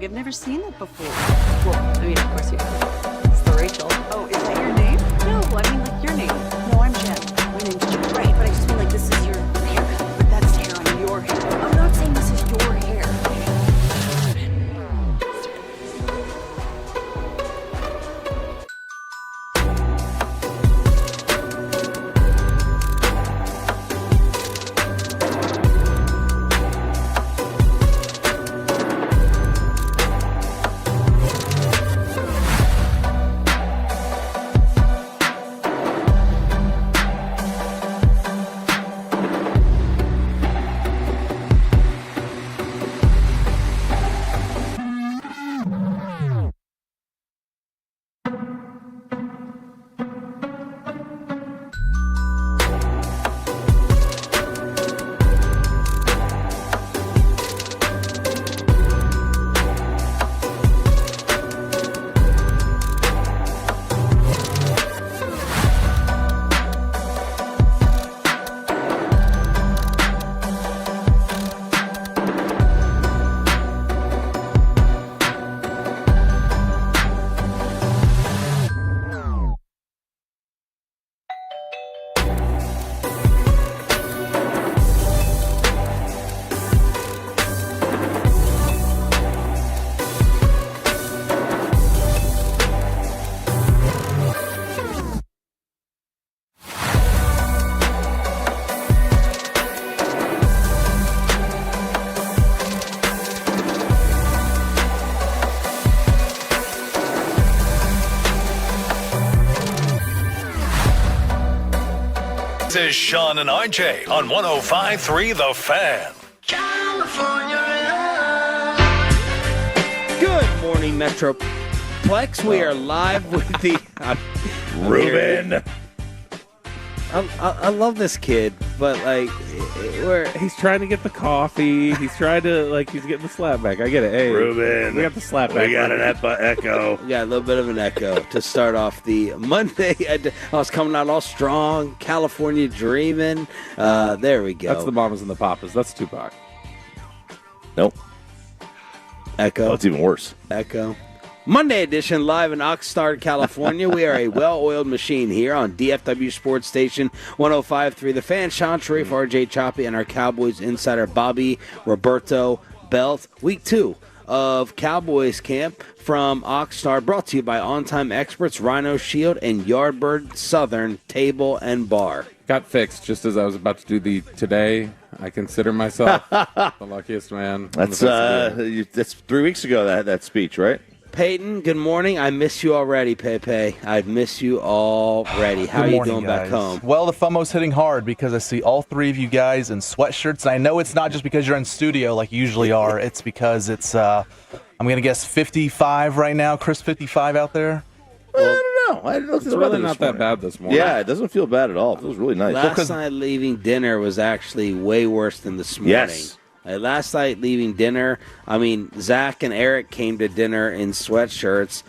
I've never seen it before. Well, I mean, of course you have. It's the Rachel. Oh, is that your name? No, I mean like your name. No, I'm Jen. My name's Jen. Right, but I just mean like this is your haircut. But that's hair on your hair. I'm not saying this is your hair. This is Shan and RJ on 105.3 The Fan. Good morning, Metroplex. We are live with the... Ruben. I love this kid, but like, He's trying to get the coffee. He's trying to, he's getting the slap back. I get it. Hey, Ruben. we got the slap back. We got an echo. we got a little bit of an echo to start off the Monday. I was coming out all strong, California dreaming. There we go. That's the mamas and the papas. That's Tupac. Nope. Echo. Oh, it's even worse. Echo. Monday edition, live in Oxnard, California. We are a well-oiled machine here on DFW Sports Station 105.3 The Fan. Shan RJ Choppy and our Cowboys insider Bobby Roberto Belt. Week 2 of Cowboys camp from Oxnard, brought to you by On-Time Experts, Rhino Shield, and Yardbird Southern Table and Bar. Got fixed just as I was about to do the today. I consider myself the luckiest man. That's 3 weeks ago, that speech, right? Peyton, good morning. I miss you already, Pepe. I miss you already. How are you doing back home? Well, the FOMO's hitting hard because I see all three of you guys in sweatshirts. And I know it's not just because you're in studio like you usually are. It's because it's, I'm going to guess 55 right now. Chris, 55 out there? Well, I don't know. I looked at It's the really weather not this that morning. bad this morning. Yeah, it doesn't feel bad at all. It feels really nice. Last night leaving dinner was actually way worse than this morning. Yes. Last night leaving dinner, Zach and Eric came to dinner in sweatshirts.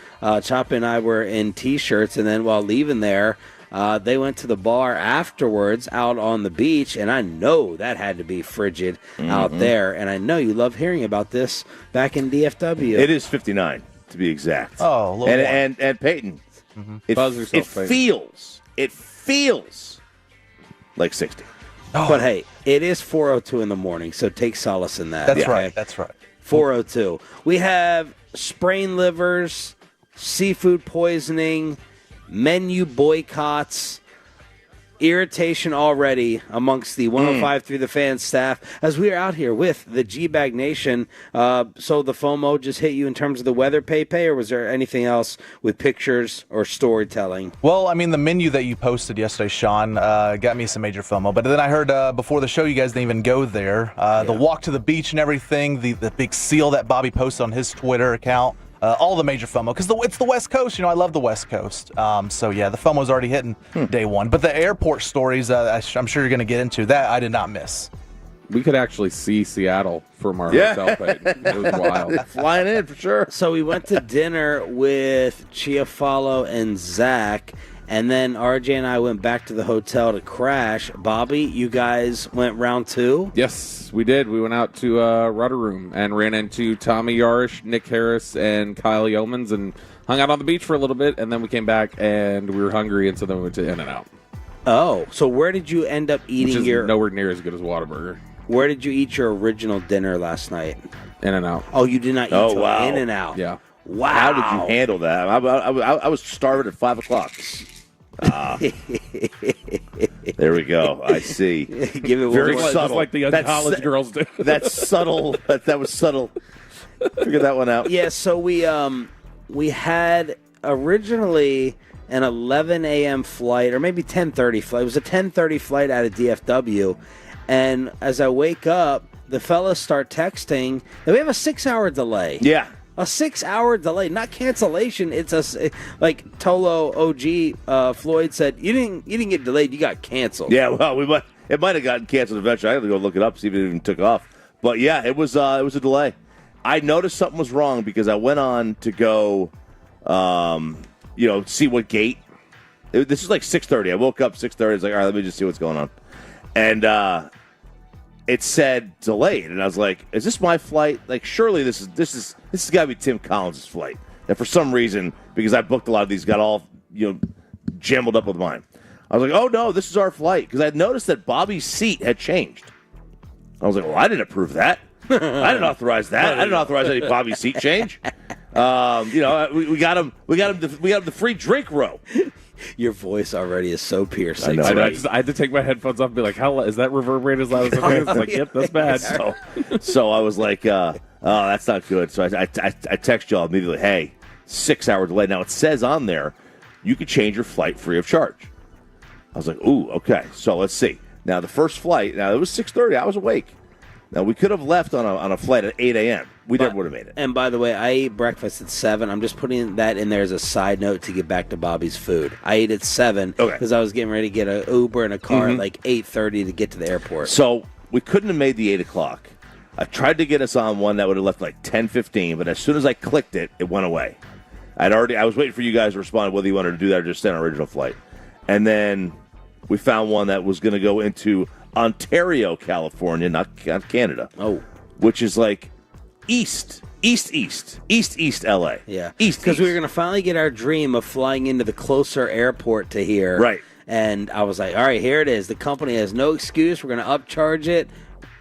Chop and I were in T-shirts, and then while leaving there, they went to the bar afterwards out on the beach, and I know that had to be frigid out there. And I know you love hearing about this back in DFW. It is 59, to be exact. Oh, a little more. and Peyton, Buzz it yourself, Peyton. feels like 60. But hey, it is 4:02 in the morning, so take solace in that. That's okay? right. That's right. 4:02. We have sprained livers, seafood poisoning, menu boycotts, irritation already amongst the 105.3 The Fan staff as we are out here with the G-Bag Nation. So the FOMO just hit you in terms of the weather, Pepe, or was there anything else with pictures or storytelling? Well, the menu that you posted yesterday, Sean, got me some major FOMO. But then I heard before the show you guys didn't even go there. The walk to the beach and everything, the big seal that Bobby posted on his Twitter account. All the major FOMO, because it's the West Coast. I love the West Coast. So, yeah, the FOMO's already hitting day one. But the airport stories, I'm sure you're going to get into, that I did not miss. We could actually see Seattle from our hotel. Peyton. It was wild. Flying in, for sure. So we went to dinner with Chiafalo and Zach, and then RJ and I went back to the hotel to crash. Bobby, you guys went round 2? Yes, we did. We went out to Rudder Room and ran into Tommy Yarish, Nick Harris, and Kyle Yeomans and hung out on the beach for a little bit, and then we came back and we were hungry, and so then we went to In-N-Out. Oh, so where did you end up eating Which is nowhere near as good as Whataburger. Where did you eat your original dinner last night? In-N-Out. Oh, you did not eat Oh, till wow. In-N-Out. Yeah. Wow. How did you handle that? I was starving at 5 o'clock. There we go. I see. Give it Very one. subtle. Just like the young That's- college girls do. That's subtle. That was subtle. Figure that one out. Yeah, so we had originally an 11 a.m. flight, or maybe 10:30 flight. It was a 10:30 flight out of DFW, and as I wake up, the fellas start texting that we have a 6-hour delay. Yeah. A 6-hour delay, not cancellation. It's like Tolo OG Floyd said. You didn't get delayed. You got canceled. Yeah. Well, it might have gotten canceled eventually. I had to go look it up, see if it even took off. But yeah, it was a delay. I noticed something was wrong because I went on to go, see what gate. This is like 6:30. I woke up 6:30. I was like, all right, let me just see what's going on, and it said delayed, and I was like, is this my flight? Like, surely this is got to be Tim Collins' flight. And for some reason, because I booked a lot of these, got all jumbled up with mine. I was like, oh no, this is our flight, because I had noticed that Bobby's seat had changed. I was like, well, I didn't approve that. I didn't authorize that. I didn't authorize any Bobby seat change. We got him the free drink row. Your voice already is so piercing. I know, right? I had to take my headphones off and be like, "How is that reverberating as loud as it is?" It's like, yep, that's bad. So I was like, oh, that's not good. So I text y'all immediately, hey, 6-hour delay. Now, it says on there, you can change your flight free of charge. I was like, ooh, okay. So let's see. Now the first flight. Now it was 6:30. I was awake. Now we could have left on a flight at 8 a.m. We never would have made it. And by the way, I ate breakfast at 7. I'm just putting that in there as a side note to get back to Bobby's food. I ate at 7 because I was getting ready to get an Uber and a car at like 8:30 to get to the airport. So we couldn't have made the 8 o'clock. I tried to get us on one that would have left like 10:15, but as soon as I clicked it, it went away. I was waiting for you guys to respond whether you wanted to do that or just stay on our original flight. And then we found one that was going to go into Ontario, California, not Canada. Oh. Which is like east LA. Yeah. East. Because we were going to finally get our dream of flying into the closer airport to here. Right. And I was like, all right, here it is. The company has no excuse. We're going to upcharge it.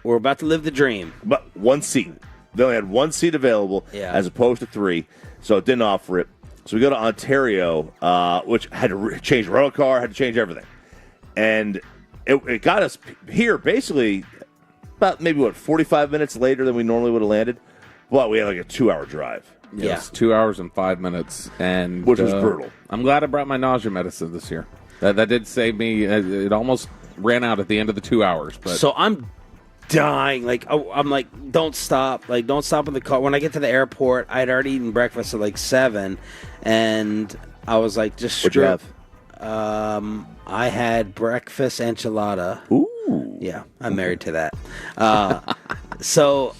We're about to live the dream. But one seat. They only had one seat available as opposed to 3, so it didn't offer it. So we go to Ontario, which had to change rental car, had to change everything. And it got us here basically about maybe, 45 minutes later than we normally would have landed. But we had like a 2-hour drive. Yeah. It was 2 hours and 5 minutes. Which was brutal. I'm glad I brought my nausea medicine this year. That did save me. It almost ran out at the end of the 2 hours. But So I'm dying. I'm like, don't stop. Like, don't stop in the car. When I get to the airport, I had already eaten breakfast at like 7. And I was like, just What'd you screw have? I had breakfast enchilada. Ooh. Yeah, I'm married to that. So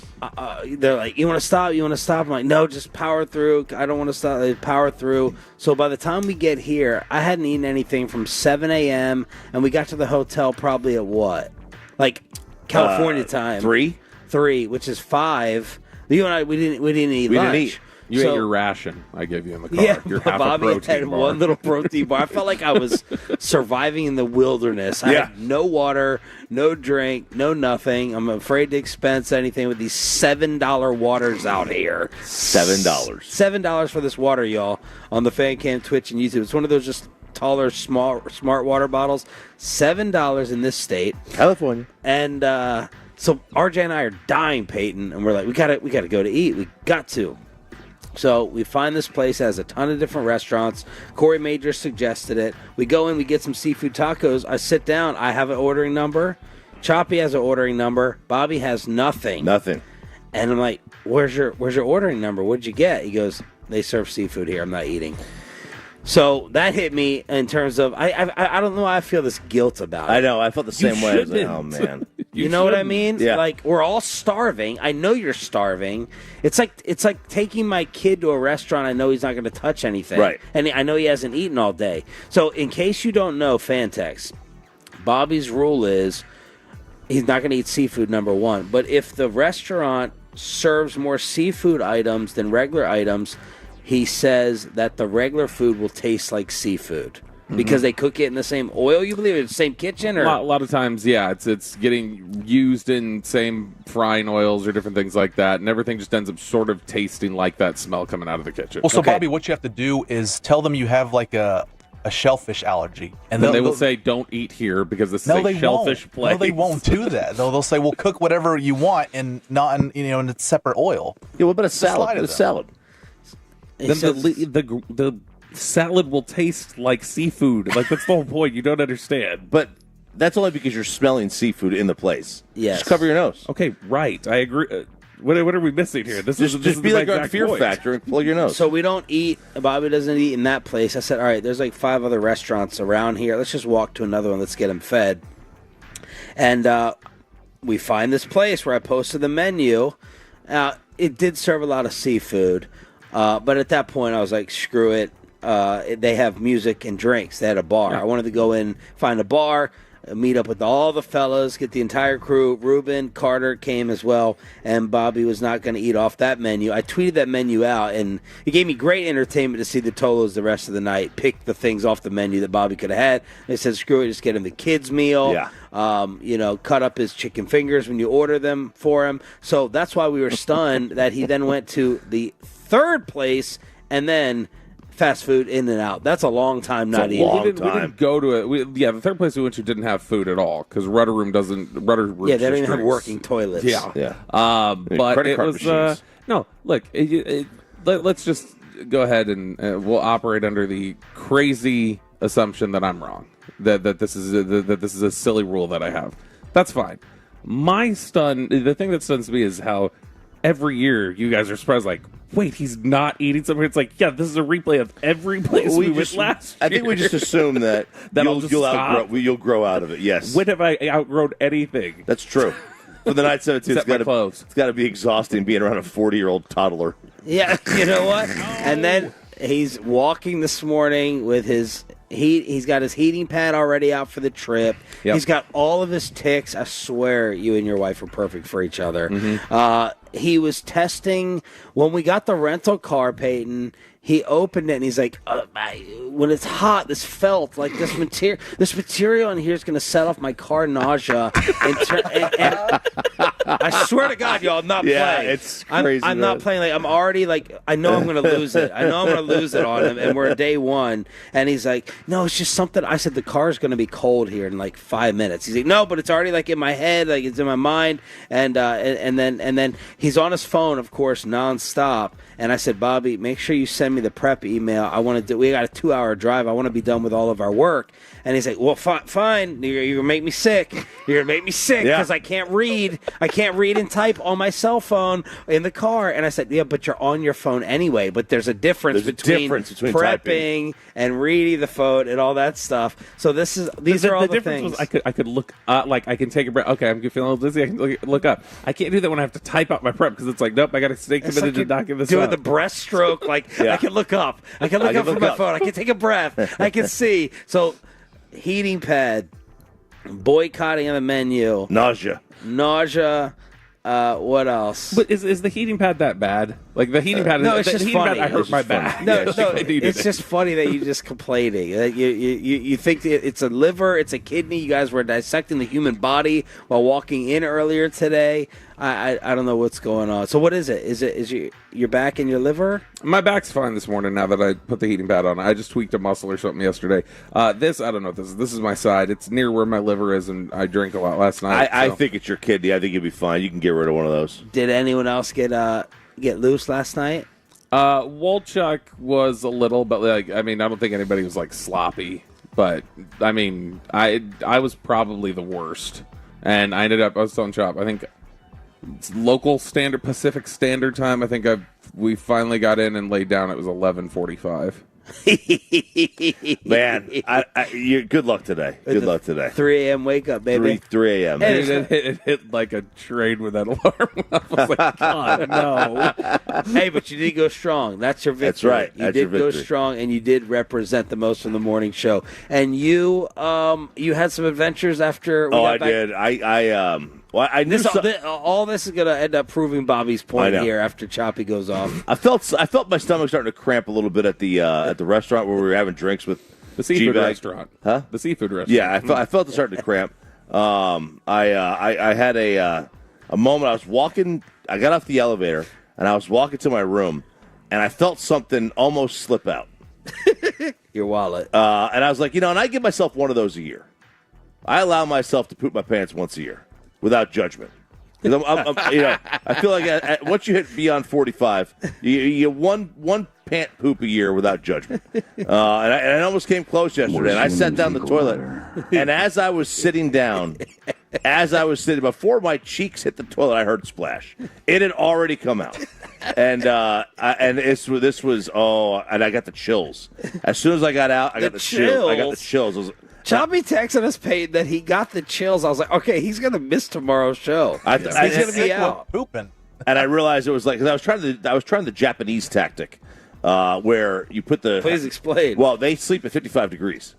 they're like, you want to stop? You want to stop? I'm like, no, just power through. I don't want to stop. They power through. So by the time we get here, I hadn't eaten anything from 7 a.m. and we got to the hotel probably at what? Like California time. 3, which is 5. You and I, we didn't eat lunch. Didn't eat. you ate your ration I gave you in the car. Yeah, Your half Bobby a protein had bar. one little protein bar. I felt like I was surviving in the wilderness. I had no water, no drink, no nothing. I'm afraid to expense anything with these $7 waters out here. $7. $7 for this water, y'all, on the Fan Cam, Twitch, and YouTube. It's one of those just taller, smart water bottles. $7 in this state. California. And so RJ and I are dying, Peyton, and we're like, we gotta go to eat. We got to. So we find this place that has a ton of different restaurants. Corey Major suggested it. We go in, we get some seafood tacos. I sit down. I have an ordering number. Choppy has an ordering number. Bobby has nothing. Nothing. And I'm like, where's your ordering number? What'd you get? He goes, they serve seafood here. I'm not eating. So that hit me in terms of, I don't know why I feel this guilt about it. I know. I felt the same way. I was like, shouldn't. oh, man. You know what I mean? Yeah. Like, we're all starving. I know you're starving. It's like taking my kid to a restaurant. I know he's not going to touch anything. Right. And I know he hasn't eaten all day. So in case you don't know, Fantex, Bobby's rule is he's not going to eat seafood, number one. But if the restaurant serves more seafood items than regular items, he says that the regular food will taste like seafood. Because they cook it in the same oil, you believe? In the same kitchen? Or? A lot of times, yeah, it's getting used in same frying oils or different things like that, and everything just ends up sort of tasting like that smell coming out of the kitchen. Well, so Bobby, what you have to do is tell them you have like a shellfish allergy, and then they will say, "Don't eat here because this is a shellfish place." No, they won't do that. They'll say, "Well, cook whatever you want, and not in in a separate oil." Yeah, what about a salad? A salad. Then the salad will taste like seafood. Like, that's the whole point. You don't understand. But that's only because you're smelling seafood in the place. Yes. Just cover your nose. Okay, right. I agree. What are we missing here? This Just is be my like on exact Fear point. Factor and plug your nose. So we don't eat. Bobby doesn't eat in that place. I said, all right, there's like 5 other restaurants around here. Let's just walk to another one. Let's get him fed. And we find this place where I posted the menu. It did serve a lot of seafood. But at that point, I was like, screw it. They have music and drinks. They had a bar. Yeah. I wanted to go in, find a bar, meet up with all the fellas, get the entire crew. Ruben, Carter came as well, and Bobby was not going to eat off that menu. I tweeted that menu out, and it gave me great entertainment to see the Tolos the rest of the night pick the things off the menu that Bobby could have had. They said, screw it, just get him the kids' meal. Yeah. Cut up his chicken fingers when you order them for him. So that's why we were stunned that he then went to the third place and then fast food in and out. That's a long time not eating. long We didn't go to it. The third place we went to didn't have food at all because Rudder Room doesn't. Rudder Room. Yeah, they don't even have working toilets. Yeah. But But it card was machines. no. Look, let's just go ahead and we'll operate under the crazy assumption that I'm wrong. That this is a silly rule that I have. That's fine. The thing that stuns me is how every year you guys are surprised, like, wait, he's not eating something. It's like, yeah, this is a replay of every place we went last year. I think we just assume that you'll grow out of it. Yes. When have I outgrown anything? That's true. For the night 17, it's got to be exhausting being around a 40-year-old toddler. Yeah, you know what? And then he's walking this morning with his he's got his heating pad already out for the trip. Yep. He's got all of his ticks. I swear you and your wife are perfect for each other. He was testing when we got the rental car, Peyton. He opened it and he's like, when it's hot, this felt like this material in here is going to set off my car nausea. And I swear to God, y'all, I'm not playing. Yeah, it's crazy. I'm not playing. Like, I'm already like, I know I'm going to lose it. I know I'm going to lose it on him. And we're day one. And he's like, no, it's just something. I said, the car's going to be cold here in like 5 minutes. He's like, no, but it's already like in my head, like it's in my mind. And then he's on his phone, of course, nonstop. And I said, Bobby, make sure you send me the prep email. I want to we got a 2-hour drive. I want to be done with all of our work. And he's like, well, fine. You're going to make me sick. You're going to make me sick because I can't read. I can't read and type on my cell phone in the car. And I said, yeah, but you're on your phone anyway. But there's a difference between prepping typing and reading the phone and all that stuff. So these are all the things. Was I could look like I can take a breath. Okay, I'm feeling a little dizzy. I can look up. I can't do that when I have to type out my prep because it's like, nope, I got to stay committed to knocking this out. Doing the breaststroke, like I can look up. I can look up from my phone. I can take a breath. I can see. So, heating pad, boycotting on the menu, nausea. What else? But is the heating pad that bad? Like the heating pad? No, it's just funny. I hurt my back. No, it's just funny that you're just complaining. You think it's a liver, it's a kidney. You guys were dissecting the human body while walking in earlier today. I don't know what's going on. So what is it? Is your back and your liver? My back's fine this morning now that I put the heating pad on. I just tweaked a muscle or something yesterday. This, I don't know what this is. This is my side. It's near where my liver is, and I drank a lot last night. I think it's your kidney. I think you'll be fine. You can get rid of one of those. Did anyone else get loose last night? Wolchuk was a little, but I don't think anybody was like sloppy. But I mean, I was probably the worst, and I was telling Chop, I think it's local standard Pacific Standard Time. I think we finally got in and laid down. It was 11:45. Man, good luck today. Good luck today. 3 a.m. wake up, baby. 3 a.m. It hit like a train with that alarm. I was like, God, no. Hey, but you did go strong. That's your victory. That's right. You did go strong, and you did represent the most from the morning show. And you had some adventures after we got back. Did. I knew all this is going to end up proving Bobby's point here after Choppy goes off. I felt my stomach starting to cramp a little bit at the restaurant where we were having drinks with the seafood G-Bag. restaurant. Huh? The seafood restaurant. Yeah, I felt it starting to cramp. I had a moment. I was walking. I got off the elevator and I was walking to my room, and I felt something almost slip out. Your wallet. And I was like, and I give myself one of those a year. I allow myself to poop my pants once a year. Without judgment, because I feel like once you hit beyond 45, you one pant poop a year without judgment. And I almost came close yesterday. And I sat down the toilet, and as I was sitting down, before my cheeks hit the toilet, I heard splash. It had already come out, and this was and I got the chills. As soon as I got out, I got the chills. I got the chills. Choppy texted us, Peyton, that he got the chills. I was like, okay, he's going to miss tomorrow's show. He's going to be out. Pooping. And I realized it was like, because I was trying the Japanese tactic, where you put the. Please explain. Well, they sleep at 55 degrees,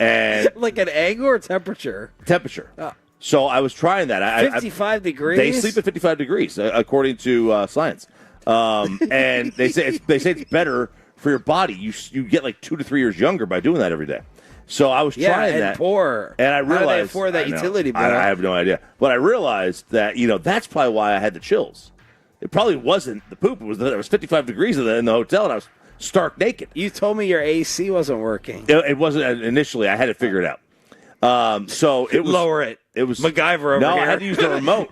and like an angle or temperature. So I was trying that. 55 degrees. They sleep at 55 degrees, according to science. And they say it's better for your body. You get like 2 to 3 years younger by doing that every day. So I was trying that. And I realized. How do they afford that utility bill? I have no idea. But I realized that, that's probably why I had the chills. It probably wasn't the poop. It was that it was 55 degrees in the hotel, and I was stark naked. You told me your AC wasn't working. It wasn't initially. I had it figured out. So it was. Lower it. It was MacGyver over no, here. I had to use the remote.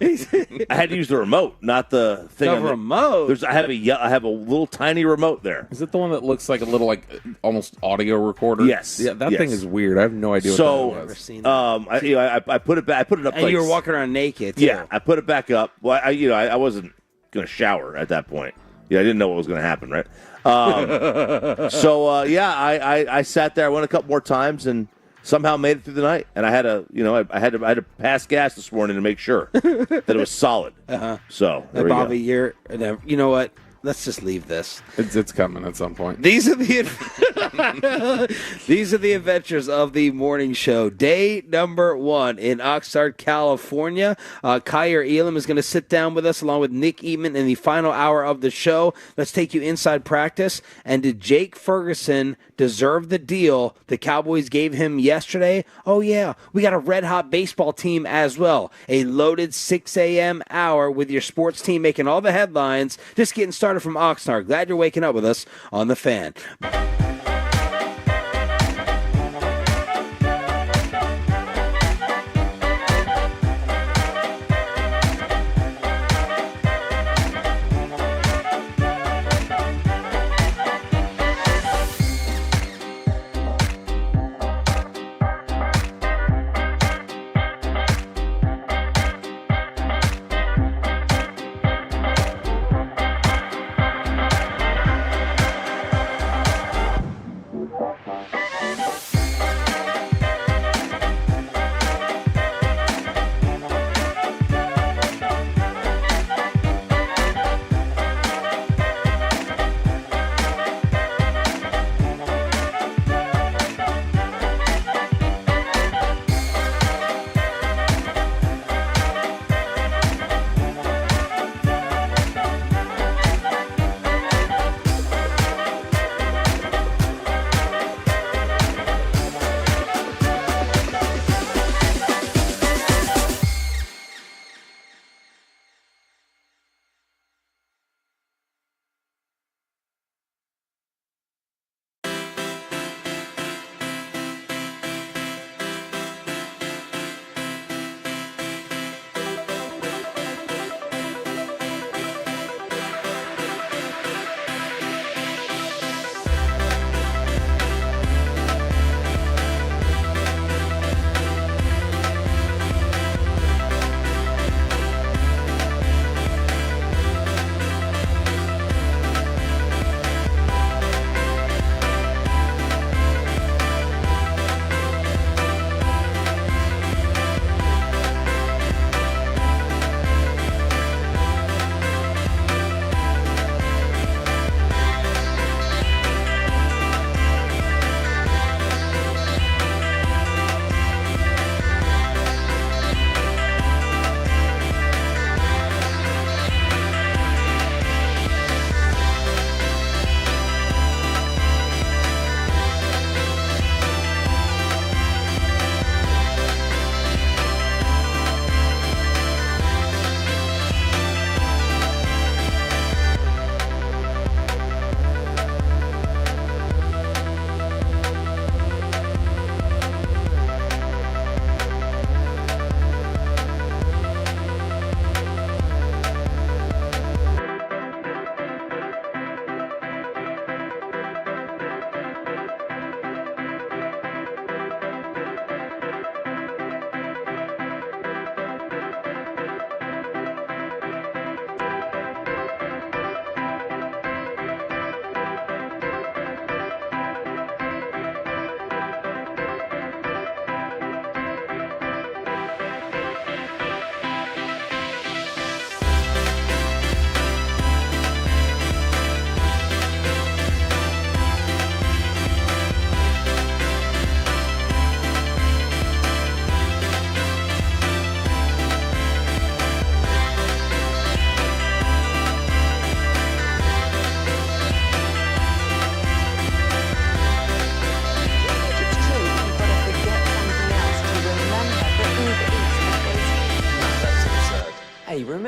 I had to use the remote, not the thing. The remote? I have a little tiny remote there. Is it the one that looks like a little, like, almost audio recorder? Yes. Yeah, that Yes. thing is weird. I have no idea So, what that Never was. seen that. I put it back. I put it up. And like, you were walking around naked, too. Yeah, I put it back up. Well, I wasn't going to shower at that point. Yeah, I didn't know what was going to happen, right? I sat there. I went a couple more times and somehow made it through the night. And I had to pass gas this morning to make sure that it was solid. So, there we Bobby, go. you know what? Let's just leave this. It's coming at some point. These are the adventures of the morning show. Day number 1 in Oxnard, California. Kair Elum is going to sit down with us along with Nick Eatman in the final hour of the show. Let's take you inside practice. And did Jake Ferguson deserve the deal the Cowboys gave him yesterday? Oh, yeah. We got a red-hot baseball team as well. A loaded 6 a.m. hour with your sports team making all the headlines. Just getting started from Oxnard. Glad you're waking up with us on The Fan.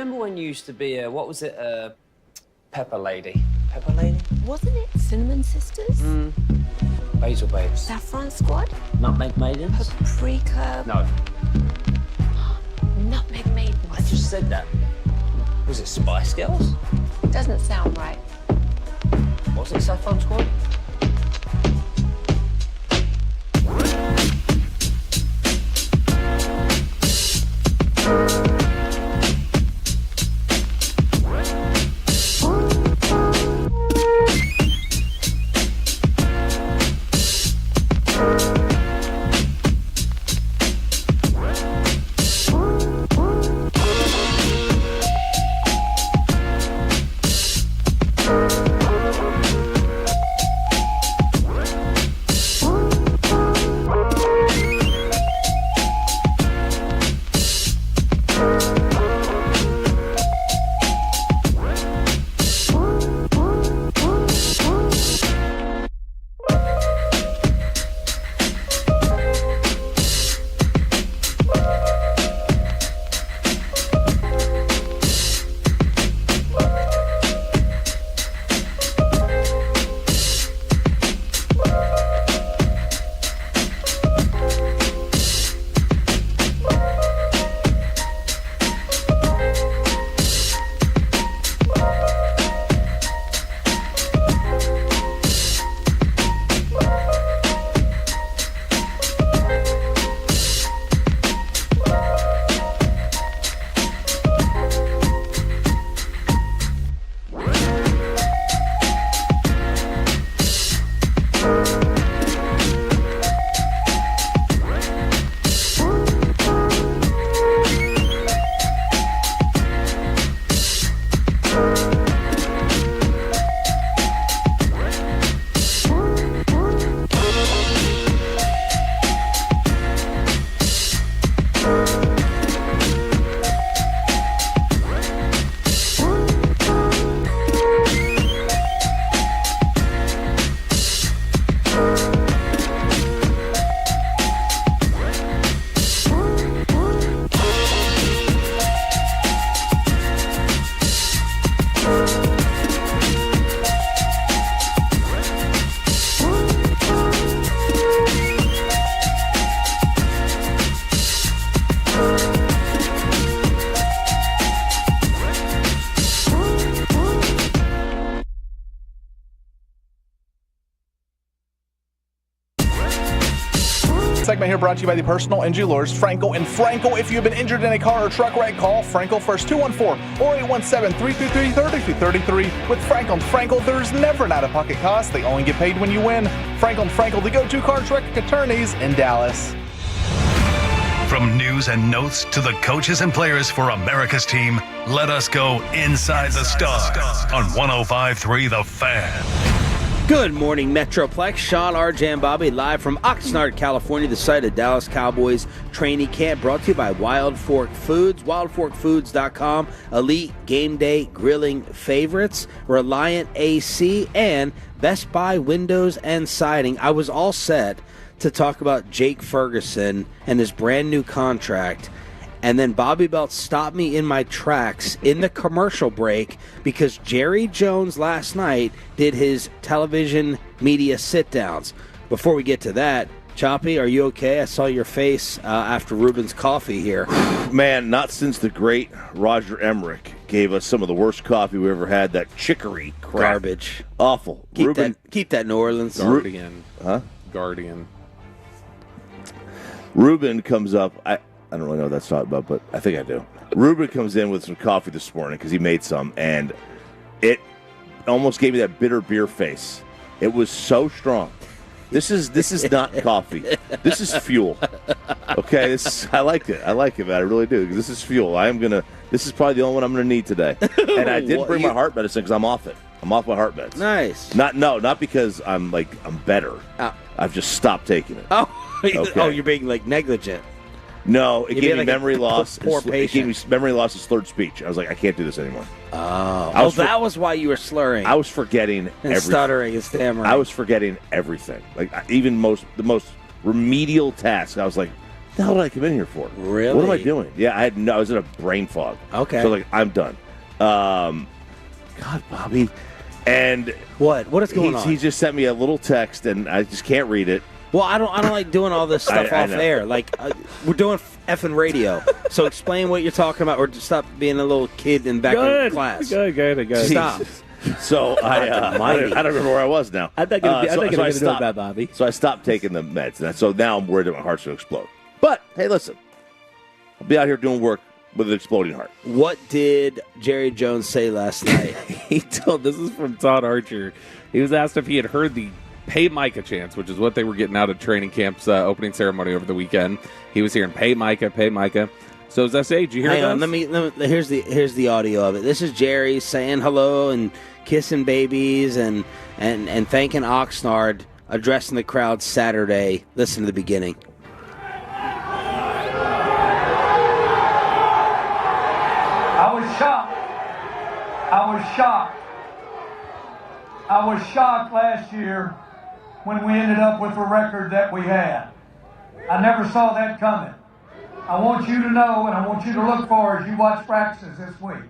remember when you used to be a, what was it, a pepper lady? Pepper lady? Wasn't it Cinnamon Sisters? Basil babes. Saffron Squad? Nutmeg maidens? Paprika? No. nutmeg maiden. I just said that. Was it Spice Girls? Doesn't sound right. Was it Saffron Squad? Segment here brought to you by the personal injury lawyers Frankel and Frankel. If you've been injured in a car or truck wreck, call Frankel first, 214-4817-333-3333. With Frankel and Frankel, there's never an out-of-pocket cost. They only get paid when you win. Frankel and Frankel, the go-to car truck attorneys in Dallas. From news and notes to the coaches and players for America's team, let us go inside the stars on 105.3 The Fan. Good morning, Metroplex. Shan RJ and Bobby live from Oxnard, California, the site of Dallas Cowboys training camp, brought to you by Wild Fork Foods, wildforkfoods.com, Elite Game Day Grilling Favorites, Reliant AC, and Best Buy Windows and Siding. I was all set to talk about Jake Ferguson and his brand new contract, and then Bobby Belt stopped me in my tracks in the commercial break because Jerry Jones last night did his television media sit-downs. Before we get to that, Choppy, are you okay? I saw your face after Ruben's coffee here. Man, not since the great Roger Emmerich gave us some of the worst coffee we ever had, that chicory crap. Garbage. Awful. Keep that New Orleans. Guardian. Huh? Guardian. Ruben comes up. I don't really know what that's talking about, but I think I do. Ruben comes in with some coffee this morning because he made some, and it almost gave me that bitter beer face. It was so strong. This is not coffee. This is fuel. Okay, I liked it. I like it, man. I really do. This is fuel. This is probably the only one I'm gonna need today. And I didn't bring my heart medicine because I'm off it. I'm off my heart meds. Nice. Not because I'm better. I've just stopped taking it. Oh, okay. Oh, you're being negligent. No, it gave me memory loss. Poor It gave me memory loss and slurred speech. I was like, I can't do this anymore. Oh, that was why you were slurring. I was forgetting everything. Stuttering and stammering. I was forgetting everything. Even the most remedial tasks. I was like, what the hell did I come in here for? Really? What am I doing? Yeah, I was in a brain fog. Okay. So I'm done. God, Bobby. And what is going on? He just sent me a little text, and I just can't read it. Well, I don't like doing all this stuff off know. air. Like we're doing effing radio. So explain what you're talking about, or just stop being a little kid in the back of class. Good. Stop. So I don't remember where I was now. I'm not going to do stopped, that, Bobby. So I stopped taking the meds. And so now I'm worried that my heart's going to explode. But, hey, listen. I'll be out here doing work with an exploding heart. What did Jerry Jones say last night? This is from Todd Archer. He was asked if he had heard the Pay Micah chants, which is what they were getting out of training camp's opening ceremony over the weekend. He was hearing Pay Micah, Pay Micah. So as I say, did you hear Hang those? on, here's the audio of it. This is Jerry saying hello and kissing babies and thanking Oxnard, addressing the crowd Saturday. Listen to the beginning. I was shocked last year when we ended up with the record that we had. I never saw that coming. I want you to know, and I want you to look for as you watch practices this week.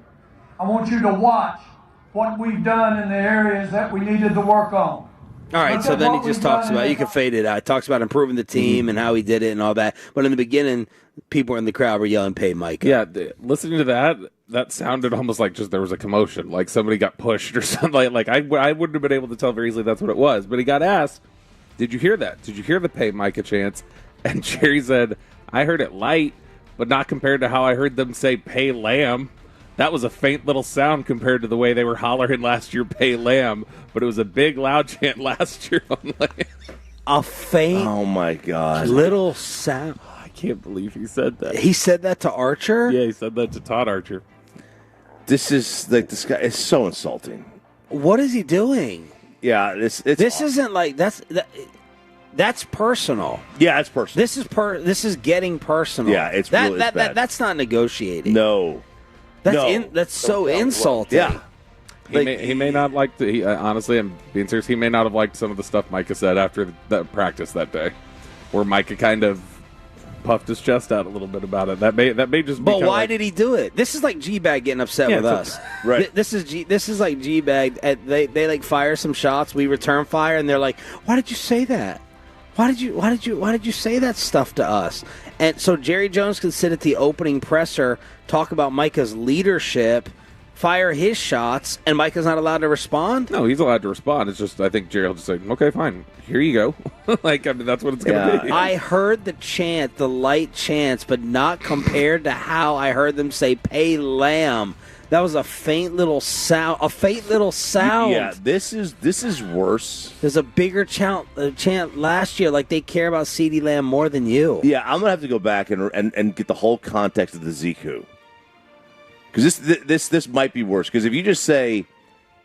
I want you to watch what we've done in the areas that we needed to work on. All right, so then he just talks about, you can fade it out. He talks about improving the team and how he did it and all that. But in the beginning, people in the crowd were yelling, Pay Micah. Yeah, listening to that sounded almost like just there was a commotion, like somebody got pushed or something. Like I wouldn't have been able to tell very easily that's what it was. But he got asked, did you hear that? Did you hear the Pay Micah chants? And Jerry said, I heard it light, but not compared to how I heard them say Pay Lamb. That was a faint little sound compared to the way they were hollering last year, Pay Lamb. But it was a big, loud chant last year on Lamb. A faint Oh, my God. little sound. I can't believe he said that. He said that to Archer? Yeah, he said that to Todd Archer. This is, like, this guy is so insulting. What is he doing? Yeah, this Isn't like that's personal. Yeah, it's personal. This is getting personal. Yeah, it's really bad. That's not negotiating. No. That's so insulting. Yeah. He may not like honestly, I'm being serious. He may not have liked some of the stuff Micah said after the practice that day, where Micah kind of puffed his chest out a little bit about it. That may just. But why did he do it? This is like G-Bag getting upset with us. Right. This is like G-Bag. They like fire some shots. We return fire, and they're like, "Why did you say that? Why did you say that stuff to us?" And so Jerry Jones can sit at the opening presser, talk about Micah's leadership, fire his shots, and Micah's not allowed to respond? No, he's allowed to respond. It's just I think Jerry will just say, okay, fine, here you go. That's what it's going to be. I heard the chant, the light chants, but not compared to how I heard them say Pay Lamb. That was a faint little sound. Yeah, this is worse. There's a bigger chant last year, like they care about CeeDee Lamb more than you. Yeah, I'm gonna have to go back and get the whole context of the Zeke who, because this might be worse. Because if you just say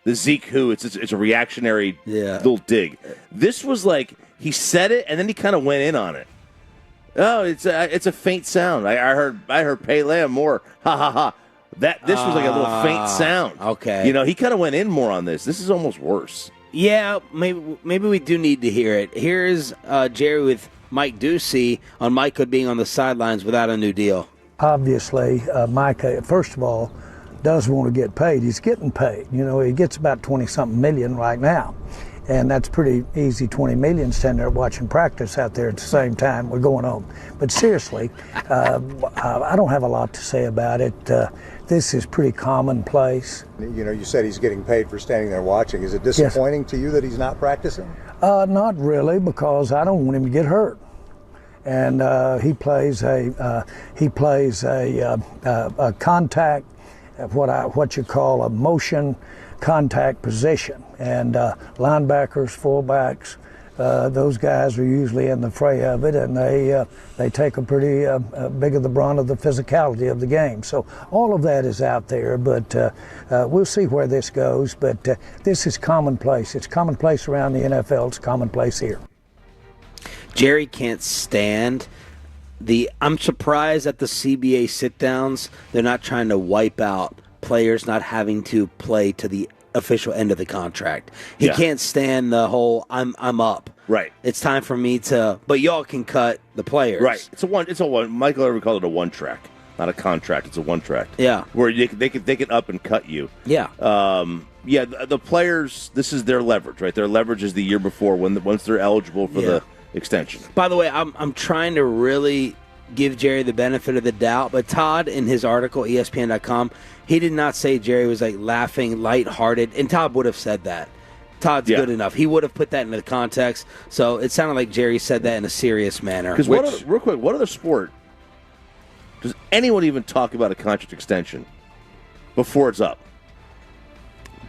the Zeke who, it's a reactionary little dig. This was like he said it and then he kind of went in on it. Oh, it's a faint sound. I heard Pay Lamb more. Ha ha ha. This was like a little faint sound. Okay. You know, he kind of went in more on this. This is almost worse. Yeah, maybe we do need to hear it. Here's Jerry with Mike Ducey on Micah being on the sidelines without a new deal. Obviously, Micah, first of all, does want to get paid. He's getting paid. You know, he gets about 20-something million right now. And that's pretty easy, 20 million standing there watching practice out there at the same time we're going home. But seriously, I don't have a lot to say about it. This is pretty commonplace. You know, you said he's getting paid for standing there watching. Is it disappointing to you that he's not practicing? Not really, because I don't want him to get hurt. And he plays a contact, what you call a motion contact position, and linebackers, fullbacks, those guys are usually in the fray of it, and they take a pretty big of the brunt of the physicality of the game. So all of that is out there, but we'll see where this goes. But this is commonplace. It's commonplace around the NFL. It's commonplace here. Jerry can't stand I'm surprised at the CBA sit-downs. They're not trying to wipe out players not having to play to the official end of the contract. He can't stand the whole I'm up. Right. It's time for me to, but y'all can cut the players. Right. It's a one. Michael ever called it a one track, not a contract. It's a one track. Yeah. Where they can up and cut you. Yeah. The players. This is their leverage, right? Their leverage is the year before once they're eligible for extension. By the way, I'm trying to really give Jerry the benefit of the doubt, but Todd, in his article, ESPN.com, he did not say Jerry was like laughing, lighthearted, and Todd would have said that. Todd's good enough. He would have put that into the context, so it sounded like Jerry said that in a serious manner. Because real quick, what other sport does anyone even talk about a contract extension before it's up?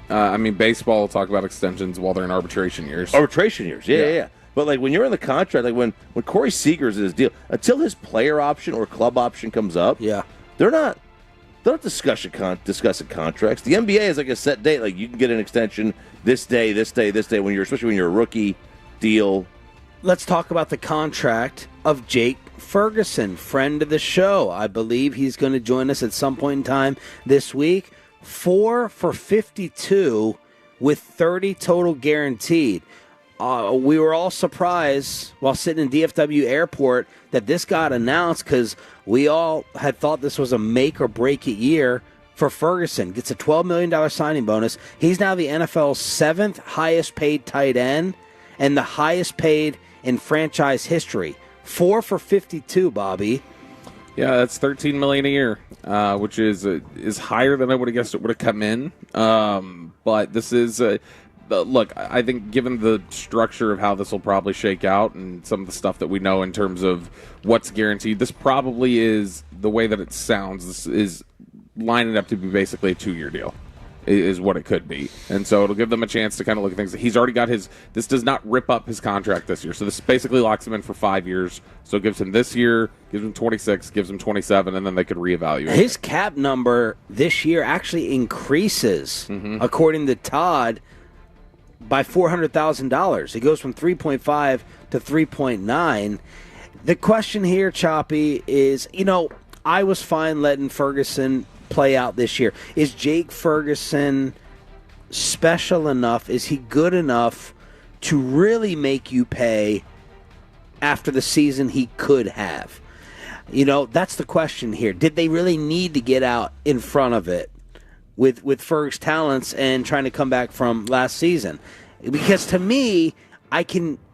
Baseball will talk about extensions while they're in arbitration years. Arbitration years, yeah. But like when you're in the contract, like when Corey Seager's in his deal, until his player option or club option comes up, they're not discussing contracts. The NBA is like a set date. Like you can get an extension this day, especially when you're a rookie deal. Let's talk about the contract of Jake Ferguson, friend of the show. I believe he's going to join us at some point in time this week. 4 for 52 with 30 total guaranteed. We were all surprised while sitting in DFW Airport that this got announced because we all had thought this was a make or break it year for Ferguson. Gets a $12 million signing bonus. He's now the NFL's 7th highest paid tight end and the highest paid in franchise history. 4 for 52, Bobby. Yeah, that's $13 million a year, which is higher than I would have guessed it would have come in. But this is look, I think given the structure of how this will probably shake out and some of the stuff that we know in terms of what's guaranteed, this probably is, the way that it sounds, this is lining up to be basically a 2-year deal is what it could be. And so it'll give them a chance to kind of look at things. He's already got this does not rip up his contract this year. So this basically locks him in for 5 years. So it gives him this year, gives him 26, gives him 27, and then they could reevaluate. His cap number this year actually increases, according to Todd, by $400,000. It goes from 3.5 to 3.9. The question here, Choppy, is, I was fine letting Ferguson play out this year. Is Jake Ferguson special enough? Is he good enough to really make you pay after the season he could have? That's the question here. Did they really need to get out in front of it with Ferg's talents and trying to come back from last season? Because to me,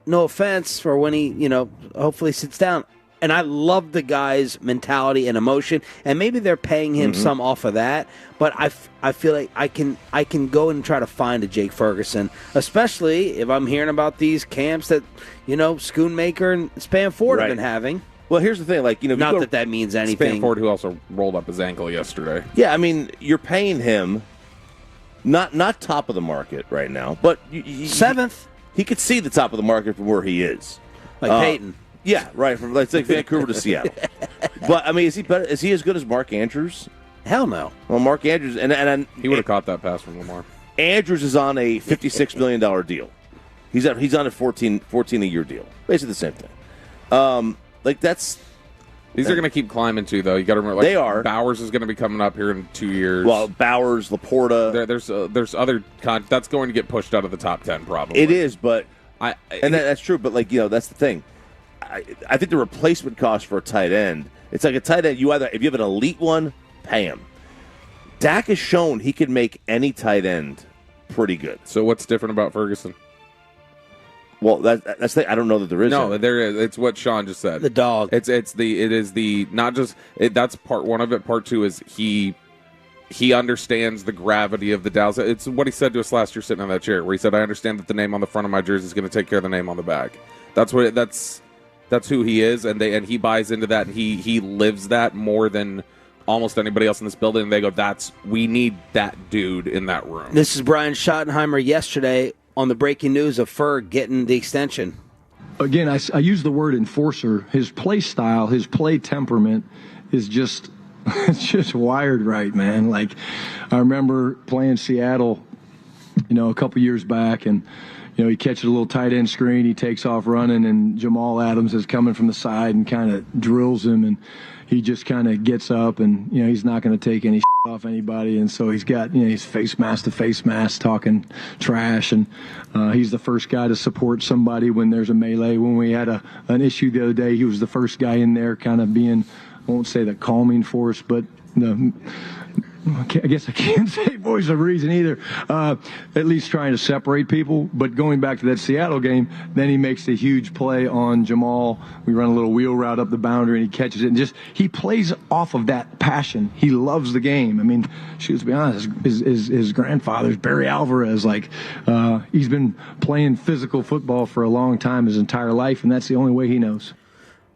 no offense for when he, hopefully sits down, and I love the guy's mentality and emotion, and maybe they're paying him some off of that, but I feel like I can go and try to find a Jake Ferguson, especially if I'm hearing about these camps that, Schoonmaker and Spanford have been having. Well, here's the thing, not that means anything. Spanford, who also rolled up his ankle yesterday. Yeah, you're paying him not top of the market right now, but 7th. He could see the top of the market from where he is. Like Peyton. Yeah, right. From like Vancouver to Seattle. But is he better? Is he as good as Mark Andrews? Hell no. Well, Mark Andrews and he would have caught that pass from Lamar. Andrews is on a $56 million deal. He's on a 14 a year deal. Basically the same thing. These are going to keep climbing too, though. You got to remember, they are. Bowers is going to be coming up here in 2 years. Well, Bowers, Laporta. There's other that's going to get pushed out of the top 10 probably. It is, but that's true. But that's the thing. I think the replacement cost for a tight end, it's like a tight end. If you have an elite one, pay him. Dak has shown he can make any tight end pretty good. So what's different about Ferguson? Well, that's I don't know that there is. No, there is. It's what Sean just said. The dog. It is the not just that's part one of it. Part two is he understands the gravity of the Dallas. It's what he said to us last year sitting in that chair, where he said, "I understand that the name on the front of my jersey is going to take care of the name on the back." That's who he is, and he buys into that, and he lives that more than almost anybody else in this building. And they go, we need that dude in that room. This is Brian Schottenheimer yesterday on the breaking news of Ferg getting the extension. Again, I use the word enforcer. His play style, his play temperament is just it's just wired right, man. Like, I remember playing Seattle, a couple years back, and he catches a little tight end screen, he takes off running, and Jamal Adams is coming from the side and kind of drills him, and he just kind of gets up, and he's not going to take any off anybody, and so he's got he's face mask to face mask talking trash, and he's the first guy to support somebody when there's a melee. When we had an issue the other day, he was the first guy in there kind of being, I won't say the calming force, but I guess I can't say voice of reason either. At least trying to separate people. But going back to that Seattle game, then he makes a huge play on Jamal. We run a little wheel route up the boundary, and he catches it. And he plays off of that passion. He loves the game. I mean, shoot, to be honest, his grandfather's Barry Alvarez. He's been playing physical football for a long time, his entire life, and that's the only way he knows.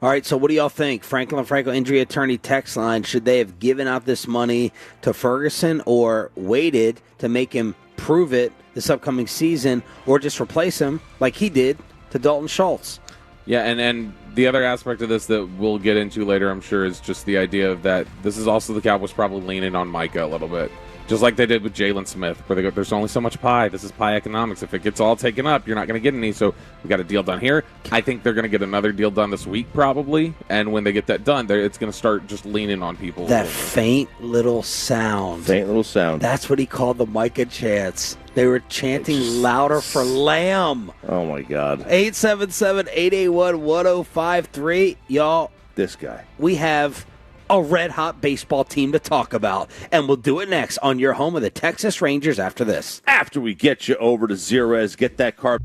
All right, so what do y'all think? Franklin Franco injury attorney text line, should they have given out this money to Ferguson or waited to make him prove it this upcoming season, or just replace him like he did to Dalton Schultz? Yeah, and the other aspect of this that we'll get into later, I'm sure, is just the idea of that this is also the Cowboys probably leaning on Micah a little bit. Just like they did with Jalen Smith, where they go, there's only so much pie. This is pie economics. If it gets all taken up, you're not going to get any. So we got a deal done here. I think they're going to get another deal done this week probably. And when they get that done, it's going to start just leaning on people. That faint little sound. Faint little sound. That's what he called the Micah chants. They were chanting louder for Lamb. Oh, my God. 877-881-1053. Y'all. This guy. We have a red-hot baseball team to talk about, and we'll do it next on your home of the Texas Rangers after this. After we get you over to Zerez, get that car.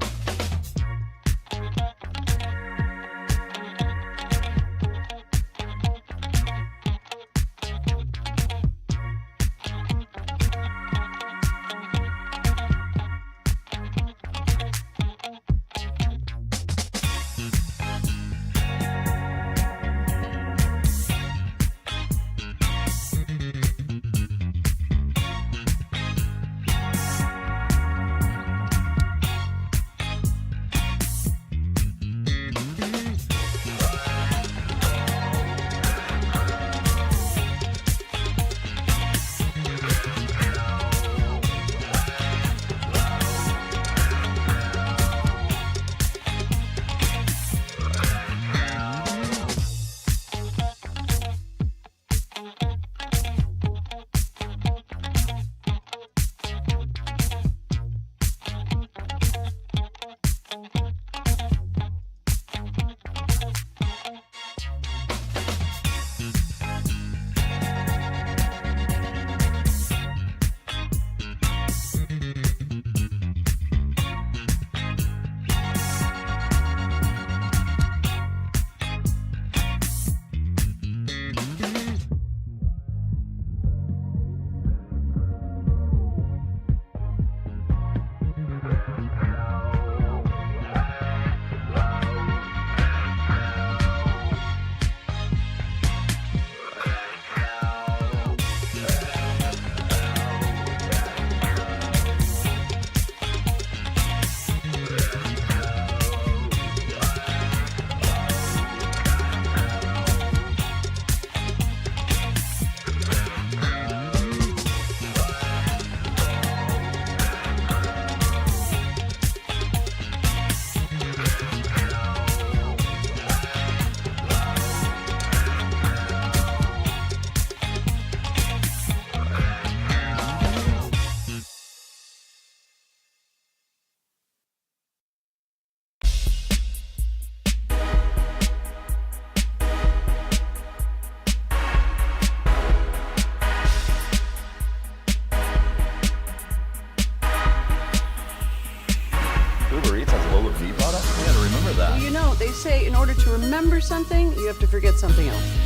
Say in order to remember something, you have to forget something else.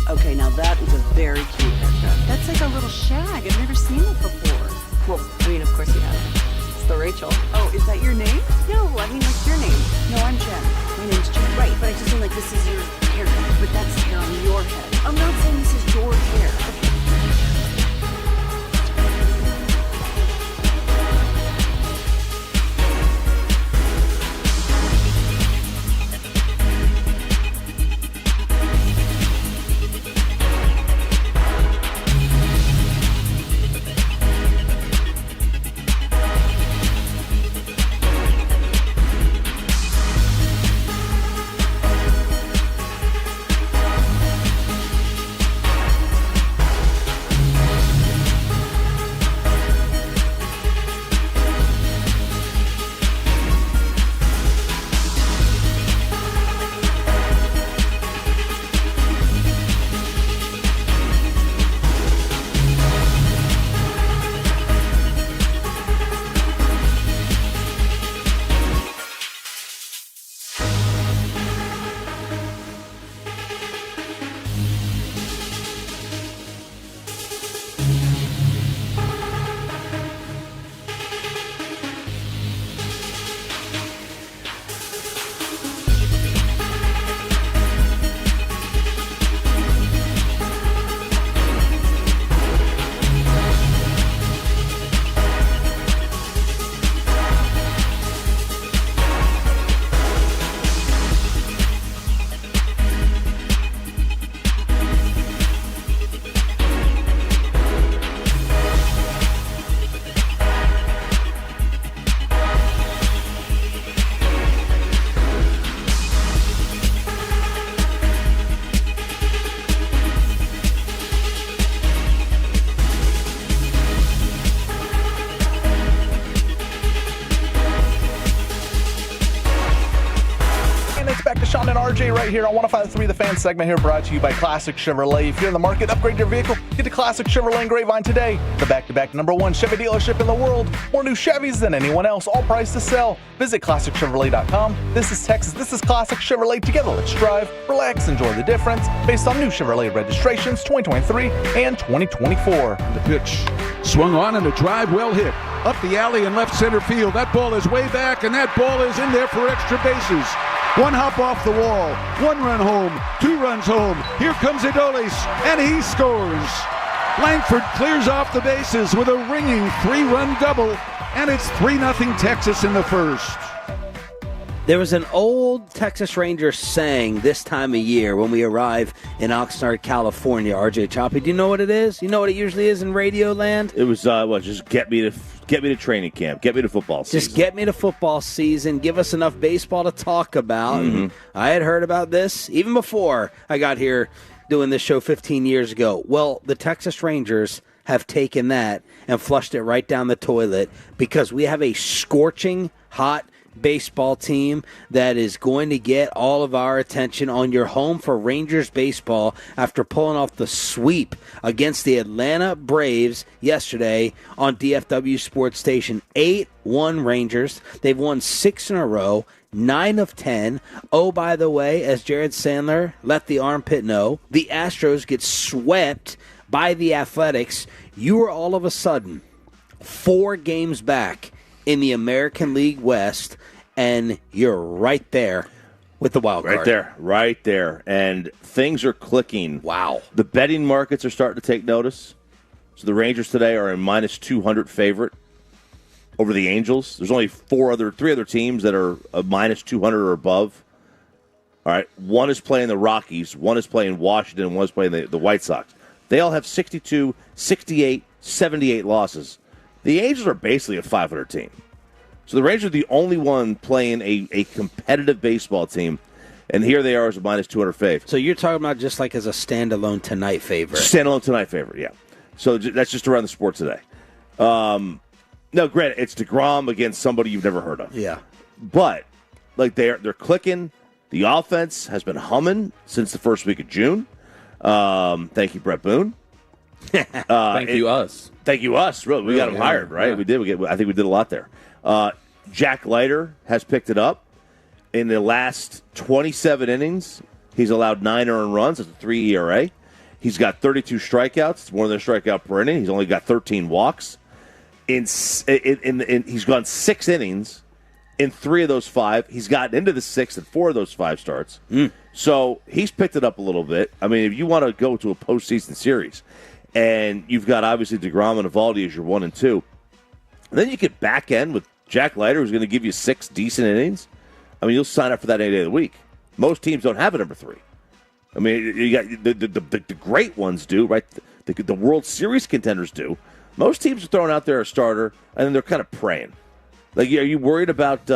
Okay, now that is a very cute haircut. That's like a little shag. I've never seen it before. Well, I mean, of course you have. It's the Rachel. Oh, is that your name? No, I mean like your name. No, I'm Jen. My name's Jen. Right, but I just mean like this is your haircut, but that's the hair on your head. I'm not saying this is your hair. Okay. It's back to Shan and RJ right here on 105.3 The Fan segment here, brought to you by Classic Chevrolet. If you're in the market, upgrade your vehicle, get to Classic Chevrolet in Grapevine today. The back-to-back #1 Chevy dealership in the world. More new Chevys than anyone else, all priced to sell. Visit ClassicChevrolet.com. This is Texas. This is Classic Chevrolet. Together, let's drive, relax, enjoy the difference. Based on new Chevrolet registrations 2023 and 2024. The pitch swung on and the drive well hit. Up the alley in left center field. That ball is way back, and that ball is in there for extra bases. One hop off the wall, 1 run home, 2 runs home. Here comes Adolis, and he scores. Langford clears off the bases with a ringing 3-run double, and it's 3-0 Texas in the first. There was an old Texas Ranger saying this time of year when we arrive in Oxnard, California. RJ Choppy, do you know what it is? You know what it usually is in radio land? It was just get me to training camp, get me to football season. Just get me to football season, give us enough baseball to talk about. Mm-hmm. And I had heard about this even before I got here doing this show 15 years ago. Well, the Texas Rangers have taken that and flushed it right down the toilet because we have a scorching hot baseball team that is going to get all of our attention on your home for Rangers baseball after pulling off the sweep against the Atlanta Braves yesterday on DFW Sports Station. 8-1 Rangers. They've won 6 in a row, 9 of 10. Oh, by the way, as Jared Sandler let the armpit know, the Astros get swept by the Athletics. You are all of a sudden 4 games back in the American League West, and you're right there with the wild card. Right there. And things are clicking. Wow. The betting markets are starting to take notice. So the Rangers today are a -200 favorite over the Angels. There's only 3 other teams that are a -200 or above. All right. One is playing the Rockies, one is playing Washington, and one is playing the White Sox. They all have 62, 68, 78 losses. The Angels are basically a 500 team. So the Rangers are the only one playing a competitive baseball team, and here they are as a -200 fave. So you're talking about just like as a standalone tonight favorite. Standalone tonight favorite, yeah. So that's just around the sport today. No, granted, it's DeGrom against somebody you've never heard of. Yeah. But like they're clicking. The offense has been humming since the first week of June. Thank you, Brett Boone. Thank you, us. Thank you, us. Really, we got him hired, right? Yeah. We did. I think we did a lot there. Jack Leiter has picked it up. In the last 27 innings, he's allowed 9 earned runs. That's a 3 ERA. He's got 32 strikeouts. It's more than a strikeout per inning. He's only got 13 walks. He's gone 6 innings. In 3 of those 5, he's gotten into the 6th in 4 of those 5 starts. So he's picked it up a little bit. I mean, if you want to go to a postseason series, and you've got obviously DeGrom and Evaldi as your 1 and 2, and then you get back end with Jack Leiter, who's going to give you 6 decent innings. I mean, you'll sign up for that any day of the week. Most teams don't have a number 3. I mean, you got the great ones do, right? The World Series contenders do. Most teams are throwing out there a starter, and then they're kind of praying. Like, are you worried about,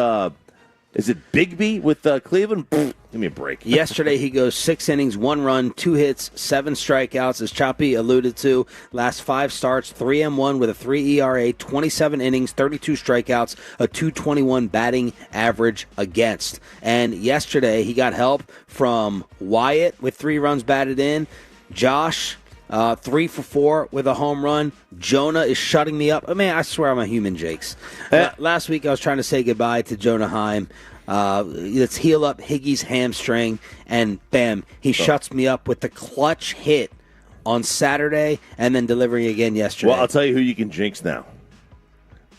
is it Bigby with Cleveland? Give me a break. Yesterday, he goes 6 innings, 1 run, 2 hits, 7 strikeouts. As Choppy alluded to, last 5 starts, 3-1 with a 3 ERA, 27 innings, 32 strikeouts, a 221 batting average against. And yesterday, he got help from Wyatt with 3 runs batted in. Josh, 3 for 4 with a home run. Jonah is shutting me up. I mean, I swear I'm a human, Jakes. Last week, I was trying to say goodbye to Jonah Heim. Let's heal up Higgy's hamstring, and bam, he shuts me up with the clutch hit on Saturday and then delivering again yesterday. Well, I'll tell you who you can jinx now.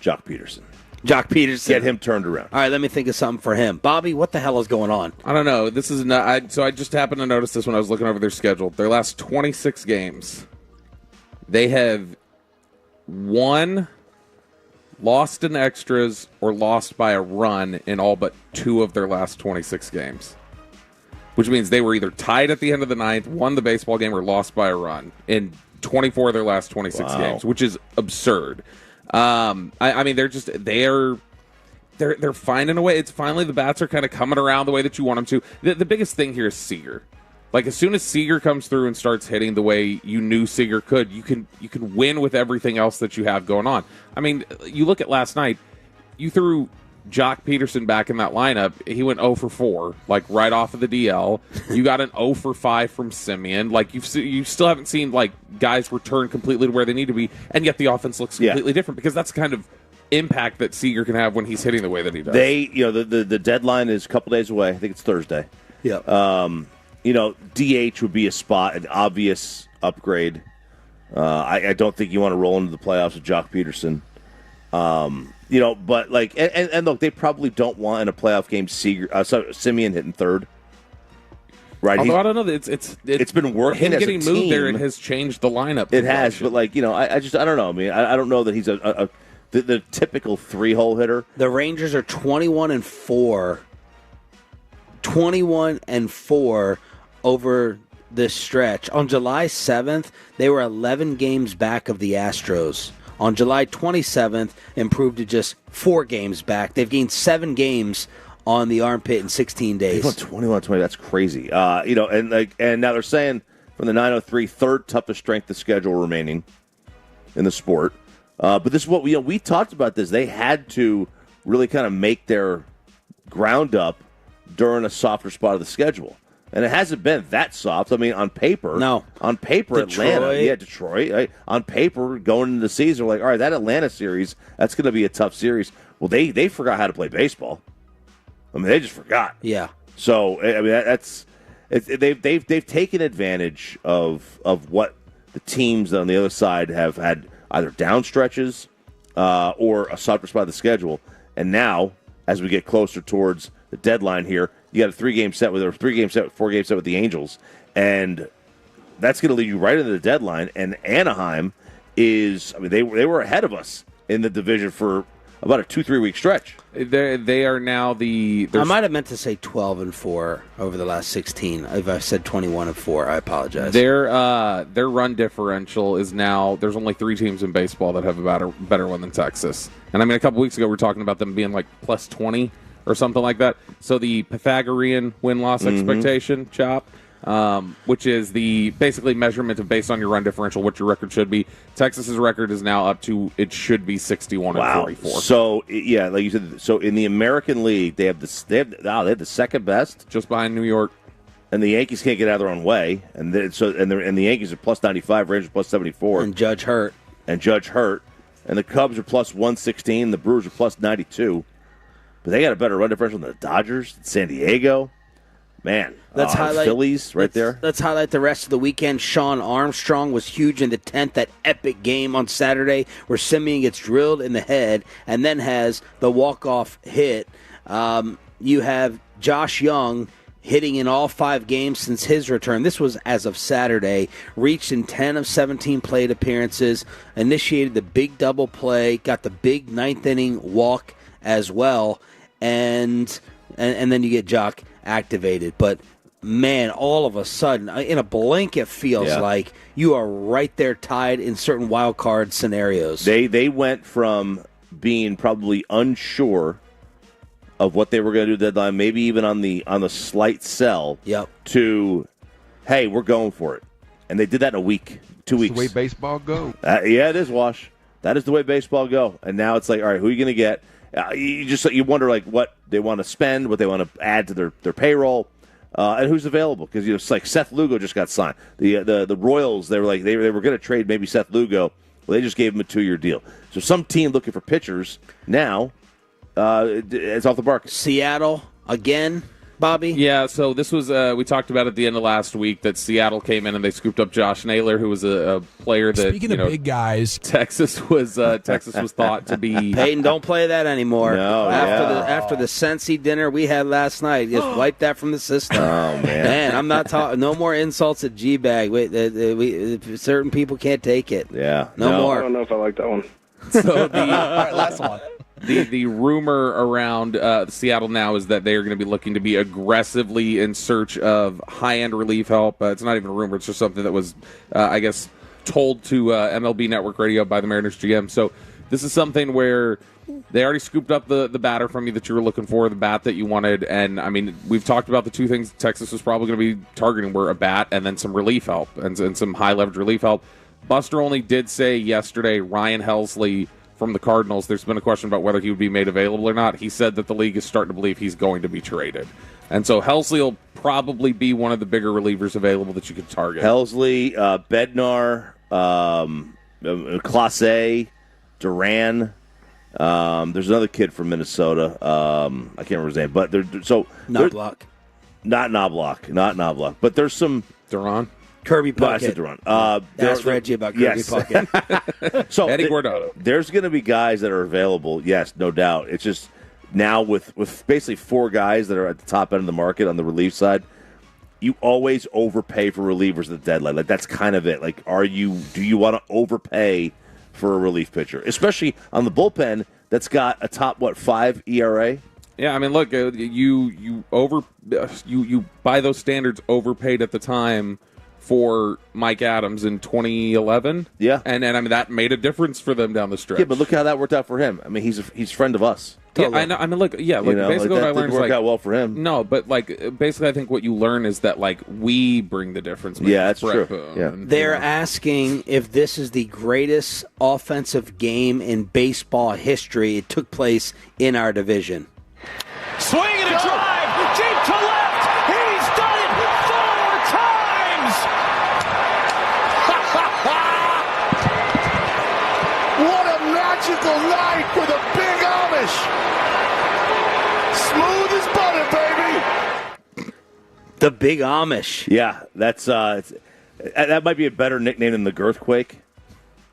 Jock Peterson. Jock Peterson. Get him turned around. All right, let me think of something for him. Bobby, what the hell is going on? I don't know. This is not. So I just happened to notice this when I was looking over their schedule. Their last 26 games, they have won, lost in extras, or lost by a run in all but 2 of their last 26 games. Which means they were either tied at the end of the 9th, won the baseball game, or lost by a run in 24 of their last 26 games, which is absurd. I mean, they're finding a way. It's finally the bats are kind of coming around the way that you want them to. The biggest thing here is Seager. Like, as soon as Seager comes through and starts hitting the way you knew Seager could, you can win with everything else that you have going on. I mean, you look at last night, you threw Jock Peterson back in that lineup, he went 0 for 4, like right off of the DL. You got an 0 for 5 from Simeon. Like you still haven't seen like guys return completely to where they need to be, and yet the offense looks completely different because that's kind of impact that Seager can have when he's hitting the way that he does. The deadline is a couple days away. I think it's Thursday. Yeah. DH would be a spot, an obvious upgrade. I don't think you want to roll into the playoffs with Jock Peterson. But like, and look, they probably don't want in a playoff game Simeon hitting third. Right? Although I don't know, it's been working. Him as getting a team, moved there and has changed the lineup. It has, but like I don't know. I mean, I don't know that he's the typical 3-hole hitter. The Rangers are 21-4. 21-4 over this stretch. On July 7th, they were 11 games back of the Astros. On July 27th, improved to just 4 games back. They've gained 7 games on the armpit in 16 days. They've won 21-20. That's crazy. And now they're saying from the 903, third toughest strength of schedule remaining in the sport. But this is what we talked about. This they had to really kind of make their ground up during a softer spot of the schedule. And it hasn't been that soft. I mean, on paper. No. On paper, Detroit. Atlanta. Yeah, Detroit. Right? On paper, going into the season, we're like, all right, that Atlanta series, that's going to be a tough series. Well, they forgot how to play baseball. I mean, they just forgot. Yeah. So, I mean, they've taken advantage of what the teams on the other side have had either down stretches or a softer spot of the schedule. And now, as we get closer towards the deadline here, you got a 4-game set with the Angels, and that's going to lead you right into the deadline. And Anaheim they were ahead of us in the division for about a 2-3 week stretch. They are now I might have meant to say 12-4 over the last 16. If I said 21-4, I apologize. Their run differential is now, there's only 3 teams in baseball that have a better one than Texas. And I mean, a couple weeks ago we were talking about them being like plus 20 or something like that. So the Pythagorean win-loss expectation, Chop, which is the basically measurement of based on your run differential, what your record should be. Texas's record is now up to, it should be 61-44. So yeah, like you said, so in the American League, they have the second best, just behind New York, and the Yankees can't get out of their own way, and the Yankees are plus 95, Rangers plus 74, and Judge hurt, and the Cubs are plus 116, the Brewers are plus 92. But they got a better run differential than the Dodgers, San Diego. Man, let's highlight Phillies right there. Let's highlight the rest of the weekend. Sean Armstrong was huge in the 10th, that epic game on Saturday where Simeon gets drilled in the head and then has the walk-off hit. You have Josh Young hitting in all 5 games since his return. This was as of Saturday. Reached in 10 of 17 plate appearances, initiated the big double play, got the big 9th inning walk as well, and then you get Jock activated. But man, all of a sudden, in a blink, it feels like you are right there tied in certain wild card scenarios. They went from being probably unsure of what they were going to do at the deadline, maybe even on the slight sell, to, hey, we're going for it. And they did that in a week, 2 weeks. That's the way baseball goes. Yeah, it is, Wash. That is the way baseball go. And now it's like, all right, who are you going to get? You wonder like what they want to spend, what they want to add to their payroll, and who's available. Because it's like Seth Lugo just got signed. The Royals, they were going to trade maybe Seth Lugo. Well, they just gave him a 2-year deal. So some team looking for pitchers now, it's off the market. Seattle again, Bobby? Yeah, so this was, we talked about at the end of last week that Seattle came in and they scooped up Josh Naylor, who was a player that, speaking of big guys, Texas was thought to be. Peyton, don't play that anymore. No, after the Sensi dinner we had last night, just wipe that from the system. Oh, man. I'm not talking. No more insults at G-Bag. Certain people can't take it. Yeah. No more. I don't know if I like that one. So All right, last one. The rumor around Seattle now is that they are going to be looking to be aggressively in search of high-end relief help. It's not even a rumor. It's just something that was, I guess, told to MLB Network Radio by the Mariners GM. So this is something where they already scooped up the batter from you that you were looking for, the bat that you wanted. And, I mean, we've talked about the 2 things Texas was probably going to be targeting were a bat and then some relief help and some high-leverage relief help. Buster only did say yesterday Ryan Helsley from the Cardinals. There's been a question about whether he would be made available or not. He said that the league is starting to believe he's going to be traded. And so Helsley will probably be one of the bigger relievers available that you could target. Helsley, Bednar, Clase, Duran. There's another kid from Minnesota. I can't remember his name, but Knobloch. Not Knobloch. But there's some Duran. Kirby Puckett. No, I said Duran. Ask Reggie about Kirby Puckett. So Eddie Guardado. There's going to be guys that are available. Yes, no doubt. It's just now with basically 4 guys that are at the top end of the market on the relief side, you always overpay for relievers at the deadline. Like that's kind of it. Like, do you want to overpay for a relief pitcher, especially on the bullpen that's got a top 5 ERA? Yeah, I mean, look, you by those standards overpaid at the time for Mike Adams in 2011. Yeah, and I mean that made a difference for them down the stretch. Yeah, but look how that worked out for him. I mean, he's a friend of us. Yeah, I know. I mean, look, basically what I learned didn't work out well for him. No, but basically, I think what you learn is that we bring the difference. Yeah, that's true. Yeah. They're asking if this is the greatest offensive game in baseball history. It took place in our division. Swing and a drive, deep to left. He's done it 4 times. What a magical night for the Big Amish. Smooth as butter, baby. The Big Amish. Yeah, that's that might be a better nickname than the Girthquake.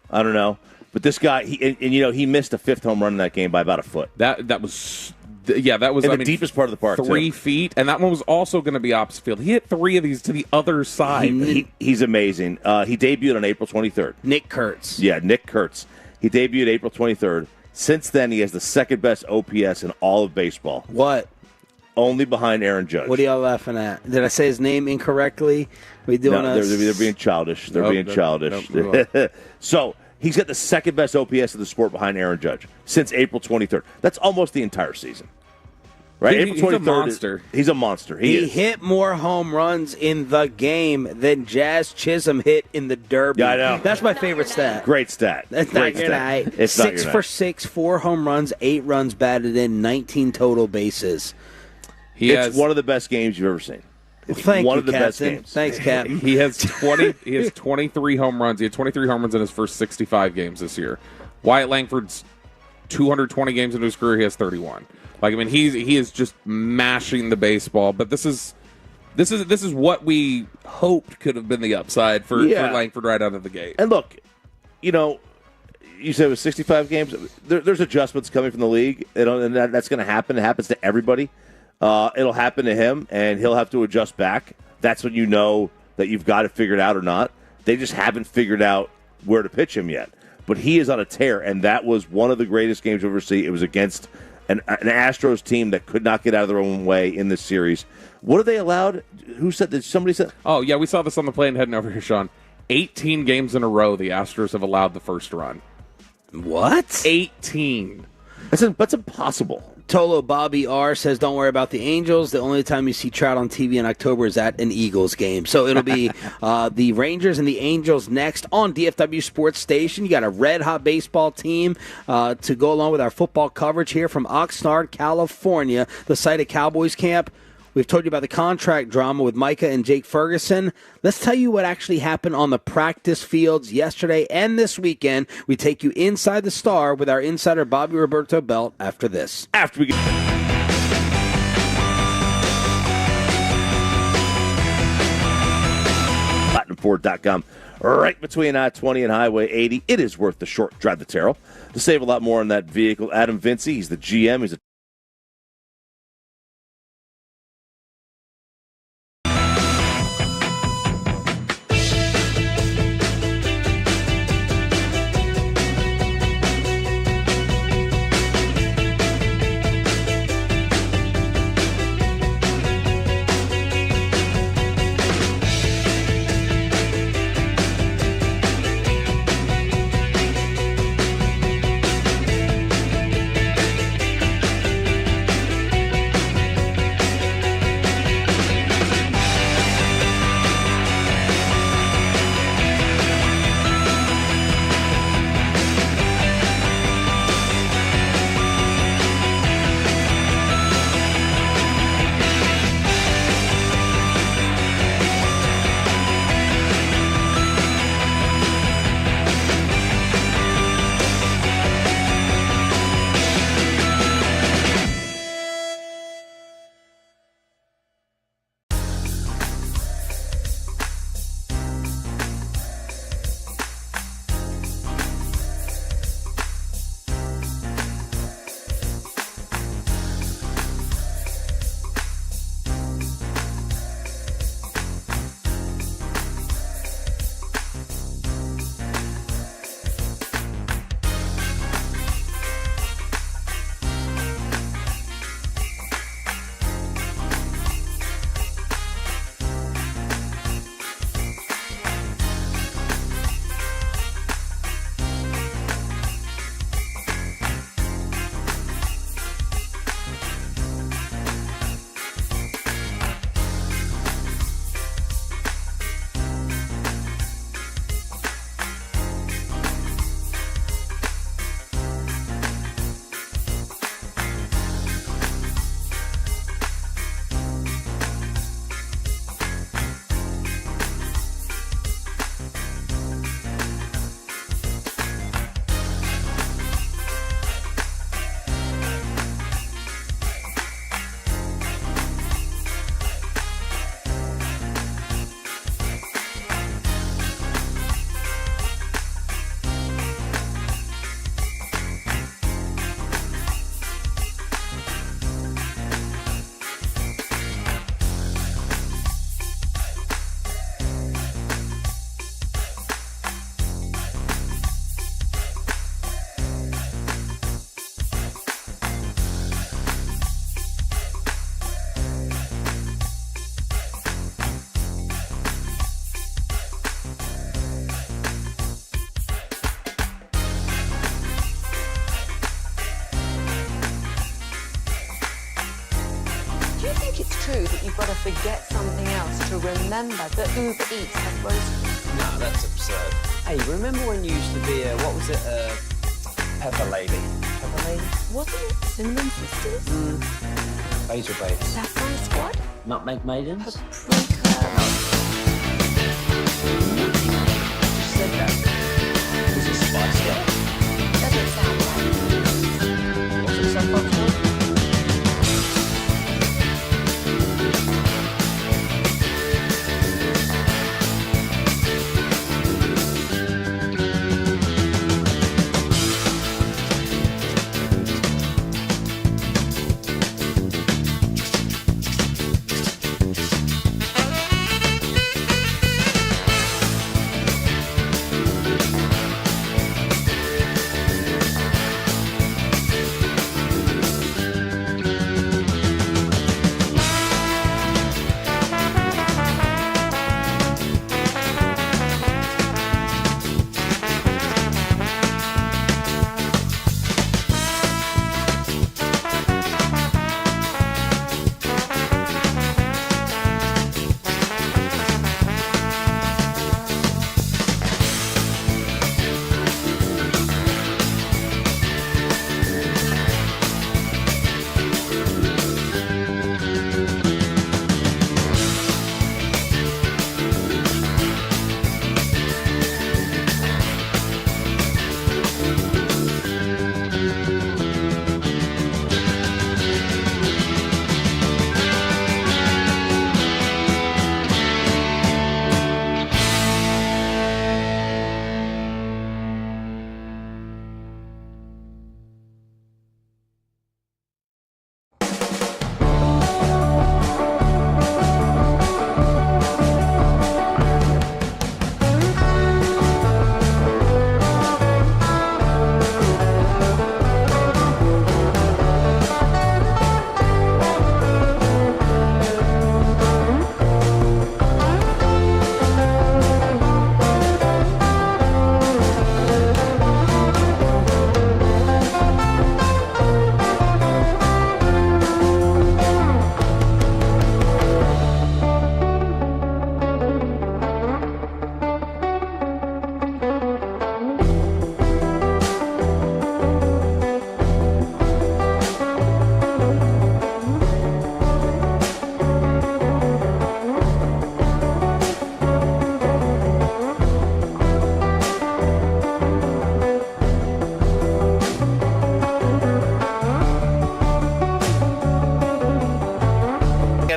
I don't know, but this guy, he missed a 5th home run in that game by about a foot. That was in the deepest part of the park. 3 too. feet, and that one was also going to be opposite field. He hit 3 of these to the other side. He's amazing. He debuted on April 23rd. Nick Kurtz. Yeah, Nick Kurtz. He debuted April 23rd. Since then, he has the 2nd best OPS in all of baseball. What? Only behind Aaron Judge. What are y'all laughing at? Did I say his name incorrectly? They're being childish. They're being childish. So he's got the 2nd best OPS of the sport behind Aaron Judge since April 23rd. That's almost the entire season. Right? April 23rd. He's a monster. He's a monster. He hit more home runs in the game than Jazz Chisholm hit in the Derby. Yeah, I know. That's my favorite stat. Great stat. That's Great not your stat. night. It's 6 not for your 6, 4 home runs, 8 runs batted in, 19 total bases. It's one of the best games you've ever seen. It's Thank one you, of the Captain. best games. Thanks, Captain. He has 23 home runs. He had 23 home runs in his first 65 games this year. Wyatt Langford's 220 games into his career. He has 31. He is just mashing the baseball. But this is what we hoped could have been the upside for Langford right out of the gate. And look, you said it was 65 games. There's adjustments coming from the league, and that's going to happen. It happens to everybody. It'll happen to him, and he'll have to adjust back. That's when you know that you've got it figured out or not. They just haven't figured out where to pitch him yet. But he is on a tear, and that was one of the greatest games you'll ever see. It was against an Astros team that could not get out of their own way in this series. What are they allowed? Who said that? Somebody said. Oh, yeah, we saw this on the plane heading over here, Sean. 18 games in a row, the Astros have allowed the first run. What? 18. That's impossible. Tolo Bobby R says, don't worry about the Angels. The only time you see Trout on TV in October is at an Eagles game. So it'll be the Rangers and the Angels next on DFW Sports Station. You got a red-hot baseball team to go along with our football coverage here from Oxnard, California, the site of Cowboys camp. We've told you about the contract drama with Micah and Jake Ferguson. Let's tell you what actually happened on the practice fields yesterday and this weekend. We take you inside the Star with our insider Bobby Roberto Belt after this. After we get... PlatinumFord.com. Right between I-20 and Highway 80. It is worth the short drive to Terrell. To save a lot more on that vehicle, Adam Vinci, he's the GM. He's a you've got to forget something else to remember that Uber Eats has roast. No, that's absurd. Hey, remember when you used to be what was it, Pepper Lady? Pepper Lady? Wasn't it Cinnamon Sisters? Basil Baby. Saffron Squad? Nutmeg Maidens? Paprika? You said that. Was it Spice Girl? Doesn't sound right. Was it Saffron Squad?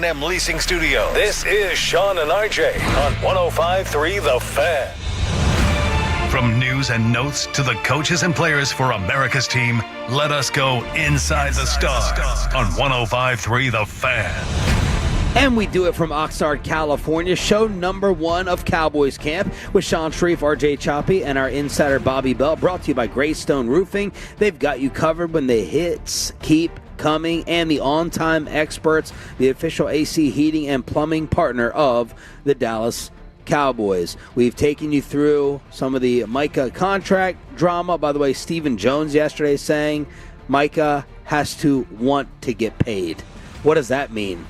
M Leasing Studio. This is Shan and RJ on 105.3 The Fan. From news and notes to the coaches and players for America's team, let us go inside the stars on 105.3 The Fan. And we do it from Oxnard, California, show number 1 of Cowboys Camp with Shan RJ Choppy and our insider Bobby Bell, brought to you by Greystone Roofing. They've got you covered when the hits keep coming, and the on-time experts, the official AC heating and plumbing partner of the Dallas Cowboys. We've taken you through some of the Micah contract drama. By the way, Stephen Jones yesterday saying Micah has to want to get paid. What does that mean?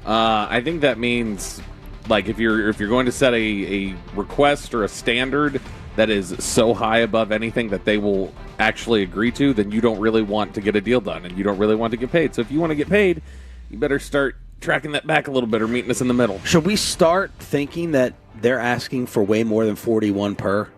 I think that means, like, if you're going to set a request or a standard that is so high above anything that they will actually agree to, then you don't really want to get a deal done, and you don't really want to get paid. So if you want to get paid, you better start tracking that back a little bit or meeting us in the middle. Should we start thinking that they're asking for way more than 41 per?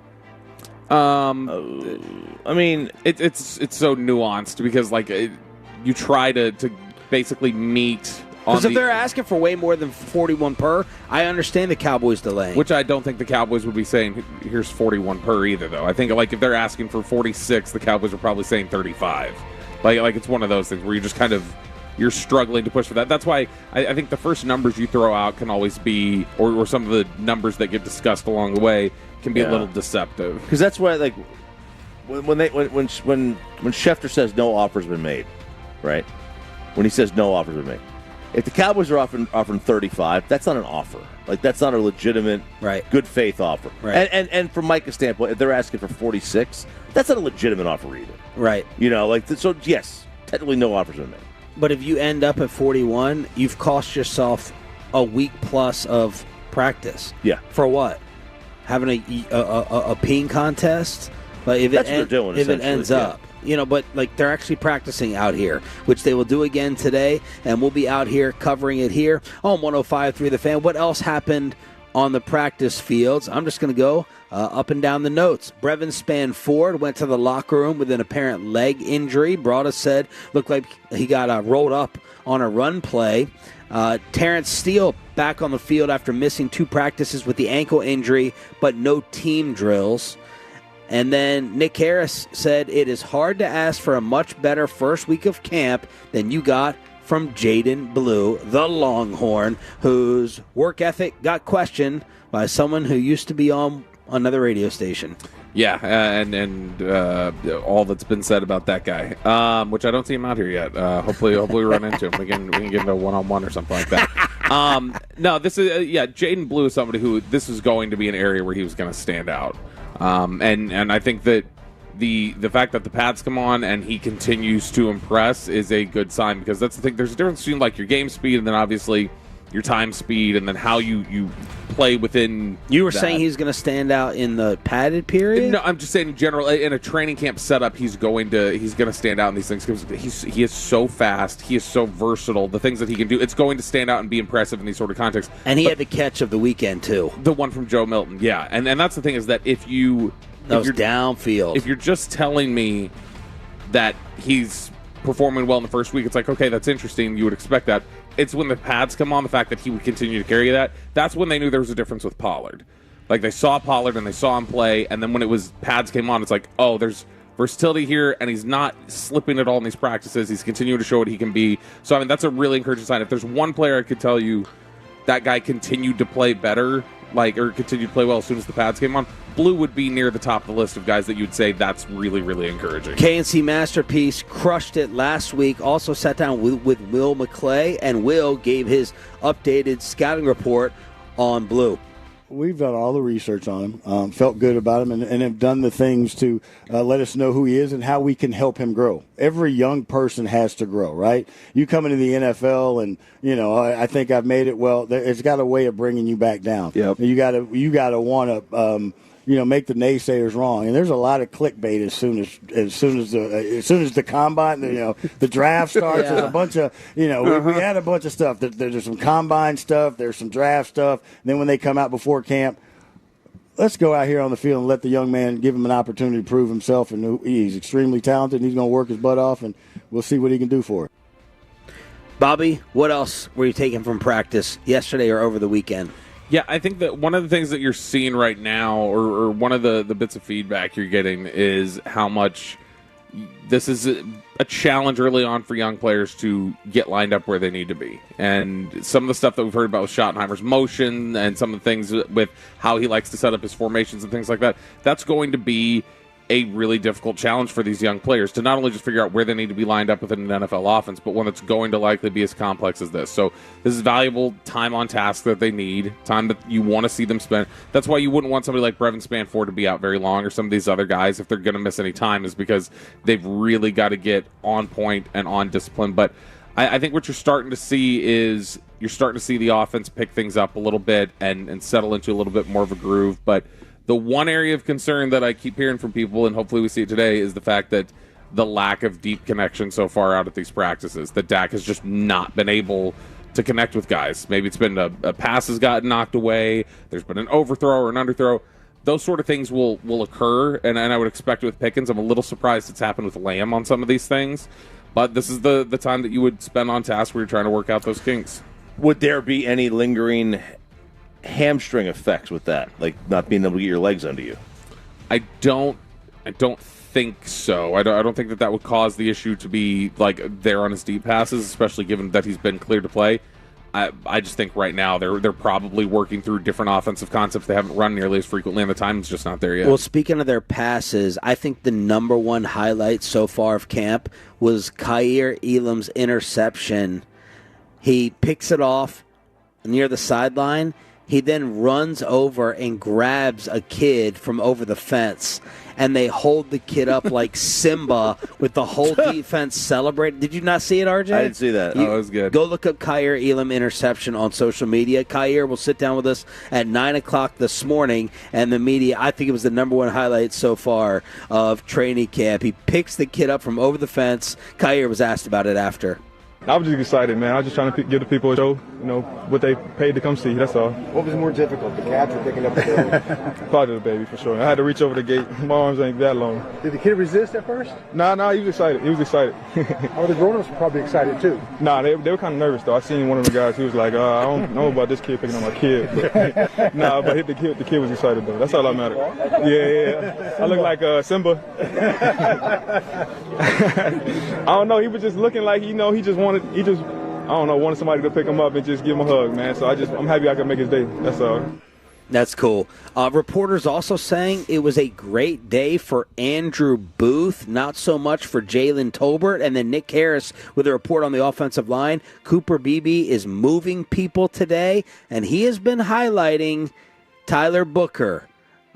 I mean, it's so nuanced because, like, you try to basically meet. Because if they're asking for way more than 41 per, I understand the Cowboys delaying. Which I don't think the Cowboys would be saying, here's 41 per either, though. I think, like, if they're asking for 46, the Cowboys are probably saying 35. Like it's one of those things where you just kind of, you're struggling to push for that. That's why I think the first numbers you throw out can always be, or some of the numbers that get discussed along the way can be a little deceptive. Because that's why, like, when Schefter says no offer's been made, right? When he says no offer's been made. If the Cowboys are offering 35, that's not an offer. Like, that's not a legitimate, good faith offer. Right. And from Micah's standpoint, if they're asking for 46, that's not a legitimate offer either. Right. You know, like, so yes, technically no offers been made. But if you end up at 41, you've cost yourself a week plus of practice. Yeah. For what? Having a peeing contest? But if That's what they're doing, if it ends yeah. up. But like they're actually practicing out here, which they will do again today, and we'll be out here covering it here on 105.3 The Fan. What else happened on the practice fields? I'm just going to go up and down the notes. Brevin Spanford went to the locker room with an apparent leg injury. Broada said looked like he got rolled up on a run play. Terrence Steele back on the field after missing 2 practices with the ankle injury, but no team drills. And then Nick Harris said it is hard to ask for a much better first week of camp than you got from Jaden Blue, the Longhorn, whose work ethic got questioned by someone who used to be on another radio station. Yeah, and all that's been said about that guy, which I don't see him out here yet. Hopefully we run into him. We can get into a one-on-one or something like that. No, this is Jaden Blue is somebody who this is going to be an area where he was going to stand out. And I think that the fact that the pads come on and he continues to impress is a good sign, because that's the thing. There's a difference between like your game speed and then obviously your time speed and then how you play within. You were that. saying he's going to stand out in the padded period? No, I'm just saying in general, in a training camp setup, he's going to stand out in these things because he is so fast, he is so versatile. The things that he can do, it's going to stand out and be impressive in these sort of contexts. And he had the catch of the weekend too, the one from Joe Milton. Yeah, and that's the thing is that if you're downfield, if you're just telling me that he's performing well in the first week, it's like, okay, that's interesting. You would expect that. It's when the pads come on, the fact that he would continue to carry that, that's when they knew there was a difference with Pollard. Like, they saw Pollard and they saw him play, and then when it was pads came on, it's like, oh, there's versatility here, and he's not slipping at all in these practices. He's continuing to show what he can be. So, I mean, that's a really encouraging sign. If there's one player I could tell you that guy continued to play better, or continued to play well as soon as the pads came on, Blue would be near the top of the list of guys that you'd say that's really, really encouraging. KNC Masterpiece crushed it last week. Also sat down with Will McClay, and Will gave his updated scouting report on Blue. We've done all the research on him, felt good about him, and have done the things to let us know who he is and how we can help him grow. Every young person has to grow, right? You come into the NFL and, I think I've made it well. It's got a way of bringing you back down. Yep. You got to want to make the naysayers wrong. And there's a lot of clickbait as soon as the combine, the draft starts. Yeah. There's a bunch of, we had a bunch of stuff. There's some combine stuff. There's some draft stuff. And then when they come out before camp, let's go out here on the field and let the young man, give him an opportunity to prove himself. And he's extremely talented, and he's going to work his butt off, and we'll see what he can do for it. Bobby, what else were you taking from practice yesterday or over the weekend? Yeah, I think that one of the things that you're seeing right now, or one of the bits of feedback you're getting, is how much this is a challenge early on for young players to get lined up where they need to be. And some of the stuff that we've heard about with Schottenheimer's motion and some of the things with how he likes to set up his formations and things like that, that's going to be a really difficult challenge for these young players to not only just figure out where they need to be lined up within an NFL offense, but one that's going to likely be as complex as this. So this is valuable time on task that they need, time that you want to see them spend. That's why you wouldn't want somebody like Brevin Spanford to be out very long, or some of these other guys, if they're going to miss any time, is because they've really got to get on point and on discipline. But I think what you're starting to see is you're starting to see the offense pick things up a little bit and settle into a little bit more of a groove. But the one area of concern that I keep hearing from people, and hopefully we see it today, is the fact that the lack of deep connection so far out at these practices. That Dak has just not been able to connect with guys. Maybe it's been a pass has gotten knocked away, there's been an overthrow or an underthrow. Those sort of things will occur, and I would expect it with Pickens. I'm a little surprised it's happened with Lamb on some of these things. But this is the time that you would spend on tasks where you're trying to work out those kinks. Would there be any lingering hamstring effects with that, like not being able to get your legs under you? I don't think so. I don't think that would cause the issue to be like there on his deep passes, especially given that he's been cleared to play. I just think right now they're probably working through different offensive concepts they haven't run nearly as frequently, and the time's just not there yet. Well, speaking of their passes, I think the number one highlight so far of camp was Kair Elum's interception. He picks it off near the sideline, He then runs over and grabs a kid from over the fence, and they hold the kid up like Simba with the whole defense celebrating. Did you not see it, RJ? I didn't see that. That was good. Go look up Kair Elum interception on social media. Kair will sit down with us at 9 o'clock this morning, and the media, I think it was the number one highlight so far of training camp. He picks the kid up from over the fence. Kair was asked about it after. I was just excited, man. I was just trying to give the people a show, what they paid to come see. That's all. What was more difficult, the catch or picking up the baby? Probably the baby, for sure. I had to reach over the gate. My arms ain't that long. Did the kid resist at first? Nah, he was excited. He was excited. Oh, the grown-ups were probably excited, too. Nah, they were kind of nervous, though. I seen one of the guys. He was like, I don't know about this kid picking up my kid. But, but the kid was excited, though. That's all that mattered. Yeah. I look like Simba. I don't know. He was just looking like, wanted somebody to pick him up and just give him a hug, man. So I'm happy I could make his day. That's all. That's cool. Reporters also saying it was a great day for Andrew Booth, not so much for Jalen Tolbert. And then Nick Harris with a report on the offensive line. Cooper Beebe is moving people today, and he has been highlighting Tyler Booker.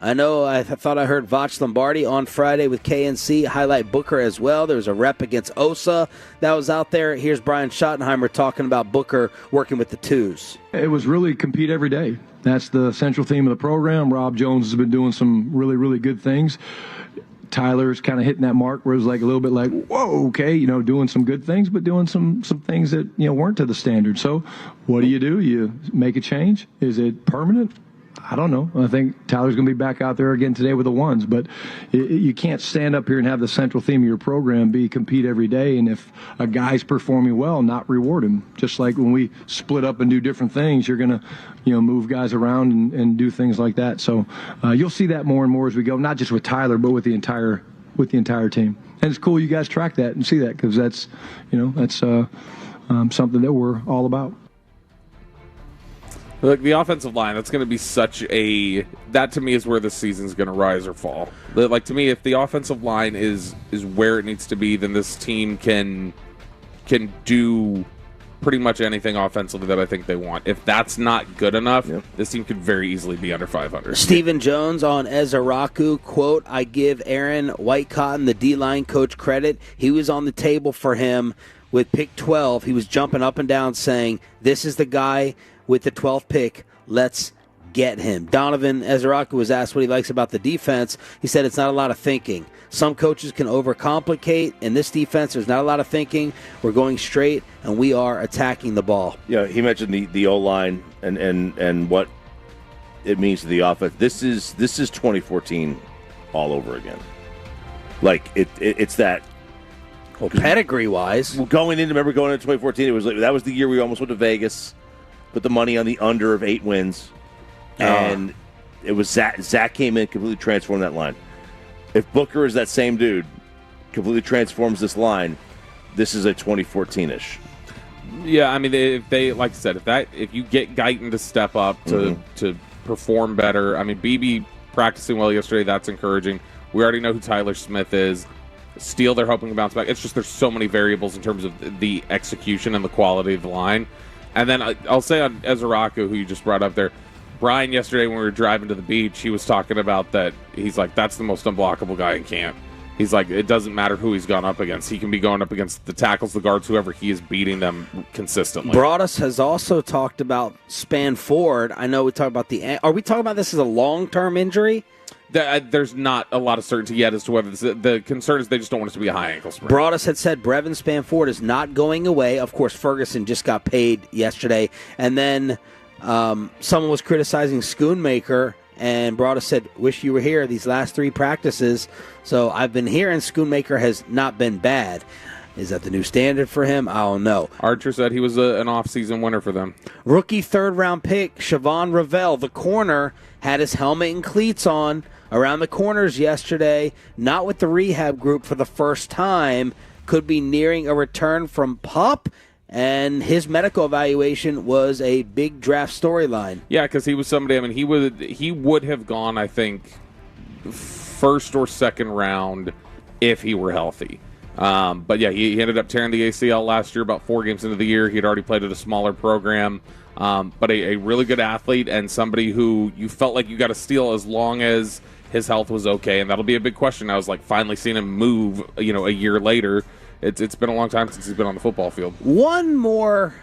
I know I thought I heard Vach Lombardi on Friday with KNC highlight Booker as well. There was a rep against Osa that was out there. Here's Brian Schottenheimer talking about Booker working with the twos. It was really compete every day. That's the central theme of the program. Rob Jones has been doing some really, really good things. Tyler's kind of hitting that mark where it was like a little bit like, whoa, okay, doing some good things, but doing some things that, weren't to the standard. So what do? You make a change? Is it permanent? I don't know. I think Tyler's going to be back out there again today with the ones, but you can't stand up here and have the central theme of your program be compete every day, and if a guy's performing well, not reward him. Just like when we split up and do different things, you're going to move guys around and do things like that. So you'll see that more and more as we go, not just with Tyler, but with the entire team. And it's cool you guys track that and see that, because that's something that we're all about. Look, the offensive line, that's going to be that to me is where the season's going to rise or fall. Like, to me, if the offensive line is where it needs to be, then this team can do pretty much anything offensively that I think they want. If that's not good enough, this team could very easily be under 500. Stephen Jones on Ezeraku, quote, I give Aaron Whitecotton, the D-line coach, credit. He was on the table for him with pick 12. He was jumping up and down saying, this is the guy with the 12th pick, let's get him. Donovan Ezeraku was asked what he likes about the defense. He said it's not a lot of thinking. Some coaches can overcomplicate. In this defense, there's not a lot of thinking. We're going straight, and we are attacking the ball. Yeah, he mentioned the O-line and what it means to the offense. This is 2014 all over again. Like, it's that. Well, pedigree-wise. Going into 2014, it was like, that was the year we almost went to Vegas. Put the money on the under of 8 wins, and it was Zach. Zach came in, completely transformed that line. If Booker is that same dude, completely transforms this line, this is a 2014-ish. Yeah, I mean, if they, like I said, if you get Guyton to step up to perform better, I mean, BB practicing well yesterday, that's encouraging. We already know who Tyler Smith is. Steele, they're hoping to bounce back. It's just there's so many variables in terms of the execution and the quality of the line. And then I'll say on Ezeraku, who you just brought up there, Brian yesterday when we were driving to the beach, he was talking about that. He's like, that's the most unblockable guy in camp. He's like, it doesn't matter who he's gone up against. He can be going up against the tackles, the guards, whoever. He is beating them consistently. Broadus has also talked about Span Ford. I know we talked about are we talking about this as a long-term injury? There's not a lot of certainty yet as to whether the concern is they just don't want it to be a high ankle sprain. Broadus had said Brevin Spanford is not going away. Of course, Ferguson just got paid yesterday. And then someone was criticizing Schoonmaker, and Broadus said, wish you were here these last 3 practices. So I've been here, and Schoonmaker has not been bad. Is that the new standard for him? I don't know. Archer said he was an off-season winner for them. Rookie third-round pick, Siobhan Ravel, the corner, had his helmet and cleats on around the corners yesterday, not with the rehab group for the first time, could be nearing a return from PUP, and his medical evaluation was a big draft storyline. Yeah, because he was somebody, I mean, he would have gone, I think, first or second round if he were healthy. But yeah, he ended up tearing the ACL last year, about 4 games into the year. He had already played at a smaller program. But a really good athlete and somebody who you felt like you got to steal as long as his health was okay, and that'll be a big question. I was like finally seeing him move, a year later. It's been a long time since he's been on the football field. One more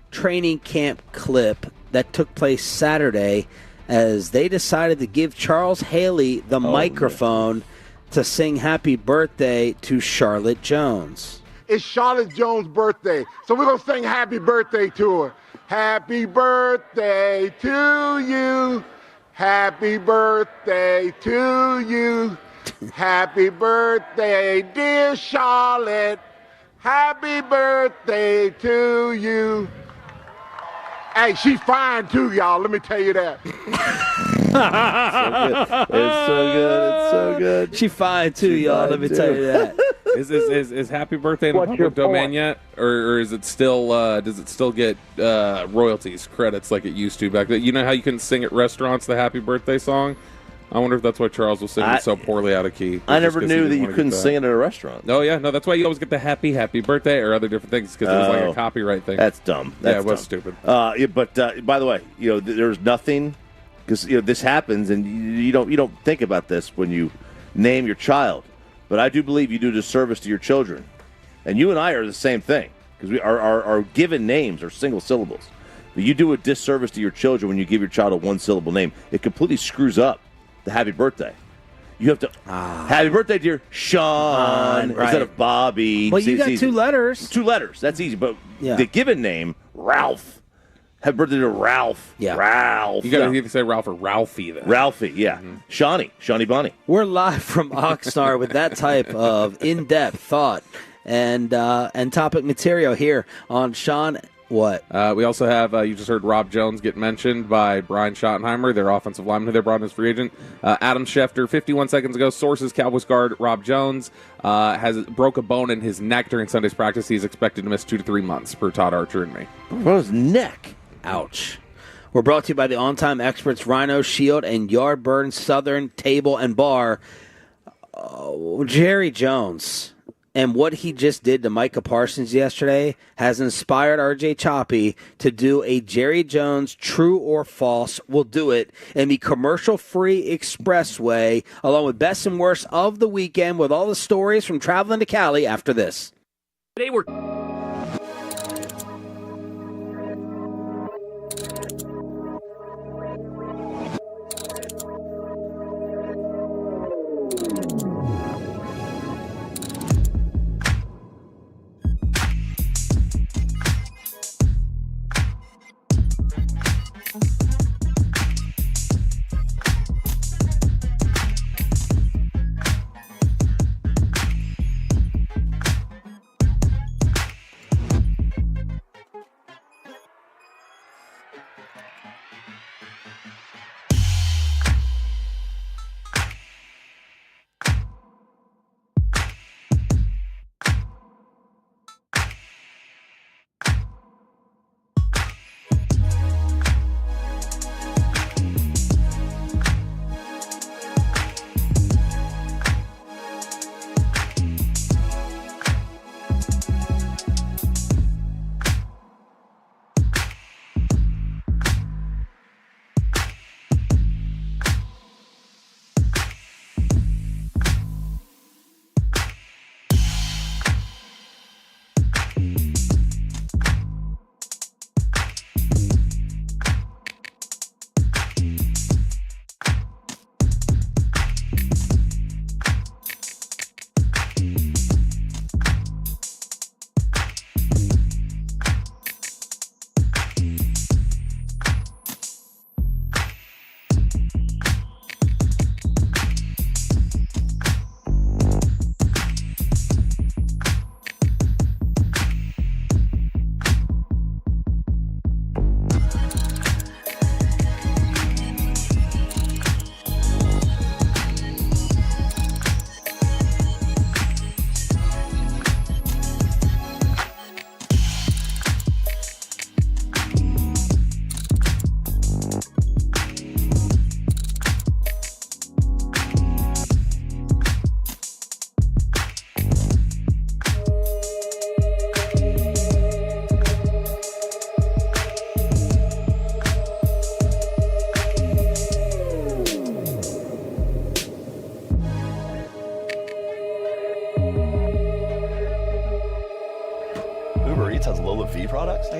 training camp clip that took place Saturday as they decided to give Charles Haley the microphone to sing happy birthday to Charlotte Jones. It's Charlotte Jones' birthday, so we're going to sing happy birthday to her. Happy birthday to you. Happy birthday to you. Happy birthday, dear Charlotte. Happy birthday to you. Hey, she's fine too, y'all. Let me tell you that. It's so good. It's so good. She fine too, y'all. Let me tell you that. Is Happy Birthday in the public domain yet, or is it still? Does it still get royalties credits like it used to back then? You know how you can sing at restaurants the Happy Birthday song? I wonder if that's why Charles was singing so poorly out of key. I never knew that you couldn't sing it at a restaurant. Oh yeah, no, that's why you always get the happy birthday or other different things because it was like a copyright thing. That's dumb. That's it was stupid. But by the way, there's nothing because this happens and you don't think about this when you name your child. But I do believe you do disservice to your children, and you and I are the same thing because our given names are single syllables. But you do a disservice to your children when you give your child a one-syllable name. It completely screws up the happy birthday. You have to happy birthday, dear Sean, right. instead of Bobby. Well, you got two letters. Two letters. That's easy. But Yeah. the given name, Ralph. Happy birthday to Ralph. Yeah. Ralph. You got to either say Ralph or Ralphie then. Ralphie, yeah. Shawnee Bonnie. We're live from Oxnard with that type of in-depth thought and topic material here on Shan. What? We also have, you just heard Rob Jones get mentioned by Brian Schottenheimer, their offensive lineman who they brought in as free agent. Adam Schefter, 51 seconds ago, sources Cowboys guard Rob Jones has broke a bone in his neck during Sunday's practice. He's expected to miss 2 to 3 months per Todd Archer and me. What was neck? Ouch. We're brought to you by the on-time experts Rhino, Shield, and Yardburn Southern Table and Bar. Jerry Jones and what he just did to Micah Parsons yesterday has inspired RJ Choppy to do a Jerry Jones true or false. We'll do it in the commercial-free expressway, along with best and worst of the weekend, with all the stories from traveling to Cali after this. Today we're...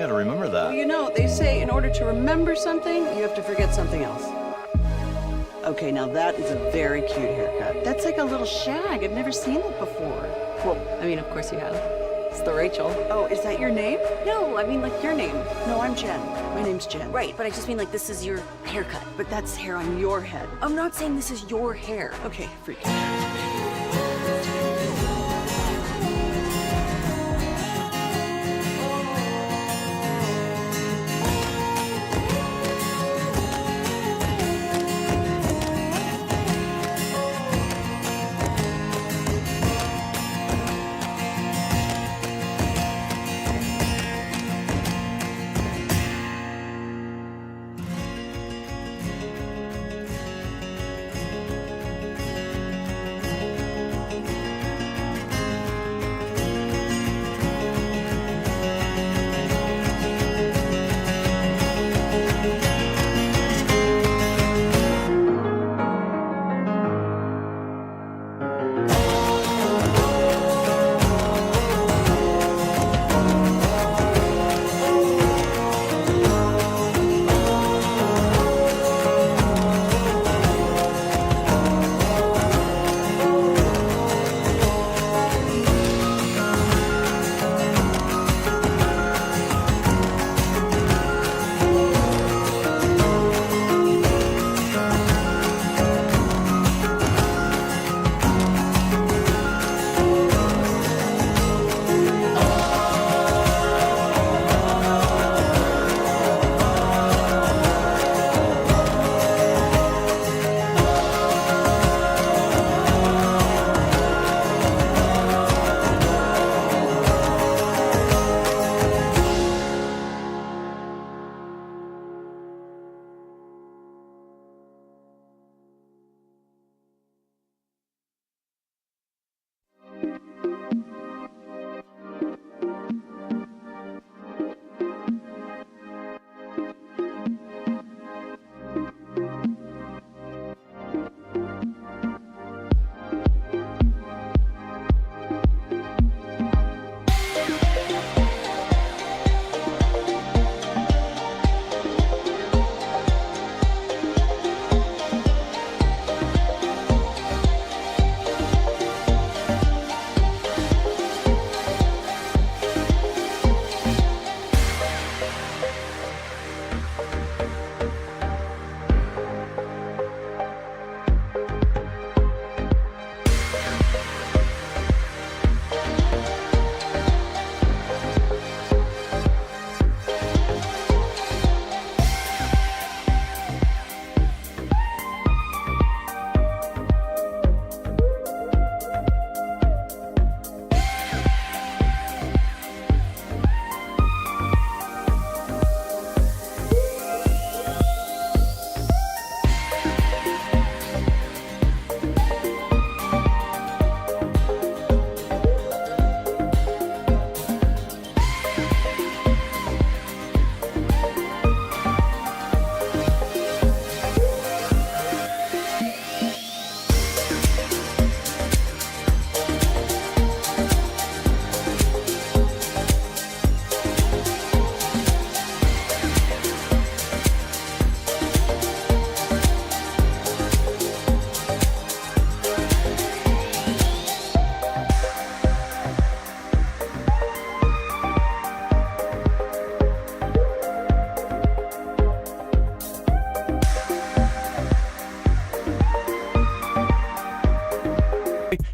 got to remember that. Well, you know, they say in order to remember something, you have to forget something else. Okay, now that is a very cute haircut. That's like a little shag. I've never seen it before. Well, I mean, of course you have. It's the Rachel. Oh, is that your name? No, I mean like your name. No, I'm Jen. My name's Jen. Right, but I just mean like this is your haircut. But that's hair on your head. I'm not saying this is your hair. Okay, freak.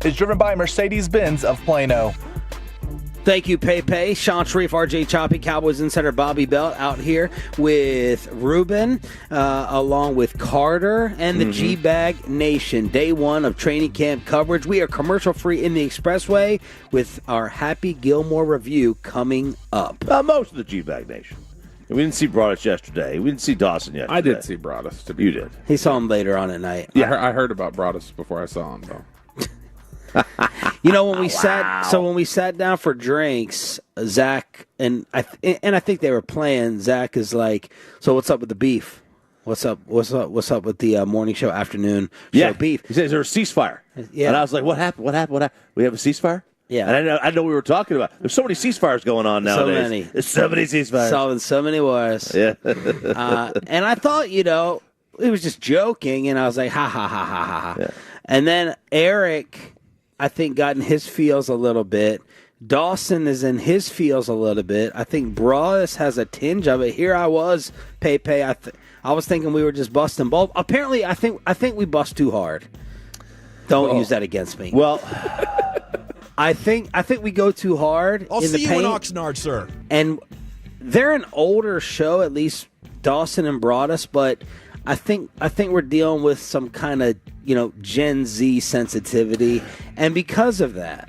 is driven by Mercedes-Benz of Plano. Thank you, Pepe. Shan RJ, Choppy, Cowboys Insider Bobby Belt out here with Ruben, along with Carter and the G-Bag Nation. Day one of training camp coverage. We are commercial-free in the Expressway with our Happy Gilmore review coming up. Most of the G-Bag Nation. We didn't see Broadus yesterday. We didn't see Dawson yesterday. I did see Broadus. You did. He saw him later on at night. Yeah, I heard about Broadus before I saw him, though. You know, when we sat down for drinks, Zach and I think they were playing. Zach is like, "So what's up with the beef? What's up with the morning show, afternoon show beef?" He says there's a ceasefire. Yeah, and I was like, "What happened? We have a ceasefire?" Yeah. And I know we were talking about. There's so many ceasefires going on nowadays. So many. There's so many ceasefires. Solving so many wars. Yeah. And I thought, he was just joking, and I was like, ha, ha, ha, ha, ha, ha. Yeah. And then Eric, I think, got in his feels a little bit. Dawson is in his feels a little bit. I think Broadus has a tinge of it. Here I was, Pepe. I was thinking we were just busting balls. Apparently, I think we bust too hard. Don't use that against me. Well, I think we go too hard I'll in the see you paint. in Oxnard, sir. And they're an older show, at least Dawson and Broadus, but I think we're dealing with some kind of Gen Z sensitivity, and because of that,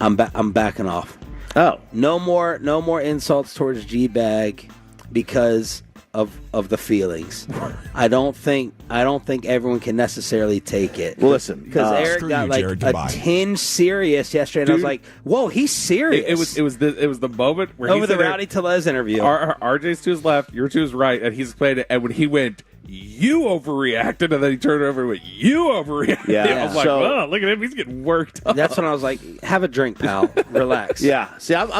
I'm backing off. Oh, no more insults towards G-Bag because of the feelings. I don't think everyone can necessarily take it. Well, listen, because Eric got a tinge serious yesterday, and I was like, "Whoa, he's serious." It was the moment where over the Rowdy Tellez interview. RJ's to his left, you're to his right, and he's explained it. And when he went, "You overreacted," and then he turned over and went, "You overreacted." Yeah. I was like, "Oh, look at him, he's getting worked up." That's when I was like, "Have a drink, pal. Relax." Yeah. See, I'm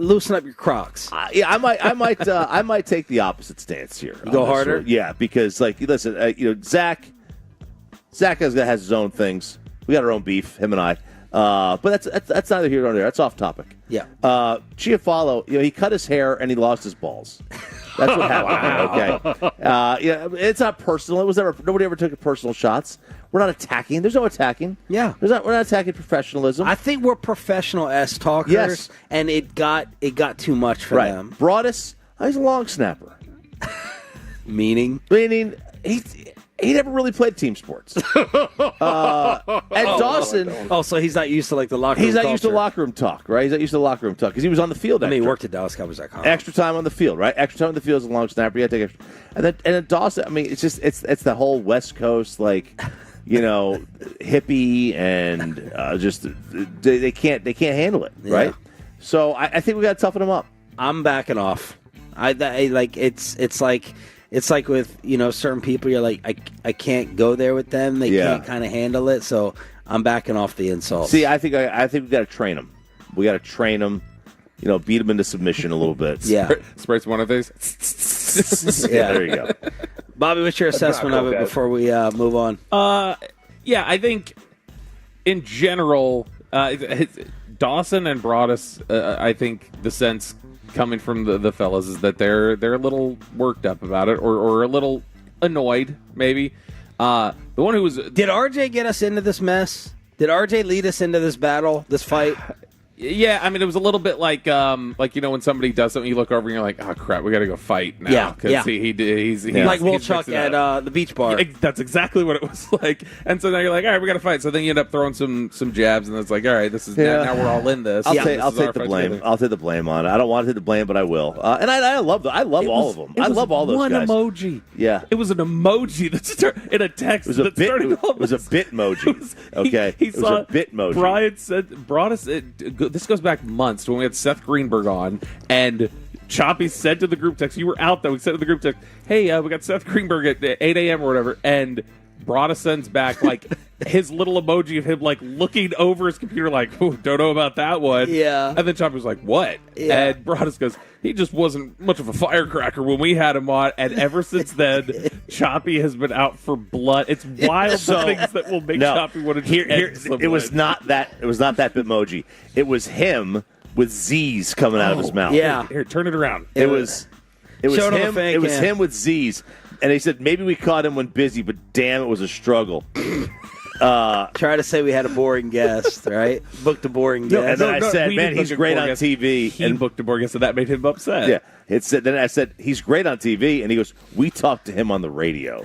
loosen up your Crocs. I might take the opposite stance here. You go harder? One. Yeah, because listen, Zach has his own things. We got our own beef, him and I. But that's neither here nor there. That's off topic. Yeah. Chiafalo, he cut his hair and he lost his balls. That's what happened. Okay. It's not personal. Nobody ever took personal shots. We're not attacking. There's no attacking. Yeah. We're not attacking professionalism. I think we're professional talkers. Yes. And it got too much for them. Broadus, he's a long snapper. Meaning he never really played team sports. And Dawson. Oh, so he's not used to the locker room. He's not used to locker room talk, right? He's not used to locker room talk because he was on the field. He worked at Dallas Cowboys.com. Extra time on the field, right? Extra time on the field is a long snapper. You got to take extra. And then Dawson. I mean, it's the whole West Coast hippie and just they can't handle it, right? Yeah. So I think we got to toughen him up. I'm backing off. It's like with certain people, you're like, I can't go there with them. They can't kind of handle it. So I'm backing off the insults. See, I think we got to train them. We got to train them. Beat them into submission a little bit. Yeah. Sprays one of these. Yeah, there you go. Bobby, what's your assessment of it before we move on? Yeah, I think in general, Dawson and Broadus, I think the sense coming from the fellas is that they're a little worked up about it or a little annoyed, maybe. The one who was... Did RJ get us into this mess? Did RJ lead us into this battle, this fight? Yeah, I mean, it was a little bit like when somebody does something, you look over and you're like, oh crap, we got to go fight now. Yeah, because he's like Wolchuk at the beach bar. Yeah, that's exactly what it was like. And so now you're like, all right, we got to fight. So then you end up throwing some jabs, and it's like, all right, this is now we're all in this. I'll take the blame. I'll take the blame on it. I don't want to take the blame, but I will. And I love all of them. I love all those guys. One emoji. Yeah, it was an emoji in a text. It was a bitmoji. Okay, he saw a bitmoji. Brian brought us. This goes back months to when we had Seth Greenberg on, and Choppy said to the group text, you were out though, we said to the group text, hey, we got Seth Greenberg at 8 a.m. or whatever, and Broadus sends back his little emoji of him looking over his computer don't know about that one. Yeah. And then Choppy was like, what? Yeah. And Broadus goes, he just wasn't much of a firecracker when we had him on, and ever since then, Choppy has been out for blood. It's wild things that will make Choppy want to it was not that bitmoji. It was him with Z's coming out of his mouth. Yeah. Here, turn it around. It was him. It was him with Z's. And he said, maybe we caught him when busy, but damn, it was a struggle. Try to say we had a boring guest, right? Booked a boring guest. And then I said, man, he's great on TV. He booked a boring guest, and that made him upset. Yeah. Then I said, he's great on TV. And he goes, we talked to him on the radio.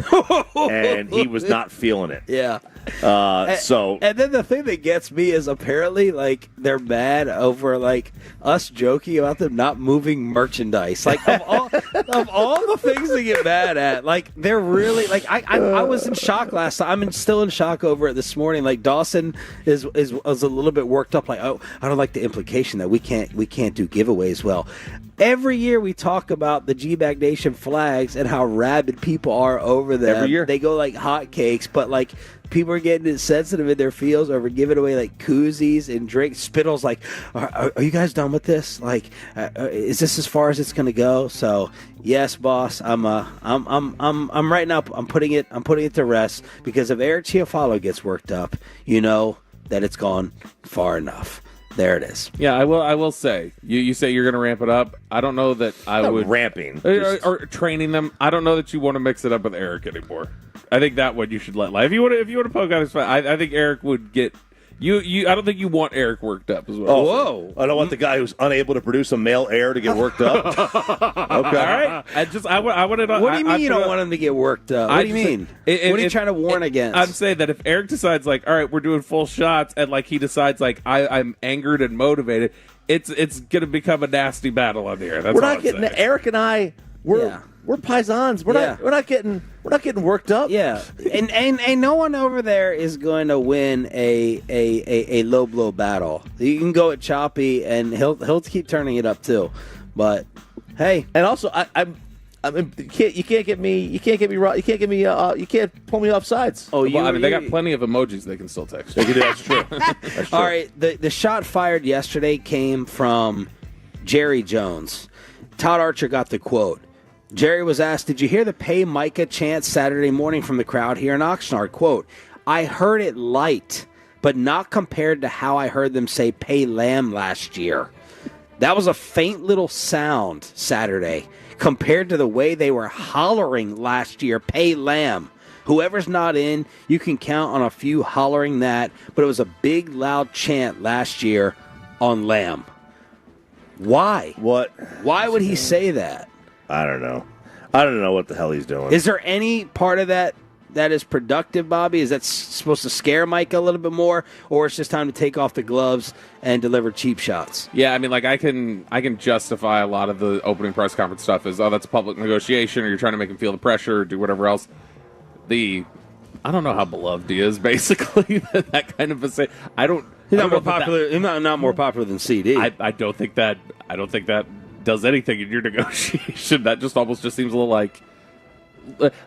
And he was not feeling it. Yeah. And then the thing that gets me is apparently they're mad over us joking about them not moving merchandise. Of all the things to get mad at, they're really I was in shock last time. I'm still in shock over it this morning. Dawson was a little bit worked up. I don't like the implication that we can't do giveaways well. Every year we talk about the G-Bag Nation flags and how rabid people are over them. Every year. They go like hotcakes, but people are getting sensitive in their feels over giving away like koozies and drinks. Spittle's like, are you guys done with this? Like, is this as far as it's going to go? So yes, boss, I'm right now. I'm putting it to rest, because if Eric Chiafalo gets worked up, you know that it's gone far enough. There it is. Yeah, I will say. You say you're going to ramp it up. I don't know that I would ramping or training them. I don't know that you want to mix it up with Eric anymore. I think that one you should let lie. If you want to poke out his fight, I think Eric would get you. I don't think you want Eric worked up as well. Oh, whoa! I don't want the guy who's unable to produce a male heir to get worked up. Okay, all right. I wanted. What do you mean you don't want him to get worked up? What do you mean? What are you trying to warn against? I'm saying that if Eric decides like, all right, we're doing full shots, and like he decides like I'm angered and motivated, it's going to become a nasty battle on the air. That's we're not getting Eric and I. We're paisans. We're not getting worked up. Yeah, and no one over there is going to win a low blow battle. You can go at Choppy, and he'll keep turning it up too. But hey, and also you can't get me. You can't get me wrong. You can't get me. You can't pull me off sides. Oh, they got plenty of emojis they can still text. They can do. That's true. That's true. All right, the shot fired yesterday came from Jerry Jones. Todd Archer got the quote. Jerry was asked, did you hear the Pay Micah chant Saturday morning from the crowd here in Oxnard? Quote, I heard it light, but not compared to how I heard them say Pay Lamb last year. That was a faint little sound Saturday compared to the way they were hollering last year, Pay Lamb. Whoever's not in, you can count on a few hollering that, but it was a big, loud chant last year on Lamb. Why? What? Why would he say that? I don't know. I don't know what the hell he's doing. Is there any part of that is productive, Bobby? Is that supposed to scare Micah a little bit more, or it's just time to take off the gloves and deliver cheap shots? Yeah, I mean, like I can justify a lot of the opening press conference stuff as, oh, that's a public negotiation, or you're trying to make him feel the pressure, or do whatever else. I don't know how beloved he is, basically. That kind of a say. He's not more popular. He's not more popular than CD. I don't think that does anything in your negotiation. That just almost just seems a little like,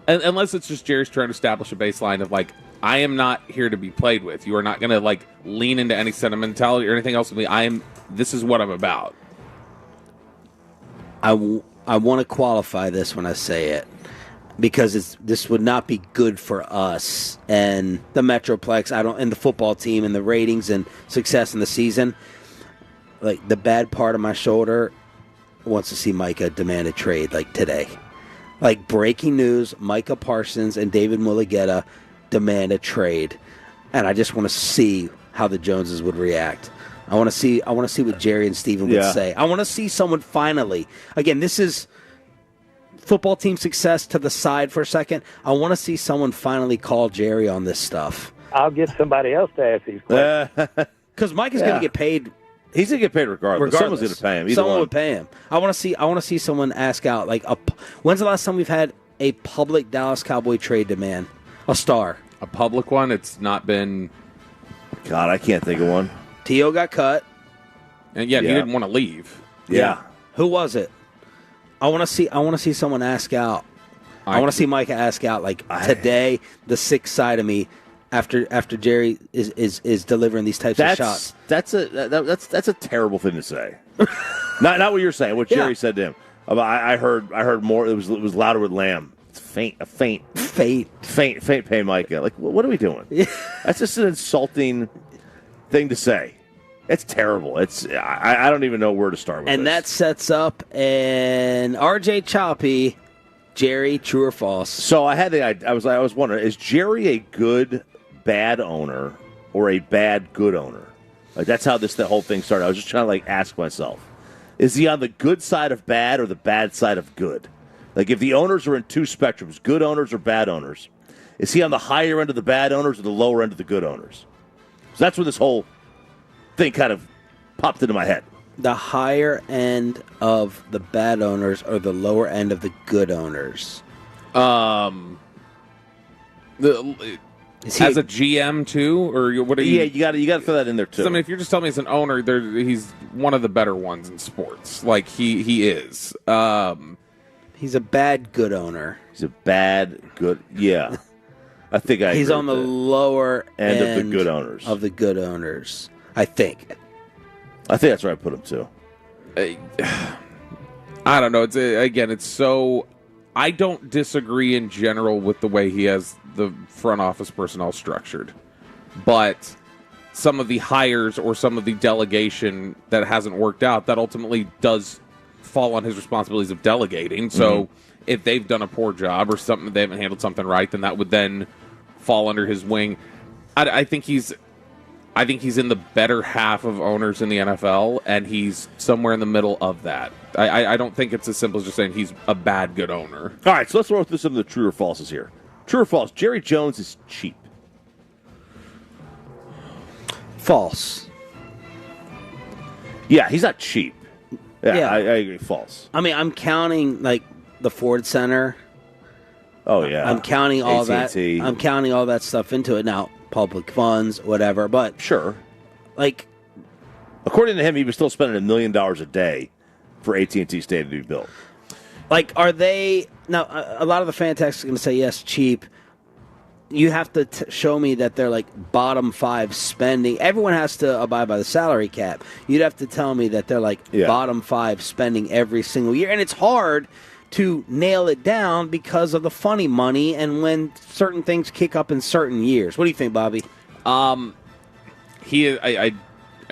unless it's just Jerry's trying to establish a baseline of like, I am not here to be played with. You are not going to like lean into any sentimentality or anything else with me. This is what I'm about. I want to qualify this when I say it, because this would not be good for us and the Metroplex. And the football team and the ratings and success in the season. Like, the bad part of my shoulder wants to see Micah demand a trade like today. Like, breaking news, Micah Parsons and David Mulligeta demand a trade. And I just want to see how the Joneses would react. I want to see what Jerry and Steven would say. I want to see someone finally. Again, this is football team success to the side for a second. I want to see someone finally call Jerry on this stuff. I'll get somebody else to ask these questions. Because Micah's going to get paid. He's going to get paid regardless. Someone's going to pay him. Someone would pay him. I want to see someone ask out. Like, when's the last time we've had a public Dallas Cowboy trade demand? A star. A public one? It's not been. God, I can't think of one. T.O. got cut. And he didn't want to leave. Yeah. Who was it? I want to see someone ask out. I want to see Micah ask out like today. The sick side of me. After Jerry is delivering these types of shots, that's a terrible thing to say. not what you're saying. What Jerry said to him. I heard more. It was louder with Lamb. It's faint. Pay Micah. Like, what are we doing? That's just an insulting thing to say. It's terrible. I don't even know where to start with. And that sets up an RJ Choppy, Jerry, true or false? So I was wondering, is Jerry a good bad owner or a bad good owner? Like, that's how the whole thing started. I was just trying to like ask myself, is he on the good side of bad or the bad side of good? Like, if the owners are in two spectrums, good owners or bad owners, is he on the higher end of the bad owners or the lower end of the good owners? So that's where this whole thing kind of popped into my head. The higher end of the bad owners or the lower end of the good owners? As a GM too, or what? You got to throw that in there too. I mean, if you're just telling me as an owner, he's one of the better ones in sports. Like he is. He's a bad good owner. He's a bad good. Yeah. I think he's agree on the with that. lower End end of the good owners. Of the good owners, I think. I think that's where I put him too. I don't know. It's so. I don't disagree in general with the way he has the front office personnel structured, but some of the hires or some of the delegation that hasn't worked out, that ultimately does fall on his responsibilities of delegating. So if they've done a poor job or something, they haven't handled something right, then that would then fall under his wing. I think he's in the better half of owners in the NFL, and he's somewhere in the middle of that. I don't think it's as simple as just saying he's a bad good owner. All right, so let's roll through some of the true or falses here. True or false? Jerry Jones is cheap. False. Yeah, he's not cheap. Yeah. I agree. False. I mean, I'm counting like the Ford Center. Oh yeah, I'm counting all AT&T. that. I'm counting all that stuff into it now. Public funds, whatever. But sure, like according to him, he was still spending $1 million a day for AT&T Stadium to be built. Like, are they now? A lot of the fan texts are going to say yes, cheap. You have to show me that they're like bottom 5 spending. Everyone has to abide by the salary cap. You'd have to tell me that they're like bottom 5 spending every single year, and it's hard to nail it down because of the funny money and when certain things kick up in certain years. What do you think, Bobby? I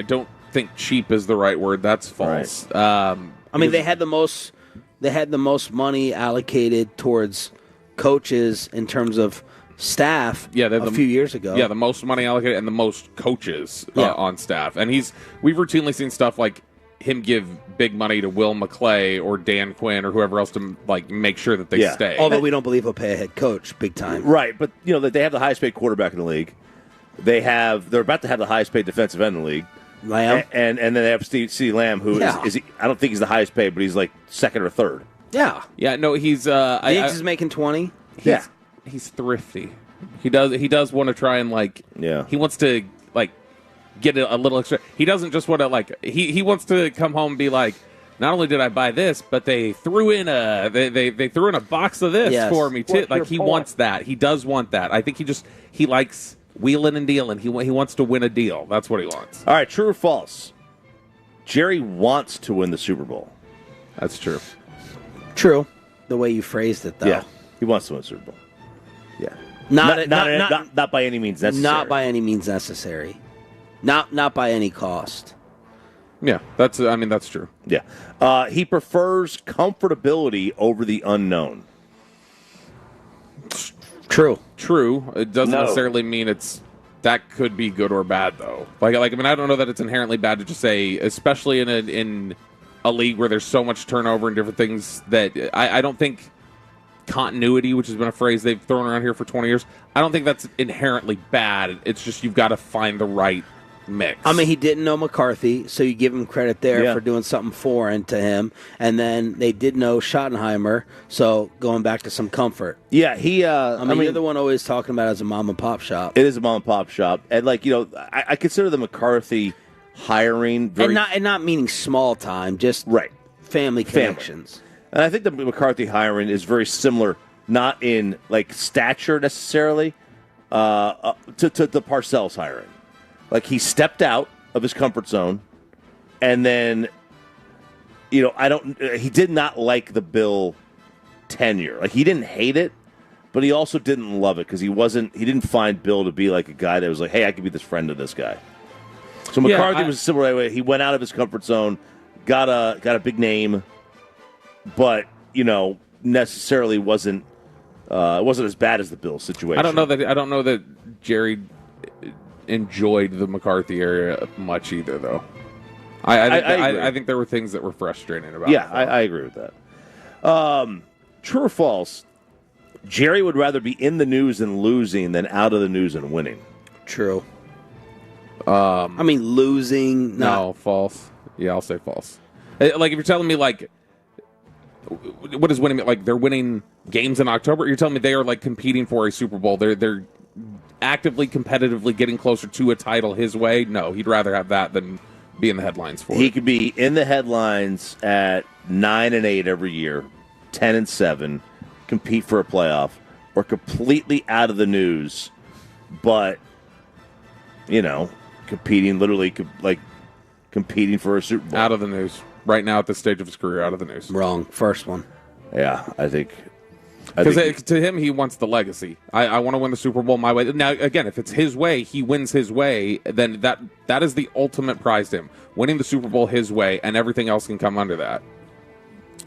don't think cheap is the right word. That's false. Right. I mean, they had the most money allocated towards coaches in terms of staff a few years ago. Yeah, the most money allocated and the most coaches on staff. And we've routinely seen stuff like him give big money to Will McClay or Dan Quinn or whoever else to like make sure that they stay. Although we don't believe he'll pay a head coach big time. Right, but you know they have the highest paid quarterback in the league. They're about to have the highest paid defensive end in the league. Lamb. And then they have CeeDee Lamb, who is I don't think he's the highest paid, but he's like second or third. Yeah. Yeah, no, he's Diggs is making 20. He's thrifty. He does want to try and he wants to get a little extra. He doesn't just want to he wants to come home and be like, not only did I buy this, but they threw in they threw in a box of this for me too. He wants that. He does want that. I think he likes wheeling and dealing. He wants to win a deal. That's what he wants. All right, true or false? Jerry wants to win the Super Bowl. That's true. True. The way you phrased it, though. Yeah, he wants to win the Super Bowl. Yeah. Not by any means necessary. Not by any means necessary. Not by any cost. Yeah, that's true. Yeah. He prefers comfortability over the unknown. True. It doesn't necessarily mean that could be good or bad though. I don't know that it's inherently bad to just say, especially in a league where there's so much turnover and different things that I don't think continuity, which has been a phrase they've thrown around here for 20 years, I don't think that's inherently bad. It's just you've got to find the right mix. I mean, he didn't know McCarthy, so you give him credit there for doing something foreign to him. And then they did know Schottenheimer, so going back to some comfort. Yeah, he. You're the one always talking about it as a mom and pop shop. It is a mom and pop shop, and I consider the McCarthy hiring very and not meaning small time, just family connections. And I think the McCarthy hiring is very similar, not in stature necessarily, to the Parcells hiring. He stepped out of his comfort zone, and then, he did not like the Bill tenure. He didn't hate it, but he also didn't love it because he didn't find Bill to be a guy that was hey, I could be this friend of this guy. So McCarthy was a similar way. He went out of his comfort zone, got a big name, but necessarily wasn't as bad as the Bill situation. I don't know that Jerry enjoyed the McCarthy era much either, though. I think there were things that were frustrating about it. Yeah, I agree with that. True or false? Jerry would rather be in the news and losing than out of the news and winning. True. Losing. No, false. Yeah, I'll say false. If you're telling me what is winning? They're winning games in October. You're telling me they are competing for a Super Bowl. They're actively, competitively getting closer to a title his way. No, he'd rather have that than be in the headlines for it. He could be in the headlines at 9-8 every year, 10-7, compete for a playoff, or completely out of the news, but, competing for a Super Bowl. Out of the news. Right now at this stage of his career, out of the news. Wrong. First one. Yeah, I think. Because to him, he wants the legacy. I want to win the Super Bowl my way. Now, again, if it's his way, he wins his way, then that is the ultimate prize to him. Winning the Super Bowl his way, and everything else can come under that.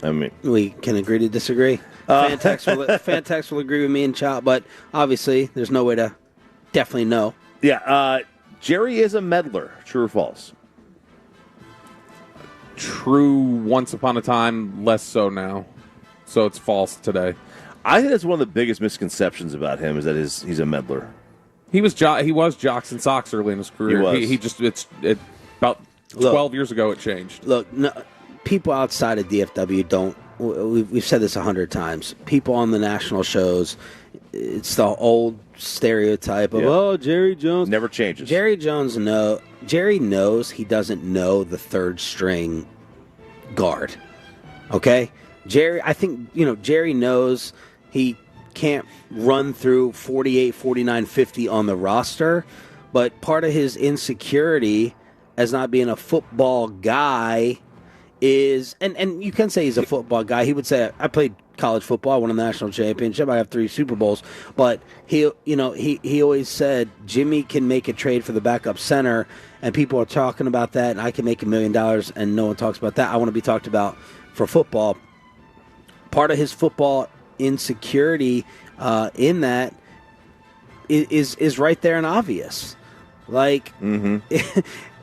I mean, we can agree to disagree. Fantex will agree with me and Chop, but obviously there's no way to definitely know. Yeah, Jerry is a meddler. True or false? True once upon a time, less so now. So it's false today. I think that's one of the biggest misconceptions about him is that he's a meddler. He was jocks and socks early in his career. He was. He just about 12 years ago it changed. Look, no, people outside of DFW don't. We've said this 100 times. People on the national shows, it's the old stereotype of Jerry Jones never changes. Jerry knows he doesn't know the third string guard. Okay, I think Jerry knows he can't run through 48, 49, 50 on the roster, but part of his insecurity as not being a football guy is, and you can say he's a football guy. He would say, I played college football, I won a national championship, I have 3 Super Bowls, but he always said Jimmy can make a trade for the backup center, and people are talking about that, and I can make $1 million, and no one talks about that. I want to be talked about for football. Part of his football insecurity in that is right there and obvious. Like,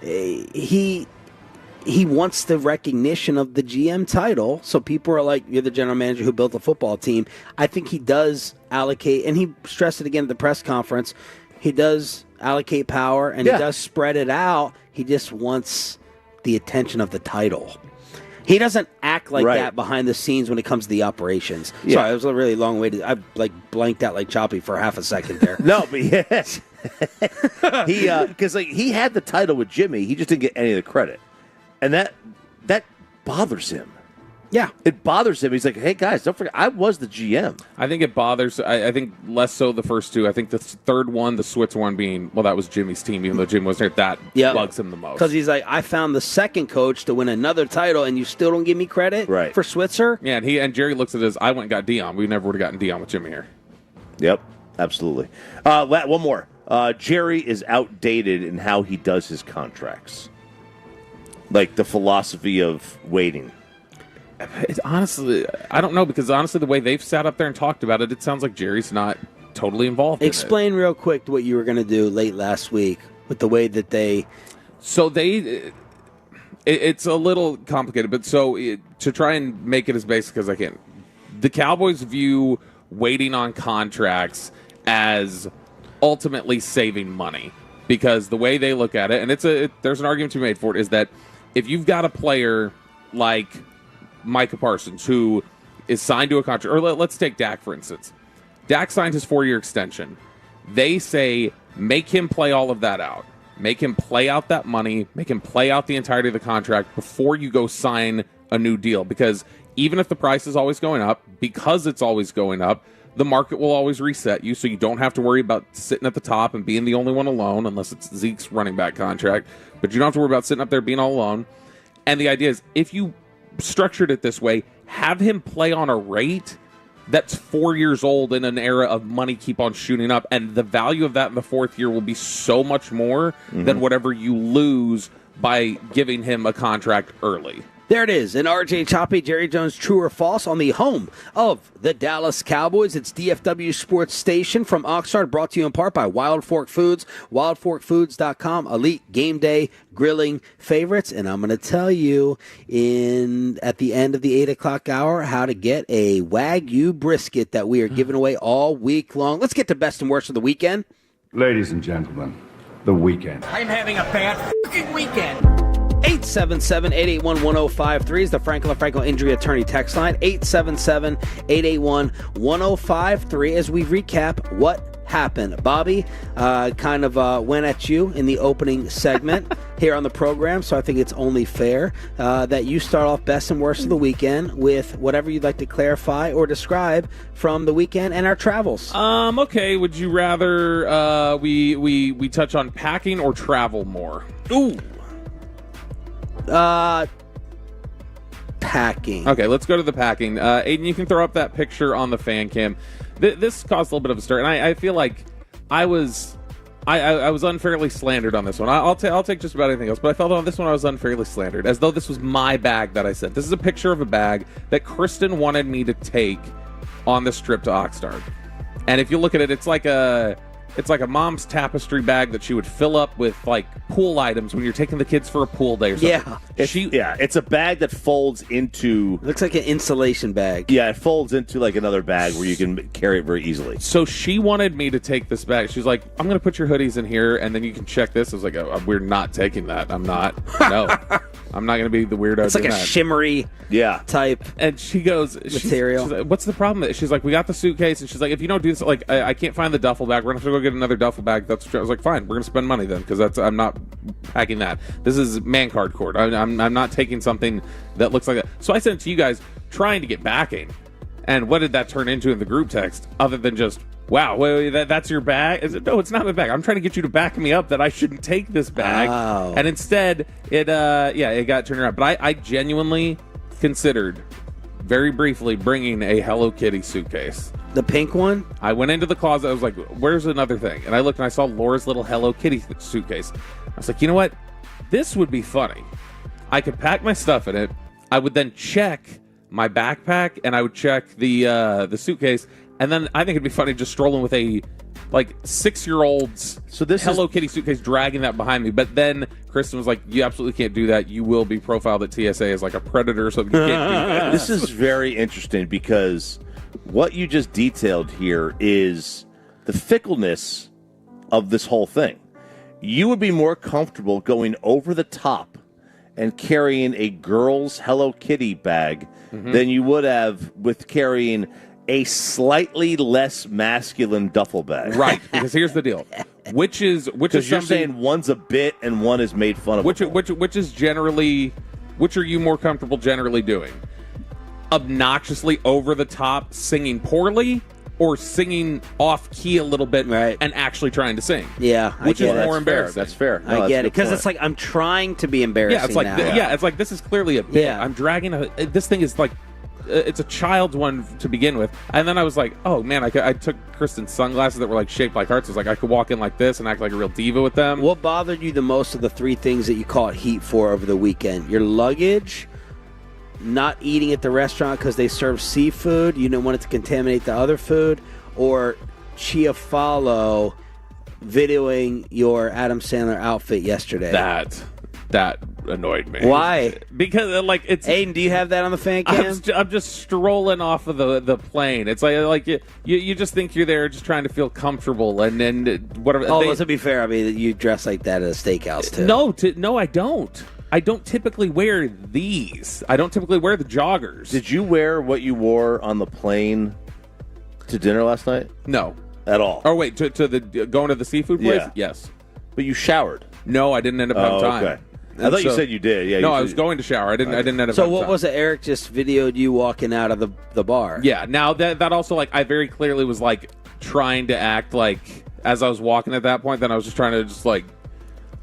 he wants the recognition of the GM title, so people are like, you're the general manager who built a football team. I think he does allocate, and he stressed it again at the press conference, he does allocate power, and he does spread it out. He just wants the attention of the title. He doesn't act like that behind the scenes when it comes to the operations. Yeah. Sorry, it was a really long way to... I blanked out like Choppy for half a second there. No, but yes. Because he had the title with Jimmy, he just didn't get any of the credit. And that bothers him. Yeah. It bothers him. He's like, hey, guys, don't forget, I was the GM. I think it bothers, I think less so the first two. I think the third one, the Switz one being, that was Jimmy's team, even though Jimmy wasn't there, that bugs him the most. Because he's like, I found the second coach to win another title, and you still don't give me credit for Switzer? Yeah, and Jerry looks at it as, I went and got Dion. We never would have gotten Dion with Jimmy here. Yep, absolutely. One more. Jerry is outdated in how he does his contracts. Like the philosophy of waiting. Honestly, I don't know, because honestly, the way they've sat up there and talked about it, it sounds like Jerry's not totally involved in it. Explain real quick what you were going to do late last week with the way that they... So it's a little complicated, but to try and make it as basic as I can, the Cowboys view waiting on contracts as ultimately saving money, because the way they look at it, and there's an argument to be made for it, is that if you've got a player like Micah Parsons, who is signed to a contract, or let's take Dak, for instance. Dak signed his 4-year extension. They say, make him play all of that out. Make him play out that money. Make him play out the entirety of the contract before you go sign a new deal. Because even if the price is always going up, because it's always going up, the market will always reset you, so you don't have to worry about sitting at the top and being the only one alone, unless it's Zeke's running back contract. But you don't have to worry about sitting up there being all alone. And the idea is, if you structured it this way, have him play on a rate that's 4 years old in an era of money keep on shooting up, and the value of that in the 4th year will be so much more than whatever you lose by giving him a contract early. There it is, an RJ Choppy, Jerry Jones, true or false, on the home of the Dallas Cowboys. It's DFW Sports Station from Oxnard, brought to you in part by Wild Fork Foods, wildforkfoods.com, elite game day grilling favorites. And I'm going to tell you at the end of the 8 o'clock hour how to get a Wagyu brisket that we are giving away all week long. Let's get to best and worst of the weekend. Ladies and gentlemen, the weekend. I'm having a bad fucking weekend. 877-881-1053 is the Franklin Franco Injury Attorney text line. 877-881-1053 as we recap what happen. Bobby kind of went at you in the opening segment here on the program, so I think it's only fair that you start off best and worst of the weekend with whatever you'd like to clarify or describe from the weekend and our travels. Okay, would you rather we touch on packing or travel more? Ooh. Packing. Okay, let's go to the packing. Aiden, you can throw up that picture on the fan cam. This caused a little bit of a stir, and I feel like I was unfairly slandered on this one. I'll take just about anything else, but I felt on this one I was unfairly slandered, as though this was my bag that I sent. This is a picture of a bag that Kristen wanted me to take on this trip to Oxnard. And if you look at it, it's like a mom's tapestry bag that she would fill up with like pool items when you're taking the kids for a pool day or something. Yeah. It's a bag that folds into... Looks like an insulation bag. Yeah, it folds into like another bag where you can carry it very easily. So she wanted me to take this bag. She's like, I'm going to put your hoodies in here, and then you can check this. I was like, oh, we're not taking that. I'm not. No. I'm not going to be the weirdo. It's like a shimmery type And she goes, material. She's like, what's the problem? She's like, we got the suitcase. And she's like, if you don't do this, like, I can't find the duffel bag. We're going to have to go get another duffel bag. I was like, fine, we're going to spend money then, because I'm not packing that. This is man card cord. I'm not taking something that looks like that. So I sent it to you guys trying to get backing. And what did that turn into in the group text other than just, wow, wait, that's your bag? No, it's not my bag. I'm trying to get you to back me up that I shouldn't take this bag. Oh. And instead, it got turned around. But I genuinely considered, very briefly, bringing a Hello Kitty suitcase. The pink one? I went into the closet. I was like, where's another thing? And I looked and I saw Laura's little Hello Kitty suitcase. I was like, you know what? This would be funny. I could pack my stuff in it. I would then check my backpack, and I would check the suitcase. And then I think it'd be funny just strolling with a 6-year-old's Hello Kitty suitcase, dragging that behind me. But then Kristen was like, you absolutely can't do that. You will be profiled at TSA as like a predator or something. You can't do that. This is very interesting because what you just detailed here is the fickleness of this whole thing. You would be more comfortable going over the top and carrying a girl's Hello Kitty bag than you would have with carrying a slightly less masculine duffel bag. Right, because here's the deal. Which is you're saying one's a bit and one is made fun of. Which are you more comfortable generally doing? Obnoxiously over the top, singing poorly, or singing off key a little bit and actually trying to sing? Yeah, which is more embarrassing? That's fair. I get it, because it's like I'm trying to be embarrassing. Yeah, it's like now. it's like this is clearly a bit. Yeah. I'm dragging this thing is like it's a child's one to begin with, and then I was like, oh man, I took Kristen's sunglasses that were like shaped like hearts. I was like, I could walk in like this and act like a real diva with them. What bothered you the most of the three things that you caught heat for over the weekend? Your luggage, not eating at the restaurant because they serve seafood, you didn't want it to contaminate the other food, or Chiafalo videoing your Adam Sandler outfit yesterday. That annoyed me. Why? Because it's Aiden, do you have that on the fan cam? I'm just strolling off of the plane. It's like you just think you're there just trying to feel comfortable, and then whatever. Oh, to be fair, I mean, you dress like that at a steakhouse too. No, I don't. I don't typically wear these. I don't typically wear the joggers. Did you wear what you wore on the plane to dinner last night? No. At all? Oh, wait, to the going to the seafood place? Yeah. Yes. But you showered? No, I didn't end up having time. Okay. I thought you said you did. Yeah. No, I was going to shower. I didn't end up. So what was it? Eric just videoed you walking out of the bar. Yeah. Now that also I very clearly was trying to act like as I was walking at that point. Then I was just trying to just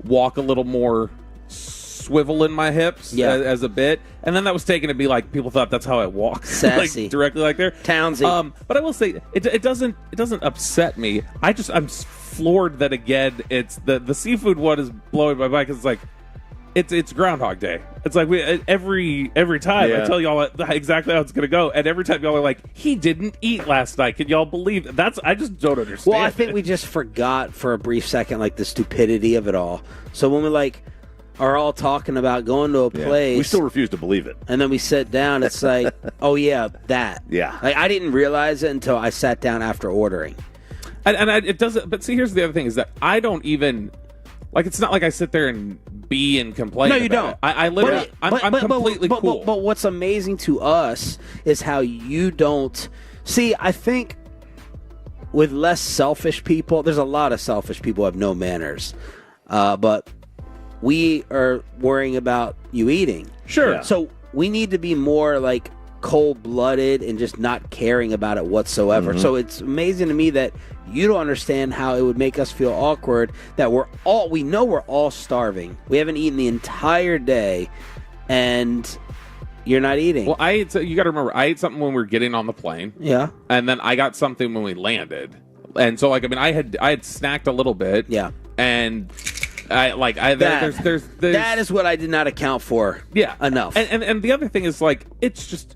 walk a little more swivel in my hips as a bit, and then that was taken to be people thought that's how I walk, sassy, directly like there, Townsy. But I will say it doesn't upset me. I'm floored that again it's the seafood one is blowing my mind because it's Groundhog Day. It's like every time I tell y'all exactly how it's gonna go, and every time y'all are like, he didn't eat last night. Can y'all believe that? I just don't understand. Well, I think we just forgot for a brief second the stupidity of it all. So when we are all talking about going to a place, we still refuse to believe it, and then we sit down. It's like, oh yeah, that. Yeah. I didn't realize it until I sat down after ordering. And it doesn't. But see, here's the other thing: is that I don't even it's not like I sit there and complain. No, you about don't. It. I literally, I'm completely cool. But what's amazing to us is how you don't see. I think with less selfish people. There's a lot of selfish people who have no manners, but we are worrying about you eating. Sure. Yeah. So we need to be more like cold-blooded and just not caring about it whatsoever. Mm-hmm. So it's amazing to me that you don't understand how it would make us feel awkward that we're all starving. We haven't eaten the entire day, and you're not eating. Well, you got to remember, I ate something when we were getting on the plane. Yeah. And then I got something when we landed. And so, I had snacked a little bit. Yeah. And there's that is what I did not account for. Yeah. Enough. And the other thing is, it's just,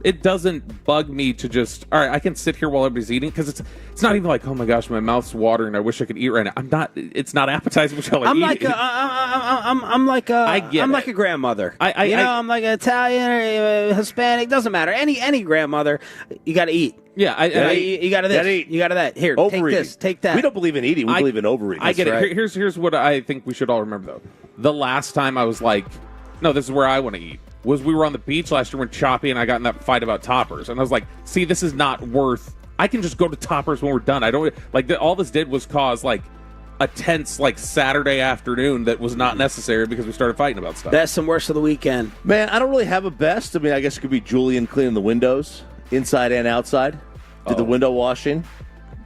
it doesn't bug me to just, all right, I can sit here while everybody's eating, because it's not even like, oh my gosh, my mouth's watering, I wish I could eat right now. It's not appetizing while I'm eating. I'm like a grandmother. I'm like an Italian or Hispanic, doesn't matter. Any grandmother, you got to eat. Yeah, you got to this, you got to that. Here, take this, take that. We don't believe in eating. We believe in overeating. I get it. Right. Here's what I think we should all remember, though. The last time I was like, no, this is where I want to eat, was we were on the beach last year when Choppy and I got in that fight about toppers. And I was like, see, this is not worth... I can just go to toppers when we're done. I don't... all this did was cause, a tense, Saturday afternoon that was not necessary because we started fighting about stuff. Best and worst of the weekend. Man, I don't really have a best. I mean, I guess it could be Julian cleaning the windows, inside and outside. Did the window washing.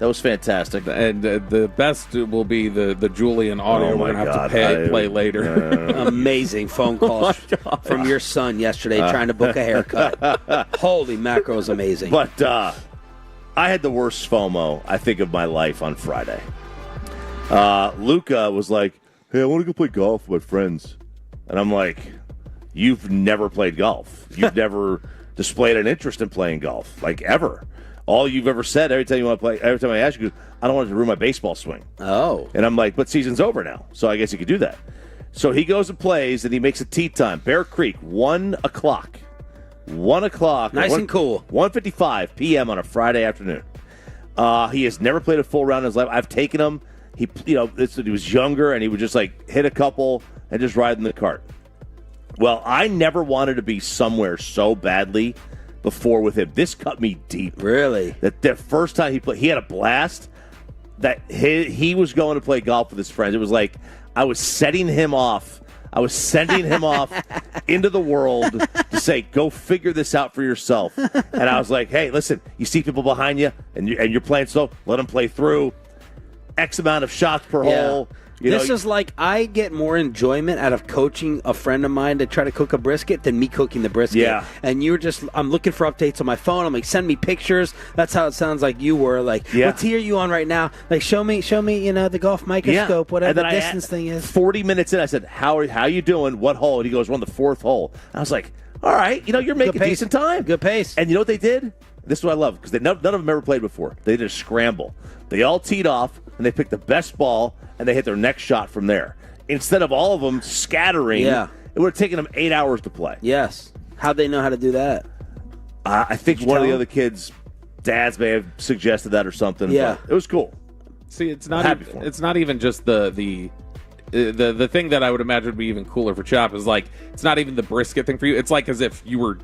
That was fantastic. And the best will be the Julian audio we're going to have to play later. Amazing phone calls from your son yesterday trying to book a haircut. Holy mackerel, amazing. But I had the worst FOMO, I think, of my life on Friday. Luca was like, hey, I want to go play golf with my friends. And I'm like, you've never played golf. You've never displayed an interest in playing golf, ever. All you've ever said every time I ask you, I don't want it to ruin my baseball swing. Oh. And I'm like, but season's over now, so I guess you could do that. So he goes and plays, and he makes a tee time. Bear Creek, 1 o'clock. 1 o'clock. Nice and cool. 1:55 p.m. on a Friday afternoon. He has never played a full round in his life. I've taken him. He was younger, and he would just hit a couple and just ride in the cart. Well, I never wanted to be somewhere so badly before with him. This cut me deep. Really? That the first time he played, he had a blast. That he was going to play golf with his friends. It was like I was setting him off. I was sending him off into the world to say, go figure this out for yourself. And I was like, hey, listen, you see people behind you and you're playing slow, let them play through. X amount of shots per hole. This is I get more enjoyment out of coaching a friend of mine to try to cook a brisket than me cooking the brisket. Yeah. And I'm looking for updates on my phone. I'm like, send me pictures. That's how it sounds like you were. What tee are you on right now? Show me, the golf microscope, whatever the distance thing is. 40 minutes in, I said, how you doing? What hole? And he goes, we're on the 4th hole. And I was like, all right, you're making decent time. Good pace. And you know what they did? This is what I love, because none of them ever played before. They did a scramble. They all teed off, and they picked the best ball, and they hit their next shot from there. Instead of all of them scattering, it would have taken them 8 hours to play. Yes. How'd they know how to do that? I think one of the other kids' dads may have suggested that or something. Yeah. But it was cool. See, it's not even just the thing that I would imagine would be even cooler for Chop is it's not even the brisket thing for you. It's as if you were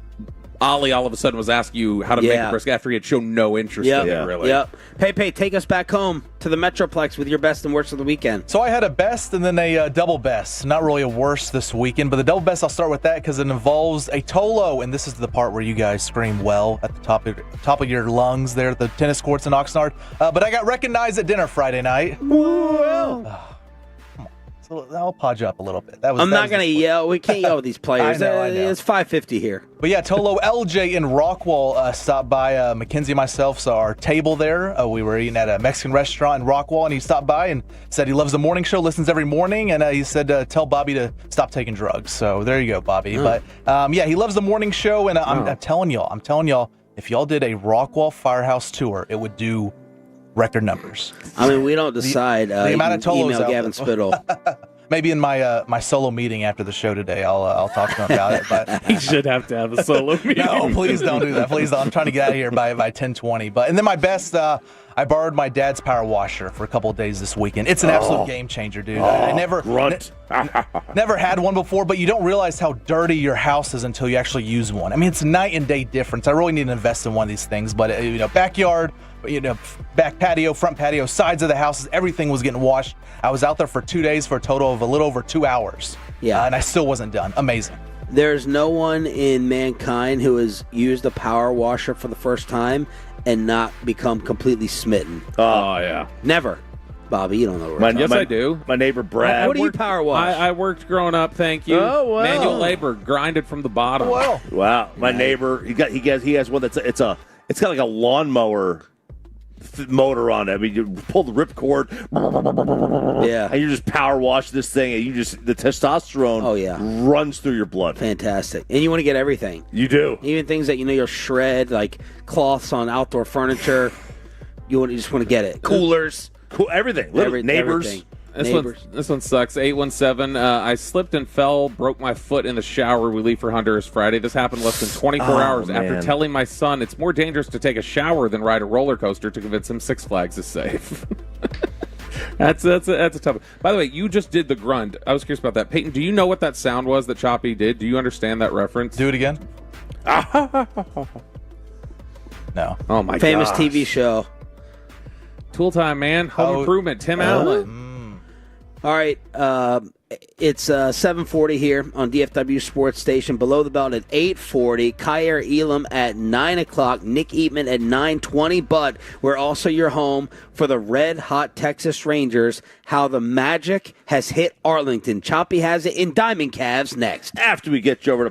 Ollie all of a sudden was asking you how to make a brisket after he had shown no interest in it, really. Yep. Hey, take us back home to the Metroplex with your best and worst of the weekend. So I had a best and then a double best. Not really a worst this weekend, but the double best, I'll start with that because it involves a Tolo, and this is the part where you guys scream well at the top of your lungs there at the tennis courts in Oxnard. But I got recognized at dinner Friday night. Well. So I'll podge up a little bit. I'm not going to yell. We can't yell with these players. I know. It's 5:50 here. But yeah, Tolo LJ in Rockwall stopped by Mackenzie and myself, saw our table there. We were eating at a Mexican restaurant in Rockwall, and he stopped by and said he loves the morning show, listens every morning, and he said tell Bobby to stop taking drugs. So there you go, Bobby. But he loves the morning show, and I'm telling y'all, if y'all did a Rockwall Firehouse tour, it would do record numbers. I mean, we don't decide. The amount of Tolos email Gavin Spittle. Maybe in my solo meeting after the show today, I'll talk to him about it. But he should have to have a solo meeting. No, please don't do that. Please don't. I'm trying to get out of here by 10:20. And then my best, I borrowed my dad's power washer for a couple of days this weekend. It's an absolute game changer, dude. I never Never had one before, but you don't realize how dirty your house is until you actually use one. I mean, it's a night and day difference. I really need to invest in one of these things, but backyard, back patio, front patio, sides of the houses, everything was getting washed. I was out there for 2 days for a total of a little over 2 hours. Yeah. And I still wasn't done. Amazing. There's no one in mankind who has used a power washer for the first time and not become completely smitten. Oh, yeah. Never. Bobby, you don't know what Yes, I do. My neighbor Brad. What do you power wash? I worked growing up, thank you. Oh, wow. Manual labor, grinded from the bottom. Wow. My neighbor, he has one that's it's got like a lawnmower motor on it. I mean, you pull the ripcord, and you just power wash this thing, and the testosterone runs through your blood. Fantastic. And you want to get everything. You do. Even things that you'll shred, like cloths on outdoor furniture. You just want to get it. Coolers. Everything. Neighbors. Everything. This one sucks. 817. I slipped and fell, broke my foot in the shower. We leave for Honduras Friday. This happened less than 24 hours after telling my son it's more dangerous to take a shower than ride a roller coaster to convince him Six Flags is safe. That's a tough one. By the way, you just did the grunt. I was curious about that. Peyton, do you know what that sound was that Choppy did? Do you understand that reference? Do it again. No. Oh, my God. Famous TV show. Tool time, man. Home Improvement. Tim Allen. All right, it's 7:40 here on DFW Sports Station. Below the Belt at 8:40. Kair Elum at 9 o'clock. Nick Eatman at 9:20. But we're also your home for the Red Hot Texas Rangers. How the Magic has hit Arlington. Choppy has it in Diamond Cavs next. After we get you over to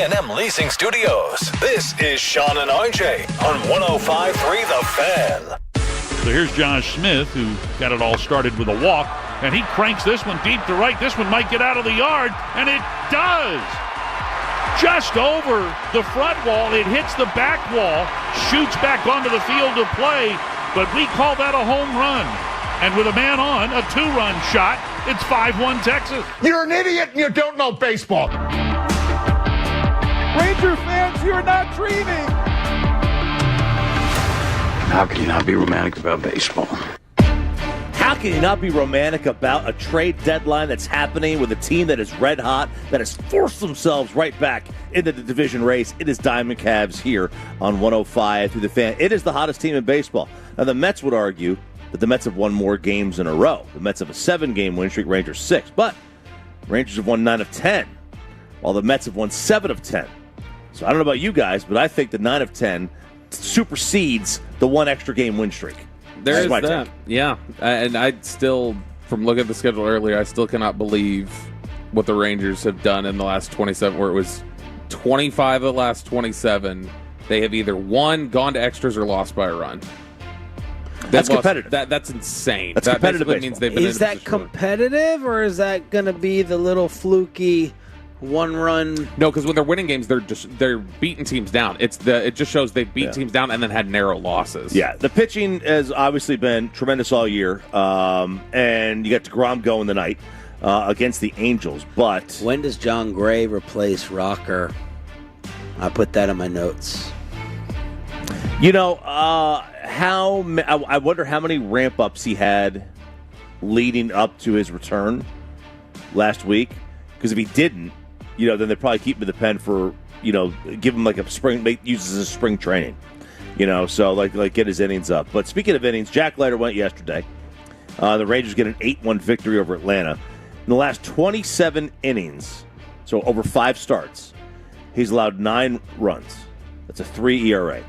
A&M Leasing Studios. This is Shan and RJ on 105.3 The Fan. So here's Josh Smith, who got it all started with a walk, and he cranks this one deep to right. This one might get out of the yard, and it does. Just over the front wall, it hits the back wall, shoots back onto the field of play, but we call that a home run. And with a man on, a two-run shot, it's 5-1 Texas. You're an idiot and you don't know baseball. Ranger fans, you're not dreaming. How can you not be romantic about baseball? How can you not be romantic about a trade deadline that's happening with a team that is red hot, that has forced themselves right back into the division race? It is Diamond Cavs here on 105 through The Fan. It is the hottest team in baseball. Now, the Mets would argue that the Mets have won more games in a row. The Mets have a 7-game win streak, Rangers 6. But Rangers have won 9 of 10, while the Mets have won 7 of 10. So I don't know about you guys, but I think the 9 of 10 supersedes the 1 extra game win streak. There is my that. take. Yeah. And I still, from looking at the schedule earlier, I still cannot believe what the Rangers have done in the last 27, where it was 25 of the last 27. They have either won, gone to extras, or lost by a run. That's competitive. That's insane. That's that competitive basically means they've been Is that competitive, or is that going to be the little fluky one-run? No, because when they're winning games, they're beating teams down. It just shows they've beat teams down and then had narrow losses. Yeah, the pitching has obviously been tremendous all year, and you got DeGrom going tonight against the Angels. But when does John Gray replace Rocker? I put that in my notes. You know, I wonder how many ramp-ups he had leading up to his return last week. Because if he didn't, then they'd probably keep him in the pen for, give him like a spring, use as a spring training. So like get his innings up. But speaking of innings, Jack Leiter went yesterday. The Rangers get an 8-1 victory over Atlanta. In the last 27 innings, so over 5 starts, he's allowed 9 runs. That's a 3 ERA.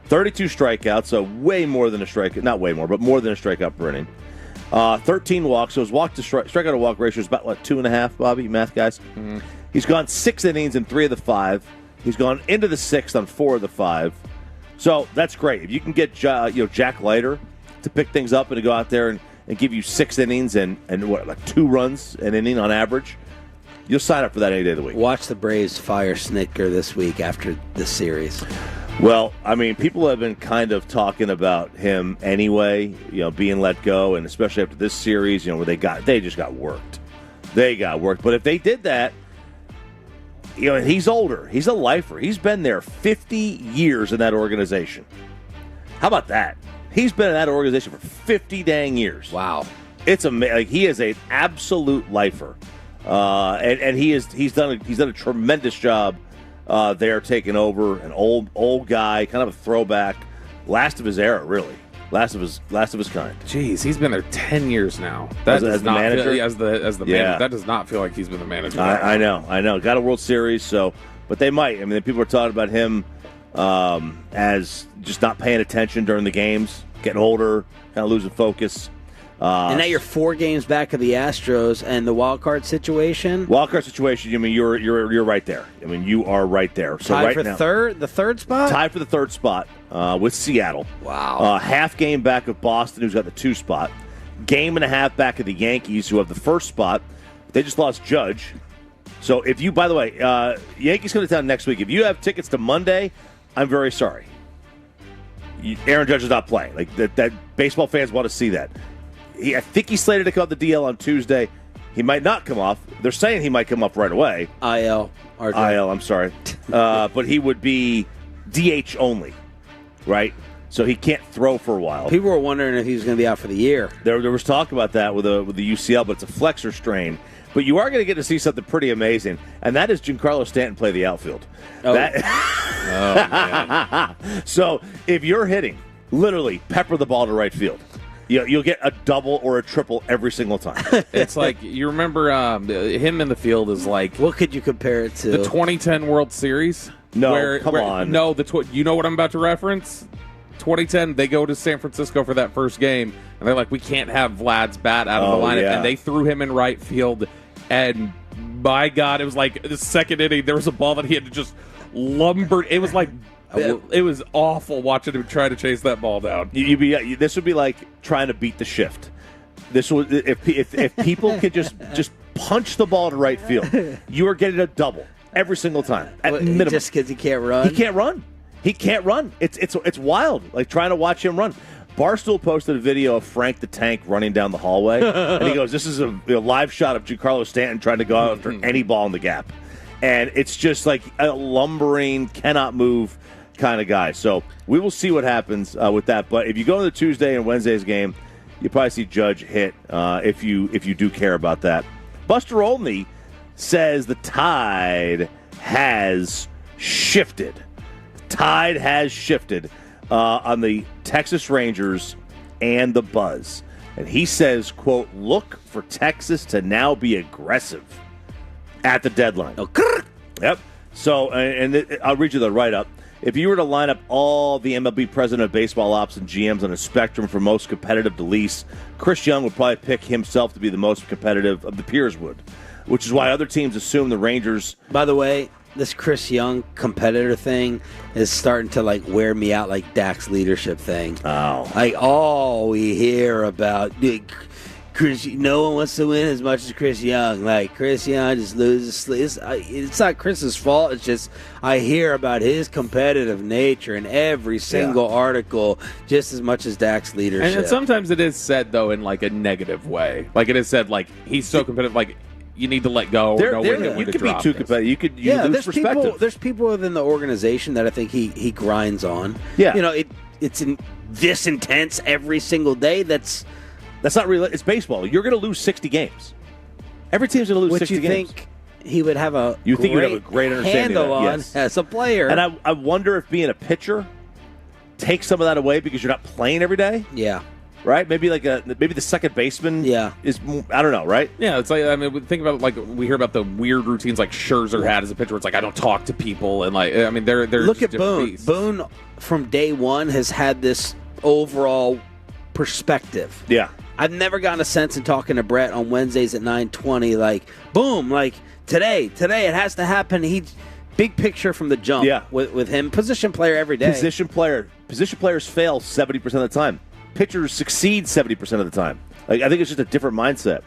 32 strikeouts, so way more than a strikeout. Not way more, but more than a strikeout per inning. 13 walks, so his walk to strikeout to walk ratio is about 2.5, Bobby, math guys. Mm-hmm. He's gone 6 innings in 3 of the 5. He's gone into the 6th on 4 of the 5. So that's great. If you can get Jack Leiter to pick things up and to go out there and give you 6 innings and 2 runs an inning on average, you'll sign up for that any day of the week. Watch the Braves fire Snitker this week after this series. Well, I mean, people have been kind of talking about him anyway, being let go, and especially after this series, where they just got worked. They got worked. But if they did that, and he's older. He's a lifer. He's been there 50 years in that organization. How about that? He's been in that organization for 50 dang years. Wow. It's amazing. He is an absolute lifer. And he's done a tremendous job. They're taking over, an old guy, kind of a throwback, last of his era, really, last of his kind. Jeez, he's been there 10 years now. That as the manager, as the manager, that does not feel like he's been the manager. I know. Got a World Series, but they might. I mean, people are talking about him as just not paying attention during the games, getting older, kind of losing focus. And now you're 4 games back of the Astros and the wild card situation. I mean, you're right there. I mean, you are right there. So tied right for now, the third spot. Tied for the 3rd spot with Seattle. Wow. Half game back of Boston, who's got the 2 spot. Game and a half back of the Yankees, who have the 1st spot. They just lost Judge. So if you, by the way, Yankees come to town next week. If you have tickets to Monday, I'm very sorry. Aaron Judge is not playing. Like that baseball fans want to see that. I think he's slated to come off the DL on Tuesday. He might not come off. They're saying he might come off right away. IL, I'm sorry. But he would be DH only, right? So he can't throw for a while. People were wondering if he was going to be out for the year. There was talk about that with the UCL, but it's a flexor strain. But you are going to get to see something pretty amazing, and that is Giancarlo Stanton play the outfield. Oh, man. So if you're hitting, literally pepper the ball to right field. You'll get a double or a triple every single time. It's like, you remember him in the field is like... What could you compare it to? The 2010 World Series? No, come on. No, you know what I'm about to reference? 2010, they go to San Francisco for that first game, and they're like, we can't have Vlad's bat out of the lineup. Yeah. And they threw him in right field and my God, it was like the second inning. There was a ball that he had to just lumber. It was like it was awful watching him try to chase that ball down. This would be like trying to beat the shift. This would if people could just punch the ball to right field, you are getting a double every single time at minimum. Just because he can't run. He can't run. He can't run. It's wild. Like trying to watch him run. Barstool posted a video of Frank the Tank running down the hallway, and he goes, "This is a live shot of Giancarlo Stanton trying to go after any ball in the gap," and it's just like a lumbering, cannot move kind of guy. So we will see what happens with that. But if you go to the Tuesday and Wednesday's game, you probably see Judge hit if you do care about that. Buster Olney says the tide has shifted. Tide has shifted on the Texas Rangers and the Buzz. And he says, quote, look for Texas to now be aggressive at the deadline. Yep. So, and I'll read you the write-up. If you were to line up all the MLB president of baseball ops and GMs on a spectrum from most competitive to least, Chris Young would probably pick himself to be the most competitive of the peers would, which is why other teams assume the Rangers... By the way, this Chris Young competitor thing is starting to like wear me out, like Dak's leadership thing. Oh, like all we hear about Chris. No one wants to win as much as Chris Young. Like Chris Young just loses. It's not Chris's fault. It's just I hear about his competitive nature in every single article, just as much as Dak's leadership. And sometimes it is said though in like a negative way. Like it is said like he's so competitive. Like. You need to let go. You could be too competitive. You could lose perspective. There's people within the organization that I think he grinds on. Yeah, you know it's this intense every single day. That's not real. It's baseball. You're going to lose 60 games. Every team's going to lose 60 games. You think he would have a you think he would have a great understanding handle of that. on Yes. as a player? And I wonder if being a pitcher takes some of that away because you're not playing every day. Yeah. Right? Maybe the second baseman is, I don't know, right? Yeah, it's like, I mean, think about like we hear about the weird routines like Scherzer had as a pitcher. It's like I don't talk to people and like I mean they're look at different Boone. beasts. Boone from day one has had this overall perspective. Yeah. I've never gotten a sense in talking to Brett on Wednesdays at 9:20 like boom, like today it has to happen. He big picture from the jump with him. Position player every day. Position players fail 70% of the time. Pitchers succeed 70% of the time. Like, I think it's just a different mindset.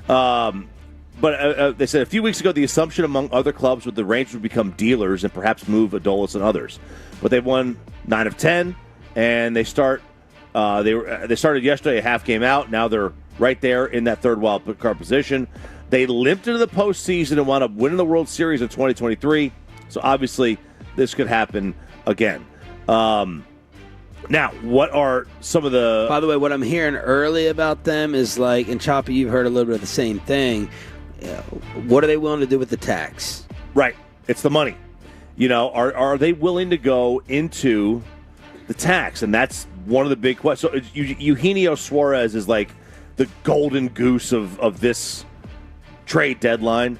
But they said a few weeks ago the assumption among other clubs would the Rangers would become dealers and perhaps move Adolis and others. But they've won 9 of 10, and they started yesterday a half game out. Now they're right there in that third wild card position. They limped into the postseason and wound up winning the World Series in 2023. So obviously this could happen again. Now, what are some of the... By the way, what I'm hearing early about them is like, and Choppy, you've heard a little bit of the same thing. What are they willing to do with the tax? Right. It's the money. You know, are they willing to go into the tax? And that's one of the big questions. So Eugenio Suarez is like the golden goose of this trade deadline.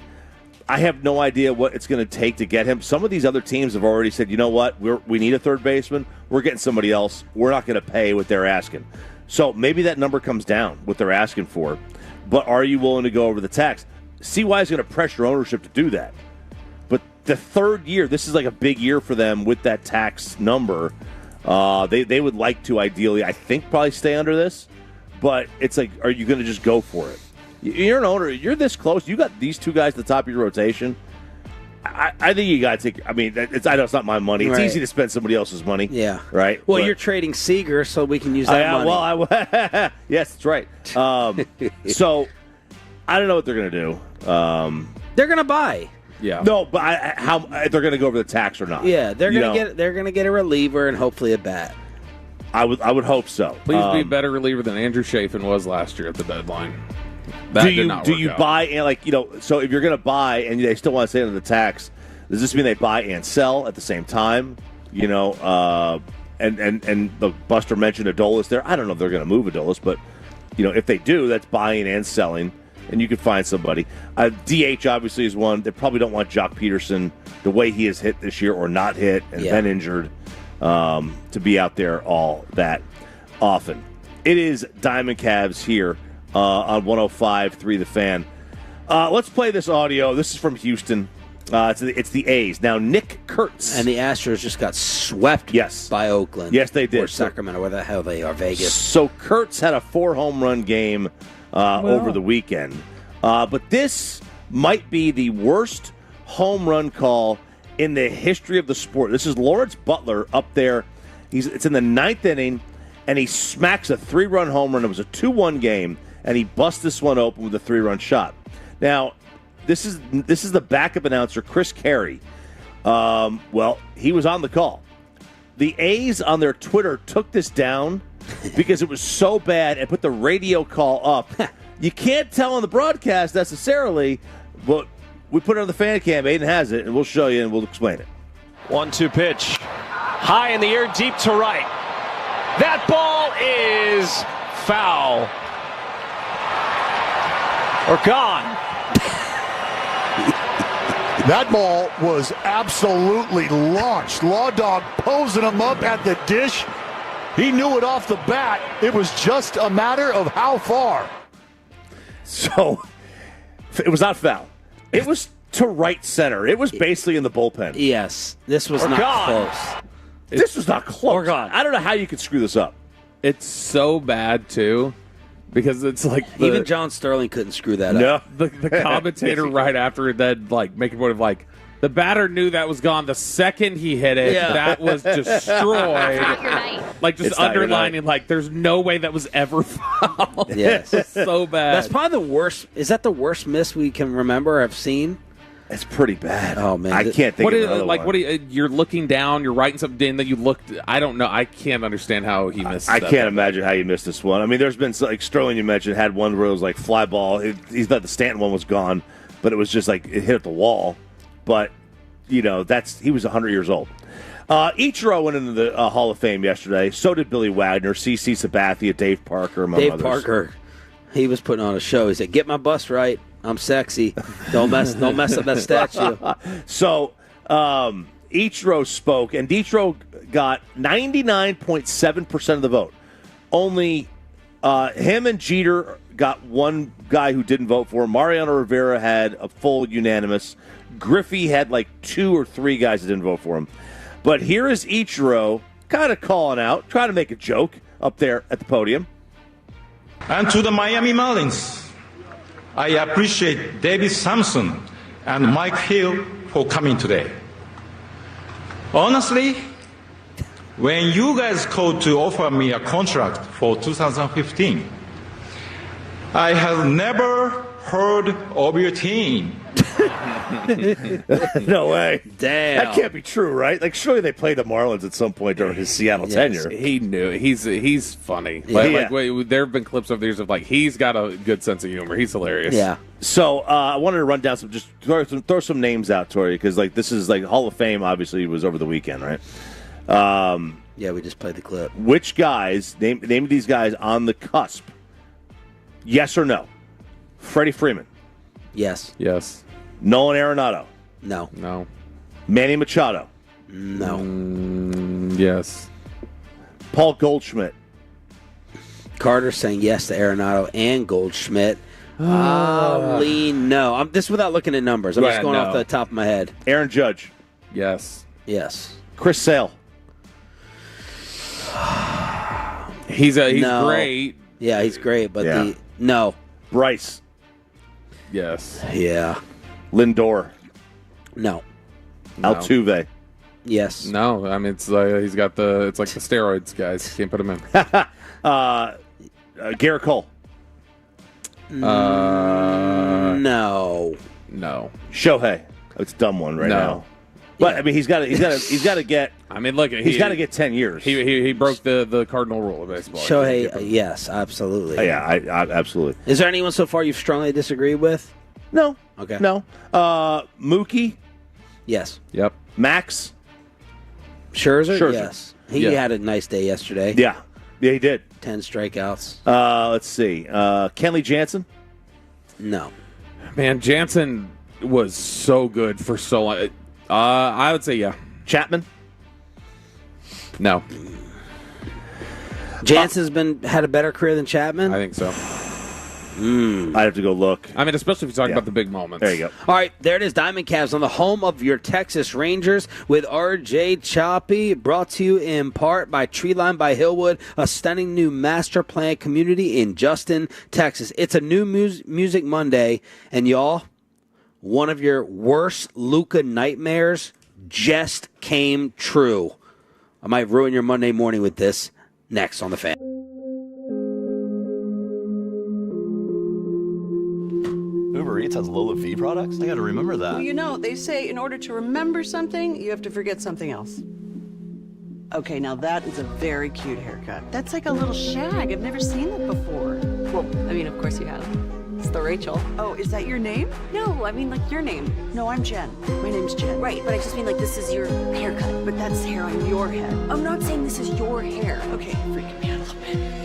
I have no idea what it's going to take to get him. Some of these other teams have already said, you know what, we need a third baseman. We're getting somebody else. We're not going to pay what they're asking. So maybe that number comes down, what they're asking for. But are you willing to go over the tax? CY is going to pressure ownership to do that. But the third year, this is like a big year for them with that tax number. They would like to ideally, I think, probably stay under this. But it's like, are you going to just go for it? You're an owner. You're this close. You got these two guys at the top of your rotation. I think you got to take. I mean, I know it's not my money. It's easy to spend somebody else's money. Yeah. Right. Well, you're trading Seager, so we can use that money. Well, yes, that's right. So I don't know what they're going to do. They're going to buy. Yeah. No, but how they're going to go over the tax or not? Yeah, they're going to get a reliever and hopefully a bat. I would hope so. Please be a better reliever than Andrew Chafin was last year at the deadline. Do you buy and like so if you're going to buy and they still want to stay under the tax, does this mean they buy and sell at the same time? And the Buster mentioned Adolis there. I don't know if they're going to move Adolis, but if they do, that's buying and selling, and you can find somebody. DH obviously is one. They probably don't want Jock Peterson the way he has hit this year or not hit and been injured to be out there all that often. It is Diamond Cavs here on 105.3 The Fan. Let's play this audio. This is from Houston. It's the A's. Now, Nick Kurtz. And the Astros just got swept by Oakland. Yes, they did. Or Sacramento, where the hell they are, Vegas. So Kurtz had a 4-home-run game over the weekend. But this might be the worst home run call in the history of the sport. This is Lawrence Butler up there. It's in the 9th inning, and he smacks a 3-run home run. It was a 2-1 game, and he busts this one open with a 3-run shot. Now, this is the backup announcer, Chris Carey. Well, he was on the call. The A's on their Twitter took this down because it was so bad and put the radio call up. You can't tell on the broadcast necessarily, but we put it on the fan cam. Aiden has it, and we'll show you and we'll explain it. 1-2 pitch. High in the air, deep to right. That ball is foul. Or gone. That ball was absolutely launched. Law Dog posing him up at the dish. He knew it off the bat. It was just a matter of how far. So, it was not foul. It was to right center. It was basically in the bullpen. Yes. This was not close. This was not close. I don't know how you could screw this up. It's so bad, too, because it's like... Even John Sterling couldn't screw that up. The commentator right after that, like, making point of, like, the batter knew that was gone the second he hit it. Yeah. That was destroyed. Like, just It's not your underlining, like, there's no way that was ever foul. Yes. It's so bad. That's probably the worst. Is that the worst miss we can remember or have seen? It's pretty bad. Oh, man. I can't think of another one. What do you're looking down, you're writing something in that you looked. I don't know. I can't understand how he missed. I can't imagine how you missed this one. I mean, there's been like Sterling you mentioned had one where it was like fly ball. He thought the Stanton one was gone, but it was just like it hit at the wall. But he was 100 years old. Ichiro went into the Hall of Fame yesterday. So did Billy Wagner, C.C. Sabathia, Dave Parker, among others. Dave Parker, he was putting on a show. He said, "Get my bust right. I'm sexy. Don't mess up that statue." So Ichiro spoke, and Ichiro got 99.7% of the vote. Only him and Jeter got one guy who didn't vote for him. Mariano Rivera had a full unanimous. Griffey had like 2 or 3 guys that didn't vote for him. But here is Ichiro kind of calling out, trying to make a joke up there at the podium. And to the Miami Marlins, I appreciate David Sampson and Mike Hill for coming today. Honestly, when you guys called to offer me a contract for 2015, I have never heard of your team. No way. Damn. That can't be true, right? Like, surely they played the Marlins at some point during his Seattle tenure. He knew. He's funny. Yeah. There have been clips over the years of, like, he's got a good sense of humor. He's hilarious. Yeah. So I wanted to run down just throw some names out, Tori, because like this is like Hall of Fame. Obviously, was over the weekend, right? Yeah, we just played the clip. Which guys? Name these guys on the cusp. Yes or no? Freddie Freeman. Yes. Yes. Nolan Arenado. No. No. Manny Machado. No. Yes. Paul Goldschmidt. Carter saying yes to Arenado and Goldschmidt. I'll lean no. This is without looking at numbers. I'm just going off the top of my head. Aaron Judge. Yes. Yes. Chris Sale. He's No. great. Yeah, he's great, but no. Bryce. Yes. Yeah. Lindor. No. Altuve. Yes. No. I mean, it's he's got it's like the steroids, guys. Can't put him in. Garrett Cole. No. No. Shohei. It's a dumb one right now. But I mean, he's got to get. I mean, look, he's got to get 10 years. He broke the cardinal rule of baseball. Shohei, yes, absolutely. Yeah, I absolutely. Is there anyone so far you've strongly disagreed with? No. Okay. No. Mookie. Yes. Yep. Max. Scherzer? Yes. He had a nice day yesterday. Yeah. Yeah, he did. 10 strikeouts. Let's see. Kenley Jansen. No. Man, Jansen was so good for so long. I would say yeah. Chapman. No. Jansen's had a better career than Chapman? I think so. I'd have to go look. I mean, especially if you're talking about the big moments. There you go. All right, there it is, Diamond Cavs on the home of your Texas Rangers with RJ Choppy, brought to you in part by Treeline by Hillwood, a stunning new master plan community in Justin, Texas. It's a new Music Monday, and y'all, one of your worst Luka nightmares just came true. I might ruin your Monday morning with this. Next on The Fan. Uber Eats has Lola V products? I gotta remember that. Well, you know, they say in order to remember something, you have to forget something else. Okay, now that is a very cute haircut. That's like a little shag. I've never seen that before. Well, I mean, of course you have. It's the Rachel. Oh, is that your name? No, I mean like your name. No, I'm Jen. My name's Jen. Right, but I just mean like this is your haircut. But that's hair on your head. I'm not saying this is your hair. Okay, freaking me out a little bit.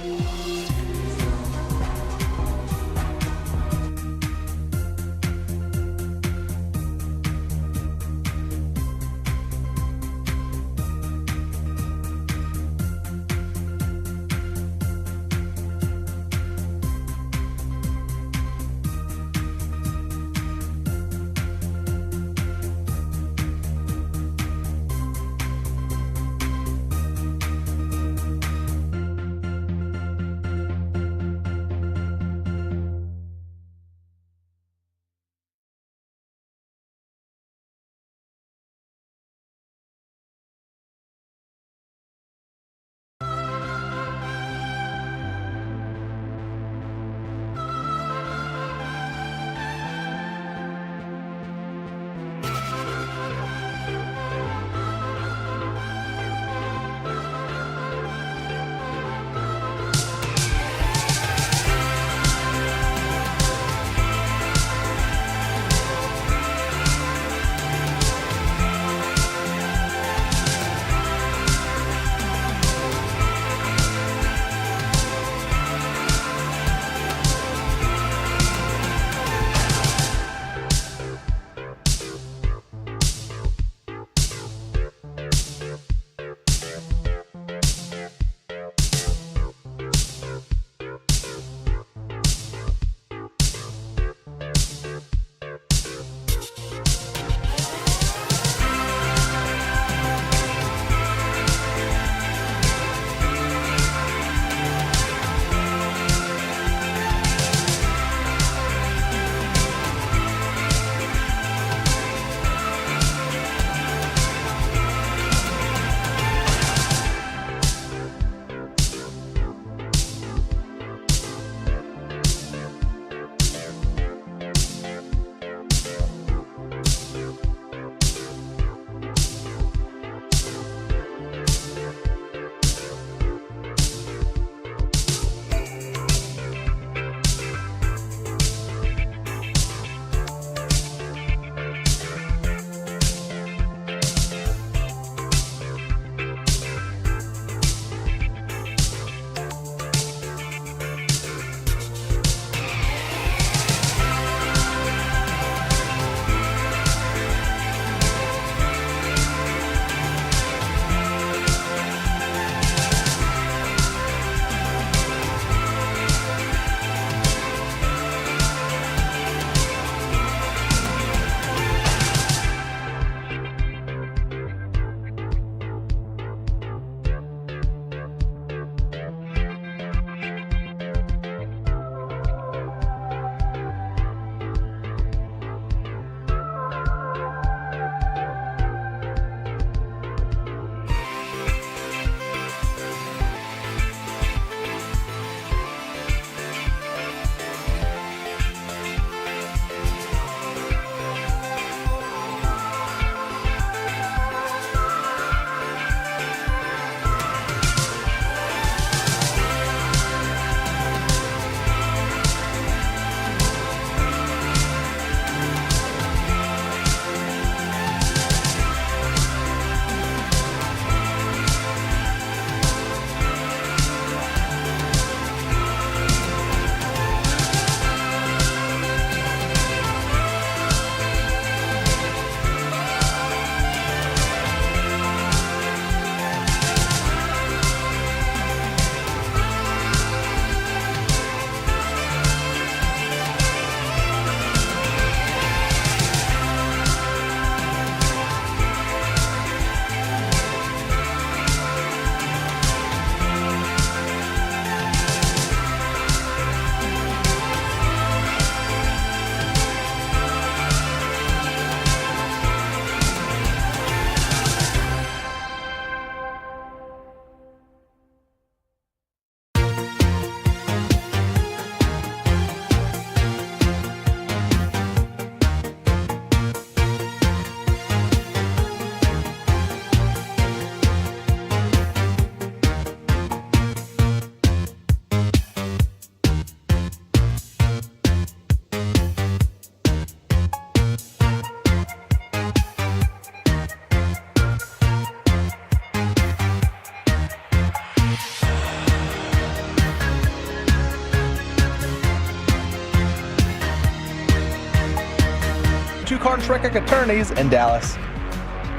Bontrack Attorneys in Dallas.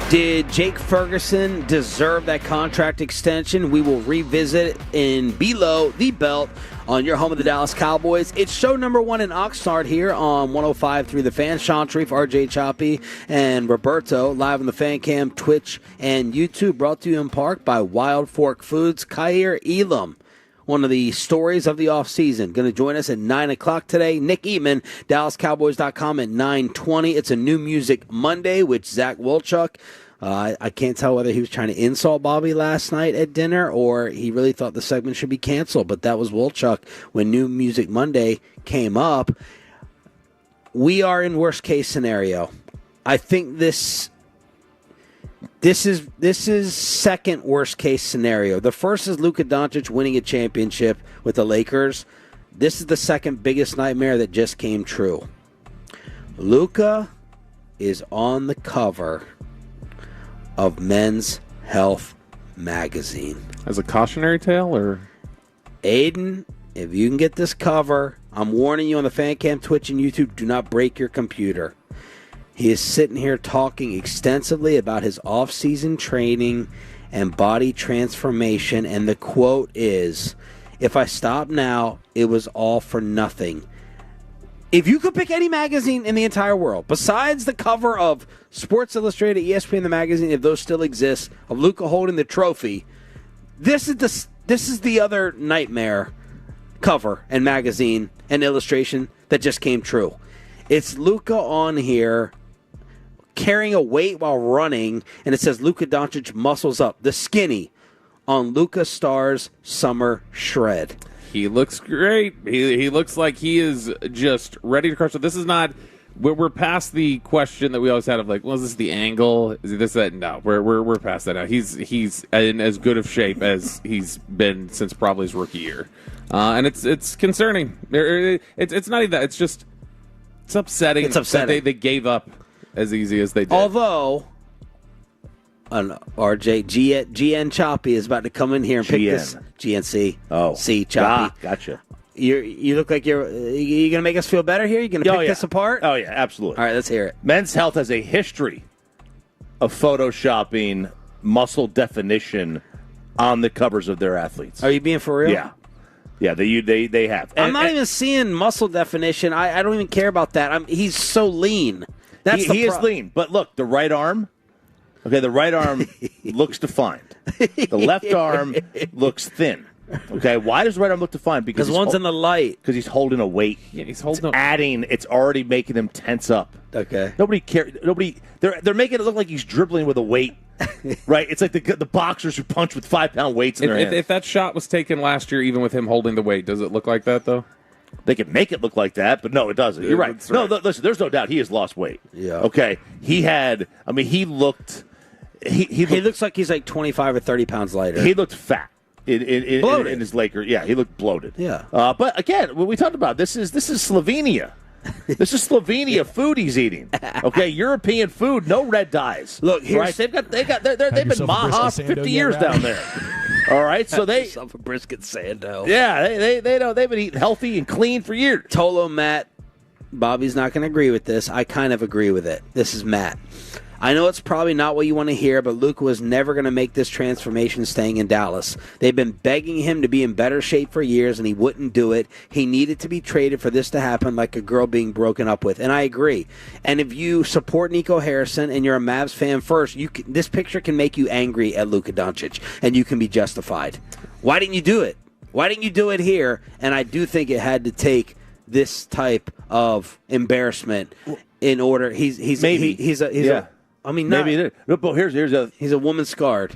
Did Jake Ferguson deserve that contract extension? We will revisit in Below the Belt on your home of the Dallas Cowboys. It's show number 1 in Oxnard here on 105.3 The Fan. Shan RJ Choppy, and Roberto live on the Fan Cam, Twitch, and YouTube. Brought to you in part by Wild Fork Foods. Kair Elum, one of the stories of the offseason, going to join us at 9 o'clock today. Nick Eatman, DallasCowboys.com at 9:20. It's a New Music Monday with Zach Wolchuk. I can't tell whether he was trying to insult Bobby last night at dinner or he really thought the segment should be canceled, but that was Wolchuk when New Music Monday came up. We are in worst case scenario. I think this is second worst case scenario. The first is Luka Doncic winning a championship with the Lakers. This is the second biggest nightmare that just came true. Luka is on the cover of Men's Health magazine. As a cautionary tale, or? Aiden, if you can get this cover, I'm warning you on the Fan Cam, Twitch, and YouTube, do not break your computer. He is sitting here talking extensively about his off-season training and body transformation, and the quote is, "If I stop now, it was all for nothing." If you could pick any magazine in the entire world, besides the cover of Sports Illustrated, ESPN, the magazine, if those still exist, of Luka holding the trophy, this is the other nightmare cover and magazine and illustration that just came true. It's Luka on here carrying a weight while running, and it says Luka Doncic muscles up, the skinny, on Luka Star's summer shred. He looks great. He looks like he is just ready to crush it. This is not. We're past the question that we always had of like, well, is this the angle? Is it this that? No, we're past that now. He's in as good of shape as he's been since probably his rookie year, and it's concerning. It's not even that. It's just it's upsetting. It's upsetting. That they gave up as easy as they did. Although, RJ, GN Choppy is about to come in here and pick this. GNC. Oh. C, Choppy. Gotcha. You look like you're going to make us feel better here? You're going to pick this apart? Oh, yeah, absolutely. All right, let's hear it. Men's Health has a history of photoshopping muscle definition on the covers of their athletes. Are you being for real? Yeah. Yeah, they have. I'm not even seeing muscle definition. I don't even care about that. He's so lean. He is lean. But look, the right arm, the right arm looks defined. The left arm looks thin. Okay, why does the right arm look defined? Because one's in the light. Because he's holding a weight. Yeah, he's holding it's adding. It's already making him tense up. Okay. Nobody cares. They're making it look like he's dribbling with a weight. Right? It's like the boxers who punch with 5-pound weights in their hands. If that shot was taken last year, even with him holding the weight, does it look like that though? They can make it look like that, but no, it doesn't. You're right. Right. No, listen, there's no doubt he has lost weight. Yeah. Okay. He looked. He looks like he's like 25 or 30 pounds lighter. He looked fat in his Laker. Yeah, he looked bloated. Yeah. But again, what we talked about, this is Slovenia. This is Slovenia food he's eating. Okay, European food, no red dyes. Look, right? They've been Maha 50 years down there. All right, so a brisket sando. Yeah, they've been eating healthy and clean for years. Tolo Matt, Bobby's not going to agree with this. I kind of agree with it. This is Matt. I know it's probably not what you want to hear, but Luka was never going to make this transformation staying in Dallas. They've been begging him to be in better shape for years, and he wouldn't do it. He needed to be traded for this to happen, like a girl being broken up with. And I agree. And if you support Nico Harrison and you're a Mavs fan first, this picture can make you angry at Luka Doncic, and you can be justified. Why didn't you do it? Why didn't you do it here? And I do think it had to take this type of embarrassment in order. He's I mean, maybe it is. But he's a woman scarred.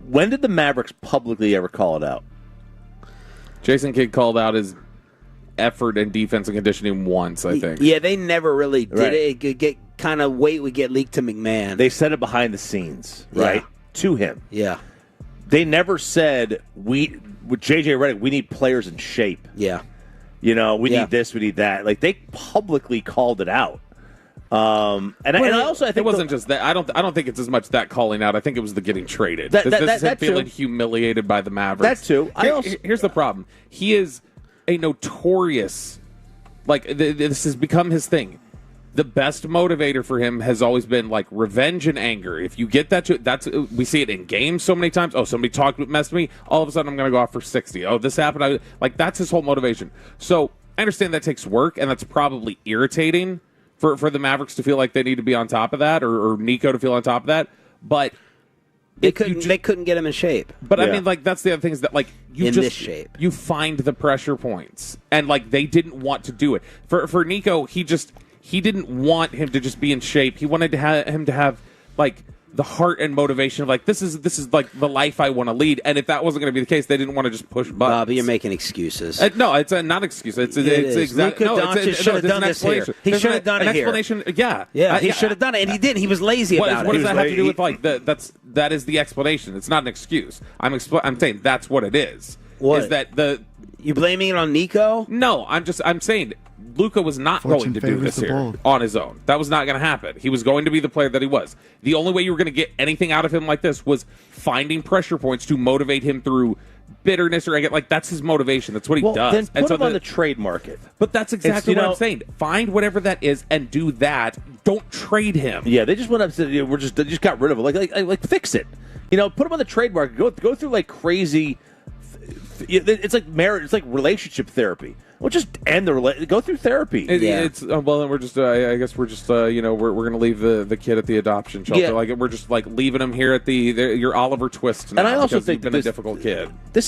When did the Mavericks publicly ever call it out? Jason Kidd called out his effort and defense and conditioning once, I think. Yeah, they never really did it. It could get kind of weight would get leaked to McMahon. They said it behind the scenes, right? To him. Yeah. They never said with JJ Redick, we need players in shape. Yeah. We need this, we need that. Like they publicly called it out. I think it wasn't just that. I don't think it's as much that calling out. I think it was the getting traded. This is him feeling humiliated by the Mavericks. That too. Here's the problem. He is a notorious. This has become his thing. the best motivator for him has always been like revenge and anger. If you get that, we see it in games so many times. Oh, somebody messed with me. All of a sudden, I'm going to go off for 60. Oh, this happened. That's his whole motivation. So I understand that takes work, and that's probably irritating for the Mavericks to feel like they need to be on top of that, or Nico to feel on top of that. But they couldn't get him in shape. But I mean, that's the other thing is that this shape, you find the pressure points, and they didn't want to do it for Nico. He didn't want him to just be in shape. He wanted him to have the heart and motivation of this is the life I want to lead. And if that wasn't going to be the case, they didn't want to just push buttons. Bobby, you're making excuses. No, it's not excuse. It's exactly. Luka Doncic should have done this here. He should have done it here. Explanation. Yeah, he should have done it, and he didn't. He was lazy about it. What does that have to do with that is the explanation. It's not an excuse. I'm saying that's what it is. What is that you blaming it on Nico? No, I'm saying Luka was not going to do this here on his own. That was not going to happen. He was going to be the player that he was. The only way you were going to get anything out of him like this was finding pressure points to motivate him through bitterness or that's his motivation. That's what he does. Then put him on the trade market. But that's exactly what I'm saying. Find whatever that is and do that. Don't trade him. Yeah, they just went up and said, they just got rid of it. Fix it. Put him on the trade market. Go through crazy. It's like marriage. It's like relationship therapy. We'll just end go through therapy. It's then we're just. I guess we're just. We're going to leave the kid at the adoption shelter. Yeah. We're just leaving him here at your Oliver Twist now. And I also think he's been a difficult kid. I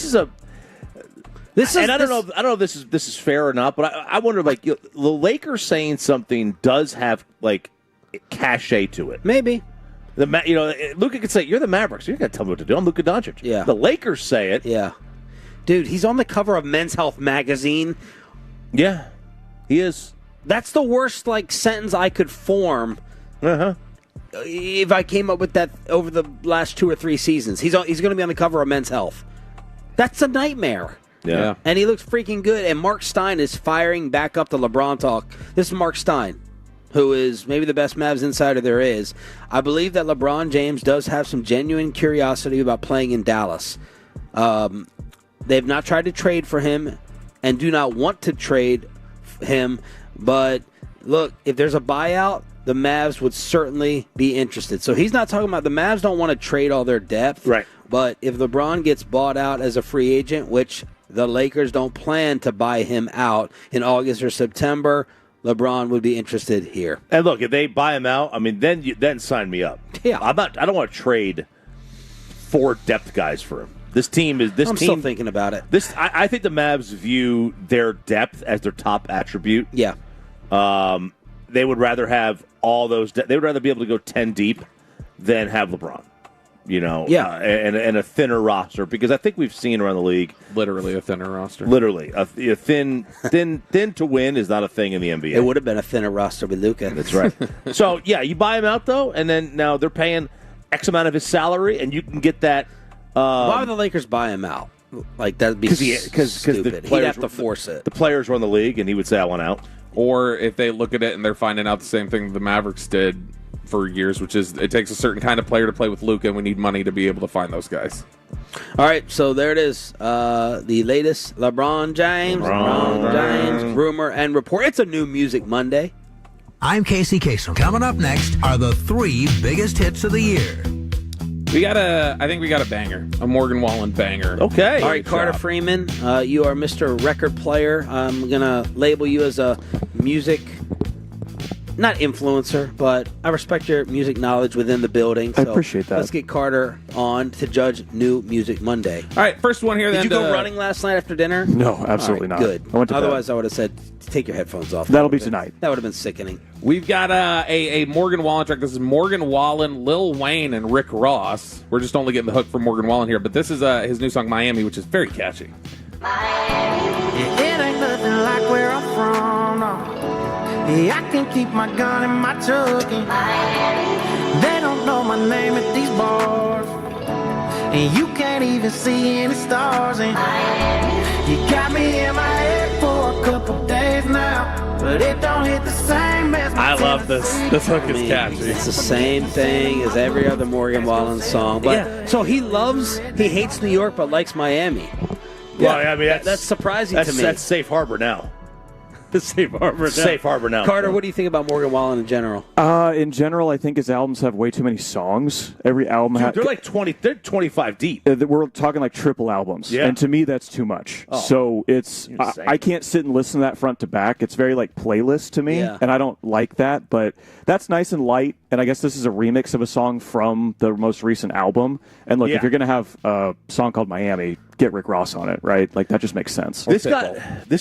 don't know if this is fair or not, but I wonder the Lakers saying something does have cachet to it. Maybe. Luka could say, "You're the Mavericks. You're going to tell me what to do. I'm Luka Doncic." Yeah. The Lakers say it. Yeah. Dude, he's on the cover of Men's Health magazine. Yeah, he is. That's the worst sentence I could form. If I came up with that over the last 2 or 3 seasons, he's going to be on the cover of Men's Health. That's a nightmare. Yeah. And he looks freaking good. And Mark Stein is firing back up the LeBron talk. This is Mark Stein, who is maybe the best Mavs insider there is. I believe that LeBron James does have some genuine curiosity about playing in Dallas. They've not tried to trade for him and do not want to trade him. But, look, if there's a buyout, the Mavs would certainly be interested. So he's not talking about the Mavs don't want to trade all their depth. Right. But if LeBron gets bought out as a free agent, which the Lakers don't plan to buy him out in August or September, LeBron would be interested here. And look, if they buy him out, then sign me up. Yeah. I don't want to trade 4 depth guys for him. I'm still thinking about it. I think the Mavs view their depth as their top attribute. Yeah. They would rather have all those. They would rather be able to go 10 deep than have LeBron. And a thinner roster, because I think we've seen around the league literally a thinner roster. Literally, a thin to win is not a thing in the NBA. It would have been a thinner roster with Luka. That's right. So yeah, you buy him out though, and then now they're paying X amount of his salary, and you can get that. Why would the Lakers buy him out? That'd be stupid. He'd have to force it. The players run the league, and he would say, "I want out." Or if they look at it and they're finding out the same thing the Mavericks did for years, which is it takes a certain kind of player to play with Luka, and we need money to be able to find those guys. All right, so there it is. The latest LeBron James rumor and report. It's a new Music Monday. I'm Casey Kasem. Coming up next are the 3 biggest hits of the year. I think we got a banger, a Morgan Wallen banger. Okay. All right, Carter Freeman, you are Mr. Record Player. I'm going to label you as a music, not influencer, but I respect your music knowledge within the building. So I appreciate that. Let's get Carter on to judge New Music Monday. All right, first one here. Did you go running last night after dinner? No, absolutely not. Good. I went to Otherwise, bed. I would have said, take your headphones off. That'll be tonight. That would have been sickening. We've got a Morgan Wallen track. This is Morgan Wallen, Lil Wayne, and Rick Ross. We're just only getting the hook for Morgan Wallen here, but this is his new song, Miami, which is very catchy. It ain't nothing like where I'm from, no. Yeah, I can keep my gun in my truck, and they don't know my name at these bars, and you can't even see any stars, and you got me in my head for a couple days now. But it don't hit the same as I love this. This hook is catchy. It's the same thing as every other Morgan Wallen song. But so he hates New York but likes Miami. Well, I mean, that's surprising to me. That's safe harbor now. Safe harbor now. Safe harbor now. Carter, what do you think about Morgan Wallen in general? In general, I think his albums have way too many songs. Every album has. They're like 20. They're 25 deep. We're talking like triple albums, Yeah. and to me, that's too much. Oh. So it's You're insane. I can't sit and listen to that front to back. It's very like playlist to me, Yeah. and I don't like that. But that's nice and light. And I guess this is a remix of a song from the most recent album. And look, Yeah. if you're gonna have a song called Miami, get Rick Ross on it, right? Like that just makes sense. This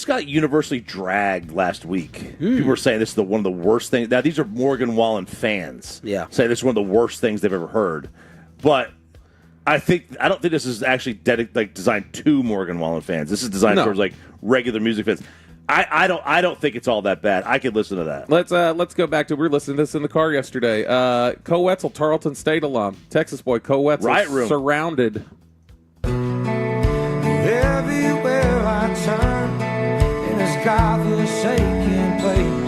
got universally dragged last week. People were saying this is one of the worst things. Now, these are Morgan Wallen fans. Yeah. Say this is one of the worst things they've ever heard. But I don't think this is actually designed to Morgan Wallen fans. This is designed towards like regular music fans. I don't think it's all that bad. I could listen to that. Let's go back to we were listening to this in the car yesterday. Co Wetzel, Tarleton State alum, Texas boy, Co Wetzel, Right Room. Surrounded. Everywhere I turn in this godforsaken place,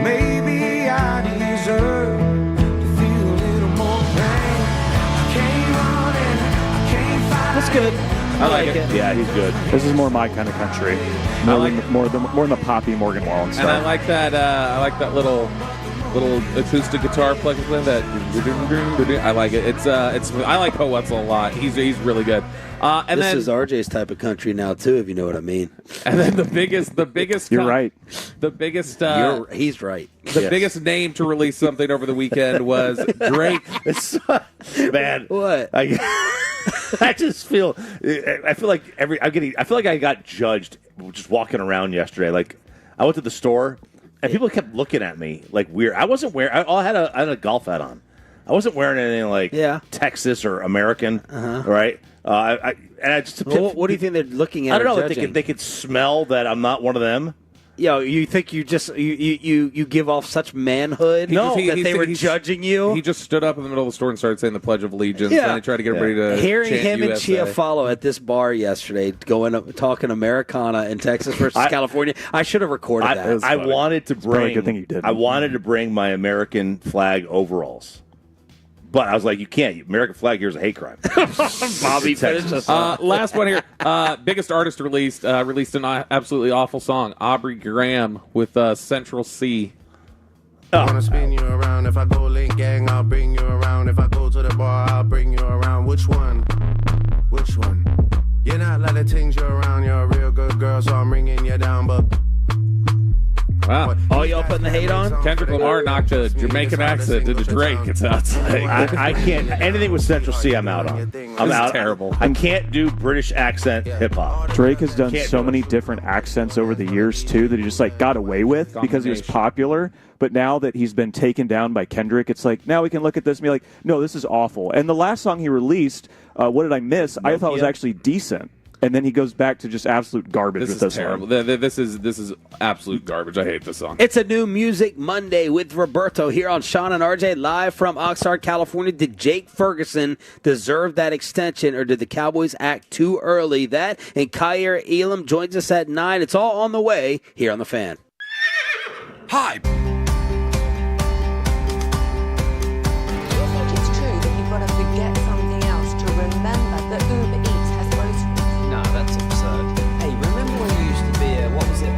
maybe I deserve to feel a little more pain. I can't run and I can't fight. That's good. I like it. Yeah, he's good. This is more my kind of country. More than the poppy Morgan Wallen stuff. And I like that. I like that little acoustic guitar plug with that. I like it. It's. I like Co Wetzel a lot. He's really good. And this then is RJ's type of country now too, if you know what I mean. And then the biggest. You're right. The biggest. He's right. The biggest name to release something over the weekend was Drake. Man, what? I just feel. I feel like I feel like I got judged just walking around yesterday. Like I went to the store and people kept looking at me like weird. I wasn't wearing. I had a golf hat on. I wasn't wearing anything like Texas or American. Right. I just. What do you think they're looking at? I don't know. Or judging? They could smell that I'm not one of them. Yo, you think you just you give off such manhood that they were judging you? He just stood up in the middle of the store and started saying the Pledge of Allegiance. Yeah. And they tried to get everybody to hearing chant him USA. and Chiafalo at this bar yesterday, talking Americana in Texas versus California. I should have recorded that. I wanted to probably a good thing you didn't. I wanted to bring my American flag overalls. But I was like, you can't. American flag here is a hate crime. Bobby, finish us off. Last one here. Biggest artist released an absolutely awful song. Aubrey Graham with Central C. Wanna spin you around. If I go link gang, I'll bring you around. If I go to the bar, I'll bring you around. Which one? Which one? You're not like the things you're around. You're a real good girl, so I'm bringing you down. But wow. All y'all putting the hate on? Kendrick Lamar knocked a Jamaican accent into Drake. It's outside. I can't. Anything with Central C, I'm out on. I'm out. Terrible. I can't do British accent hip hop. Drake has done so many different accents over the years too that he just like got away with because he was popular. But now that he's been taken down by Kendrick, it's like now we can look at this and be like, no, this is awful. And the last song he released, What Did I Miss? I thought was actually decent. And then he goes back to just absolute garbage with this terrible. one. This is absolute garbage. I hate this song. It's a new Music Monday with Roberto here on Shan and RJ live from Oxnard, California. Did Jake Ferguson deserve that extension, or did the Cowboys act too early? That and Kair Elum joins us at 9. It's all on the way here on The Fan. Hi. It's true that you've got to forget something else to remember that Uber Eats has groceries. No, that's absurd. Hey, remember when you used to be what was it,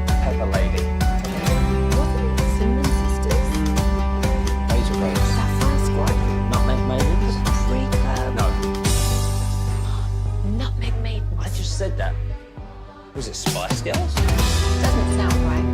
Pepper Lady? Wasn't it Cinnamon Sisters? Razor Rose. Sapphire Squad? Nutmeg Maidens? Free Club? No. Nutmeg Maidens. I just said that. Was it Spice Girls? Doesn't sound right.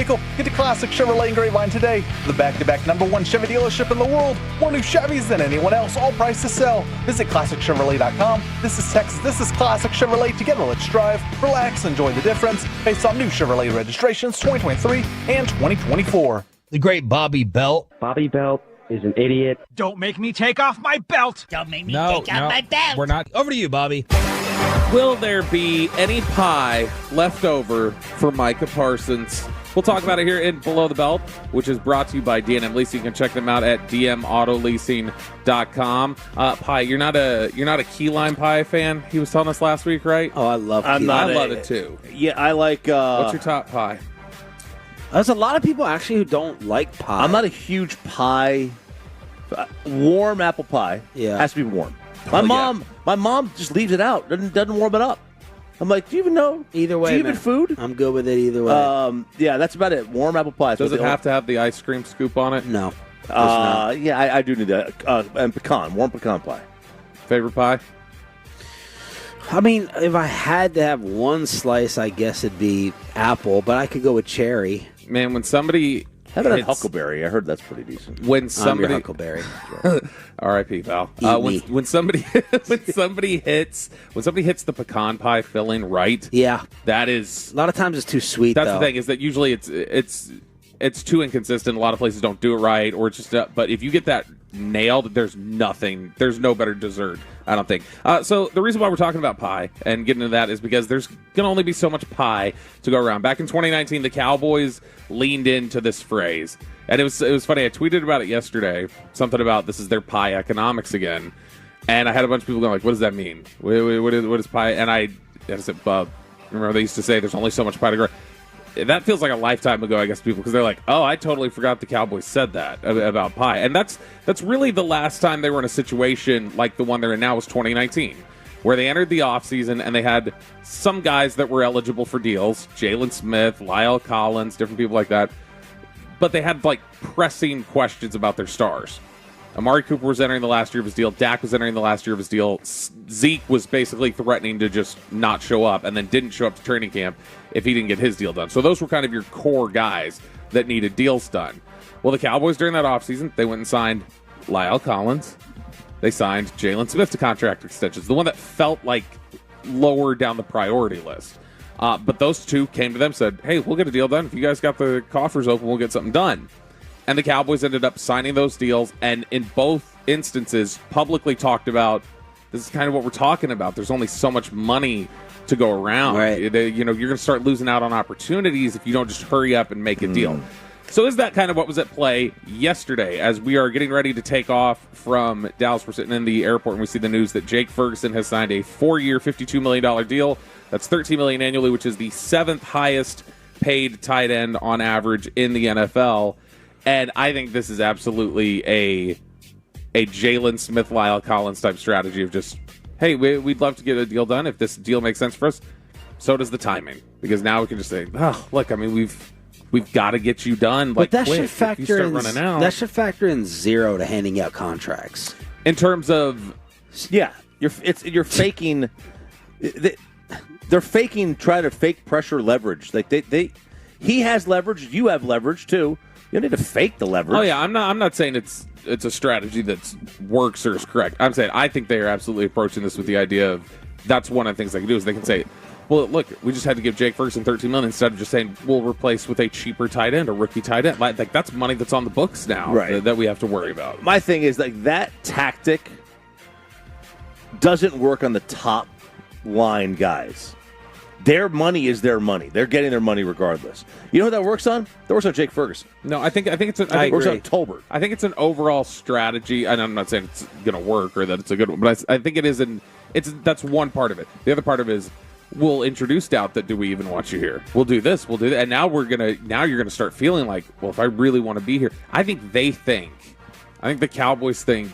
vehicle, get to Classic Chevrolet in Grapevine today. The back-to-back #1 Chevy dealership in the world. More new Chevys than anyone else, all priced to sell. Visit ClassicChevrolet.com. This is Texas. This is Classic Chevrolet. Together, let's drive, relax, enjoy the difference based on new Chevrolet registrations 2023 and 2024. The great Bobby Belt. Bobby Belt is an idiot. Don't make me take off my belt. Don't make me take off my belt. We're not. Over to you, Bobby. Will there be any pie left over for Micah Parsons? We'll talk about it here in Below the Belt, which is brought to you by D&M Leasing. You can check them out at dmautoleasing.com. Pie, you're not a key lime pie fan. He was telling us last week, right? Oh, I love key lime. I love it too. Yeah, I like. What's your top pie? There's a lot of people actually who don't like pie. I'm not a huge pie. Warm apple pie. Yeah, has to be warm. My mom just leaves it out. Doesn't warm it up. I'm like, do you even know? Either way, do you even food? I'm good with it either way. Yeah, that's about it. Warm apple pie. Does it have to have the ice cream scoop on it? No. Yeah, I do need that. And warm pecan pie. Favorite pie? I mean, if I had to have one slice, I guess it'd be apple, but I could go with cherry. Man, when somebody How about huckleberry? I heard that's pretty decent. When somebody huckleberry, R.I.P. Val. When somebody hits the pecan pie filling right, yeah, that is a lot of times it's too sweet. That's the thing, is that usually it's too inconsistent. A lot of places don't do it right, or it's just. But if you get that nailed, there's no better dessert, I don't think. So the reason why we're talking about pie and getting into that is because there's going to only be so much pie to go around. Back in 2019, the Cowboys leaned into this phrase, and it was funny. I tweeted about it yesterday, something about this is their pie economics again, and I had a bunch of people going like, "What does that mean? What is pie?" And I said, "Bub, remember they used to say there's only so much pie to grow." That feels like a lifetime ago, I guess, people, because they're like, oh, I totally forgot the Cowboys said that about pie. And that's really the last time they were in a situation like the one they're in now was 2019, where they entered the offseason and they had some guys that were eligible for deals, Jalen Smith, Lyle Collins, different people like that, but they had like pressing questions about their stars. Amari Cooper was entering the last year of his deal. Dak was entering the last year of his deal. Zeke was basically threatening to just not show up and then didn't show up to training camp if he didn't get his deal done. So those were kind of your core guys that needed deals done. Well, the Cowboys during that offseason, they went and signed Lyle Collins. They signed Jalen Smith to contract extensions, the one that felt like lower down the priority list. But those two came to them, said, hey, we'll get a deal done. If you guys got the coffers open, we'll get something done. And the Cowboys ended up signing those deals, and in both instances publicly talked about, this is kind of what we're talking about. There's only so much money to go around. Right. You're going to start losing out on opportunities if you don't just hurry up and make a deal. So is that kind of what was at play yesterday as we are getting ready to take off from Dallas? We're sitting in the airport and we see the news that Jake Ferguson has signed a 4-year, $52 million deal. That's $13 million annually, which is the 7th highest paid tight end on average in the NFL. And I think this is absolutely a Jalen Smith, Lyle Collins type strategy of just, hey, we'd love to get a deal done. If this deal makes sense for us, so does the timing. Because now we can just say, oh, look, I mean, we've got to get you done. But that quick. should factor in. Running out. That should factor in zero to handing out contracts. In terms of, yeah, you're faking. They're faking, trying to fake pressure leverage. Like he has leverage. You have leverage too. You don't need to fake the leverage. Oh yeah, I'm not saying it's a strategy that works or is correct. I'm saying I think they are absolutely approaching this with the idea of that's one of the things they can do is they can say, well, look, we just had to give Jake Ferguson $13 million instead of just saying we'll replace with a cheaper tight end, a rookie tight end. Like that's money that's on the books now, right, that we have to worry about. My thing is like that tactic doesn't work on the top line guys. Their money is their money. They're getting their money regardless. You know who that works on? That works on Jake Ferguson. No, I think it's works on Tolbert. I think it's an overall strategy, and I'm not saying it's going to work or that it's a good one, but I think it is that's one part of it. The other part of it is we'll introduce doubt that do we even want you here? We'll do this, we'll do that, and now you're gonna start feeling like, well, if I really want to be here, I think the Cowboys think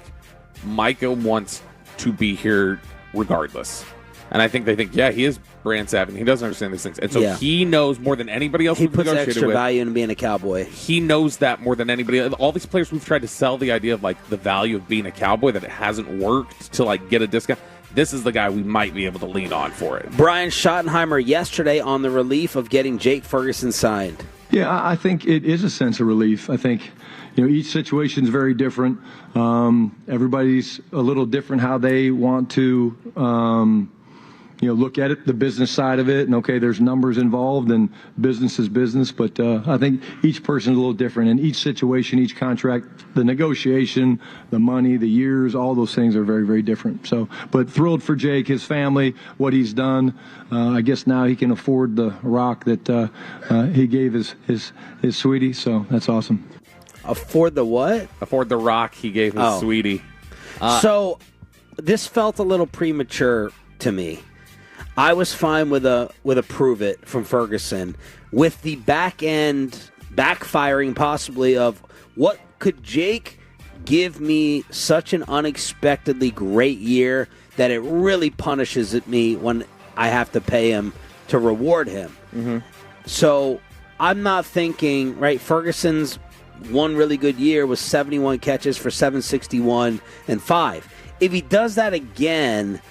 Micah wants to be here regardless. And I think they think, yeah, he is brand savvy. He doesn't understand these things. And so he knows more than anybody else he we've puts negotiated extra with. value in being a Cowboy. He knows that more than anybody else. All these players we've tried to sell the idea of like the value of being a Cowboy, that it hasn't worked to like get a discount. This is the guy we might be able to lean on for it. Brian Schottenheimer yesterday on the relief of getting Jake Ferguson signed. Yeah, I think it is a sense of relief. I think, each situation is very different. Everybody's a little different how they want to, look at it, the business side of it. And okay, there's numbers involved, and business is business. But I think each person is a little different. In each situation, each contract, the negotiation, the money, the years, all those things are very, very different. So, but thrilled for Jake, his family, what he's done. I guess now he can afford the rock that he gave his sweetie. So that's awesome. Afford the what? Afford the rock he gave his sweetie. So this felt a little premature to me. I was fine with a prove it from Ferguson, with the back end backfiring possibly of what could Jake give me such an unexpectedly great year that it really punishes me when I have to pay him to reward him. Mm-hmm. So I'm not thinking, right, Ferguson's one really good year was 71 catches for 761 and 5. If he does that again,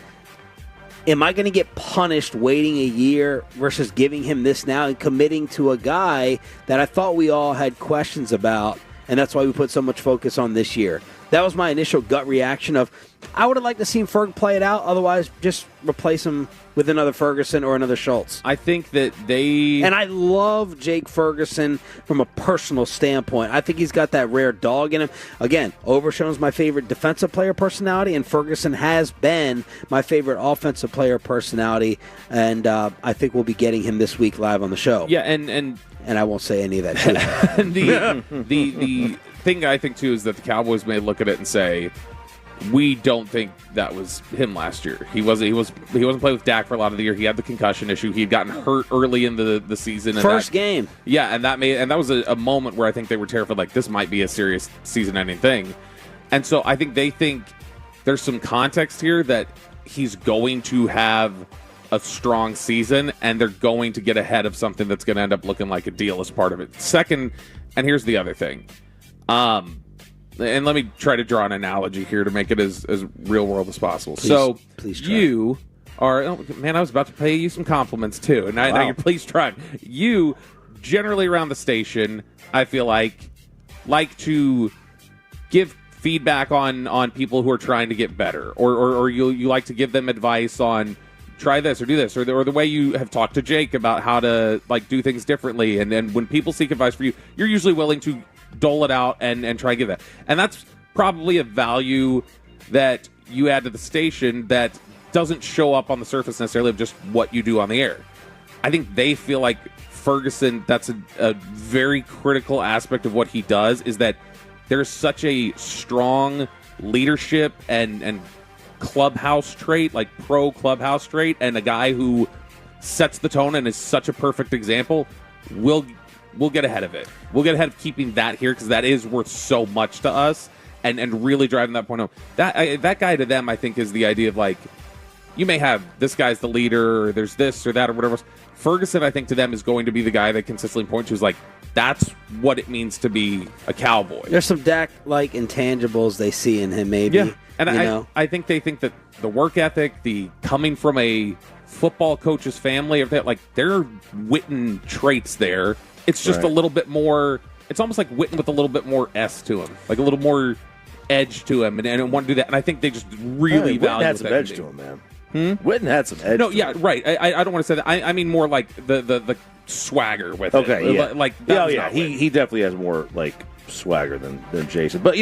am I going to get punished waiting a year versus giving him this now and committing to a guy that I thought we all had questions about, and that's why we put so much focus on this year? That was my initial gut reaction of, I would have liked to see Ferg play it out. Otherwise, just replace him with another Ferguson or another Schultz. I think that they... And I love Jake Ferguson from a personal standpoint. I think he's got that rare dog in him. Again, Overshown's my favorite defensive player personality, and Ferguson has been my favorite offensive player personality, and I think we'll be getting him this week live on the show. Yeah, and I won't say any of that too. And the thing I think, too, is that the Cowboys may look at it and say, we don't think that was him last year. He wasn't playing with Dak for a lot of the year. He had the concussion issue. He had gotten hurt early in the season. First game. Yeah, and that was a moment where I think they were terrified, like, this might be a serious season-ending thing. And so I think they think there's some context here that he's going to have a strong season, and they're going to get ahead of something that's going to end up looking like a deal as part of it. Second, and here's the other thing. And let me try to draw an analogy here to make it as real world as possible. Please try. You are, I was about to pay you some compliments too, and now you're please try. You generally around the station, I feel like to give feedback on people who are trying to get better, or you like to give them advice on try this or do this, or the way you have talked to Jake about how to do things differently, and then when people seek advice for you, you're usually willing to dole it out and try to give that. And that's probably a value that you add to the station that doesn't show up on the surface necessarily of just what you do on the air. I think they feel like Ferguson, that's a very critical aspect of what he does, is that there's such a strong leadership and clubhouse trait, like pro clubhouse trait, and a guy who sets the tone and is such a perfect example. We'll get ahead of it. We'll get ahead of keeping that here because that is worth so much to us, and really driving that point home. That guy to them, I think, is the idea of you may have this guy's the leader, or there's this or that or whatever else. Ferguson, I think, to them is going to be the guy that consistently points to that's what it means to be a Cowboy. There's some Dak-like intangibles they see in him, maybe. Yeah, and I think they think that the work ethic, the coming from a football coach's family, there are Witten traits there. It's just a little bit more. It's almost like Witten with a little bit more S to him, like a little more edge to him, and I want to do that. And I think they just really value Witten had some edge to him, man. Witten had some edge. No, yeah, right. I don't want to say that. I mean more like the swagger with it. Okay, yeah, yeah. He definitely has more swagger than Jason. But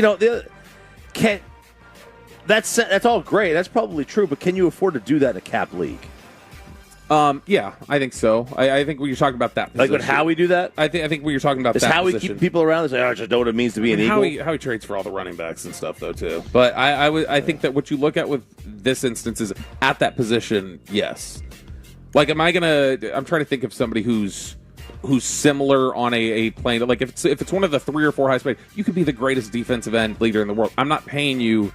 that's all great. That's probably true. But can you afford to do that in a cap league? Yeah, I think so. I think when you're talking about that position. Like how we do that? I think when you're talking about is that how position. We keep people around. I just know what it means to be an Eagle. How he trades for all the running backs and stuff, though, too. But I think that what you look at with this instance is at that position, yes. I'm trying to think of somebody who's similar on a plane. Like if it's one of the 3 or 4 highest paid, you could be the greatest defensive end leader in the world. I'm not paying you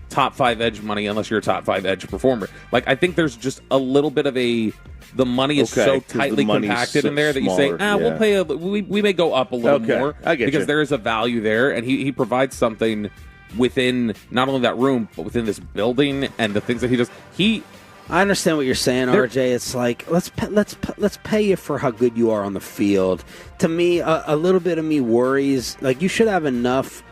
top 5 edge money unless you're a top 5 edge performer. I think there's just a little bit of the money is so tightly compacted in there that you say, we'll pay we may go up a little more because there is a value there, and he provides something within not only that room but within this building and the things that he does. I understand what you're saying, RJ. It's like let's pay you for how good you are on the field. To me, a little bit of me worries. Like you should have enough.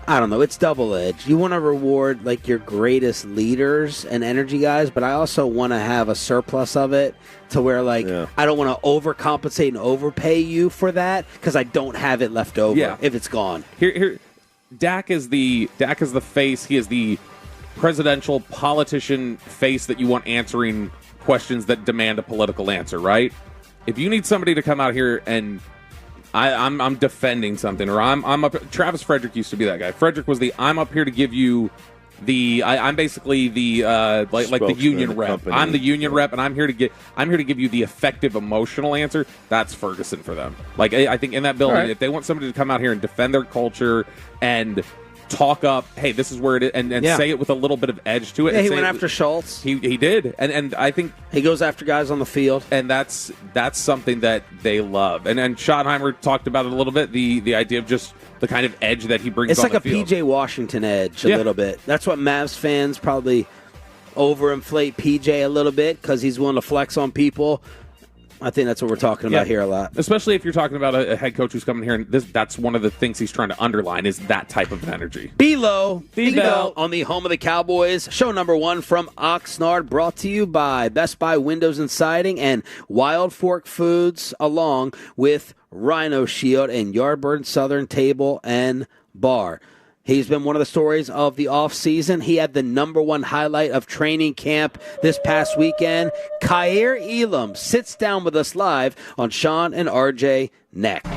I don't know. It's double-edged. You want to reward like your greatest leaders and energy guys, but I also want to have a surplus of it to where like I don't want to overcompensate and overpay you for that because I don't have it left over if it's gone. Here, Dak is the face. He is the presidential politician face that you want answering questions that demand a political answer, right? If you need somebody to come out here and I'm defending something, or I'm up. Travis Frederick used to be that guy. Frederick was I'm up here to give you the. I'm basically the like the union rep. Company. I'm the union rep, and I'm here to give you the effective emotional answer. That's Ferguson for them. Like I think in that building, if they want somebody to come out here and defend their culture and talk up, hey, this is where it is, and say it with a little bit of edge to it. Yeah, he went after Schultz. He did, and I think he goes after guys on the field, and that's something that they love. And Schottenheimer talked about it a little bit, the idea of just the kind of edge that he brings. It's on like the a field. PJ Washington edge a little bit. That's what Mavs fans probably overinflate PJ a little bit because he's willing to flex on people. I think that's what we're talking about here a lot. Especially if you're talking about a head coach who's coming here, and that's one of the things he's trying to underline is that type of energy. B-Lo on the home of the Cowboys. Show number 1 from Oxnard, brought to you by Best Buy Windows and Siding and Wild Fork Foods, along with Rhino Shield and Yardbird Southern Table and Bar. He's been one of the stories of the offseason. He had the number 1 highlight of training camp this past weekend. Kair Elum sits down with us live on Shan and RJ next.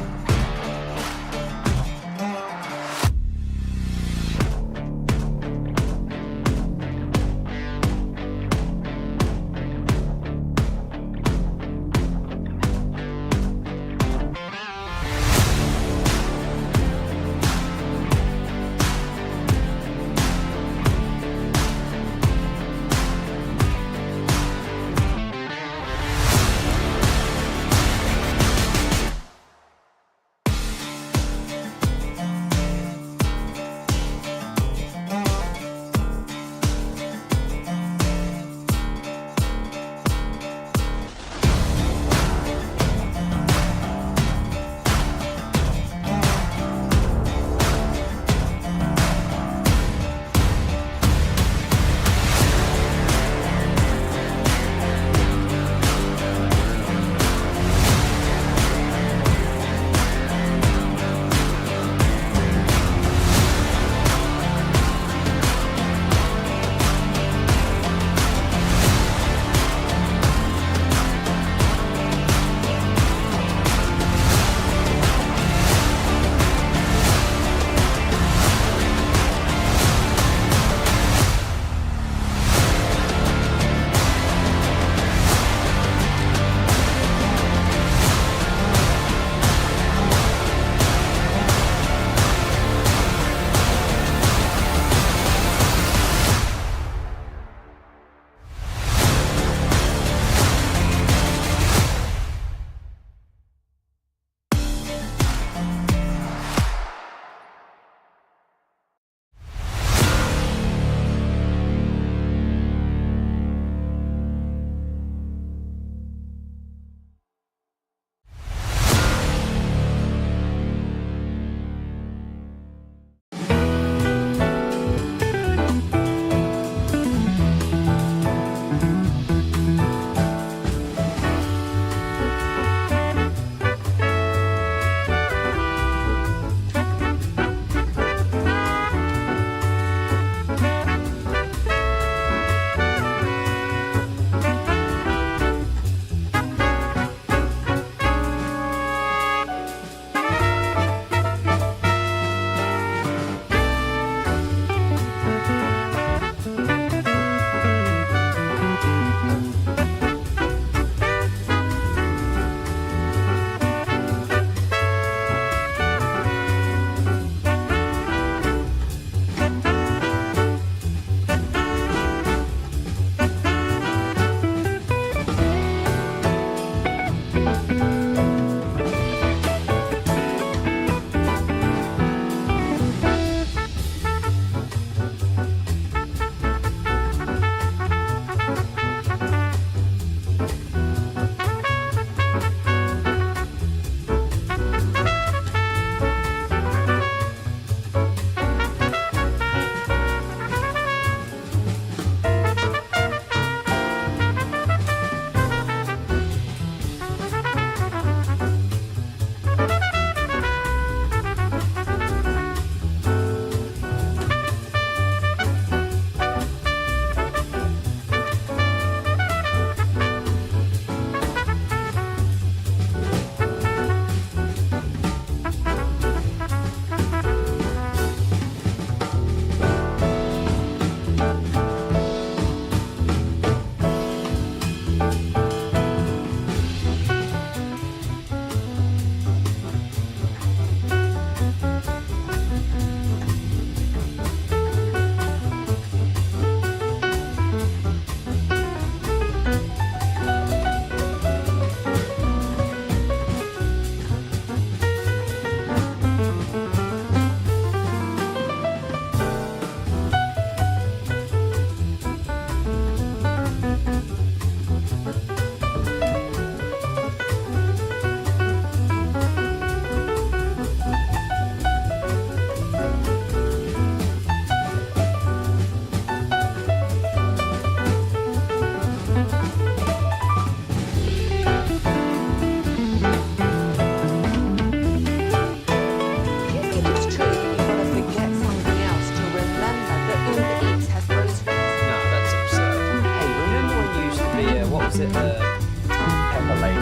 Pepper lady.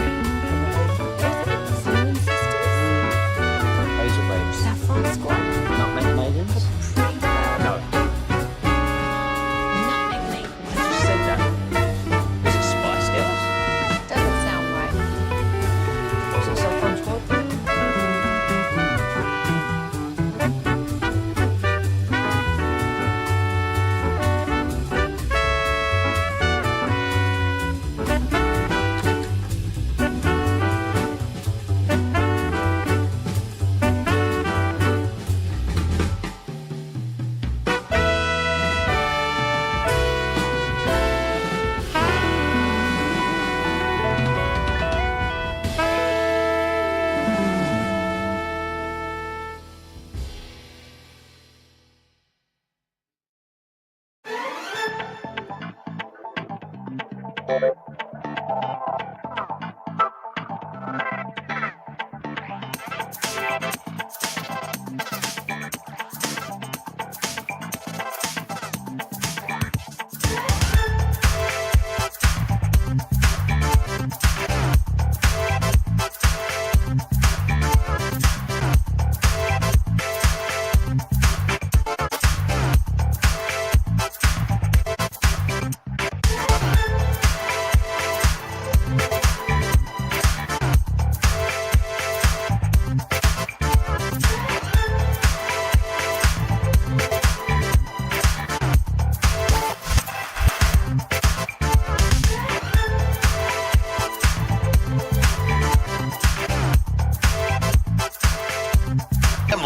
Hazel babes. Saffron squad. Nutmeg maidens. No. Nutmeg maidens. I just said that. Is it Spice Girls? Doesn't sound right. Was it Saffron Squad?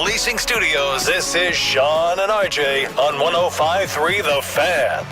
Leasing Studios, this is Shan and RJ on 105.3 The Fan.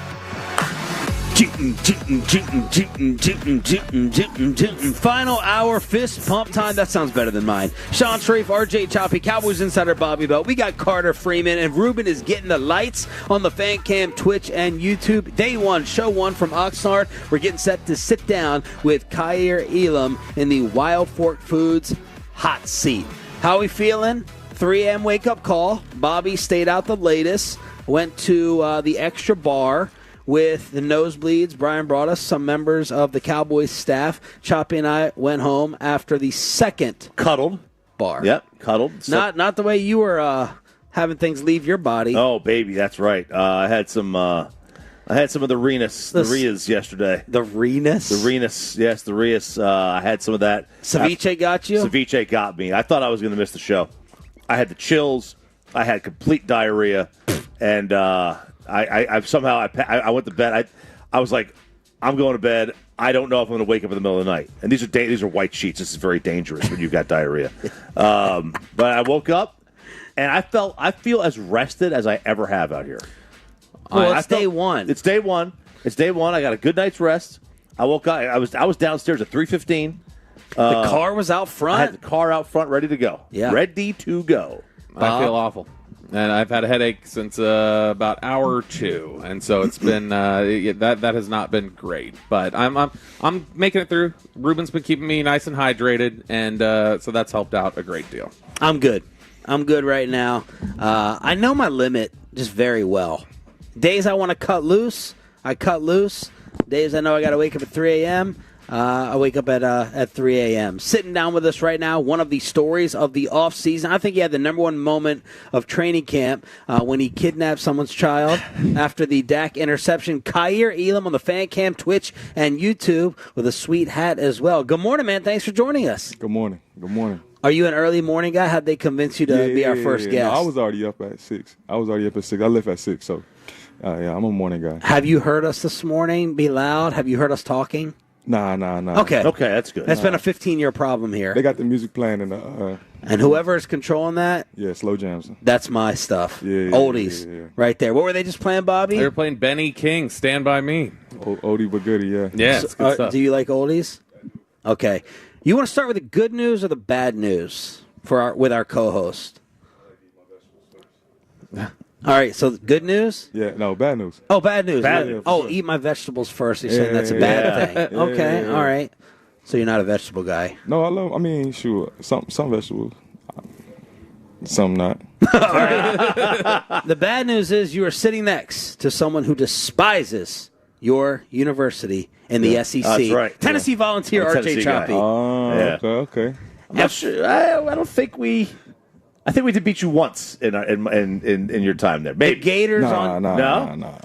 Final hour fist pump time. That sounds better than mine. Shan Sharif, RJ Choppy, Cowboys insider Bobby Belt. We got Carter Freeman, and Ruben is getting the lights on the fan cam, Twitch, and YouTube. Day one, show one from Oxnard. We're getting set to sit down with Kair Elum in the Wild Fork Foods hot seat. How we feeling? 3 a.m. wake-up call. Bobby stayed out the latest, went to the extra bar with the nosebleeds. Brian brought us some members of the Cowboys staff. Choppy and I went home after the second cuddled bar. Yep, cuddled. Not the way you were having things leave your body. Oh, baby, that's right. I had some of the Rias yesterday. The Rias? The Rias, yes, the Rias. I had some of that. Ceviche got you? Ceviche got me. I thought I was going to miss the show. I had the chills. I had complete diarrhea, and I somehow I went to bed. I was like, I'm going to bed. I don't know if I'm going to wake up in the middle of the night. And these are white sheets. This is very dangerous when you've got diarrhea. But I woke up, and I feel as rested as I ever have out here. Well, it's day one. It's day one. I got a good night's rest. I woke up. I was downstairs at 3:15. The car was out front? I had the car out front ready to go. Yeah. Ready to go. I feel awful. And I've had a headache since about hour 2. And so it's been that has not been great. But I'm making it through. Ruben's been keeping me nice and hydrated, and so that's helped out a great deal. I'm good. I'm good right now. I know my limit just very well. Days I want to cut loose, I cut loose. Days I know I got to wake up at 3 a.m., I wake up at 3 a.m. Sitting down with us right now, one of the stories of the offseason. I think he had the number one moment of training camp when he kidnapped someone's child after the Dak interception. Kair Elum on the fan cam, Twitch, and YouTube with a sweet hat as well. Good morning, man. Thanks for joining us. Good morning. Good morning. Are you an early morning guy? How'd they convince you to be our first guest? No, I was already up at 6. I left at 6, so yeah, I'm a morning guy. Have you heard us this morning be loud? Have you heard us talking? Nah. Okay, that's good. That's been a 15-year problem here. They got the music playing and whoever is controlling that, slow jams. That's my stuff. Oldies, right there. What were they just playing, Bobby? They were playing Benny King, Stand By Me. Oldie but goodie, yeah. Yeah, it's good stuff. Do you like oldies? Okay. You want to start with the good news or the bad news with our co-host? All right, so good news? Yeah, no, bad news. Oh, bad news. Bad news. Oh, eat my vegetables first. You're saying that's a bad thing. Okay, all right. So you're not a vegetable guy. No, sure, some vegetables, some not. All right. The bad news is you are sitting next to someone who despises your university in the SEC. That's right. Tennessee Volunteer, I'm a RJ Tennessee guy. Choppy. Yeah. Okay. I'm not sure. I don't think we. I think we did beat you once in your time there. Maybe. The Gators No.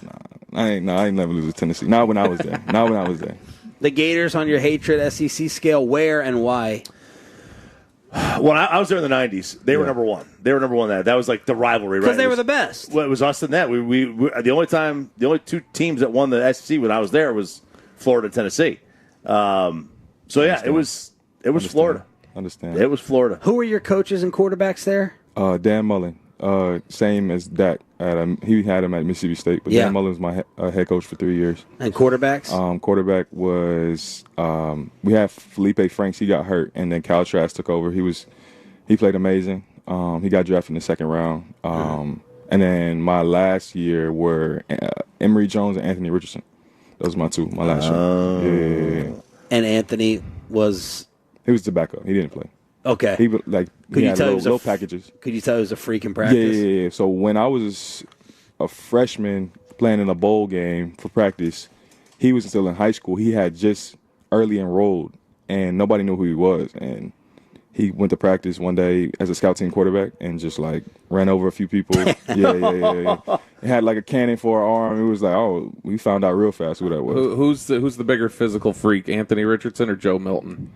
I ain't never lose to Tennessee. Not when I was there. The Gators on your hatred SEC scale, where and why? When I was there in the 90s, they were number one. They were number one. That was like the rivalry, right? Because they were the best. Well, it was us and that. We the only two teams that won the SEC when I was there was Florida and Tennessee. So yeah, it was Florida. Understand. It was Florida. Who were your coaches and quarterbacks there? Dan Mullen. Same as Dak. He had him at Mississippi State, but Dan Mullen was my head coach for 3 years. And quarterbacks? Quarterback was we had Felipe Franks. He got hurt, and then Kyle Trask took over. He played amazing. He got drafted in the second round. And then my last year were Emory Jones and Anthony Richardson. Those were my last year. Yeah. And Anthony was? He was the backup. He didn't play. Okay. He would Could you had tell little packages. Could you tell he was a freak in practice? Yeah. So when I was a freshman playing in a bowl game for practice, he was still in high school. He had just early enrolled, and nobody knew who he was. And he went to practice one day as a scout team quarterback and just like ran over a few people. Yeah. He had like a cannon for an arm. It was like, oh, we found out real fast who that was. Who's the bigger physical freak, Anthony Richardson or Joe Milton?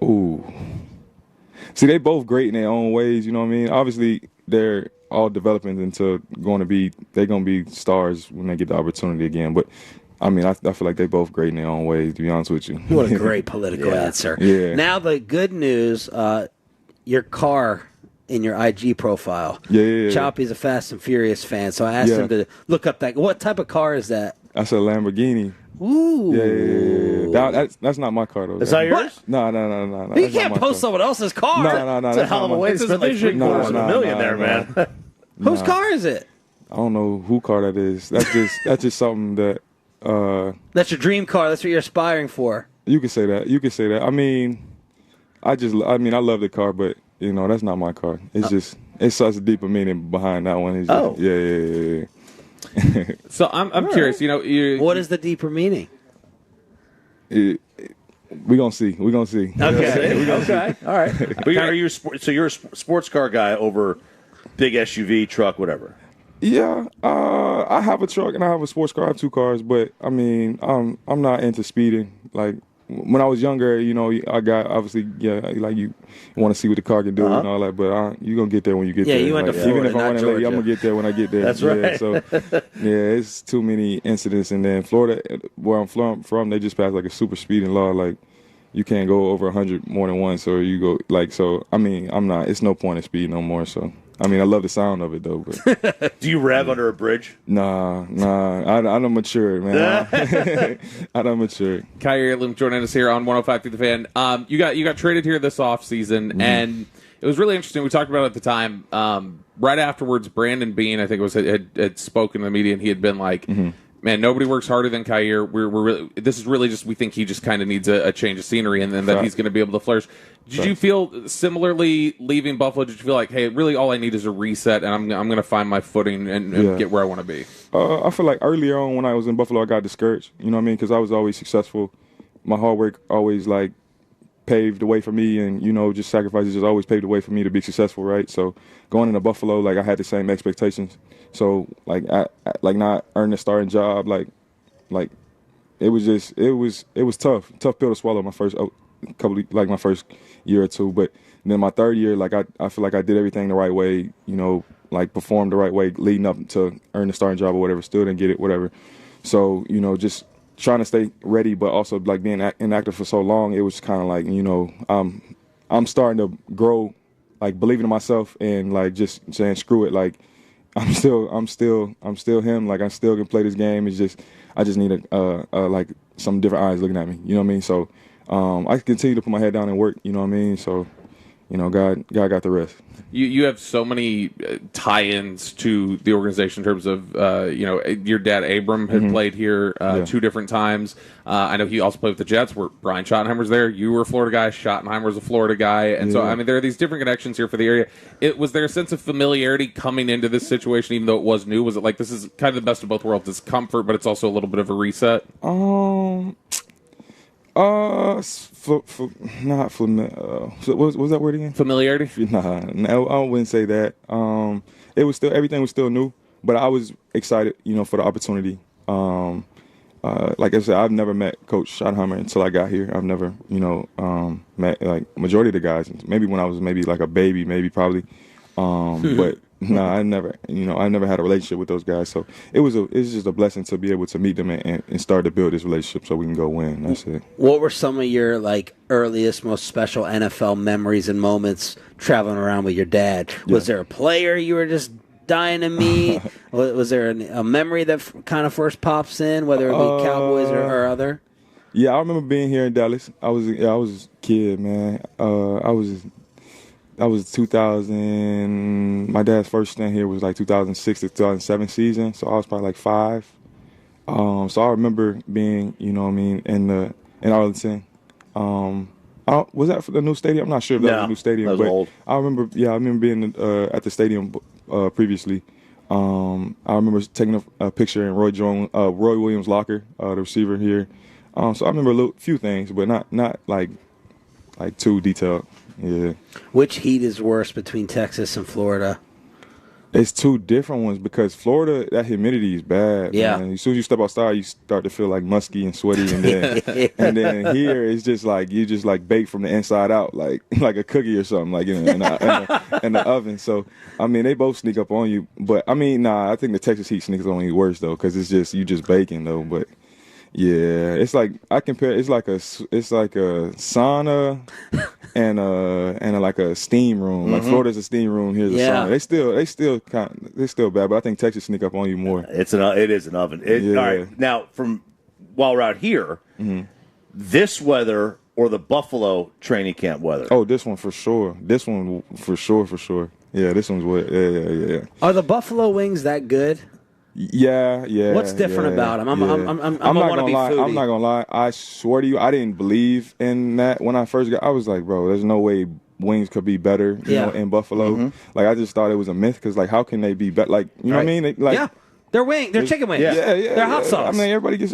Ooh. See, they both great in their own ways, you know what I mean? Obviously, they're all developing into they're going to be stars when they get the opportunity again. But, I mean, I feel like they both great in their own ways, to be honest with you. What a great political answer. Yeah. Now the good news, your car in your IG profile. Yeah. Choppy's a Fast and Furious fan, so I asked him to look up that. What type of car is that? That's a Lamborghini. Ooh. Yeah. That's not my car, though. That's not yours? No. You can't post someone else's car. No. It's a hell of a way to spend like $750 million there, man. Whose car is it? I don't know who car that is. That's just something that. That's your dream car. That's what you're aspiring for. You can say that. I mean, I love the car, but that's not my car. It's it's such a deeper meaning behind that one. It's just, yeah. So I'm curious. What is the deeper meaning? We gonna see. Okay. All right. But you're a sports car guy over big SUV, truck, whatever. Yeah, I have a truck and I have a sports car. I have two cars, but I mean, I'm not into speeding. Like when I was younger, I got obviously, like you want to see what the car can do and all that. But you gonna get there when you get there. Yeah, you went to Florida, even if I'm not running late, Georgia. I'm gonna get there when I get there. That's right. So it's too many incidents. And then Florida, where I'm from, they just passed like a super speeding law. Like you can't go over 100 more than once, or you go like so. I mean, I'm not. It's no point in speeding no more. So. I mean, I love the sound of it, though. But do you rev under a bridge? Nah. I don't mature, man. I don't mature. Kair Elum joining us here on 105 through the Fan. You got traded here this offseason, and it was really interesting. We talked about it at the time. Right afterwards, Brandon Beane, I think it was, had spoken to the media, and he had been like, man, nobody works harder than Kair. We're really, this is really just, we think he just kind of needs a change of scenery, and then that he's going to be able to flourish. Did you feel similarly leaving Buffalo? Did you feel like, hey, really all I need is a reset, and I'm going to find my footing and get where I want to be? I feel like earlier on when I was in Buffalo, I got discouraged. You know what I mean? Because I was always successful. My hard work always like paved the way for me, and just sacrifices just always paved the way for me to be successful, right? So going into Buffalo, like I had the same expectations. So like I not earning a starting job, like it was tough pill to swallow my first my first year or two. But then my third year, like I feel like I did everything the right way, like performed the right way leading up to earn the starting job or whatever. Still didn't get it, whatever. So just trying to stay ready, but also like being inactive for so long, it was kind of like I'm starting to grow, like believing in myself and like just saying screw it, like I'm still him, like I still can play this game. It's just I just need like some different eyes looking at me, you know what I mean? So I continue to put my head down and work, you know what I mean? So God got the rest. You have so many tie-ins to the organization in terms of, your dad, Abram, had played here 2 different times. I know he also played with the Jets, where Brian Schottenheimer's there. You were a Florida guy. Schottenheimer's a Florida guy. And so, I mean, there are these different connections here for the area. Was there a sense of familiarity coming into this situation, even though it was new? Was it like, this is kind of the best of both worlds? It's comfort, but it's also a little bit of a reset? Not familiar. What was that word again? Familiarity? Nah, I wouldn't say that. It was still, everything was still new, but I was excited, for the opportunity. Like I said, I've never met Coach Schottenheimer until I got here. I've never, met like majority of the guys. Maybe when I was maybe like a baby, probably. But no, I never had a relationship with those guys. So it's just a blessing to be able to meet them and start to build this relationship so we can go win. That's it. What were some of your earliest, most special NFL memories and moments traveling around with your dad? Was there a player you were just dying to meet? Was there a memory that kind of first pops in, whether it be Cowboys or other? Yeah, I remember being here in Dallas. I was a kid, man. That was 2000. My dad's first stint here was like 2006 to 2007 season, so I was probably like 5. So I remember being, in Arlington. Was that for the new stadium? I'm not sure if that was a new stadium. That was old. I remember being at the stadium previously. I remember taking a picture in Roy Williams' locker, the receiver here. So I remember a few things, but not like too detailed. Yeah. Which heat is worse between Texas and Florida? It's 2 different ones because Florida, that humidity is bad. Yeah. Man. As soon as you step outside, you start to feel like musky and sweaty, and then here it's just like you just like baked from the inside out, like a cookie or something, like in the oven. So I mean, they both sneak up on you, but I mean, I think the Texas heat sneaks on you worse though, because you just baking though, but. Yeah, it's like I compare. It's like a sauna and like a steam room. Like Florida's a steam room. Here's a sauna. They still bad, but I think Texas sneak up on you more. It is an oven. All right, now while we're out here, this weather or the Buffalo training camp weather? Oh, this one for sure. This one for sure. Yeah, this one's what. Yeah. Are the Buffalo wings that good? Yeah. What's different about them? I'm not gonna lie. I'm not gonna lie. I swear to you, I didn't believe in that when I first got. I was like, bro, there's no way wings could be better. You know, in Buffalo. Like I just thought it was a myth because how can they be better? Like what I mean? They're chicken wings. Yeah. They're hot sauce. I mean, everybody gets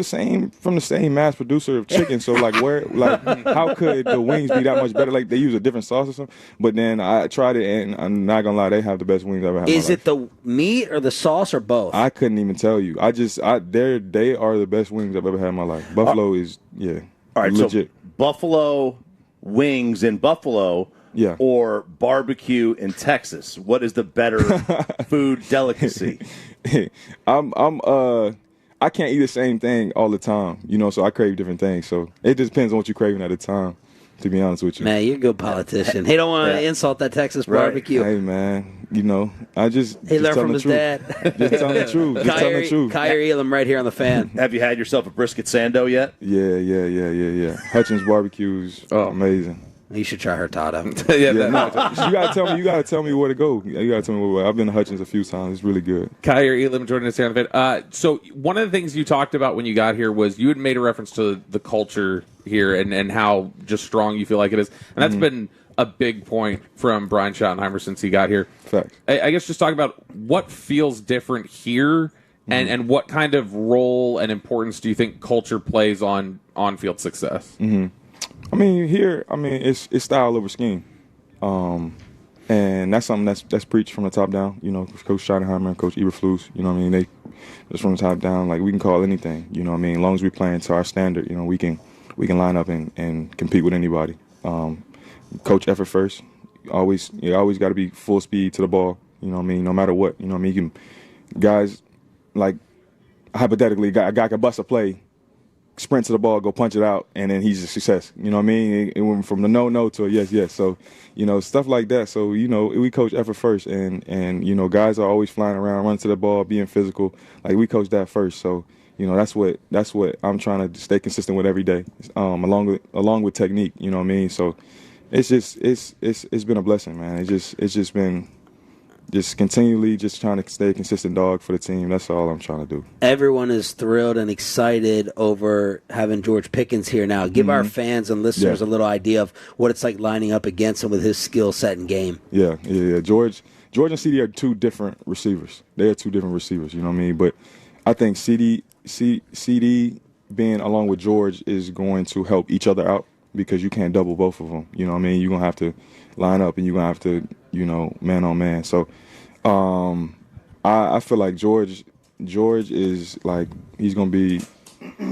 from the same mass producer of chicken. So how could the wings be that much better? Like they use a different sauce or something. But then I tried it, and I'm not gonna lie, they have the best wings I've ever had. Is it the meat or the sauce or both? I couldn't even tell you. They are the best wings I've ever had in my life. Buffalo is all right. Legit. So Buffalo wings in Buffalo. Yeah. Or barbecue in Texas. What is the better food delicacy? I can't eat the same thing all the time, so I crave different things. So it just depends on what you're craving at the time, to be honest with you. Man, you're a good politician. He don't want to insult that Texas barbecue. Hey, man, I just he learned from his dad. Just telling the truth. Kair Elum right here on the fan. Have you had yourself a brisket sando yet? Yeah. Hutchins barbecue's amazing. You should try hurtado. You gotta tell me where to go. You gotta tell me where. I've been to Hutchins a few times. It's really good. Kair Elum joining us here on the fan. So one of the things you talked about when you got here was you had made a reference to the culture here and how just strong you feel like it is, and that's been a big point from Brian Schottenheimer since he got here. Facts. I guess just talk about what feels different here, and what kind of role and importance do you think culture plays on field success? I mean, here, it's style over scheme, and that's something that's preached from the top down. Coach Schottenheimer and Coach Eberflus. They just from the top down. Like we can call anything. As long as we playing to our standard, we can line up and compete with anybody. Coach effort first. You always got to be full speed to the ball. No matter what. You can guys like hypothetically, a guy could bust a play. Sprint to the ball, go punch it out, and then he's a success. It went from the no to a yes. So, stuff like that. So, we coach effort first, and guys are always flying around, running to the ball, being physical. Like we coach that first. So, that's what I'm trying to stay consistent with every day, along with technique. So, it's been a blessing, man. It's just been just continually just trying to stay a consistent dog for the team. That's all I'm trying to do. Everyone is thrilled and excited over having George Pickens here now. Give our fans and listeners a little idea of what it's like lining up against him with his skill set and game. Yeah. George and CD are two different receivers. They are two different receivers, you know what I mean? But I think CD being along with George is going to help each other out because you can't double both of them. You know what I mean? You're going to have to line up and you're going to have to, man on man. So I feel like George is like, he's going to be,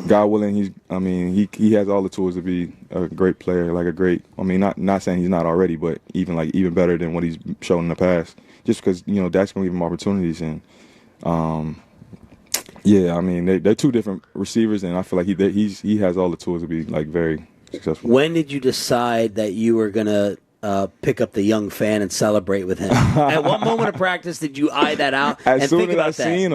God willing, he has all the tools to be a great player, like a great, not saying he's not already, but even better than what he's shown in the past. Just because, that's going to give him opportunities. And, they're two different receivers, and I feel like he has all the tools to be, like, very successful. When did you decide that you were going to pick up the young fan and celebrate with him? At what moment of practice did you eye that out As soon as I seen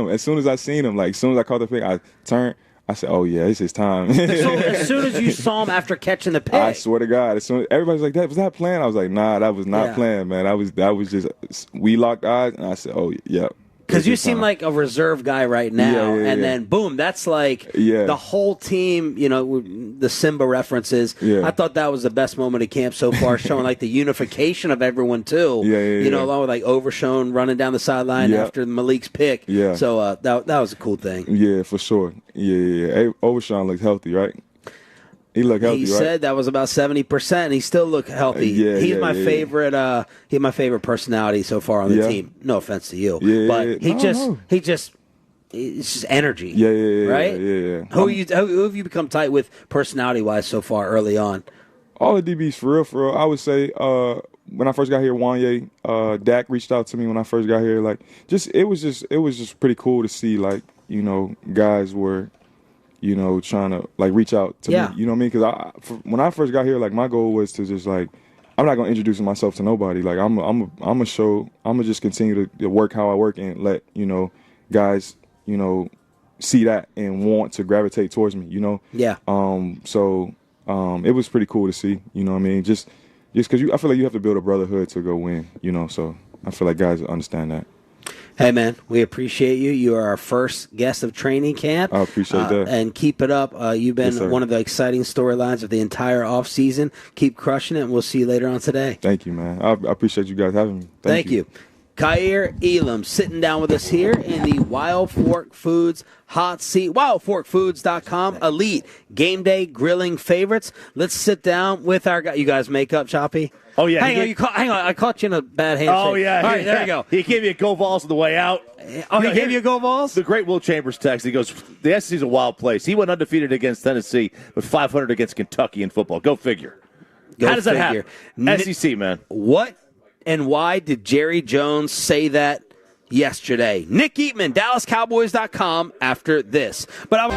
him, like, as soon as I caught the pick, I turned. I said, "Oh yeah, it's his time." So as soon as you saw him after catching the pick, I swear to God, as soon everybody's like, was that planned?" I was like, "Nah, that was not planned, man. That was just we locked eyes," and I said, "Oh yeah." Because you seem like a reserve guy right now, then boom, that's like the whole team. The Simba references. I thought that was the best moment of camp so far, showing like the unification of everyone too. Along with like Overshone running down the sideline after Malik's pick. So that was a cool thing. Yeah, for sure. Hey, Overshone looks healthy, right? He looked healthy, He said that was about 70%, and he still looked healthy. He's my favorite. He's my favorite personality so far on the team. No offense to you, but it's just energy. Right? Yeah. Who have you become tight with personality wise so far early on? All the DBs for real. I would say when I first got here, Wanye, Dak reached out to me when I first got here. Like, it was just pretty cool to see, like, guys were, trying to, like, reach out to me. You know what I mean? Because when I first got here, like, my goal was to just, like, I'm not going to introduce myself to nobody. Like, I'm going to just continue to work how I work and let, guys, see that and want to gravitate towards me, So it was pretty cool to see, you know what I mean? Just because I feel like you have to build a brotherhood to go win, so I feel like guys understand that. Hey, man, we appreciate you. You are our first guest of training camp. I appreciate that. And keep it up. You've been one of the exciting storylines of the entire offseason. Keep crushing it, and we'll see you later on today. Thank you, man. I appreciate you guys having me. Thank you. Kair Elum sitting down with us here in the Wild Fork Foods hot seat. WildForkFoods.com, elite game day grilling favorites. Let's sit down with our guy. You guys make up, Choppy? Oh, yeah. Hang on. I caught you in a bad handshake. Oh, yeah. All right, there you go. He gave me a go balls on the way out. Oh, he gave you a go balls? The great Will Chambers text. He goes, the SEC is a wild place. He went undefeated against Tennessee, but 500 against Kentucky in football. Go figure. How does that happen? SEC, man. What and why did Jerry Jones say that yesterday? Nick Eatman, DallasCowboys.com after this. But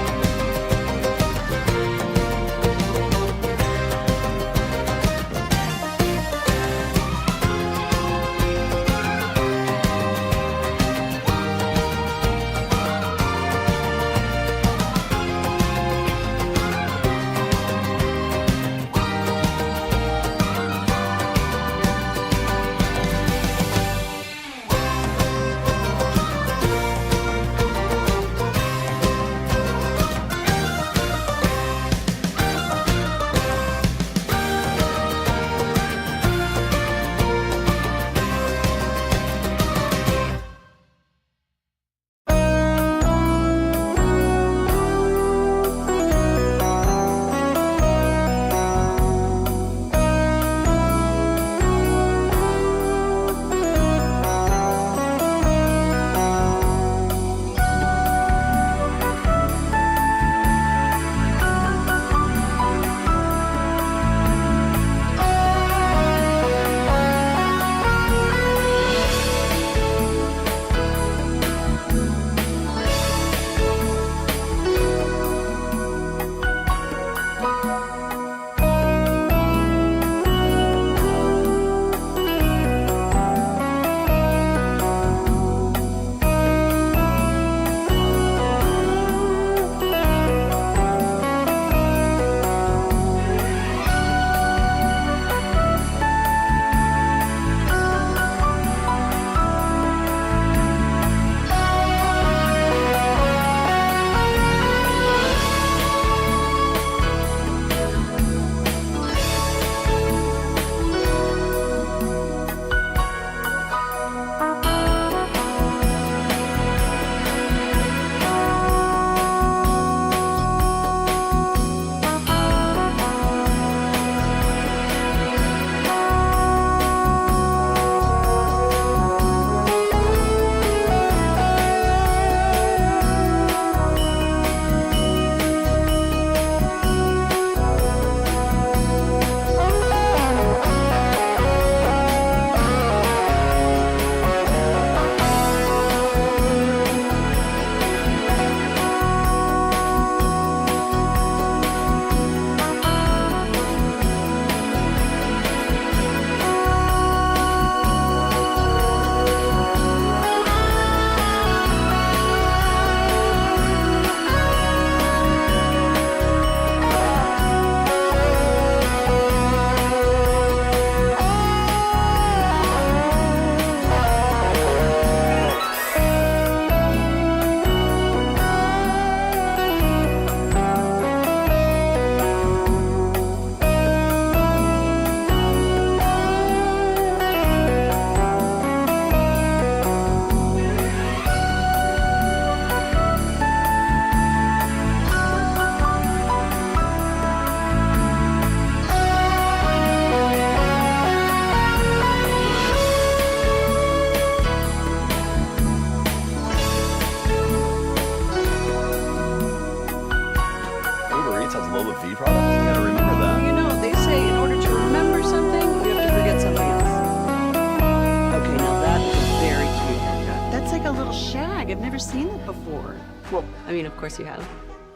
Well, I mean, of course you have.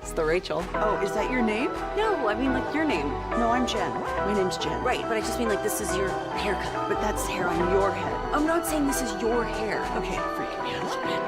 It's the Rachel. Oh, is that your name? No, I mean like your name. No, I'm Jen. My name's Jen. Right, but I just mean like this is your haircut. But that's hair on your head. I'm not saying this is your hair. Okay, freaking me out a little bit.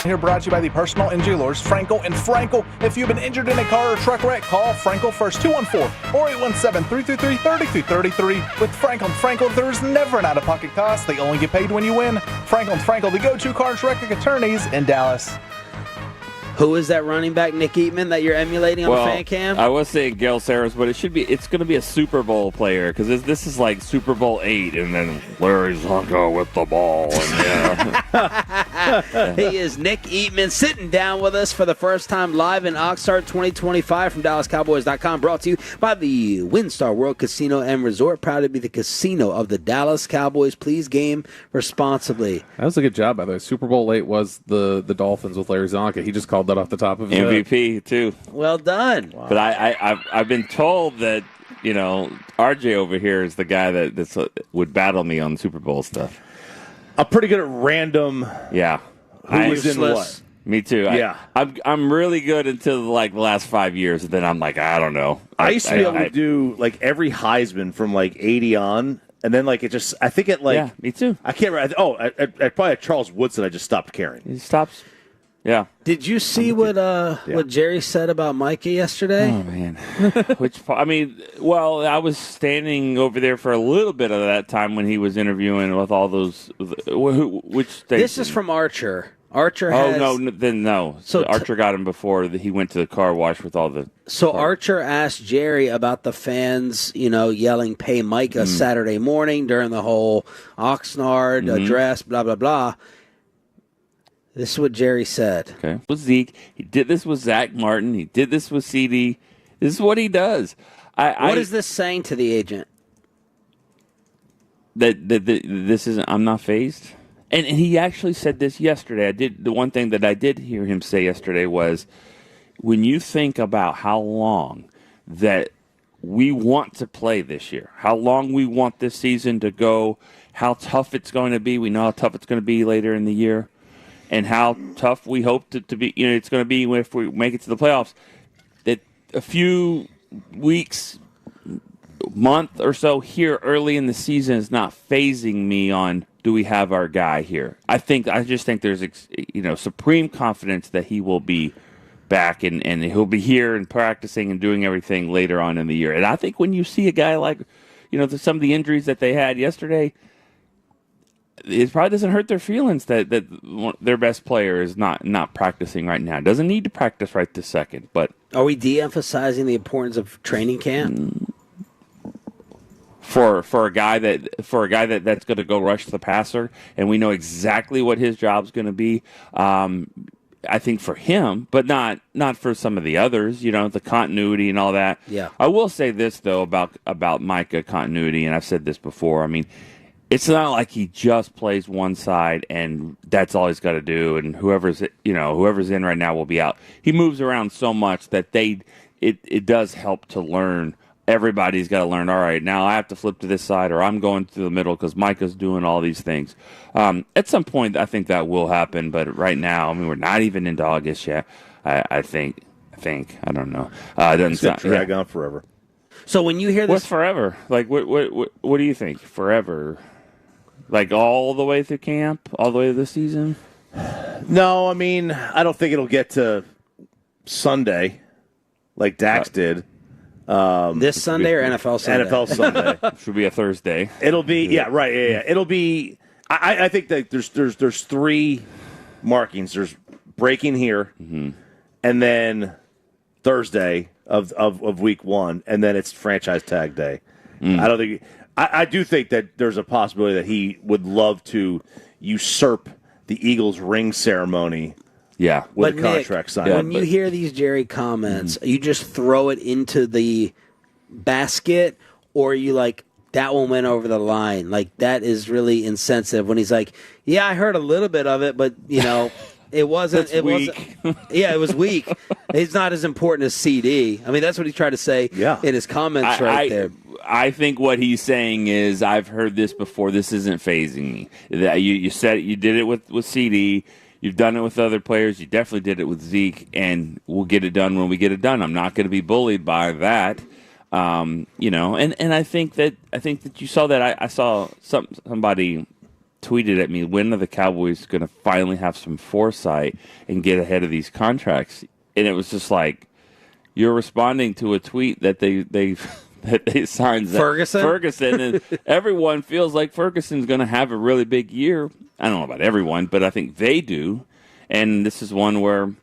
Here brought to you by the personal injury lawyers Frankel and Frankel. If you've been injured in a car or truck wreck, call Frankel first, 214-4817-323-3233. With Frankel and Frankel, there's never an out-of-pocket cost. They only get paid when you win. Frankel and Frankel, the go-to car and truck wreck attorneys in Dallas. Who is that running back, Nick Eatman, that you're emulating on the fan cam? I was saying Gale Saris, but it's going to be a Super Bowl player because this is like Super Bowl 8, and then Larry Zonko with the ball. And, He is Nick Eatman sitting down with us for the first time live in Oxnard 2025 from DallasCowboys.com. Brought to you by the WinStar World Casino and Resort. Proud to be the casino of the Dallas Cowboys. Please game responsibly. That was a good job, by the way. Super Bowl 8 was the Dolphins with Larry Zonka. He just called that off the top of his MVP too. Well done. Wow. But I've been told that RJ over here is the guy that would battle me on Super Bowl stuff. I'm pretty good at random. Yeah, who's in what? Me too. Yeah, I'm really good until like the last 5 years, and then I'm like, I don't know. I used to be able to do like every Heisman from like 80 on. And then, like, it just, I think it, like. Yeah, me too. I can't remember. I probably at Charles Woodson, I just stopped caring. He stops. Yeah. Did you see what Jerry said about Micah yesterday? Oh, man. I was standing over there for a little bit of that time when he was interviewing with all those. Which station? This is from Archer. Archer has... Oh, no. So Archer got him before he went to the car wash with all the... So Archer asked Jerry about the fans, yelling, "Pay Micah" Saturday morning during the whole Oxnard address, blah, blah, blah. This is what Jerry said. Okay. With Zeke. He did this with Zach Martin. He did this with CD. This is what he does. What is this saying to the agent? That this isn't... I'm not fazed? And he actually said this yesterday. The one thing that I did hear him say yesterday was, when you think about how long that we want to play this year, how long we want this season to go, how tough it's going to be. We know how tough it's going to be later in the year, and how tough we hope to be. It's going to be if we make it to the playoffs. That a few weeks month or so here early in the season is not phasing me on, do we have our guy here? I just think there's supreme confidence that he will be back and he'll be here and practicing and doing everything later on in the year. And I think when you see a guy like, some of the injuries that they had yesterday, it probably doesn't hurt their feelings that their best player is not practicing right now. Doesn't need to practice right this second. But are we de-emphasizing the importance of training camp? For a guy that's going to go rush the passer, and we know exactly what his job's going to be. I think for him, but not for some of the others. The continuity and all that. Yeah. I will say this though about Micah continuity, and I've said this before. I mean, it's not like he just plays one side and that's all he's got to do, and whoever's in right now will be out. He moves around so much that it does help to learn. Everybody's got to learn, all right, now I have to flip to this side, or I'm going to the middle because Micah's doing all these things. At some point, I think that will happen, but right now, I mean, we're not even into August yet. I think, I don't know. It doesn't drag on forever. So when you hear this... What's forever? Like, what do you think? Forever? Like all the way through camp? All the way to the season? No, I mean, I don't think it'll get to Sunday like Dax did. This Sunday or NFL Sunday? NFL Sunday. Should be a Thursday. It'll be, yeah, right, yeah. It'll be, I think that there's three markings. There's breaking here, and then Thursday of week one, and then it's franchise tag day. I don't think, I do think that there's a possibility that he would love to usurp the Eagles' ring ceremony. Yeah, with a contract sign. When you hear these Jerry comments, you just throw it into the basket, or you like, that one went over the line. Like, that is really insensitive when he's like, yeah, I heard a little bit of it, but, it wasn't. It weak. Yeah, it was weak. It's not as important as CD. I mean, that's what he tried to say in his comments there. I think what he's saying is, I've heard this before. This isn't phasing me. That you said you did it with CD. You've done it with other players. You definitely did it with Zeke, and we'll get it done when we get it done. I'm not going to be bullied by that, And I think that you saw that. I saw somebody tweeted at me, when are the Cowboys going to finally have some foresight and get ahead of these contracts? And it was just like, you're responding to a tweet that they signed Ferguson, and everyone feels like Ferguson's going to have a really big year. I don't know about everyone, but I think they do. And this is one where,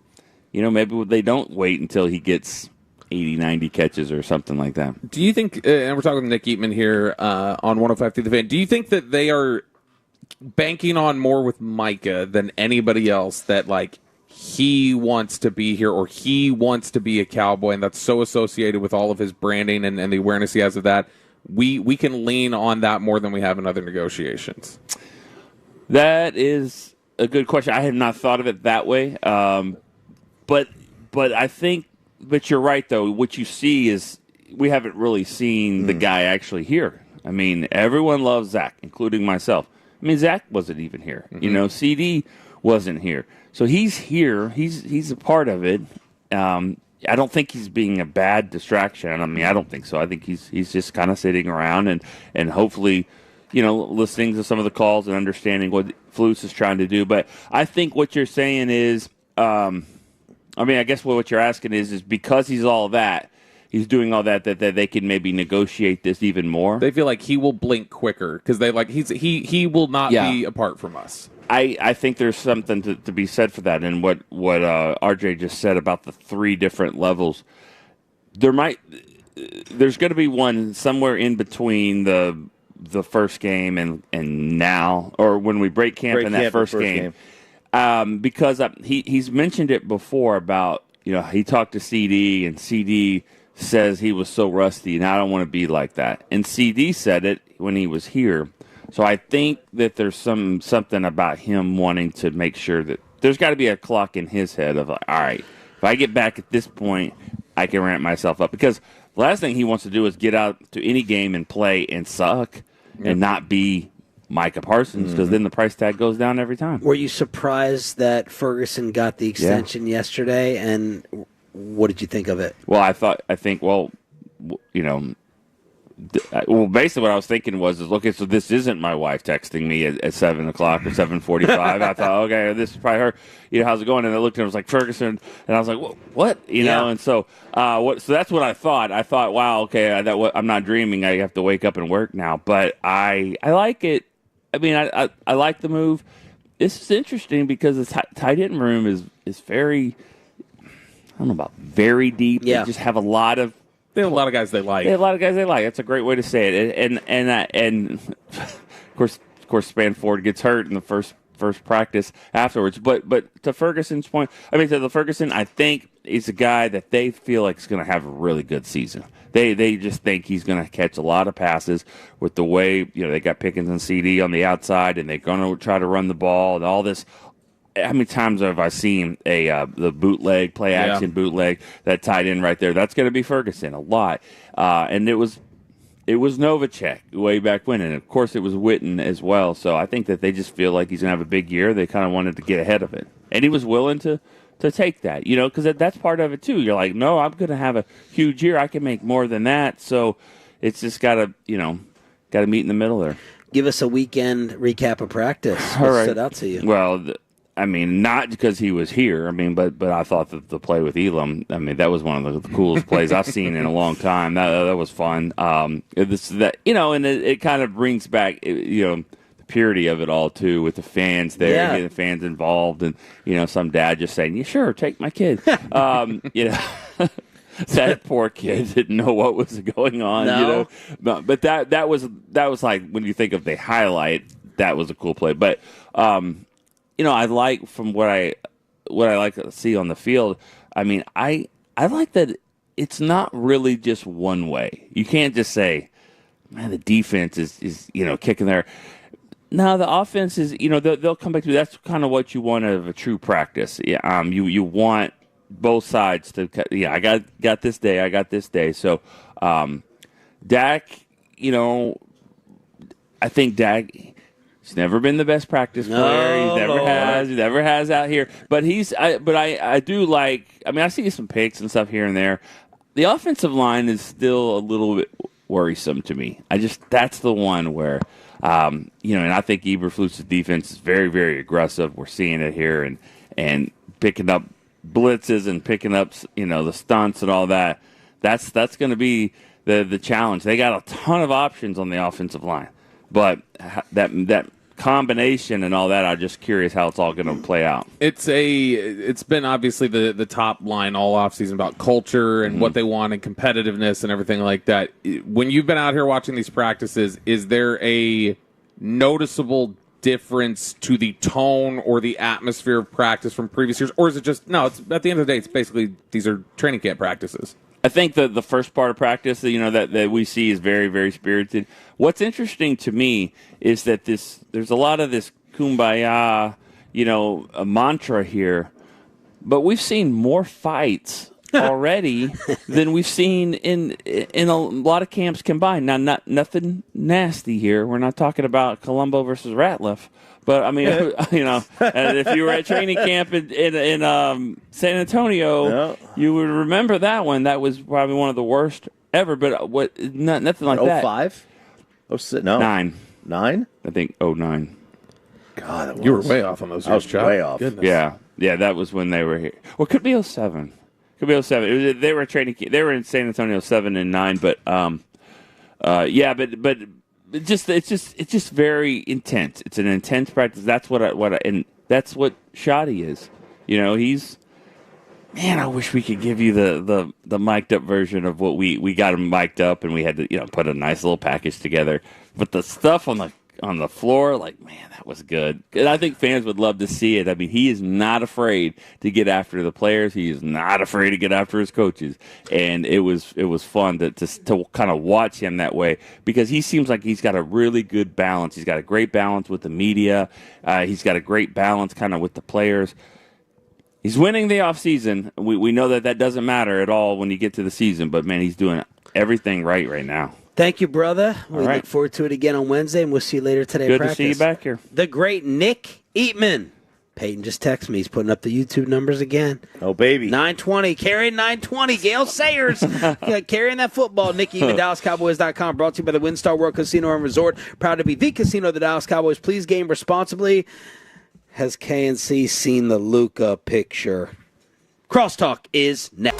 maybe they don't wait until he gets 80, 90 catches or something like that. Do you think, and we're talking with Nick Eatman here on 105 through the Fan, do you think that they are banking on more with Micah than anybody else, that like he wants to be here or he wants to be a Cowboy, and that's so associated with all of his branding and the awareness he has of that? We can lean on that more than we have in other negotiations. That is a good question. I had not thought of it that way. But I think, but you're right, though. What you see is we haven't really seen the guy actually here. I mean, everyone loves Zach, including myself. I mean, Zach wasn't even here. CD wasn't here. So he's here. He's a part of it. I don't think he's being a bad distraction. I mean, I don't think so. I think he's just kind of sitting around and hopefully, listening to some of the calls and understanding what Flus is trying to do. But I think what you're saying is, I guess what you're asking is because he's all that, he's doing all that they can maybe negotiate this even more. They feel like he will blink quicker because he will not be apart from us. I think there's something to be said for that, and what RJ just said about the three different levels. There's going to be one somewhere in between the first game and now, or when we break camp in that first game. Because he's mentioned it before about, he talked to CD, and CD says he was so rusty, and I don't want to be like that. And CD said it when he was here. So I think that there's something about him wanting to make sure that there's got to be a clock in his head of like, all right, if I get back at this point, I can ramp myself up. Because the last thing he wants to do is get out to any game and play and suck and not be Micah Parsons, because then the price tag goes down every time. Were you surprised that Ferguson got the extension yesterday, and what did you think of it? Well, I think well, basically what I was thinking was, okay, so this isn't my wife texting me at 7 o'clock or 7:45. I thought, okay, this is probably her. How's it going? And I looked and it was like Ferguson, and I was like, what? And so so that's what I thought. I thought, wow, okay, I'm not dreaming. I have to wake up and work now. But I like it. I mean, I like the move. This is interesting because the tight end room is very, I don't know about very deep. Yeah. They just have a lot of. They have a lot of guys they like. They have a lot of guys they like. That's a great way to say it. And of course, Spanford gets hurt in the first practice afterwards. But to Ferguson's point, I think he's a guy that they feel like is going to have a really good season. They just think he's going to catch a lot of passes with the way they got Pickens and CD on the outside, and they're going to try to run the ball and all this. How many times have I seen the bootleg, play action bootleg, that tight end right there? That's going to be Ferguson a lot. And it was Novacek way back when, and of course it was Witten as well. So I think that they just feel like he's going to have a big year. They kind of wanted to get ahead of it, and he was willing to take that, because that's part of it too. You're like, no, I'm going to have a huge year. I can make more than that. So it's just got to meet in the middle there. Give us a weekend recap of practice. All What right. stood out to you? Well, not because he was here. But I thought that the play with Elum, that was one of the coolest plays I've seen in a long time. That was fun. And it kind of brings back, the purity of it all too, with the fans there, getting the fans involved, and some dad just saying, "Yeah, sure, take my kid." That poor kid didn't know what was going on. No. But that was like, when you think of the highlight, that was a cool play. But I like, from what I like to see on the field, I like that it's not really just one way. You can't just say, man, the defense is kicking there. No, the offense is, they'll come back to. That's kind of what you want out of a true practice. Yeah, you want both sides to. Yeah, I got this day. I got this day. So, Dak, I think Dak. He's never been the best practice player. He never has out here. But I do like. I see some picks and stuff here and there. The offensive line is still a little bit worrisome to me. That's the one where. And I think Eberflus's defense is very, very aggressive. We're seeing it here, and picking up blitzes and picking up, the stunts and all that. That's going to be the challenge. They got a ton of options on the offensive line, but that combination and all that, I'm just curious how it's all going to play out. It's been obviously the top line all offseason about culture and what they want and competitiveness and everything like that. When you've been out here watching these practices, is there a noticeable difference to the tone or the atmosphere of practice from previous years, or is it just it's at the end of the day, it's basically these are training camp practices? I think the first part of practice, that we see is very, very spirited. What's interesting to me is that there's a lot of this kumbaya, a mantra here, but we've seen more fights already than we've seen in a lot of camps combined. Now, nothing nasty here. We're not talking about Colombo versus Ratliff. But, and if you were at training camp in San Antonio, you would remember that one. That was probably one of the worst ever. But nothing like that. 05? No. 9? I think 09. God, it was. You were way off on those years, Chuck. Way off. Goodness. Yeah, that was when they were here. Well, it could be 07. They were training. They were in San Antonio 7 and 9, but but it's just very intense. It's an intense practice. That's and that's what Shoddy is. He's. Man, I wish we could give you the mic'd up version of what we got him mic'd up, and we had to put a nice little package together. But the stuff on the floor, man, that was good. And I think fans would love to see it. He is not afraid to get after the players. He is not afraid to get after his coaches. And it was fun to kind of watch him that way, because he seems like he's got a really good balance. He's got a great balance with the media. He's got a great balance kind of with the players. He's winning the offseason. We know that doesn't matter at all when you get to the season, but, man, he's doing everything right now. Thank you, brother. We right. look forward to it again on Wednesday, and we'll see you later today. Good practice. to see you back here. The great Nick Eatman Peyton just texted me. He's putting up the YouTube numbers again. Oh, baby. 920. Carrying 920. Gail Sayers carrying that football. Nikki, the DallasCowboys.com. Brought to you by the WinStar World Casino and Resort. Proud to be the casino of the Dallas Cowboys. Please game responsibly. Has KNC seen the Luka picture? Crosstalk is next.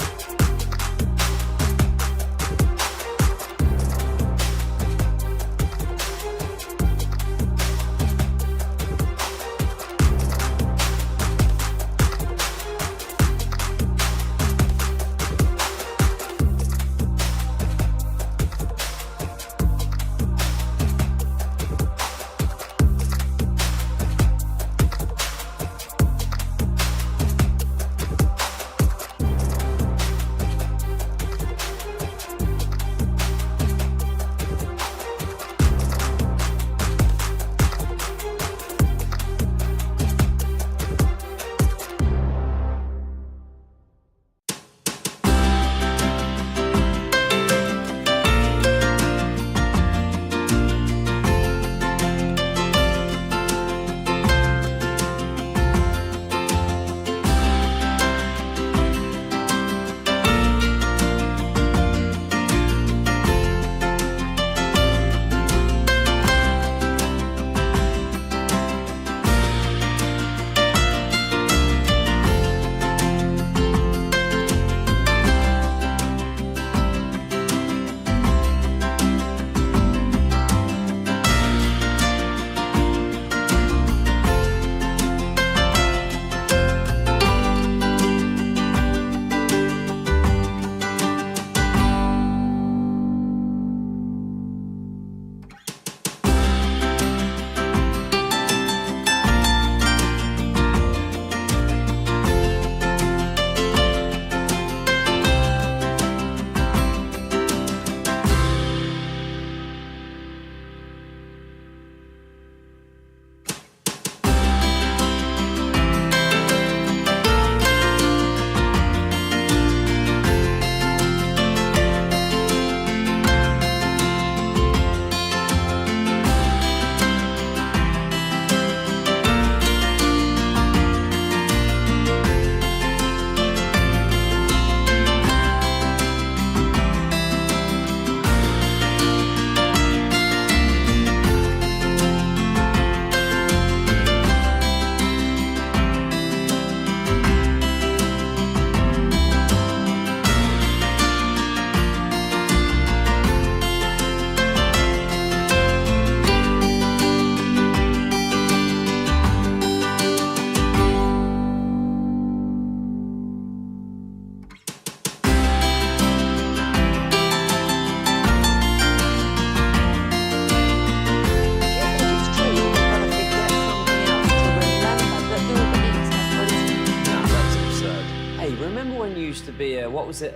What was it?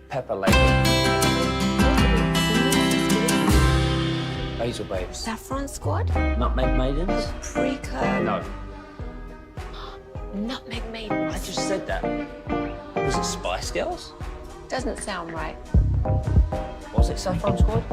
Pepper Lady. Basil Babes. Saffron Squad? Nutmeg Maidens? Pre-curd? No. Nutmeg Maidens. I just said that. Was it Spice Girls? Doesn't sound right. Was it Saffron Squad?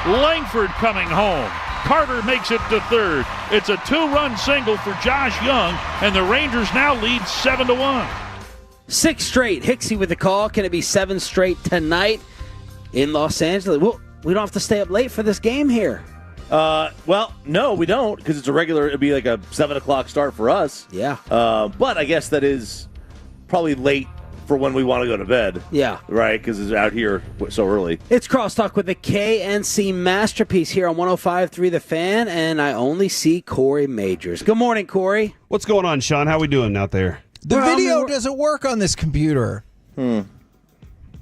Langford coming home. Carter makes it to third. It's a 2-run single for Josh Young, and the Rangers now lead 7-1. 6 straight. Hicksy with the call. Can it be 7 straight tonight in Los Angeles? Well, we don't have to stay up late for this game here. Well, no, we don't, because it's a regular. It'd be like a 7 o'clock start for us. Yeah. But I guess that is probably late for when we want to go to bed. Yeah. Right, because it's out here so early. It's Crosstalk with the KNC Masterpiece here on 105.3 The Fan, and I only see Corey Majors. Good morning, Corey. What's going on, Sean? How we doing out there? The video doesn't work on this computer. You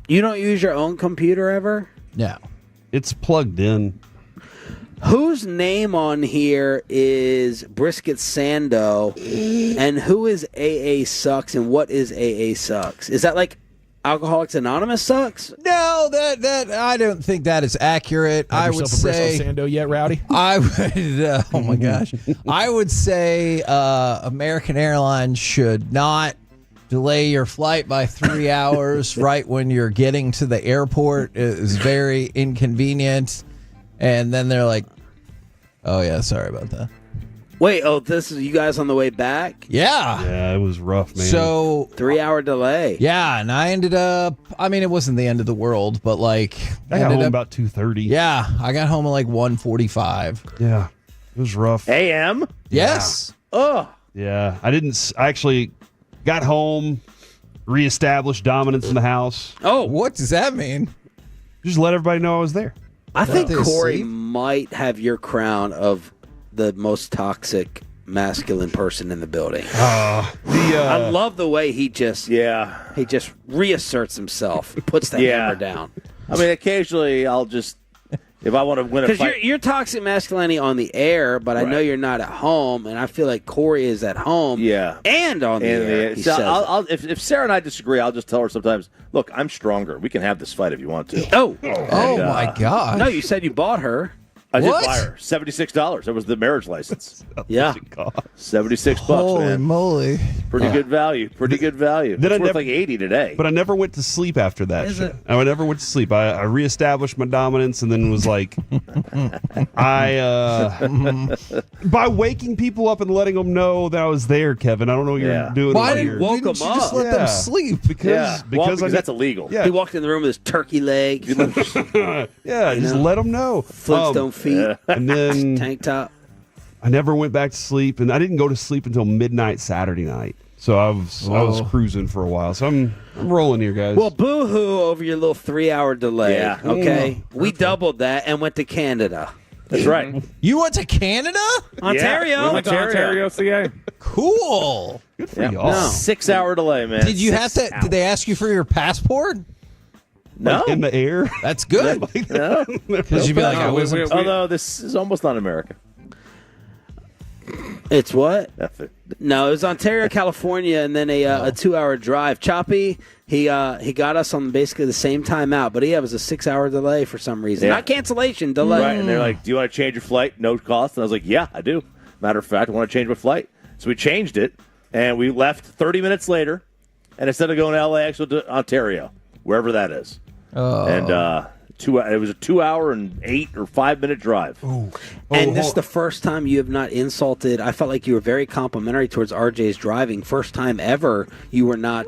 don't use your own computer ever? No. It's plugged in. Whose name on here is Brisket Sando, and who is AA Sucks, and what is AA Sucks? Is that like Alcoholics Anonymous Sucks? No, that I don't think that is accurate. I would say Sando yet, Rowdy? I would. Oh my gosh, I would say American Airlines should not delay your flight by 3 hours right when you're getting to the airport. It is very inconvenient. And then they're like, oh, yeah, sorry about that. Wait, this is you guys on the way back? Yeah. Yeah, it was rough, man. So 3-hour delay. Yeah, and I ended up, I mean, it wasn't the end of the world, but like. I got home about 2:30. Yeah, I got home at like 1:45. Yeah, it was rough. AM? Yes. Oh. Yeah, I actually got home, reestablished dominance in the house. Oh. What does that mean? Just let everybody know I was there. I think Corey might have your crown of the most toxic masculine person in the building. I love the way he just reasserts himself, puts the hammer down. I mean, occasionally I'll just, if I want to win a fight. Because you're toxic masculinity on the air, but I know you're not at home, and I feel like Corey is at home and on the air. He So says if Sarah and I disagree, I'll just tell her sometimes, look, I'm stronger. We can have this fight if you want to. Oh my God. No, you said you bought her. I did buy her $76. That was the marriage license. Yeah, $76, Holy man. moly! Pretty good value. Pretty good value. Then It's I worth never- like 80 today. But I never went to sleep after that. Is shit. it? I never went to sleep. I reestablished my dominance, and then was like, by waking people up and letting them know that I was there, Kevin. I don't know what you're doing. Why over didn't here. woke him you just up. let them sleep? Because that's illegal. Yeah. He walked in the room with his turkey legs, Yeah, just let them know. Flintstone feet, And then tank top. I never went back to sleep, and I didn't go to sleep until midnight Saturday night. So I was cruising for a while. So I'm rolling here, guys. Well, boo-hoo over your little 3-hour delay. Yeah. Okay, we doubled that and went to Canada. That's right. You went to Canada? Ontario. We went to Ontario, CA. Cool. Good for y'all. No. 6-hour delay, man. Did you have to? Did they ask you for your passport? No. In the air? That's good. No. Because you'd be like, I wasn't. Although this is almost not America. It's what? Nothing. No, it was Ontario, California, and then a 2-hour drive. Choppy, he got us on basically the same time out, but it was a 6-hour delay for some reason. Yeah. Not cancellation, delay. Right, and they're like, do you want to change your flight? No cost. And I was like, yeah, I do. Matter of fact, I want to change my flight. So we changed it, and we left 30 minutes later, and instead of going to LAX, went to Ontario, wherever that is. Oh. And it was a 2-hour and 8 or 5-minute drive. And this is the first time you have not insulted. I felt like you were very complimentary towards RJ's driving. First time ever you were not.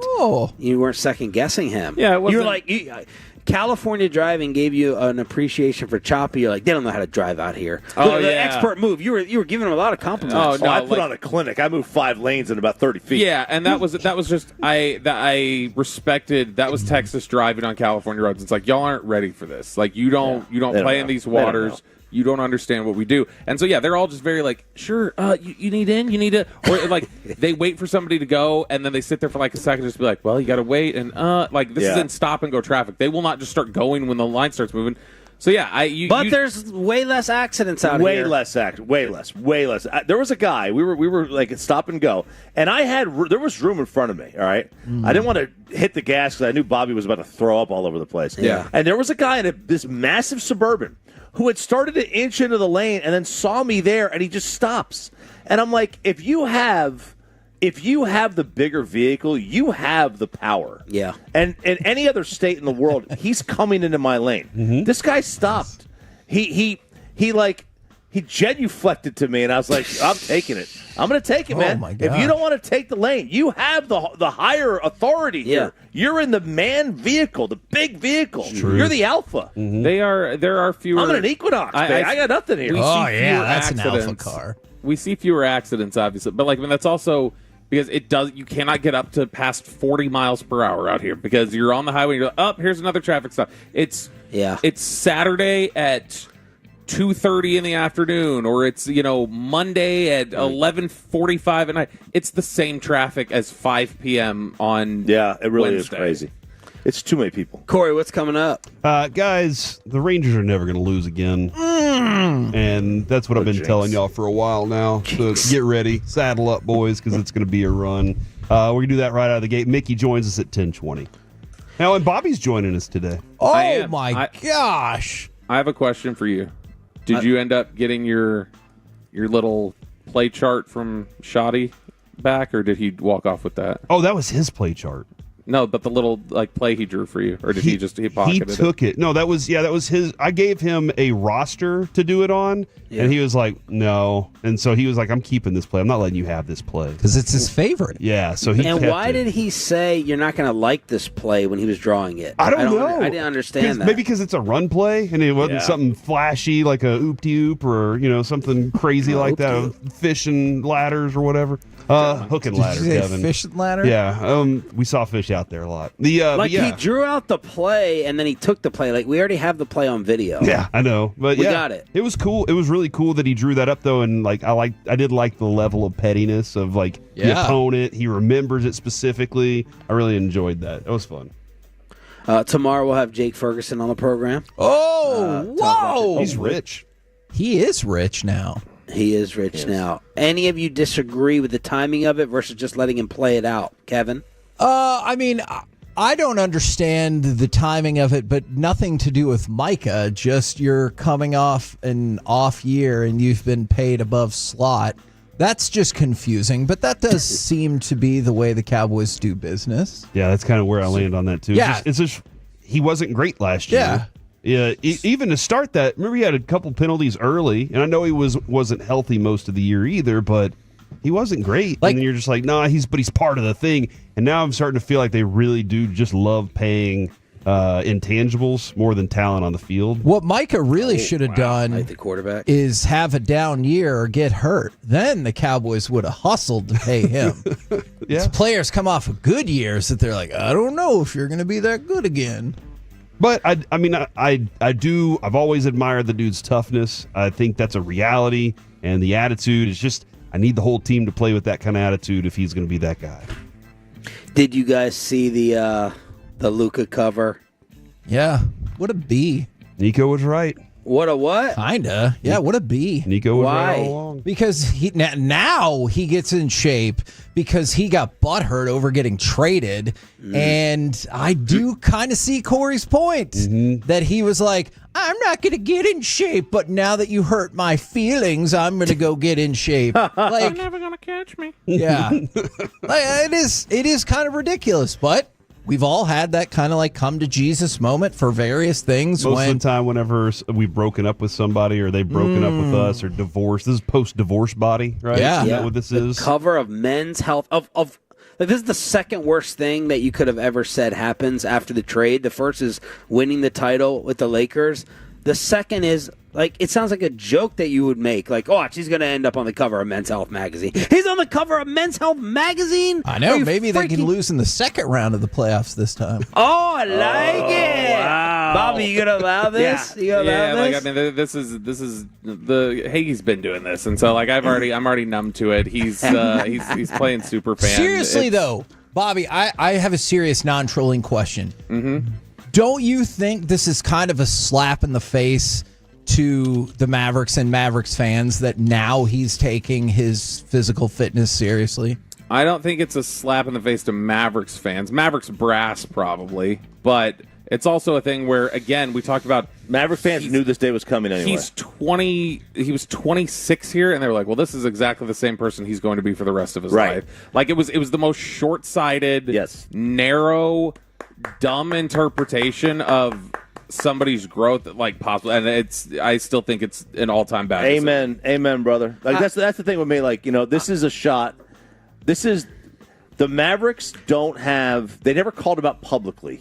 You weren't second guessing him. Yeah, it you were wasn't- like California driving gave you an appreciation for Choppy. You're like, they don't know how to drive out here. Oh, the yeah. expert move. You were giving him a lot of compliments. Oh, no, I put on a clinic. I moved 5 lanes in about 30 feet. Yeah, and that was just I respected. That was Texas driving on California roads. It's like y'all aren't ready for this. Like you don't They don't play in know. these They don't waters. know. You don't understand what we do. And so yeah, they're all just very like, sure, you need in, you need to, or like they wait for somebody to go and then they sit there for like a second, just be like, well, you got to wait, and like this is in stop and go traffic. They will not just start going when the line starts moving. So yeah, there's way less accidents out way here. Way less. There was a guy. We were like at stop and go, and there was room in front of me. All right, I didn't want to hit the gas because I knew Bobby was about to throw up all over the place. Yeah. And there was a guy in this massive Suburban who had started to inch into the lane and then saw me there, and he just stops. And I'm like, if you have the bigger vehicle, you have the power. Yeah. And in any other state in the world, he's coming into my lane. This guy stopped he genuflected to me, and I was like, I'm taking it. I'm going to take it, man. my If you don't want to take the lane, you have the higher authority here. You're in the man vehicle, the big vehicle. You're the alpha. There are fewer. I'm in an Equinox. I got nothing here. That's an alpha car. We see fewer accidents, obviously, but that's also because you cannot get up to past 40 miles per hour out here because you're on the highway. And you're like, here's another traffic stop. It's Saturday at 2:30 in the afternoon, or it's Monday at 11:45 at night. It's the same traffic as 5 p.m. on it really Wednesday. is crazy. It's too many people. Corey, what's coming up? Guys, the Rangers are never going to lose again. And that's what I've been telling y'all for a while now. So get ready. Saddle up, boys, because it's going to be a run. We're going to do that right out of the gate. Mickey joins us at 10:20. Now, and Bobby's joining us today. Oh, my gosh. I have a question for you. Did you end up getting your little play chart from Shoddy back, or did he walk off with that? Oh, that was his play chart. No, but the little play he drew for you, or did he pocketed it? He took it. No, that was his. I gave him a roster to do it on, and he was like, no. And so he was like, I'm keeping this play. I'm not letting you have this play. Because it's his favorite. Yeah, so he And kept why it. did he say you're not going to like this play when he was drawing it? I don't know. I didn't understand that. Maybe because it's a run play, and it wasn't something flashy like a oop-de-oop or something crazy like that, fishing ladders or whatever. Hook and ladder, Did you say Kevin. fish and ladder? Yeah, we saw fish out there a lot. He drew out the play and then he took the play. Like we already have the play on video. Yeah, I know, but we got it. It was cool. It was really cool that he drew that up though, and I did like the level of pettiness of the opponent. He remembers it specifically. I really enjoyed that. It was fun. Tomorrow we'll have Jake Ferguson on the program. Whoa! He's rich. He is rich now. He is rich now. Any of you disagree with the timing of it versus just letting him play it out, Kevin? I mean, I don't understand the timing of it, but nothing to do with Micah. Just you're coming off an off year and you've been paid above slot. That's just confusing, but that does seem to be the way the Cowboys do business. Yeah, that's kind of where I land on that too. Yeah. It's just he wasn't great last year. Yeah, even to start that, remember he had a couple penalties early, and I know he wasn't healthy most of the year either, but he wasn't great. And then you're just like, nah, he's part of the thing. And now I'm starting to feel like they really do just love paying intangibles more than talent on the field. What Micah really should have done Like the quarterback. is have a down year or get hurt. Then the Cowboys would have hustled to pay him. These players come off of good years that they're like, I don't know if you're going to be that good again. But I've always admired the dude's toughness. I think that's a reality, and the attitude is just, I need the whole team to play with that kind of attitude if he's going to be that guy. Did you guys see the Luka cover? Yeah. What a B. Nico was right. What a what? Kinda. Yeah, what a B. Nico was Why? right all along. Because now he gets in shape because he got butthurt over getting traded. And I do kind of see Corey's point that he was like, I'm not going to get in shape, but now that you hurt my feelings, I'm going to go get in shape. You're never going to catch me. Yeah. It is kind of ridiculous, but we've all had that kind of come to Jesus moment for various things. Most of the time, whenever we've broken up with somebody or they've broken up with us or divorced, this is post-divorce body, right? Yeah. Isn't that what this is? Cover of Men's Health this is the second worst thing that you could have ever said happens after the trade. The first is winning the title with the Lakers. The second is, it sounds like a joke that you would make. He's going to end up on the cover of Men's Health magazine. He's on the cover of Men's Health magazine? I know. Maybe they can lose in the second round of the playoffs this time. Oh, I like it. Wow. Bobby, you going to allow this? Yeah. You going to allow this? this is the Hagee's been doing this, and so I'm already numb to it. He's playing super fan. Seriously though, Bobby, I have a serious non-trolling question. Mm-hmm. Don't you think this is kind of a slap in the face to the Mavericks and Mavericks fans that now he's taking his physical fitness seriously? I don't think it's a slap in the face to Mavericks fans. Mavericks brass probably, but it's also a thing where, again, we talked about Maverick fans knew this day was coming anyway. He was 26 here, and they were like, well, this is exactly the same person he's going to be for the rest of his Right. life. It was the most short-sighted, narrow, dumb interpretation of somebody's growth like possible, and I still think it's an all-time bad decision. Amen, brother. Like that's the thing with me. Like, this is a shot. This is the Mavericks don't have. They never called him out publicly.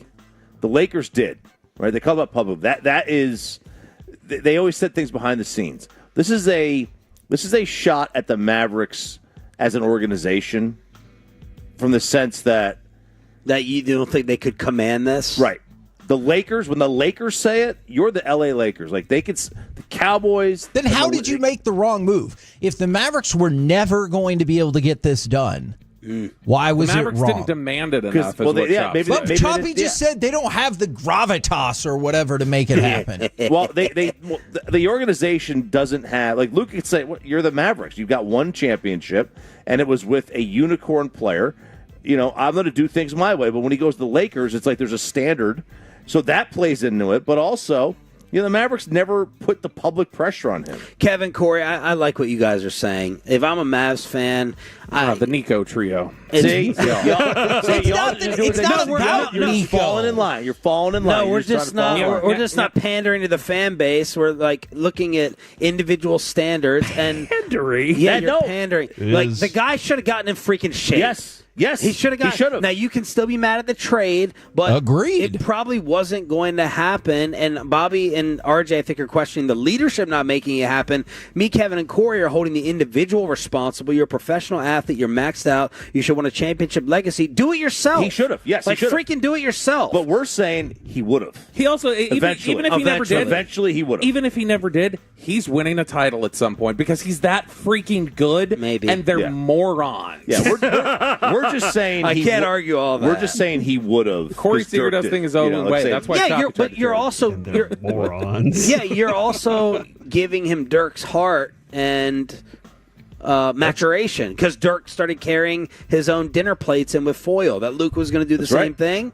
The Lakers did, right? They called him out publicly. That is. They always said things behind the scenes. This is a shot at the Mavericks as an organization, from the sense that you don't think they could command this, right? The Lakers, when the Lakers say it, you're the LA Lakers. Like the Cowboys. Then how did you make the wrong move? If the Mavericks were never going to be able to get this done, why was the Mavericks it wrong? didn't demand it enough. Maybe Choppy just said they don't have the gravitas or whatever to make it happen. Well, the organization doesn't have, like Luke could say, you're the Mavericks. You've got one championship, and it was with a unicorn player. I'm going to do things my way. But when he goes to the Lakers, it's like there's a standard. So that plays into it. But also, the Mavericks never put the public pressure on him. Kevin, Corey, I like what you guys are saying. If I'm a Mavs fan, the Nico trio. It's not about Nico. You're falling in line. You're falling in line. No, we're just not pandering to the fan base. We're like looking at individual standards and pandering. Yeah, you're pandering. Like the guy should have gotten in freaking shape. Yes, he should have got. He should have. Now you can still be mad at the trade, but agreed. It probably wasn't going to happen. And Bobby and RJ, I think, are questioning the leadership not making it happen. Me, Kevin, and Corey are holding the individual responsible. You're a professional athlete. You're maxed out. You should want a championship legacy. Do it yourself. He should have. Yes, like he should have. freaking do it yourself. But we're saying he would have. He also even if he never did, eventually he would have. Even if he never did, he's winning a title at some point because he's that freaking good. Maybe, and they're morons. Yeah, we're just saying. I can't argue all that. We're just saying he would have. Corey Seager does things his own way. That's why. Yeah, you're also morons. Yeah, you're also giving him Dirk's heart and maturation because Dirk started carrying his own dinner plates in with foil. That Luke was going to do the same thing.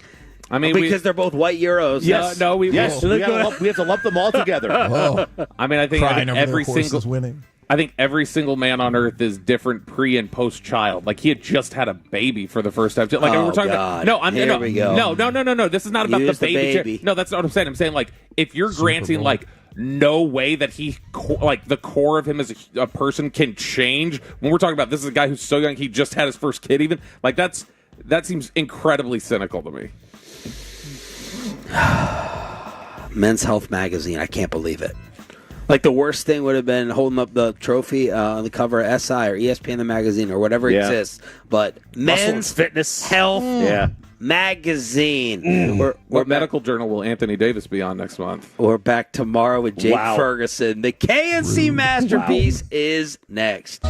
I mean, because they're both white Euros. Yes, we have to lump them all together. I mean, I think every single winning. I think every single man on earth is different pre and post child. Like he had just had a baby for the first time. Like we're talking about. No, No. This is not about the baby. No, that's not what I'm saying. I'm saying like if you're granting like no way that he like the core of him as a person can change. When we're talking about this is a guy who's so young, he just had his first kid. Even like that seems incredibly cynical to me. Men's Health magazine. I can't believe it. Like the worst thing would have been holding up the trophy on the cover of SI or ESPN the magazine or whatever exists. But Men's Fitness Health magazine. What medical journal will Anthony Davis be on next month? We're back tomorrow with Jake Ferguson. The KNC masterpiece is next.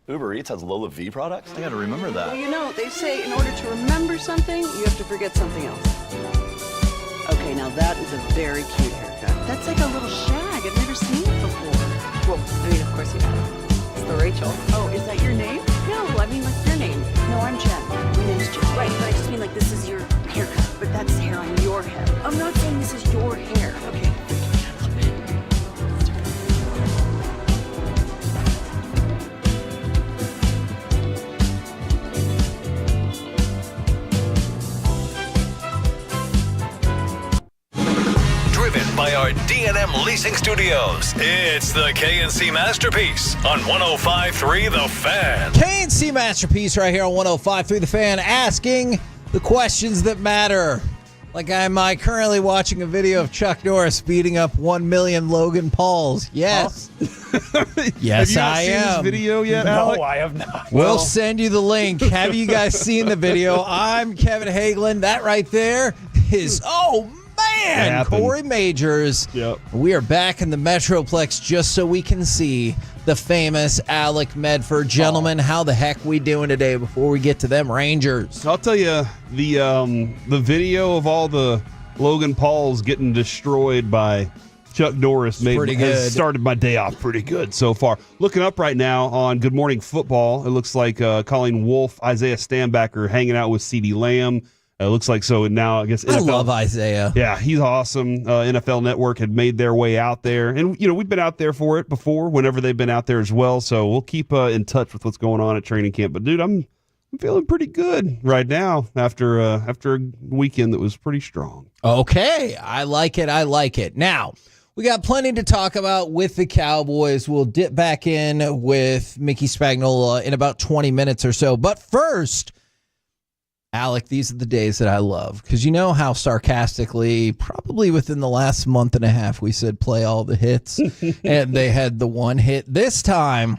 Uber Eats has Lola V products? I gotta remember that. Well, you know, they say in order to remember something, you have to forget something else. Okay, now that is a very cute haircut. That's like a little shag. I've never seen it before. Well, I mean, of course you have. It's the Rachel. Oh, is that your name? No, I mean, like your name. No, I'm Jen. My name's Jen. Right, but I just mean like this is your haircut, but that's hair on your head. I'm not saying this is your hair. Okay. By our D&M Leasing Studios, it's the KNC Masterpiece on 105.3 The Fan. KNC Masterpiece right here on 105.3 The Fan, asking the questions that matter. Like, am I currently watching a video of Chuck Norris beating up 1 million Logan Pauls? Yes. Yes, I am. Have you not seen this video yet, Alec? No, I have not. We'll send you the link. Have you guys seen the video? I'm Kevin Hagelin. That right there is, man, Corey Majors. Yep. We are back in the Metroplex just so we can see the famous Alec Medford. Gentlemen, how the heck we doing today before we get to them Rangers? I'll tell you, the video of all the Logan Pauls getting destroyed by Chuck Norris has started my day off pretty good so far. Looking up right now on Good Morning Football, it looks like Colleen Wolfe, Isaiah Stanbacker hanging out with CeeDee Lamb. It looks like so now, I guess. NFL, I love Isaiah. Yeah, he's awesome. NFL Network had made their way out there. And, we've been out there for it before, whenever they've been out there as well. So we'll keep in touch with what's going on at training camp. But, dude, I'm feeling pretty good right now after a weekend that was pretty strong. Okay, I like it. Now, we got plenty to talk about with the Cowboys. We'll dip back in with Mickey Spagnola in about 20 minutes or so. But first, Alec, these are the days that I love, because you know how sarcastically, probably within the last month and a half, we said play all the hits, and they had the one hit. This time,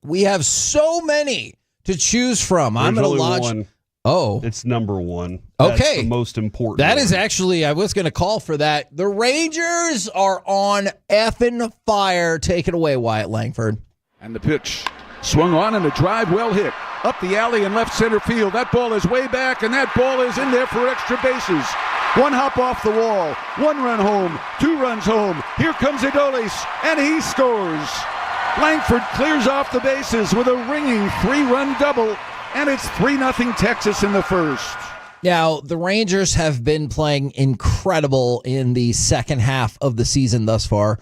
We have so many to choose from. I'm going to launch. One. Oh, it's number one. Okay. That's the most important. That one. is actually, I was going to call for that. The Rangers are on effing fire. Take it away, Wyatt Langford. And the pitch swung on and the drive well hit. Up the alley in left center field. That ball is way back, and that ball is in there for extra bases. One hop off the wall. 1 run home. 2 runs home. Here comes Adolis, and he scores. Langford clears off the bases with a ringing 3-run double, and it's 3-0 Texas in the first. Now, the Rangers have been playing incredible in the second half of the season thus far.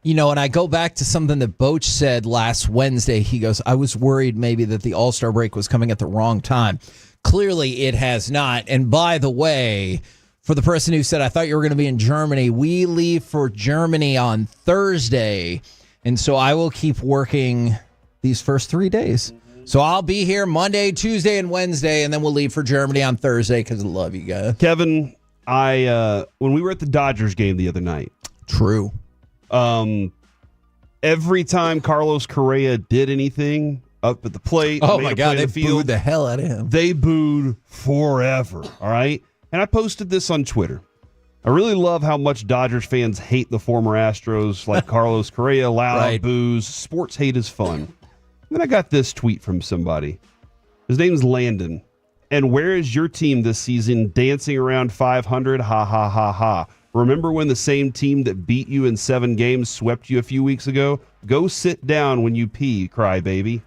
You know, and I go back to something that Boach said last Wednesday. He goes, I was worried maybe that the All-Star break was coming at the wrong time. Clearly, it has not. And by the way, for the person who said, I thought you were going to be in Germany, we leave for Germany on Thursday. And so I will keep working these first 3 days. So I'll be here Monday, Tuesday, and Wednesday, and then we'll leave for Germany on Thursday because I love you guys. Kevin, when we were at the Dodgers game the other night. True. Every time Carlos Correa did anything up at the plate, oh my God, they booed the hell out of him. They booed forever. All right, and I posted this on Twitter. I really love how much Dodgers fans hate the former Astros, like Carlos Correa, loud boos. Sports hate is fun. And then I got this tweet from somebody. His name's Landon. And where is your team this season? Dancing around 500? Ha ha ha ha. Remember when the same team that beat you in 7 games swept you a few weeks ago? Go sit down when you pee, crybaby.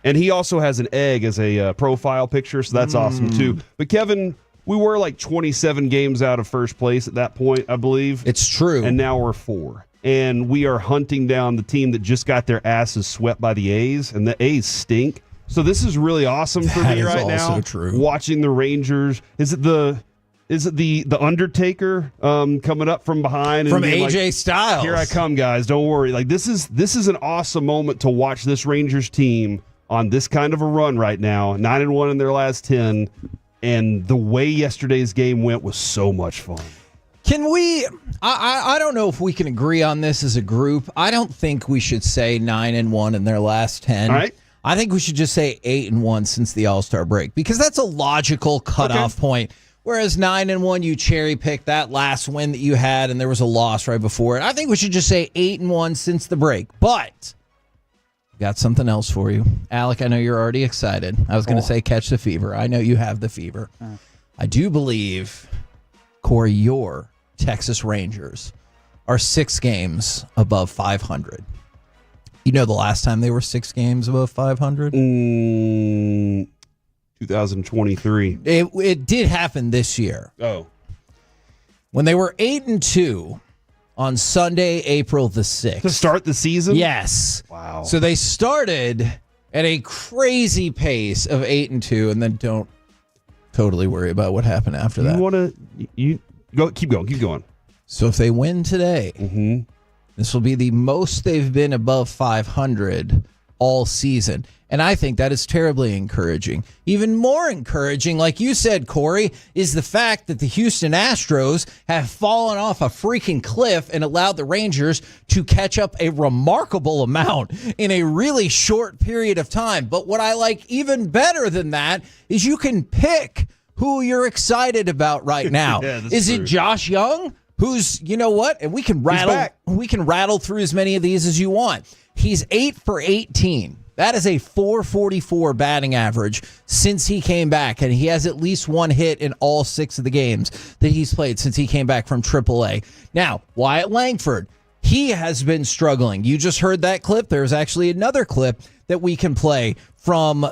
And he also has an egg as a profile picture, so that's awesome too. But Kevin, we were like 27 games out of first place at that point, I believe. It's true. And now we're 4. And we are hunting down the team that just got their asses swept by the A's, and the A's stink. So this is really awesome for me right now. True. Watching the Rangers. Is it the Undertaker coming up from behind and from being AJ like, Styles? Here I come, guys. Don't worry. Like this is an awesome moment to watch this Rangers team on this kind of a run right now. 9-1 in their last 10, and the way yesterday's game went was so much fun. Can we? I don't know if we can agree on this as a group. I don't think we should say 9-1 in their last 10. All right. I think we should just say 8-1 since the All-Star break because that's a logical cutoff point. Whereas 9-1, you cherry pick that last win that you had, and there was a loss right before it. I think we should just say 8-1 since the break. But got something else for you, Alec. I know you're already excited. I was going to say catch the fever. I know you have the fever. I do believe, Corey, your Texas Rangers are 6 games above 500. You know the last time they were 6 games above 500? 2023. It did happen this year. Oh. When they were 8-2 on Sunday, April the 6th. To start the season? Yes. Wow. So they started at a crazy pace of 8-2, and then don't totally worry about what happened after that. You want to go? Keep going. So if they win today, this will be the most they've been above 500 all season. And I think that is terribly encouraging. Even more encouraging, like you said, Corey, is the fact that the Houston Astros have fallen off a freaking cliff and allowed the Rangers to catch up a remarkable amount in a really short period of time. But what I like even better than that is you can pick who you're excited about right now. Is it Josh Young? Who's, you know what? And we can rattle through as many of these as you want. He's 8 for 18. That is a 444 batting average since he came back, and he has at least 1 hit in all 6 of the games that he's played since he came back from AAA. Now, Wyatt Langford, he has been struggling. You just heard that clip. There's actually another clip that we can play from,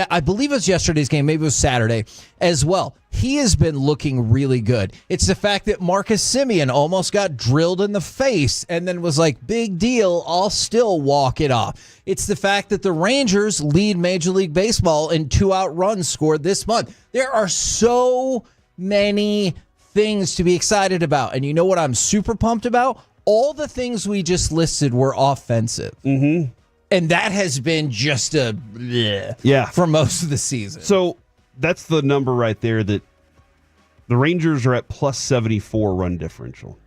I believe it was yesterday's game, maybe it was Saturday as well. He has been looking really good. It's the fact that Marcus Semien almost got drilled in the face and then was like, big deal, I'll still walk it off. It's the fact that the Rangers lead Major League Baseball in 2-out runs scored this month. There are so many things to be excited about. And you know what I'm super pumped about? All the things we just listed were offensive. Mm-hmm. And that has been just a bleh for most of the season. So that's the number right there that the Rangers are at plus 74 run differential.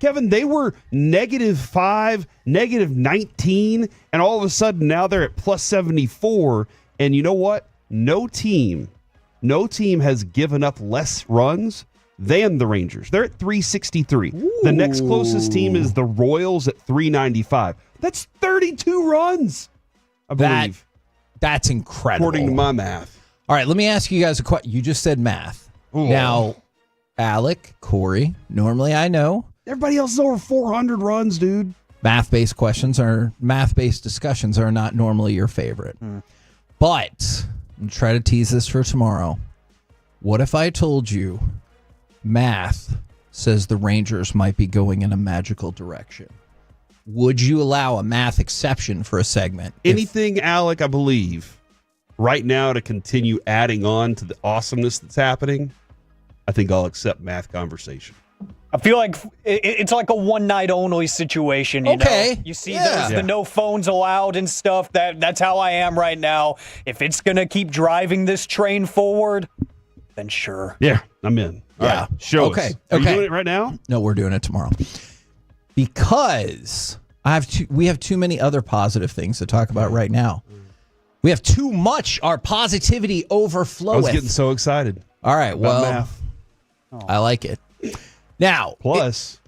Kevin, they were -5, -19, and all of a sudden now they're at +74. And you know what? No team has given up less runs than the Rangers. They're at 363. Ooh. The next closest team is the Royals at 395. That's 32 runs, I believe. That's incredible. According to my math. All right, let me ask you guys a question. You just said math. Ooh. Now, Alec, Corey, normally I know. Everybody else is over 400 runs, dude. Math-based discussions are not normally your favorite. But I'm going to try to tease this for tomorrow. What if I told you math says the Rangers might be going in a magical direction? Would you allow a math exception for a segment? Anything, Alec, I believe, right now to continue adding on to the awesomeness that's happening, I think I'll accept math conversation. I feel like it's like a one-night only situation, you know? You see there's the no phones allowed and stuff. That's how I am right now. If it's going to keep driving this train forward, then sure. Yeah, I'm in. All right, show us. Are you doing it right now? No, we're doing it tomorrow. Because we have too many other positive things to talk about right now. We have too much. Our positivity overfloweth. I was getting so excited. All right, well, math. I like it. Now, plus,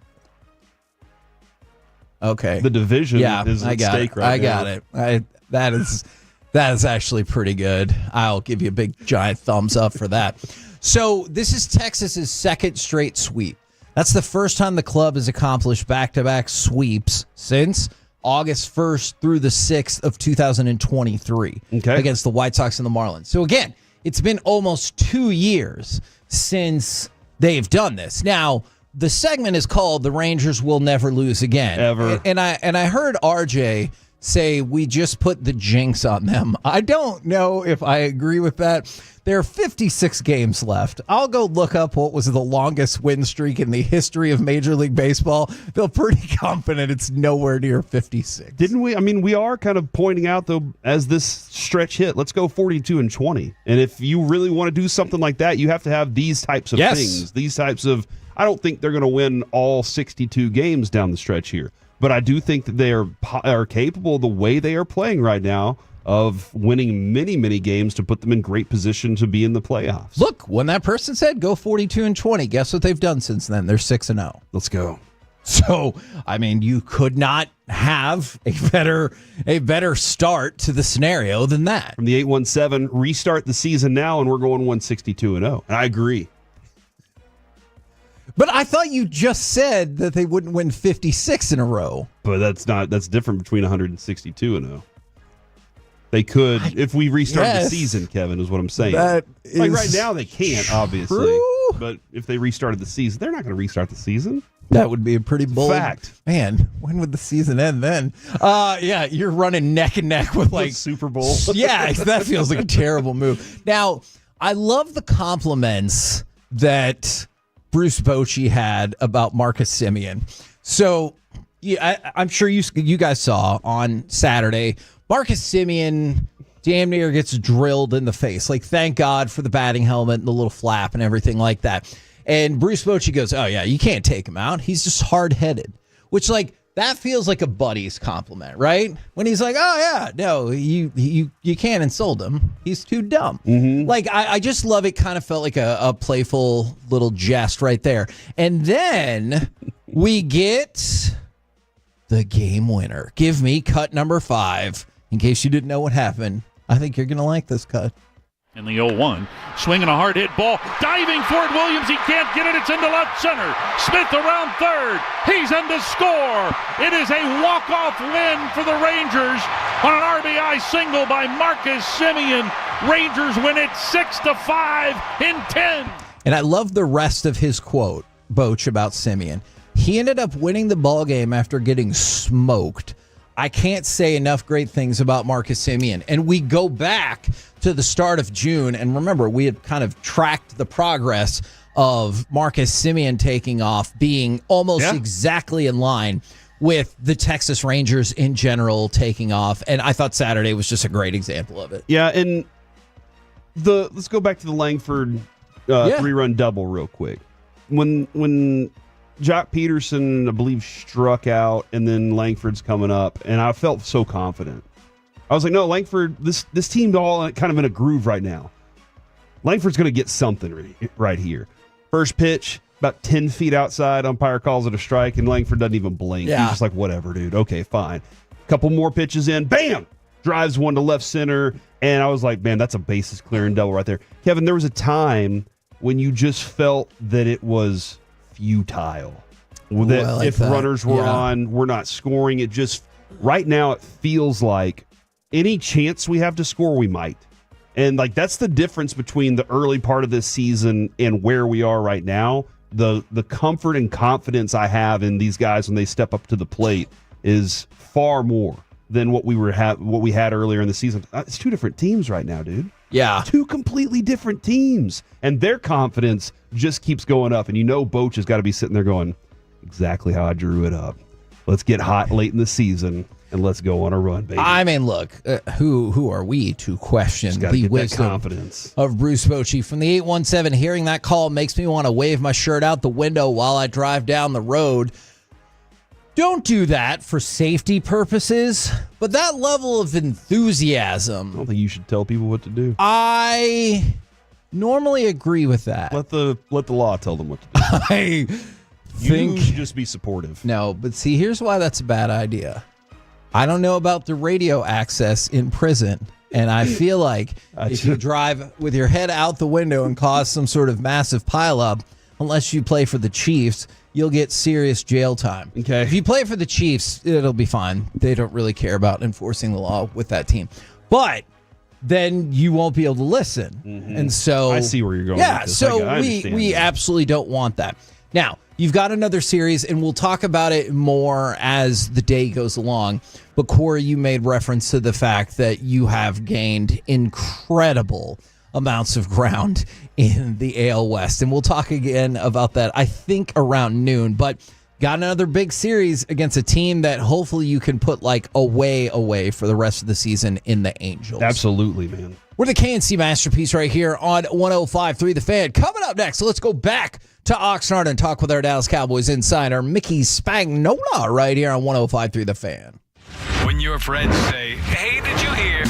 okay, the division is at stake right now. I got it. That is actually pretty good. I'll give you a big giant thumbs up for that. So this is Texas's second straight sweep. That's the first time the club has accomplished back-to-back sweeps since August 1st through the 6th of 2023 against the White Sox and the Marlins. So again, it's been almost 2 years since they've done this. Now, the segment is called "The Rangers Will Never Lose Again." Ever. And I heard RJ say we just put the jinx on them. I don't know if I agree with that. There are 56 games left. I'll go look up what was the longest win streak in the history of Major League Baseball. Feel pretty confident it's nowhere near 56. Didn't we? I mean, we are kind of pointing out, though, as this stretch hit, let's go 42-20. And if you really want to do something like that, you have to have these types of things. These types of, I don't think they're going to win all 62 games down the stretch here. But I do think that they are capable, the way they are playing right now, of winning many, many games to put them in great position to be in the playoffs. Look, when that person said go 42-20, guess what they've done since then? They're 6-0. Let's go. So, I mean, you could not have a better start to the scenario than that. From the 817, restart the season now, and we're going 162-0. And I agree. But I thought you just said that they wouldn't win 56 in a row. But that's different between 162-0. They could, if we restart the season, Kevin, is what I'm saying. That like right now, they can't, true. obviously. But if they restarted the season, they're not going to restart the season. That would be a pretty bold fact. Man, when would the season end then? Yeah, you're running neck and neck with like Super Bowl. Yeah, that feels like a terrible move. Now, I love the compliments that Bruce Bochy had about Marcus Semien. So, yeah, I'm sure you guys saw on Saturday, Marcus Semien damn near gets drilled in the face. Like, thank God for the batting helmet and the little flap and everything like that. And Bruce Bochy goes, oh, yeah, you can't take him out. He's just hard-headed. Which, like, that feels like a buddy's compliment, right? When he's like, oh, yeah, no, you can't insult him. He's too dumb. Mm-hmm. Like, I just love it. Kind of felt like a playful little jest right there. And then we get the game winner. Give me cut number 5. In case you didn't know what happened, I think you're going to like this cut. In the 0-1, swinging a hard hit ball, diving Ford Williams, he can't get it, it's into left center. Smith around third, he's in to score. It is a walk-off win for the Rangers on an RBI single by Marcus Semien. Rangers win it 6-5 in 10. And I love the rest of his quote, Boch, about Semien. He ended up winning the ball game after getting smoked. I can't say enough great things about Marcus Semien. And we go back to the start of June. And remember, we had kind of tracked the progress of Marcus Semien taking off, being almost exactly in line with the Texas Rangers in general taking off. And I thought Saturday was just a great example of it. Yeah, and let's go back to the Langford 3-run double real quick. When Jock Peterson, I believe, struck out, and then Langford's coming up, and I felt so confident. I was like, no, Langford, this team's all kind of in a groove right now. Langford's going to get something right here. First pitch, about 10 feet outside, umpire calls it a strike, and Langford doesn't even blink. Yeah. He's just like, whatever, dude. Okay, fine. Couple more pitches in, bam! Drives one to left center, and I was like, man, that's a bases clearing double right there. Kevin, there was a time when you just felt that it was futile. That if runners were on, we're not scoring. It just, right now, it feels like any chance we have to score, we might. And like that's the difference between the early part of this season and where we are right now. The comfort and confidence I have in these guys when they step up to the plate is far more than what we had earlier in the season. It's two different teams right now, dude. Yeah. Two completely different teams. And their confidence just keeps going up. And you know Boch has got to be sitting there going, exactly how I drew it up. Let's get hot late in the season and let's go on a run, baby. I mean, look, who are we to question the wisdom confidence of Bruce Bochy? From the 817, hearing that call makes me want to wave my shirt out the window while I drive down the road. Don't do that for safety purposes, but that level of enthusiasm. I don't think you should tell people what to do. I normally agree with that. Let the law tell them what to do. I think you should just be supportive. No, but see, here's why that's a bad idea. I don't know about the radio access in prison, and I feel like if you drive with your head out the window and cause some sort of massive pileup, unless you play for the Chiefs, you'll get serious jail time. Okay. If you play for the Chiefs, it'll be fine. They don't really care about enforcing the law with that team. But then you won't be able to listen. Mm-hmm. And so I see where you're going. Yeah, with this. so I we absolutely don't want that. Now, you've got another series, and we'll talk about it more as the day goes along. But Corey, you made reference to the fact that you have gained incredible amounts of ground in the AL West. And we'll talk again about that, I think, around noon. But got another big series against a team that hopefully you can put like away for the rest of the season in the Angels. Absolutely, man. We're the KNC Masterpiece right here on 105.3 The Fan. Coming up next, so let's go back to Oxnard and talk with our Dallas Cowboys insider, Mickey Spagnola, right here on 105.3 The Fan. When your friends say, hey, did you hear?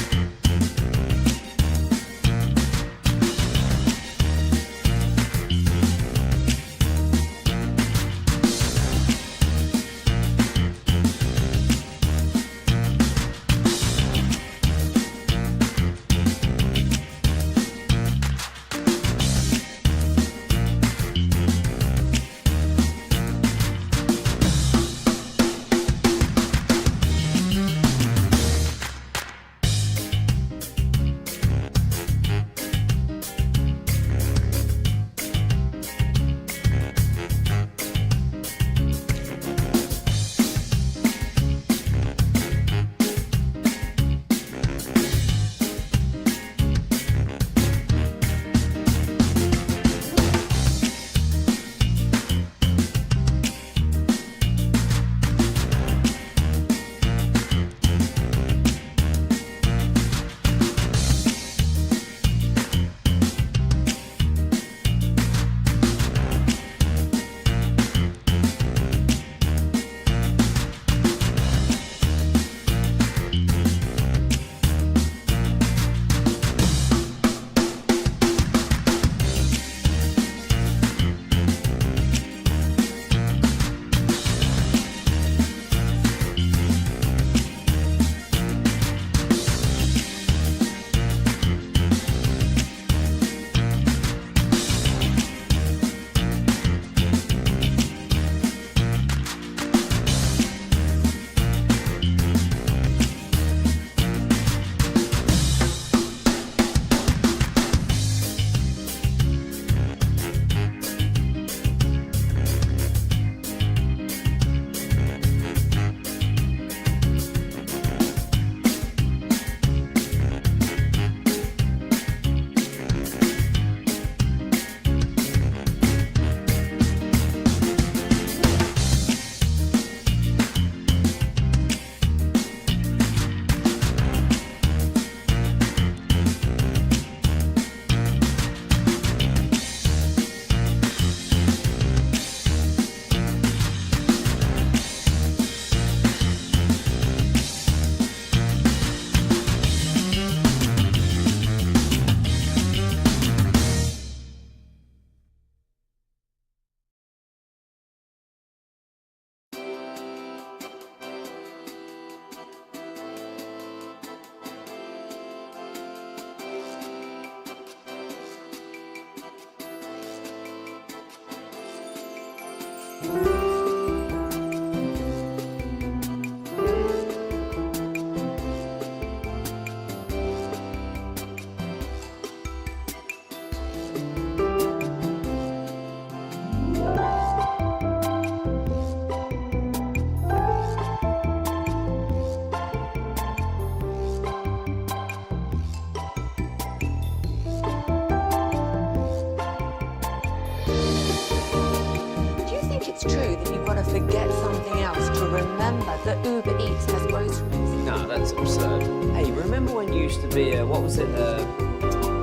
it's true that you've got to forget something else to remember that Uber Eats has groceries. No, that's absurd. Hey, remember when you used to be a, what was it,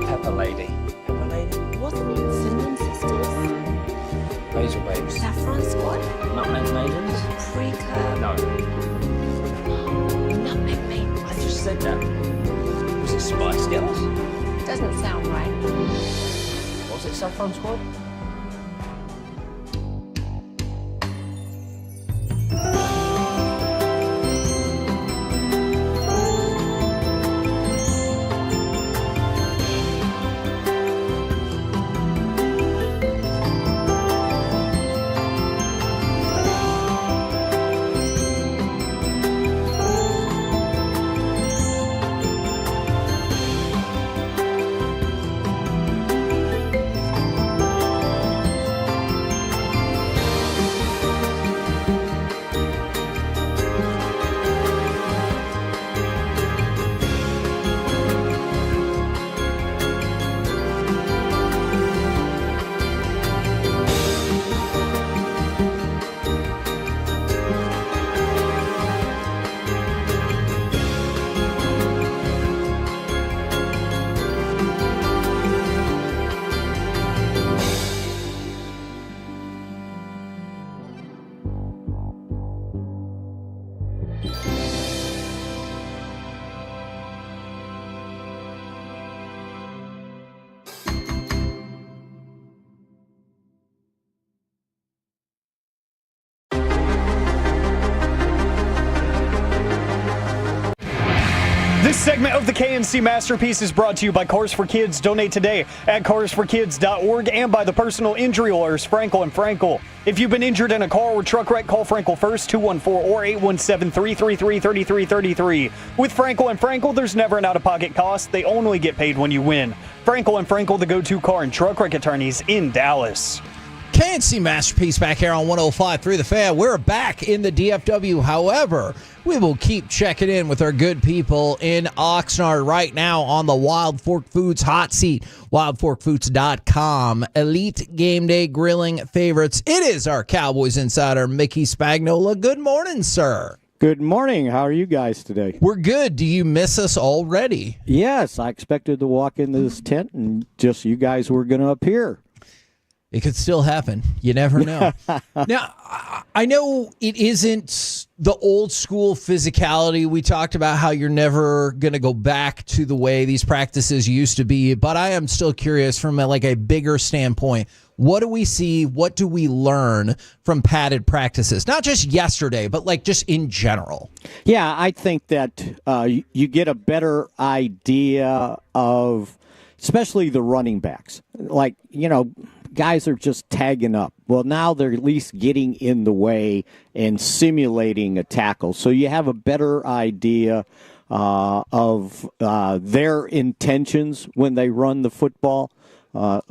Pepper Lady? Pepper Lady? Wasn't it Cinnamon Sisters? Basil Babes. Saffron Squad? Nutmeg Maidens? Pre-curb? No. Nutmeg Maidens? I just said that. Was it Spice Girls? Doesn't sound right. Was it Saffron Squad? This segment of the KNC Masterpiece is brought to you by Cars for Kids. Donate today at carsforkids.org and by the personal injury lawyers Frankel and Frankel. If you've been injured in a car or truck wreck, call Frankel first, 214 or 817-333-3333. With Frankel and Frankel, there's never an out-of-pocket cost. They only get paid when you win. Frankel and Frankel, the go-to car and truck wreck attorneys in Dallas. KNC Masterpiece back here on 105.3 The Fan. We're back in the DFW. However, we will keep checking in with our good people in Oxnard right now on the Wild Fork Foods hot seat. WildForkFoods.com. Elite Game Day grilling favorites. It is our Cowboys insider, Mickey Spagnola. Good morning, sir. Good morning. How are you guys today? We're good. Do you miss us already? Yes, I expected to walk into this tent and just you guys were going to appear. It could still happen. You never know. Now, I know it isn't the old school physicality. We talked about how you're never going to go back to the way these practices used to be, but I am still curious from a bigger standpoint. What do we see? What do we learn from padded practices? Not just yesterday, but just in general. Yeah, I think that you get a better idea of, especially the running backs. Guys are just tagging up. Well, now they're at least getting in the way and simulating a tackle. So you have a better idea of their intentions when they run the football. Are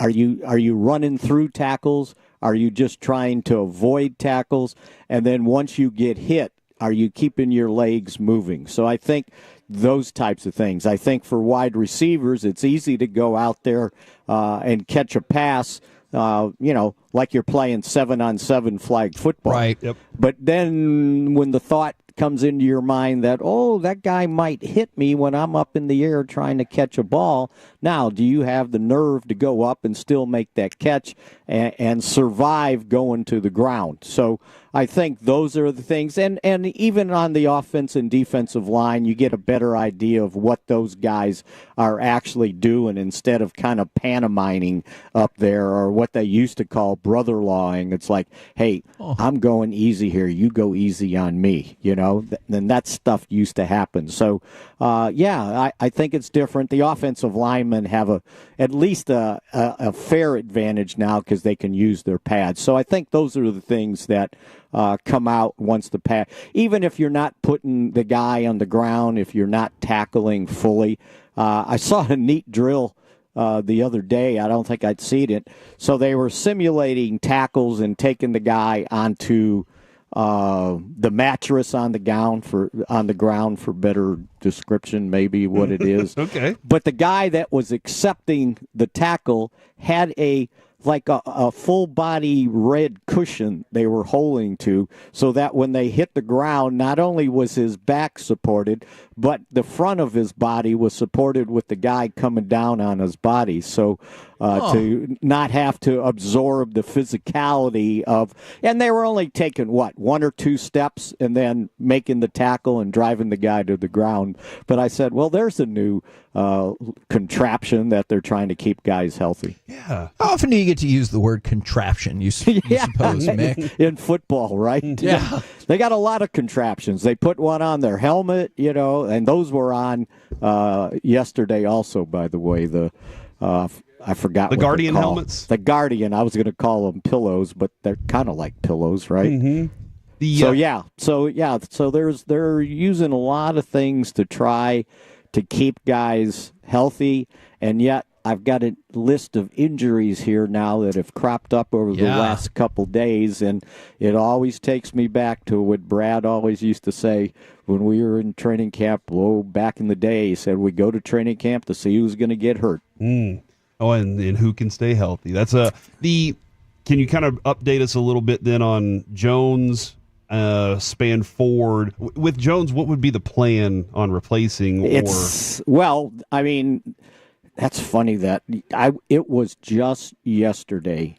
you running through tackles? Are you just trying to avoid tackles? And then once you get hit, are you keeping your legs moving? So I think those types of things. I think for wide receivers, it's easy to go out there and catch a pass, like you're playing 7-on-7 flag football. Right. Yep. But then when the thought comes into your mind that, that guy might hit me when I'm up in the air trying to catch a ball. Now, do you have the nerve to go up and still make that catch and survive going to the ground? So I think those are the things. And even on the offense and defensive line, you get a better idea of what those guys are actually doing instead of kind of pantomiming up there, or what they used to call brother-lawing. It's like, hey, I'm going easy here. You go easy on me, Then that stuff used to happen. So, I think it's different. The offensive linemen have at least a fair advantage now because they can use their pads. So I think those are the things that come out once the pad. Even if you're not putting the guy on the ground, if you're not tackling fully. I saw a neat drill the other day. I don't think I'd seen it. So they were simulating tackles and taking the guy onto the mattress on the ground for better description, maybe what it is. Okay. But the guy that was accepting the tackle had a like a full body red cushion they were holding to, so that when they hit the ground, not only was his back supported, but the front of his body was supported with the guy coming down on his body. So to not have to absorb the physicality of, and they were only taking, what, 1 or 2 steps and then making the tackle and driving the guy to the ground. But I said, well, there's a new contraption that they're trying to keep guys healthy. Yeah. How often do you get to use the word contraption, you suppose, Mick? In football, right? Yeah. They got a lot of contraptions. They put one on their helmet, and those were on yesterday also, by the way. I forgot the what Guardian they're called. helmets? The Guardian. I was going to call them pillows, but they're kind of like pillows, right? Mm-hmm. So they're using a lot of things to try to keep guys healthy, and yet I've got a list of injuries here now that have cropped up over the last couple days, and it always takes me back to what Brad always used to say when we were in training camp. Back in the day, he said we go to training camp to see who's going to get hurt. Oh, and who can stay healthy. That's can you kind of update us a little bit then on Jones? Span forward with Jones, what would be the plan on replacing? That's funny that it was just yesterday.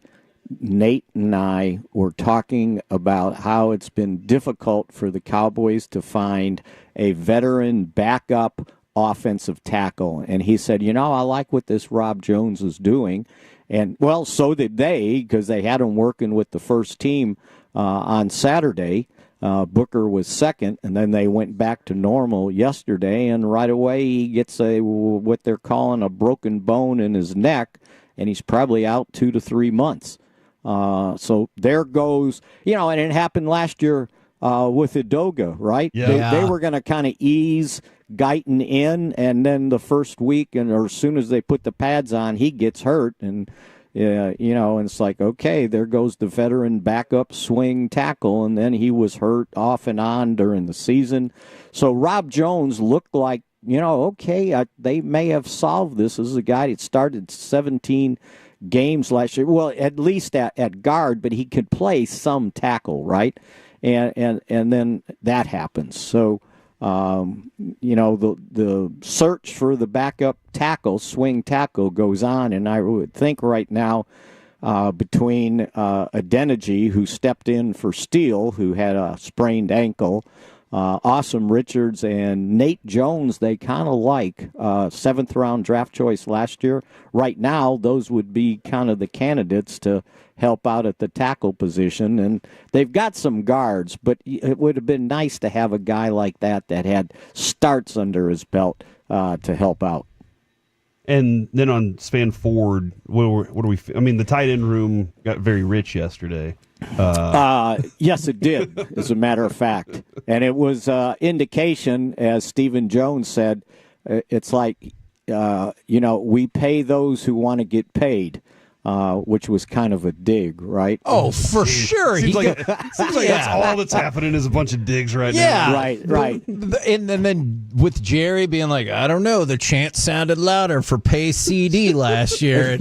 Nate and I were talking about how it's been difficult for the Cowboys to find a veteran backup offensive tackle, and he said, I like what this Rob Jones is doing, and well, so did they, because they had him working with the first team on Saturday. Booker was second, and then they went back to normal yesterday, and right away he gets what they're calling a broken bone in his neck, and he's probably out 2 to 3 months. So there goes, and it happened last year with Udoka, right? Yeah. They were going to kind of ease Guyton in, and then the first week, or as soon as they put the pads on, he gets hurt, and and it's like, okay, there goes the veteran backup swing tackle, and then he was hurt off and on during the season. So Rob Jones looked like, they may have solved this. This is a guy that started 17 games last year. Well, at least at guard, but he could play some tackle, right? And then that happens. So, the search for the backup tackle, swing tackle, goes on, and I would think right now between Adeniji, who stepped in for Steele, who had a sprained ankle, Awesome Richards, and Nate Jones, they kind of like 7th-round draft choice last year. Right now, those would be kind of the candidates to help out at the tackle position, and they've got some guards, but it would have been nice to have a guy like that had starts under his belt to help out. And then on span forward, what do we? I mean, the tight end room got very rich yesterday. Yes, it did, as a matter of fact, and it was indication, as Stephen Jones said. It's like we pay those who want to get paid. Which was kind of a dig, right? Oh, for sure. Seems like that's all that's happening is a bunch of digs right now. Yeah, right. And then with Jerry being like, I don't know, the chant sounded louder for pay CD last year.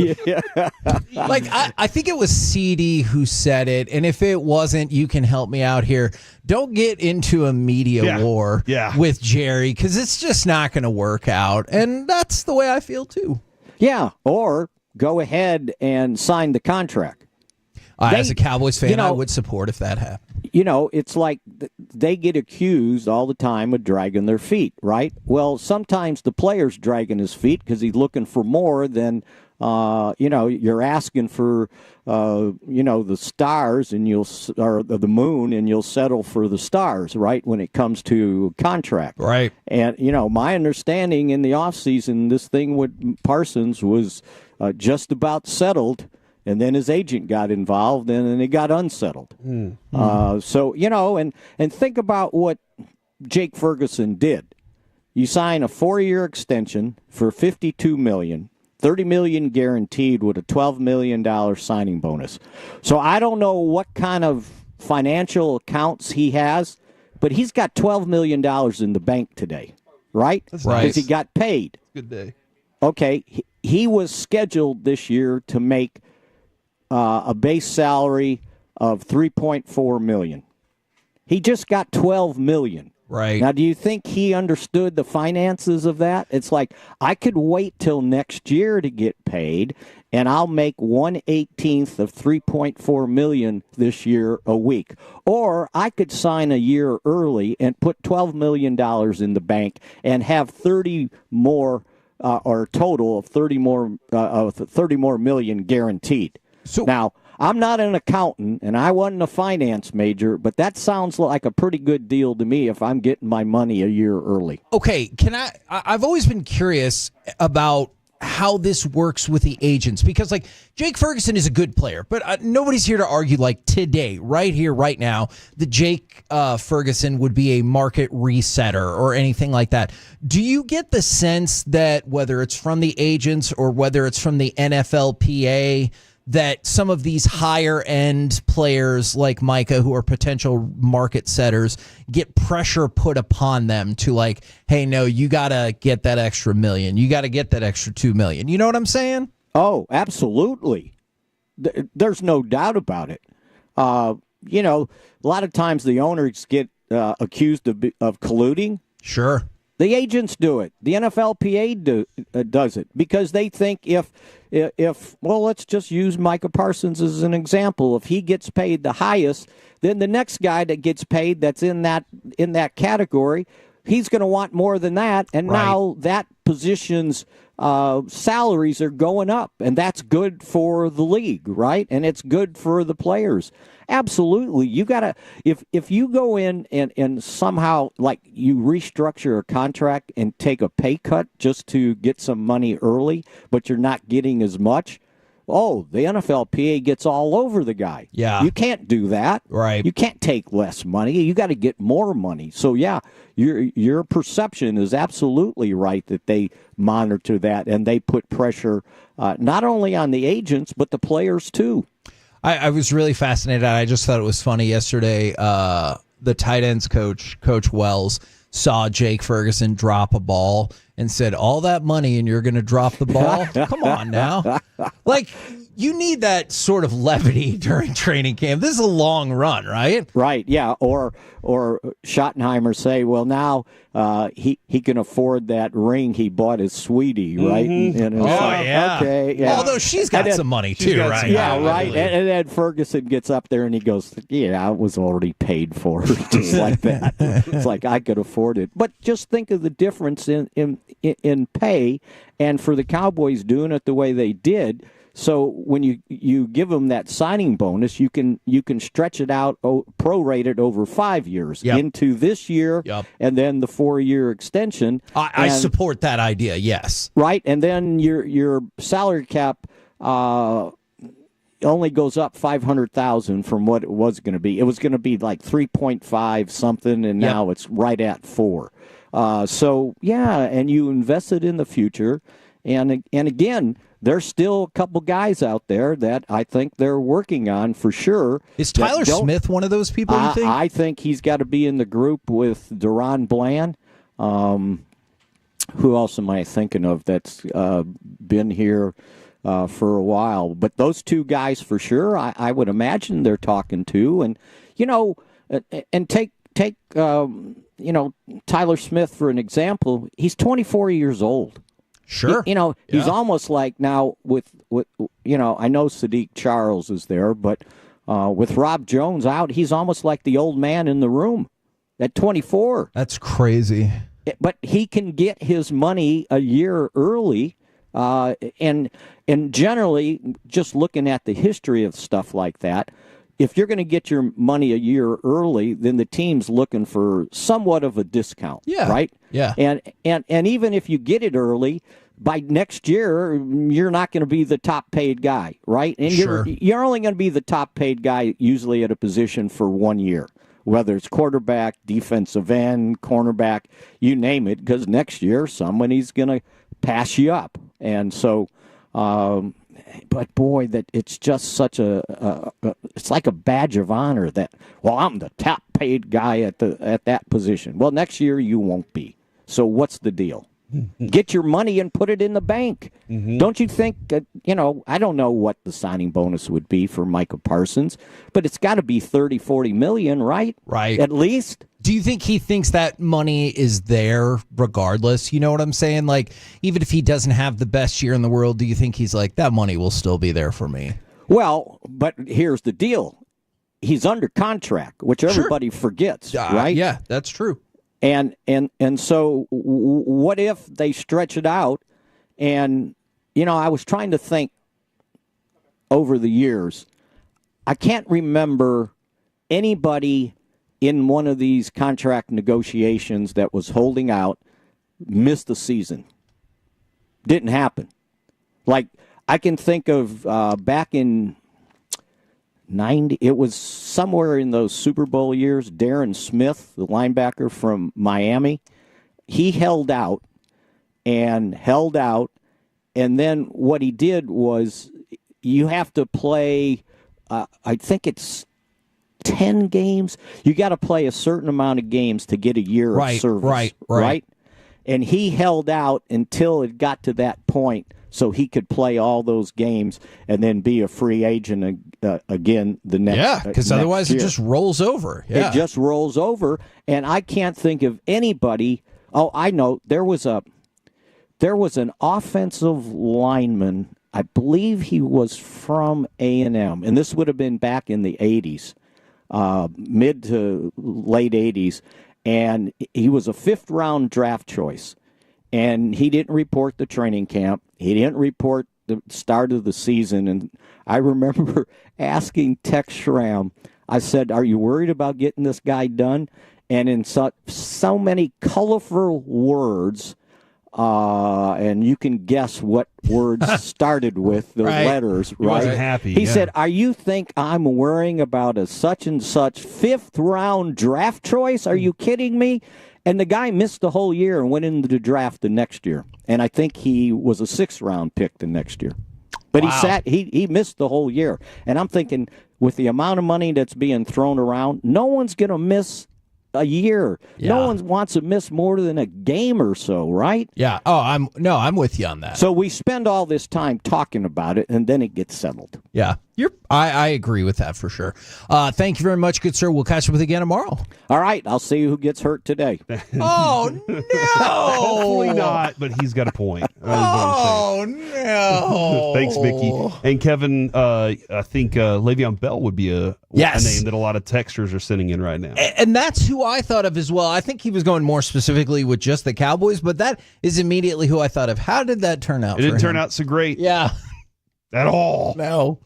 Like, I think it was CD who said it, and if it wasn't, you can help me out here. Don't get into a media war with Jerry, because it's just not going to work out. And that's the way I feel, too. Yeah, or go ahead and sign the contract. As a Cowboys fan, I would support if that happened. It's like they get accused all the time of dragging their feet, right? Well, sometimes the player's dragging his feet because he's looking for more than, you're asking for, the stars or the moon, and you'll settle for the stars, right, when it comes to contract. Right. And, my understanding in the offseason, this thing with Parsons was just about settled, and then his agent got involved, and then it got unsettled. So, and think about what Jake Ferguson did. You sign a 4-year extension for $52 million, $30 million guaranteed with a $12 million signing bonus. So I don't know what kind of financial accounts he has, but he's got $12 million in the bank today, right? That's nice. Because he got paid. Good day. Okay, he was scheduled this year to make a base salary of $3.4 million. He just got $12 million. Right. Now, do you think he understood the finances of that? It's like, I could wait till next year to get paid, and I'll make 1/18 of $3.4 million this year a week. Or I could sign a year early and put $12 million in the bank and have 30 more, or a total of 30 more million guaranteed. So now, I'm not an accountant, and I wasn't a finance major, but that sounds like a pretty good deal to me if I'm getting my money a year early. Okay, I've always been curious about how this works with the agents, because like Jake Ferguson is a good player, but nobody's here to argue like today, right here, right now, that Jake Ferguson would be a market resetter or anything like that. Do you get the sense that whether it's from the agents or whether it's from the NFLPA, that some of these higher end players like Micah, who are potential market setters, get pressure put upon them to like, hey, no, you got to get that extra $1 million. You got to get that extra $2 million. You know what I'm saying? Oh, absolutely. There's no doubt about it. You know, a lot of times the owners get accused of colluding. Sure. The agents do it. The NFLPA does it because they think if well, let's just use Micah Parsons as an example. If he gets paid the highest, then the next guy that gets paid that's in that category, he's going to want more than that, and now that position's salaries are going up, and that's good for the league, right? And it's good for the players. Absolutely. You got to, if you go in and somehow, like, you restructure a contract and take a pay cut just to get some money early, but you're not getting as much, the NFLPA gets all over the guy. Yeah. You can't do that. Right. You can't take less money. You got to get more money. So, yeah, your perception is absolutely right that they monitor that and they put pressure not only on the agents, but the players, too. I was really fascinated. I just thought it was funny yesterday. The tight ends Coach Wells, saw Jake Ferguson drop a ball and said, all that money and you're going to drop the ball? Come on now. Like, you need that sort of levity during training camp. This is a long run, right? Right, yeah. Or Schottenheimer say, well, now he can afford that ring he bought his sweetie, right? Mm-hmm. And it's yeah. Okay, yeah. Although she's got some money too, right? Yeah, right. And then Ferguson gets up there and he goes, yeah, I was already paid for, just like that. It's like, I could afford it. But just think of the difference in pay, and for the Cowboys doing it the way they did. So when you give them that signing bonus, you can stretch it out, prorate it over 5 years into this year, and then the 4-year extension. I support that idea. Yes, right, and then your salary cap only goes up $500,000 from what it was going to be. It was going to be like 3.5 something, and now it's right at 4. So yeah, and you invested in the future, and again. There's still a couple guys out there that I think they're working on for sure. Is Tyler Smith one of those people, you think? I think he's got to be in the group with Deron Bland. Who else am I thinking of that's been here for a while? But those two guys for sure, I would imagine they're talking to. And, and take Tyler Smith for an example. He's 24 years old. Sure. He's almost like now with I know Sadiq Charles is there, but with Rob Jones out, he's almost like the old man in the room at 24. That's crazy. But he can get his money a year early, and generally, just looking at the history of stuff like that, if you're going to get your money a year early, then the team's looking for somewhat of a discount, right? Yeah. And even if you get it early, by next year, you're not going to be the top paid guy, right? And you're only going to be the top paid guy usually at a position for 1 year, whether it's quarterback, defensive end, cornerback, you name it, because next year somebody's going to pass you up. And so but boy, that it's just such it's like a badge of honor that, well, I'm the top paid guy at that position. Well, next year you won't be. So what's the deal? Get your money and put it in the bank. Don't you think, I don't know what the signing bonus would be for Micah Parsons, but it's got to be 30, 40 million, right? Right. At least. Do you think he thinks that money is there regardless? You know what I'm saying? Like, even if he doesn't have the best year in the world, do you think he's like, that money will still be there for me? Well, but here's the deal. He's under contract, which everybody forgets, right? Yeah, that's true. And so what if they stretch it out? And, I was trying to think over the years. I can't remember anybody in one of these contract negotiations that was holding out missed the season. Didn't happen. Like, I can think of back in 90, it was somewhere in those Super Bowl years, Darren Smith, the linebacker from Miami, he held out, and then what he did was you have to play, I think it's 10 games. You got to play a certain amount of games to get a year of service. Right. And he held out until it got to that point so he could play all those games and then be a free agent again the next year. Yeah, because otherwise it just rolls over. Yeah. It just rolls over, and I can't think of anybody. Oh, I know. There was an offensive lineman. I believe he was from A&M, and this would have been back in the 80s, mid to late 80s, and he was a fifth-round draft choice, and he didn't report the training camp. He didn't report the start of the season, and I remember asking Tex Schramm, I said, are you worried about getting this guy done? And in so many colorful words, and you can guess what words started with the letters, right? He wasn't happy. He said, "Are you think I'm worrying about a such and such fifth-round draft choice? Are you kidding me?" And the guy missed the whole year and went into the draft the next year. And I think he was a sixth-round pick the next year. But he missed the whole year. And I'm thinking, with the amount of money that's being thrown around, no one's going to miss a year. Yeah. No one wants to miss more than a game or so, right? Yeah. Oh, I'm with you on that. So we spend all this time talking about it, and then it gets settled. Yeah. I agree with that for sure. Thank you very much, good sir. We'll catch up with you again tomorrow. All right. I'll see who gets hurt today. Oh, no. Hopefully not, but he's got a point. Oh, no. Thanks, Mickey. And Kevin, I think Le'Veon Bell would be a name that a lot of texters are sending in right now. And that's who I thought of as well. I think he was going more specifically with just the Cowboys, but that is immediately who I thought of. How did that turn out? It didn't turn out so great. Yeah. At all. No.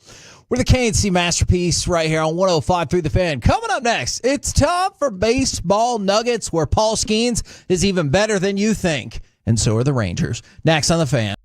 We're the KNC Masterpiece right here on 105.3 The Fan. Coming up next, it's time for Baseball Nuggets, where Paul Skeens is even better than you think. And so are the Rangers. Next on The Fan.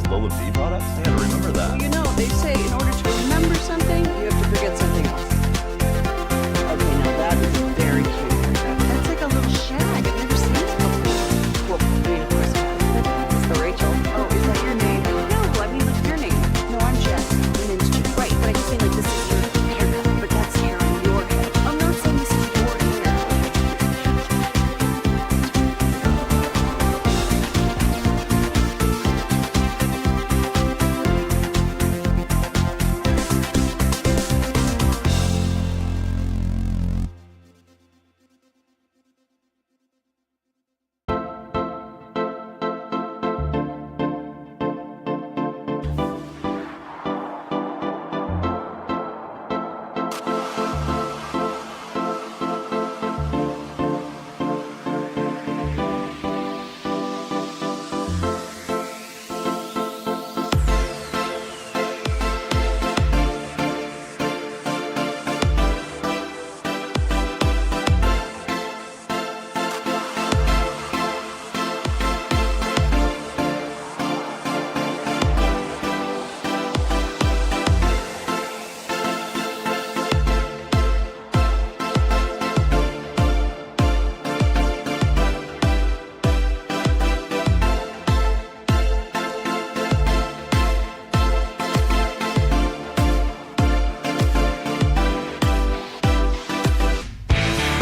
Lola V products? I gotta remember that. Well, you know, they say in order to remember something, you have to forget something else. Okay, now that is a very cute haircut. That's like a little shag. I've never seen this before. Well, I mean, of course, it's the Rachel. Oh, is that your name? No, I mean, like your name. No, I'm Jen. My name's Jen. Right, but I just mean like this is your haircut, but that's hair on your head. I'm not saying this is your hair.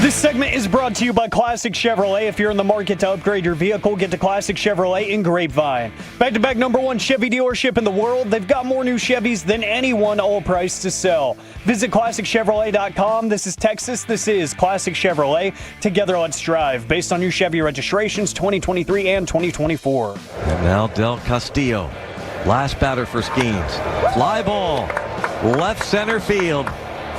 This segment is brought to you by Classic Chevrolet. If you're in the market to upgrade your vehicle, get to Classic Chevrolet in Grapevine. Back-to-back #1 Chevy dealership in the world. They've got more new Chevys than anyone, all priced to sell. Visit ClassicChevrolet.com. This is Texas. This is Classic Chevrolet. Together, let's drive. Based on new Chevy registrations 2023 and 2024. And now Del Castillo. Last batter for Skeens. Fly ball. Left center field.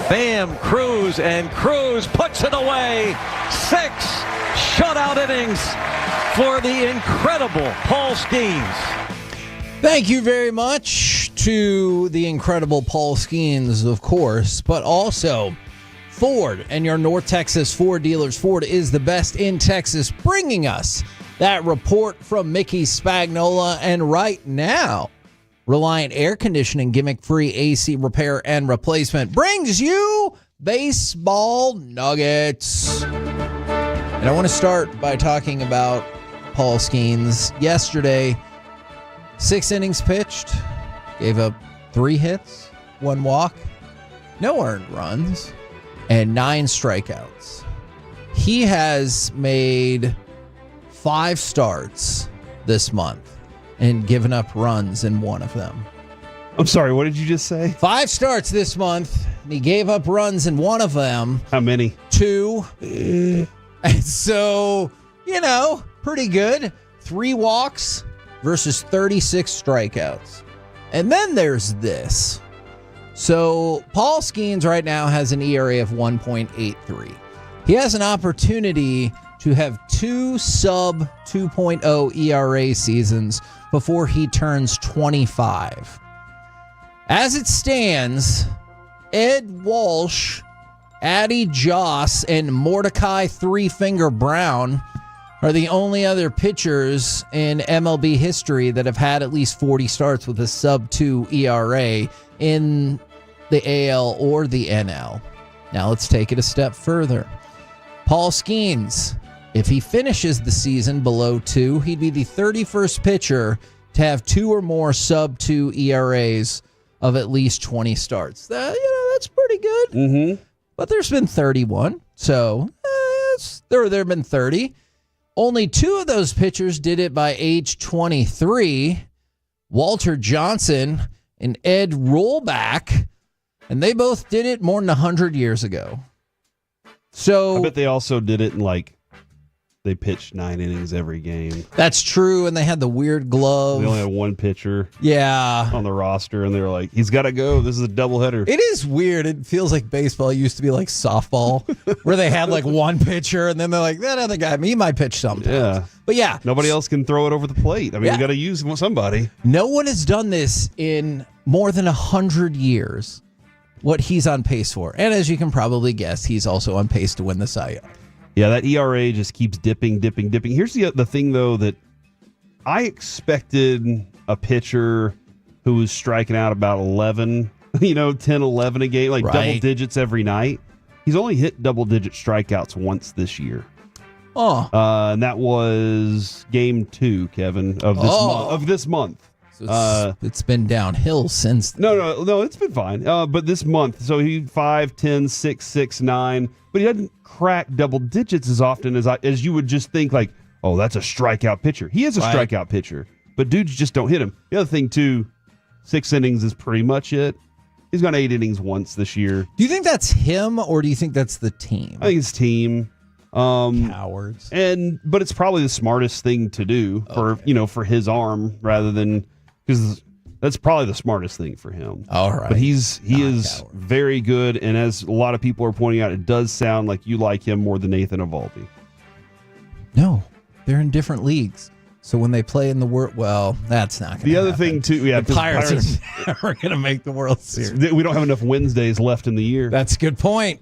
Pham, Cruz, and Cruz puts it away. 6 shutout innings for the incredible Paul Skeens. Thank you very much to the incredible Paul Skeens, of course, but also Ford and your North Texas Ford dealers. Ford is the best in Texas, bringing us that report from Mickey Spagnola. And right now, Reliant Air Conditioning, gimmick-free AC repair and replacement, brings you baseball nuggets. And I want to start by talking about Paul Skeens. Yesterday, 6 innings pitched, gave up 3 hits, 1 walk, no earned runs, and 9 strikeouts. He has made 5 starts this month and given up runs in 1 of them. I'm sorry, what did you just say? 5 starts this month, and he gave up runs in 1 of them. How many? 2. And so, pretty good. 3 walks versus 36 strikeouts. And then there's this. So Paul Skeens right now has an ERA of 1.83. He has an opportunity to have 2 sub 2.0 ERA seasons before he turns 25. As it stands, Ed Walsh, Addy Joss, and Mordecai Three-Finger Brown are the only other pitchers in MLB history that have had at least 40 starts with a sub-2 ERA in the AL or the NL. Now let's take it a step further. Paul Skeens, if he finishes the season below 2, he'd be the 31st pitcher to have 2 or more sub-2 ERAs of at least 20 starts. That's pretty good. Mm-hmm. But there's been 31, so there have been 30. Only 2 of those pitchers did it by age 23, Walter Johnson and Ed Rollback, and they both did it more than 100 years ago. So I bet they also did it in they pitched 9 innings every game. That's true, and they had the weird glove. They only had 1 pitcher on the roster, and they were like, he's got to go. This is a doubleheader. It is weird. It feels like baseball used to be like softball, where they had 1 pitcher, and then they're like, that other guy, he might pitch sometimes. Yeah. But yeah. Nobody else can throw it over the plate. I mean, we got to use somebody. No one has done this in more than 100 years, what he's on pace for. And as you can probably guess, he's also on pace to win the Cy Young. Yeah, that ERA just keeps dipping. Here's the thing, though, that I expected a pitcher who was striking out about 11, 10, 11 a game, double digits every night. He's only hit double-digit strikeouts once this year. Oh. And that was game 2, Kevin, of this month. So it's been downhill since. No, it's been fine. But this month, so he 5, 10, 6, 6, 9, but he doesn't crack double digits as often as you would just think that's a strikeout pitcher. He is a strikeout pitcher, but dudes just don't hit him. The other thing too, 6 innings is pretty much it. He's gone 8 innings once this year. Do you think that's him, or do you think that's the team? I think it's team. Cowards. But it's probably the smartest thing to do for his arm rather than, because that's probably the smartest thing for him. All right. But he is very good, and as a lot of people are pointing out, it does sound like you like him more than Nathan Eovaldi. No, they're in different leagues. So when they play in the World, that's not going to happen. The other thing, too, the Pirates are never going to make the World Series. We don't have enough Wednesdays left in the year. That's a good point.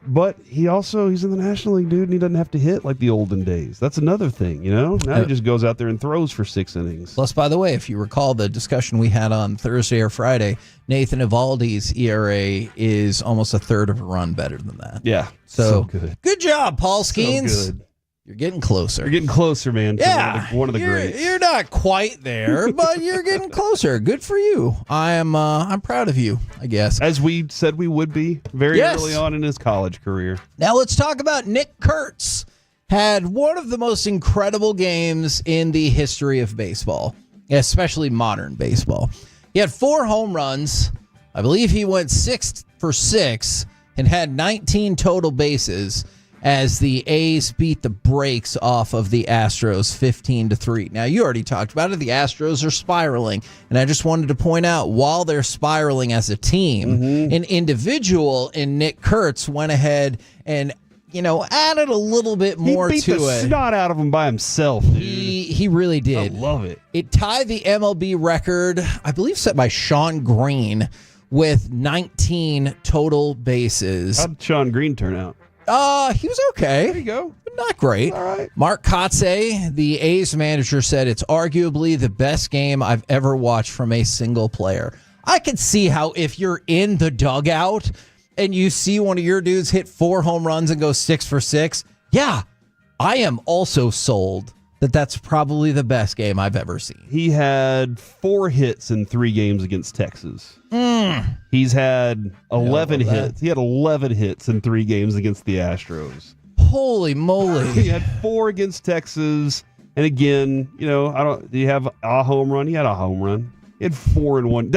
But he's in the National League, dude, and he doesn't have to hit like the olden days. That's another thing, Now he just goes out there and throws for 6 innings. Plus, by the way, if you recall the discussion we had on Thursday or Friday, Nathan Eovaldi's ERA is almost a third of a run better than that. Yeah, so good. Good job, Paul Skeens. So good. You're getting closer. You're getting closer, man. Yeah, one of the greats. You're not quite there, but you're getting closer. Good for you. I'm proud of you, I guess. As we said we would be very early on in his college career. Now let's talk about Nick Kurtz. Had one of the most incredible games in the history of baseball, especially modern baseball. He had 4 home runs. I believe he went 6 for 6 and had 19 total bases, as the A's beat the brakes off of the Astros 15-3. Now, you already talked about it. The Astros are spiraling. And I just wanted to point out, while they're spiraling as a team, an individual in Nick Kurtz went ahead and, added a little bit more to it. He beat the snot out of him by himself, dude. He really did. I love it. It tied the MLB record, I believe, set by Sean Green with 19 total bases. How'd Sean Green turn out? He was okay. There you go. Not great. All right. Mark Kotze, the A's manager, said it's arguably the best game I've ever watched from a single player. I could see how if you're in the dugout and you see one of your dudes hit 4 home runs and go 6 for 6, yeah, I am also sold that that's probably the best game I've ever seen. He had 4 hits in 3 games against Texas. He's had 11 hits. He had 11 hits in 3 games against the Astros. Holy moly. He had 4 against Texas. And again, do you have a home run? He had a home run. He had 4 in 1.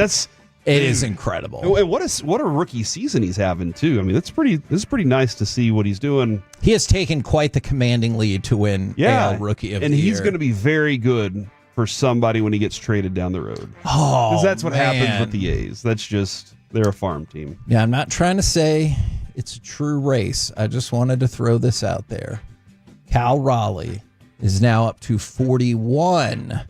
It is incredible. And what a rookie season he's having too. I mean, it's pretty nice to see what he's doing. He has taken quite the commanding lead to win AL Rookie of the Year. And he's going to be very good for somebody when he gets traded down the road. Oh, because that's what happens man. with the A's. That's just, they're a farm team. Yeah, I'm not trying to say it's a true race. I just wanted to throw this out there. Cal Raleigh is now up to 41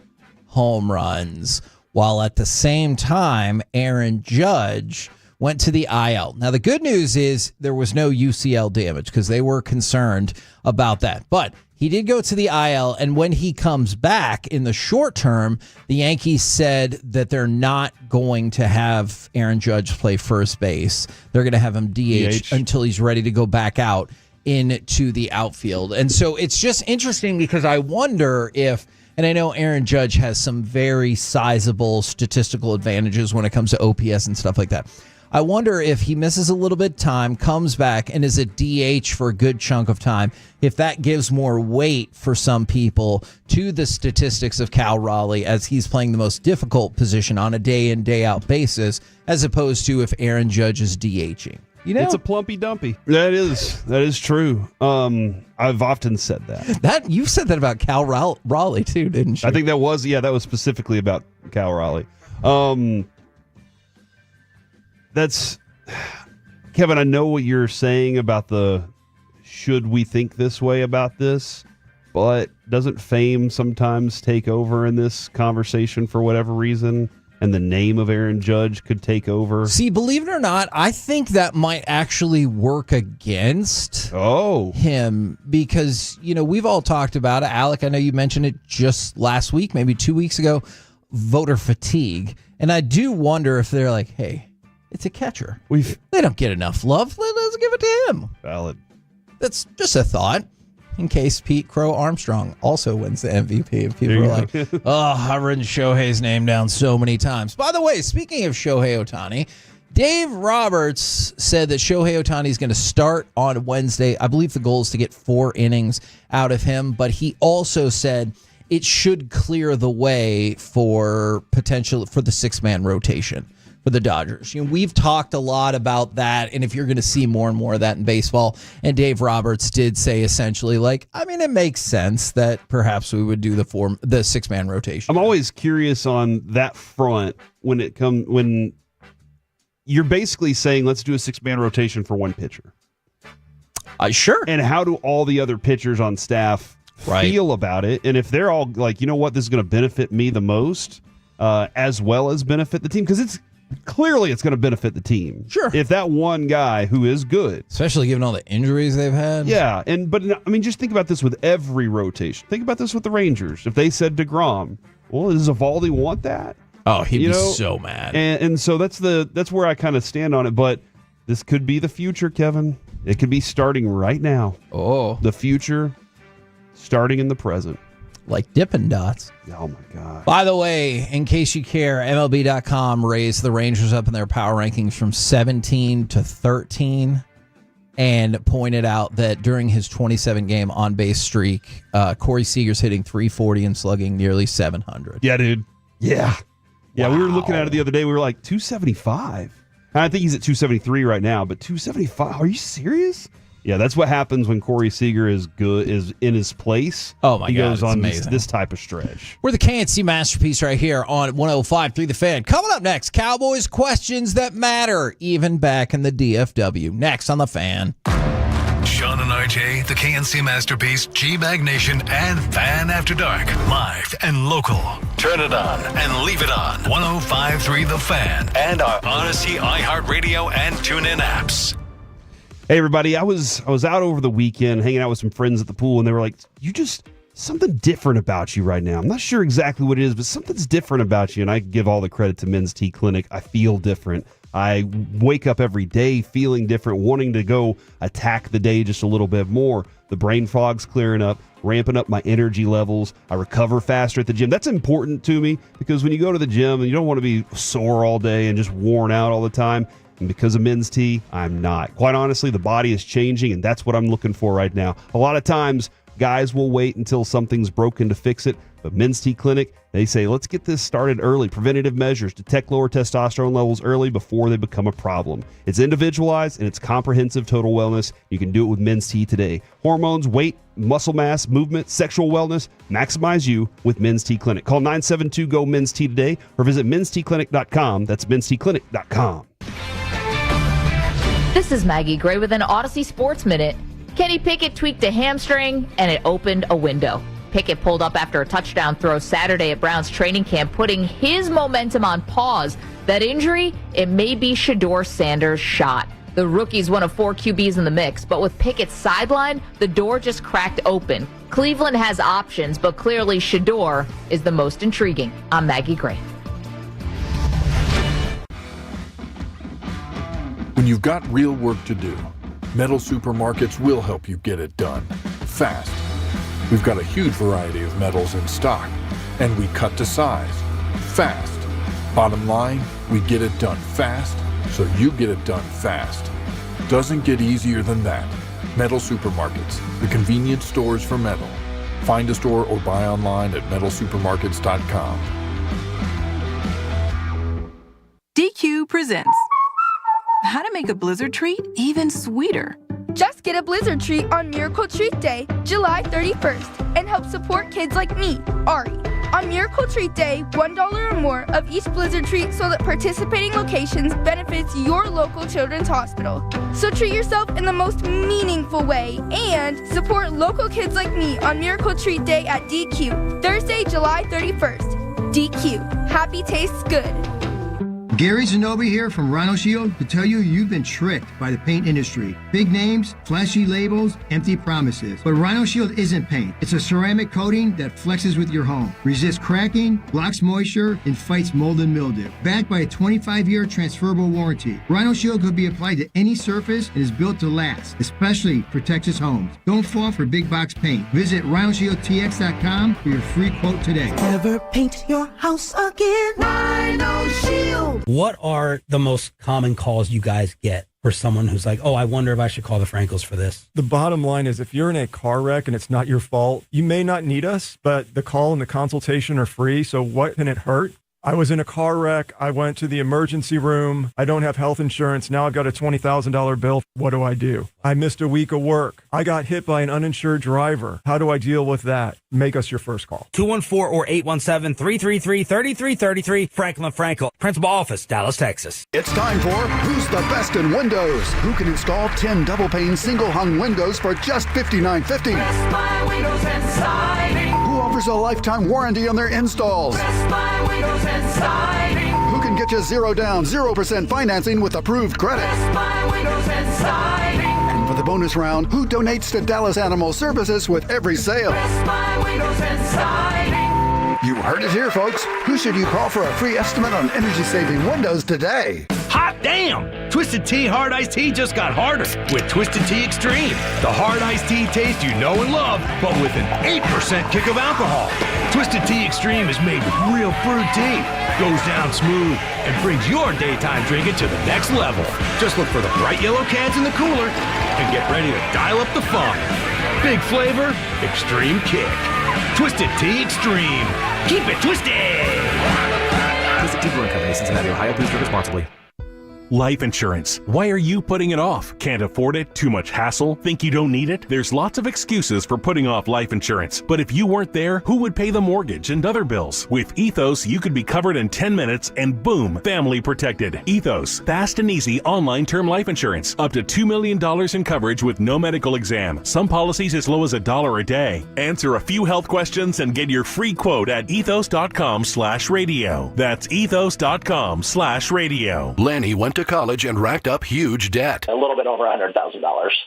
home runs, while at the same time, Aaron Judge went to the IL. Now, the good news is there was no UCL damage because they were concerned about that. But he did go to the IL, and when he comes back in the short term, the Yankees said that they're not going to have Aaron Judge play first base. They're going to have him DH until he's ready to go back out into the outfield. And so it's just interesting because I wonder if, and I know Aaron Judge has some very sizable statistical advantages when it comes to OPS and stuff like that. I wonder if he misses a little bit of time, comes back, and is a DH for a good chunk of time, if that gives more weight for some people to the statistics of Cal Raleigh as he's playing the most difficult position on a day-in, day-out basis, as opposed to if Aaron Judge is DHing. It's a plumpy dumpy. That is true. I've often said that. You've said that about Cal Raleigh too, didn't you? I think that was specifically about Cal Raleigh. That's Kevin, I know what you're saying about the should we think this way about this, but doesn't fame sometimes take over in this conversation for whatever reason? And the name of Aaron Judge could take over. See, believe it or not, I think that might actually work against him because, we've all talked about it. Alec, I know you mentioned it just last week, maybe 2 weeks ago, voter fatigue. And I do wonder if they're like, hey, it's a catcher. They don't get enough love. Let's give it to him. Valid. That's just a thought. In case Pete Crow Armstrong also wins the MVP. If people are like, I've written Shohei's name down so many times. By the way, speaking of Shohei Ohtani, Dave Roberts said that Shohei Ohtani is going to start on Wednesday. I believe the goal is to get 4 innings out of him, but he also said it should clear the way for the 6-man rotation for the Dodgers. We've talked a lot about that, and if you're going to see more and more of that in baseball, and Dave Roberts did say essentially, it makes sense that perhaps we would do the 6-man rotation. I'm always curious on that front when you're basically saying let's do a 6-man rotation for one pitcher. Sure. And how do all the other pitchers on staff feel about it? And if they're all like, you know what, this is going to benefit me the most, as well as benefit the team, because it's going to benefit the team. Sure. If that one guy who is good. Especially given all the injuries they've had. Yeah. But just think about this with every rotation. Think about this with the Rangers. If they said DeGrom, well, does Evaldi want that? Oh, he'd be so mad. And so that's where I kind of stand on it. But this could be the future, Kevin. It could be starting right now. Oh. The future starting in the present. Like Dippin' Dots. Oh, my God. By the way, in case you care, MLB.com raised the Rangers up in their power rankings from 17 to 13 and pointed out that during his 27-game on-base streak, Corey Seager's hitting .340 and slugging nearly .700. Yeah, dude. Yeah. Yeah, wow. We were looking at it the other day. We were like, 275. I think he's at 273 right now, but 275? Are you serious? Yeah, that's what happens when Corey Seager is in his place. Oh, my God. He goes on amazing. This type of stretch. We're the KNC Masterpiece right here on 105.3 The Fan. Coming up next, Cowboys questions that matter, even back in the DFW. Next on The Fan. Shan and RJ, the KNC Masterpiece, G-Bag Nation, and Fan After Dark. Live and local. Turn it on and leave it on. 105.3 The Fan and our Odyssey, iHeartRadio, and TuneIn apps. Hey, everybody. I was out over the weekend hanging out with some friends at the pool, and they were like, something different about you right now. I'm not sure exactly what it is, but something's different about you. And I give all the credit to Men's T Clinic. I feel different. I wake up every day feeling different, wanting to go attack the day just a little bit more. The brain fog's clearing up, ramping up my energy levels. I recover faster at the gym. That's important to me because when you go to the gym, you don't want to be sore all day and just worn out all the time. And because of Men's T, I'm not. Quite honestly, the body is changing, and that's what I'm looking for right now. A lot of times, guys will wait until something's broken to fix it, but Men's T Clinic, they say, let's get this started early. Preventative measures, detect lower testosterone levels early before they become a problem. It's individualized and it's comprehensive total wellness. You can do it with Men's T today. Hormones, weight, muscle mass, movement, sexual wellness, maximize you with Men's T Clinic. Call 972-GO-MEN'S T today or visit mensteclinic.com. That's mensteclinic.com. This is Maggie Gray with an Odyssey Sports Minute. Kenny Pickett tweaked a hamstring, and it opened a window. Pickett pulled up after a touchdown throw Saturday at Browns training camp, putting his momentum on pause. That injury, it may be Shedeur Sanders' shot. The rookie's one of 4 QBs in the mix, but with Pickett sidelined, the door just cracked open. Cleveland has options, but clearly Shedeur is the most intriguing. I'm Maggie Gray. When you've got real work to do, Metal Supermarkets will help you get it done fast. We've got a huge variety of metals in stock, and we cut to size fast. Bottom line, we get it done fast, so you get it done fast. Doesn't get easier than that. Metal Supermarkets, the convenience stores for metal. Find a store or buy online at metalsupermarkets.com. DQ presents how to make a Blizzard treat even sweeter. Just get a Blizzard treat on Miracle Treat Day, July 31st, and help support kids like me, Ari. On Miracle Treat Day, $1 or more of each Blizzard treat sold at participating locations benefits your local children's hospital. So treat yourself in the most meaningful way and support local kids like me on Miracle Treat Day at DQ, Thursday, July 31st. DQ, happy tastes good. Gary Zanobi here from Rhino Shield to tell you you've been tricked by the paint industry. Big names, flashy labels, empty promises. But Rhino Shield isn't paint. It's a ceramic coating that flexes with your home, resists cracking, blocks moisture, and fights mold and mildew. Backed by a 25-year transferable warranty, Rhino Shield could be applied to any surface and is built to last, especially for Texas homes. Don't fall for big box paint. Visit RhinoShieldTX.com for your free quote today. Never paint your house again. Rhino Shield. What are the most common calls you guys get for someone who's like, oh, I wonder if I should call the Frankels for this? The bottom line is if you're in a car wreck and it's not your fault, you may not need us, but the call and the consultation are free. So what can it hurt? I was in a car wreck. I went to the emergency room. I don't have health insurance. Now I've got a $20,000 bill. What do? I missed a week of work. I got hit by an uninsured driver. How do I deal with that? Make us your first call. 214 or 817-333-3333. Franklin Frankel, Principal Office, Dallas, Texas. It's time for Who's the Best in Windows? Who can install 10 double-pane single-hung windows for just $59.50? Best Buy Windows and Siding. Who offers a lifetime warranty on their installs? Best Buy Windows and Siding. Who can get you 0 down, 0% financing with approved credit? Best Buy Windows and Siding. And for the bonus round, who donates to Dallas Animal Services with every sale? Best Buy Windows and Siding. You heard it here, folks. Who should you call for a free estimate on energy-saving windows today? Hot damn! Twisted Tea Hard Iced Tea just got harder with Twisted Tea Extreme. The hard iced tea taste you know and love, but with an 8% kick of alcohol. Twisted Tea Extreme is made with real brewed tea, goes down smooth, and brings your daytime drinking to the next level. Just look for the bright yellow cans in the cooler and get ready to dial up the fun. Big flavor, extreme kick. Twisted Tea Extreme. Keep it twisted! Twisted Tea Brewing Company, Cincinnati, Ohio. Please drink responsibly. Life insurance. Why are you putting it off? Can't afford it? Too much hassle? Think you don't need it? There's lots of excuses for putting off life insurance. But if you weren't there, who would pay the mortgage and other bills? With Ethos, you could be covered in 10 minutes and boom, family protected. Ethos, fast and easy online term life insurance. Up to $2 million in coverage with no medical exam. Some policies as low as $1 a day. Answer a few health questions and get your free quote at ethos.com/radio. That's ethos.com/radio. Lanny went to college and racked up huge debt. A little bit over $100,000.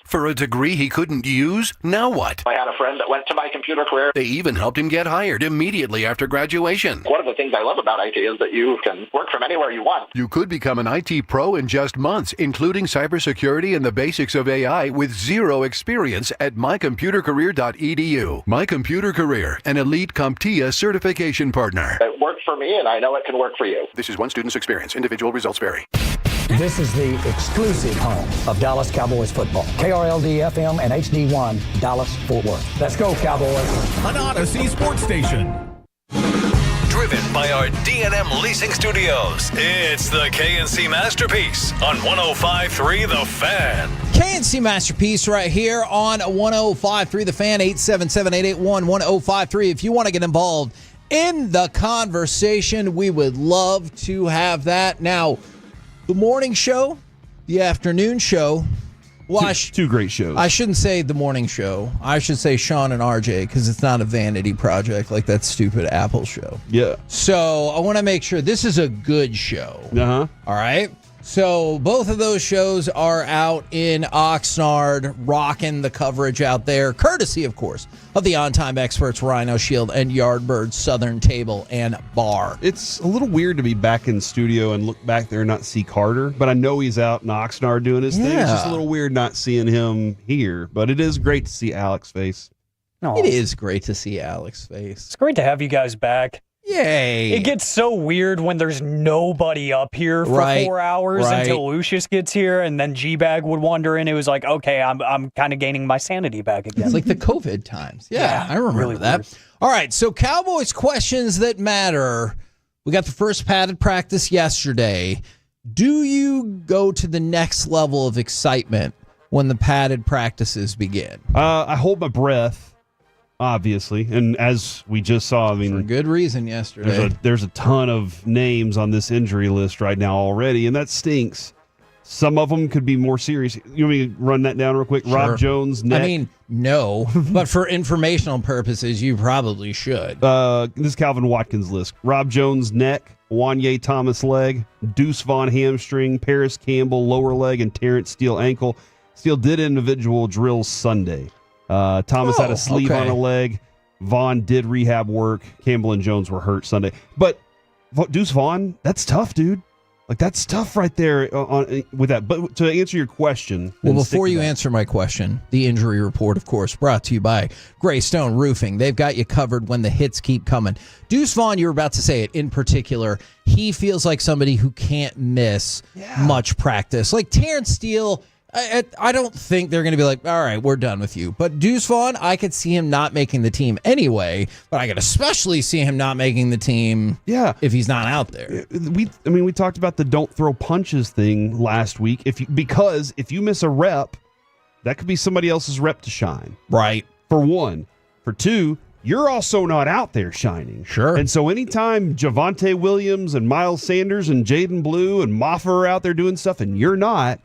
For a degree he couldn't use? Now what? I had a friend that went to my computer career. They even helped him get hired immediately after graduation. One of the things I love about IT is that you can work from anywhere you want. You could become an IT pro in just months, including cybersecurity and the basics of AI with zero experience at mycomputercareer.edu. My Computer Career, an elite CompTIA certification partner. It worked for me, and I know it can work for you. This is one student's experience. Individual results vary. This is the exclusive home of Dallas Cowboys football. KRLD-FM and HD1, Dallas-Fort Worth. Let's go, Cowboys. An Odyssey sports station. Driven by our D&M Leasing Studios, it's the KNC Masterpiece on 105.3 The Fan. KNC Masterpiece right here on 105.3 The Fan, 877-881-1053. If you want to get involved in the conversation, we would love to have that. Now, the morning show, the afternoon show. Well, two great shows. I shouldn't say the morning show. I should say Shan and RJ because it's not a vanity project like that stupid Apple show. Yeah. So I want to make sure this is a good show. Uh-huh. All right. So both of those shows are out in Oxnard, rocking the coverage out there, courtesy, of course, of the on-time experts Rhino Shield and Yardbird Southern Table and Bar. It's a little weird to be back in studio and look back there and not see Carter, but I know he's out in Oxnard doing his thing. It's just a little weird not seeing him here, but it is great to see Alex's face. It is great to see Alex's face. It's great to have you guys back. Yay. It gets so weird when there's nobody up here for 4 hours until Lucius gets here, and then G-Bag would wander in. It was like, okay, I'm kind of gaining my sanity back again. It's like the COVID times. Yeah, I remember really that. Weird. All right, so Cowboys questions that matter. We got the first padded practice yesterday. Do you go to the next level of excitement when the padded practices begin? I hold my breath. Obviously, and as we just saw, I mean, for good reason yesterday. There's a ton of names on this injury list right now already, and that stinks. Some of them could be more serious. You want me to run that down real quick? Sure. Rob Jones, neck. I mean, no, but for informational purposes, you probably should. This is Calvin Watkins' list. Rob Jones, neck. Wanye Thomas, leg. Deuce Vaughn, hamstring. Paris Campbell, lower leg. And Terrence Steele, ankle. Steele did individual drills Sunday. Thomas had a sleeve on a leg. Vaughn did rehab work. Campbell and Jones were hurt Sunday. But Deuce Vaughn, that's tough, dude. Like, that's tough right there with that. But to answer your question. Well, before you answer my question, the injury report, of course, brought to you by Greystone Roofing. They've got you covered when the hits keep coming. Deuce Vaughn, you were about to say it in particular. He feels like somebody who can't miss much practice. Like Terrence Steele, I don't think they're going to be like, all right, we're done with you. But Deuce Vaughn, I could see him not making the team anyway, but I could especially see him not making the team if he's not out there. We talked about the don't throw punches thing last week. Because if you miss a rep, that could be somebody else's rep to shine. Right. For one. For two, you're also not out there shining. Sure. And so anytime Javonte Williams and Miles Sanders and Jaden Blue and Moffa are out there doing stuff and you're not,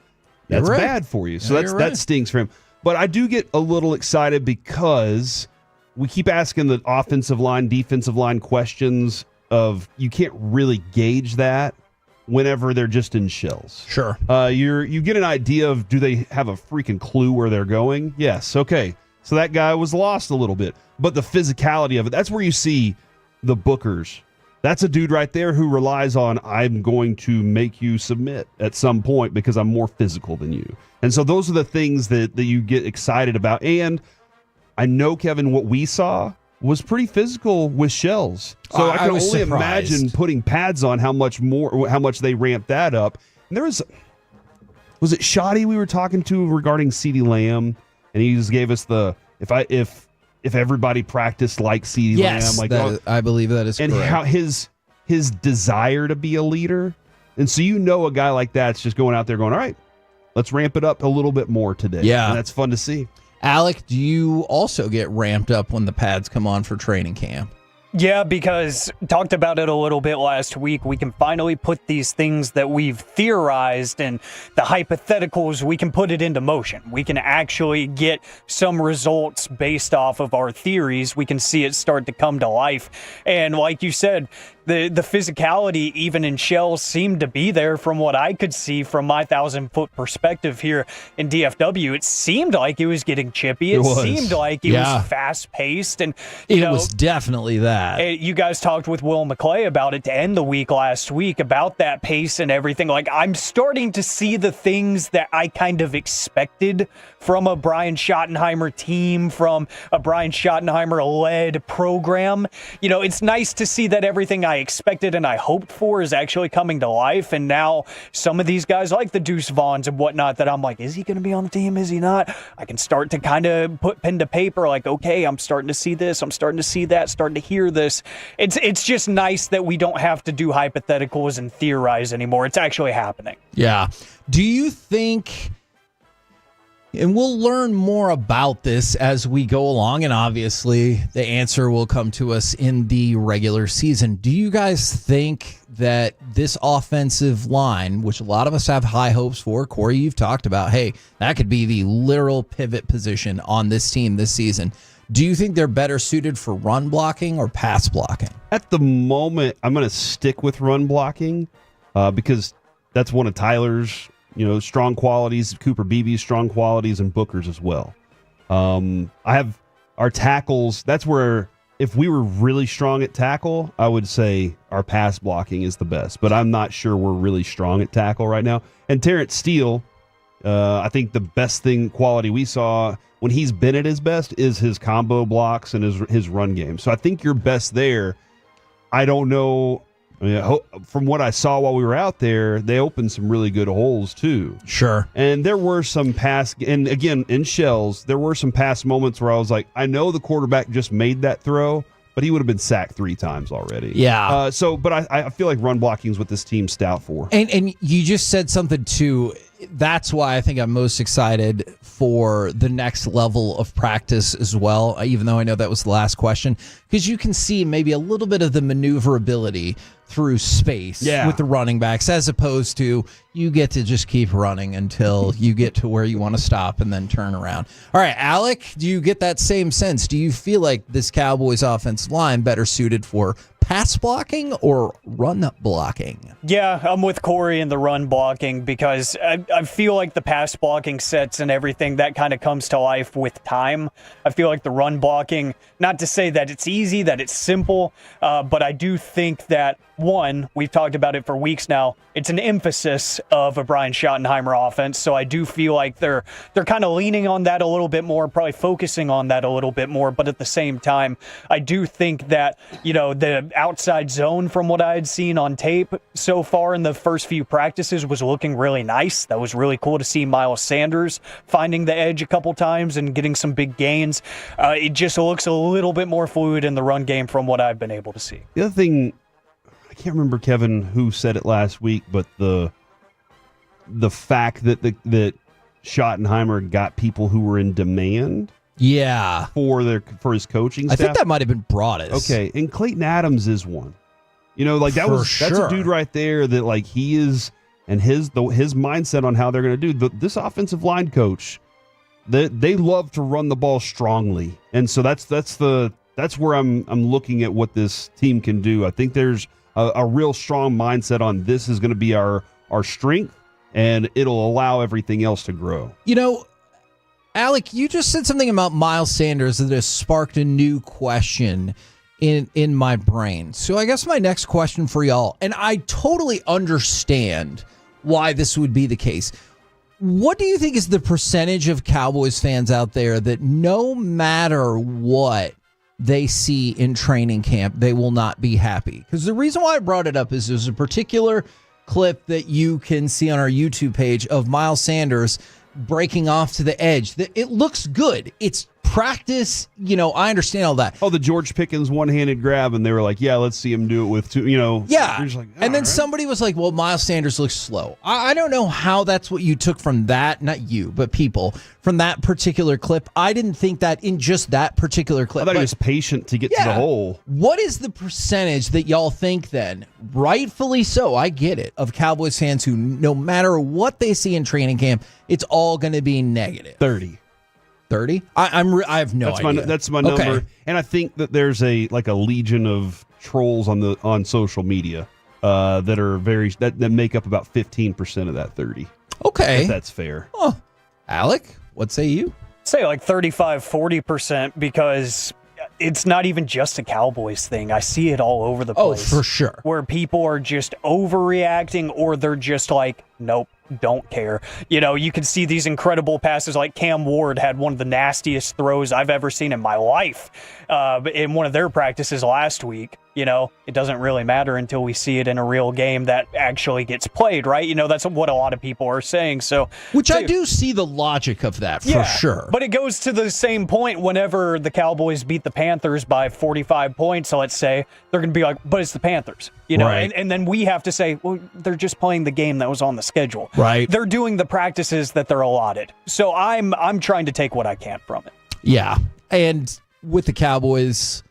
that's bad for you. So that stings for him. But I do get a little excited because we keep asking the offensive line, defensive line questions of you can't really gauge that whenever they're just in shells. Sure. You get an idea of, do they have a freaking clue where they're going? Yes. Okay. So that guy was lost a little bit. But the physicality of it, that's where you see the Bookers. That's a dude right there who relies on, I'm going to make you submit at some point because I'm more physical than you. And so those are the things that you get excited about. And I know, Kevin, what we saw was pretty physical with shells. So I can only imagine putting pads on how much they ramped that up. And was it Shoddy we were talking to regarding CeeDee Lamb? And he just gave us if everybody practiced like CeeDee Lamb, I believe that is correct. And how his desire to be a leader, And so a guy like that's just going out there going, all right, let's ramp it up a little bit more today. Yeah. And that's fun to see. Alec, do you also get ramped up when the pads come on for training camp? Yeah, because talked about it a little bit last week. We can finally put these things that we've theorized and the hypotheticals, we can put it into motion. We can actually get some results based off of our theories. We can see it start to come to life. And like you said, the physicality, even in shells, seemed to be there from what I could see from my 1,000-foot perspective here in DFW. It seemed like it was getting chippy. It seemed like it was fast-paced. And it was definitely that. You guys talked with Will McClay about it to end the week last week, about that pace and everything. Like, I'm starting to see the things that I kind of expected from a Brian Schottenheimer team, from a Brian Schottenheimer-led program. It's nice to see that everything I expected and I hoped for is actually coming to life. And now some of these guys like the Deuce Vaughns and whatnot that I'm like, is he going to be on the team? Is he not? I can start to kind of put pen to paper like, okay, I'm starting to see this. I'm starting to see that, starting to hear this. It's just nice that we don't have to do hypotheticals and theorize anymore. It's actually happening. Yeah. Do you think, and we'll learn more about this as we go along, and obviously the answer will come to us in the regular season. Do you guys think that this offensive line, which a lot of us have high hopes for, Corey, you've talked about, hey, that could be the literal pivot position on this team this season. Do you think they're better suited for run blocking or pass blocking? At the moment, I'm going to stick with run blocking because that's one of Tyler's strong qualities, Cooper Beebe's strong qualities, and Booker's as well. I have our tackles. That's where, if we were really strong at tackle, I would say our pass blocking is the best. But I'm not sure we're really strong at tackle right now. And Terrence Steele, I think the best quality we saw when he's been at his best is his combo blocks and his run game. So I think you're best there. I don't know. From what I saw while we were out there, they opened some really good holes too. Sure. And there were some and again, in shells, there were some pass moments where I was like, I know the quarterback just made that throw, but he would have been sacked 3 times already. Yeah. But I feel like run blocking is what this team's stout for. And you just said something too. That's why I think I'm most excited for the next level of practice as well, even though I know that was the last question, because you can see maybe a little bit of the maneuverability through space with the running backs, as opposed to you get to just keep running until you get to where you want to stop and then turn around. All right, Alec, do you get that same sense? Do you feel like this Cowboys offensive line better suited for pass blocking or run blocking? Yeah, I'm with Corey in the run blocking because I feel like the pass blocking sets and everything, that kind of comes to life with time. I feel like the run blocking, not to say that it's easy, that it's simple, but I do think that, one, we've talked about it for weeks now, it's an emphasis of a Brian Schottenheimer offense, so I do feel like they're kind of leaning on that a little bit more, probably focusing on that a little bit more, but at the same time, I do think that, the outside zone from what I had seen on tape so far in the first few practices was looking really nice. That was really cool to see Miles Sanders finding the edge a couple times and getting some big gains. It just looks a little bit more fluid in the run game from what I've been able to see. The other thing, I can't remember, Kevin, who said it last week, but the fact that that Schottenheimer got people who were in demand for his coaching staff. I think that might have been Broadus. Okay, and Clayton Adams is one. That's a dude right there that like he is, and his mindset on how they're going to do this offensive line coach. They love to run the ball strongly, and so that's where I'm looking at what this team can do. I think there's a real strong mindset on this is going to be our strength, and it'll allow everything else to grow. Alec, you just said something about Miles Sanders that has sparked a new question in my brain. So I guess my next question for y'all, and I totally understand why this would be the case. What do you think is the percentage of Cowboys fans out there that no matter what they see in training camp, they will not be happy? Because the reason why I brought it up is there's a particular clip that you can see on our YouTube page of Miles Sanders breaking off to the edge. It looks good. It's practice, I understand all that. Oh, the George Pickens one-handed grab, and they were like, yeah, let's see him do it with two, Yeah. You're just like, and then right. somebody was like, well, Miles Sanders looks slow. I don't know how that's what you took from that, not you, but people, from that particular clip. I didn't think that in just that particular clip. I thought he was patient to get to the hole. What is the percentage that y'all think then, rightfully so, I get it, of Cowboys fans who no matter what they see in training camp, it's all going to be negative? 30. 30? I have no idea. That's my number. And I think that there's a legion of trolls on social media that are that make up about 15% of that 30. Okay. If that's fair. Oh, Alec, what say you? Say like 35-40% because it's not even just a Cowboys thing. I see it all over the place. Oh, for sure. Where people are just overreacting or they're just like, nope, don't care. You can see these incredible passes like Cam Ward had one of the nastiest throws I've ever seen in my life in one of their practices last week. It doesn't really matter until we see it in a real game that actually gets played, right? That's what a lot of people are saying. Which I do see the logic of that, for sure. But it goes to the same point whenever the Cowboys beat the Panthers by 45 points, so let's say, they're going to be like, but it's the Panthers. Right. And then we have to say, well, they're just playing the game that was on the schedule. Right. They're doing the practices that they're allotted. So I'm trying to take what I can from it. Yeah. And with the Cowboys,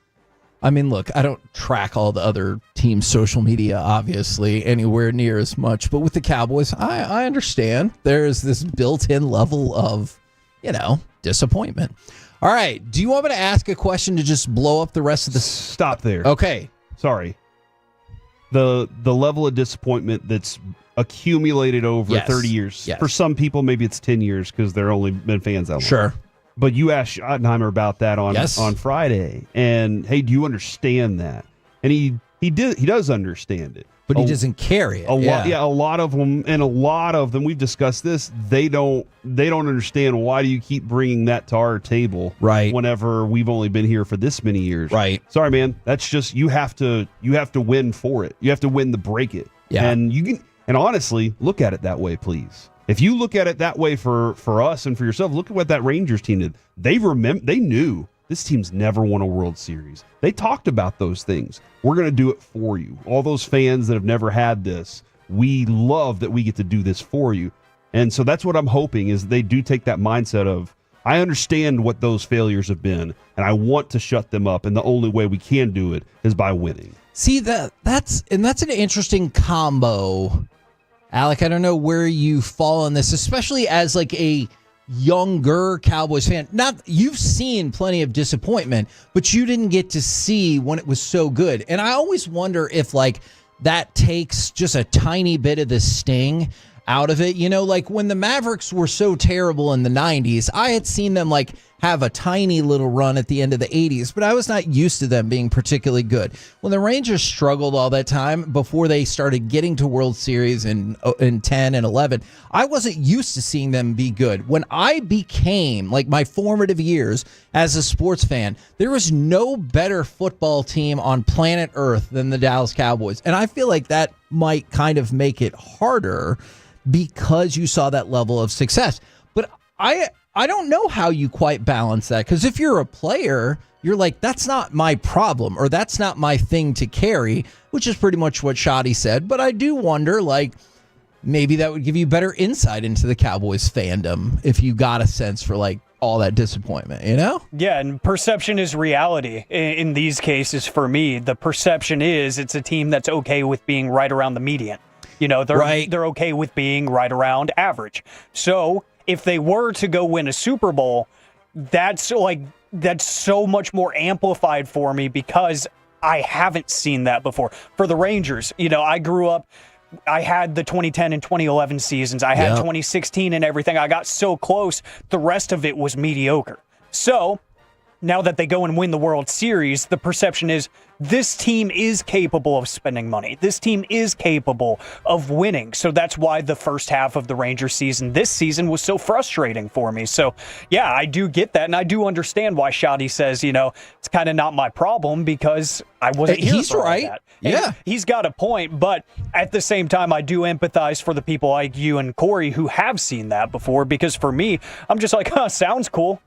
I mean, look, I don't track all the other teams' social media, obviously, anywhere near as much. But with the Cowboys, I understand there's this built-in level of, disappointment. All right. Do you want me to ask a question to just blow up the rest of the... Stop there. Okay. Sorry. The level of disappointment that's accumulated over 30 years. Yes. For some people, maybe it's 10 years because they're only been fans that long. Sure. But you asked Schottenheimer about that on Friday, and hey, do you understand that? And he does understand it, but he doesn't carry it. A lot of them. We've discussed this. They don't understand why do you keep bringing that to our table, right? Whenever we've only been here for this many years, right? Sorry, man. That's just you have to win for it. You have to win to break it. Yeah, and you can. And honestly, look at it that way, please. If you look at it that way for us and for yourself, look at what that Rangers team did. They knew this team's never won a World Series. They talked about those things. We're going to do it for you. All those fans that have never had this, we love that we get to do this for you. And so that's what I'm hoping is they do take that mindset of, I understand what those failures have been, and I want to shut them up, and the only way we can do it is by winning. See, that's an interesting combo. Alec, I don't know where you fall on this, especially as like a younger Cowboys fan. You've seen plenty of disappointment, but you didn't get to see when it was so good. And I always wonder if like that takes just a tiny bit of the sting out of it. Like when the Mavericks were so terrible in the 90s, I had seen them like have a tiny little run at the end of the 80s, but I was not used to them being particularly good. When the Rangers struggled all that time before they started getting to World Series in 10 and 11, I wasn't used to seeing them be good. When I became like my formative years as a sports fan, there was no better football team on planet Earth than the Dallas Cowboys. And I feel like that might kind of make it harder because you saw that level of success. But I don't know how you quite balance that, because if you're a player, you're like, that's not my problem, or that's not my thing to carry, which is pretty much what Shotty said. But I do wonder, like, maybe that would give you better insight into the Cowboys fandom if you got a sense for, like, all that disappointment, Yeah, and perception is reality in these cases for me. The perception is it's a team that's okay with being right around the median. They're okay with being right around average. So if they were to go win a Super Bowl, that's so much more amplified for me because I haven't seen that before. For the Rangers, I grew up, I had the 2010 and 2011 seasons. I had 2016 and everything. I got so close. The rest of it was mediocre. So now that they go and win the World Series, the perception is this team is capable of spending money. This team is capable of winning. So that's why the first half of the Rangers season this season was so frustrating for me. So, yeah, I do get that. And I do understand why Shotty says, it's kind of not my problem because I wasn't here for all that. And he's got a point. But at the same time, I do empathize for the people like you and Corey who have seen that before, because for me, I'm just like, sounds cool.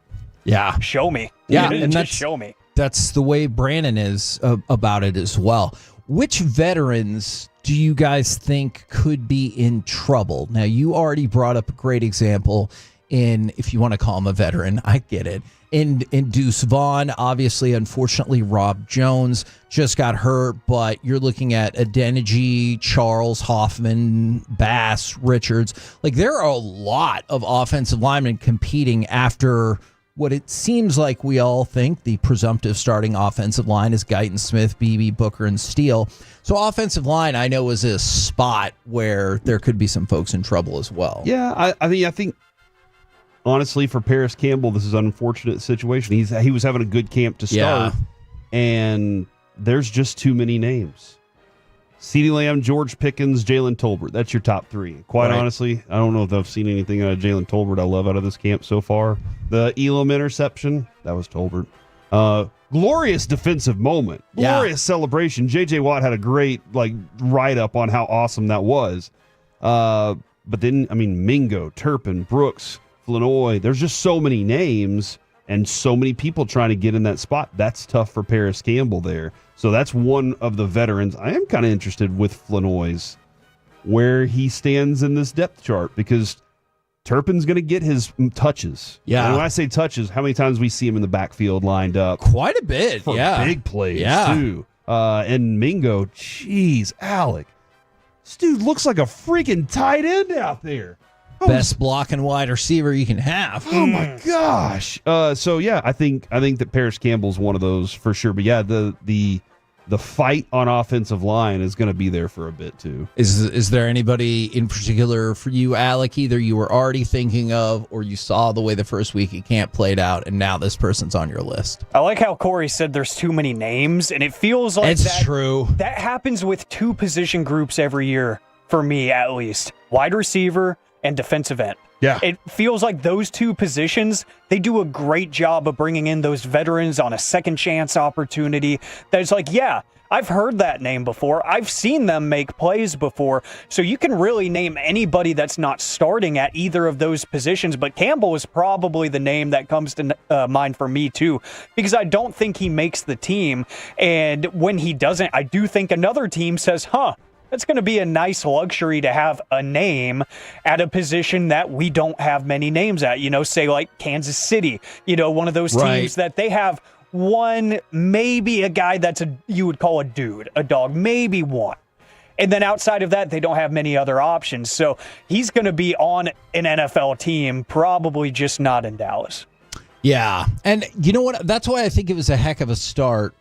Yeah. Show me. Yeah, and and just show me. That's the way Brandon is about it as well. Which veterans do you guys think could be in trouble? Now, you already brought up a great example in, if you want to call him a veteran, I get it, in Deuce Vaughn. Obviously, unfortunately, Rob Jones just got hurt, but you're looking at Adeniji, Charles, Hoffman, Bass, Richards. Like, there are a lot of offensive linemen competing after what it seems like we all think the presumptive starting offensive line is Guyton, Smith, Beebe, Booker, and Steele. So offensive line, I know, is a spot where there could be some folks in trouble as well. Yeah, I think honestly, for Paris Campbell, this is an unfortunate situation. He was having a good camp to start, and there's just too many names. CeeDee Lamb, George Pickens, Jalen Tolbert. That's your top three. Quite honestly, I don't know if I've seen anything out of Jalen Tolbert I love out of this camp so far. The Elum interception, that was Tolbert. Glorious defensive moment. Glorious celebration. J.J. Watt had a great write-up on how awesome that was. But then, Mingo, Turpin, Brooks, Flanoy. There's just so many names and so many people trying to get in that spot. That's tough for Paris Campbell there. So that's one of the veterans. I am kind of interested with Flanoy's, where he stands in this depth chart, because Turpin's going to get his touches. Yeah. And when I say touches, how many times we see him in the backfield lined up? Quite a bit. For big plays, too. And Mingo, geez, Alec. This dude looks like a freaking tight end out there. Best blocking wide receiver you can have. Oh my gosh! So yeah, I think that Paris Campbell's one of those for sure. But yeah, the fight on offensive line is going to be there for a bit too. Is there anybody in particular for you, Alec? Either you were already thinking of, or you saw the way the first week of camp played out, and now this person's on your list? I like how Corey said there's too many names, and it feels like it's true. That happens with two position groups every year for me, at least: wide receiver and defensive end. Yeah. It feels like those two positions, they do a great job of bringing in those veterans on a second chance opportunity. That's like, yeah, I've heard that name before. I've seen them make plays before. So you can really name anybody that's not starting at either of those positions. But Campbell is probably the name that comes to mind for me too, because I don't think he makes the team. And when he doesn't, I do think another team says, that's going to be a nice luxury to have a name at a position that we don't have many names at. Say like Kansas City, one of those teams that they have one, maybe a guy that's you would call a dude, a dog, maybe one. And then outside of that, they don't have many other options. So he's going to be on an NFL team, probably just not in Dallas. Yeah. And you know what? That's why I think it was a heck of a start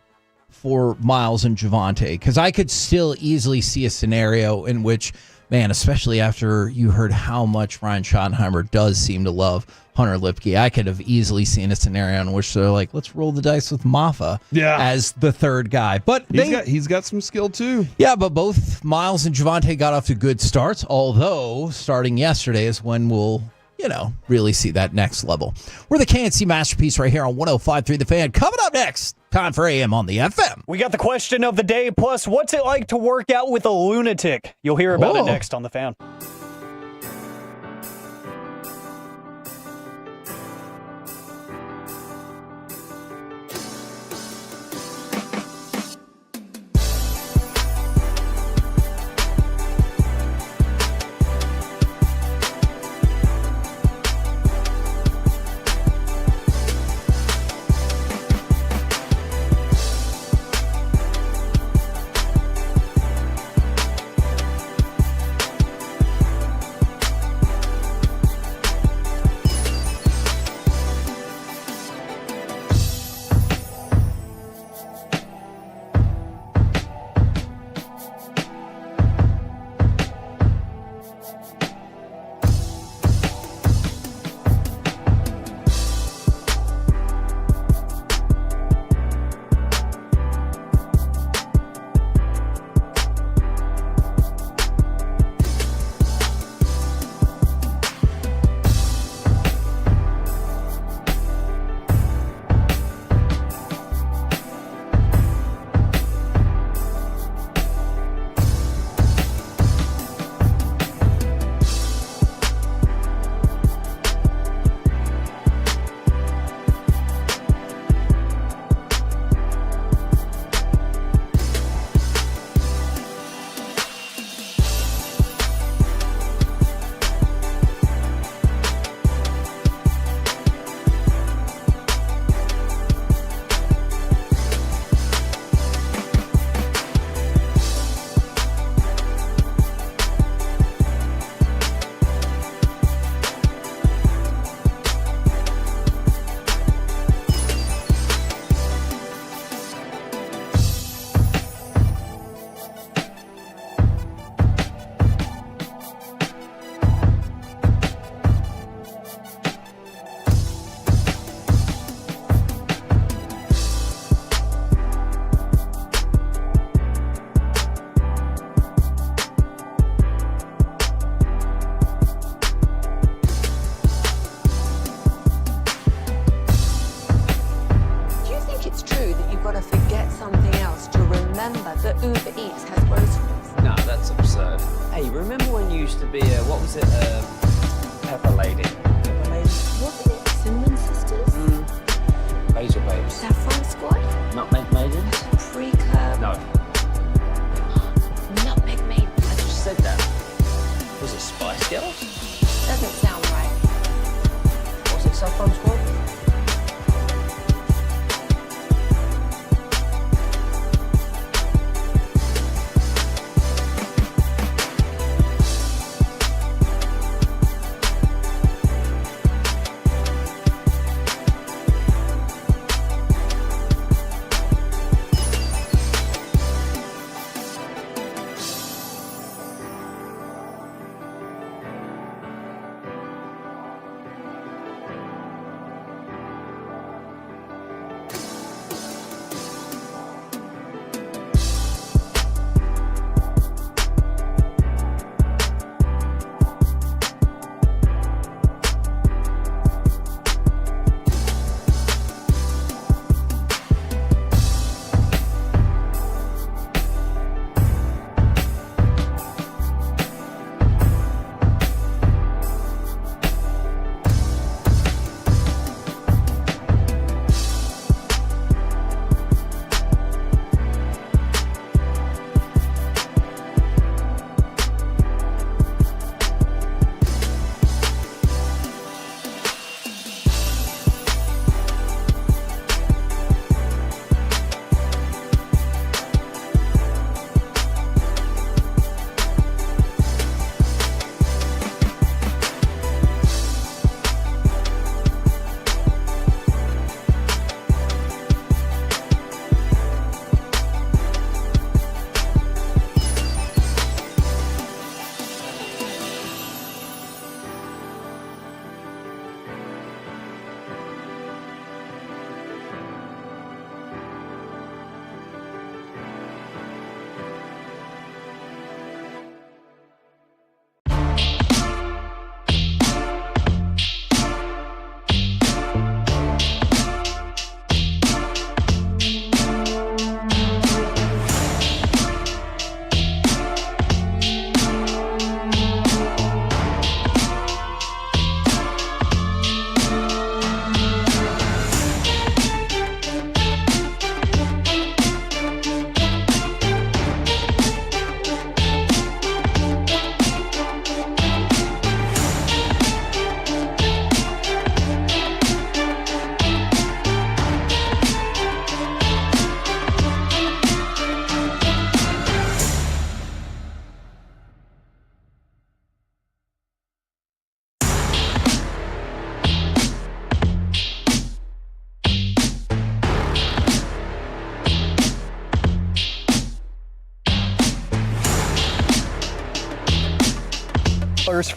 for Miles and Javonte, because I could still easily see a scenario in which, man, especially after you heard how much Ryan Schottenheimer does seem to love Hunter Lipke, I could have easily seen a scenario in which they're like, let's roll the dice with Maffa as the third guy. But he's got some skill too. Yeah, but both Miles and Javonte got off to good starts, although starting yesterday is when we'll really see that next level. We're the KNC Masterpiece right here on 105.3 The Fan. Coming up next, time for AM on the FM. We got the question of the day, plus what's it like to work out with a lunatic? You'll hear about it next on The Fan. to eat just has groceries. No, that's absurd. Hey, remember when you used to be what was it, Pepper Lady? Pepper Lady? Wasn't it Cinnamon Sisters? Basil Babes. Saffron Squad? Nutmeg Maidens? Pre-curb? No. Nutmeg Maid. I just said that. Was it Spice Girls? Doesn't sound right. Was it Saffron Squad?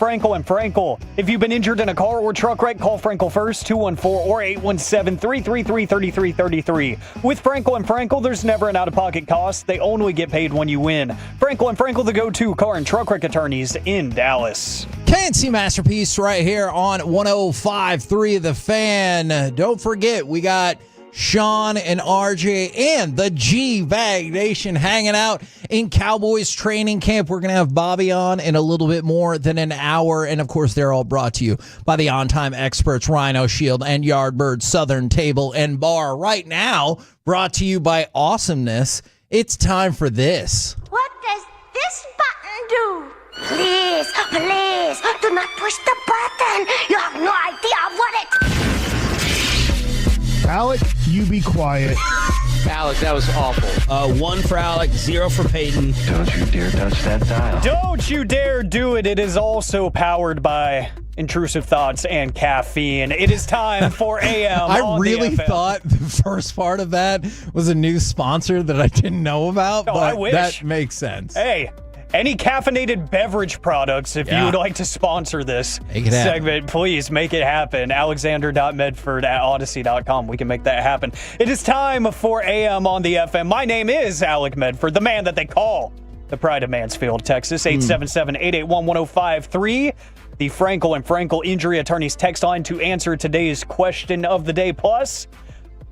Frankel and Frankel. If you've been injured in a car or truck wreck, call Frankel first, 214 or 817-333-3333. With Frankel and Frankel, there's never an out-of-pocket cost. They only get paid when you win. Frankel and Frankel, the go-to car and truck wreck attorneys in Dallas. KNC Masterpiece right here on 105.3 The Fan. Don't forget, we got Shan and RJ and the G-Bag Nation hanging out in Cowboys training camp. We're going to have Bobby on in a little bit more than an hour. And, of course, they're all brought to you by the on-time experts, Rhino Shield and Yardbird Southern Table and Bar. Right now, brought to you by Awesomeness. It's time for this. What does this button do? Please, please, do not push the button. You have no idea what it... Alec, you be quiet. Alec, that was awful. 1 for Alec, 0 for Peyton. Don't you dare touch that dial. Don't you dare do it. It is also powered by intrusive thoughts and caffeine. It is time for AM. I really thought the first part of that was a new sponsor that I didn't know about, but I wish. That makes sense. Hey, any caffeinated beverage products, if you would like to sponsor this segment, please make it happen. Alexander.Medford@Odyssey.com. We can make that happen. It is time for AM on the FM. My name is Alec Medford, the man that they call the Pride of Mansfield, Texas. 877-881-1053. The Frankel and Frankel Injury Attorneys text line to answer today's question of the day. Plus,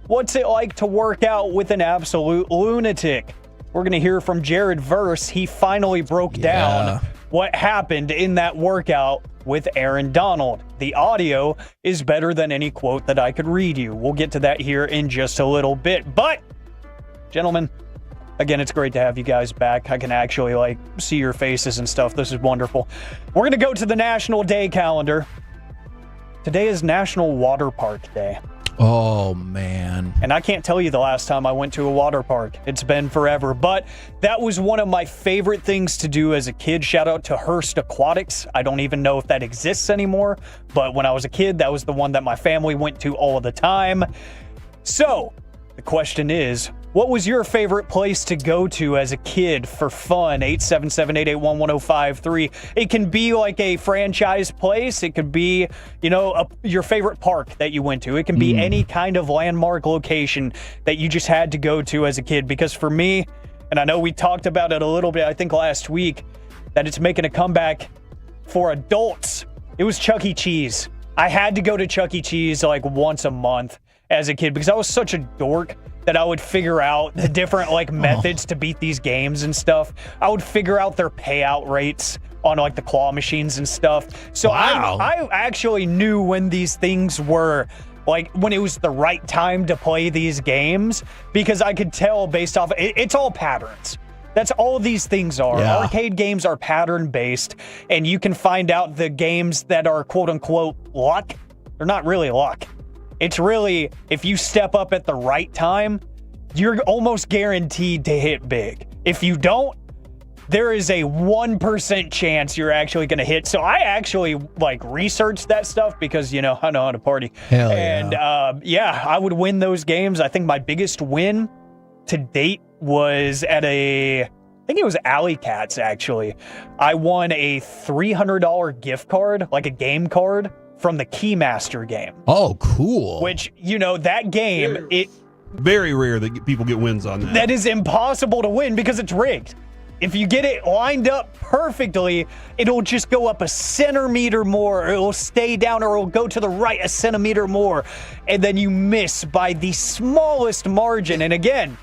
what's it like to work out with an absolute lunatic? we're going to hear from Jared Verse. He finally broke down what happened in that workout with Aaron Donald. The audio is better than any quote that I could read you. We'll get to that here in just a little bit. But, gentlemen, again, it's great to have you guys back. I can actually, see your faces and stuff. This is wonderful. We're going to go to the National Day calendar. Today is National Water Park Day. Oh, man. And I can't tell you the last time I went to a water park. It's been forever. But that was one of my favorite things to do as a kid. Shout out to Hearst Aquatics. I don't even know if that exists anymore. But when I was a kid, that was the one that my family went to all the time. So, the question is, what was your favorite place to go to as a kid for fun? 877-881-1053. It can be like a franchise place. It could be, your favorite park that you went to. It can be any kind of landmark location that you just had to go to as a kid. Because for me, and I know we talked about it a little bit, I think last week, that it's making a comeback for adults. It was Chuck E. Cheese. I had to go to Chuck E. Cheese once a month as a kid because I was such a dork that I would figure out the different methods to beat these games and stuff. I would figure out their payout rates on the claw machines and stuff. So I actually knew when these things were when it was the right time to play these games because I could tell based off it's all patterns. That's all these things are. Yeah. Arcade games are pattern based, and you can find out the games that are quote unquote luck. They're not really luck. It's really, if you step up at the right time, you're almost guaranteed to hit big. If you don't, there is a 1% chance you're actually going to hit. So I actually researched that stuff because, I know how to party. Hell and I would win those games. I think my biggest win to date was at I think it was Alley Cats actually. I won a $300 gift card, a game card, from the Keymaster game. Oh, cool. Which, that game, very rare that people get wins on that. That is impossible to win because it's rigged. If you get it lined up perfectly, it'll just go up a centimeter more, or it'll stay down, or it'll go to the right a centimeter more, and then you miss by the smallest margin. And again,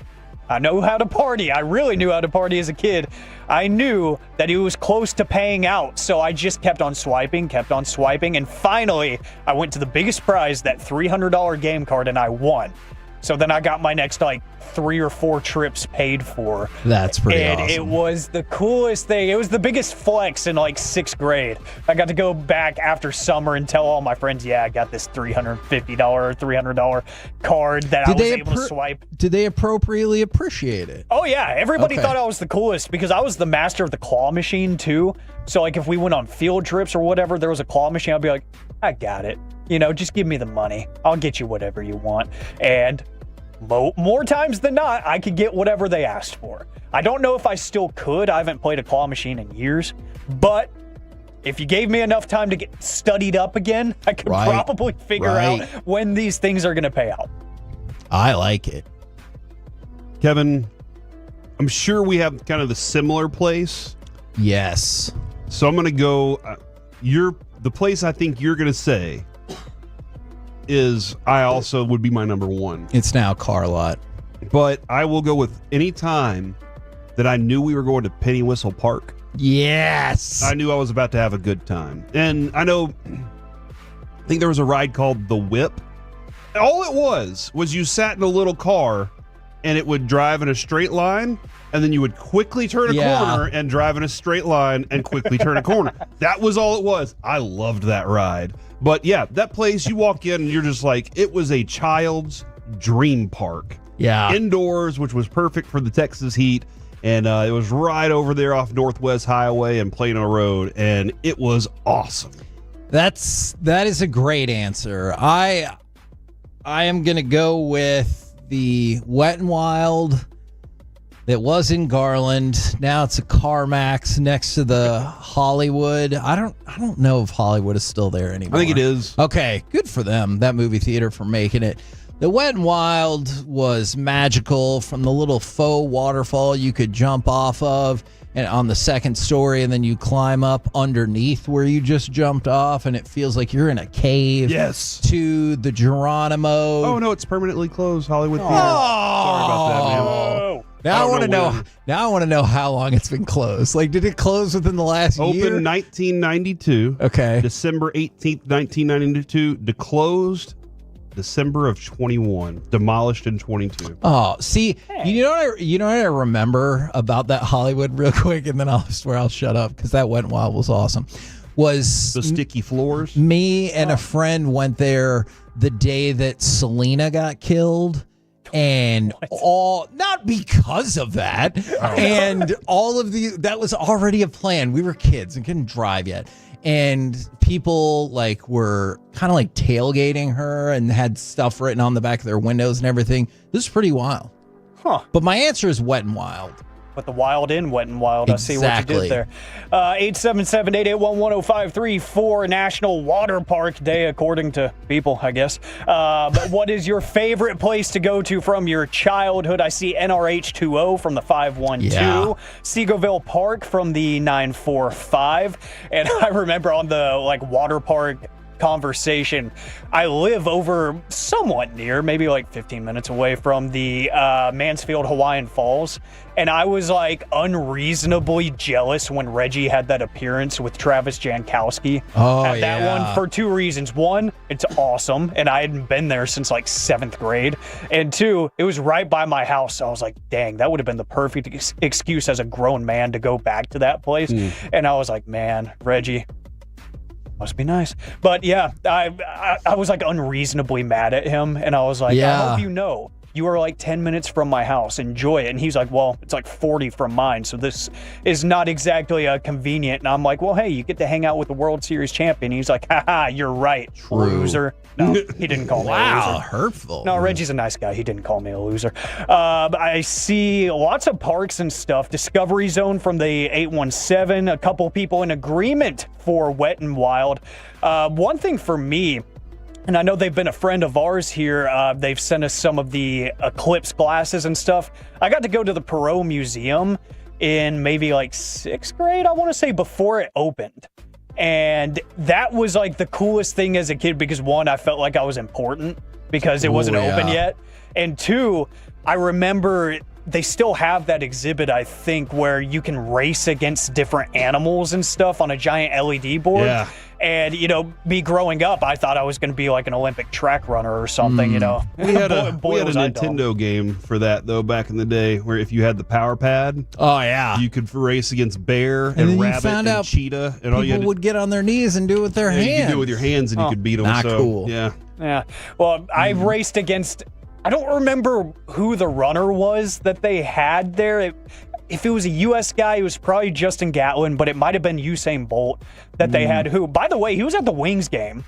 I know how to party. I really knew how to party as a kid. I knew that it was close to paying out, so I just kept on swiping, and finally, I went to the biggest prize, that $300 game card, and I won. So then I got my next 3 or 4 trips paid for. That's pretty awesome. And it was the coolest thing. It was the biggest flex in 6th grade. I got to go back after summer and tell all my friends, I got this $350 or $300 card that I was able to swipe. Did they appropriately appreciate it? Oh, yeah. Everybody thought I was the coolest because I was the master of the claw machine, too. So, if we went on field trips or whatever, there was a claw machine, I'd be like, I got it. Just give me the money. I'll get you whatever you want. And more times than not, I could get whatever they asked for. I don't know if I still could. I haven't played a claw machine in years. But if you gave me enough time to get studied up again, I could probably figure out when these things are going to pay out. I like it. Kevin, I'm sure we have kind of the similar place. Yes. So I'm going to go, the place I think you're going to say is I also would be my number one. It's now Car Lot. But I will go with any time that I knew we were going to Penny Whistle Park. Yes. I knew I was about to have a good time. And I think there was a ride called The Whip. All it was you sat in a little car and it would drive in a straight line, and then you would quickly turn a corner and drive in a straight line and quickly turn a corner. That was all it was. I loved that ride. But yeah, that place, you walk in and you're just it was a child's dream park. Yeah. Indoors, which was perfect for the Texas heat. And it was right over there off Northwest Highway and Plano Road. And it was awesome. That is a great answer. I am going to go with the Wet and Wild that was in Garland. Now it's a CarMax next to the Hollywood. I don't know if Hollywood is still there anymore. I think it is. Okay, good for them, that movie theater, for making it. The Wet and Wild was magical, from the little faux waterfall you could jump off of and on the second story, and then you climb up underneath where you just jumped off, and it feels like you're in a cave. Yes. To the Geronimo. Oh, no, it's permanently closed, Hollywood Theater. Sorry about that, man. Now I want to know. Now I want to know how long it's been closed. Like, did it close within the last year? Open 1992. Okay. December 18th, 1992. Closed December of 21. Demolished in 22. Oh, see, you know what I remember about that Hollywood real quick, and then I'll swear I'll shut up because that Wet 'n Wild was awesome. Was the sticky floors? Me and a friend went there the day that Selena got killed. And not because of that, and all of that was already a plan. We were kids and couldn't drive yet, and people were kind of tailgating her and had stuff written on the back of their windows and everything. This is pretty wild, But my answer is Wet 'n Wild. But the wild in Wet 'n Wild. Exactly. I see what you did there. 877-881-1053 for National Water Park Day, according to people, I guess. But what is your favorite place to go to from your childhood? I see NRH20 from the 512, Seagoville Park from the 945, and I remember on the water park conversation, I live over somewhat near, maybe 15 minutes away from the Mansfield Hawaiian Falls, and I was unreasonably jealous when Reggie had that appearance with Travis Jankowski at that one for two reasons. One, it's awesome, and I hadn't been there since 7th grade, and two, it was right by my house, so I was like, dang, that would have been the perfect excuse as a grown man to go back to that place. And I was like, man, Reggie, must be nice. But yeah, I was unreasonably mad at him, and I was like, I hope you know, you are 10 minutes from my house. Enjoy it. And he's like, well, it's 40 from mine, so this is not exactly convenient. And I'm like, well, hey, you get to hang out with the World Series champion. He's like, haha, you're right, loser. No, he didn't call me a loser. Wow, hurtful. No, Reggie's a nice guy. He didn't call me a loser. I see lots of parks and stuff. Discovery Zone from the 817. A couple people in agreement for Wet 'n Wild. One thing for me, and I know they've been a friend of ours here. They've sent us some of the Eclipse glasses and stuff. I got to go to the Perot Museum in maybe 6th grade, I want to say, before it opened. And that was the coolest thing as a kid because one, I felt like I was important because it wasn't open yet. And two, I remember they still have that exhibit, I think, where you can race against different animals and stuff on a giant LED board. Yeah. And, me growing up, I thought I was going to be an Olympic track runner or something, We had a Nintendo game for that, though, back in the day, where if you had the power pad, you could race against bear and rabbit and cheetah. And people would get on their knees and do it with their hands. You could do it with your hands, and you could beat them. Not cool. Yeah. Yeah. Well, I raced against, I don't remember who the runner was that they had there. If it was a U.S. guy, it was probably Justin Gatlin, but it might have been Usain Bolt that they had, who, by the way, he was at the Wings game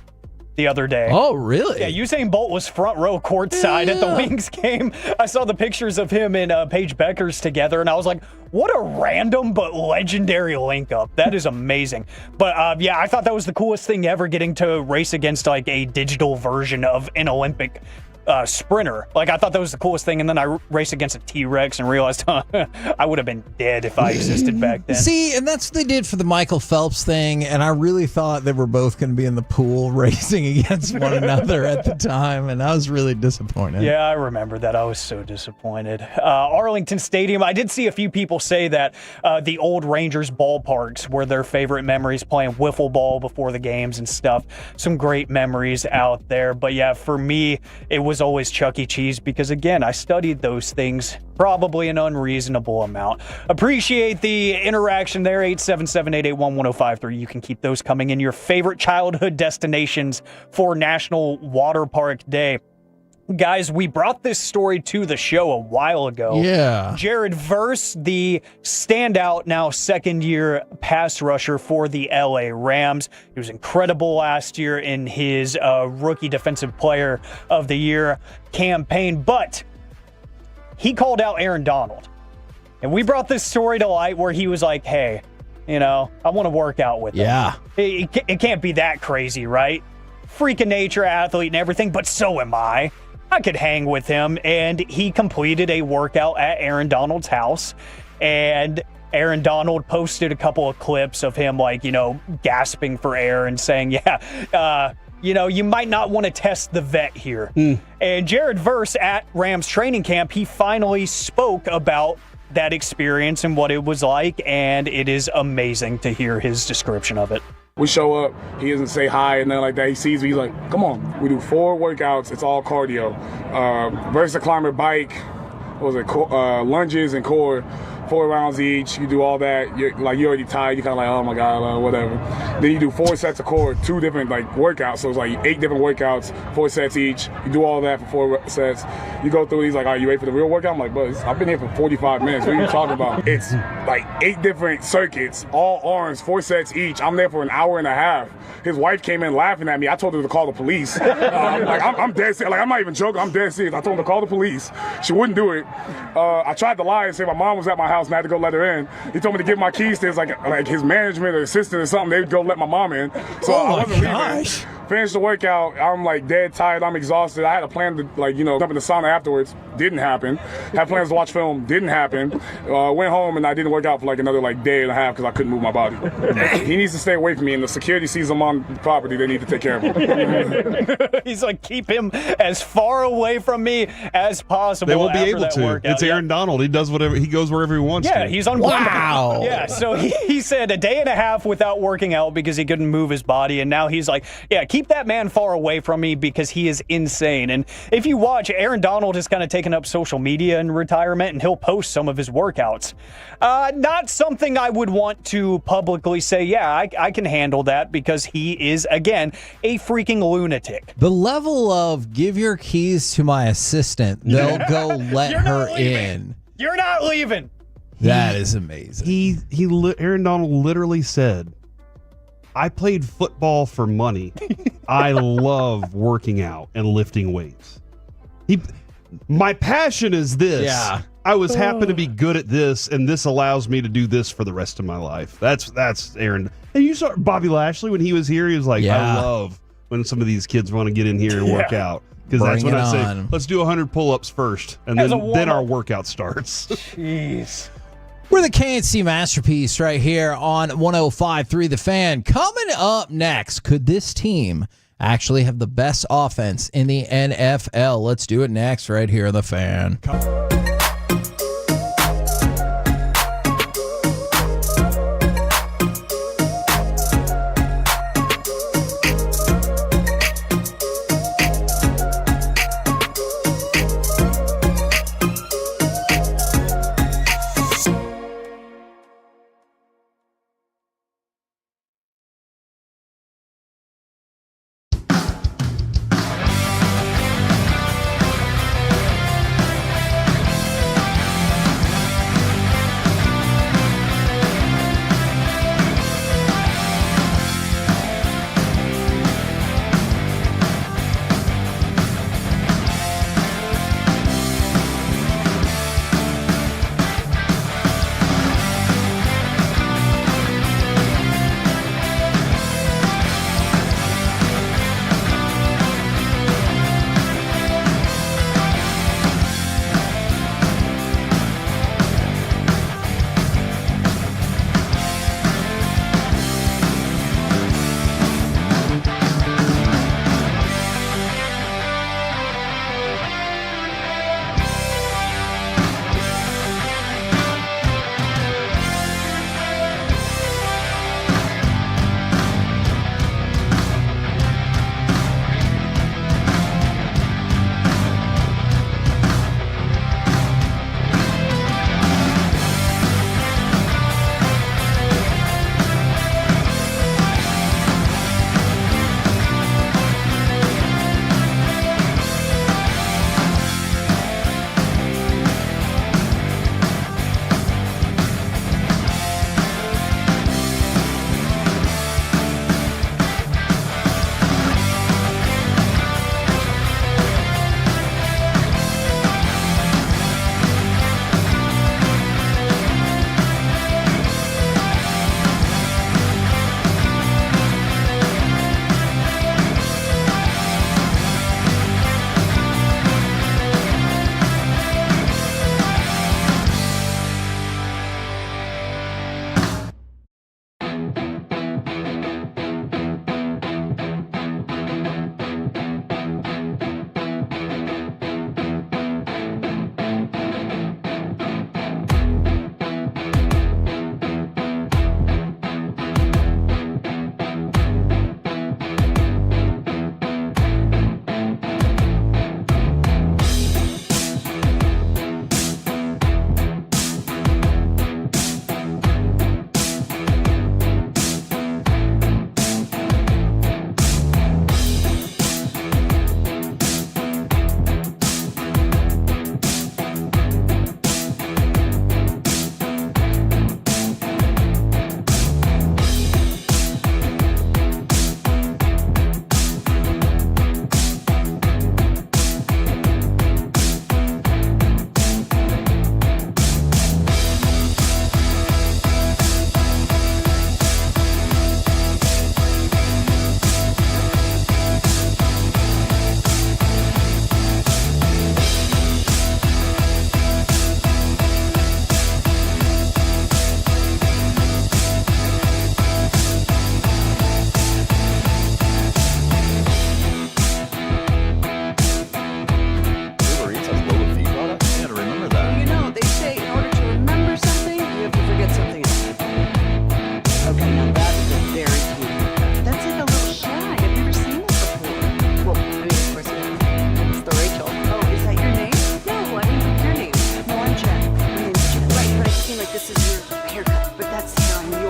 the other day. Oh, really? Yeah, Usain Bolt was front row courtside at the Wings game. I saw the pictures of him and Paige Beckers together, and I was like, what a random but legendary link up. That is amazing. But I thought that was the coolest thing ever, getting to race against a digital version of an Olympic sprinter. I thought that was the coolest thing, and then I raced against a T-Rex and realized I would have been dead if I existed back then. See, and that's what they did for the Michael Phelps thing, and I really thought they were both going to be in the pool racing against one another at the time, and I was really disappointed. Yeah, I remember that. I was so disappointed. Arlington Stadium, I did see a few people say that the old Rangers ballparks were their favorite memories, playing wiffle ball before the games and stuff. Some great memories out there, but yeah, for me, it was always Chuck E. Cheese because, again, I studied those things probably an unreasonable amount. Appreciate the interaction there. 877-881-1053. You can keep those coming in. Your favorite childhood destinations for National Water Park Day. Guys, we brought this story to the show a while ago. Yeah. Jared Verse, the standout, now second-year pass rusher for the LA Rams. He was incredible last year in his Rookie Defensive Player of the Year campaign, but he called out Aaron Donald. And we brought this story to light where he was like, hey, I want to work out with him. Yeah. It can't be that crazy, right? Freak of nature, athlete and everything, but so am I. I could hang with him, and he completed a workout at Aaron Donald's house, and Aaron Donald posted a couple of clips of him, gasping for air and saying, you might not want to test the vet here. And Jared Verse at Rams training camp, he finally spoke about that experience and what it was like, and it is amazing to hear his description of it. We show up, he doesn't say hi and nothing like that. He sees me, he's like, come on. We do 4 workouts, it's all cardio. Versus climber bike, lunges and core, 4 rounds each. You do all that. You're already tired. You're kind of like, oh my God, whatever. Then you do 4 sets of core, 2 different workouts. So it's 8 different workouts, 4 sets each. You do all that for 4 sets. You go through. He's like, are you ready for the real workout? I'm like, bro, I've been here for 45 minutes. What are you talking about? It's 8 different circuits, all arms, 4 sets each. I'm there for an hour and a half. His wife came in laughing at me. I told her to call the police. I'm dead serious. I'm not even joking. I'm dead serious. I told her to call the police. She wouldn't do it. I tried to lie and say my mom was at my house and I had to go let her in. He told me to give my keys to his management or assistant or something. They would go let my mom in. So I wasn't leaving. Finished the workout. I'm dead tired. I'm exhausted. I had a plan to jump in the sauna afterwards. Didn't happen. Had plans to watch film. Didn't happen. Went home and I didn't work out for another day and a half because I couldn't move my body. He needs to stay away from me, and the security sees him on the property. They need to take care of him. He's keep him as far away from me as possible. They won't be able to. Workout. It's Aaron Donald. He does whatever. He goes wherever he wants to. Yeah, he's unbelievable. Wow. Yeah, so he said a day and a half without working out because he couldn't move his body, and now he's like, yeah, keep that man far away from me because he is insane. And if you watch, Aaron Donald has kind of taken up social media in retirement, and he'll post some of his workouts. Not something I would want to publicly say, yeah, I can handle that, because he is, again, a freaking lunatic. The level of give your keys to my assistant, they'll go let her in. You're not leaving. That is amazing. Aaron Donald literally said, I played football for money. I love working out and lifting weights. My passion is this. Yeah. I was happen to be good at this, and this allows me to do this for the rest of my life. That's Aaron. And you saw Bobby Lashley when he was here. He was like, I love when some of these kids want to get in here and work out. Because that's when I say, let's do 100 pull-ups first, and then our workout starts. Jeez. We're the KNC Masterpiece right here on 105.3 The Fan. Coming up next, could this team actually have the best offense in the NFL? Let's do it next right here on The Fan.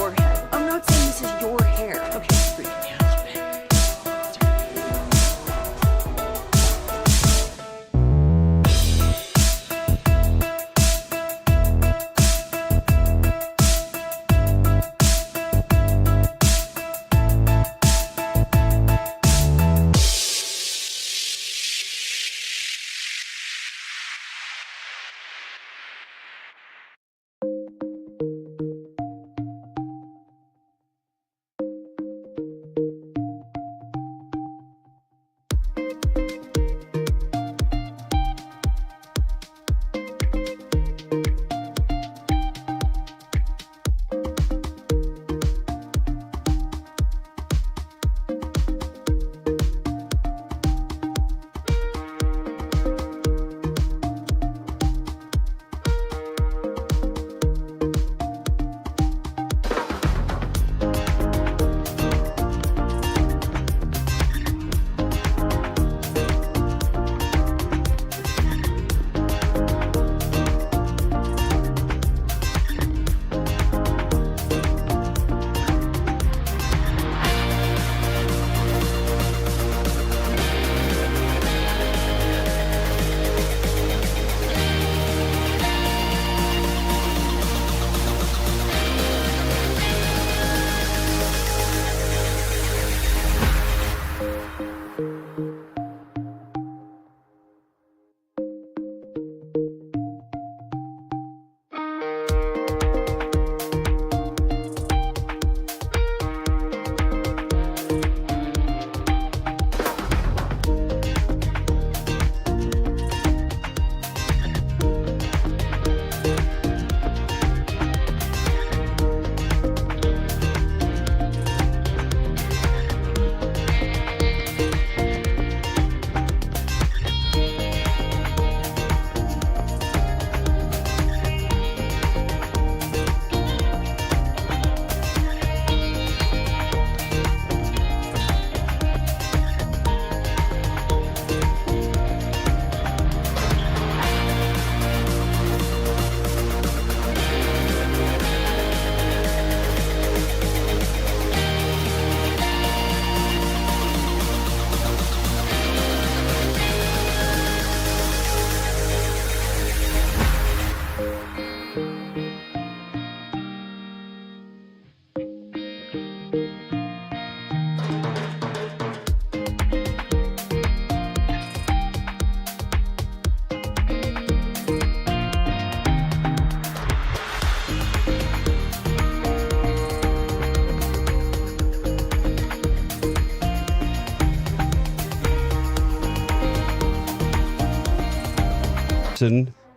your head. I'm not saying this is your hair. Okay, freak me out.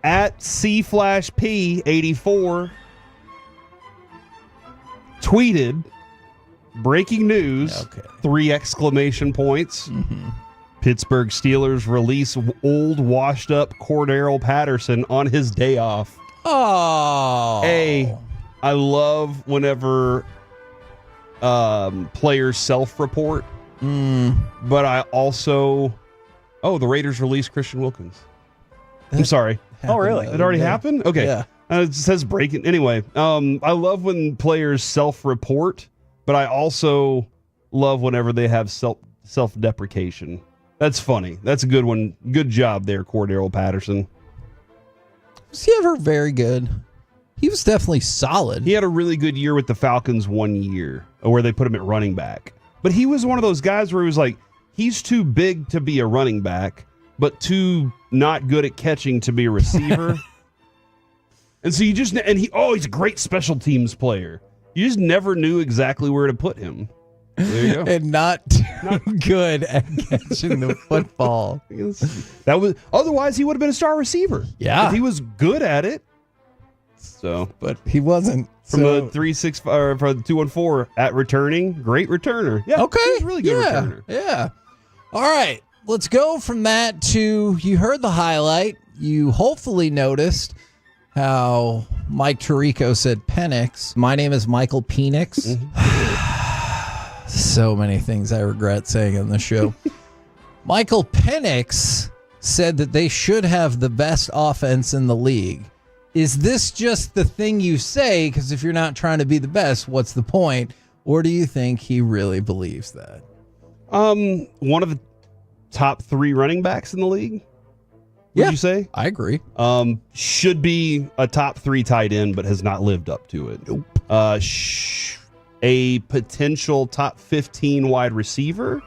At C_P84 tweeted breaking news, 3 exclamation points. Pittsburgh Steelers release old washed up Cordero Patterson on his day off. Oh. I love whenever players self-report, but I also, the Raiders released Christian Wilkins. I'm sorry. Oh, really? It already happened? Okay. Yeah. It says breaking. Anyway, I love when players self-report, but I also love whenever they have self-deprecation. That's funny. That's a good one. Good job there, Cordero Patterson. Was he ever very good? He was definitely solid. He had a really good year with the Falcons 1 year, where they put him at running back. But he was one of those guys where he was like, he's too big to be a running back, but too not good at catching to be a receiver. And so he's a great special teams player. You just never knew exactly where to put him. There you go. And not too good at catching the football. Otherwise he would have been a star receiver. Yeah. If he was good at it. So, but he wasn't. From the 365 for the 214 at returning, great returner. Yeah. Okay. He's a really good returner. Yeah. All right. Let's go from that to, you heard the highlight. You hopefully noticed how Mike Tirico said Penix. My name is Michael Penix. So many things I regret saying on the show. Michael Penix said that they should have the best offense in the league. is this just the thing you say? Because if you're not trying to be the best, what's the point? Or do you think he really believes that? One of the top 3 running backs in the league. Would you say? I agree. Should be a top 3 tight end, but has not lived up to it. Nope. A potential top 15 wide receiver.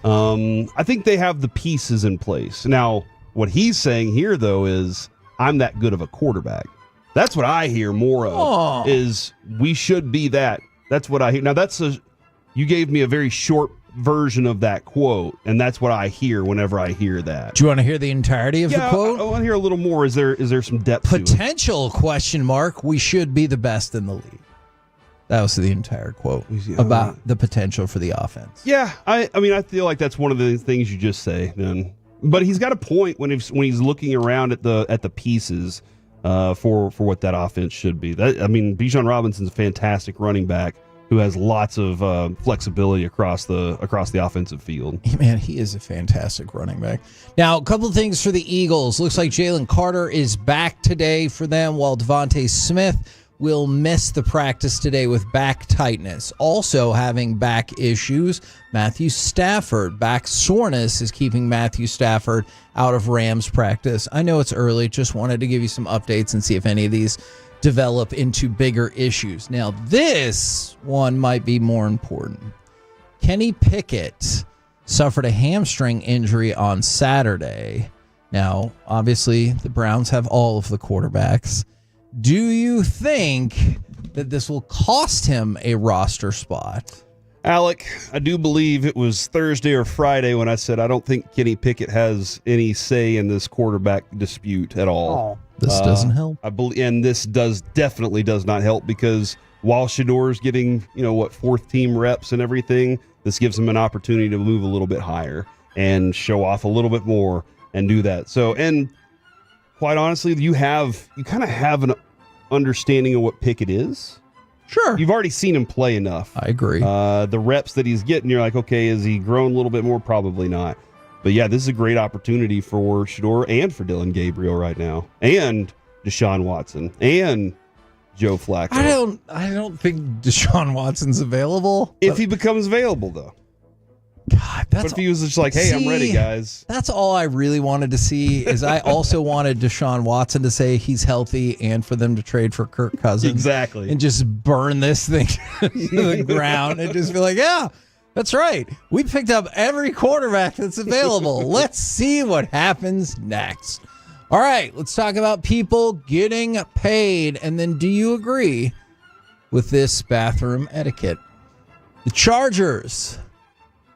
I think they have the pieces in place. Now, what he's saying here, though, is I'm that good of a quarterback. That's what I hear more of, is we should be that. That's what I hear. Now, you gave me a very short version of that quote, and that's what I hear whenever I hear that. Do you want to hear the entirety of the quote? I want to hear a little more. Is there some depth to it? Potential question mark. We should be the best in the league. That was the entire quote about the potential for the offense. Yeah, I mean, I feel like that's one of the things you just say. Then, but he's got a point when he's looking around at the pieces for what that offense should be. Bijan Robinson's a fantastic running back who has lots of flexibility across the offensive field. Man, he is a fantastic running back. Now, a couple of things for the Eagles. Looks like Jalen Carter is back today for them, while Devontae Smith will miss the practice today with back tightness. Also having back issues, Matthew Stafford. Back soreness is keeping Matthew Stafford out of Rams practice. I know it's early, just wanted to give you some updates and see if any of these develop into bigger issues. Now, this one might be more important. Kenny Pickett suffered a hamstring injury on Saturday. Now, obviously, the Browns have all of the quarterbacks. Do you think that this will cost him a roster spot? Alec, I do believe it was Thursday or Friday when I said I don't think Kenny Pickett has any say in this quarterback dispute at all. This doesn't help. I believe, and this definitely does not help, because while Shador's getting, 4th team reps and everything, this gives him an opportunity to move a little bit higher and show off a little bit more and do that. So, and quite honestly, you kind of have an understanding of what Pickett is. Sure. You've already seen him play enough. I agree. The reps that he's getting, you're like, okay, has he grown a little bit more? Probably not. But yeah, this is a great opportunity for Shador and for Dylan Gabriel right now, and Deshaun Watson and Joe Flacco. I don't think Deshaun Watson's available. If he becomes available, though. God, what if he was just like, hey, I'm ready, guys? That's all I really wanted to see. Is I also wanted Deshaun Watson to say he's healthy and for them to trade for Kirk Cousins. Exactly. And just burn this thing to the ground and just be like, yeah, that's right. We picked up every quarterback that's available. Let's see what happens next. All right, let's talk about people getting paid. And then do you agree with this bathroom etiquette? The Chargers,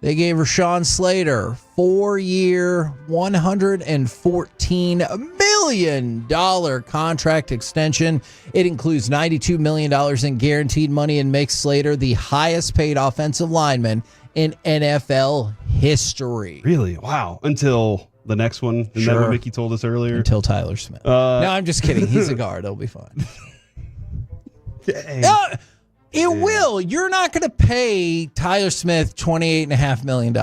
they gave Rashawn Slater 4-year, $114 million contract extension. It includes $92 million in guaranteed money and makes Slater the highest paid offensive lineman in NFL history. Really? Wow. Until the next one. Isn't that what Mickey told us earlier? Until Tyler Smith. No, I'm just kidding. He's a guard. It'll be fine. Dang. It will. You're not going to pay Tyler Smith $28.5 million.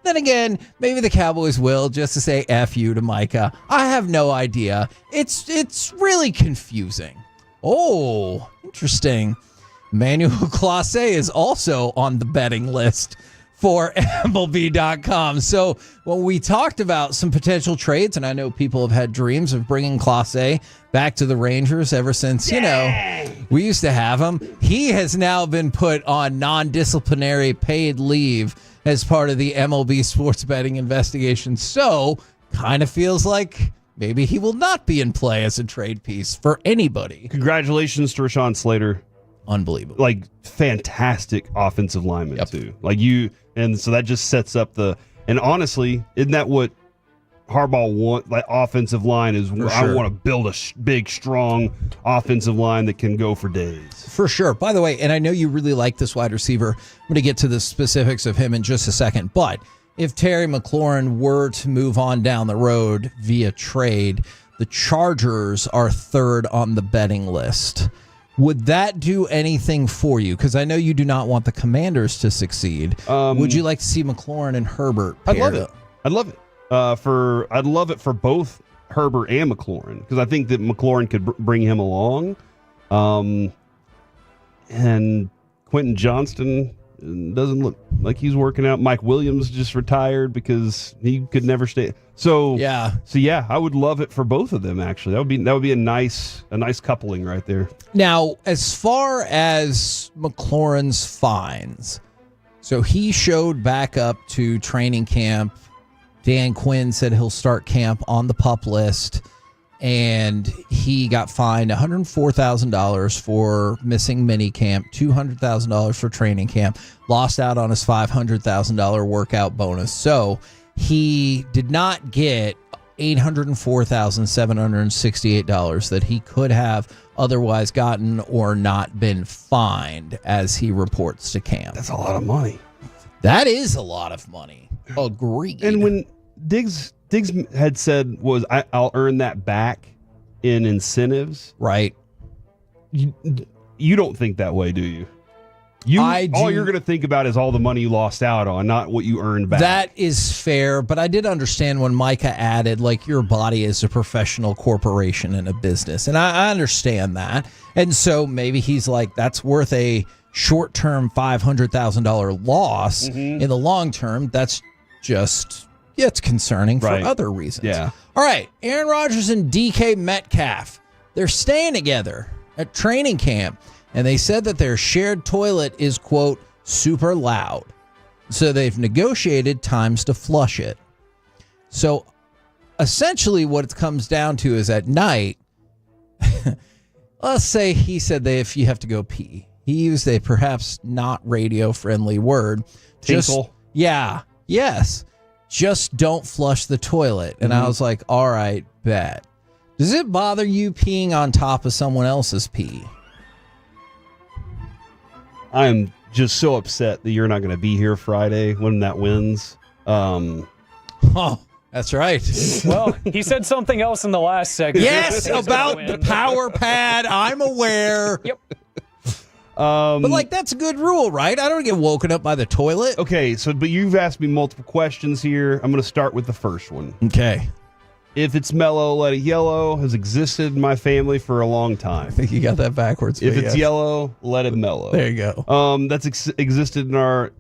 Then again, maybe the Cowboys will, just to say F you to Micah. I have no idea. It's really confusing. Oh, interesting. Manuel Clase is also on the betting list for MLB.com. So when we talked about some potential trades, and I know people have had dreams of bringing Clase back to the Rangers ever since, we used to have him. He has now been put on non-disciplinary paid leave as part of the MLB sports betting investigation. So kind of feels like maybe he will not be in play as a trade piece for anybody. Congratulations to Rashawn Slater. Unbelievable. Like, fantastic offensive lineman, too. And so that just sets up and honestly, isn't that what Harbaugh want? Like, offensive line is, I want to build a big, strong offensive line that can go for days. For sure. By the way, and I know you really like this wide receiver. I'm going to get to the specifics of him in just a second. But if Terry McLaurin were to move on down the road via trade, the Chargers are third on the betting list. Would that do anything for you? Because I know you do not want the Commanders to succeed. Would you like to see McLaurin and Herbert? I'd love it. I'd love it. I'd love it for both Herbert and McLaurin, because I think that McLaurin could bring him along. And Quentin Johnston doesn't look like he's working out. Mike Williams just retired because he could never stay. So I would love it for both of them. Actually, that would be a nice coupling right there. Now, as far as McLaurin's fines, so he showed back up to training camp. Dan Quinn said he'll start camp on the PUP list, and he got fined $104,000 for missing mini camp, $200,000 for training camp, lost out on his $500,000 workout bonus. So he did not get $804,768 that he could have otherwise gotten or not been fined, as he reports to camp. That's a lot of money. That is a lot of money. Agreed. And when Diggs had said I'll earn that back in incentives, right? You don't think that way, do you? All you're going to think about is all the money you lost out on, not what you earned back. That is fair, but I did understand when Micah added, like, your body is a professional corporation and a business, and I understand that. And so maybe he's like, that's worth a short-term $500,000 loss. In the long term, that's just, it's concerning for other reasons. Yeah. All right, Aaron Rodgers and DK Metcalf, they're staying together at training camp, and they said that their shared toilet is, quote, super loud. So they've negotiated times to flush it. So essentially what it comes down to is at night, let's say he said that if you have to go pee, he used a perhaps not radio-friendly word. Tinkle. Yes. Just don't flush the toilet. And I was like, all right, bet. Does it bother you peeing on top of someone else's pee? I am just so upset that you're not going to be here Friday when that wins. Oh, that's right. Well, he said something else in the last segment. Yes, about the power pad. I'm aware. Yep. But, like, that's a good rule, right? I don't get woken up by the toilet. Okay, but you've asked me multiple questions here. I'm going to start with the first one. Okay. If it's mellow, let it yellow. Has existed in my family for a long time. I think you got that backwards. If it's yellow, let it mellow. There you go. That's existed in our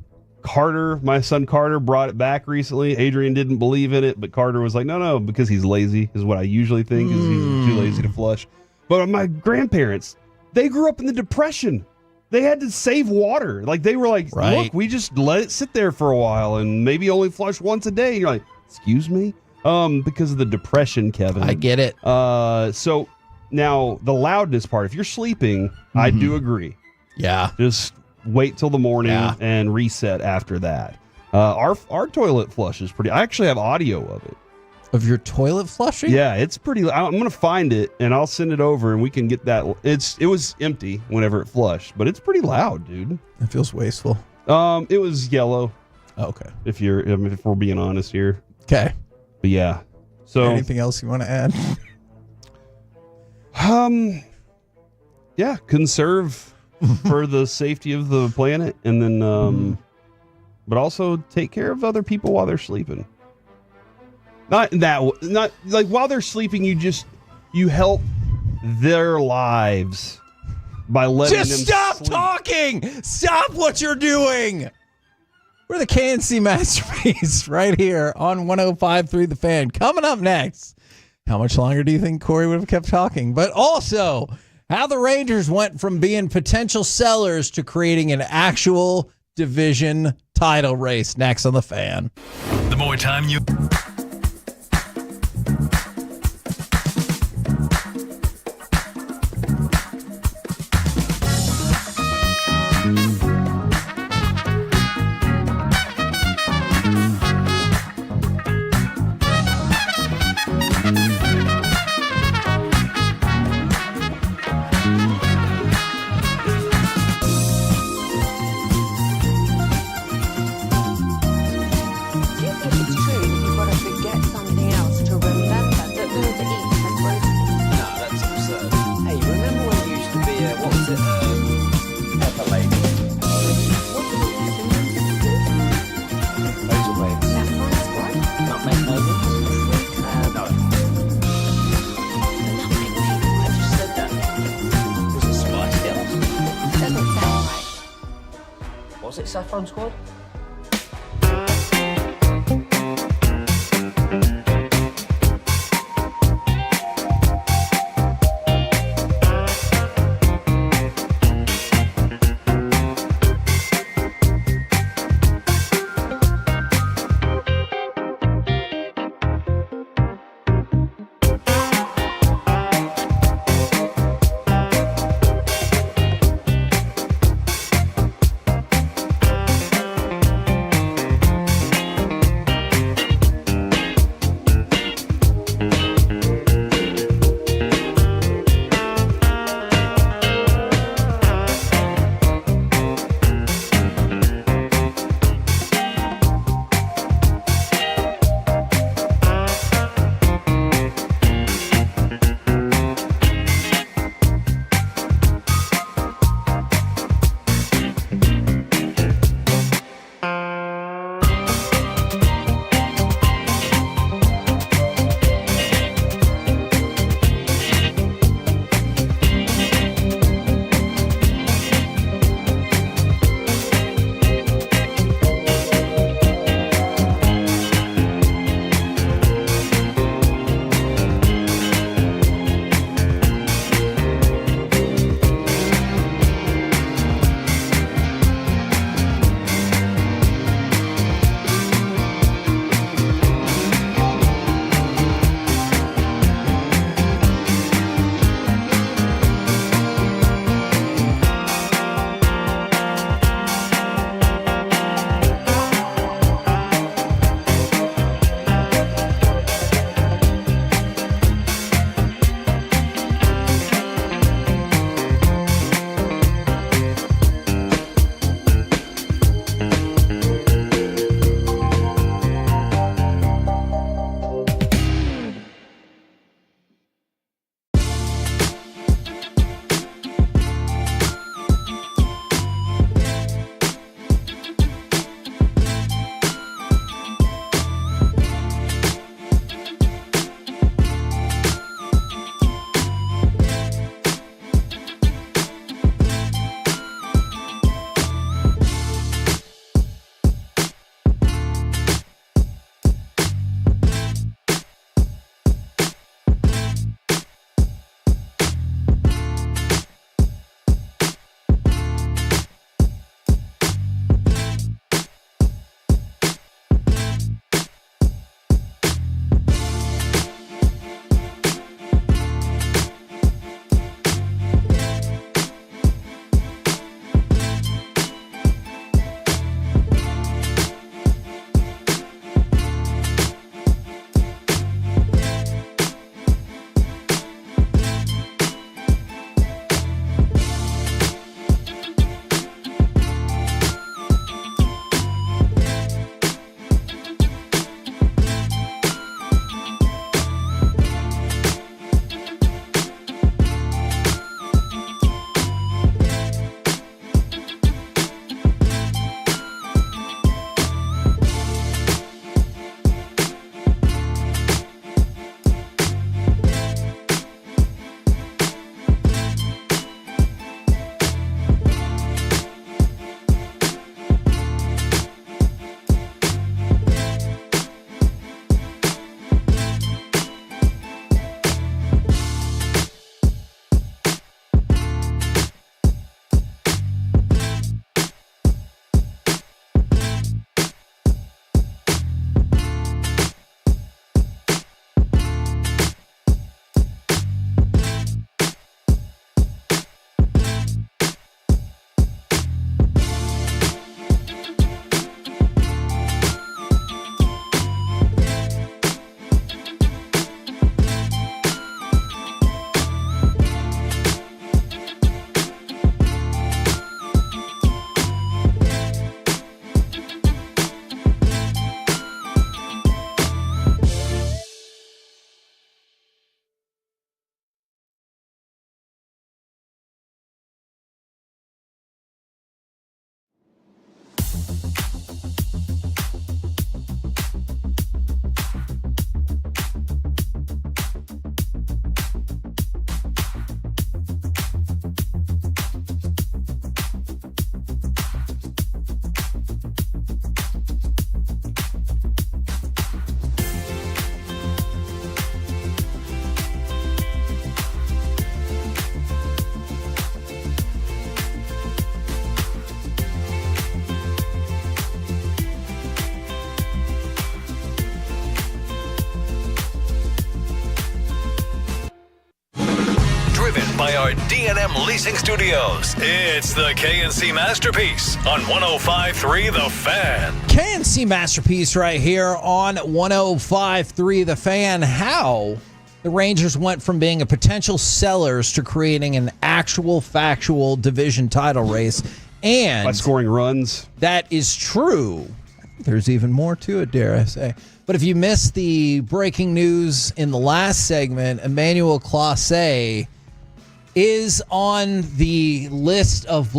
Carter. My son Carter brought it back recently. Adrian didn't believe in it, but Carter was like, no, because he's lazy, is what I usually think, is he's too lazy to flush. But my grandparents, they grew up in the Depression. They had to save water. Like, they were like, look, we just let it sit there for a while and maybe only flush once a day. And you're like, excuse me? Because of the Depression, Kevin. I get it. So now the loudness part, if you're sleeping, I do agree. Yeah. Just wait till the morning and reset after that. Our toilet flush is pretty. I actually have audio of it. Of your toilet flushing? Yeah, it's pretty. I'm going to find it and I'll send it over and we can get that. It was empty whenever it flushed, but it's pretty loud, dude. It feels wasteful. It was yellow. Okay. If we're being honest here. Okay. But yeah. So anything else you want to add? Yeah, conserve for the safety of the planet, and then but also take care of other people while they're sleeping. Not like while they're sleeping, you help their lives by letting them stop sleep. talking. Stop what you're doing. We're the KNC Masterpiece right here on 105.3 The Fan. Coming up next, how much longer do you think Corey would have kept talking? But also, how the Rangers went from being potential sellers to creating an actual division title race. Next on The Fan. The more time you... Do you think it's true that you've got a big What's it, Saffron Squad? D&M Leasing Studios. It's the KNC Masterpiece on 105.3 The Fan. KNC Masterpiece right here on 105.3 The Fan. How the Rangers went from being a potential sellers to creating an actual factual division title race. And by scoring runs. That is true. There's even more to it, dare I say. But if you missed the breaking news in the last segment, Emmanuel Clase is on the list of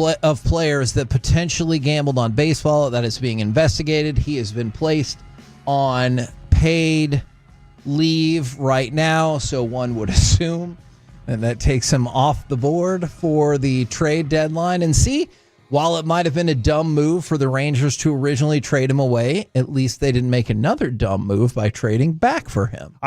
players that potentially gambled on baseball that is being investigated. He has been placed on paid leave right now, so one would assume, and that takes him off the board for the trade deadline. And see, while it might have been a dumb move for the Rangers to originally trade him away, at least they didn't make another dumb move by trading back for him.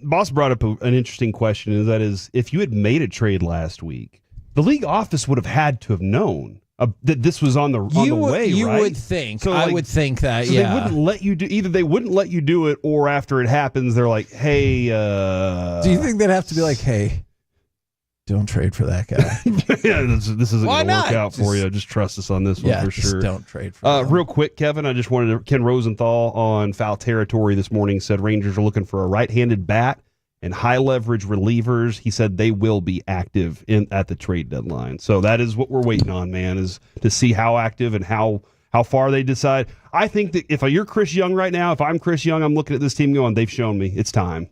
Boss brought up an interesting question, and that is, if you had made a trade last week, the league office would have had to have known that this was on the way, you right? Would think. So, I would think that, so yeah. They wouldn't let you do, either they wouldn't let you do it, or after it happens, they're like, hey. Do you think they'd have to be like, hey, don't trade for that guy? Yeah, this isn't going to work out for you. Just trust us on this one for sure. Don't trade for real quick, Kevin, I just wanted to, Ken Rosenthal on Foul Territory this morning said Rangers are looking for a right-handed bat and high-leverage relievers. He said they will be active at the trade deadline. So that is what we're waiting on, man, is to see how active and how far they decide. I think that if you're Chris Young right now, if I'm Chris Young, I'm looking at this team going, they've shown me it's time.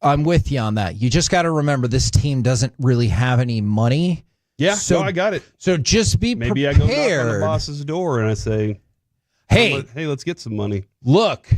I'm with you on that. You just got to remember this team doesn't really have any money. Yeah, so I got it. So just be Maybe prepared. I go knock on the boss's door and I say, hey, let's get some money. Look,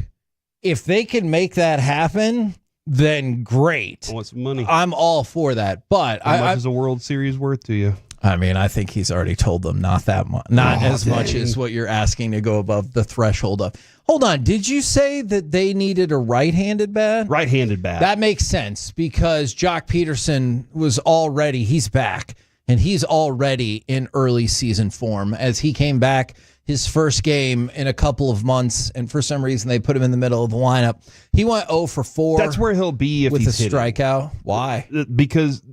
if they can make that happen, then great. I want some money. I'm all for that. But how much is a World Series worth to you? I mean, I think he's already told them not that much, much as what you're asking to go above the threshold of. Hold on, did you say that they needed a right-handed bat? Right-handed bat. That makes sense because Jock Peterson he's back, and he's already in early season form as he came back his first game in a couple of months, and for some reason they put him in the middle of the lineup. He went 0 for 4. That's where he'll be if with he's a strikeout. Why? Because,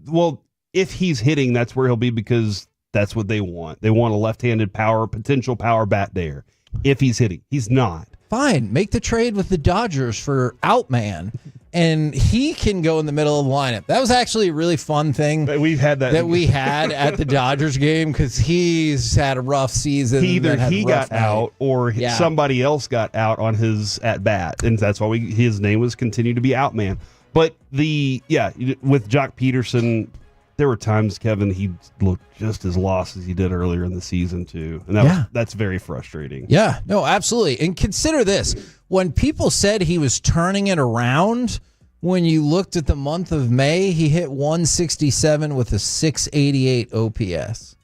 if he's hitting, that's where he'll be because that's what they want. They want a left-handed potential power bat there. If he's hitting, he's not. Fine, make the trade with the Dodgers for Outman, and he can go in the middle of the lineup. That was actually a really fun thing that we had at the Dodgers game because he's had a rough season. Either he got out or somebody else got out on his at bat, and that's why his name was continued to be Outman. But with Jock Peterson, there were times, Kevin, he looked just as lost as he did earlier in the season, too. And that's very frustrating. Yeah, no, absolutely. And consider this. When people said he was turning it around, when you looked at the month of May, he hit 167 with a 688 OPS.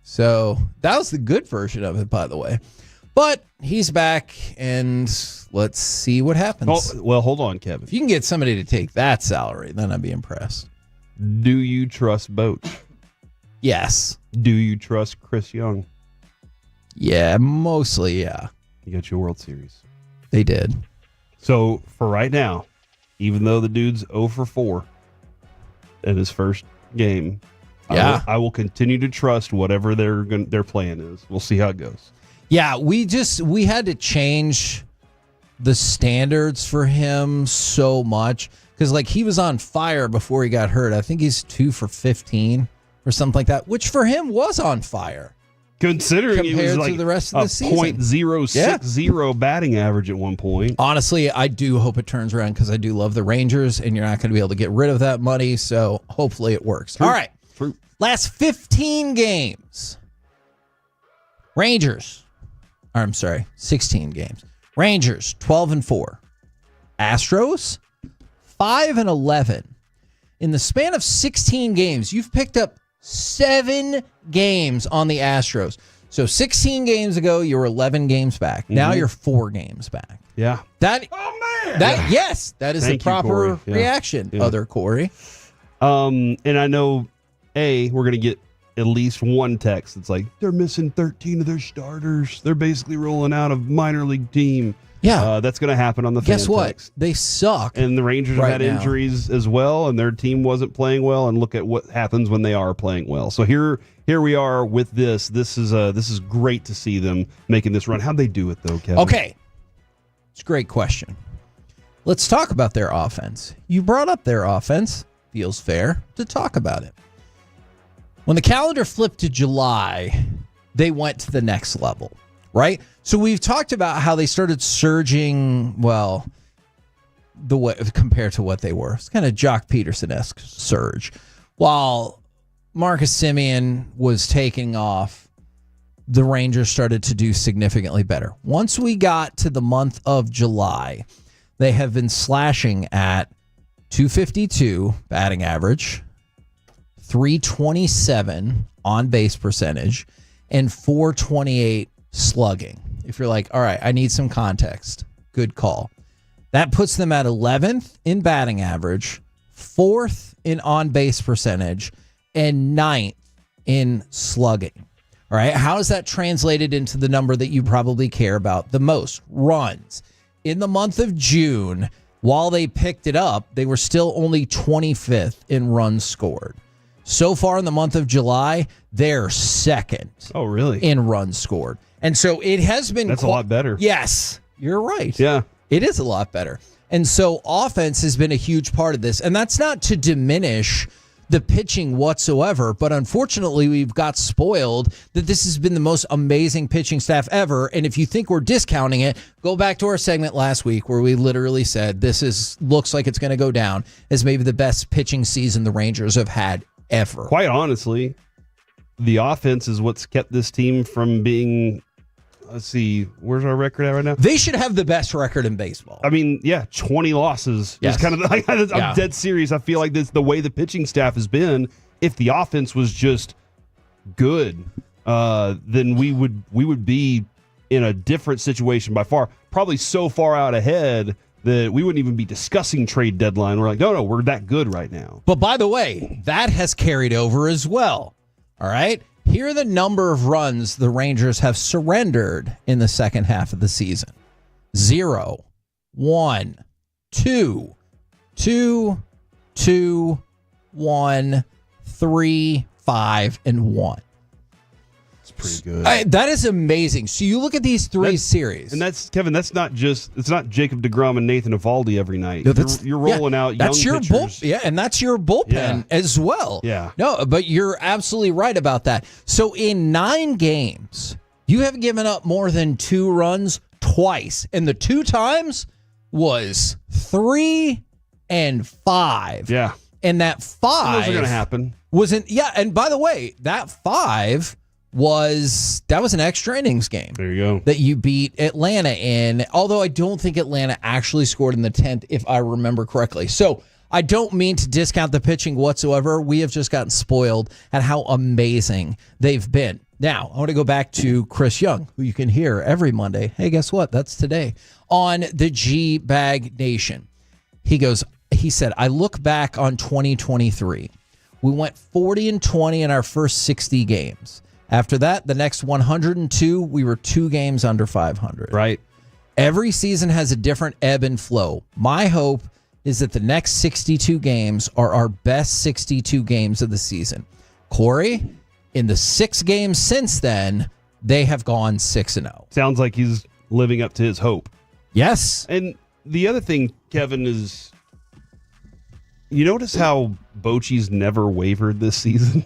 So that was the good version of it, by the way. But he's back, and let's see what happens. Well, hold on, Kevin. If you can get somebody to take that salary, then I'd be impressed. Do you trust Boach? Yes. Do you trust Chris Young? Yeah, mostly, yeah. You got your World Series. They did. So, for right now, even though the dude's 0 for 4 in his first game, I will continue to trust whatever their plan is. We'll see how it goes. Yeah, we had to change the standards for him so much. Because, he was on fire before he got hurt. I think he's 2 for 15 or something like that, which for him was on fire. Considering he was to the rest of the season. .060 batting average at one point. Honestly, I do hope it turns around because I do love the Rangers, and you're not going to be able to get rid of that money, so hopefully it works. All right. Last 15 games. 16 games. Rangers, 12-4. Astros, 5-11. In the span of 16 games, you've picked up 7 games on the Astros. So 16 games ago, you were 11 games back. Mm-hmm. Now you're 4 games back. Yeah. Yes, that is the proper reaction, other Corey. And I know, we're going to get at least one text that's like, they're missing 13 of their starters. They're basically rolling out a minor league team. Yeah. That's going to happen on the Guess fan what? text. They suck. And the Rangers have had now. injuries as well, and their team wasn't playing well. And look at what happens when they are playing well. So here we are with this. This is great to see them making this run. How'd they do it though, Kevin? Okay, it's a great question. Let's talk about their offense. You brought up their offense. Feels fair to talk about it. When the calendar flipped to July, they went to the next level, right? So we've talked about how they started surging, well, the way compared to what they were. It's kind of Jock Peterson-esque surge. While Marcus Semien was taking off, the Rangers started to do significantly better. Once we got to the month of July, they have been slashing at 252 batting average, 327 on base percentage, and 428 slugging. If you're like, all right, I need some context, good call. That puts them at 11th in batting average, 4th in on base percentage, and 9th in slugging. All right, how is that translated into the number that you probably care about the most? Runs. In the month of June, while they picked it up, they were still only 25th in runs scored. So far in the month of July, they're second. Oh, really? In runs scored. And so it has been... That's a lot better. Yes, you're right. Yeah. It is a lot better. And so offense has been a huge part of this. And that's not to diminish the pitching whatsoever, but unfortunately we've got spoiled that this has been the most amazing pitching staff ever. And if you think we're discounting it, go back to our segment last week where we literally said looks like it's going to go down as maybe the best pitching season the Rangers have had ever. Quite honestly, the offense is what's kept this team from being... Let's see, where's our record at right now? They should have the best record in baseball. I mean, yeah, 20 losses. Yes. Is kind of like, I'm dead serious. I feel like this the way the pitching staff has been. If the offense was just good, then we would be in a different situation by far. Probably so far out ahead that we wouldn't even be discussing trade deadline. We're like, no, we're that good right now. But by the way, that has carried over as well. All right. Here are the number of runs the Rangers have surrendered in the second half of the season. 0, 1, 2, 2, 2, 1, 3, 5, and 1. It's pretty good. That is amazing. So you look at these three series. And that's, Kevin, it's not Jacob deGrom and Nathan Eovaldi every night. No, you're rolling out young pitchers. And that's your bullpen as well. Yeah. No, but you're absolutely right about that. So in 9 games, you have given up more than 2 runs twice. And the 2 times was 3 and 5. Yeah. And that 5... Those are going to happen. And by the way, that 5... was an extra innings game. There you go. That you beat Atlanta in, although I don't think Atlanta actually scored in the 10th, if I remember correctly. So I don't mean to discount the pitching whatsoever. We have just gotten spoiled at how amazing they've been. Now, I want to go back to Chris Young, who you can hear every Monday. Hey, guess what? That's today on the G-Bag Nation. He said, I look back on 2023. We went 40-20 in our first 60 games. After that, the next 102, we were 2 games under 500. Right. Every season has a different ebb and flow. My hope is that the next 62 games are our best 62 games of the season. Corey, in the 6 games since then, they have gone 6-0. Sounds like he's living up to his hope. Yes. And the other thing, Kevin, is you notice how Bochy's never wavered this season?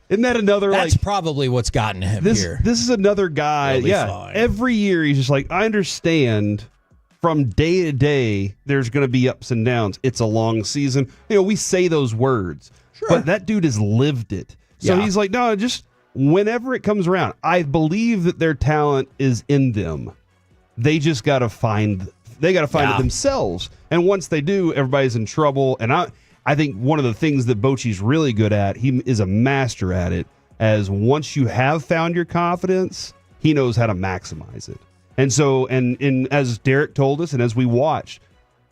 Isn't that another? That's probably what's gotten him here. This is another guy. Yeah, fine. Every year he's just like, I understand. From day to day, there's going to be ups and downs. It's a long season. We say those words, but that dude has lived it. So he's like, no, just whenever it comes around, I believe that their talent is in them. They just got to find. They got to find it themselves. And once they do, everybody's in trouble. And I think one of the things that Bochy's really good at, he is a master at it, as once you have found your confidence, he knows how to maximize it. And so, and as Derek told us, and as we watched,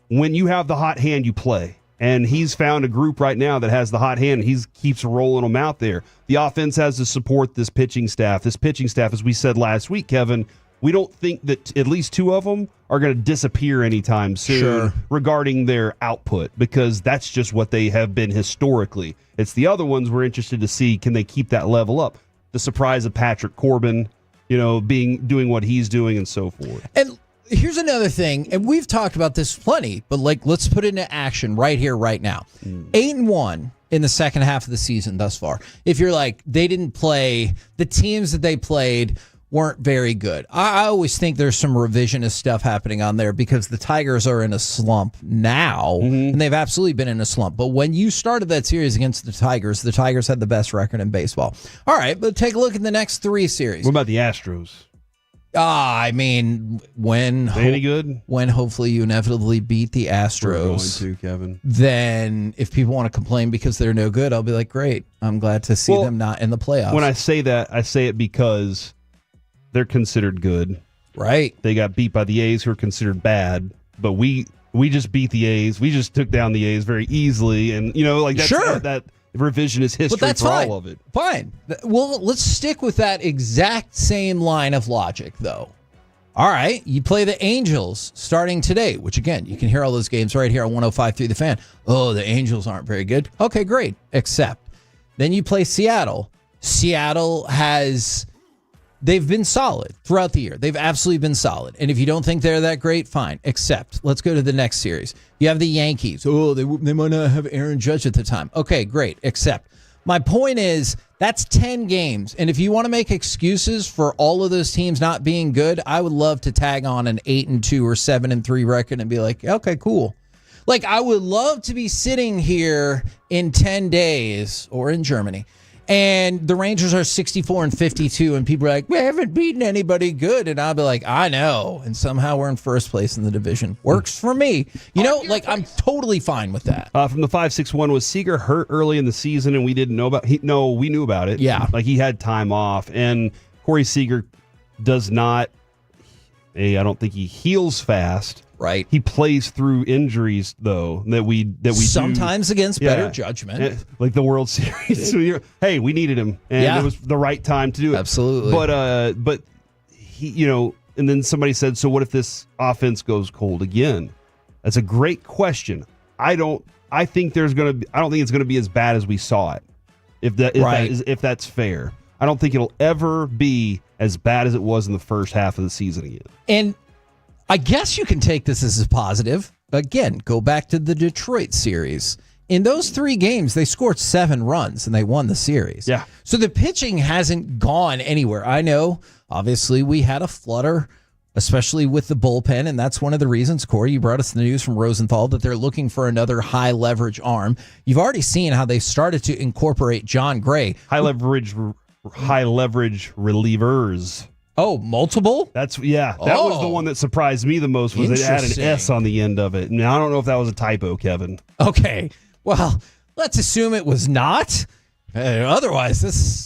when you have the hot hand, you play. And he's found a group right now that has the hot hand. He keeps rolling them out there. The offense has to support this pitching staff. This pitching staff, as we said last week, Kevin, we don't think that at least 2 of them are going to disappear anytime soon regarding their output, because that's just what they have been historically. It's the other ones we're interested to see, can they keep that level up? The surprise of Patrick Corbin, doing what he's doing and so forth. And here's another thing, and we've talked about this plenty, but let's put it into action right here, right now. 8-1 in the second half of the season thus far. If you're like, they didn't play, the teams that they played weren't very good. I always think there's some revisionist stuff happening on there because the Tigers are in a slump now, and they've absolutely been in a slump. But when you started that series against the Tigers had the best record in baseball. All right, but take a look at the next 3 series. What about the Astros? I mean, when any good? When hopefully you inevitably beat the Astros, we're going to, Kevin. Then if people want to complain because they're no good, I'll be like, great. I'm glad to see them not in the playoffs. When I say that, I say it because they're considered good. Right. They got beat by the A's, who are considered bad, but we just beat the A's. We just took down the A's very easily, and that's that revisionist history, but that's for fine. all of it. Fine. Well, let's stick with that exact same line of logic, though. All right, you play the Angels starting today, which, again, you can hear all those games right here on 105.3 The Fan. Oh, the Angels aren't very good. Okay, great. Except then you play Seattle. Seattle they've been solid throughout the year. They've absolutely been solid. And if you don't think they're that great, fine. Except, let's go to the next series. You have the Yankees. Oh, they might not have Aaron Judge at the time. Okay, great. Except, my point is, that's 10 games. And if you want to make excuses for all of those teams not being good, I would love to tag on an 8-2 or 7-3 record and be like, okay, cool. Like, I would love to be sitting here in 10 days, or in Germany, and the Rangers are 64-52, and people are like, we haven't beaten anybody good. And I'll be like, I know. And somehow we're in first place in the division. Works for me. I'm totally fine with that. From the 561, was Seager hurt early in the season and we didn't know about it? No, we knew about it. Yeah. Like, he had time off. And Corey Seager does not, I don't think he heals fast. Right. He plays through injuries, though, that we sometimes against better judgment. Like the World Series. So hey, we needed him, and it was the right time to do it. Absolutely. But he, and then somebody said, so what if this offense goes cold again? That's a great question. I don't think it's going to be as bad as we saw it. If that's fair. I don't think it'll ever be as bad as it was in the first half of the season again. And I guess you can take this as a positive. Again, go back to the Detroit series. In those 3 games, they scored 7 runs and they won the series. Yeah. So the pitching hasn't gone anywhere. I know, obviously, we had a flutter, especially with the bullpen, and that's one of the reasons, Corey, you brought us the news from Rosenthal that they're looking for another high leverage arm. You've already seen how they started to incorporate John Gray. High leverage relievers. Oh, multiple? That was the one that surprised me the most, was they had an S on the end of it. Now, I don't know if that was a typo, Kevin. Okay. Well, let's assume it was not. Otherwise,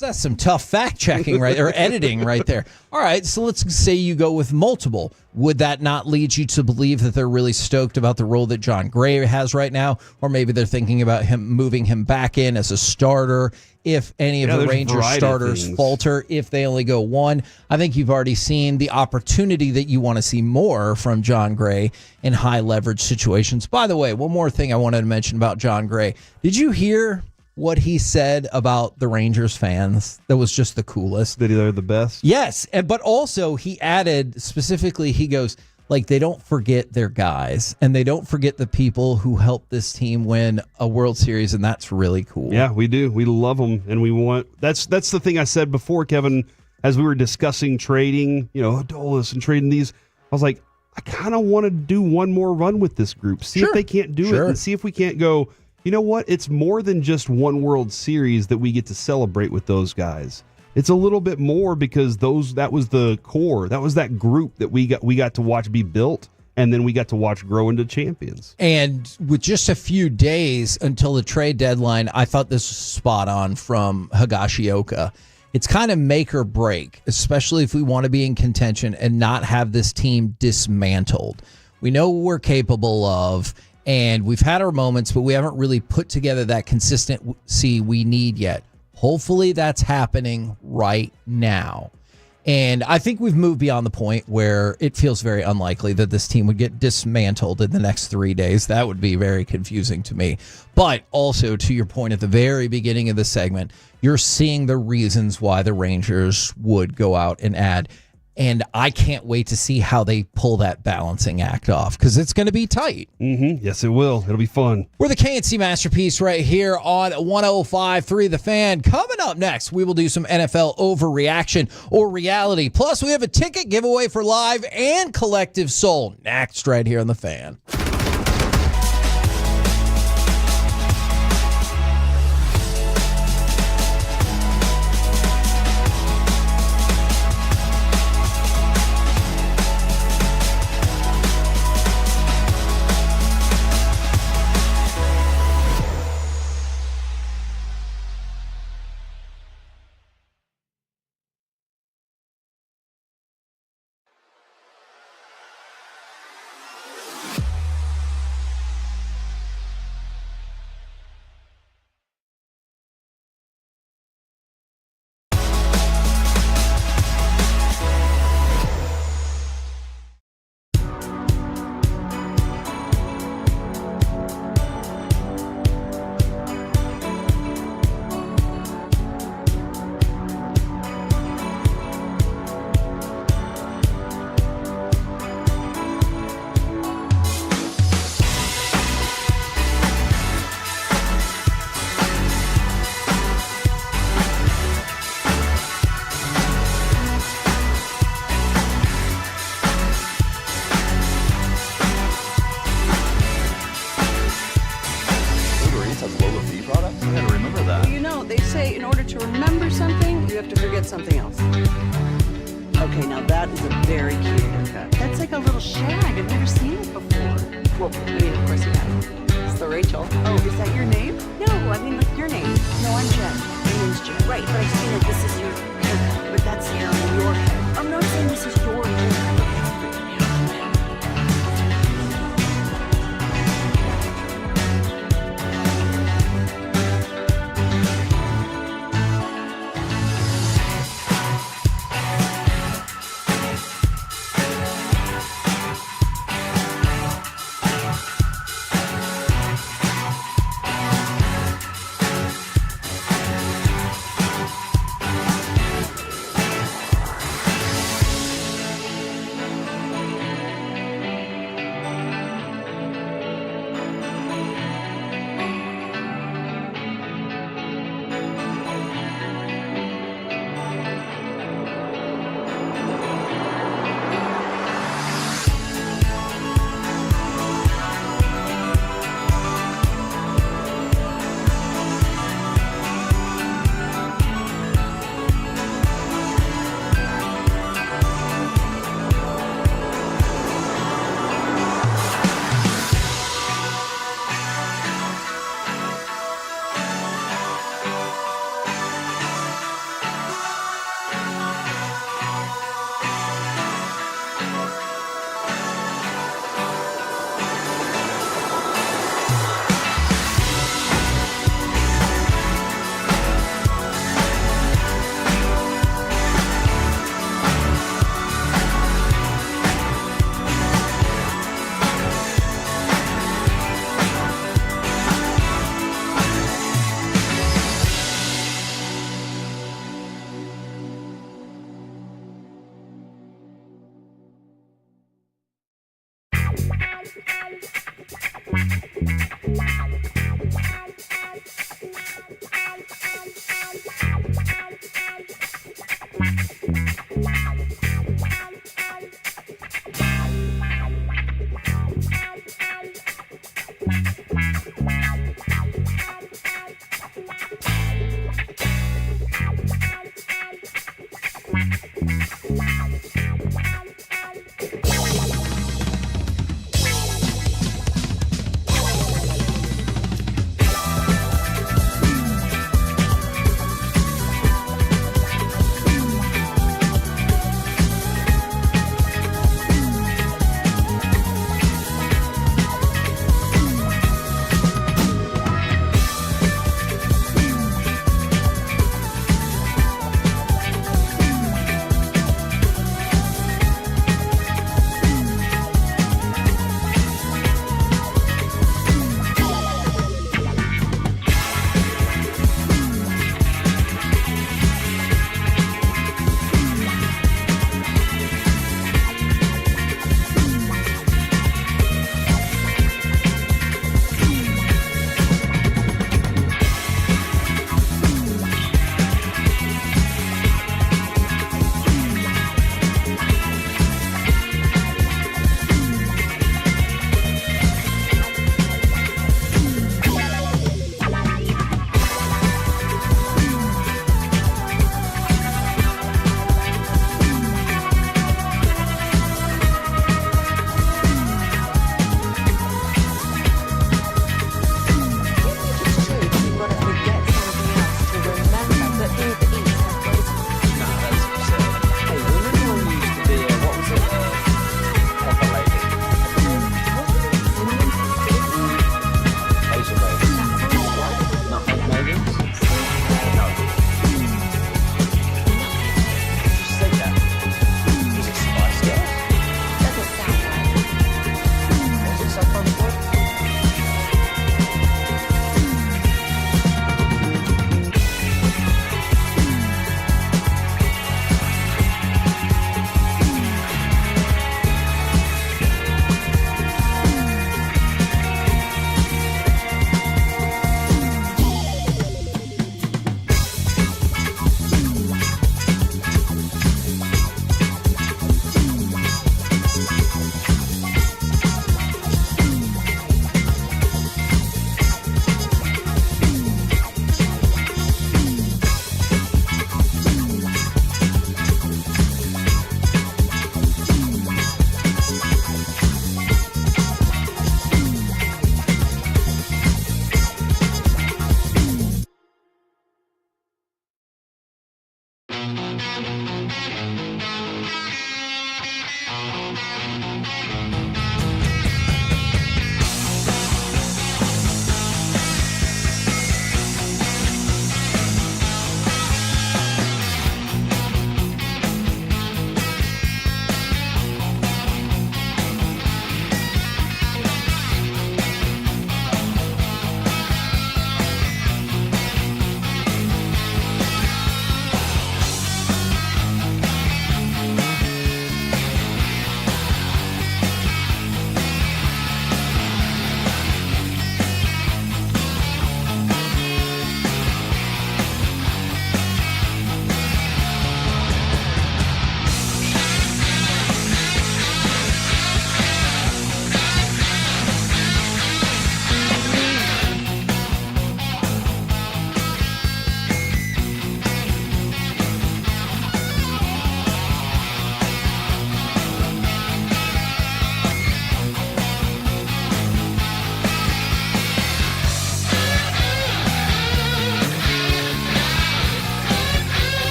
that's some tough fact checking or editing right there. All right, so let's say you go with multiple. Would that not lead you to believe that they're really stoked about the role that John Gray has right now? Or maybe they're thinking about moving him back in as a starter if any of the Rangers starters falter, if they only go 1. I think you've already seen the opportunity that you want to see more from John Gray in high leverage situations. By the way, one more thing I wanted to mention about John Gray. Did you hear what he said about the Rangers fans? That was just the coolest. That they're the best? Yes, but also he added specifically, he goes, like, they don't forget their guys, and they don't forget the people who helped this team win a World Series, and that's really cool. Yeah, we do. We love them, and we want... That's the thing I said before, Kevin, as we were discussing trading, Adolis and trading these. I was like, I kind of want to do one more run with this group, see if they can't do it, and see if we can't go... You know what? It's more than just one World Series that we get to celebrate with those guys. It's a little bit more because that was the core. That was that group that we got to watch be built, and then we got to watch grow into champions. And with just a few days until the trade deadline, I thought this was spot on from Higashioka. It's kind of make or break, especially if we want to be in contention and not have this team dismantled. We know what we're capable of, and we've had our moments, but we haven't really put together that consistency we need yet. Hopefully that's happening right now. And I think we've moved beyond the point where it feels very unlikely that this team would get dismantled in the next 3 days. That would be very confusing to me. But also, to your point at the very beginning of the segment, you're seeing the reasons why the Rangers would go out and add. And I can't wait to see how they pull that balancing act off, because it's going to be tight. Mm-hmm. Yes, it will. It'll be fun. We're the KNC Masterpiece right here on 105.3 The Fan. Coming up next, we will do some NFL overreaction or reality. Plus, we have a ticket giveaway for Live and Collective Soul next right here on The Fan. Something else. Okay, now that is a very cute haircut. That's like a little shag. I've never seen it before. Well, I mean, of course you have. So Rachel. Oh, is that your name? No, I mean like your name. No, I'm Jen. My name's Jen. Right, but I've seen that this is your haircut. But that's your hair. I'm not saying this is your haircut.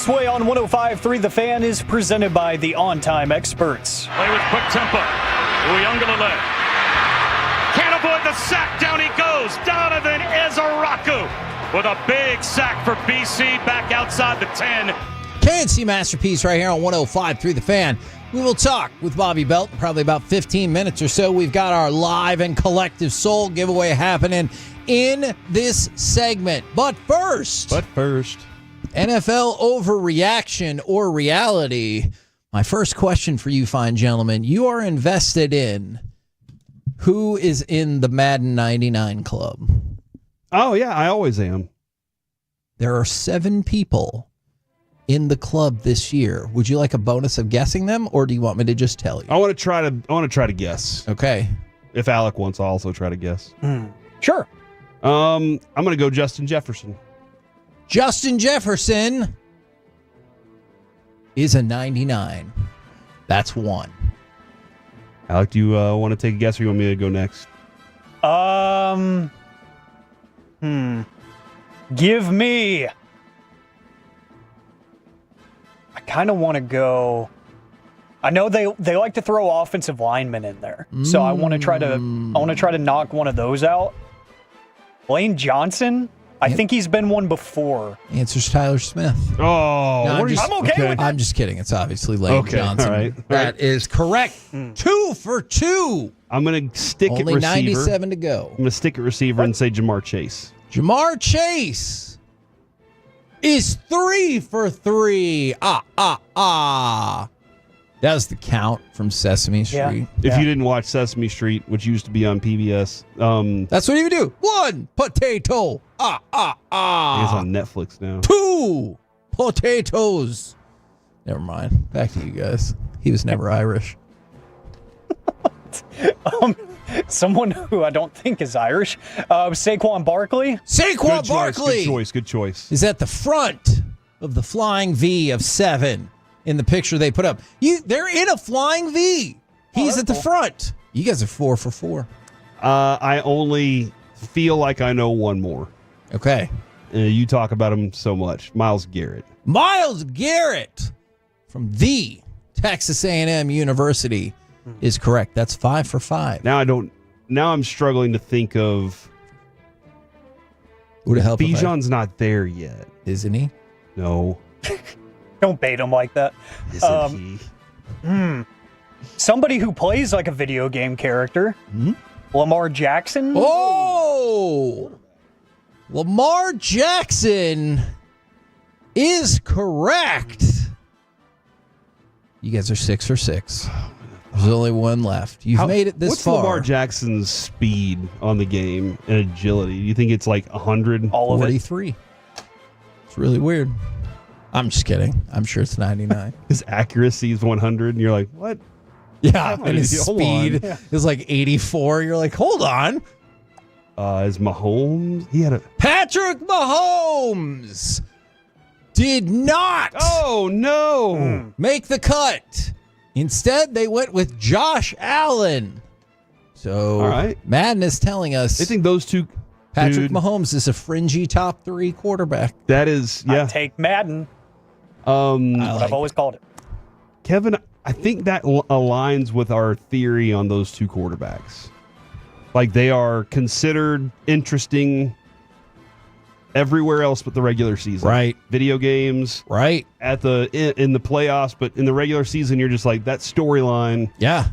Way on 105.3 The Fan is presented by the On-Time Experts. Play with quick tempo. Uyunglele can't avoid the sack. Down he goes. Donovan Ezaraku with a big sack for BC back outside the 10. KNC Masterpiece right here on 105.3 The Fan. We will talk with Bobby Belt in probably about 15 minutes or so. We've got our live and collective soul giveaway happening in this segment. But first, NFL overreaction or reality. My first question for you, fine gentlemen. You are invested in who is in the Madden 99 club. Oh, yeah, I always am. There are 7 people in the club this year. Would you like a bonus of guessing them, or do you want me to just tell you? I want to try to guess. Okay. If Alec wants, I'll also try to guess. Sure. I'm going to go Justin Jefferson. Justin Jefferson is a 99. That's 1. Alec, do you want to take a guess, or you want me to go next? Give me. I kind of want to go. I know they like to throw offensive linemen in there, so I want to try to knock one of those out. Lane Johnson. I think he's been one before. Answer's Tyler Smith. Oh, I'm okay with that. I'm just kidding. It's obviously Lane Johnson. All right. That is correct. 2 for 2. I'm going to stick Only at receiver. 97 to go. I'm going to stick at receiver and say Jamar Chase. Jamar Chase is 3 for 3. That was the count from Sesame Street. If you didn't watch Sesame Street, which used to be on PBS, that's what you do. 1 potato. It's on Netflix now. 2 potatoes. Never mind. Back to you guys. He was never Irish. Someone who I don't think is Irish. Saquon Barkley. Saquon Barkley. Good choice. Is at the front of the flying V of 7 in the picture they put up. They're in a flying V. He's at the front. You guys are 4 for 4. I only feel like I know one more. Okay. You talk about him so much. Myles Garrett. Myles Garrett from the Texas A&M University is correct. That's 5 for 5. Now I'm struggling to think of. Would it help? Bijan's not there yet, isn't he? No. Don't bait him like that. Isn't he? Somebody who plays like a video game character. Lamar Jackson. Oh, Lamar Jackson is correct. You guys are 6 for 6. There's only one left. You've made it this far. What's Lamar Jackson's speed on the game and agility? Do you think it's like 100? All of 43. It's really weird. I'm just kidding. I'm sure it's 99. His accuracy is 100, and you're like, what? Yeah, and his speed is like 84. You're like, hold on. Is Mahomes? He had a Patrick Mahomes did not. Oh no! Make the cut. Instead, they went with Josh Allen. So, all right. Madden is telling us they think those two. Patrick Mahomes is a fringy top 3 quarterback. That is, yeah. I take Madden. I've always called it. Kevin, I think that aligns with our theory on those two quarterbacks. Like, they are considered interesting everywhere else but the regular season. Right. Video games. Right. In the playoffs, but in the regular season, you're just like, that storyline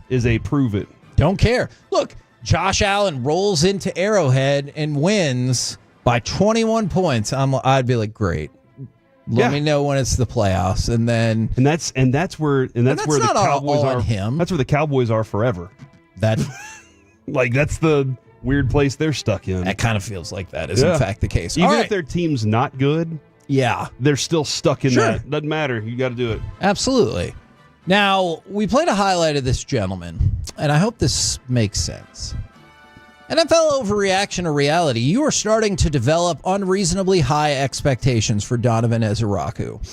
is a prove it. Don't care. Look, Josh Allen rolls into Arrowhead and wins by 21 points. I'd be like, great. Let me know when it's the playoffs, and that's where the Cowboys are. Him. That's where the Cowboys are forever. That, like, that's the weird place they're stuck in. That kind of feels like that is in fact the case. Even if their team's not good, they're still stuck in that. Doesn't matter. You got to do it. Absolutely. Now, we played a highlight of this gentleman, and I hope this makes sense. NFL overreaction or reality. You are starting to develop unreasonably high expectations for Donovan Ezaraku.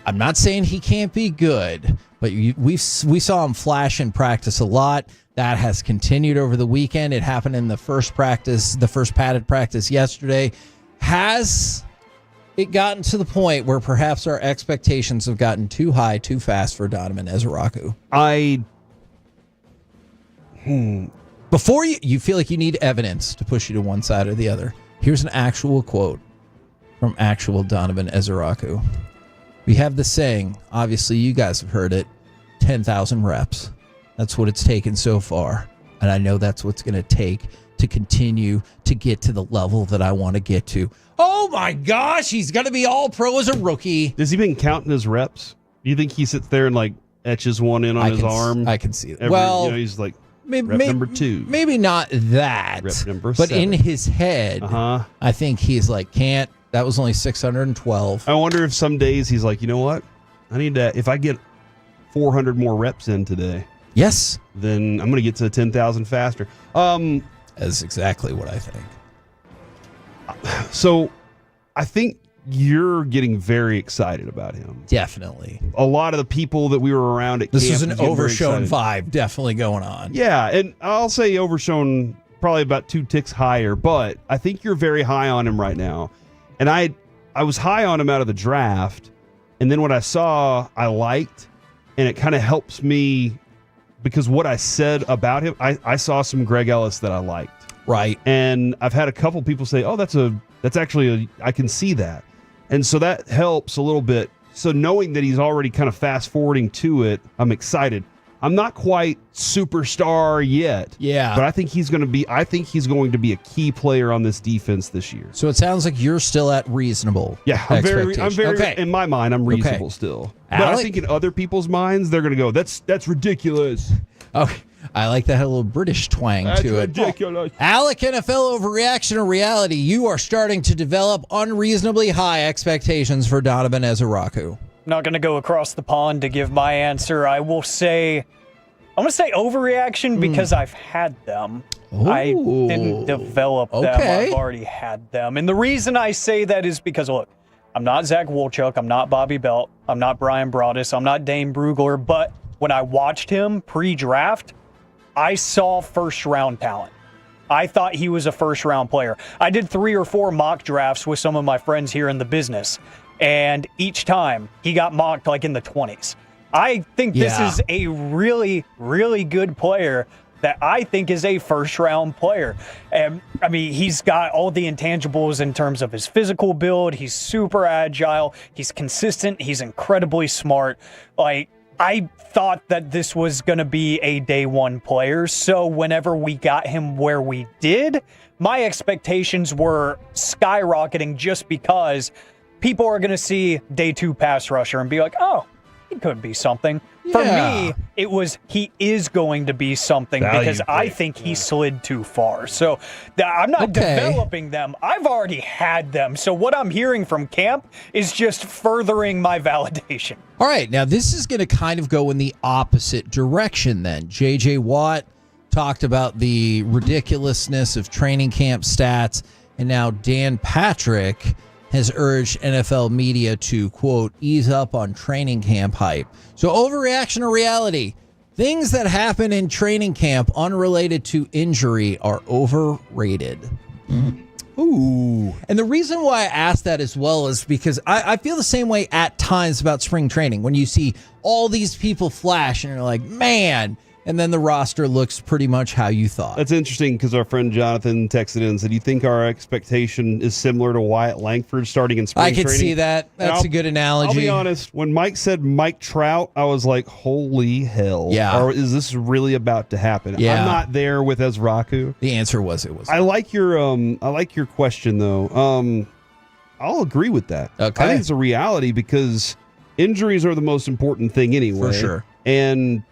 I'm not saying he can't be good, but we saw him flash in practice a lot. That has continued over the weekend. It happened in the first padded practice yesterday. Has it gotten to the point where perhaps our expectations have gotten too high, too fast for Donovan Ezeraku? Before you feel like you need evidence to push you to one side or the other, here's an actual quote from actual Donovan Ezeraku. We have the saying, obviously you guys have heard it, 10,000 reps. That's what it's taken so far. And I know that's what's going to take to continue to get to the level that I want to get to. Oh my gosh, he's going to be all pro as a rookie. Has he been counting his reps? Do you think he sits there and like etches one in on his arm? I can see that. He's like, rep number 2. Maybe not that. Rep number but 7. in his head, I think he's like, that was only 612. I wonder if some days he's like, you know what? I need to, if I get 400 more reps in today. Yes. Then I'm going to get to 10,000 faster. That's exactly what I think. So I think you're getting very excited about him. Definitely. A lot of the people that we were around at this camp is an overshown vibe definitely going on. Yeah, and I'll say overshown probably about 2 ticks higher, but I think you're very high on him right now. And I was high on him out of the draft, and then what I saw I liked, and it kind of helps me because what I said about him, I saw some Greg Ellis that I liked. Right. And I've had a couple people say, oh, that's actually I can see that. And so that helps a little bit. So knowing that he's already kind of fast forwarding to it, I'm excited. I'm not quite superstar yet. Yeah. But I think he's going to be a key player on this defense this year. So it sounds like you're still at reasonable. Yeah, I'm very in my mind, I'm reasonable still. But I think in other people's minds, they're going to go, that's ridiculous. Oh, I like that had a little British twang to it. That's ridiculous. Alec, NFL overreaction or reality? You are starting to develop unreasonably high expectations for Donovan Ezeraku. Not going to go across the pond to give my answer. I'm going to say overreaction because I've had them. Ooh. I didn't develop them. I've already had them. And the reason I say that is because, look, I'm not Zach Wolchuk. I'm not Bobby Belt. I'm not Brian Broaddus. I'm not Dane Brugler. But when I watched him pre-draft, I saw first-round talent. I thought he was a first-round player. I did 3 or 4 mock drafts with some of my friends here in the business. And each time he got mocked like in the 20s. I think this is a really, really good player that I think is a first-round player. And I mean, he's got all the intangibles in terms of his physical build. He's super agile. He's consistent. He's incredibly smart. Like, I thought that this was going to be a day one player. So whenever we got him where we did, my expectations were skyrocketing just because people are going to see day 2 pass rusher and be like, oh, he could be something. For me, it was he is going to be something because I think he slid too far. So I'm not developing them. I've already had them. So what I'm hearing from camp is just furthering my validation. All right. Now, this is going to kind of go in the opposite direction then. J.J. Watt talked about the ridiculousness of training camp stats, and now Dan Patrick has urged NFL media to, quote, ease up on training camp hype. So overreaction or reality? Things that happen in training camp unrelated to injury are overrated. Ooh. And the reason why I asked that as well is because I feel the same way at times about spring training. When you see all these people flash and you're like, man, and then the roster looks pretty much how you thought. That's interesting because our friend Jonathan texted in and said, do you think our expectation is similar to Wyatt Langford starting in spring training? I could see that. That's a good analogy. I'll be honest. When Mike said Mike Trout, I was like, holy hell. Yeah. Or is this really about to happen? Yeah. I'm not there with Ezeraku. The answer was it was. I like your question, though. I'll agree with that. Okay. I think it's a reality because injuries are the most important thing anyway. For sure. And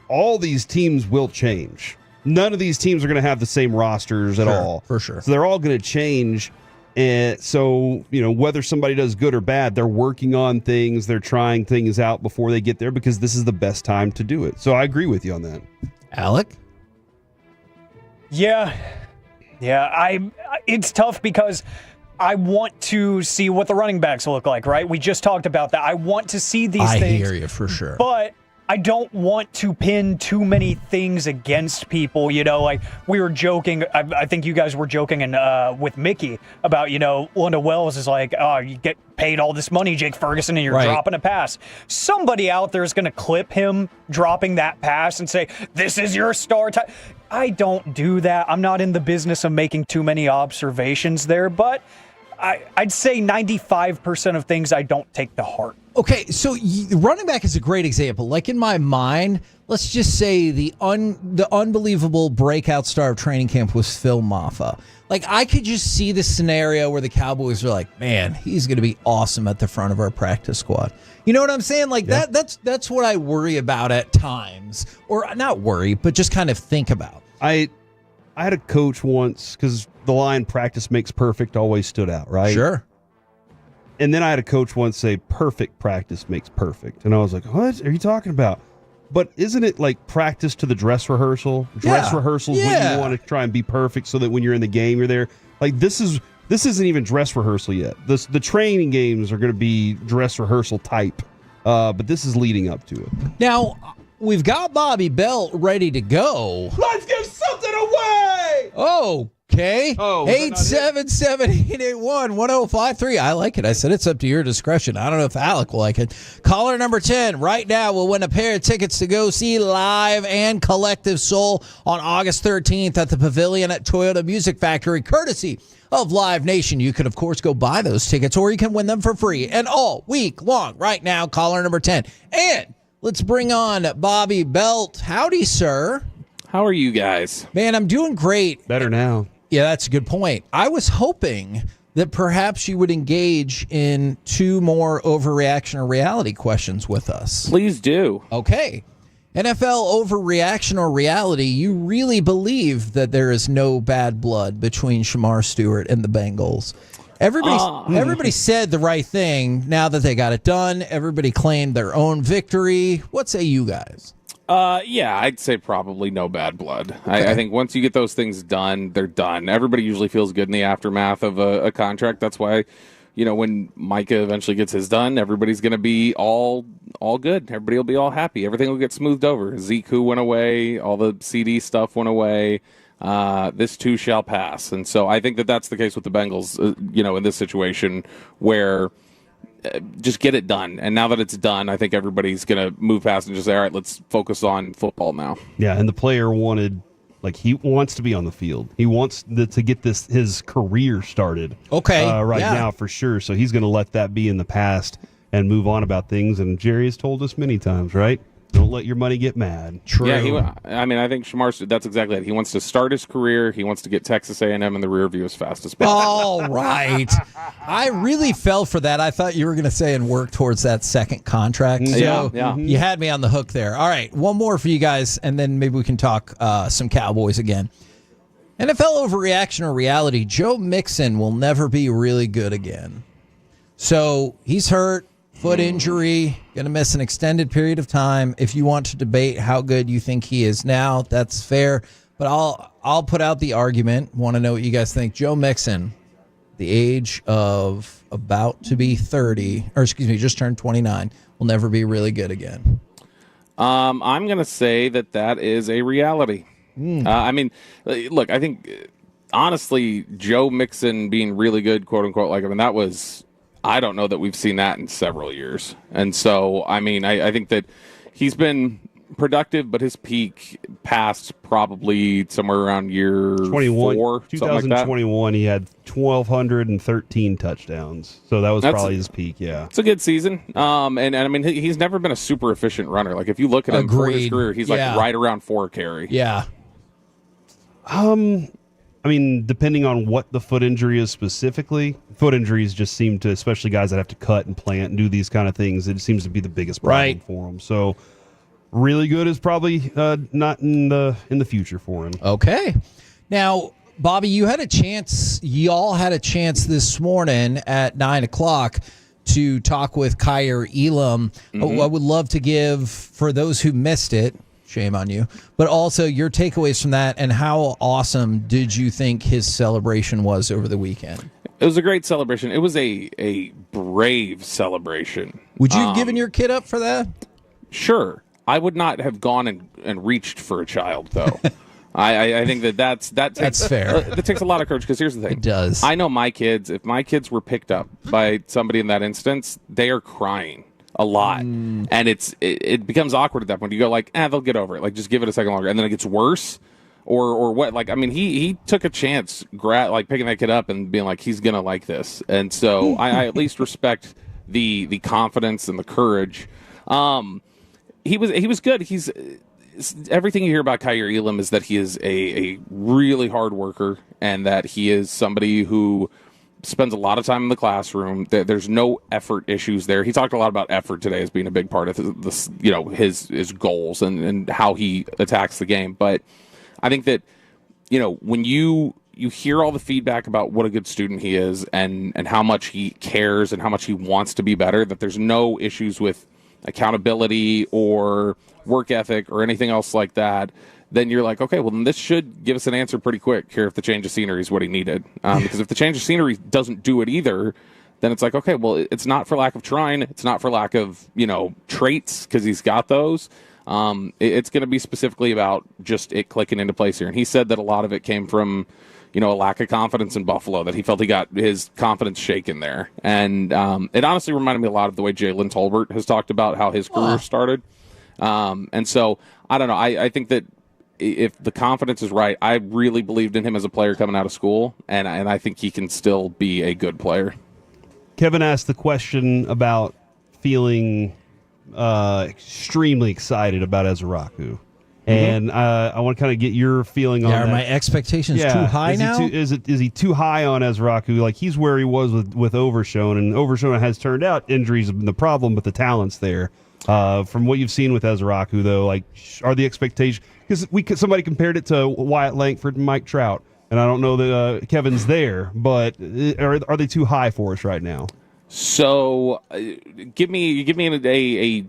all these teams will change. None of these teams are going to have the same rosters at all. For sure. So they're all going to change. And so, whether somebody does good or bad, they're working on things. They're trying things out before they get there because this is the best time to do it. So I agree with you on that. Alec? Yeah. It's tough because I want to see what the running backs look like, right? We just talked about that. I want to see these things. I hear you for sure. But I don't want to pin too many things against people. Like we were joking. I think you guys were joking with Mickey about, Linda Wells is like, oh, you get paid all this money, Jake Ferguson, and you're dropping a pass. Somebody out there is going to clip him dropping that pass and say, this is your star time. I don't do that. I'm not in the business of making too many observations there, but I'd say 95% of things I don't take to heart. Okay, so running back is a great example. Like in my mind, let's just say the unbelievable breakout star of training camp was Phil Maffa. Like I could just see the scenario where the Cowboys are like, man, he's going to be awesome at the front of our practice squad. You know what I'm saying? Like that's what I worry about at times, or not worry, but just kind of think about. I had a coach once because the line "practice makes perfect" always stood out, right? Sure. And then I had a coach once say, perfect practice makes perfect. And I was like, what are you talking about? But isn't it like practice to the dress rehearsal? Dress rehearsal is when you want to try and be perfect so that when you're in the game, you're there. Like this isn't even dress rehearsal yet. The training games are going to be dress rehearsal type. But this is leading up to it. Now, we've got Bobby Belt ready to go. Let's give something away! Okay. 877-881-1053. I like it. I said it's up to your discretion. I don't know if Alec will like it. Caller number 10 right now will win a pair of tickets to go see Live and Collective Soul on August 13th at the Pavilion at Toyota Music Factory, courtesy of Live Nation. You can, of course, go buy those tickets, or you can win them for free and all week long. Right now, caller number 10. And let's bring on Bobby Belt. Howdy, sir. How are you guys? Man, I'm doing great. Better now. Yeah, that's a good point. I was hoping that perhaps you would engage in 2 more overreaction or reality questions with us. Please do. Okay. NFL overreaction or reality, you really believe that there is no bad blood between Shamar Stewart and the Bengals. Everybody said the right thing now that they got it done. Everybody claimed their own victory. What say you guys? Yeah, I'd say probably no bad blood. Okay. I think once you get those things done, they're done. Everybody usually feels good in the aftermath of a contract. That's why, when Micah eventually gets his done, everybody's going to be all good. Everybody will be all happy. Everything will get smoothed over. Zeke who went away. All the CD stuff went away. This too shall pass. And so I think that that's the case with the Bengals, in this situation where just get it done. And now that it's done, I think everybody's going to move past and just say, all right, let's focus on football now. Yeah, and the player he wants to be on the field. He wants to get his career started. Okay. Now for sure. So he's going to let that be in the past and move on about things. And Jerry has told us many times, right? Don't let your money get mad. True. Yeah, I think Shamar, that's exactly it. He wants to start his career. He wants to get Texas A&M in the rear view as fast as possible. All right. I really fell for that. I thought you were going to say and work towards that second contract. So you had me on the hook there. All right, one more for you guys, and then maybe we can talk some Cowboys again. NFL overreaction or reality, Joe Mixon will never be really good again. So he's hurt. Foot injury, going to miss an extended period of time. If you want to debate how good you think he is now, that's fair. But I'll put out the argument. Want to know what you guys think. Joe Mixon, the age of about to be 30, or excuse me, just turned 29, will never be really good again. I'm going to say that is a reality. Look, I think, honestly, Joe Mixon being really good, quote unquote, that was... I don't know that we've seen that in several years. And so, I think that he's been productive, but his peak passed probably somewhere around year 4, 2021, he had 1,213 touchdowns. So that was probably his peak, yeah. It's a good season. He's never been a super efficient runner. Like, if you look at him for his career, he's right around 4 carry. Yeah. Depending on what the foot injury is specifically, foot injuries just seem to, especially guys that have to cut and plant and do these kind of things, it seems to be the biggest problem for them. So really good is probably not in the future for him. Okay. Now, Bobby, y'all had a chance this morning at 9 o'clock to talk with Kair Elum. Mm-hmm. I would love to give, for those who missed it, shame on you, but also your takeaways from that, and how awesome did you think his celebration was over the weekend? It was a great celebration. It was a brave celebration. Would you have given your kid up for that? Sure. I would not have gone and reached for a child, though. I think that's fair. That takes a lot of courage, because here's the thing. It does. I know my kids, if my kids were picked up by somebody in that instance, they are crying a lot. And it becomes awkward at that point. You go like, they'll get over it. Like, just give it a second longer. And then it gets worse. Or what? Like, I mean, he took a chance, like picking that kid up and being like, he's gonna like this. And so I at least respect the confidence and the courage. He was good. He's everything you hear about Kair Elum is that he is a really hard worker, and that he is somebody who spends a lot of time in the classroom. There's no effort issues there. He talked a lot about effort today as being a big part of this, his goals and how he attacks the game. But I think that, when you hear all the feedback about what a good student he is and how much he cares and how much he wants to be better, that there's no issues with accountability or work ethic or anything else like that, then you're like, okay, well, then this should give us an answer pretty quick here if the change of scenery is what he needed. Because if the change of scenery doesn't do it either, then it's like, okay, well, it's not for lack of trying. It's not for lack of, traits, because he's got those. It's going to be specifically about just it clicking into place here. And he said that a lot of it came from, a lack of confidence in Buffalo, that he felt he got his confidence shaken there. And it honestly reminded me a lot of the way Jalen Tolbert has talked about how his career started. And so, I don't know. I think that if the confidence is right, I really believed in him as a player coming out of school, and I think he can still be a good player. Kevin asked the question about feeling extremely excited about Ezraku. And I want to kind of get your feeling on that. Are my expectations too high now? Is he too high on Ezraku? Like, he's where he was with Overshone, and Overshone has turned out injuries have been the problem, but the talent's there. From what you've seen with Ezraku, though, like, are the expectations? Because somebody compared it to Wyatt Langford and Mike Trout, and I don't know that Kevin's there, but are they too high for us right now? So, give me a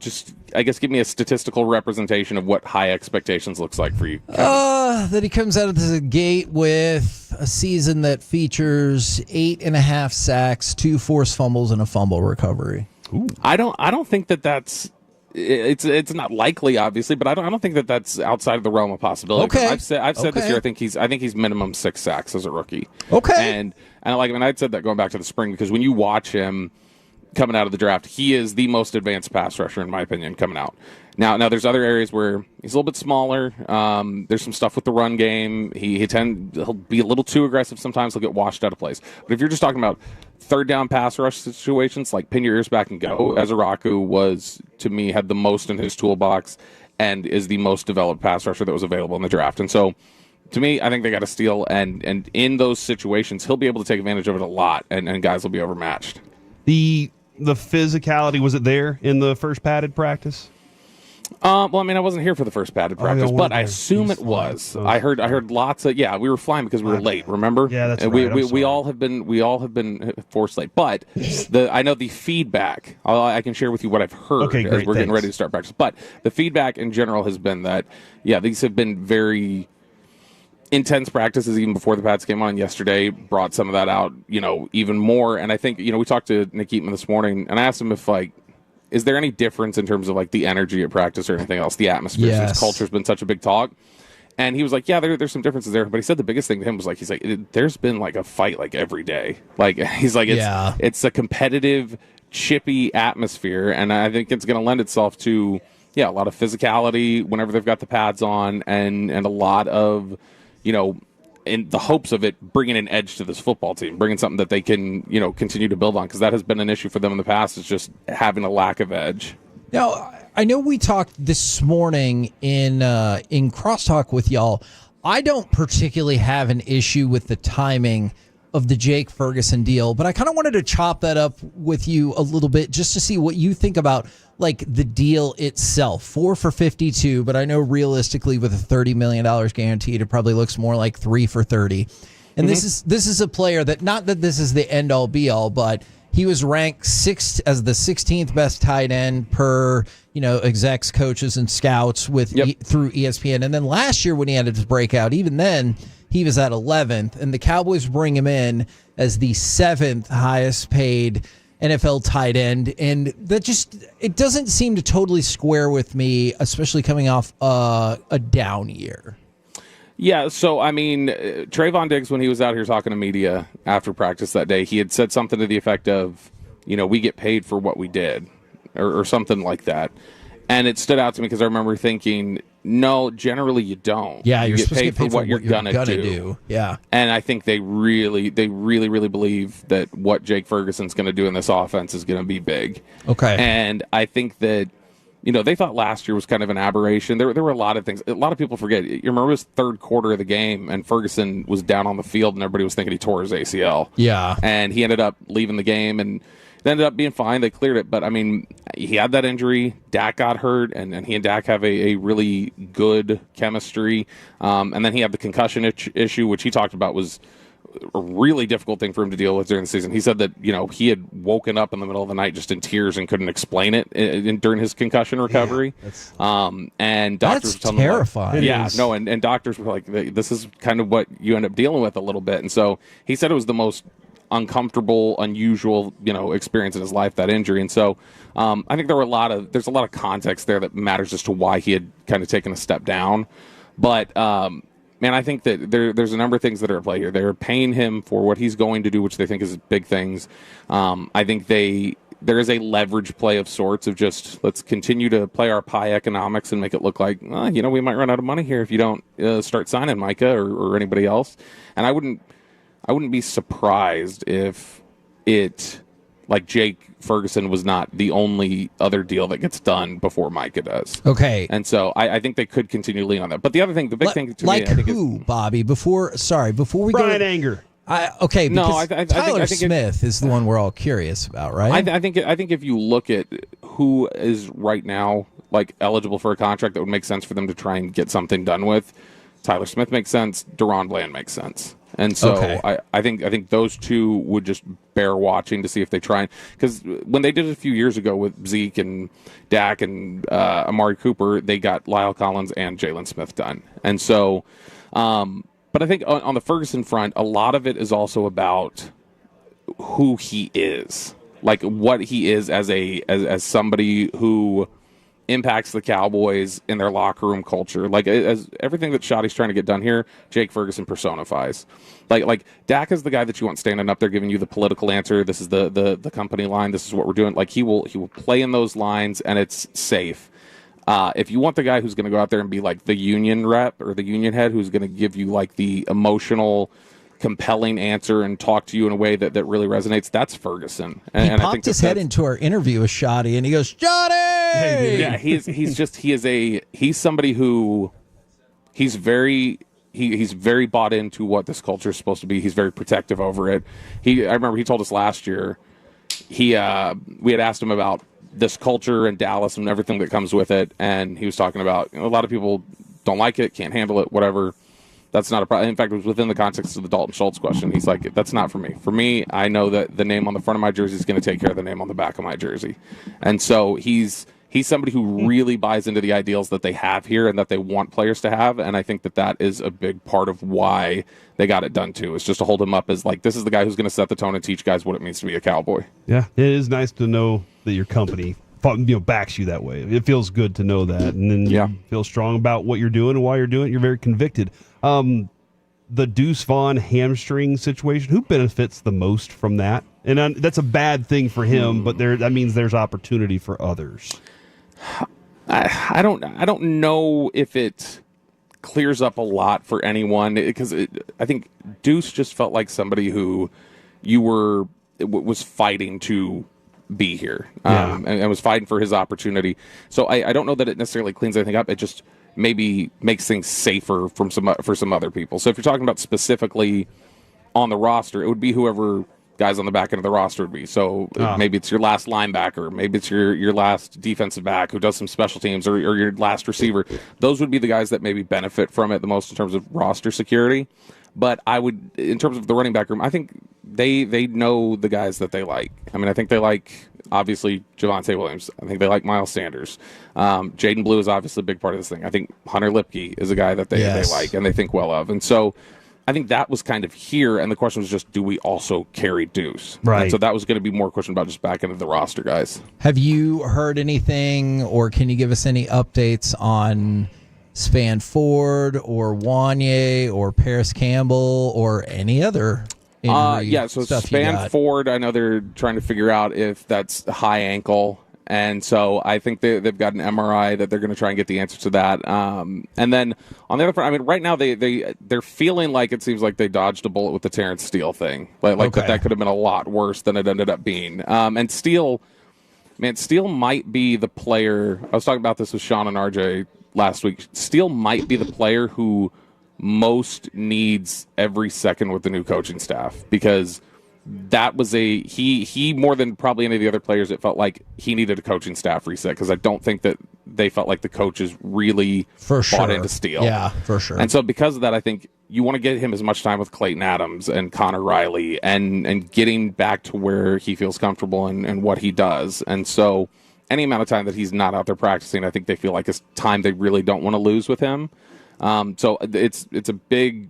statistical representation of what high expectations looks like for you. That he comes out of the gate with a season that features 8.5 sacks, 2 forced fumbles, and a fumble recovery. Ooh. I don't think that's. It's not likely, obviously, but I don't think that's outside of the realm of possibility. Okay. I've said this year, I think he's minimum 6 sacks as a rookie. Okay. And I'd said that going back to the spring, because when you watch him coming out of the draft, he is the most advanced pass rusher, in my opinion, coming out. Now there's other areas where he's a little bit smaller. There's some stuff with the run game. He'll be a little too aggressive sometimes. He'll get washed out of place. But if you're just talking about third down pass rush situations, like pin your ears back and go, Ezraku to me, had the most in his toolbox and is the most developed pass rusher that was available in the draft. And so, to me, I think they got to steal, and in those situations, he'll be able to take advantage of it a lot, and guys will be overmatched. The physicality, was it there in the first padded practice? Well, I mean, I wasn't here for the first padded practice, but I assume it was. So. I heard lots of. Yeah, we were flying because we were late. Remember? Yeah, that's right. We all have been forced late. But I know the feedback. I can share with you what I've heard as we're getting ready to start practice. But the feedback in general has been that these have been very intense practices even before the pads came on. Yesterday brought some of that out, even more. And I think we talked to Nick Eatman this morning, and I asked him if is there any difference in terms of the energy at practice or anything else, the atmosphere, since culture's been such a big talk? And he was like, yeah, there's some differences there. But he said the biggest thing to him was there's been a fight every day. He's like, it's a competitive, chippy atmosphere. And I think it's going to lend itself to, a lot of physicality whenever they've got the pads on, and a lot of, in the hopes of it bringing an edge to this football team, bringing something that they can, continue to build on, because that has been an issue for them in the past, is just having a lack of edge. Now, I know we talked this morning in Crosstalk with y'all. I don't particularly have an issue with the timing of the Jake Ferguson deal, but I kind of wanted to chop that up with you a little bit just to see what you think about the deal itself. 4 for $52, but I know realistically with a $30 million guaranteed, it probably looks more like 3 for $30. And this is a player that, not that this is the end all be all, but he was ranked sixth as the 16th best tight end per execs, coaches, and scouts through ESPN. And then last year when he had his breakout, even then he was at 11th, and the Cowboys bring him in as the 7th highest paid NFL tight end, and that it doesn't seem to totally square with me, especially coming off a down year. Yeah, so, I mean, Trayvon Diggs, when he was out here talking to media after practice that day, he had said something to the effect of, we get paid for what we did, or something like that. And it stood out to me because I remember thinking, no, generally you don't. Yeah, you get paid for what you're gonna do. Yeah. And I think they really believe that what Jake Ferguson's going to do in this offense is going to be big. Okay. And I think that, they thought last year was kind of an aberration. There were a lot of things. A lot of people forget. You remember his third quarter of the game, and Ferguson was down on the field, and everybody was thinking he tore his ACL. Yeah. And he ended up leaving the game, and it ended up being fine. They cleared it. But, I mean, he had that injury. Dak got hurt, and he and Dak have a really good chemistry. And then he had the concussion issue, which he talked about was a really difficult thing for him to deal with during the season. He said that, he had woken up in the middle of the night just in tears and couldn't explain it during his concussion recovery. And doctors were telling terrifying. him, and doctors were like, this is kind of what you end up dealing with a little bit. And so he said it was the most uncomfortable, unusual, experience in his life, that injury. And so I think there's a lot of context there that matters as to why he had kind of taken a step down. But man, I think that there's a number of things that are at play here. They're paying him for what he's going to do, which they think is big things. I think there is a leverage play of sorts of just, let's continue to play our pie economics and make it look like, we might run out of money here if you don't start signing Micah or anybody else. And I wouldn't be surprised if Jake Ferguson was not the only other deal that gets done before Micah does. Okay. And so I think they could continue to lean on that. But the big thing to me, I think, is Bobby, before we Brian go Anger. Because Tyler Smith is the one we're all curious about, right? I think if you look at who is right now eligible for a contract that would make sense for them to try and get something done with, Tyler Smith makes sense. Deron Bland makes sense. And so I think those two would just bear watching to see if they try. Because when they did it a few years ago with Zeke and Dak and Amari Cooper, they got Lyle Collins and Jalen Smith done. And so, but I think on the Ferguson front, a lot of it is also about who he is, what he is as somebody who impacts the Cowboys in their locker room culture. As everything that Shoddy's trying to get done here, Jake Ferguson personifies. Like Dak is the guy that you want standing up there giving you the political answer. This is the company line. This is what we're doing. He will play in those lines, and it's safe. If you want the guy who's going to go out there and be the union rep or the union head who's going to give you the emotional, compelling answer and talk to you in a way that really resonates, that's Ferguson. And he popped his head into our interview with Shoddy, and he goes, "Shoddy!" Yeah, he's somebody who he's very bought into what this culture is supposed to be. He's very protective over it. I remember he told us last year we had asked him about this culture and Dallas and everything that comes with it, and he was talking about a lot of people don't like it, can't handle it, whatever. That's not a problem. In fact, it was within the context of the Dalton Schultz question. He's like, that's not for me. For me, I know that the name on the front of my jersey is going to take care of the name on the back of my jersey. And so he's somebody who really buys into the ideals that they have here and that they want players to have. And I think that is a big part of why they got it done, too. It's just to hold him up as this is the guy who's going to set the tone and teach guys what it means to be a Cowboy. Yeah, it is nice to know that your company backs you that way. It feels good to know that, and then you feel strong about what you're doing and why you're doing it. You're very convicted. The Deuce Vaughn hamstring situation, who benefits the most from that? And that's a bad thing for him, but that means there's opportunity for others. I don't know if it clears up a lot for anyone, because I think Deuce just felt like somebody who was fighting to be here and was fighting for his opportunity. So I don't know that it necessarily cleans anything up. It just maybe makes things safer for some other people. So if you're talking about specifically on the roster, it would be whoever guys on the back end of the roster would be. So maybe it's your last linebacker, maybe it's your last defensive back who does some special teams, or your last receiver. Those would be the guys that maybe benefit from it the most in terms of roster security. But I would, in terms of the running back room, I think they know the guys that they like. I mean, I think they like, obviously, Javonte Williams. I think they like Miles Sanders. Jaden Blue is obviously a big part of this thing. I think Hunter Lipke is a guy that they like and they think well of. And so I think that was kind of here, and the question was just, do we also carry Deuce? Right. And so that was going to be more question about just back into the roster guys. Have you heard anything, or can you give us any updates on Spanford or Wanye or Paris Campbell or any other injury so stuff you got? Spanford, I know they're trying to figure out if that's a high ankle. And so I think they've got an MRI that they're going to try and get the answer to that. And then on the other front, I mean, right now they're feeling like it seems like they dodged a bullet with the Terrence Steele thing. Like that could have been a lot worse than it ended up being. And Steele might be the player. I was talking about this with Shan and RJ last week. Steele might be the player who most needs every second with the new coaching staff, because that was he more than probably any of the other players, it felt like he needed a coaching staff reset, because I don't think that they felt like the coaches really bought into Steele. Yeah, for sure. And so because of that, I think you want to get him as much time with Clayton Adams and Connor Riley and getting back to where he feels comfortable and what he does. And so any amount of time that he's not out there practicing, I think they feel like it's time they really don't want to lose with him. So it's a big,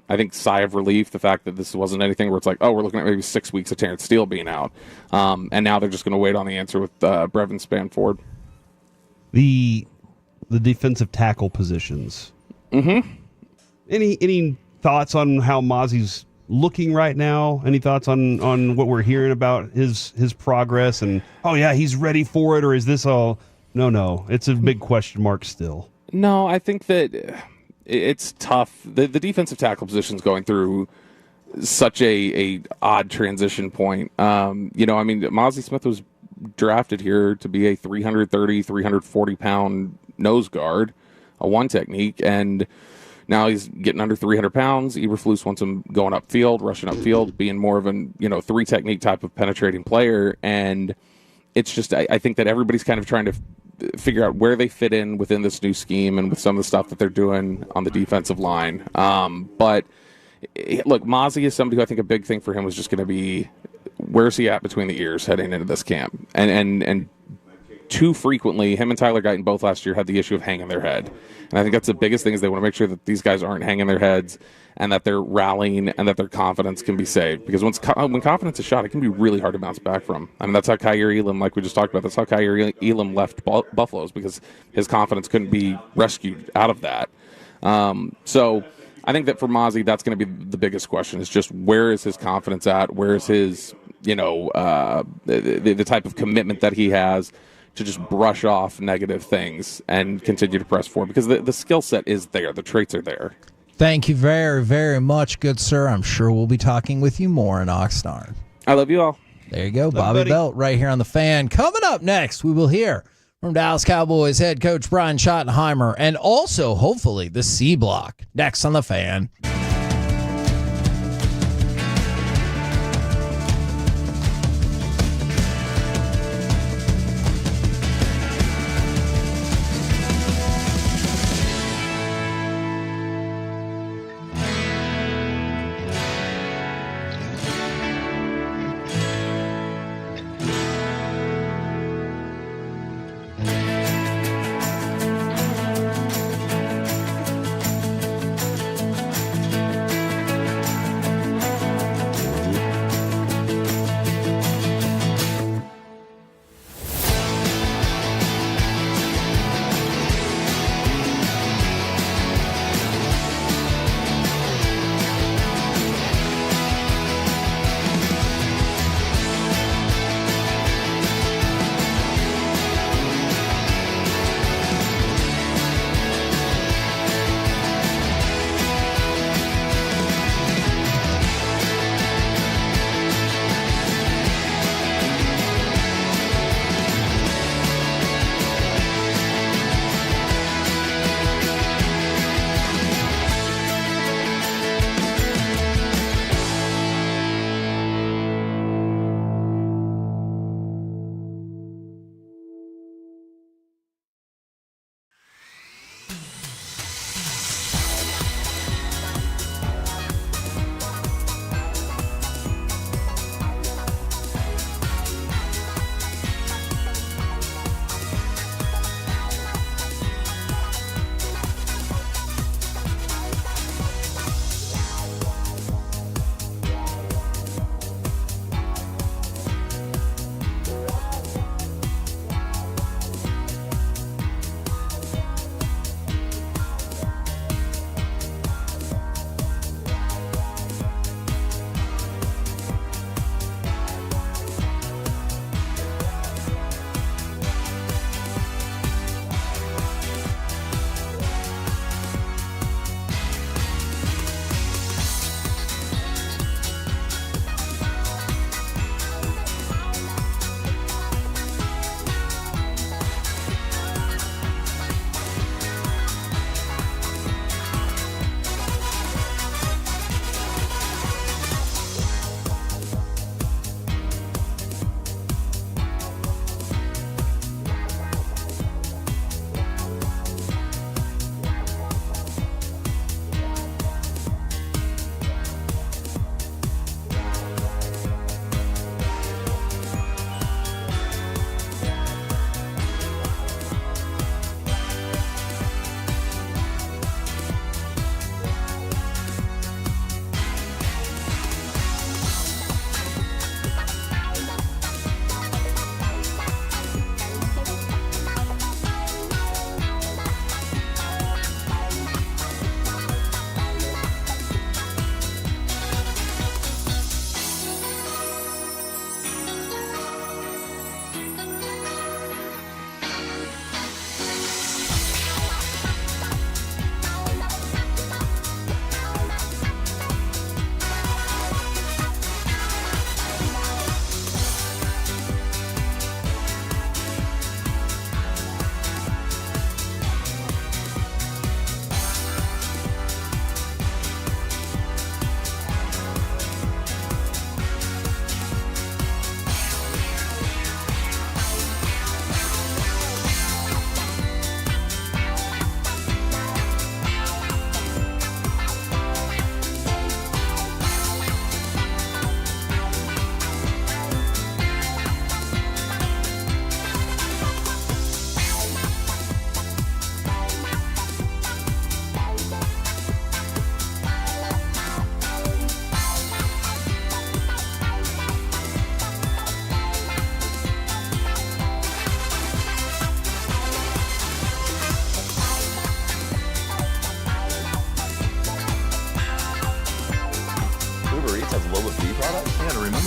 I think, sigh of relief, the fact that this wasn't anything where it's like, oh, we're looking at maybe 6 weeks of Terrence Steele being out. And now they're just going to wait on the answer with Brevin Spanford. The defensive tackle positions. Mm-hmm. Any thoughts on how Mozzie's looking right now? Any thoughts on what we're hearing about his progress? And, oh, yeah, he's ready for it, or is this all... No, it's a big question mark still. No, I think that it's tough. The defensive tackle position is going through such a odd transition point. Mozzie Smith was drafted here to be a 330, 340-pound nose guard, a one technique, and now he's getting under 300 pounds. Eberflus wants him going upfield, rushing upfield, being more of an three technique type of penetrating player, and it's just I think that everybody's kind of trying to figure out where they fit in within this new scheme and with some of the stuff that they're doing on the defensive line. But look, Mozzie is somebody who I think a big thing for him was just going to be, where's he at between the ears heading into this camp? And too frequently, him and Tyler Guyton both last year had the issue of hanging their head. And I think that's the biggest thing, is they want to make sure that these guys aren't hanging their heads and that they're rallying and that their confidence can be saved. Because when confidence is shot, it can be really hard to bounce back from. I mean, that's how Kair Elum, like we just talked about, that's how Kair Elum left Buffalo's, because his confidence couldn't be rescued out of that. So I think that for Mozzie, that's going to be the biggest question, is just where is his confidence at? Where is his, the type of commitment that he has to just brush off negative things and continue to press forward, because the skill set is there. The traits are there. Thank you very, very much, good sir. I'm sure we'll be talking with you more in Oxnard. I love you all. There you go, Bobby Belt right here on The Fan. Coming up next, we will hear from Dallas Cowboys head coach Brian Schottenheimer, and also, hopefully, the C Block. Next on The Fan.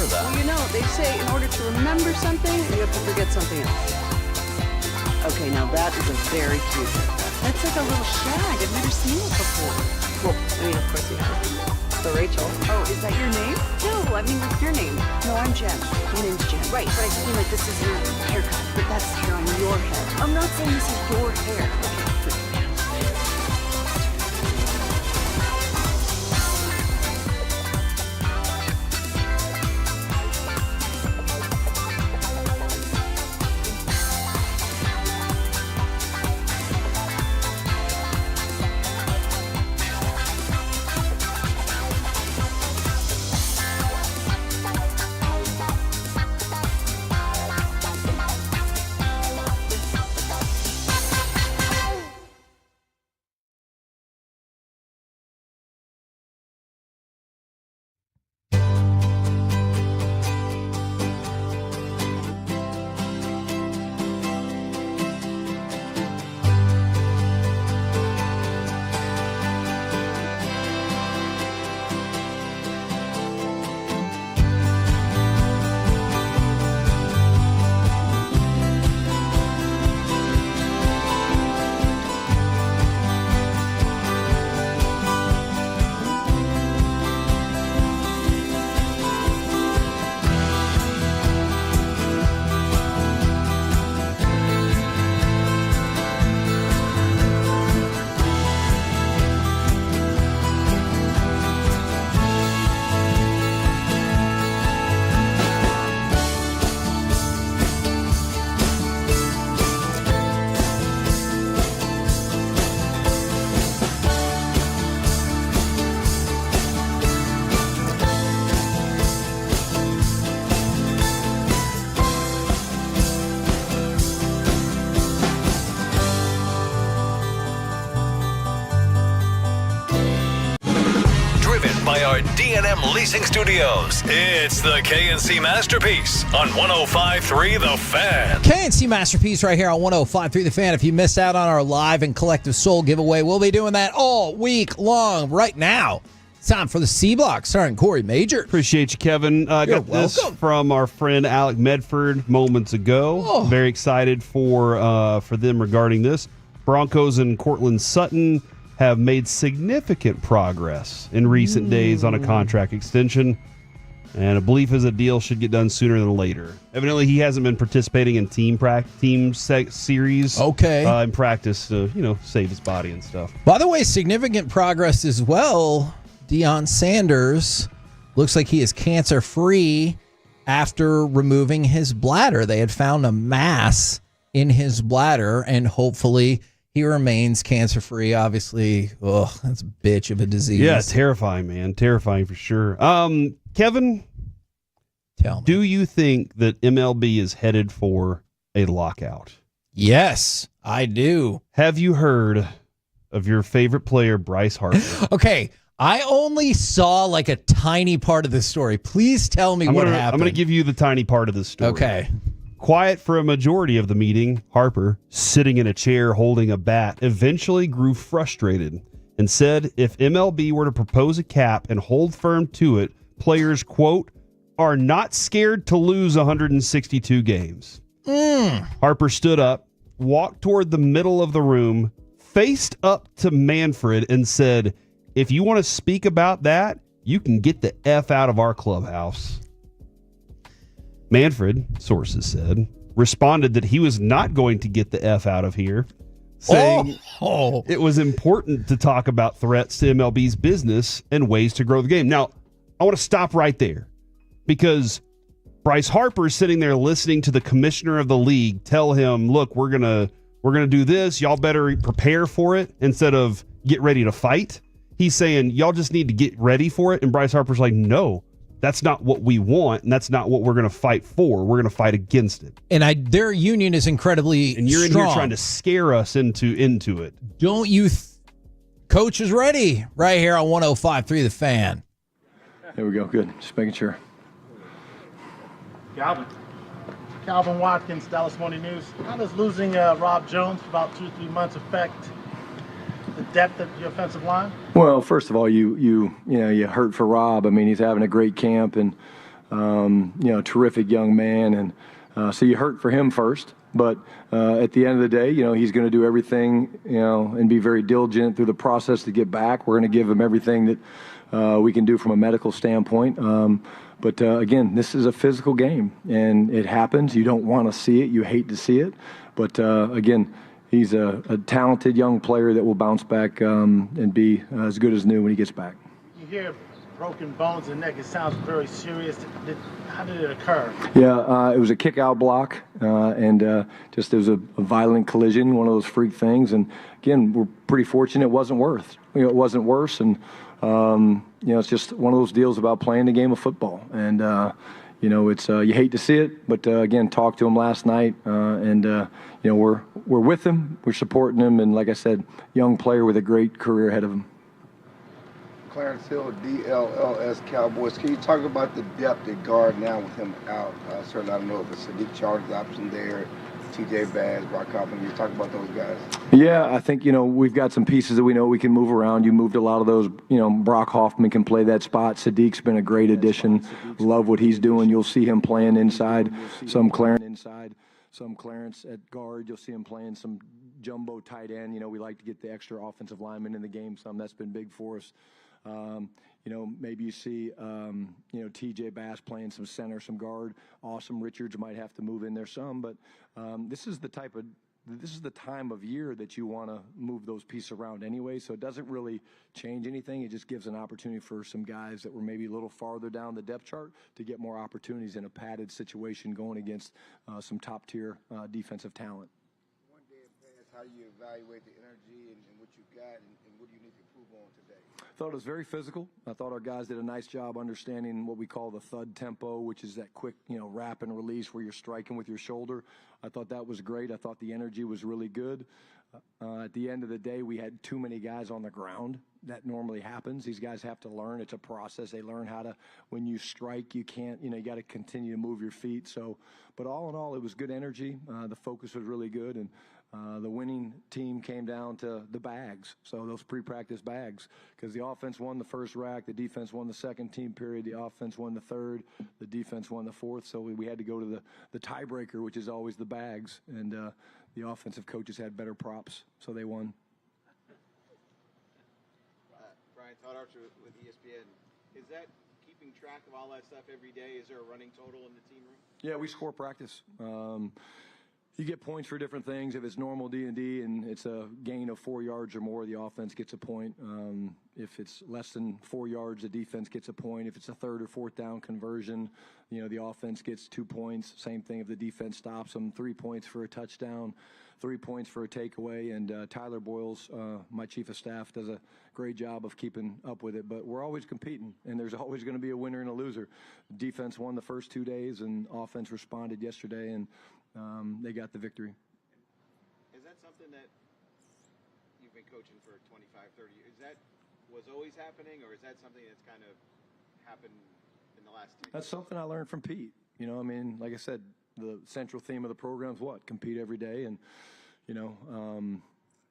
remember that. Well, you know, they say in order to remember something, you have to forget something else. Okay, now that is a very cute haircut. That's like a little shag. I've never seen it before. Well, I mean, of course you have. So Rachel. Oh, is that your name? No, I mean, what's your name? No, I'm Jen. My name's Jen. Right, but I just mean like this is your haircut. But that's hair on your head. I'm not saying this is your hair. Okay, by our D&M Leasing Studios. It's the KNC Masterpiece on 105.3 The Fan. KNC Masterpiece right here on 105.3 The Fan. If you missed out on our live and Collective Soul giveaway, we'll be doing that all week long. Right now, it's time for the C Block, starring Corey Major. Appreciate you, Kevin. Got this from our friend Alec Medford moments ago. Oh. Very excited for them regarding this. Broncos and Cortland Sutton have made significant progress in recent days on a contract extension, and a belief is a deal should get done sooner than later. Evidently, he hasn't been participating in series in practice to save his body and stuff. By the way, significant progress as well. Deion Sanders looks like he is cancer-free after removing his bladder. They had found a mass in his bladder, and hopefully he remains cancer-free. Obviously, that's a bitch of a disease. Yeah, terrifying, man. Terrifying for sure. Kevin, tell me. Do you think that MLB is headed for a lockout? Yes, I do. Have you heard of your favorite player, Bryce Harper? Okay, I only saw like a tiny part of the story. Please tell me what happened. I'm going to give you the tiny part of the story. Okay. Quiet for a majority of the meeting, Harper, sitting in a chair holding a bat, eventually grew frustrated and said if MLB were to propose a cap and hold firm to it, players, quote, are not scared to lose 162 games. Harper stood up, walked toward the middle of the room, faced up to Manfred and said, if you want to speak about that, you can get the F out of our clubhouse. Manfred, sources said, responded that he was not going to get the F out of here, saying it was important to talk about threats to MLB's business and ways to grow the game. Now, I want to stop right there because Bryce Harper is sitting there listening to the commissioner of the league tell him, look, we're gonna do this. Y'all better prepare for it instead of get ready to fight. He's saying, y'all just need to get ready for it. And Bryce Harper's like, no. That's not what we want, and that's not what we're going to fight for. We're going to fight against it. And their union is incredibly And you're strong. in here trying to scare us into it. Don't you Coach is ready right here on 105.3 The Fan. There we go. Good. Just making sure. Calvin Watkins, Dallas Morning News. How does losing Rob Jones for about 2-3 months affect the depth of your offensive line? Well, first of all, you hurt for Rob. I mean, he's having a great camp, and terrific young man. And so you hurt for him first. But at the end of the day, he's going to do everything, and be very diligent through the process to get back. We're going to give him everything that we can do from a medical standpoint. But again, this is a physical game, and it happens. You don't want to see it. You hate to see it. But again, he's a talented young player that will bounce back and be as good as new when he gets back. You hear broken bones in the neck. It sounds very serious. How did it occur? Yeah, it was a kick-out block, and just it was a violent collision, one of those freak things. And again, we're pretty fortunate it wasn't worse. It wasn't worse, and it's just one of those deals about playing the game of football. And it's you hate to see it, but again, talked to him last night, and we're with him, we're supporting him, and like I said, young player with a great career ahead of him. Clarence Hill, DLLS Cowboys. Can you talk about the depth at guard now with him out? Certainly, I don't know if it's Sadiq Charles' option there, TJ Bass, Brock Copeland. You talk about those guys. Yeah, I think, we've got some pieces that we know we can move around. You moved a lot of those. Brock Hoffman can play that spot. Sadiq's been a great addition. Love what he's doing. You'll see him playing inside, some Clarence at guard. You'll see him playing some jumbo tight end. We like to get the extra offensive lineman in the game. That's been big for us. Maybe you see, TJ Bass playing some center, some guard. Awesome Richards might have to move in there some, but this is the time of year that you want to move those pieces around anyway. So it doesn't really change anything. It just gives an opportunity for some guys that were maybe a little farther down the depth chart to get more opportunities in a padded situation going against some top tier defensive talent. One day in pass, how do you evaluate the energy and what you got, and what do you need to improve on today? I thought it was very physical. I thought our guys did a nice job understanding what we call the thud tempo, which is that quick, wrap and release where you're striking with your shoulder. I thought that was great. I thought the energy was really good. At the end of the day, we had too many guys on the ground. That normally happens. These guys have to learn. It's a process. They learn how to, when you strike, you can't, you got to continue to move your feet. So, but all in all, it was good energy. The focus was really good. And the winning team came down to the bags, so those pre-practice bags, because the offense won the first rack, the defense won the second team period, the offense won the third, the defense won the fourth, so we had to go to the tiebreaker, which is always the bags, and the offensive coaches had better props, so they won. Brian Todd Archer with ESPN. Is that keeping track of all that stuff every day? Is there a running total in the team room? Yeah, we score practice. You get points for different things. If it's normal D&D and it's a gain of 4 yards or more, the offense gets a point. If it's less than 4 yards, the defense gets a point. If it's a third or fourth down conversion, the offense gets 2 points. Same thing if the defense stops them. 3 points for a touchdown, 3 points for a takeaway. And Tyler Boyles, my chief of staff, does a great job of keeping up with it. But we're always competing, and there's always going to be a winner and a loser. Defense won the first 2 days, and offense responded yesterday, and they got the victory. Is that something that you've been coaching for 25, 30 years? Is that was always happening, or is that something that's kind of happened in the last 10 years? That's something I learned from Pete. Like I said, the central theme of the program is what? Compete every day, and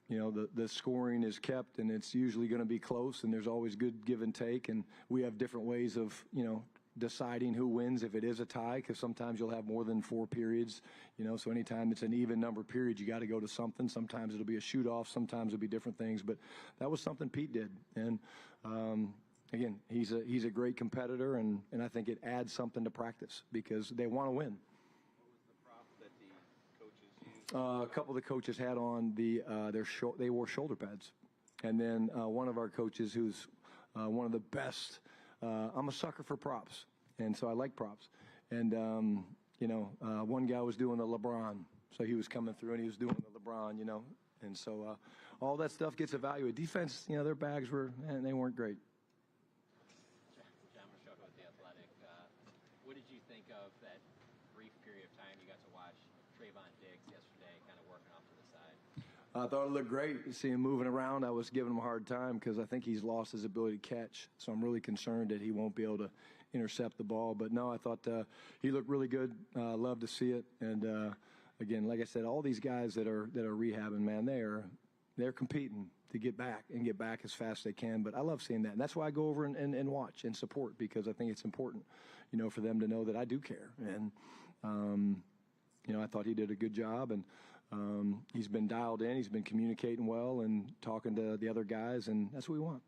the scoring is kept, and it's usually going to be close, and there's always good give and take, and we have different ways of deciding who wins if it is a tie, because sometimes you'll have more than 4 periods, so anytime it's an even number period, you got to go to something. Sometimes it'll be a shoot-off, sometimes it'll be different things, but that was something Pete did. And again, he's a great competitor, and I think it adds something to practice because they want to win. What was the prop that the coaches used? A couple of the coaches had on they wore shoulder pads, and then one of our coaches, who's one of the best. I'm a sucker for props, and so I like props. And, one guy was doing the LeBron, so he was coming through and he was doing the LeBron, and so all that stuff gets evaluated. Defense, their bags they weren't great. John Machoko with The Athletic. What did you think of that brief period of time you got to watch Trayvon Diggs yesterday kind of working off to the side? I thought it looked great. You see him moving around. I was giving him a hard time because I think he's lost his ability to catch. So I'm really concerned that he won't be able to intercept the ball. But no, I thought he looked really good. Love to see it. And again, like I said, all these guys that are rehabbing, man, they're competing to get back as fast as they can. But I love seeing that. And that's why I go over and watch and support, because I think it's important, for them to know that I do care. And, I thought he did a good job, and he's been dialed in. He's been communicating well and talking to the other guys, and that's what we want.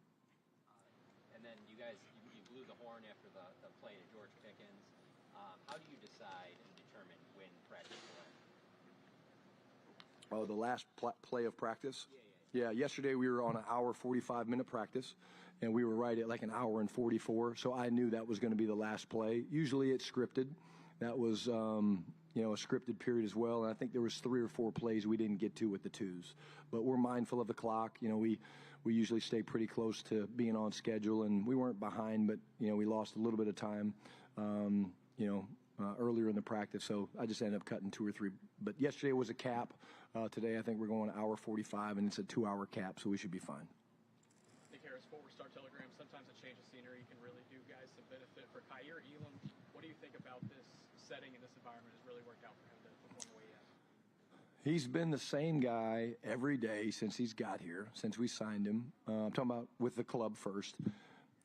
And then you guys, you blew the horn after the play to George Pickens. How do you decide and determine when practice will end? Oh, the last play of practice? Yeah, yesterday we were on an hour, 45-minute practice, and we were right at like an hour and 44, so I knew that was going to be the last play. Usually it's scripted. That was, a scripted period as well, and I think there was 3 or 4 plays we didn't get to with the twos. But we're mindful of the clock. We usually stay pretty close to being on schedule, and we weren't behind, but, we lost a little bit of time, earlier in the practice, so I just ended up cutting 2 or 3. But yesterday was a cap. Today I think we're going an hour 45, and it's a 2-hour cap, so we should be fine. Nick Harris, former Star Telegram. Sometimes a change of scenery can really do guys some benefit. For Kair Elum, what do you think about this setting and this environment has really worked out for him to perform the way he has? He's been the same guy every day since he's got here, since we signed him. I'm talking about with the club first.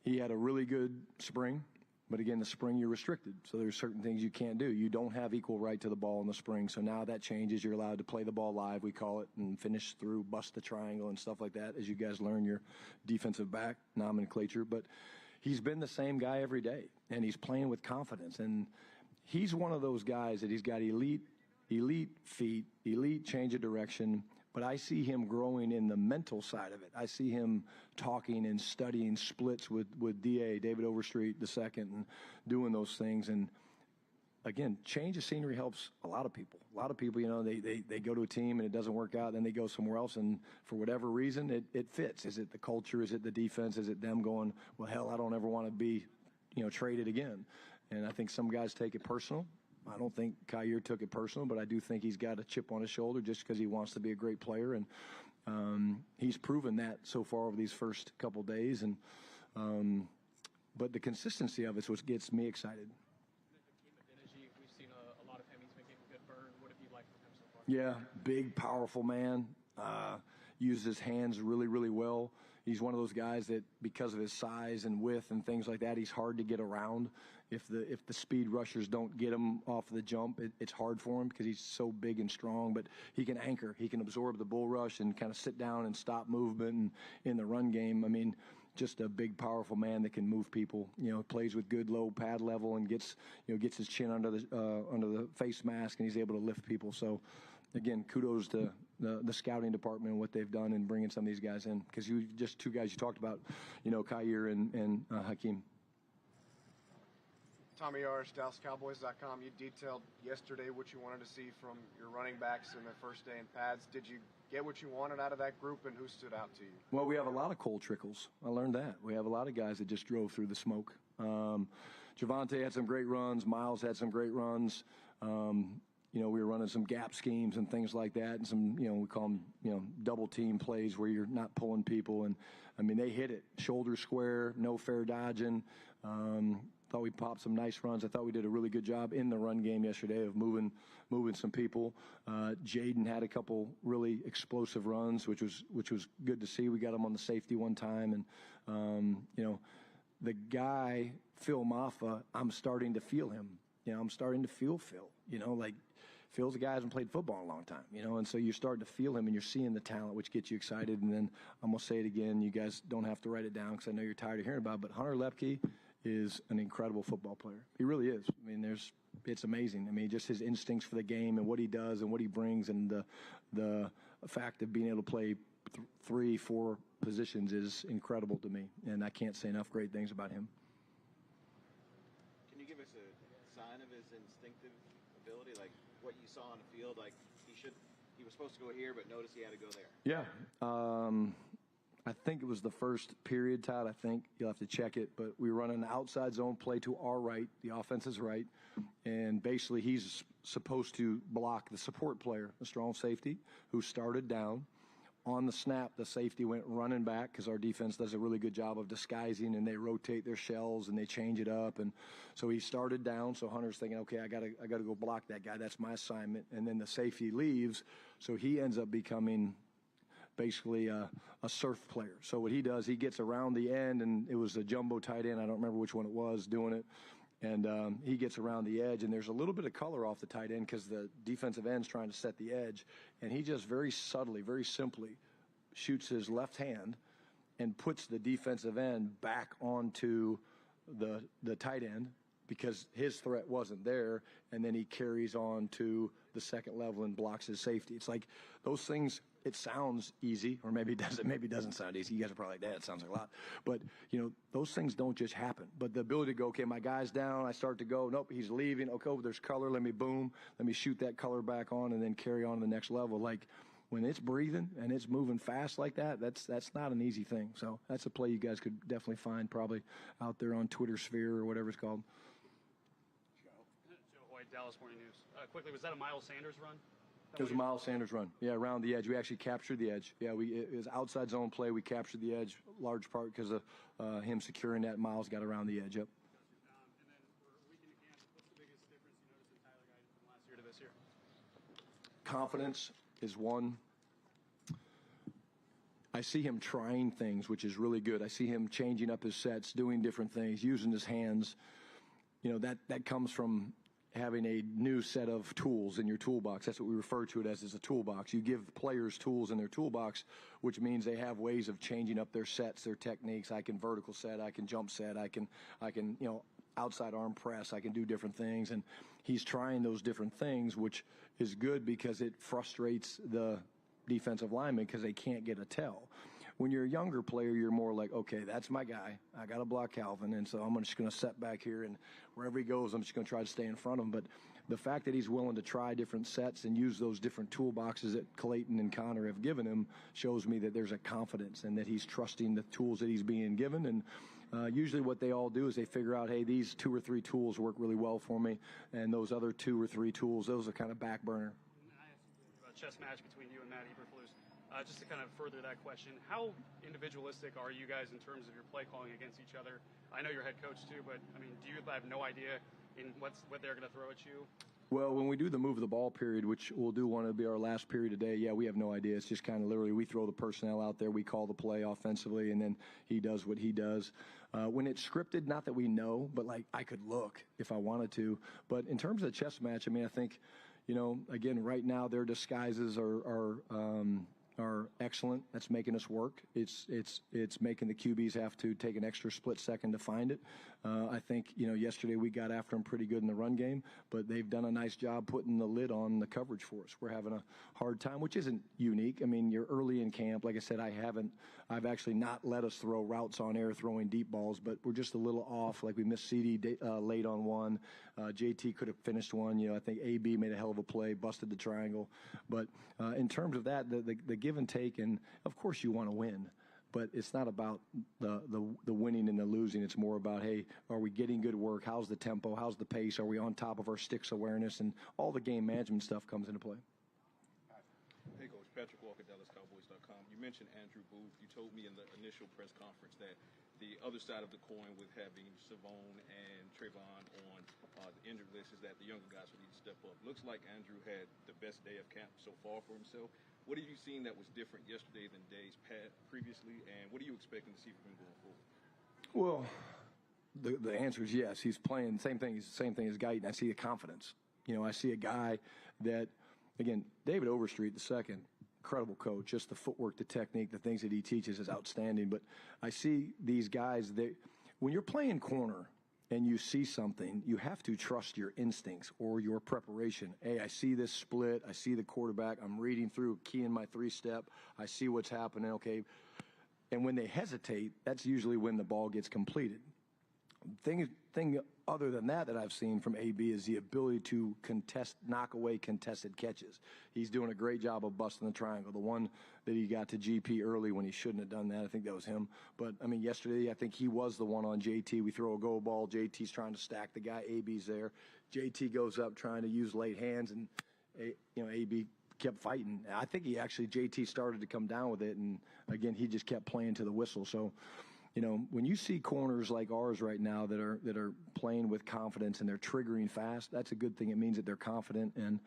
He had a really good spring. But again, the spring you're restricted, so there's certain things you can't do. You don't have equal right to the ball in the spring, so now that changes. You're allowed to play the ball live, we call it, and finish through, bust the triangle and stuff like that as you guys learn your defensive back nomenclature. But he's been the same guy every day, and he's playing with confidence. And he's one of those guys that he's got elite feet, elite change of direction. But I see him growing in the mental side of it. I see him talking and studying splits with DA, David Overstreet II, and doing those things. And, again, change of scenery helps a lot of people. A lot of people, they go to a team and it doesn't work out, then they go somewhere else, and for whatever reason, it fits. Is it the culture? Is it the defense? Is it them going, well, hell, I don't ever want to be, traded again? And I think some guys take it personal. I don't think Kair took it personal, but I do think he's got a chip on his shoulder just because he wants to be a great player, and he's proven that so far over these first couple days. And but the consistency of it's what gets me excited. We've seen a lot of him. He's been getting good burn. What have you liked from him so far? Yeah, big, powerful man. Uses his hands really, really well. He's one of those guys that, because of his size and width and things like that, he's hard to get around. If the speed rushers don't get him off the jump, it's hard for him because he's so big and strong. But he can anchor. He can absorb the bull rush and kind of sit down and stop movement. And in the run game, I mean, just a big, powerful man that can move people. Plays with good low pad level and gets his chin under the face mask, and he's able to lift people. So, again, kudos to the scouting department and what they've done in bringing some of these guys in. Because just 2 guys you talked about, Kair and Hakeem. Tommy Yarsh, DallasCowboys.com. You detailed yesterday what you wanted to see from your running backs in their first day in pads. Did you get what you wanted out of that group, and who stood out to you? Well, we have a lot of cold trickles. I learned that. We have a lot of guys that just drove through the smoke. Javonte had some great runs. Miles had some great runs. We were running some gap schemes and things like that, and some, we call them, double team plays where you're not pulling people. And, I mean, they hit it. Shoulder square, no fair dodging. Thought we popped some nice runs. I thought we did a really good job in the run game yesterday of moving some people. Jaden had a couple really explosive runs, which was good to see. We got him on the safety one time. And, the guy, Phil Maffa, I'm starting to feel him. I'm starting to feel Phil. Phil's a guy who hasn't played football in a long time, and so you're starting to feel him and you're seeing the talent, which gets you excited. And then I'm going to say it again. You guys don't have to write it down because I know you're tired of hearing about it, but Hunter Lepke is an incredible football player. He really is. I mean, it's amazing. I mean, just his instincts for the game and what he does and what he brings, and the fact of being able to play 3-4 positions is incredible to me, and I can't say enough great things about him. Can you give us a sign of his instinctive ability, like what you saw on the field? Like he was supposed to go here, but notice he had to go there. Yeah. I think it was the first period, Todd. I think you'll have to check it, but we were running an outside zone play to our right, the offense's right, and basically he's supposed to block the support player, the strong safety, who started down. On the snap, the safety went running back because our defense does a really good job of disguising, and they rotate their shells and they change it up. And so he started down. So Hunter's thinking, okay, I gotta go block that guy. That's my assignment. And then the safety leaves, so he ends up becoming basically a surf player. So what he does, he gets around the end, and it was a jumbo tight end. I don't remember which one it was doing it. And he gets around the edge, and there's a little bit of color off the tight end because the defensive end's trying to set the edge. And he just very subtly, very simply shoots his left hand and puts the defensive end back onto the tight end because his threat wasn't there, and then he carries on to the second level and blocks his safety. It's like those things, it sounds easy, or maybe it doesn't sound easy. You guys are probably like, Dad, it sounds like a lot. But, those things don't just happen. But the ability to go, okay, my guy's down, I start to go, nope, he's leaving, okay, there's color, let me shoot that color back on and then carry on to the next level. Like, when it's breathing and it's moving fast like that, that's not an easy thing. So that's a play you guys could definitely find probably out there on Twitter sphere or whatever it's called. Joe Hoyt, Dallas Morning News. Quickly, was that a Miles Sanders run? It was a Miles Sanders run. Yeah, around the edge. We actually captured the edge. Yeah, it was outside zone play. We captured the edge, large part because of him securing that. Miles got around the edge. Yep. And then for weekend in camp, what's the biggest difference you noticed in Tyler Guyton from last year to this year? Confidence is one. I see him trying things, which is really good. I see him changing up his sets, doing different things, using his hands. That comes from having a new set of tools in your toolbox. That's what we refer to it as a toolbox. You give players tools in their toolbox, which means they have ways of changing up their sets, their techniques. I can vertical set, I can jump set, I can outside arm press, I can do different things. And he's trying those different things, which is good because it frustrates the defensive linemen because they can't get a tell. When you're a younger player, you're more like, okay, that's my guy. I got to block Calvin, and so I'm just going to set back here, and wherever he goes, I'm just going to try to stay in front of him. But the fact that he's willing to try different sets and use those different toolboxes that Clayton and Connor have given him shows me that there's a confidence and that he's trusting the tools that he's being given. And usually what they all do is they figure out, hey, these 2 or 3 tools work really well for me, and those other 2 or 3 tools, those are kind of back burner. A chess match between you and Matt Eberflus. Just to kind of further that question, how individualistic are you guys in terms of your play calling against each other? I know you're head coach too, but do you have no idea in what they're going to throw at you? Well, when we do the move the ball period, which we'll do one to be our last period today, yeah, we have no idea. It's just kind of literally we throw the personnel out there, we call the play offensively, and then he does what he does. When it's scripted, not that we know, but like I could look if I wanted to. But in terms of the chess match, I think, again, right now their disguises are excellent. That's making us work. It's making the QBs have to take an extra split second to find it. I think, yesterday we got after them pretty good in the run game, but they've done a nice job putting the lid on the coverage for us. We're having a hard time, which isn't unique. You're early in camp. Like I said, I've actually not let us throw routes on air, throwing deep balls, but we're just a little off. Like we missed CD late on one. JT could have finished one. I think AB made a hell of a play, busted the triangle. But in terms of that, the give and take, and of course you want to win, but it's not about the winning and the losing. It's more about, hey, are we getting good work? How's the tempo? How's the pace? Are we on top of our sticks awareness? And all the game management stuff comes into play. Hey, Coach. Patrick Walker, DallasCowboys.com. You mentioned Andrew Booth. You told me in the initial press conference that the other side of the coin with having Savone and Trayvon on the injured list is that the younger guys will need to step up. Looks like Andrew had the best day of camp so far for himself. What have you seen that was different yesterday than days previously, and what are you expecting to see from him going forward? Well, the answer is yes. He's playing the same thing as Guyton. I see the confidence. I see a guy that, again, David Overstreet II, incredible coach. Just the footwork, the technique, the things that he teaches is outstanding. But I see these guys that when you're playing corner and you see something, you have to trust your instincts or your preparation. Hey, I see this split. I see the quarterback. I'm reading through, keying my 3-step. I see what's happening. Okay. And when they hesitate, that's usually when the ball gets completed. Thing other than that I've seen from AB is the ability to knock away contested catches. He's doing a great job of busting the triangle. The one that he got to GP early when he shouldn't have done that, I think that was him. But, yesterday I think he was the one on JT. We throw a go ball. JT's trying to stack the guy. AB's there. JT goes up trying to use late hands, and, AB kept fighting. I think JT started to come down with it, and, again, he just kept playing to the whistle. So, when you see corners like ours right now that are playing with confidence and they're triggering fast, that's a good thing. It means that they're confident and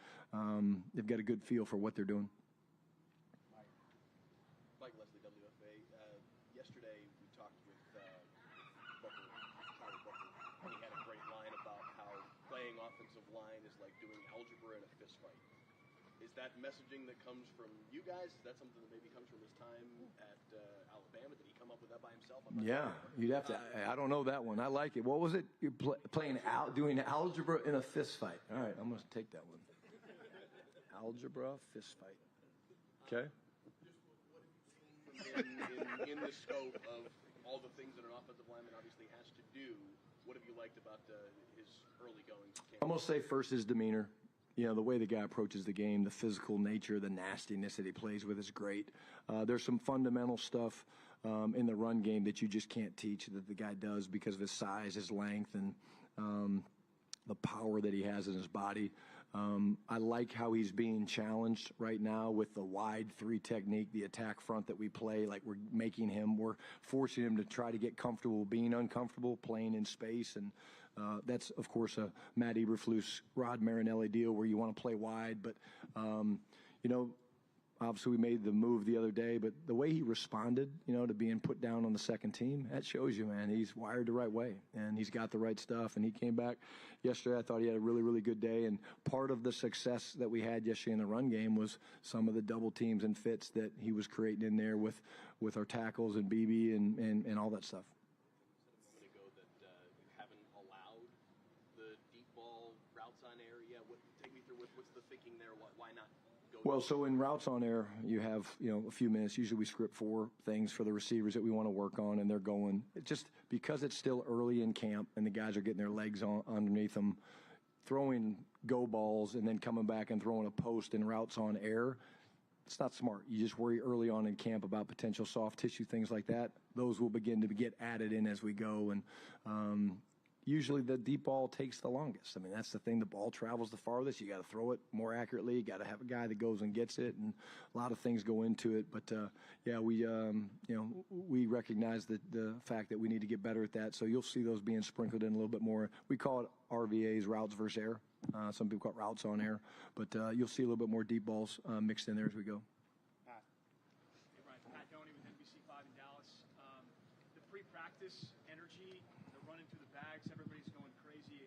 they've got a good feel for what they're doing. of the WFA. Yesterday, we talked with Booker, and he had a great line about how playing offensive line is like doing algebra in a fist fight. Is that messaging that comes from you guys? Is that something that maybe comes from his time at Alabama? Did he come up with that by himself? Yeah, you'd have to. I don't know that one. I like it. What was it? You're doing algebra in a fist fight. All right, I'm going to take that one. Algebra fist fight. Okay. In the scope of all the things that an offensive lineman obviously has to do, what have you liked about his early goings? I'm going to say first his demeanor. You know, the way the guy approaches the game, the physical nature, the nastiness that he plays with is great. There's some fundamental stuff in the run game that you just can't teach that the guy does because of his size, his length, and the power that he has in his body. I like how he's being challenged right now with the wide 3 technique, the attack front that we play. Like we're forcing him to try to get comfortable being uncomfortable, playing in space. And that's, of course, a Matt Eberflus, Rod Marinelli deal where you want to play wide. But, obviously we made the move the other day, but the way he responded, to being put down on the second team, that shows you, man, he's wired the right way and he's got the right stuff. And he came back yesterday. I thought he had a really, really good day. And part of the success that we had yesterday in the run game was some of the double teams and fits that he was creating in there with our tackles and BB and all that stuff. You said a moment ago that you haven't allowed the deep ball routes on air yet. Take me through what's the thinking there? Why not? Well, so in routes on air, you have, a few minutes. Usually we script 4 things for the receivers that we want to work on, and they're going. It's just because it's still early in camp and the guys are getting their legs underneath them, throwing go balls and then coming back and throwing a post in routes on air, it's not smart. You just worry early on in camp about potential soft tissue, things like that. Those will begin to get added in as we go, and usually the deep ball takes the longest. I mean, that's the thing. The ball travels the farthest. You got to throw it more accurately. You got to have a guy that goes and gets it, and a lot of things go into it. But we recognize the fact that we need to get better at that. So you'll see those being sprinkled in a little bit more. We call it RVAs, routes versus air. Some people call it routes on air, but you'll see a little bit more deep balls mixed in there as we go. Pat. Hey, Brian. Pat Doney with NBC5 in Dallas. The pre-practice energy, running through the bags, everybody's going crazy.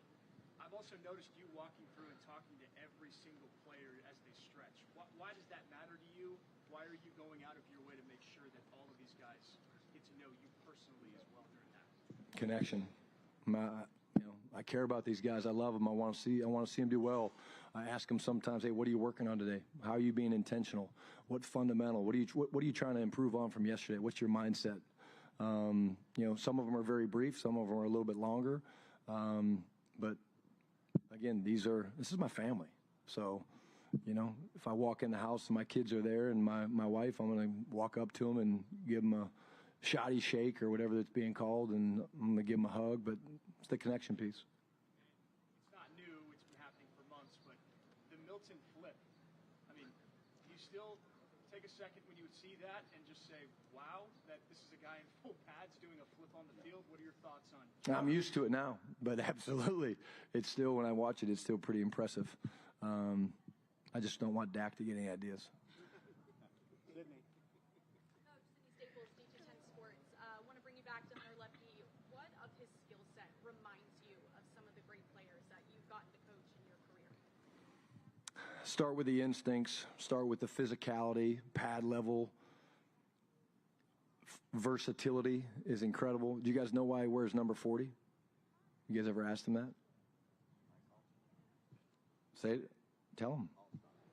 I've also noticed you walking through and talking to every single player as they stretch. Why does that matter to you? Why are you going out of your way to make sure that all of these guys get to know you personally as well during that? Connection. I care about these guys. I love them. I want to see them do well. I ask them sometimes, hey, what are you working on today? How are you being intentional? What fundamental? What are you trying to improve on from yesterday? What's your mindset? Some of them are very brief. Some of them are a little bit longer. But again, this is my family. So, if I walk in the house and my kids are there and my wife, I'm going to walk up to them and give them a shoddy shake or whatever that's being called, and I'm going to give them a hug. But it's the connection piece. It's not new. It's been happening for months. But the Milton flip, do you still take a second when you would see that and just say, wow, that this is a guy in full pads doing a flip on the field? What are your thoughts on it? I'm used to it now, but absolutely. It's still, when I watch it, it's still pretty impressive. I just don't want Dak to get any ideas. Sydney. Coach, Sydney Staples, D210 Sports. I want to bring you back to Hunter Lefty. What of his skill set reminds you of some of the great players that you've gotten to coach in your career? Start with the instincts, start with the physicality, pad level. Versatility is incredible. Do you guys know why he wears number 40? You guys ever asked him that? Say it. Tell him.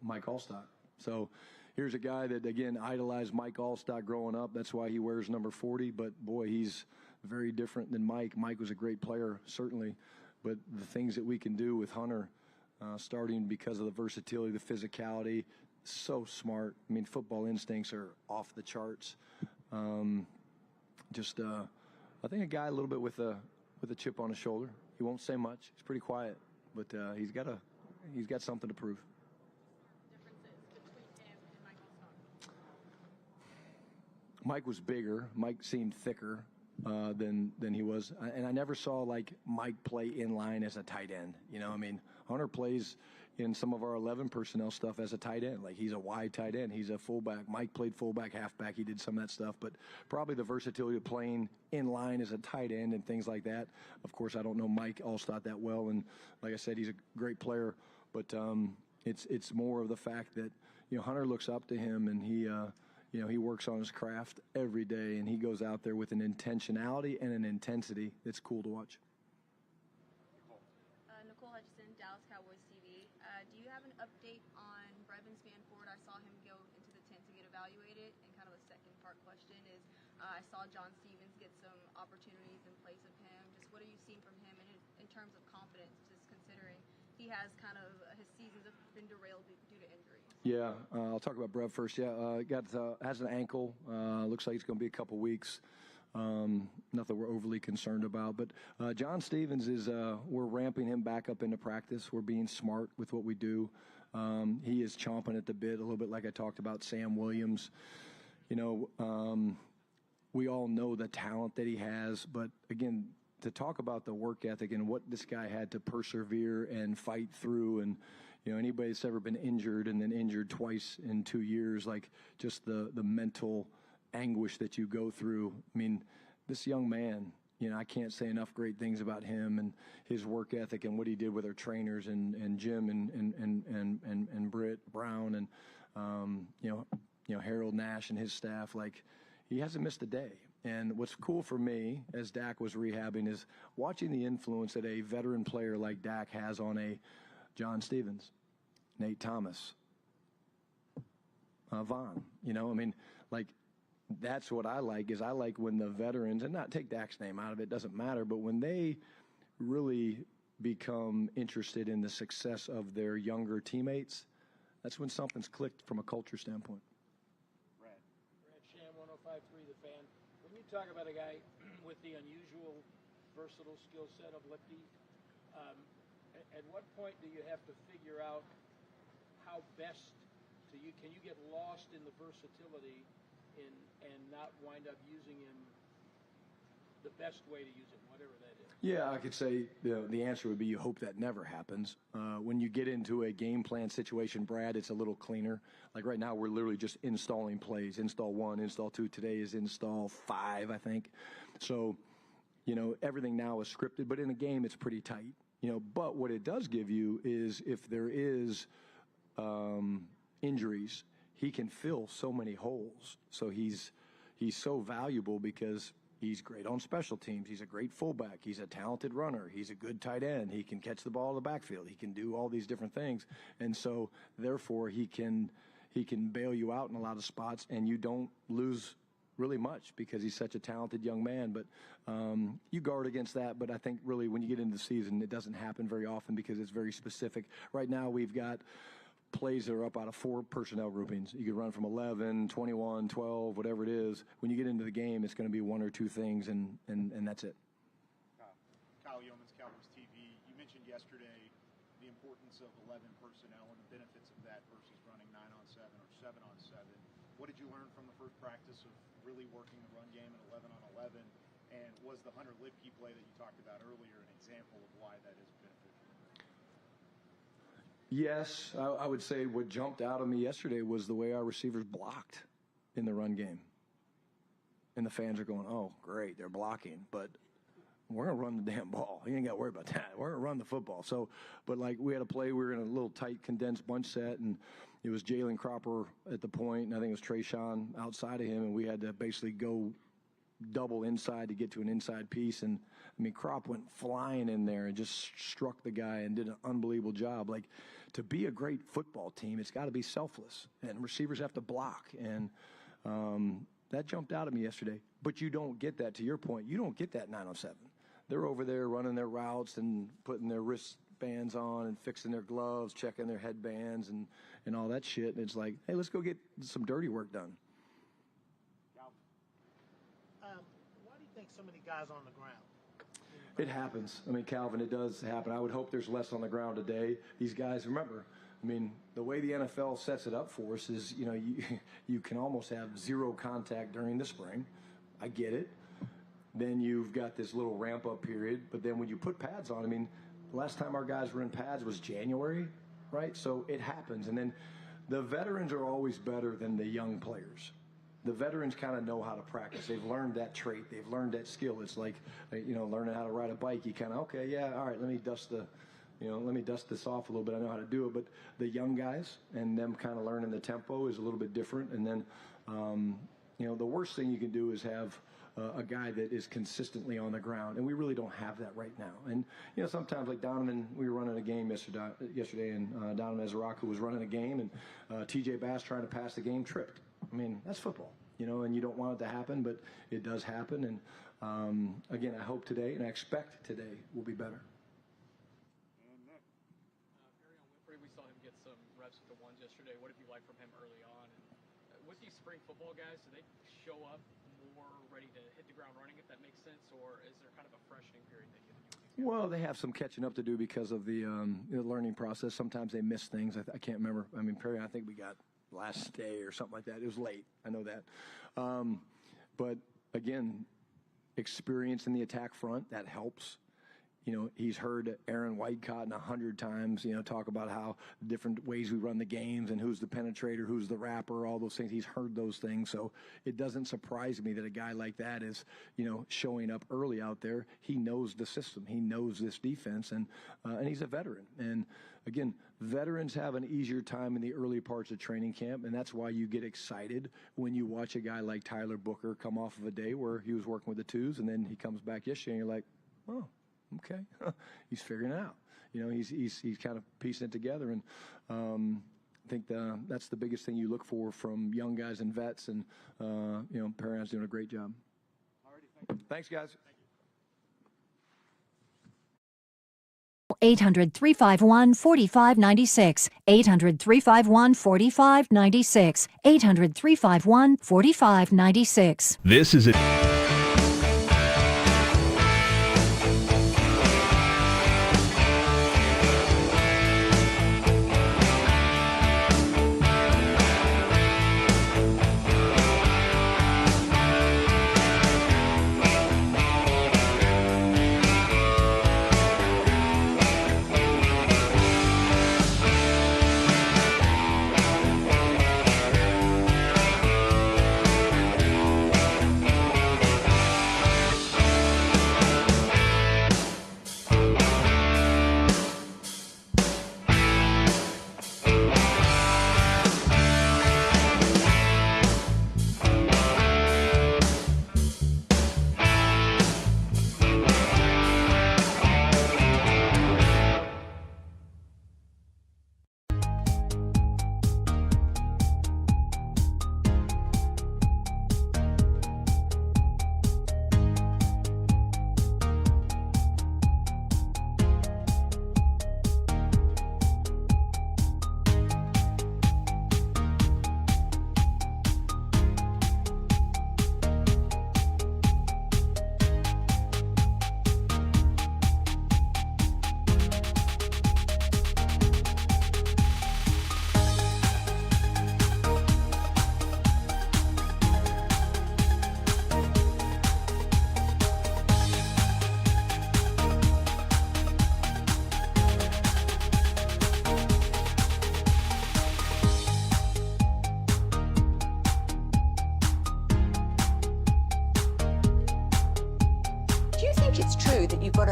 Mike Allstock. So here's a guy that, again, idolized Mike Allstock growing up. That's why he wears number 40. But, boy, he's very different than Mike. Mike was a great player, certainly. But the things that we can do with Hunter, starting because of the versatility, the physicality, so smart. Football instincts are off the charts. I think a guy a little bit with a chip on his shoulder. He won't say much. He's pretty quiet, but he's got something to prove. Differences between him and Mike Allstock? Mike was bigger. Mike seemed thicker than he was, and I never saw Mike play in line as a tight end. Hunter plays, in some of our 11 personnel stuff as a tight end. Like, he's a wide tight end. He's a fullback. Mike played fullback, halfback. He did some of that stuff. But probably the versatility of playing in line as a tight end and things like that. Of course, I don't know Mike Allstott that well. And like I said, he's a great player. But it's more of the fact that, Hunter looks up to him, and he works on his craft every day, and he goes out there with an intentionality and an intensity that's cool to watch. Nicole Hutchison, Dallas Cowboys TV. Do you have an update on Brevin Spanford? I saw him go into the tent to get evaluated, and kind of a second part question is, I saw John Stevens get some opportunities in place of him. Just what are you seeing from him in terms of confidence, just considering he has kind of, his seasons have been derailed due to injuries? Yeah, I'll talk about Brev first. Yeah, has an ankle. Looks like it's going to be a couple weeks. Nothing we're overly concerned about. But John Stevens we're ramping him back up into practice. We're being smart with what we do. He is chomping at the bit, a little bit like I talked about Sam Williams. We all know the talent that he has. But, again, to talk about the work ethic and what this guy had to persevere and fight through, and anybody that's ever been injured and then injured twice in 2 years, like just the mental anguish that you go through. I mean, this young man, I can't say enough great things about him and his work ethic and what he did with our trainers and Jim and Britt Brown and Harold Nash and his staff. Like, he hasn't missed a day. And what's cool for me as Dak was rehabbing is watching the influence that a veteran player like Dak has on a John Stevens, Nate Thomas, Vaughn. That's what I like, is I like when the veterans, and not take Dak's name out of it, doesn't matter, but when they really become interested in the success of their younger teammates, that's when something's clicked from a culture standpoint. Brad Shan, 105.3 The Fan. When you talk about a guy with the unusual, versatile skill set of lefty, at what point do you have to figure out how best can you get lost in the versatility and not wind up using him the best way to use him, whatever that is? Yeah, I could say the answer would be you hope that never happens. When you get into a game plan situation, Brad, it's a little cleaner. Like right now, we're literally just installing plays. Install 1, install 2. Today is install 5, I think. So, everything now is scripted, but in a game, it's pretty tight. But what it does give you is if there is injuries, he can fill so many holes. So he's so valuable because he's great on special teams. He's a great fullback. He's a talented runner. He's a good tight end. He can catch the ball in the backfield. He can do all these different things. And so, therefore, he can bail you out in a lot of spots, and you don't lose really much because he's such a talented young man. But you guard against that. But I think really when you get into the season, it doesn't happen very often because it's very specific. Right now we've got plays that are up out of 4 personnel groupings. You could run from 11, 21, 12, whatever it is. When you get into the game, it's going to be 1 or 2 things, and that's it. Kyle Yeomans, Cowboys TV. You mentioned yesterday the importance of 11 personnel and the benefits of that versus running 9-on-7 or 7-on-7. What did you learn from the first practice of really working the run game at 11-on-11? And was the Hunter Lipke play that you talked about earlier an example of why that is beneficial? Yes, I would say what jumped out at me yesterday was the way our receivers blocked in the run game. And the fans are going, oh, great, they're blocking. But we're going to run the damn ball. You ain't got to worry about that. We're going to run the football. So, but like we had a play, we were in a little tight, condensed bunch set, and it was Jalen Cropper at the point, and I think it was Trayshawn outside of him, and we had to basically go double inside to get to an inside piece. And, I mean, Crop went flying in there and just struck the guy and did an unbelievable job. Like, to be a great football team, it's got to be selfless, and receivers have to block. And that jumped out at me yesterday. But you don't get that, to your point, you don't get that 9-on-7. They're over there running their routes and putting their wristbands on and fixing their gloves, checking their headbands and all that shit. And it's like, hey, let's go get some dirty work done. Why do you think so many guys on the ground? It happens. I mean, Calvin, it does happen. I would hope there's less on the ground today. These guys, remember, I mean, the way the NFL sets it up for us is, you know, you can almost have zero contact during the spring. I get it. Then you've got this little ramp-up period. But then when you put pads on, I mean, the last time our guys were in pads was January. right? So it happens. And then the veterans are always better than the young players. The veterans kind of know how to practice. They've learned that trait. They've learned that skill. It's like, learning how to ride a bike. You kind of, okay, yeah, all right, let me dust this off a little bit. I know how to do it. But the young guys and them kind of learning the tempo is a little bit different. And then, the worst thing you can do is have a guy that is consistently on the ground, and we really don't have that right now. And sometimes, like Donovan, we were running a game yesterday, and Donovan Ezraku was running a game, and T.J. Bass trying to pass the game tripped. I mean, that's football, and you don't want it to happen, but it does happen. And again, I hope today, and I expect today, will be better. We saw him get some reps with the ones yesterday. What did you like from him early on? And with these spring football guys, do they show up more ready to hit the ground running, if that makes sense, or is there kind of a freshening period that you have to do? Well, they have some catching up to do because of the learning process. Sometimes they miss things. I can't remember. I mean, Perry, I think we got last day or something like that. It was late. I know that. But again, experience in the attack front, that helps. He's heard Aaron Whitecotton 100 times, talk about how different ways we run the games and who's the penetrator, who's the wrapper, all those things. He's heard those things. So it doesn't surprise me that a guy like that is, showing up early out there. He knows the system. He knows this defense, and he's a veteran. And again, veterans have an easier time in the early parts of training camp, and that's why you get excited when you watch a guy like Tyler Booker come off of a day where he was working with the twos, and then he comes back yesterday, and you're like, oh, okay, he's figuring it out. He's kind of piecing it together, and I think that's the biggest thing you look for from young guys and vets, and Perrin's doing a great job. Thanks, guys. 800-351-4596. 800-351-4596. 800-351-4596. This is it.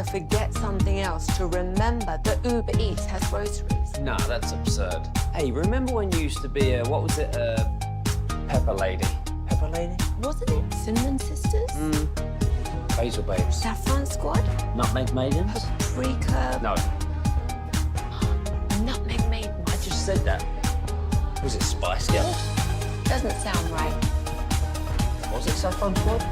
to forget something else to remember that Uber Eats has groceries. Nah, that's absurd. Hey, remember when you used to be a, what was it, Pepper Lady? Pepper Lady? Wasn't it Cinnamon Sisters? Basil Babes. Saffron Squad? Nutmeg Maidens? Paprika? No. Nutmeg Maidens. I just said that. Was it Spice Girls? Doesn't sound right. Was it Saffron Squad?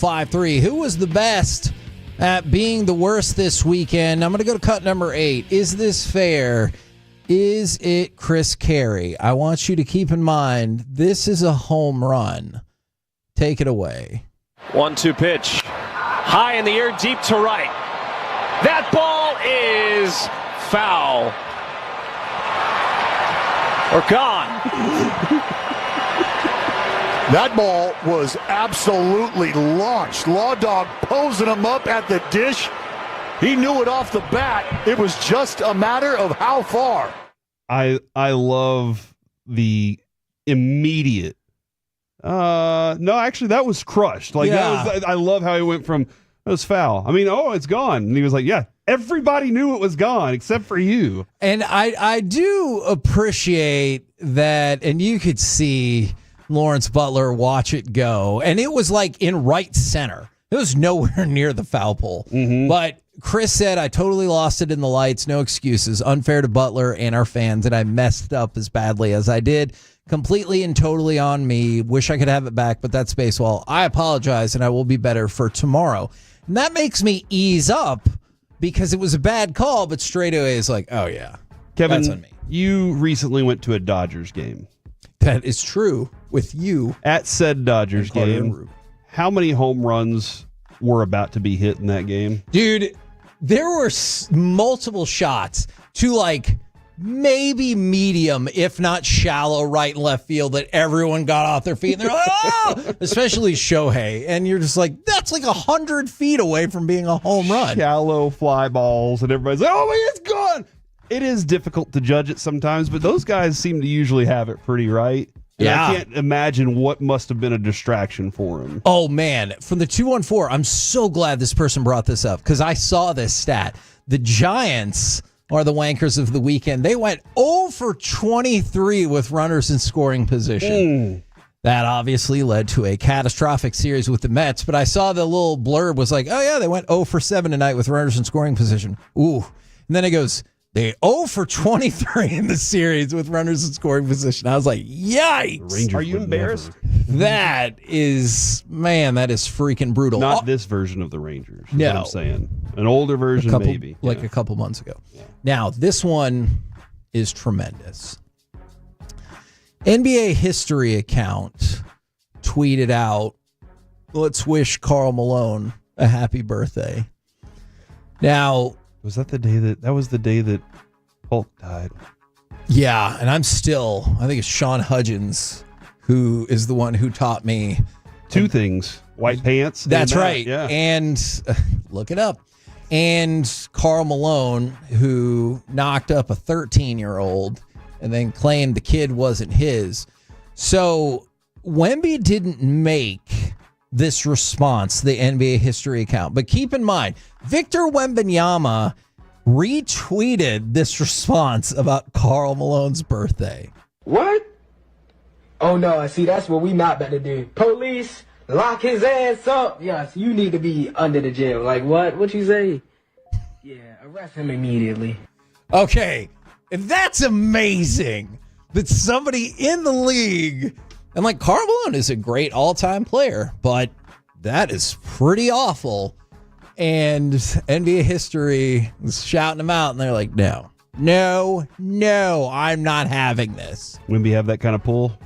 1053. Who was the best at being the worst this weekend? I'm going to go to cut number 8. Is this fair? Is it Chris Carey? I want you to keep in mind, this is a home run. Take it away. 1-2 pitch. High in the air, deep to right. That ball is foul. Or gone. That ball was absolutely launched. Law Dog posing him up at the dish. He knew it off the bat. It was just a matter of how far. I love the immediate. No, actually, that was crushed. Like I love how he went from it was foul. I mean, it's gone, and he was like, yeah. Everybody knew it was gone except for you. And I do appreciate that, and you could see Lawrence Butler watch it go, and it was like in right center. It was nowhere near the foul pole. But Chris said, I totally lost it in the lights. No excuses. Unfair to Butler and our fans, and I messed up as badly as I did. Completely and totally on me. Wish I could have it back, but that's baseball. I apologize, and I will be better for tomorrow. And that makes me ease up because it was a bad call, but straight away it's like, oh, yeah. Kevin, that's on me. You recently went to a Dodgers game. That is true with you. At said Dodgers game, how many home runs were about to be hit in that game? Dude, there were multiple shots to like maybe medium, if not shallow, right and left field that everyone got off their feet. And they're like, oh! Especially Shohei. And you're just like, that's like 100 feet away from being a home run. Shallow fly balls, and everybody's like, oh, it's gone. It is difficult to judge it sometimes, but those guys seem to usually have it pretty right. And yeah. I can't imagine what must have been a distraction for him. Oh, man. From the 214, I'm so glad this person brought this up because I saw this stat. The Giants are the wankers of the weekend. They went 0 for 23 with runners in scoring position. That obviously led to a catastrophic series with the Mets, but I saw the little blurb was like, oh, yeah, they went 0 for 7 tonight with runners in scoring position. Ooh. And then it goes, they 0 for 23 in the series with runners in scoring position. I was like, yikes. Are you embarrassed? That is freaking brutal. Not this version of the Rangers. No. What I'm saying. An older version, maybe. Like a couple months ago. Yeah. Now, this one is tremendous. NBA history account tweeted out, let's wish Karl Malone a happy birthday. Now, was that the day that was the day that Hulk died? Yeah, and I think it's Sean Hudgens who is the one who taught me two things: white pants. That's right. Yeah. And look it up. And Karl Malone, who knocked up a 13-year-old and then claimed the kid wasn't his. So Wemby didn't make this response, the NBA history account. But keep in mind, Victor Wembanyama retweeted this response about Karl Malone's birthday. What? Oh, no. See, that's what we not better do. Police, lock his ass up. Yes, you need to be under the jail. Like, what? What you say? Yeah, arrest him immediately. Okay, that's amazing that somebody in the league, and like Karl Malone is a great all-time player, but that is pretty awful. And NBA history is shouting them out, and they're like, no, I'm not having this. Wemby have that kind of pull?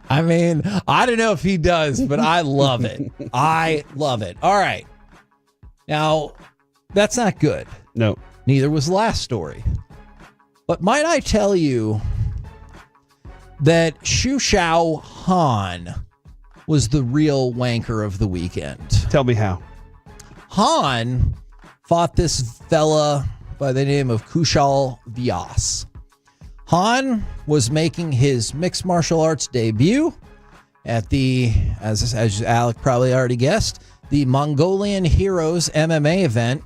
I mean, I don't know if he does, but I love it. I love it. All right. Now, that's not good. No. Neither was the last story. But might I tell you that Xu Xiao Han was the real wanker of the weekend? Tell me how. Han fought this fella by the name of Kushal Vyas. Han was making his mixed martial arts debut at the, as Alec probably already guessed, the Mongolian Heroes MMA event.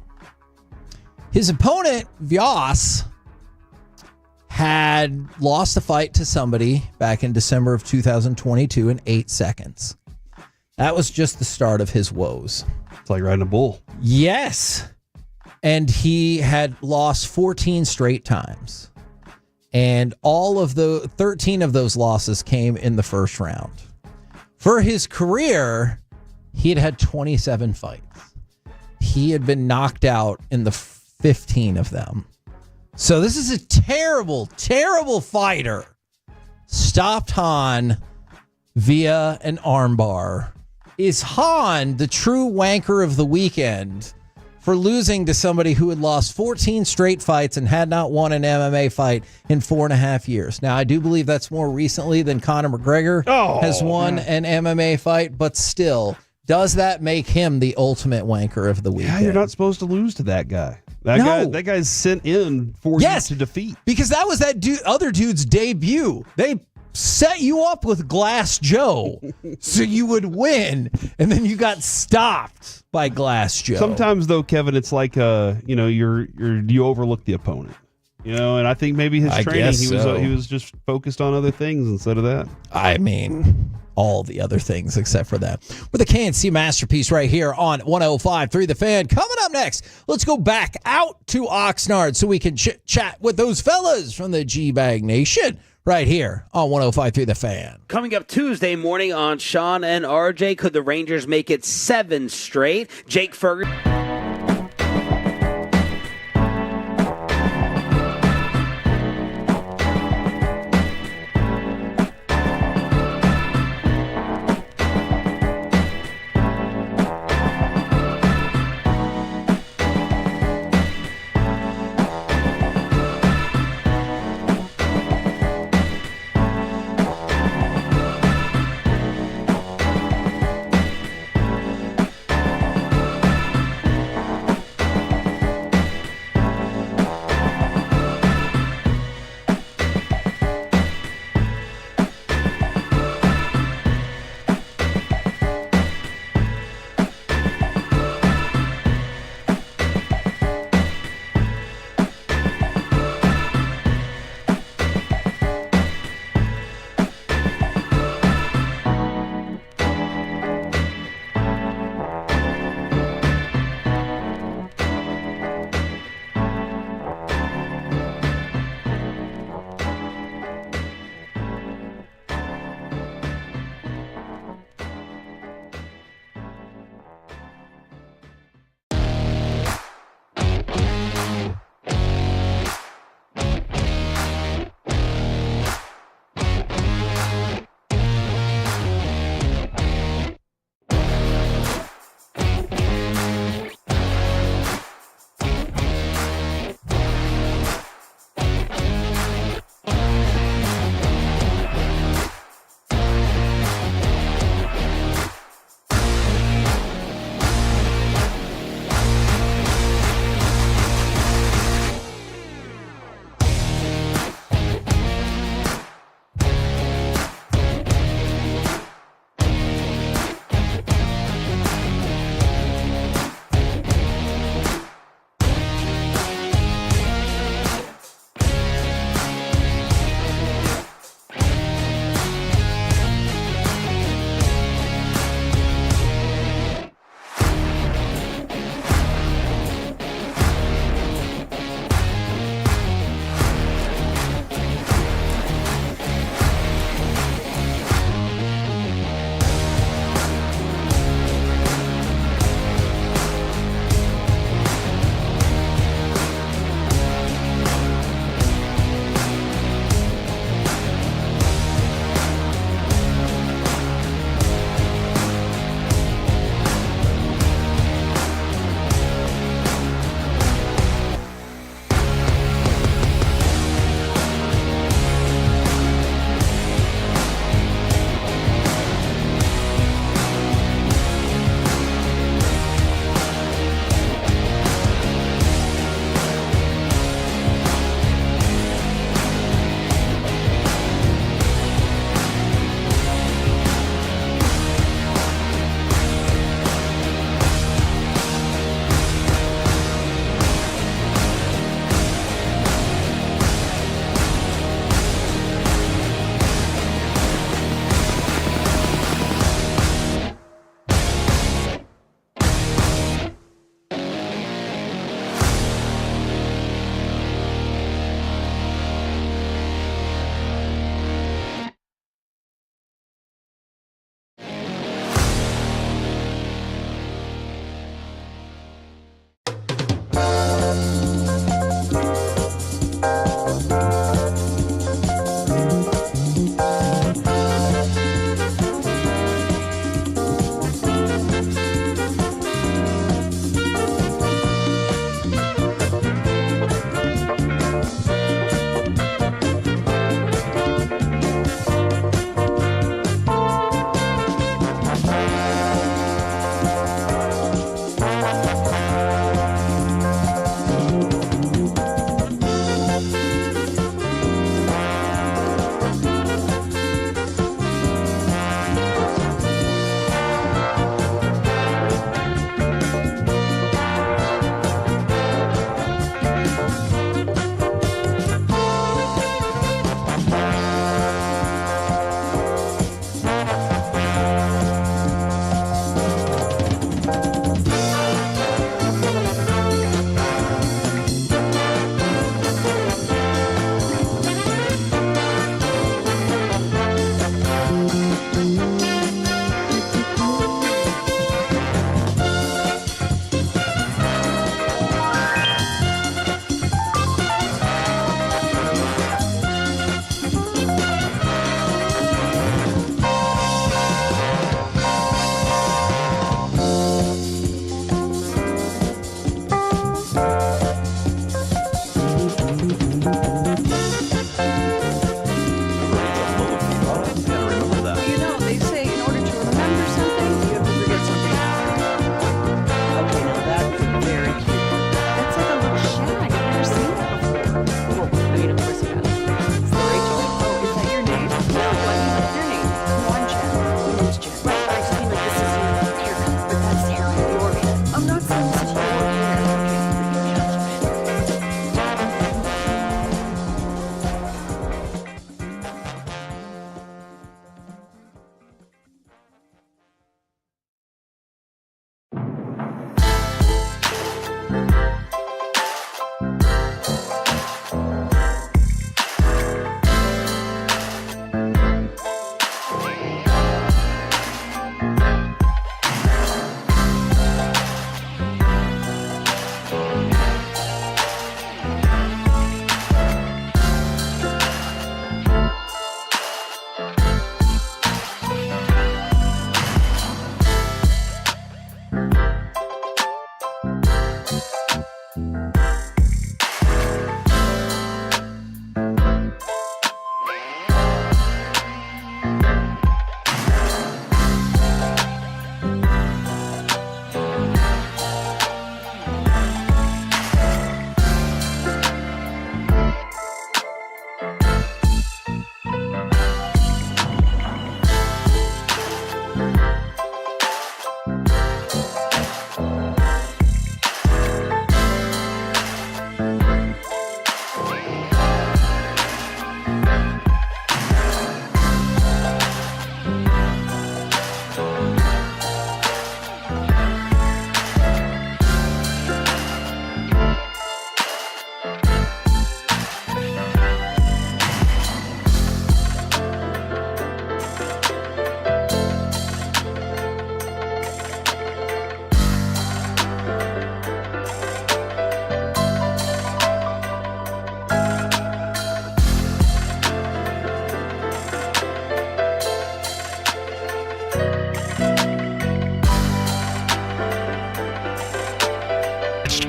His opponent, Vyas, had lost a fight to somebody back in December of 2022 in 8 seconds. That was just the start of his woes. It's like riding a bull. Yes. And he had lost 14 straight times. And all of the 13 of those losses came in the first round. For his career, he had 27 fights. He had been knocked out in the 15 of them. So this is a terrible, terrible fighter. Stopped Hahn via an armbar. Is Hahn the true wanker of the weekend for losing to somebody who had lost 14 straight fights and had not won an MMA fight in 4.5 years? Now, I do believe that's more recently than Conor McGregor has won an MMA fight, but still, does that make him the ultimate wanker of the weekend? Yeah, you're not supposed to lose to that guy. That guy's sent in for you to defeat. Because that was that other dude's debut. They set you up with Glass Joe so you would win, and then you got stopped by Glass Joe. Sometimes, though, Kevin, it's like you overlook the opponent. And I think maybe his training, he was just focused on other things instead of that. I mean, all the other things except for that. With the KNC Masterpiece right here on 105.3 The Fan. Coming up next, let's go back out to Oxnard so we can chat with those fellas from the G-Bag Nation right here on 105.3 The Fan. Coming up Tuesday morning on Shan and RJ, could the Rangers make it 7 straight? Jake Ferguson.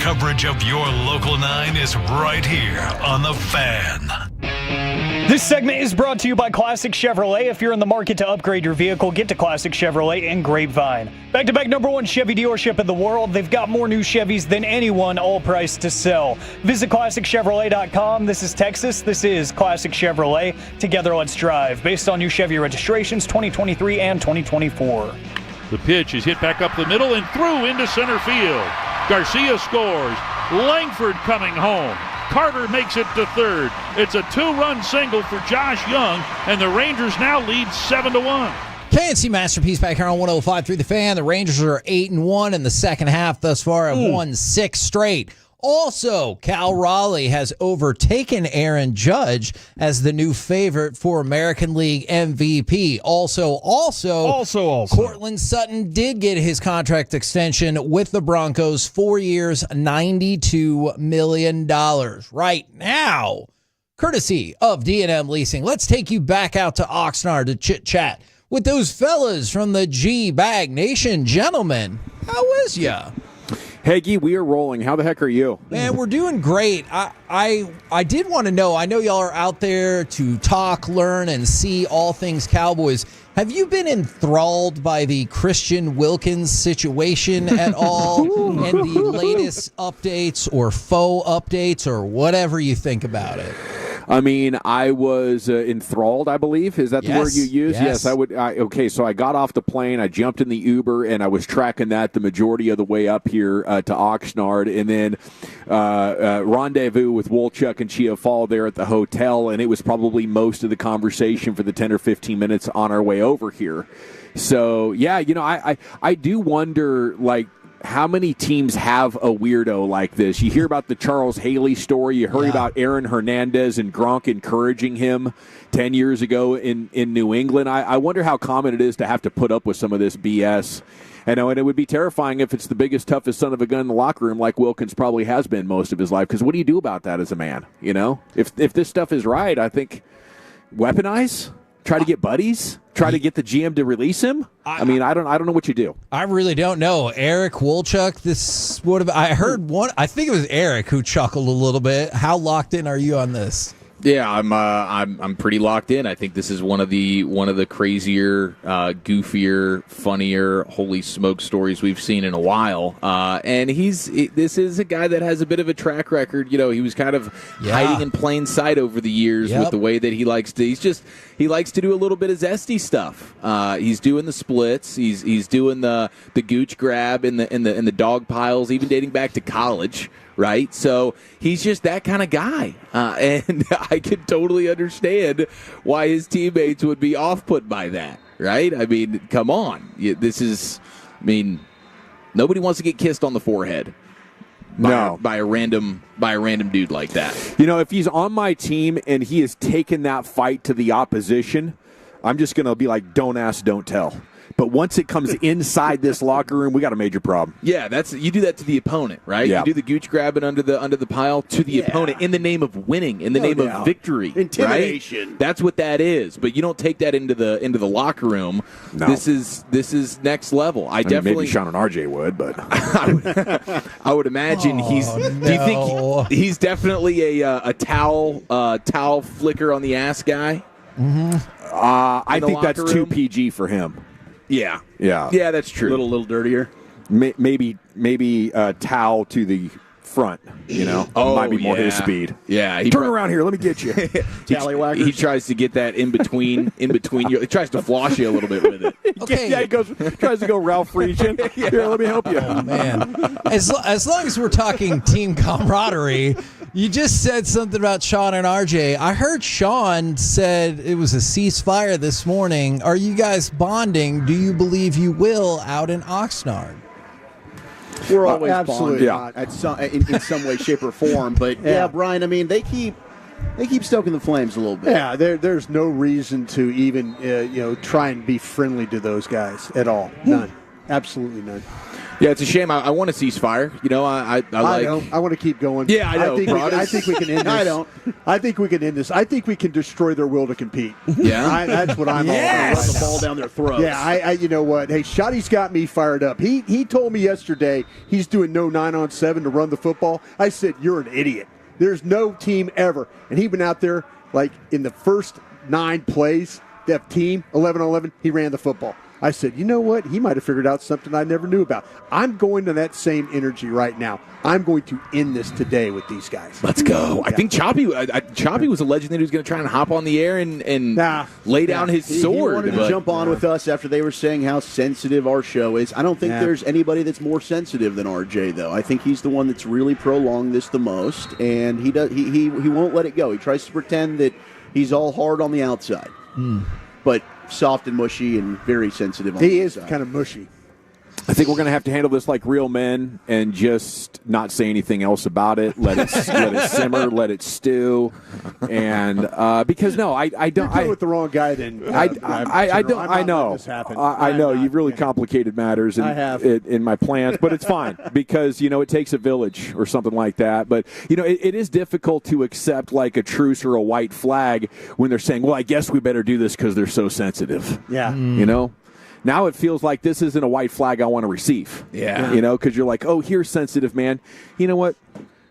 Coverage of your local 9 is right here on The Fan. This segment is brought to you by Classic Chevrolet. If you're in the market to upgrade your vehicle, get to Classic Chevrolet in Grapevine. Back-to-back #1 Chevy dealership in the world. They've got more new Chevys than anyone, all priced to sell. Visit ClassicChevrolet.com. This is Texas. This is Classic Chevrolet. Together, let's drive. Based on new Chevy registrations 2023 and 2024. The pitch is hit back up the middle and through into center field. Garcia scores. Langford coming home. Carter makes it to third. It's a 2-run single for Josh Young, and the Rangers now lead 7-1. KNC Masterpiece back here on 105.3 The Fan. The Rangers are 8-1 in the second half thus far, have won 6 straight. Also, Cal Raleigh has overtaken Aaron Judge as the new favorite for American League MVP. Also, Cortland Sutton did get his contract extension with the Broncos, 4 years, $92 million. Right now, courtesy of D&M Leasing, let's take you back out to Oxnard to chit-chat with those fellas from the G-Bag Nation. Gentlemen, how is ya? Heggy, we are rolling. How the heck are you? Man, we're doing great. I did want to know, I know y'all are out there to talk, learn, and see all things Cowboys. Have you been enthralled by the Christian Wilkins situation at all? And the latest updates or faux updates or whatever you think about it? I mean, I was enthralled, I believe. Is that the word you used? Yes, I would. Okay, so I got off the plane, I jumped in the Uber, and I was tracking that the majority of the way up here to Oxnard, and then rendezvous with Wolchuk and Chiafal there at the hotel, and it was probably most of the conversation for the 10 or 15 minutes on our way over here. So, yeah, you know, I do wonder, like, how many teams have a weirdo like this? You hear about the Charles Haley story. You heard about Aaron Hernandez and Gronk encouraging him 10 years ago in New England. I wonder how common it is to have to put up with some of this BS. And it would be terrifying if it's the biggest, toughest son of a gun in the locker room like Wilkins probably has been most of his life. Because what do you do about that as a man? You know, if this stuff is right, I think weaponize, try to get buddies, try to get the GM to release him. I mean, I don't know what you do. I really don't know. Eric Wolchuk, this would have. I heard one. I think it was Eric who chuckled a little bit. How locked in are you on this? Yeah, I'm pretty locked in. I think this is one of the crazier, goofier, funnier, holy smoke stories we've seen in a while. And this is a guy that has a bit of a track record. You know, he was kind of hiding in plain sight over the years with the way that he likes to. He likes to do a little bit of zesty stuff. He's doing the splits. He's doing the gooch grab in the dog piles, even dating back to college. Right? So he's just that kind of guy. And I can totally understand why his teammates would be off-put by that. Right? I mean, come on. Nobody wants to get kissed on the forehead. By a random dude like that. You know, if he's on my team and he has taken that fight to the opposition, I'm just going to be like, don't ask, don't tell. But once it comes inside this locker room, we got a major problem. Yeah, you do that to the opponent, right? Yeah. You do the gooch grabbing under the pile to the opponent in the name of winning, in the name of victory, intimidation. Right? That's what that is. But you don't take that into the locker room. No. This is next level. I definitely maybe Shan RJ would, but I would imagine he's. Do you think he's definitely a towel flicker on the ass guy? Mm-hmm. I think that's too PG for him. Yeah, that's true. A little dirtier. Maybe towel to the front. You know, might be more his speed. Yeah, turn around here. Let me get you. He tries to get that in between you. He tries to floss you a little bit with it. Okay. Yeah, tries to go Ralph Friedgen. Here, let me help you. Oh, man. As long as we're talking team camaraderie, you just said something about Shan and RJ. I heard Shan said it was a ceasefire this morning. Are you guys bonding? Do you believe you will out in Oxnard? We're always absolutely bonded in some way, shape, or form. But yeah, Brian, I mean, they keep stoking the flames a little bit. Yeah, there's no reason to even try and be friendly to those guys at all. None. Absolutely none. Yeah, it's a shame. I want to ceasefire. You know, I like. I want to keep going. Yeah, I know. I think we can end this. I don't. I think we can end this. I think we can destroy their will to compete. Yeah, that's what I'm all about. Run the ball down their throats. Yeah, I you know what? Hey, Shotty's got me fired up. He told me yesterday he's doing no 9-on-7 to run the football. I said, you're an idiot. There's no team ever. And he went out there, like, in the first 9 plays, that team, 11-on-11, he ran the football. I said, you know what? He might have figured out something I never knew about. I'm going to that same energy right now. I'm going to end this today with these guys. Let's go. I think Choppy was alleging that he was going to try and hop on the air and lay down his sword. He wanted to jump on with us after they were saying how sensitive our show is. I don't think there's anybody that's more sensitive than RJ, though. I think he's the one that's really prolonged this the most, and he won't let it go. He tries to pretend that he's all hard on the outside. But soft and mushy and very sensitive on the inside. He is kind of mushy. I think we're going to have to handle this like real men and just not say anything else about it. Let it simmer, let it stew, and because I don't. You're with the wrong guy. Then I don't. I know. I know you've really complicated matters in my plans, but it's fine because it takes a village or something like that. But it is difficult to accept like a truce or a white flag when they're saying, "Well, I guess we better do this because they're so sensitive." Yeah, Now it feels like this isn't a white flag I want to receive. Yeah. Because you're like, oh, here's sensitive, man. You know what?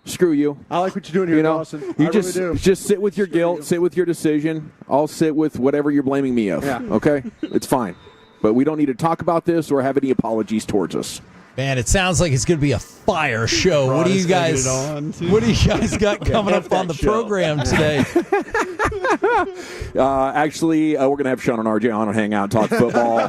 Screw you. I like what you're doing here, Dawson. You I just really do. just sit with your guilt, sit with your decision. I'll sit with whatever you're blaming me of. Yeah. Okay? It's fine. But we don't need to talk about this or have any apologies towards us. Man, it sounds like it's going to be a fire show. What do you guys got coming up on the program today? Actually, we're going to have Shan RJ on and hang out and talk football.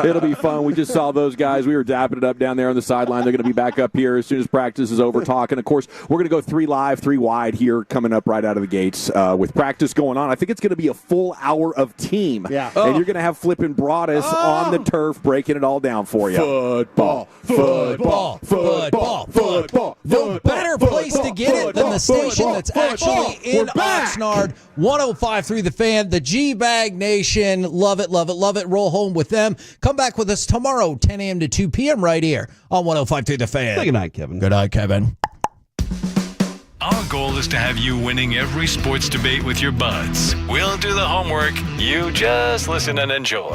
It'll be fun. We just saw those guys. We were dapping it up down there on the sideline. They're going to be back up here as soon as practice is over talking. Of course, we're going to go 3 live, 3 wide here coming up right out of the gates with practice going on. I think it's going to be a full hour of team. Yeah. And you're going to have Flippin' Broadus on the turf breaking it all down for you. Football. No better place to get it than the station that's actually in Oxnard. 105.3 The Fan, the G-Bag Nation. Love it, love it, love it. Roll home with them. Come back with us tomorrow, 10 a.m. to 2 p.m. right here on 105.3 The Fan. Good night, Kevin. Good night, Kevin. Our goal is to have you winning every sports debate with your buds. We'll do the homework. You just listen and enjoy.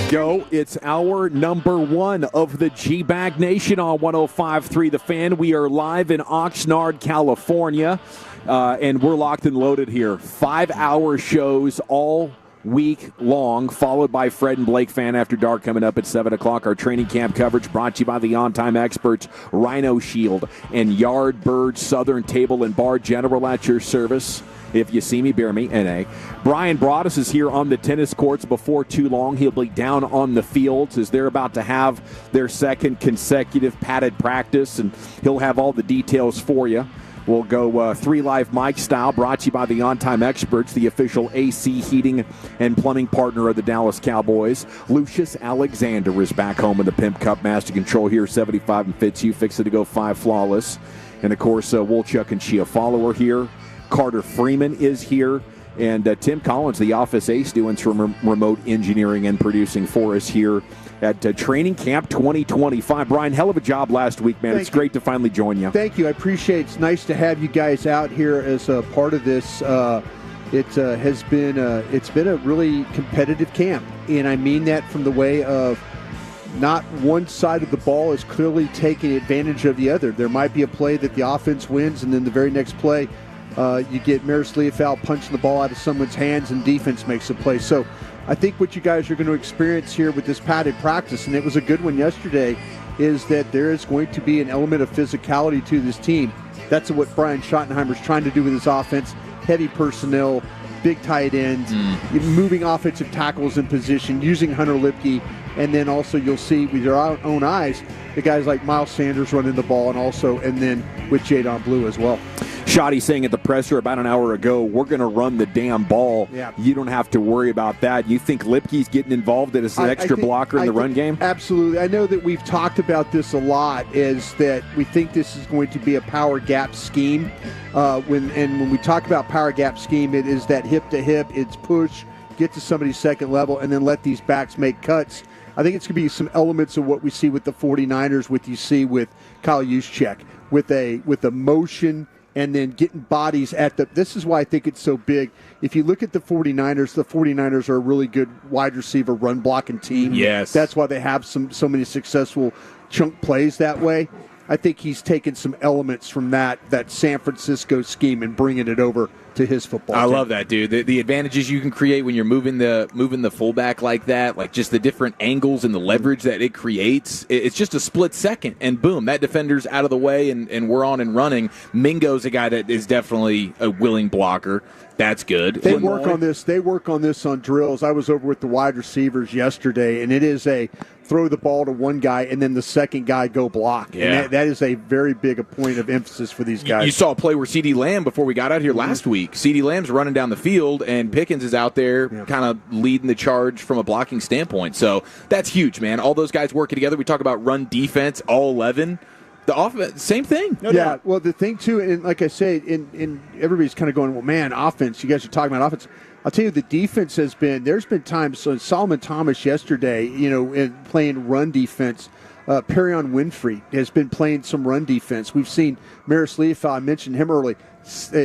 Go. It's our number one of the G-Bag Nation on 105.3 The Fan. We are live in Oxnard, California, and we're locked and loaded here. 5-hour shows all week long, followed by Fred and Blake Fan After Dark coming up at 7 o'clock. Our training camp coverage brought to you by the on-time experts Rhino Shield and Yardbird Southern Table and Bar General at your service. If you see me, bear me, N.A. Brian Broaddus is here on the tennis courts before too long. He'll be down on the fields as they're about to have their second consecutive padded practice, and he'll have all the details for you. We'll go 3 Live Mike style, brought to you by the On-Time Experts, the official AC heating and plumbing partner of the Dallas Cowboys. Lucius Alexander is back home in the Pimp Cup Master Control here, 75 and fits you, fixing to go 5 flawless. And, of course, Wolchuk and Chia follower here. Carter Freeman is here, and Tim Collins, the office ace, doing some remote engineering and producing for us here at Training Camp 2025. Brian, hell of a job last week, man. It's great to finally join you. Thank you. I appreciate it. It's nice to have you guys out here as a part of this. It's been a really competitive camp, and I mean that from the way of not one side of the ball is clearly taking advantage of the other. There might be a play that the offense wins, and then the very next play, you get Maris Leofow punching the ball out of someone's hands and defense makes a play. So I think what you guys are going to experience here with this padded practice, and it was a good one yesterday, is that there is going to be an element of physicality to this team. That's what Brian Schottenheimer's trying to do with his offense. Heavy personnel, big tight ends, moving offensive tackles in position, using Hunter Lipke, and then also you'll see with your own eyes the guys like Miles Sanders running the ball, and then with Jadon Blue as well. Shotty saying at the presser about an hour ago, we're going to run the damn ball. Yeah. You don't have to worry about that. You think Lipke's getting involved as an extra blocker in the run game? Absolutely. I know that we've talked about this a lot, is that we think this is going to be a power gap scheme. When we talk about power gap scheme, it is that hip to hip, it's push, get to somebody's second level, and then let these backs make cuts. I think it's going to be some elements of what we see with the 49ers, what you see with Kyle Juszczyk, with a motion and then getting bodies at the – this is why I think it's so big. If you look at the 49ers are a really good wide receiver run blocking team. Yes. That's why they have so many successful chunk plays that way. I think he's taken some elements from that San Francisco scheme and bringing it over to his football team. I love that, dude. The advantages you can create when you're moving the fullback like that, like just the different angles and the leverage that it creates. It's just a split second, and boom, that defender's out of the way, and we're on and running. Mingo's a guy that is definitely a willing blocker. That's good. They work on this. They work on this on drills. I was over with the wide receivers yesterday, and it is a throw the ball to one guy and then the second guy go block. Yeah. And that is a very big point of emphasis for these guys. You saw a play where CeeDee Lamb, before we got out here last week, week. CeeDee Lamb's running down the field, and Pickens is out there kind of leading the charge from a blocking standpoint. So that's huge, man. All those guys working together. We talk about run defense, all 11. The offense, same thing. Well, the thing, too, and like I say, in everybody's kind of going, well, man, offense. You guys are talking about offense. I'll tell you, the defense there's been times, so Solomon Thomas yesterday, in playing run defense. Perion Winfrey has been playing some run defense. We've seen Maris Leafau, I mentioned him early,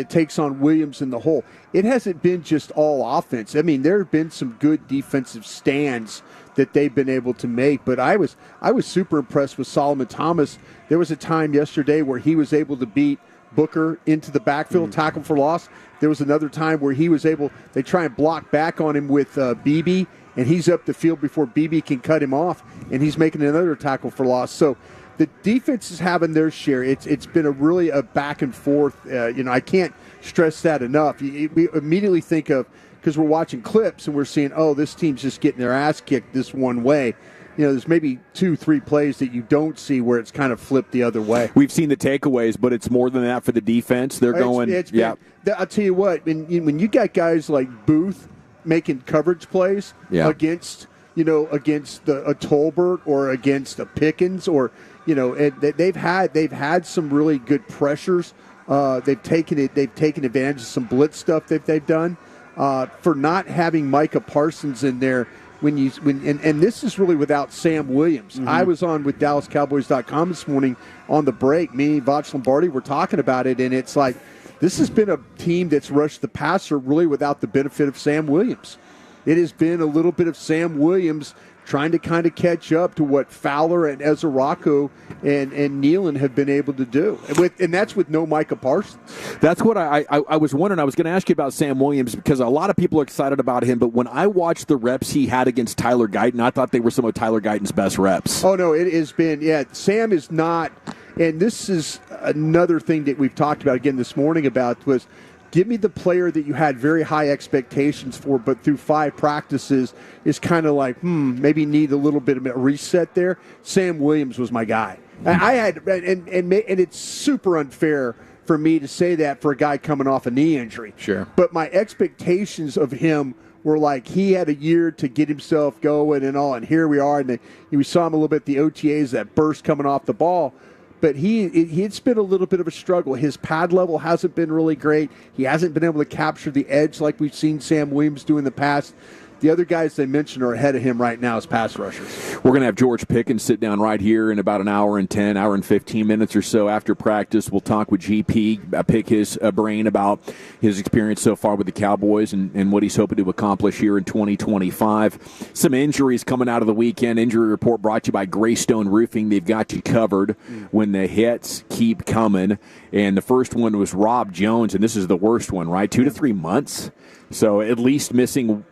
takes on Williams in the hole. It hasn't been just all offense. I mean, there have been some good defensive stands that they've been able to make, but I was super impressed with Solomon Thomas. There was a time yesterday where he was able to beat Booker into the backfield, tackle for loss. There was another time where he was able, they try and block back on him with BB, and he's up the field before BB can cut him off, and he's making another tackle for loss. So the defense is having their share. It's been a back and forth. I can't stress that enough. We immediately think of, because we're watching clips and we're seeing, oh, this team's just getting their ass kicked this one way. There's maybe 2-3 plays that you don't see where it's kind of flipped the other way. We've seen the takeaways, but it's more than that for the defense. They're going, I'll tell you what, when you got guys like Booth making coverage plays against a Tolbert or against a Pickens, or and they've had some really good pressures. They've taken advantage of some blitz stuff that they've done. For not having Micah Parsons in there. And this is really without Sam Williams. Mm-hmm. I was on with DallasCowboys.com this morning on the break. Me, Voch Lombardi, were talking about it, and it's like this has been a team that's rushed the passer really without the benefit of Sam Williams. It has been a little bit of Sam Williams trying to kind of catch up to what Fowler and Ezerako and Nealon have been able to do. And that's with no Micah Parsons. That's what I was wondering. I was going to ask you about Sam Williams because a lot of people are excited about him, but when I watched the reps he had against Tyler Guyton, I thought they were some of Tyler Guyton's best reps. Oh, no, it has been, Sam is not, and this is another thing that we've talked about again this morning about was give me the player that you had very high expectations for, but through 5 practices is kind of like, maybe need a little bit of a reset there. Sam Williams was my guy. I had, and it's super unfair for me to say that for a guy coming off a knee injury. Sure. But my expectations of him were like he had a year to get himself going and all, and here we are. And we saw him a little bit at the OTAs, that burst coming off the ball. But it's been a little bit of a struggle. His pad level hasn't been really great. He hasn't been able to capture the edge like we've seen Sam Williams do in the past. The other guys they mentioned are ahead of him right now as pass rushers. We're going to have George Pickens sit down right here in about an hour and 15 minutes or so after practice. We'll talk with GP, pick his brain about his experience so far with the Cowboys and what he's hoping to accomplish here in 2025. Some injuries coming out of the weekend. Injury report brought to you by Greystone Roofing. They've got you covered when the hits keep coming. And the first one was Rob Jones, and this is the worst one, right? 2 to 3 months. So at least missing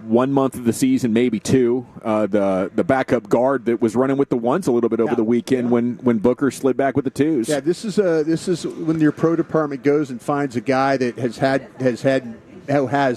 1 month of the season, maybe 2. The backup guard that was running with the 1s a little bit over the weekend when Booker slid back with the 2s. Yeah, this is when your pro department goes and finds a guy that has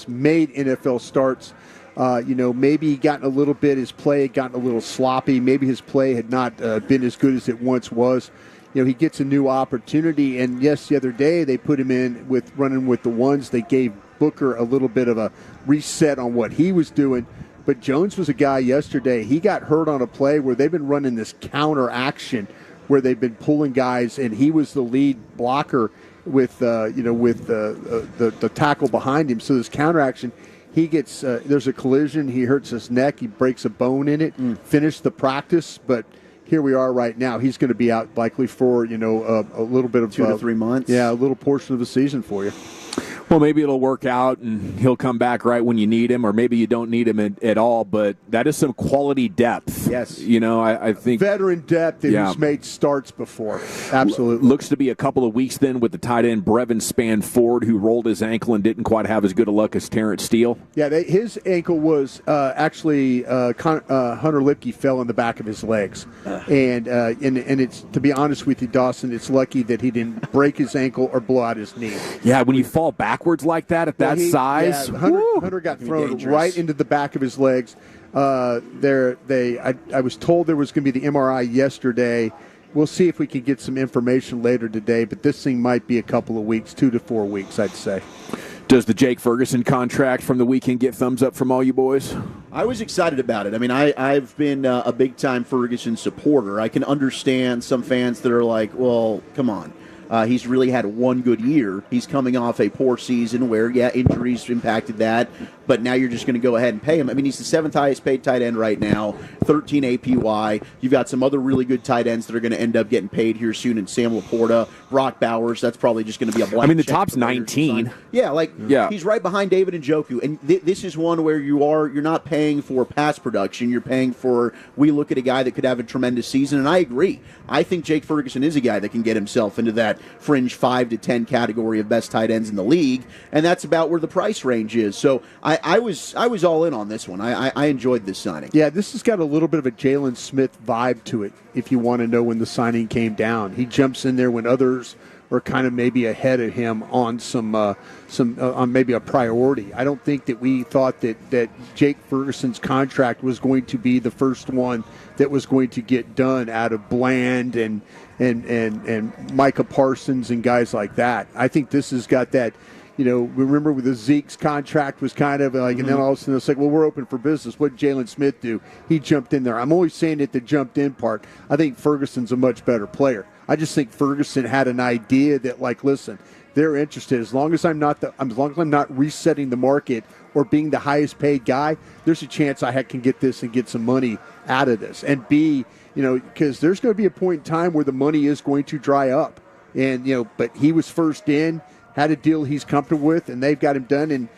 made NFL starts. Maybe he gotten a little bit, his play had gotten a little sloppy. Maybe his play had not been as good as it once was. He gets a new opportunity. And yes, the other day they put him in with running with the 1s. They gave Booker a little bit of a reset on what he was doing. But Jones was a guy yesterday. He got hurt on a play where they've been running this counter action where they've been pulling guys, and he was the lead blocker with the tackle behind him. So this counter action, he gets there's a collision. He hurts his neck. He breaks a bone in it. Finished the practice, but here we are right now. He's going to be out likely for a little bit of 2 to 3 months. Yeah, a little portion of the season for you. Well, maybe it'll work out and he'll come back right when you need him, or maybe you don't need him at all, but that is some quality depth. Yes. I think. Veteran depth and who's made starts before. Absolutely. Looks to be a couple of weeks then with the tight end Brevin Spanford, who rolled his ankle and didn't quite have as good a luck as Terrence Steele. Yeah, his ankle was actually Hunter Lipke fell in the back of his legs. And it's, to be honest with you, Dawson, it's lucky that he didn't break his ankle or blow out his knee. Yeah, when you fall backwards like that at that size. Yeah, Hunter got thrown right into the back of his legs. I was told there was going to be the MRI yesterday, we'll see if we can get some information later today, but this thing might be a couple of weeks, 2 to 4 weeks, I'd say. Does the Jake Ferguson contract from the weekend get thumbs up from all you boys? I was excited about it. I mean, I've been a big-time Ferguson supporter. I can understand some fans that are like, well, come on. He's really had one good year. He's coming off a poor season where, injuries impacted that, but now you're just going to go ahead and pay him. I mean, he's the 7th highest paid tight end right now, 13 APY. You've got some other really good tight ends that are going to end up getting paid here soon in Sam Laporta, Brock Bowers. That's probably just going to be a blank. I mean, the check top's for the Raiders 19. Yeah, he's right behind David Njoku. And this is one where you're not paying for pass production. You're paying for, we look at a guy that could have a tremendous season, and I agree. I think Jake Ferguson is a guy that can get himself into that fringe 5 to 10 category of best tight ends in the league, and that's about where the price range is. So I was all in on this one. I enjoyed this signing. Yeah, this has got a little bit of a Jalen Smith vibe to it, if you want to know when the signing came down. He jumps in there when others are kind of maybe ahead of him on on maybe a priority. I don't think that we thought that Jake Ferguson's contract was going to be the first one that was going to get done out of Bland and Micah Parsons and guys like that. I think this has got that, remember with the Zeke's contract was kind of like, and then all of a sudden it's like, well, we're open for business. What did Jalen Smith do? He jumped in there. I'm always saying it, the jumped in part. I think Ferguson's a much better player. I just think Ferguson had an idea that, like, listen, they're interested. As long as I'm not resetting the market or being the highest paid guy, there's a chance I can get this and get some money out of this. And B, because there's going to be a point in time where the money is going to dry up. And, but he was first in, had a deal he's comfortable with, and they've got him done. And,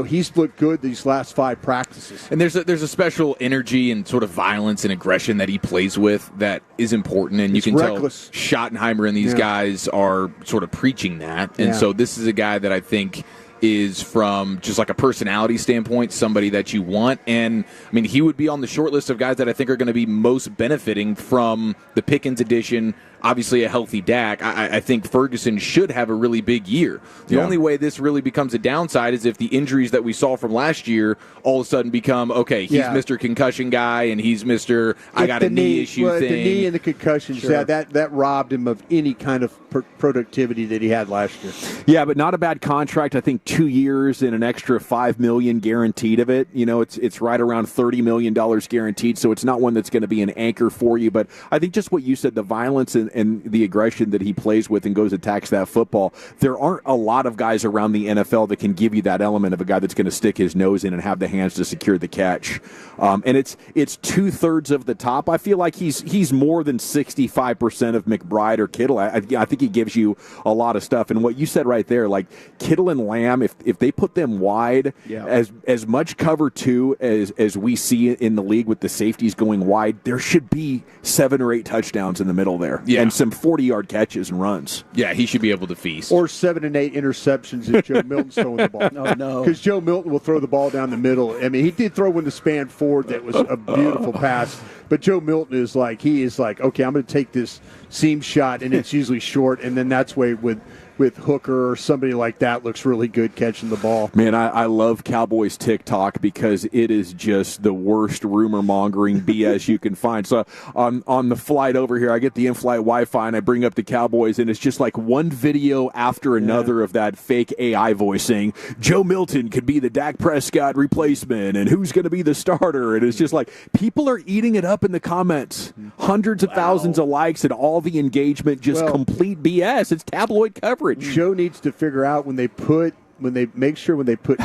he's looked good these last 5 practices. And there's a special energy and sort of violence and aggression that he plays with that is important. And It's you can reckless. tell Schottenheimer and these guys are sort of preaching that. And so this is a guy that I think is, from just like a personality standpoint, somebody that you want. And I mean, he would be on the short list of guys that I think are going to be most benefiting from the Pickens addition. Obviously, a healthy Dak. I think Ferguson should have a really big year. The only way this really becomes a downside is if the injuries that we saw from last year all of a sudden become, okay, he's Mr. Concussion guy and he's Mr. I got a knee issue thing. The knee and the concussions, that robbed him of any kind of productivity that he had last year. Yeah, but not a bad contract. I think 2 years and an extra $5 million guaranteed of it. It's right around $30 million guaranteed, so it's not one that's going to be an anchor for you. But I think just what you said, the violence and the aggression that he plays with and goes attacks that football. There aren't a lot of guys around the NFL that can give you that element of a guy that's going to stick his nose in and have the hands to secure the catch. And it's 2/3 of the top. I feel like he's more than 65% of McBride or Kittle. I think he gives you a lot of stuff. And what you said right there, like Kittle and Lamb, if they put them wide, as much cover two as we see in the league with the safeties going wide, there should be 7 or 8 touchdowns in the middle there. And some 40-yard catches and runs. Yeah, he should be able to feast. Or 7 and 8 interceptions if Joe Milton's throwing the ball. Oh, no. Because Joe Milton will throw the ball down the middle. I mean, he did throw one to span forward that was a beautiful pass. But Joe Milton is like, okay, I'm going to take this seam shot, and it's usually short, and then that's way with Hooker or somebody like that looks really good catching the ball. Man, I love Cowboys TikTok because it is just the worst rumor-mongering BS you can find. So on the flight over here, I get the in-flight Wi-Fi, and I bring up the Cowboys, and it's just like one video after another of that fake AI voice saying, Joe Milton could be the Dak Prescott replacement, and who's going to be the starter? And it's just like, people are eating it up in the comments. Hundreds of thousands of likes and all the engagement, just complete BS. It's tabloid coverage. Joe needs to figure out when they put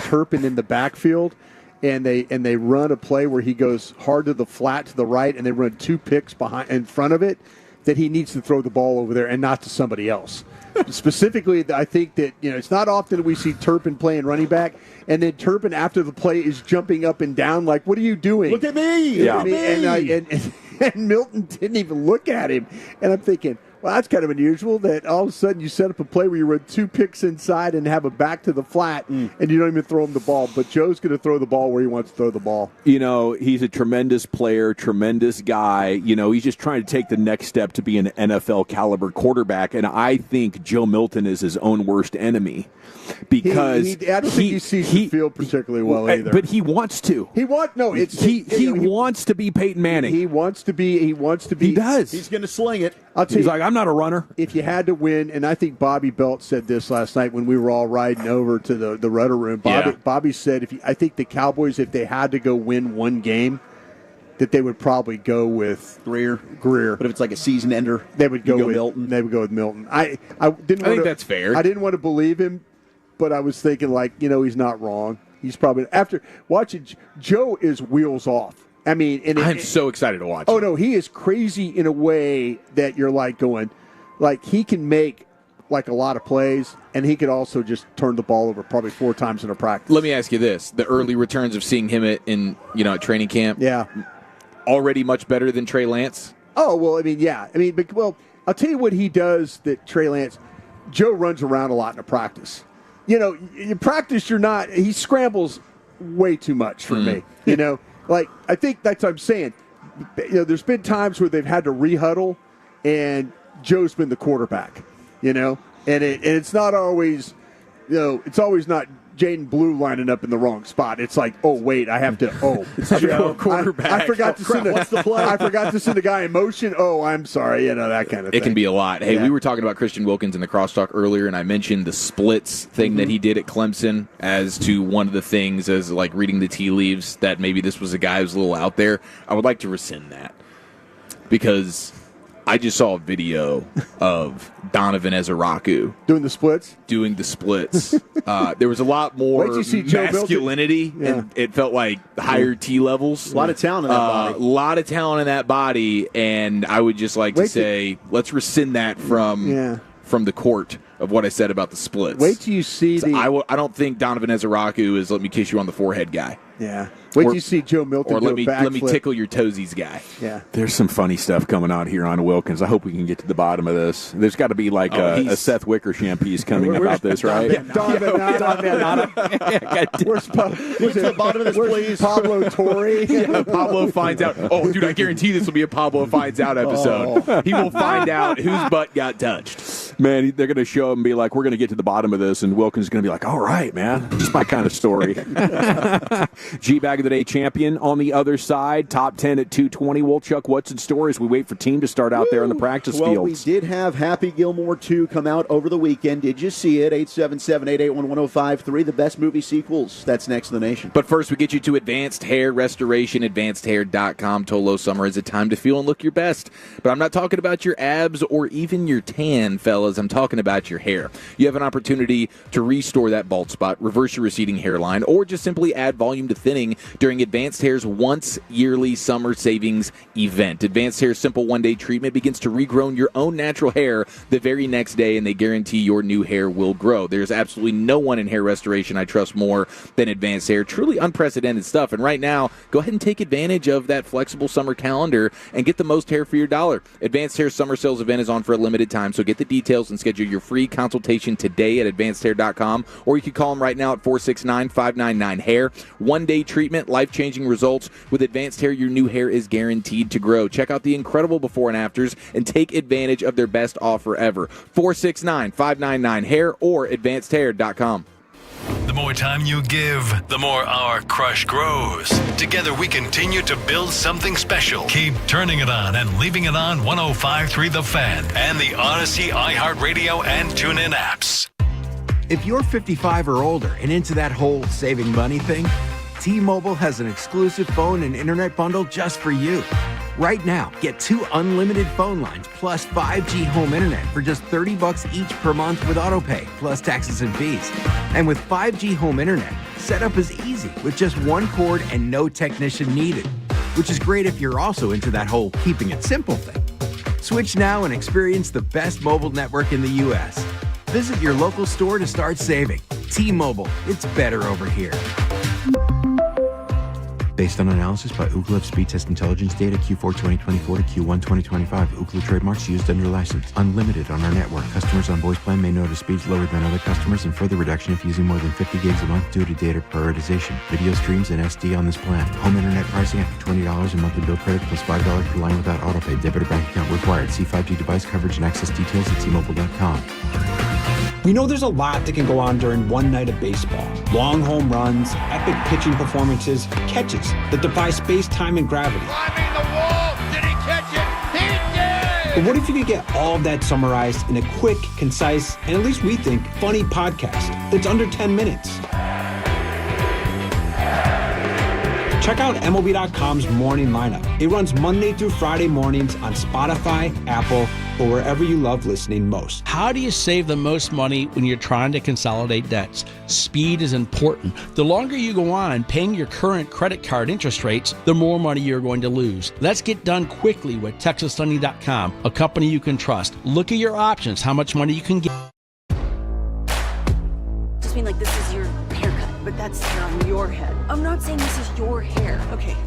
Turpin in the backfield and they run a play where he goes hard to the flat to the right and they run 2 picks in front of it, that he needs to throw the ball over there and not to somebody else. Specifically, I think that it's not often that we see Turpin playing running back, and then Turpin after the play is jumping up and down like, "What are you doing? Look at me!" And Milton didn't even look at him, and I'm thinking, Well, that's kind of unusual that all of a sudden you set up a play where you run 2 picks inside and have a back to the flat, and you don't even throw him the ball. But Joe's going to throw the ball where he wants to throw the ball. He's a tremendous player, tremendous guy. He's just trying to take the next step to be an NFL caliber quarterback, and I think Joe Milton is his own worst enemy because I don't think he sees the field particularly well either. But he wants to. He wants to be Peyton Manning. He wants to be. He does. He's going to sling it. I'll tell He's you, like, I'm not a runner. If you had to win, and I think Bobby Belt said this last night when we were all riding over to the rudder room. Bobby said, I think the Cowboys, if they had to go win one game, that they would probably go with Greer. But if it's like a season ender, they would go with Milton. They would go with Milton. I think that's fair. I didn't want to believe him, but I was thinking he's not wrong. He's probably after watching Joe is wheels off. I mean, I'm so excited to watch. Oh no, he is crazy in a way that you're going, he can make a lot of plays, and he could also just turn the ball over probably 4 times in a practice. Let me ask you this: the early returns of seeing him at training camp, already much better than Trey Lance. Oh well, I'll tell you what he does that Trey Lance. Joe runs around a lot in a practice. In practice, he scrambles way too much for me. I think that's what I'm saying. There's been times where they've had to re-huddle, and Joe's been the quarterback. And it's not always, it's always not Jaden Blue lining up in the wrong spot. It's like, oh wait, I have to. Oh, quarterback. I forgot to send what's the play? I forgot to send a guy in motion. Oh, I'm sorry. That kind of thing. It can be a lot. Hey, we were talking about Christian Wilkins in the crosstalk earlier, and I mentioned the splits thing that he did at Clemson as to one of the things as reading the tea leaves that maybe this was a guy who's a little out there. I would like to rescind that because I just saw a video of Donovan Ezeraku doing the splits. There was a lot more masculinity, and it felt like higher T levels. A lot of talent in that body. A lot of talent in that body, and I would just like to say, let's rescind that from the court of what I said about the splits. Wait till you see I don't think Donovan Ezeraku is let me kiss you on the forehead guy. Yeah. Wait till you see Joe Milton or do let a me tickle your toesies guy. Yeah. There's some funny stuff coming out here on Wilkins. I hope we can get to the bottom of this. There's got to be a Seth Wickersham piece coming about this, right? Where's the bottom of this, please? Pablo Torre. Pablo finds out. Oh, dude, I guarantee this will be a Pablo finds out episode. He will find out whose butt got touched. Man, they're going to show him and be like, we're going to get to the bottom of this, and Wilkins is going to be like, all right, man. Just my kind of story. G-Bag of the Day champion on the other side, top 10 at 220. Well, Chuck, what's in store as we wait for team to start out there on the practice fields? Well, we did have Happy Gilmore 2 come out over the weekend. Did you see it? 877-881-1053, the best movie sequels. That's next in the nation. But first, we get you to Advanced Hair Restoration, advancedhair.com. Tolo, summer is a time to feel and look your best. But I'm not talking about your abs or even your tan, fellas. I'm talking about your hair. You have an opportunity to restore that bald spot, reverse your receding hairline, or just simply add volume to thinning during Advanced Hair's once-yearly summer savings event. Advanced Hair's simple one-day treatment begins to regrow your own natural hair the very next day, and they guarantee your new hair will grow. There's absolutely no one in hair restoration I trust more than Advanced Hair. Truly unprecedented stuff. And right now, go ahead and take advantage of that flexible summer calendar and get the most hair for your dollar. Advanced Hair's summer sales event is on for a limited time, so get the details and schedule your free consultation today at advancedhair.com, or you can call them right now at 469-599-HAIR. One-day treatment, life-changing results. With Advanced Hair, your new hair is guaranteed to grow. Check out the incredible before and afters and take advantage of their best offer ever. 469-599-HAIR or advancedhair.com. The more time you give, the more our crush grows. Together we continue to build something special. Keep turning it on and leaving it on 105.3 The Fan and the Odyssey, iHeartRadio, and TuneIn apps. If you're 55 or older and into that whole saving money thing, T-Mobile has an exclusive phone and internet bundle just for you. Right now, get 2 unlimited phone lines plus 5G home internet for just $30 each per month with autopay, plus taxes and fees. And with 5G home internet, setup is easy with just one cord and no technician needed, which is great if you're also into that whole keeping it simple thing. Switch now and experience the best mobile network in the U.S. Visit your local store to start saving. T-Mobile, it's better over here. Based on analysis by Ookla of speed test intelligence data Q4 2024 to Q1 2025. Ookla trademarks used under license. Unlimited on our network. Customers on voice plan may notice speeds lower than other customers and further reduction if using more than 50 gigs a month due to data prioritization. Video streams and SD on this plan. Home internet pricing after $20 in monthly bill credit plus $5 per line without autopay. Debit or bank account required. See 5G device coverage and access details at T-Mobile.com. We know there's a lot that can go on during one night of baseball. Long home runs, epic pitching performances, catches that defy space, time, and gravity. Climbing the wall! Did he catch it? He did! But what if you could get all of that summarized in a quick, concise, and at least we think, funny podcast that's under 10 minutes? Check out MLB.com's Morning Lineup. It runs Monday through Friday mornings on Spotify, Apple, or wherever you love listening most. How do you save the most money when you're trying to consolidate debts? Speed is important. The longer you go on paying your current credit card interest rates, the more money you're going to lose. Let's get done quickly with TexasLending.com, a company you can trust. Look at your options, how much money you can get. Just mean like this is your haircut, but that's hair on your head. I'm not saying this is your hair. Okay.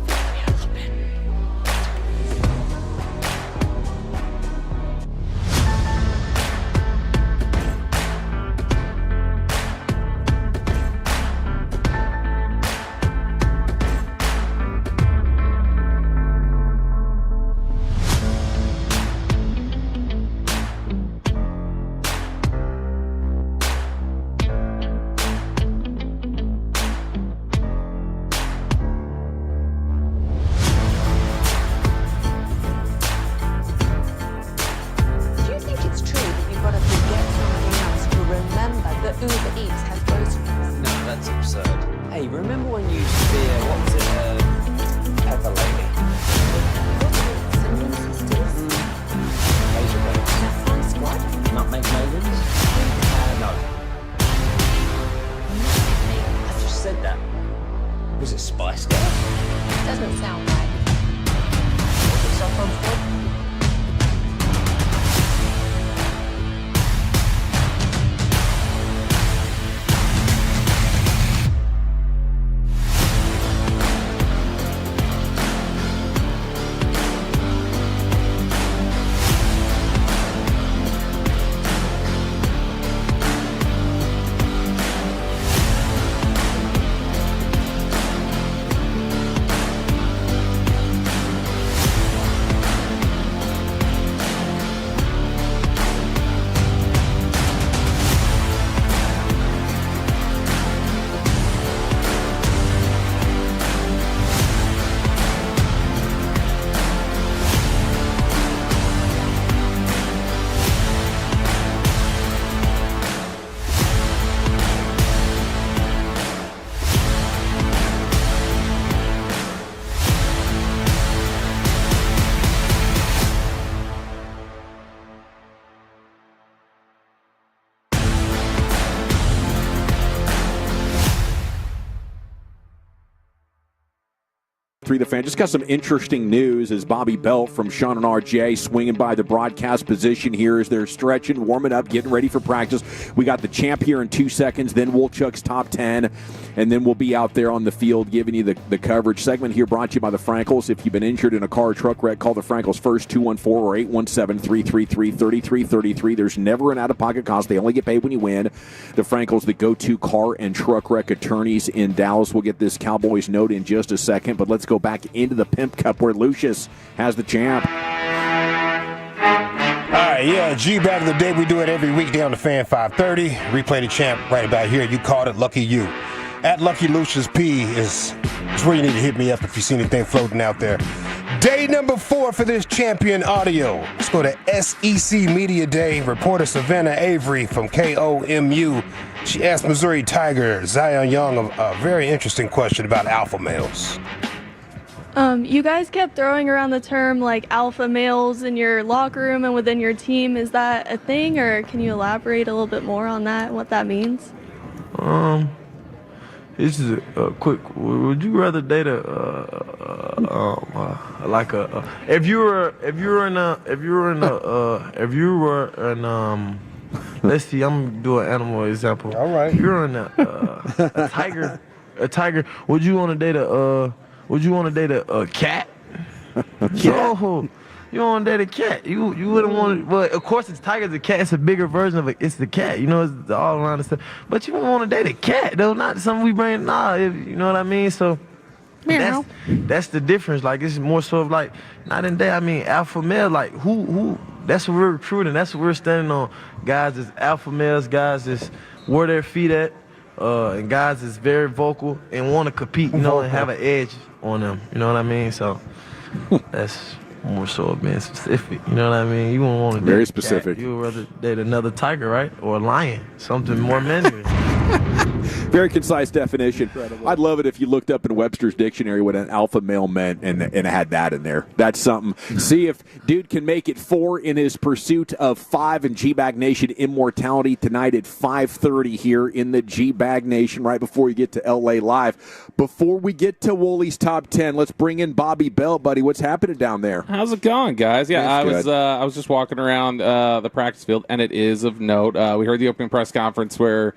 The fan just got some interesting news as Bobby Belt from Shan RJ swinging by the broadcast position here as they're stretching, warming up, getting ready for practice. We got the champ here in 2 seconds, then Wolchuk's top 10, and then we'll be out there on the field giving you the coverage. Segment here brought to you by the Frankels. If you've been injured in a car or truck wreck, call the Frankels first, 214 or 817-333-3333. There's never an out-of-pocket cost. They only get paid when you win. The Frankels, the go-to car and truck wreck attorneys in Dallas. We'll get this Cowboys note in just a second, but let's go back into the Pimp Cup where Lucius has the champ. All right, yeah, G, back in the day, we do it every weekday on the Fan 530. Replay the champ right about here. You called it, lucky you. At Lucky Lucius P is where you need to hit me up if you see anything floating out there. Day number 4 for this champion audio. Let's go to SEC Media Day. Reporter Savannah Avery from KOMU. She asked Missouri Tiger Zion Young a very interesting question about alpha males. You guys kept throwing around the term like alpha males in your locker room and within your team. Is that a thing, or can you elaborate a little bit more on that and what that means? This is a quick. Would you rather date if you were in let's see, I'm gonna do an animal example. All right. If you're in a tiger, would you want to date would you want to date a cat? No, you don't want to date a cat. You wouldn't want to. Well, of course, it's tiger's a cat. It's a bigger version of it's the cat. You know, it's all around the stuff. But you wouldn't want to date a cat, though. Not something we bring. Nah, you know what I mean. So that's the difference. Like, it's more so of like, not in there. I mean, alpha male. Like, who? That's what we're recruiting. That's what we're standing on. Guys is alpha males. Guys is where their feet at. And guys is very vocal and want to compete, you know, and have an edge on them. You know what I mean? So that's more so of being specific. You know what I mean? You won't want to date very a specific. Cat. You would rather date another tiger, right? Or a lion, something more manly. Very concise definition. Incredible. I'd love it if you looked up in Webster's dictionary what an alpha male meant and had that in there. That's something. See if dude can make it 4 in his pursuit of 5 in G-Bag Nation Immortality tonight at 5:30 here in the G-Bag Nation right before you get to L.A. Live. Before we get to Wooley's Top 10, let's bring in Bobby Bell, buddy. What's happening down there? How's it going, guys? Yeah, That's I was just walking around the practice field, and it is of note. We heard the opening press conference where,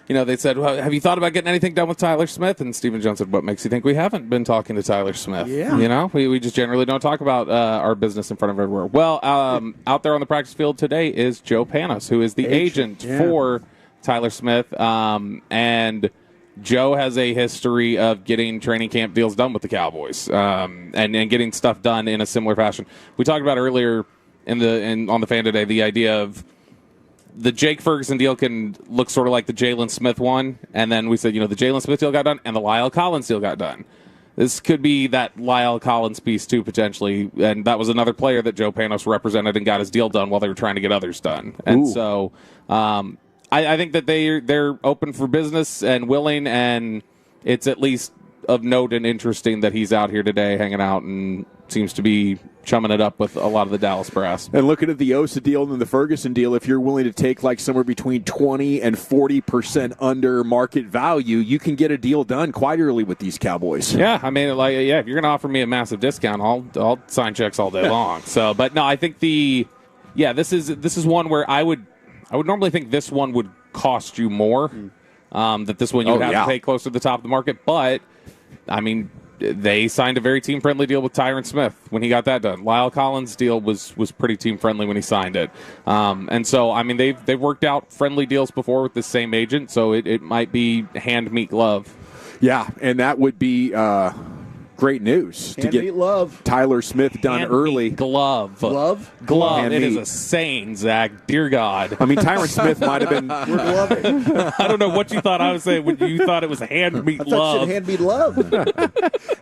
you know, they said, well, have you thought about getting anything done with Tyler Smith? And Stephen Jones said, what makes you think we haven't been talking to Tyler Smith? Yeah. You know, we just generally don't talk about our business in front of everywhere. Well, out there on the practice field today is Joe Panos, who is the agent for Tyler Smith. And Joe has a history of getting training camp deals done with the Cowboys and getting stuff done in a similar fashion. We talked about earlier on the fan today the idea of the Jake Ferguson deal can look sort of like the Jalen Smith one, and then we said, you know, the Jalen Smith deal got done and the Lyle Collins deal got done. This could be that Lyle Collins piece too, potentially, and that was another player that Joe Panos represented and got his deal done while they were trying to get others done. And so I think that they're open for business and willing, and it's at least of note and interesting that he's out here today hanging out and seems to be chumming it up with a lot of the Dallas brass. And looking at the Osa deal and the Ferguson deal, if you're willing to take like somewhere between 20 and 40% under market value, you can get a deal done quite early with these Cowboys. Yeah, I mean, if you're going to offer me a massive discount, I'll sign checks all day long. So, but no, I think this is one where I would normally think this one would cost you more. That this one you would have to pay close to the top of the market, but I mean, they signed a very team-friendly deal with Tyron Smith when he got that done. Lyle Collins' deal was pretty team-friendly when he signed it. And so, I mean, they've worked out friendly deals before with the same agent, so it might be hand, meet, glove. Yeah, and that would be great news to get Tyler Smith done early. Glove. Glove. It is a saying, Zach. Dear God. I mean, Tyron Smith might have been. We're gloving. I don't know what you thought I was saying when you thought it was hand, meet, love. I thought you said hand, meet, love.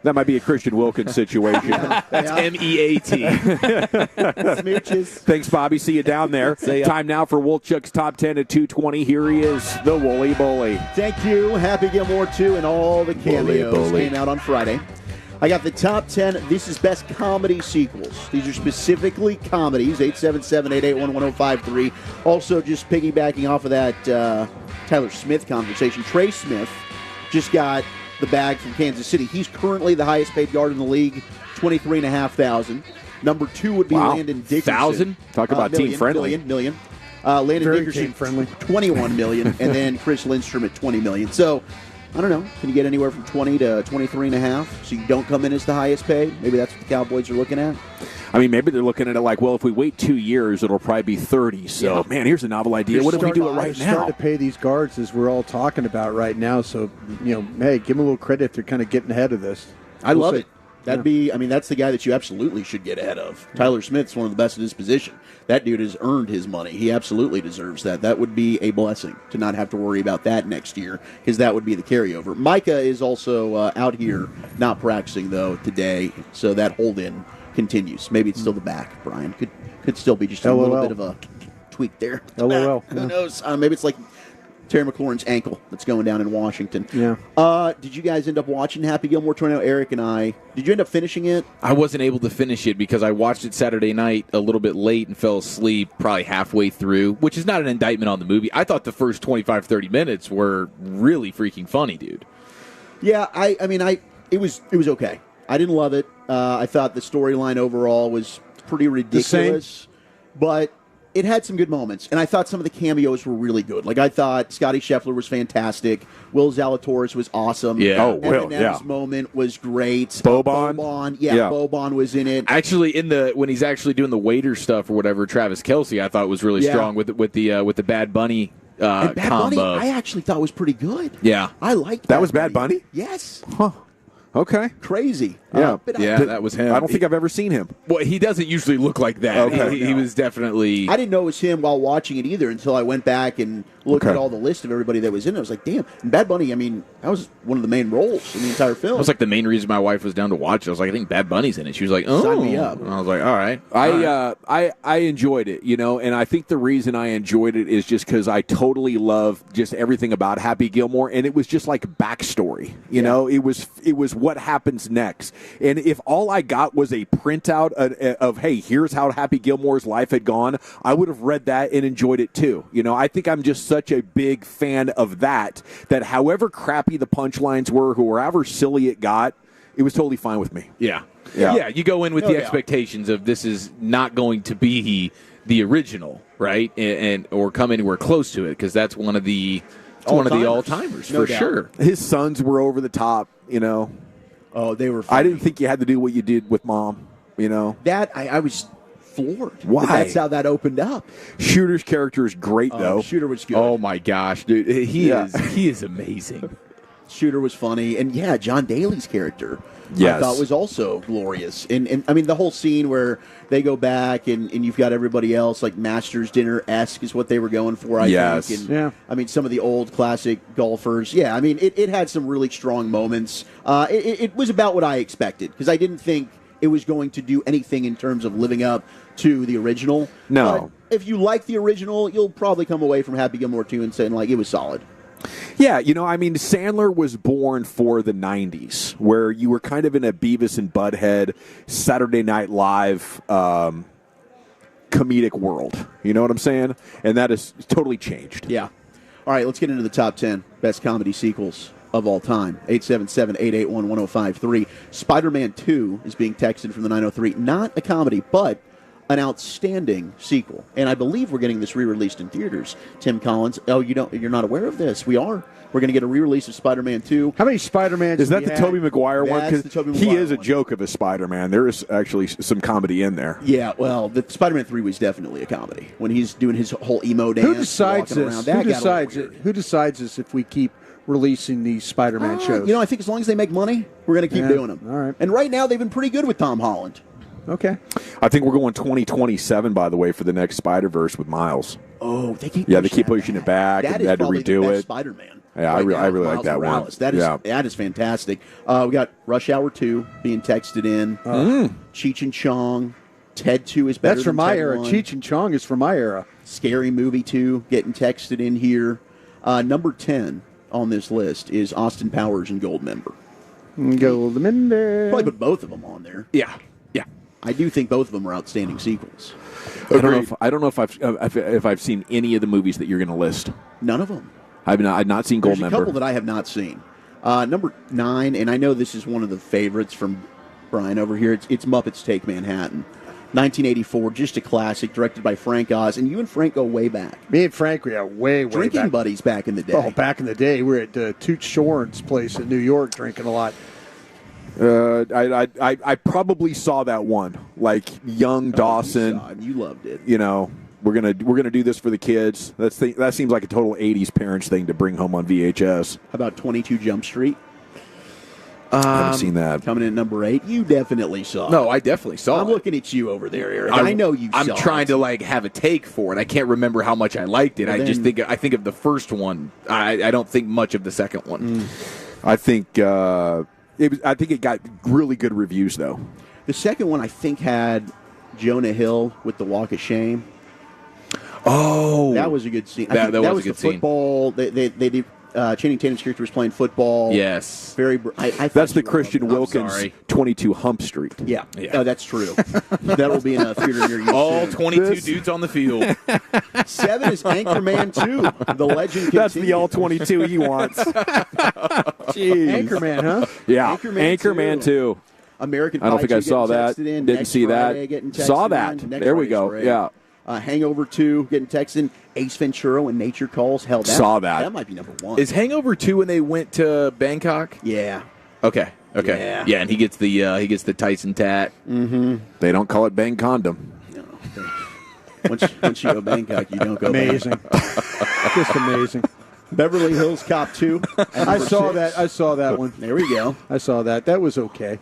That might be a Christian Wilkins situation. That's M-E-A-T. Smooches. Thanks, Bobby. See you down there. Time now for Wolchuk's Top 10 at 2:20. Here he is, the Wooly Bully. Thank you. Happy Gilmore 2 and all the cameos came out on Friday. I got the top 10. This is best comedy sequels. These are specifically comedies. 877-881-1053. Also, just piggybacking off of that Tyler Smith conversation, Trey Smith just got the bag from Kansas City. He's currently the highest paid guard in the league, $23,500. Number 2 would be Landon Dickerson. Talk about team-friendly. Million. Landon Very Dickerson, team-friendly. $21 million. And then Chris Lindstrom at $20 million. So, I don't know. Can you get anywhere from 20 to 23.5? So you don't come in as the highest paid? Maybe that's what the Cowboys are looking at. I mean, maybe they're looking at it like, well, if we wait 2 years, it'll probably be 30. So, man, here's a novel idea. What if we do it right now? Starting to pay these guards as we're all talking about right now. So, you know, hey, give them a little credit if they're kind of getting ahead of this. I love it. That'd be, I mean, that's the guy that you absolutely should get ahead of. Tyler Smith's one of the best at his position. That dude has earned his money. He absolutely deserves that. That would be a blessing to not have to worry about that next year, because that would be the carryover. Micah is also out here not practicing, though, today, so that hold-in continues. Maybe it's still the back, Brian. Could still be just a little bit of a tweak there. LOL. Who knows? Maybe it's like Terry McLaurin's ankle that's going down in Washington. Yeah. Did you guys end up watching Happy Gilmore 2? Eric and I. Did you end up finishing it? I wasn't able to finish it because I watched it Saturday night a little bit late and fell asleep probably halfway through, which is not an indictment on the movie. I thought the first 25, 30 minutes were really freaking funny, dude. Yeah, I mean, it was okay. I didn't love it. I thought the storyline overall was pretty ridiculous. But it had some good moments, and I thought some of the cameos were really good. Like, I thought Scotty Scheffler was fantastic. Will Zalatoris was awesome. Yeah. Eminem's moment was great. Boban? Boban was in it. Actually, when he's actually doing the waiter stuff or whatever, Travis Kelce, I thought was really strong with the Bad Bunny And Bad combo. Bunny, I actually thought was pretty good. Yeah. I liked That was Bad Bunny? Yes. Huh. Okay. Crazy. Yeah. That was him. I don't think I've ever seen him. Well, he doesn't usually look like that. Okay. He was definitely... I didn't know it was him while watching it either until I went back and looked at all the list of everybody that was in it. I was like, damn. And Bad Bunny, I mean, that was one of the main roles in the entire film. That was like the main reason my wife was down to watch it. I was like, I think Bad Bunny's in it. She was like, oh. Sign me up. And I was like, all right. I enjoyed it, and I think the reason I enjoyed it is just because I totally love just everything about Happy Gilmore, and it was just like backstory. You know, it was what happens next. And if all I got was a printout of hey, here's how Happy Gilmore's life had gone, I would have read that and enjoyed it too. I think I'm just such a big fan of that however crappy the punchlines were, however silly it got, it was totally fine with me. Yeah. You go in with the expectations of this is not going to be the original, right? And or come anywhere close to it, because that's one of the all-timers for sure. His sons were over the top, Oh, they were funny. I didn't think you had to do what you did with Mom, That, I was floored. Why? That's how that opened up. Shooter's character is great, though. Shooter was good. Oh, my gosh, dude. He is amazing. Shooter was funny. And, John Daly's character, yes, I thought was also glorious. And I mean, the whole scene where they go back and you've got everybody else, like Masters Dinner-esque is what they were going for, I think. And, I mean, some of the old classic golfers. Yeah, I mean, it had some really strong moments. It was about what I expected, because I didn't think it was going to do anything in terms of living up to the original. No. But if you like the original, you'll probably come away from Happy Gilmore 2 and saying, like, it was solid. Yeah, I mean, Sandler was born for the 90s, where you were kind of in a Beavis and Butthead, Saturday Night Live comedic world. You know what I'm saying? And that has totally changed. Yeah. All right, let's get into the top 10 best comedy sequels of all time. 877-881-1053. Spider-Man 2 is being texted from the 903. Not a comedy, but an outstanding sequel. And I believe we're getting this re-released in theaters. Tim Collins, you're not aware of this. We are. We're going to get a re-release of Spider-Man 2. How many Spider-Mans is that the Tobey Maguire one? That's the Tobey He Maguire is a joke of a Spider-Man. There is actually some comedy in there. Yeah, well, the Spider-Man 3 was definitely a comedy. When he's doing his whole emo dance. Who decides this? Who decides this if we keep releasing these Spider-Man shows? I think as long as they make money, we're going to keep doing them. All right. And right now, they've been pretty good with Tom Holland. Okay. I think we're going 2027, by the way, for the next Spider-Verse with Miles. Oh, they keep pushing it back. That and is they had to probably redo the best it. Spider-Man. Yeah, I really like that Morales. one. That is fantastic. We got Rush Hour 2 being texted in. Cheech and Chong. Ted 2 is better That's from than my Ted era. 1. Cheech and Chong is from my era. Scary Movie 2 getting texted in here. Number 10 on this list is Austin Powers and Goldmember. Goldmember. Probably put both of them on there. Yeah. I do think both of them are outstanding sequels. I don't know if I've seen any of the movies that you're going to list. None of them. I've not seen Goldmember. There's a couple that I have not seen. Number 9, and I know this is one of the favorites from Brian over here. It's Muppets Take Manhattan. 1984, just a classic, directed by Frank Oz. And you and Frank go way back. Me and Frank, way Drinking back. buddies back in the day. Oh, back in the day. We were at Toots Shorn's place in New York drinking a lot. I probably saw that one, like young Dawson. You loved it. We're gonna do this for the kids. That seems like a total '80s parents thing to bring home on VHS. How about 22 Jump Street? I haven't seen that. Coming in at number 8, you definitely saw it. No, I definitely saw it. I'm looking at you over there, Eric. I know you saw it. I'm trying to have a take for it. I can't remember how much I liked it. I think of the first one. I don't think much of the second one. I think it got really good reviews, though. The second one, I think, had Jonah Hill with the Walk of Shame. Oh, that was a good scene. That was a good the football. They did. Channing Tatum's character was playing football. Yes, very. That's the Christian Wilkins 22 Hump Street. Yeah. Oh, that's true. That'll be in a theater near you. All 22 dudes on the field. 7 is Anchorman 2. The legend continues. That's the all 22 he wants. Jeez. Anchorman, huh? Yeah, Anchorman 2. American Pie. I don't think I saw that. Didn't see that. Saw that. There we go. Yeah. Hangover 2, getting texted. Ace Ventura when Nature Calls. Hell, saw that. That might be number 1. Is Hangover 2 when they went to Bangkok? Yeah. Okay. Yeah, and he gets the Tyson tat. Mm-hmm. They don't call it Bang Condom. No. Once you go Bangkok, you don't go Amazing. back. Just amazing. Beverly Hills Cop 2. I saw that one. There we go. I saw that. That was okay.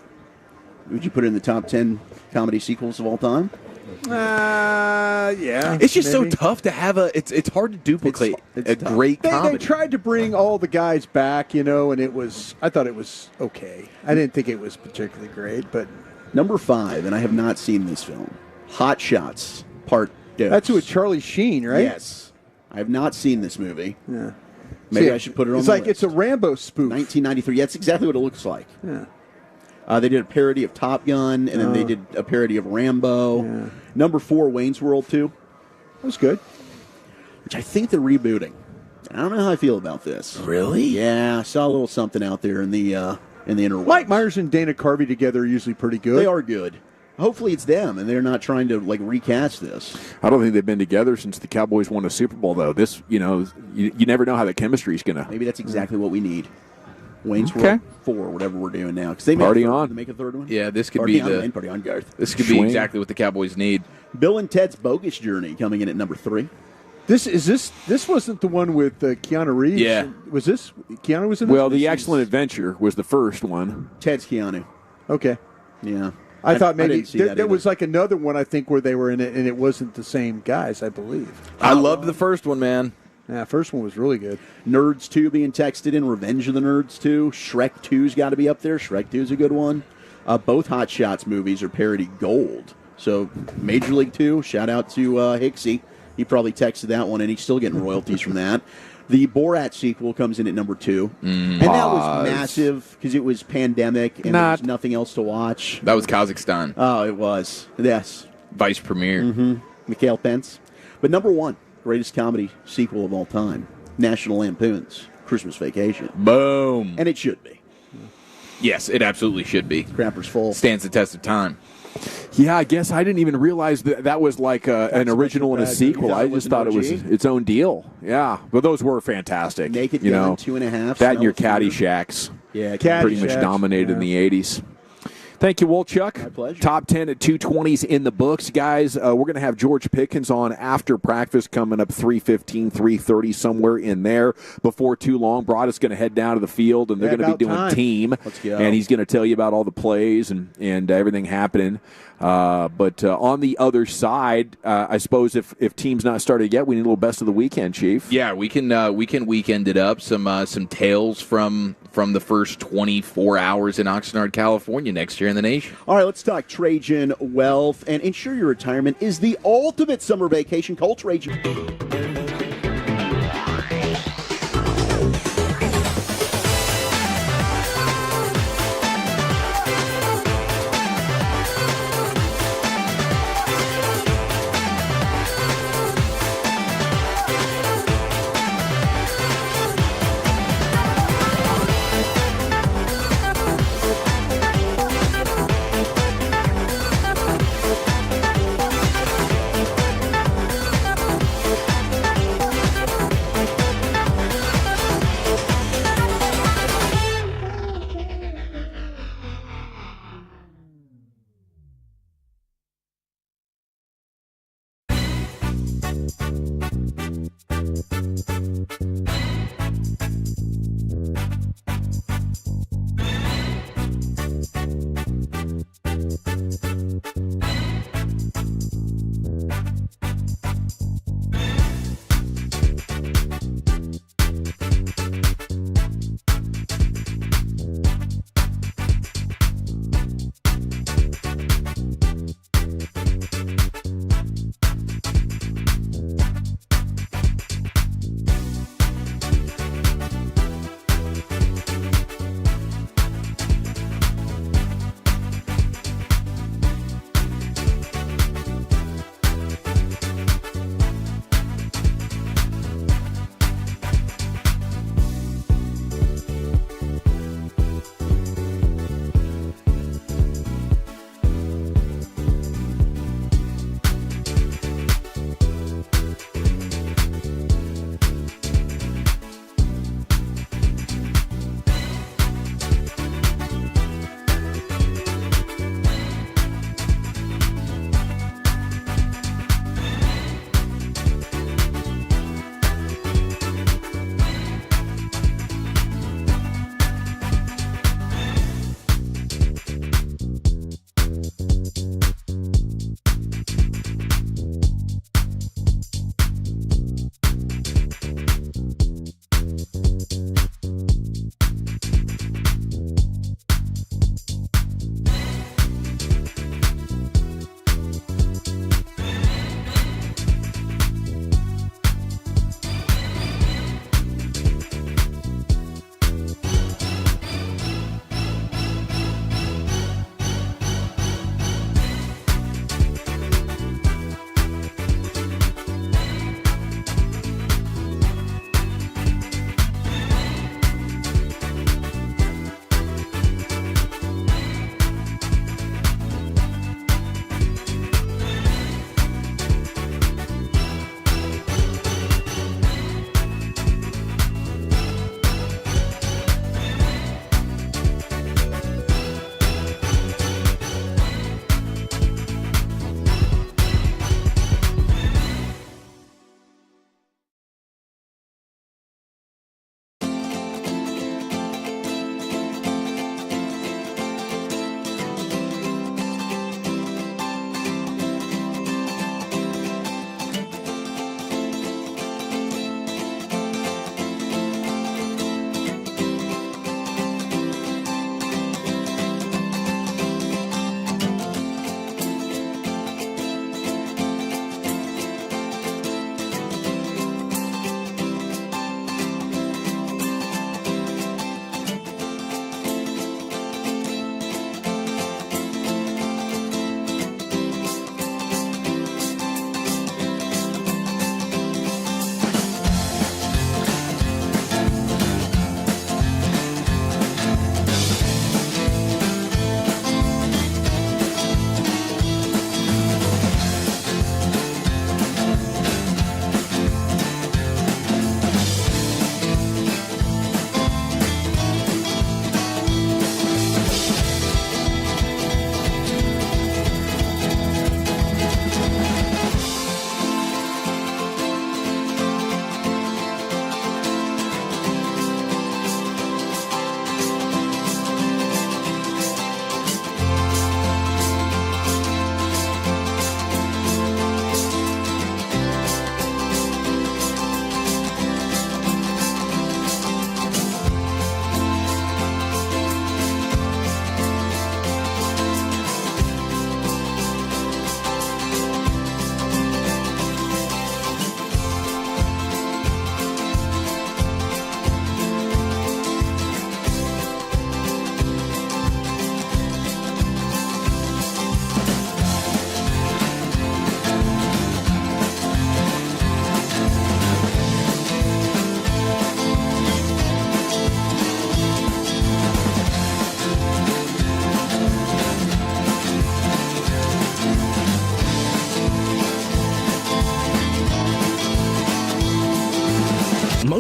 Would you put it in the top 10 comedy sequels of all time? Yeah. It's just maybe. so tough to have it's hard to duplicate a great comedy. They tried to bring all the guys back, and I thought it was okay. I didn't think it was particularly great, but Number 5, and I have not seen this film. Hot Shots Part 2. that's with Charlie Sheen, right? Yes. I have not seen this movie. Yeah. Maybe See, I should put it on it's the like list. it's a Rambo spoof. 1993. Yeah, that's exactly what it looks like. Yeah. They did a parody of Top Gun, and then they did a parody of Rambo. Yeah. Number 4, Wayne's World 2. That was good. Which I think they're rebooting. I don't know how I feel about this. Really? Yeah, I saw a little something out there in the interwebs. Mike Myers and Dana Carvey together are usually pretty good. They are good. Hopefully it's them, and they're not trying to recast this. I don't think they've been together since the Cowboys won a Super Bowl, though. This, you never know how the chemistry's going to. Maybe that's exactly what we need. Wayne's World 4, whatever we're doing now. Because they Party on. They make a third one. Yeah, this could Party be on, the Wayne, Party on, Garth. This could be exactly what the Cowboys need. Bill and Ted's Bogus Journey coming in at number 3. This wasn't the one with Keanu Reeves. Yeah. Was this Keanu was in this? Well, The Excellent Adventure was the first one. Ted's Keanu. Okay. Yeah. I thought maybe didn't see that there either. was like another one, I think, where they were in it, and it wasn't the same guys, I believe. I loved the first one, man. Yeah, first one was really good. Nerds 2 being texted in. Revenge of the Nerds 2. Shrek 2's got to be up there. Shrek 2's a good one. Both Hot Shots movies are parody gold. So Major League 2, shout out to Hicksy. He probably texted that one, and he's still getting royalties from that. The Borat sequel comes in at number 2. And that was massive because it was pandemic and there was nothing else to watch. That was Kazakhstan. Oh, it was. Yes. Vice premiere. Mm-hmm. Mikhail Pence. But number 1, greatest comedy sequel of all time, National Lampoon's Christmas Vacation. Boom. And it should be. Yes, it absolutely should be. Crappers Full. Stands the test of time. Yeah, I guess I didn't even realize that was like an original and a sequel. I just thought it was its own deal. Yeah, but those were fantastic. Naked Gun, 2.5. That and your Caddyshack. Yeah, pretty much dominated in the 80s. Thank you, Wolchuk. My pleasure. Top 10 at 220s in the books, guys. We're going to have George Pickens on after practice coming up 3:15, 3:30, somewhere in there. Before too long, Broad is going to head down to the field, and they're going to be doing team. Let's go. And he's going to tell you about all the plays and everything happening. But on the other side, I suppose if team's not started yet, we need a little best of the weekend, Chief. Yeah, we can weekend it up. Some tales from the first 24 hours in Oxnard, California next year in the nation. All right, let's talk Trajan Wealth. And ensure your retirement is the ultimate summer vacation. Call Trajan.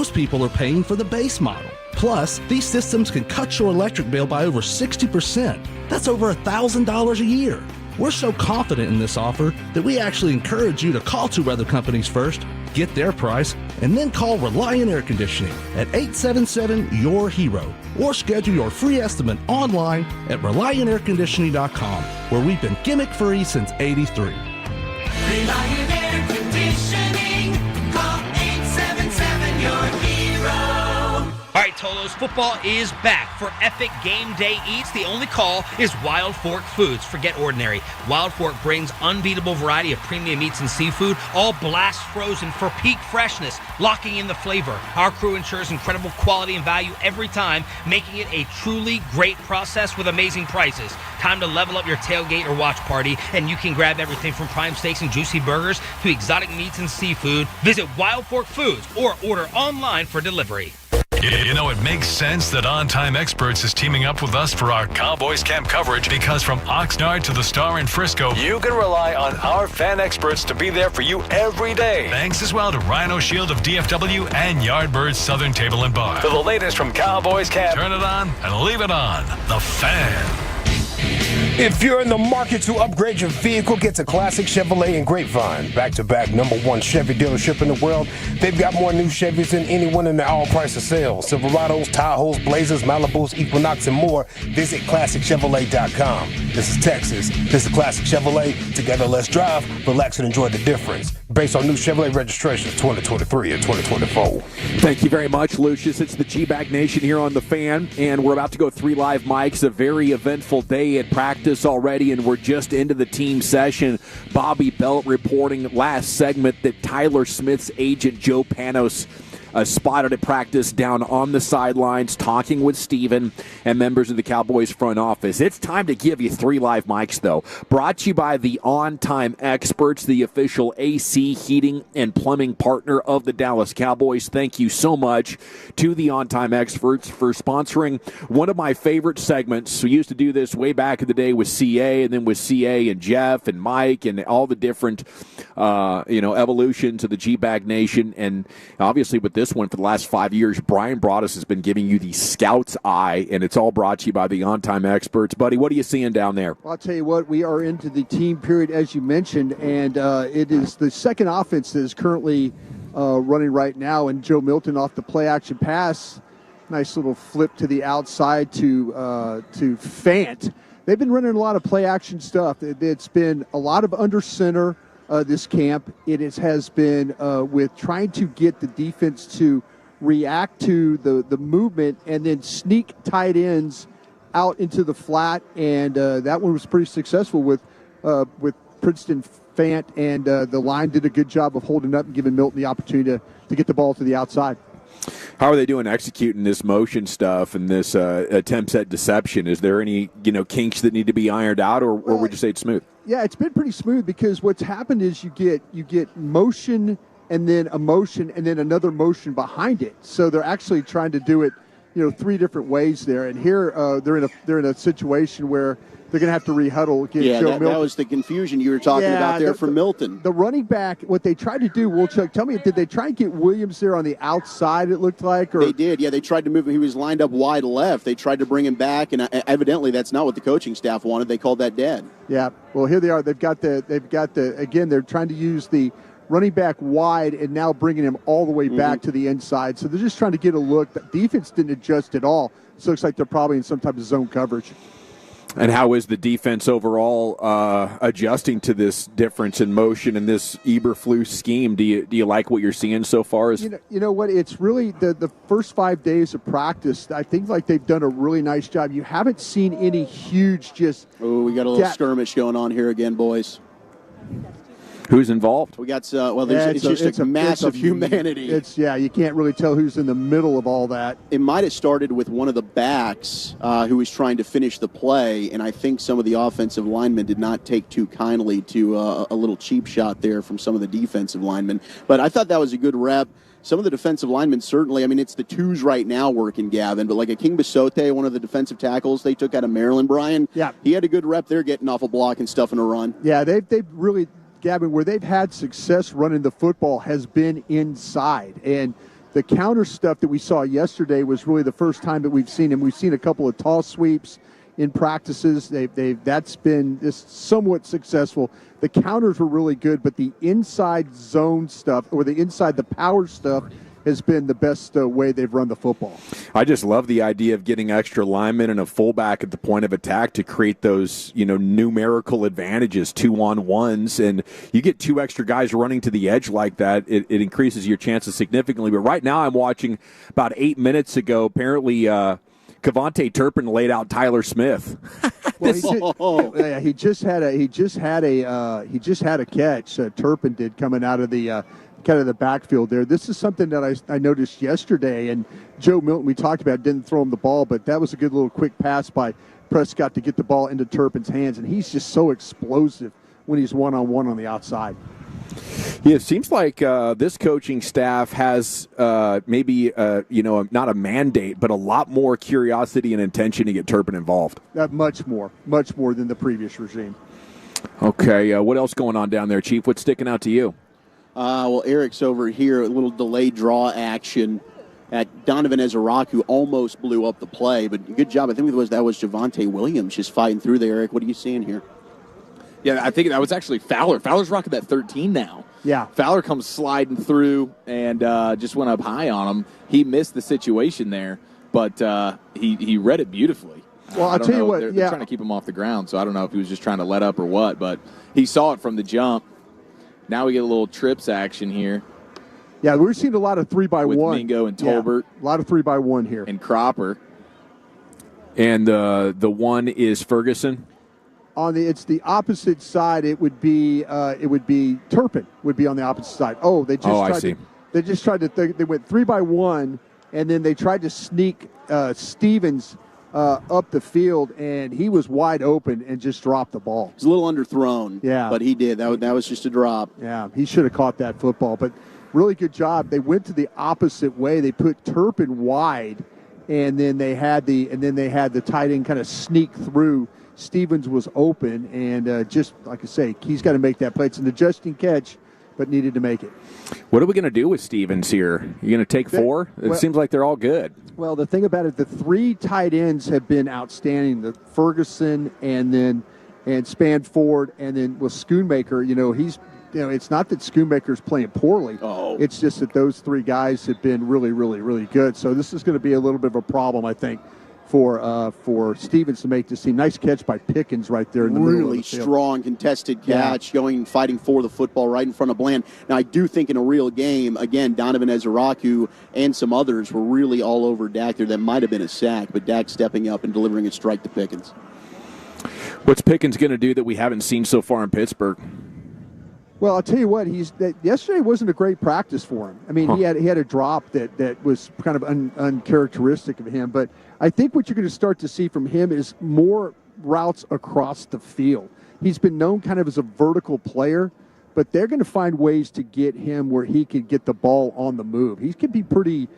most people are paying for the base model. Plus, these systems can cut your electric bill by over 60%. That's over $1,000 a year. We're so confident in this offer that we actually encourage you to call two other companies first, get their price, and then call Reliant Air Conditioning at 877-YOUR-HERO or schedule your free estimate online at ReliantAirConditioning.com, where we've been gimmick-free since '83. Reliant Air Conditioning. Call 877-YOUR-HERO. All right, Tolos, football is back for epic game day eats. The only call is Wild Fork Foods. Forget ordinary. Wild Fork brings unbeatable variety of premium meats and seafood, all blast frozen for peak freshness, locking in the flavor. Our crew ensures incredible quality and value every time, making it a truly great process with amazing prices. Time to level up your tailgate or watch party, and you can grab everything from prime steaks and juicy burgers to exotic meats and seafood. Visit Wild Fork Foods or order online for delivery. You know, it makes sense that On Time Experts is teaming up with us for our Cowboys camp coverage, because from Oxnard to the Star in Frisco, you can rely on our fan experts to be there for you every day. Thanks as well to Rhino Shield of DFW and Yardbirds Southern Table and Bar. For the latest from Cowboys camp, turn it on and leave it on. The Fan. If you're in the market to upgrade your vehicle, get to Classic Chevrolet in Grapevine. Back-to-back #1 Chevy dealership in the world. They've got more new Chevys than anyone in the all-price of sales. Silverados, Tahoes, Blazers, Malibus, Equinox, and more. Visit ClassicChevrolet.com. This is Texas. This is Classic Chevrolet. Together, let's drive, relax, and enjoy the difference. Based on new Chevrolet registrations 2023 and 2024. Thank you very much, Lucius. It's the G-Bag Nation here on The Fan, and we're about to go 3 live mics. A very eventful day at practice already, and we're just into the team session. Bobby Belt reporting last segment that Tyler Smith's agent, Joe Panos, spotted at practice down on the sidelines talking with Steven and members of the Cowboys front office. It's time to give you 3 live mics, though. Brought to you by the On Time Experts, the official AC, heating, and plumbing partner of the Dallas Cowboys. Thank you so much to the On Time Experts for sponsoring one of my favorite segments. We used to do this way back in the day with CA, and then with CA and Jeff and Mike and all the different evolutions of the G-Bag Nation. And obviously with this one for the last 5 years, Brian Broaddus has been giving you the Scout's Eye, and it's all brought to you by the On Time Experts. Buddy, what are you seeing down there? Well, I'll tell you what, we are into the team period, as you mentioned, and it is the second offense that is currently running right now, and Joe Milton off the play-action pass. Nice little flip to the outside to Fant. They've been running a lot of play-action stuff. It's been a lot of under center this camp. It has been with trying to get the defense to react to the movement and then sneak tight ends out into the flat, and that one was pretty successful with Princeton, Fant, and the line did a good job of holding up and giving Milton the opportunity to get the ball to the outside. How are they doing executing this motion stuff and this attempts at deception? Is there any kinks that need to be ironed out, or would you say it's smooth? Yeah, it's been pretty smooth, because what's happened is you get motion and then a motion and then another motion behind it. So they're actually trying to do it, 3 different ways there. And here they're in a situation where they're going to have to rehuddle. That was the confusion you were talking about there for Milton. The running back, what they tried to do, Chuck, tell me, did they try and get Williams there on the outside, it looked like? Or? They did, yeah. They tried to move him. He was lined up wide left. They tried to bring him back, and evidently that's not what the coaching staff wanted. They called that dead. Yeah, well, here they are. They've got the again, they're trying to use the running back wide and now bringing him all the way back to the inside. So they're just trying to get a look. The defense didn't adjust at all. So it looks like they're probably in some type of zone coverage. And how is the defense overall adjusting to this difference in motion and this Eberflus scheme? Do you like what you're seeing so far? You know what? It's really the first 5 days of practice. I think like they've done a really nice job. You haven't seen any huge just. Oh, we got a little skirmish going on here again, boys. Who's involved? We got it's just a massive humanity. You can't really tell who's in the middle of all that. It might have started with one of the backs who was trying to finish the play, and I think some of the offensive linemen did not take too kindly to a little cheap shot there from some of the defensive linemen. But I thought that was a good rep. Some of the defensive linemen certainly, it's the twos right now working, Gavin, but like a King Basote, one of the defensive tackles they took out of Maryland, Brian, he had a good rep there getting off a block and stuff in a run. Yeah, they've really, Gavin, where they've had success running the football has been inside. And, the counter stuff that we saw yesterday was really the first time that we've seen him. We've seen a couple of toss sweeps in practices. That's been somewhat successful. The counters were really good, but the inside zone stuff or the power stuff has been the best way they've run the football. I just love the idea of getting extra linemen and a fullback at the point of attack to create those, numerical advantages, 2-on-1s, and you get 2 extra guys running to the edge like that, it increases your chances significantly. But right now I'm watching about 8 minutes ago, apparently Kevontae Turpin laid out Tyler Smith. Well, he just had a catch. Turpin did coming out of the kind of the backfield there. This is something that I noticed yesterday, and Joe Milton, we talked about, didn't throw him the ball, but that was a good little quick pass by Prescott to get the ball into Turpin's hands, and he's just so explosive when he's one-on-one on the outside. Yeah, it seems like this coaching staff has maybe, not a mandate, but a lot more curiosity and intention to get Turpin involved. Much more than the previous regime. Okay, what else going on down there, Chief? What's sticking out to you? Well, Eric's over here, a little delayed draw action at Donovan Ezra, who almost blew up the play, but good job. I think that was Javonte Williams just fighting through there. Eric, what are you seeing here? Yeah, I think that was actually Fowler. Fowler's rocking that 13 now. Yeah. Fowler comes sliding through and just went up high on him. He missed the situation there, but he read it beautifully. Well, I'll tell you what. They're trying to keep him off the ground, so I don't know if he was just trying to let up or what, but he saw it from the jump. Now we get a little trips action here. Yeah, we're seeing a lot of 3x1. With Mingo and Tolbert. Yeah, a lot of 3x1 here. And Cropper. And the one is Ferguson. It's the opposite side. It would be Turpin would be on the opposite side. They just tried to they went 3x1, and then they tried to sneak Stevens up the field, and he was wide open and just dropped the ball. It's a little underthrown. Yeah, but he did. That was just a drop. Yeah, he should have caught that football. But really good job. They went to the opposite way. They put Turpin wide, and then they had the tight end kind of sneak through. Stevens was open, and just like I say, he's got to make that play. It's an adjusting catch, but needed to make it. What are we going to do with Stevens here? You going to take 4? It seems like they're all good. Well, the thing about it, the 3 tight ends have been outstanding. The Ferguson and Spanford, and then with Schoonmaker. It's not that Schoonmaker's playing poorly. It's just that those 3 guys have been really, really, really good. So this is going to be a little bit of a problem, I think, for Stevens to make this team. Nice catch by Pickens right there in the middle of the field. Really strong contested catch, fighting for the football right in front of Bland. Now, I do think in a real game, again, Donovan Ezra and some others were really all over Dak there. That might have been a sack, but Dak stepping up and delivering a strike to Pickens. What's Pickens going to do that we haven't seen so far in Pittsburgh? Well, I'll tell you what. Yesterday wasn't a great practice for him. I mean, he had a drop that was kind of uncharacteristic of him. But I think what you're going to start to see from him is more routes across the field. He's been known kind of as a vertical player, but they're going to find ways to get him where he can get the ball on the move. He can be pretty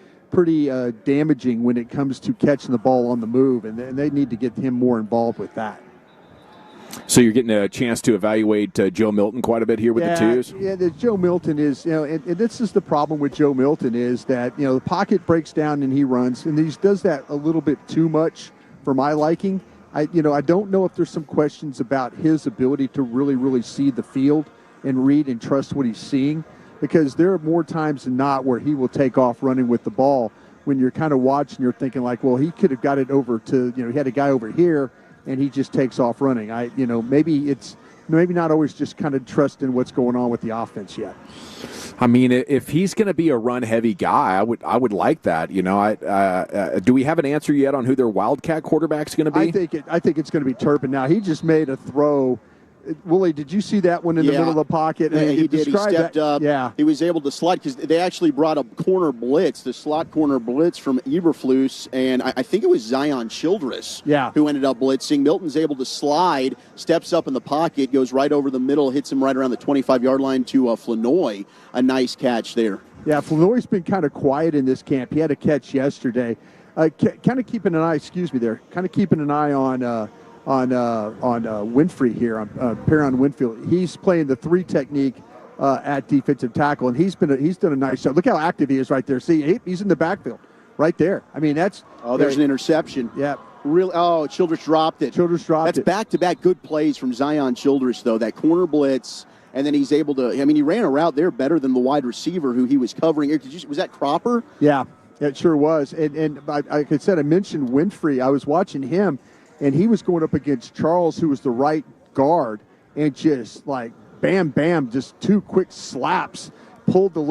damaging when it comes to catching the ball on the move, and they need to get him more involved with that. So you're getting a chance to evaluate Joe Milton quite a bit here with the twos? Yeah, Joe Milton is, and this is the problem with Joe Milton is that, the pocket breaks down and he runs, and he does that a little bit too much for my liking. I don't know if there's some questions about his ability to really, really see the field and read and trust what he's seeing, because there are more times than not where he will take off running with the ball when you're kind of watching, you're thinking like, well, he could have got it over to, he had a guy over here, and he just takes off running. Maybe it's not always just kind of trusting what's going on with the offense yet. I mean, if he's going to be a run-heavy guy, I would like that. Do we have an answer yet on who their Wildcat quarterback's going to be? I think it's going to be Turpin. Now, he just made a throw. Willie, did you see that one in the middle of the pocket? Yeah, he did. He stepped up. Yeah. He was able to slide because they actually brought a corner blitz, the slot corner blitz from Eberflus, and I think it was Zion Childress who ended up blitzing. Milton's able to slide, steps up in the pocket, goes right over the middle, hits him right around the 25-yard line to Flanoy. A nice catch there. Yeah, Flanoy's been kind of quiet in this camp. He had a catch yesterday. Kind of keeping an eye on Winfrey here, on Perron Winfield. He's playing the 3 technique at defensive tackle, and he's done a nice job. Look how active he is right there. See, he's in the backfield right there. I mean, that's there's an interception. Yeah. Childress dropped it. That's back-to-back good plays from Zion Childress, though. That corner blitz, and then he's able to. I mean, he ran a route there better than the wide receiver who he was covering. Was that Cropper? Yeah, it sure was. And like I said, I mentioned Winfrey. I was watching him, and he was going up against Charles, who was the right guard, and just like bam, bam, just two quick slaps. Pulled the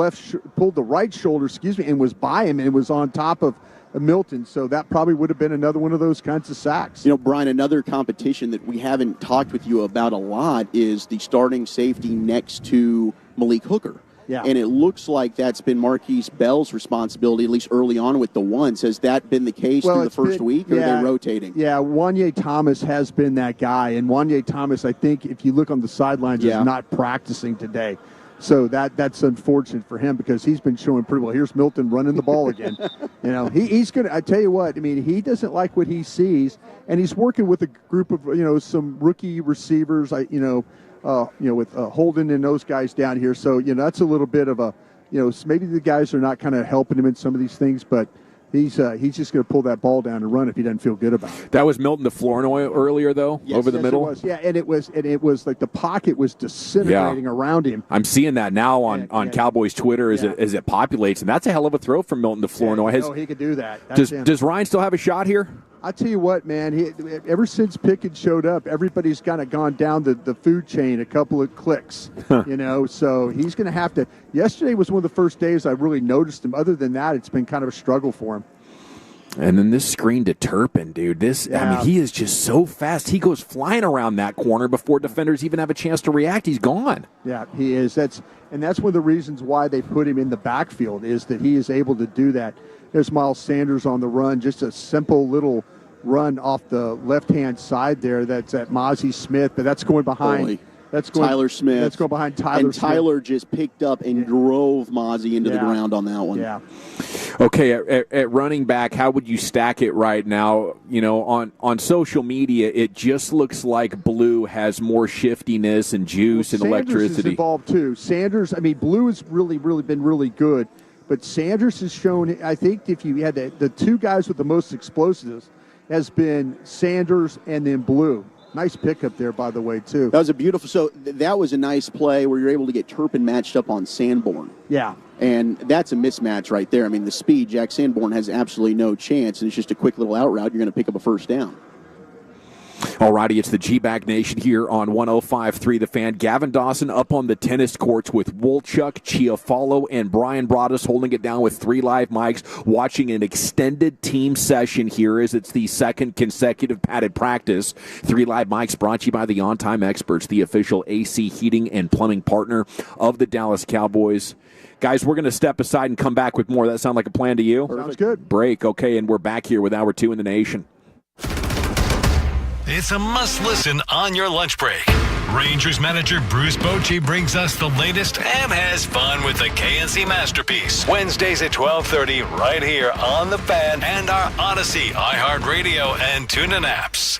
right shoulder, and was by him, and it was on top of Milton. So that probably would have been another one of those kinds of sacks. You know, Brian, another competition that we haven't talked with you about a lot is the starting safety next to Malik Hooker. Yeah. And it looks like that's been Marquise Bell's responsibility, at least early on with the ones. Has that been the case through the first week, or are they rotating? Yeah, Wanye Thomas has been that guy. And Wanye Thomas, I think, if you look on the sidelines, is not practicing today. So that's unfortunate for him because he's been showing pretty well. Here's Milton running the ball again. You know, he's going to – I tell you what, I mean, he doesn't like what he sees, and he's working with a group of, some rookie receivers, with Holden and those guys down here. So, that's a little bit of a maybe the guys are not kind of helping him in some of these things, but he's just going to pull that ball down and run if he doesn't feel good about it. That was Milton DeFlournoy earlier, though, over the middle. It was. Yeah, and it was like the pocket was disintegrating around him. I'm seeing that now on Cowboys Twitter as it populates, and that's a hell of a throw from Milton DeFlournoy. He could do that. Does Ryan still have a shot here? I tell you what, man. Ever since Pickens showed up, everybody's kind of gone down the food chain a couple of clicks. So he's going to have to. Yesterday was one of the first days I really noticed him. Other than that, it's been kind of a struggle for him. And then this screen to Turpin, dude. I mean, he is just so fast. He goes flying around that corner before defenders even have a chance to react. He's gone. Yeah, he is. That's one of the reasons why they put him in the backfield is that he is able to do that. There's Miles Sanders on the run, just a simple little run off the left-hand side there. That's at Mozzie Smith, but that's going behind. That's going Tyler Smith. That's going behind Tyler Smith. And Tyler just picked up and drove Mozzie into the ground on that one. Yeah. Okay, at running back, how would you stack it right now? On social media, it just looks like Blue has more shiftiness and juice and electricity. Sanders is involved too. Sanders, I mean, Blue has really been really good, but Sanders has shown. I think if you had the two guys with the most explosives, has been Sanders and then Blue. Nice pickup there, by the way, too. That was a beautiful. So that was a nice play where you're able to get Turpin matched up on Sanborn. Yeah. And that's a mismatch right there. I mean, the speed, Jack Sanborn has absolutely no chance, and it's just a quick little out route. You're going to pick up a first down. Alrighty, it's the G-Bag Nation here on 105.3 The Fan. Gavin Dawson up on the tennis courts with Wolchuk, Chiafalo, and Brian Broaddus holding it down with 3 live mics, watching an extended team session here as it's the second consecutive padded practice. 3 live mics brought to you by the On Time Experts, the official AC heating and plumbing partner of the Dallas Cowboys. Guys, we're going to step aside and come back with more. That sound like a plan to you? Sounds good. Break, okay, and we're back here with Hour 2 in the Nation. It's a must-listen on your lunch break. Rangers manager Bruce Bochy brings us the latest and has fun with the KNC Masterpiece. Wednesdays at 12:30 right here on The Fan and our Odyssey, iHeartRadio, and TuneIn apps.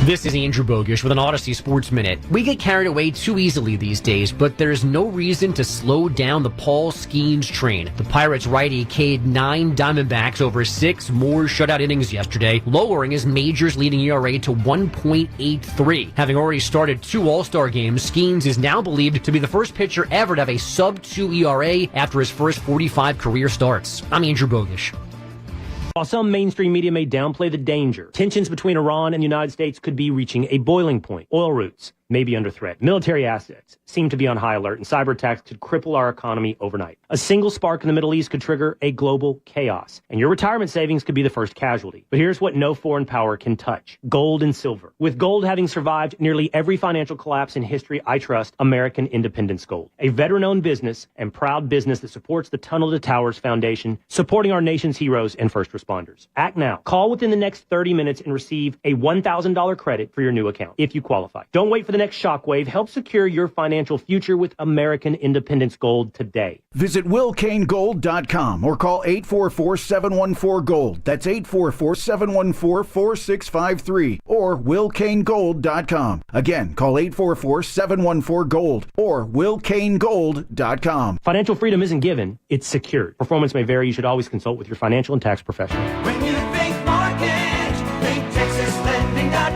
This is Andrew Bogish with an Odyssey Sports Minute. We get carried away too easily these days, but there's no reason to slow down the Paul Skeens train. The Pirates righty K'd 9 Diamondbacks over 6 more shutout innings yesterday, lowering his majors leading ERA to 1.83. Having already started 2 All-Star games, Skeens is now believed to be the first pitcher ever to have a sub-2 ERA after his first 45 career starts. I'm Andrew Bogish. While some mainstream media may downplay the danger, tensions between Iran and the United States could be reaching a boiling point. Oil routes may be under threat. Military assets seem to be on high alert, and cyber attacks could cripple our economy overnight. A single spark in the Middle East could trigger a global chaos, and your retirement savings could be the first casualty. But here's what no foreign power can touch: gold and silver. With gold having survived nearly every financial collapse in history, I trust American Independence Gold, a veteran-owned business and proud business that supports the Tunnel to Towers Foundation, supporting our nation's heroes and first responders. Act now. Call within the next 30 minutes and receive a $1,000 credit for your new account if you qualify. Don't wait for the next shockwave. Help secure your financial future with American Independence Gold today. Visit WillCaneGold.com or call 844-714-GOLD. That's 844-714-4653 or WillCaneGold.com. Again, call 844-714-GOLD or WillCaneGold.com. Financial freedom isn't given, it's secured. Performance may vary. You should always consult with your financial and tax professional. When you think mortgage, think TexasLending.com.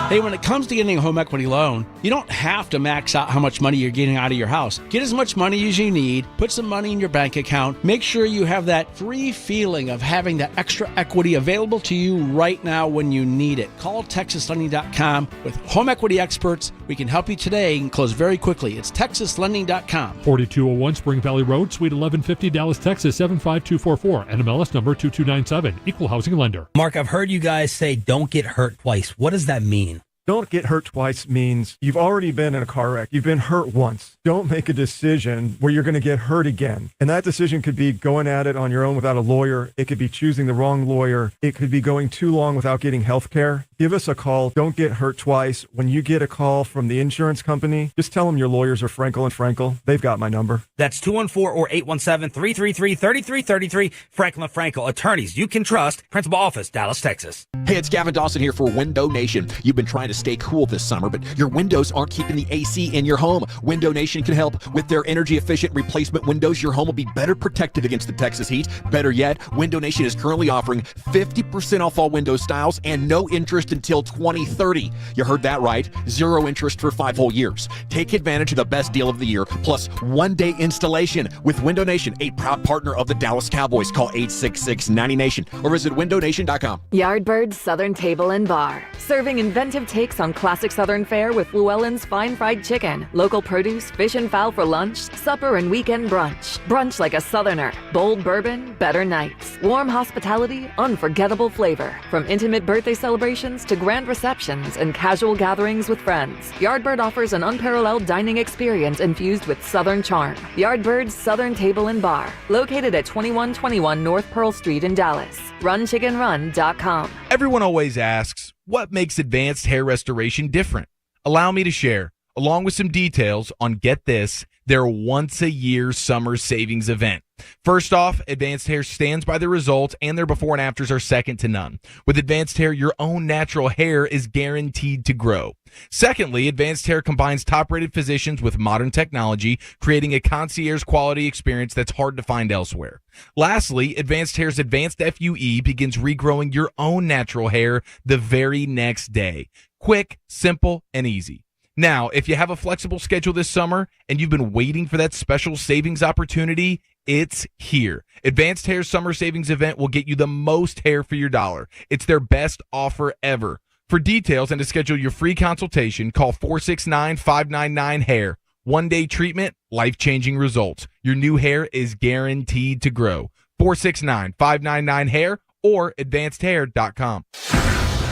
Hey, when it comes to getting a home equity loan, you don't have to max out how much money you're getting out of your house. Get as much money as you need, put some money in your bank account, make sure you have that free feeling of having that extra equity available to you right now when you need it. Call TexasLending.com. With home equity experts, we can help you today and close very quickly. It's TexasLending.com. 4201 Spring Valley Road, Suite 1150, Dallas, Texas, 75244. NMLS number 2297. Equal housing lender. Mark, I've heard you guys say don't get hurt twice. What does that mean? Don't get hurt twice means you've already been in a car wreck. You've been hurt once. Don't make a decision where you're going to get hurt again. And that decision could be going at it on your own without a lawyer. It could be choosing the wrong lawyer. It could be going too long without getting health care. Give us a call. Don't get hurt twice. When you get a call from the insurance company, just tell them your lawyers are Frankel and Frankel. They've got my number. That's 214 or 817-333-3333. Franklin & Frankel, attorneys you can trust. Principal office, Dallas, Texas. Hey, it's Gavin Dawson here for Window Nation. You've been trying to stay cool this summer, but your windows aren't keeping the AC in your home. Window Nation can help. With their energy-efficient replacement windows, your home will be better protected against the Texas heat. Better yet, Window Nation is currently offering 50% off all window styles and no interest until 2030. You heard that right. 0 interest for 5 whole years. Take advantage of the best deal of the year, plus 1-day installation with Window Nation, a proud partner of the Dallas Cowboys. Call 866-90Nation or visit windownation.com. Yardbird's Southern Table and Bar, serving inventive takes on classic Southern fare with Llewellyn's fine fried chicken, local produce, fish and fowl for lunch, supper and weekend brunch. Brunch like a Southerner. Bold bourbon, better nights. Warm hospitality, unforgettable flavor. From intimate birthday celebrations to grand receptions and casual gatherings with friends, Yardbird offers an unparalleled dining experience infused with Southern charm. Yardbird's Southern Table and Bar, located at 2121 North Pearl Street in Dallas. RunChickenRun.com. Everyone always asks, what makes advanced hair restoration different? Allow me to share, along with some details on, get this, their once-a-year summer savings event. First off, Advanced Hair stands by their results, and their before and afters are second to none. With Advanced Hair, your own natural hair is guaranteed to grow. Secondly, Advanced Hair combines top-rated physicians with modern technology, creating a concierge-quality experience that's hard to find elsewhere. Lastly, Advanced Hair's Advanced FUE begins regrowing your own natural hair the very next day. Quick, simple, and easy. Now, if you have a flexible schedule this summer and you've been waiting for that special savings opportunity, it's here. Advanced Hair's summer savings event will get you the most hair for your dollar. It's their best offer ever. For details and to schedule your free consultation, call 469-599-HAIR. 1-day treatment, life-changing results. Your new hair is guaranteed to grow. 469-599-HAIR or advancedhair.com.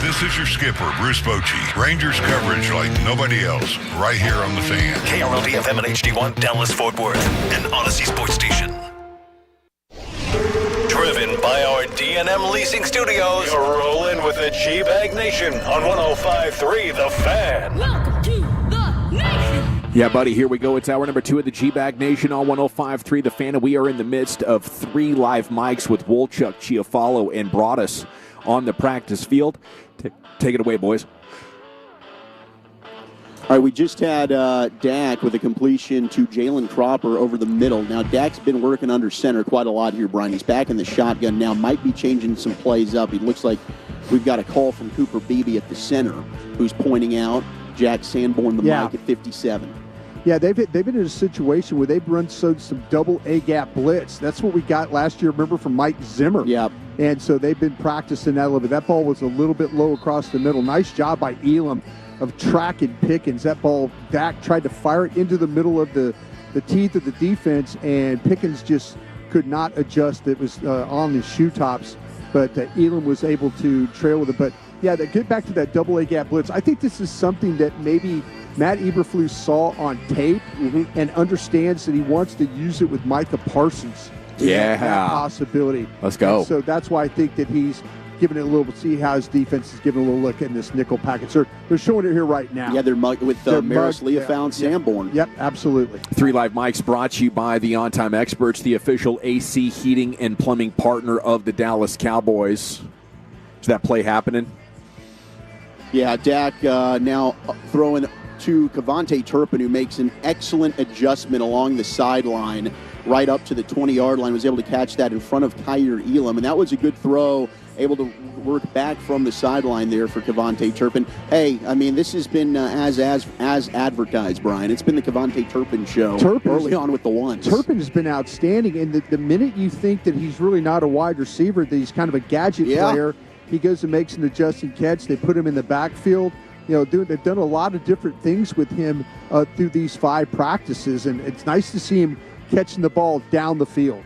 This is your skipper, Bruce Bochy. Rangers coverage like nobody else, right here on The Fan. KRLD-FM and HD1, Dallas, Fort Worth, an Odyssey sports station. Driven by our D&M Leasing Studios, you're rolling with the G-Bag Nation on 105.3 The Fan. Welcome to the nation. Yeah, buddy, here we go. It's hour number 2 of the G-Bag Nation on 105.3 The Fan, and we are in the midst of 3 live mics with Wolchuk, Chiafalo, and Broadus on the practice field. Take it away, boys. All right, we just had Dak with a completion to Jalen Cropper over the middle. Now, Dak's been working under center quite a lot here, Brian. He's back in the shotgun now, might be changing some plays up. It looks like we've got a call from Cooper Beebe at the center, who's pointing out Jack Sanborn, the mic at 57. Yeah, they've been in a situation where they've run some double A-gap blitz. That's what we got last year, remember, from Mike Zimmer. Yeah. And so they've been practicing that a little bit. That ball was a little bit low across the middle. Nice job by Elum of tracking Pickens. That ball, Dak tried to fire it into the middle of the teeth of the defense, and Pickens just could not adjust. It was on his shoe tops, but Elum was able to trail with it. But, yeah, get back to that double A-gap blitz. I think this is something that maybe Matt Eberflus saw on tape and understands that he wants to use it with Micah Parsons. Yeah. That possibility. Let's go. And so that's why I think that he's giving it a little, see how his defense is giving a little look in this nickel package. They're showing it here right now. Yeah, they're with Maris Leofow and Sanborn. Yep, absolutely. 3 Live Mics brought to you by the On Time Experts, the official AC heating and plumbing partner of the Dallas Cowboys. Is that play happening? Yeah, Dak now throwing to Kevontae Turpin, who makes an excellent adjustment along the sideline right up to the 20-yard line, was able to catch that in front of Kair Elum, and that was a good throw, able to work back from the sideline there for Kevontae Turpin. Hey, I mean, this has been as advertised, Brian. It's been the Kevontae Turpin show early on with the ones. Turpin has been outstanding, and the minute you think that he's really not a wide receiver, that he's kind of a gadget player, he goes and makes an adjusting catch. They put him in the backfield. They've done a lot of different things with him through these 5 practices, and it's nice to see him catching the ball down the field.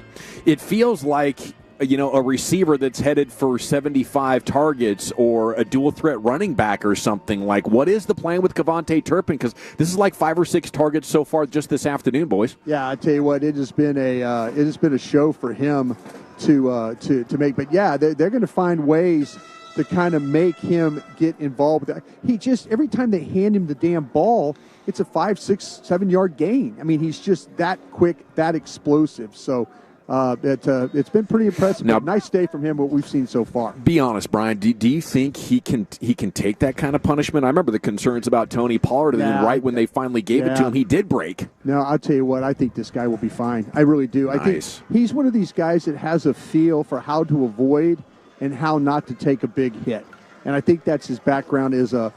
It feels like, a receiver that's headed for 75 targets or a dual threat running back or something. Like, what is the plan with Kevontae Turpin? Because this is like 5 or 6 targets so far just this afternoon, boys. Yeah, I tell you what, it has been a show for him to make. But yeah, they're going to find ways to kind of make him get involved with that. He just, every time they hand him the damn ball, it's a 5, 6, 7 yard gain. I mean, he's just that quick, that explosive. So it's been pretty impressive. Now, nice day from him, what we've seen so far. Be honest, Brian. Do you think he can take that kind of punishment? I remember the concerns about Tony Pollard, and then right when they finally gave it to him, he did break. No, I'll tell you what. I think this guy will be fine. I really do. Nice. I think he's one of these guys that has a feel for how to avoid and how not to take a big hit. And I think that's his background as a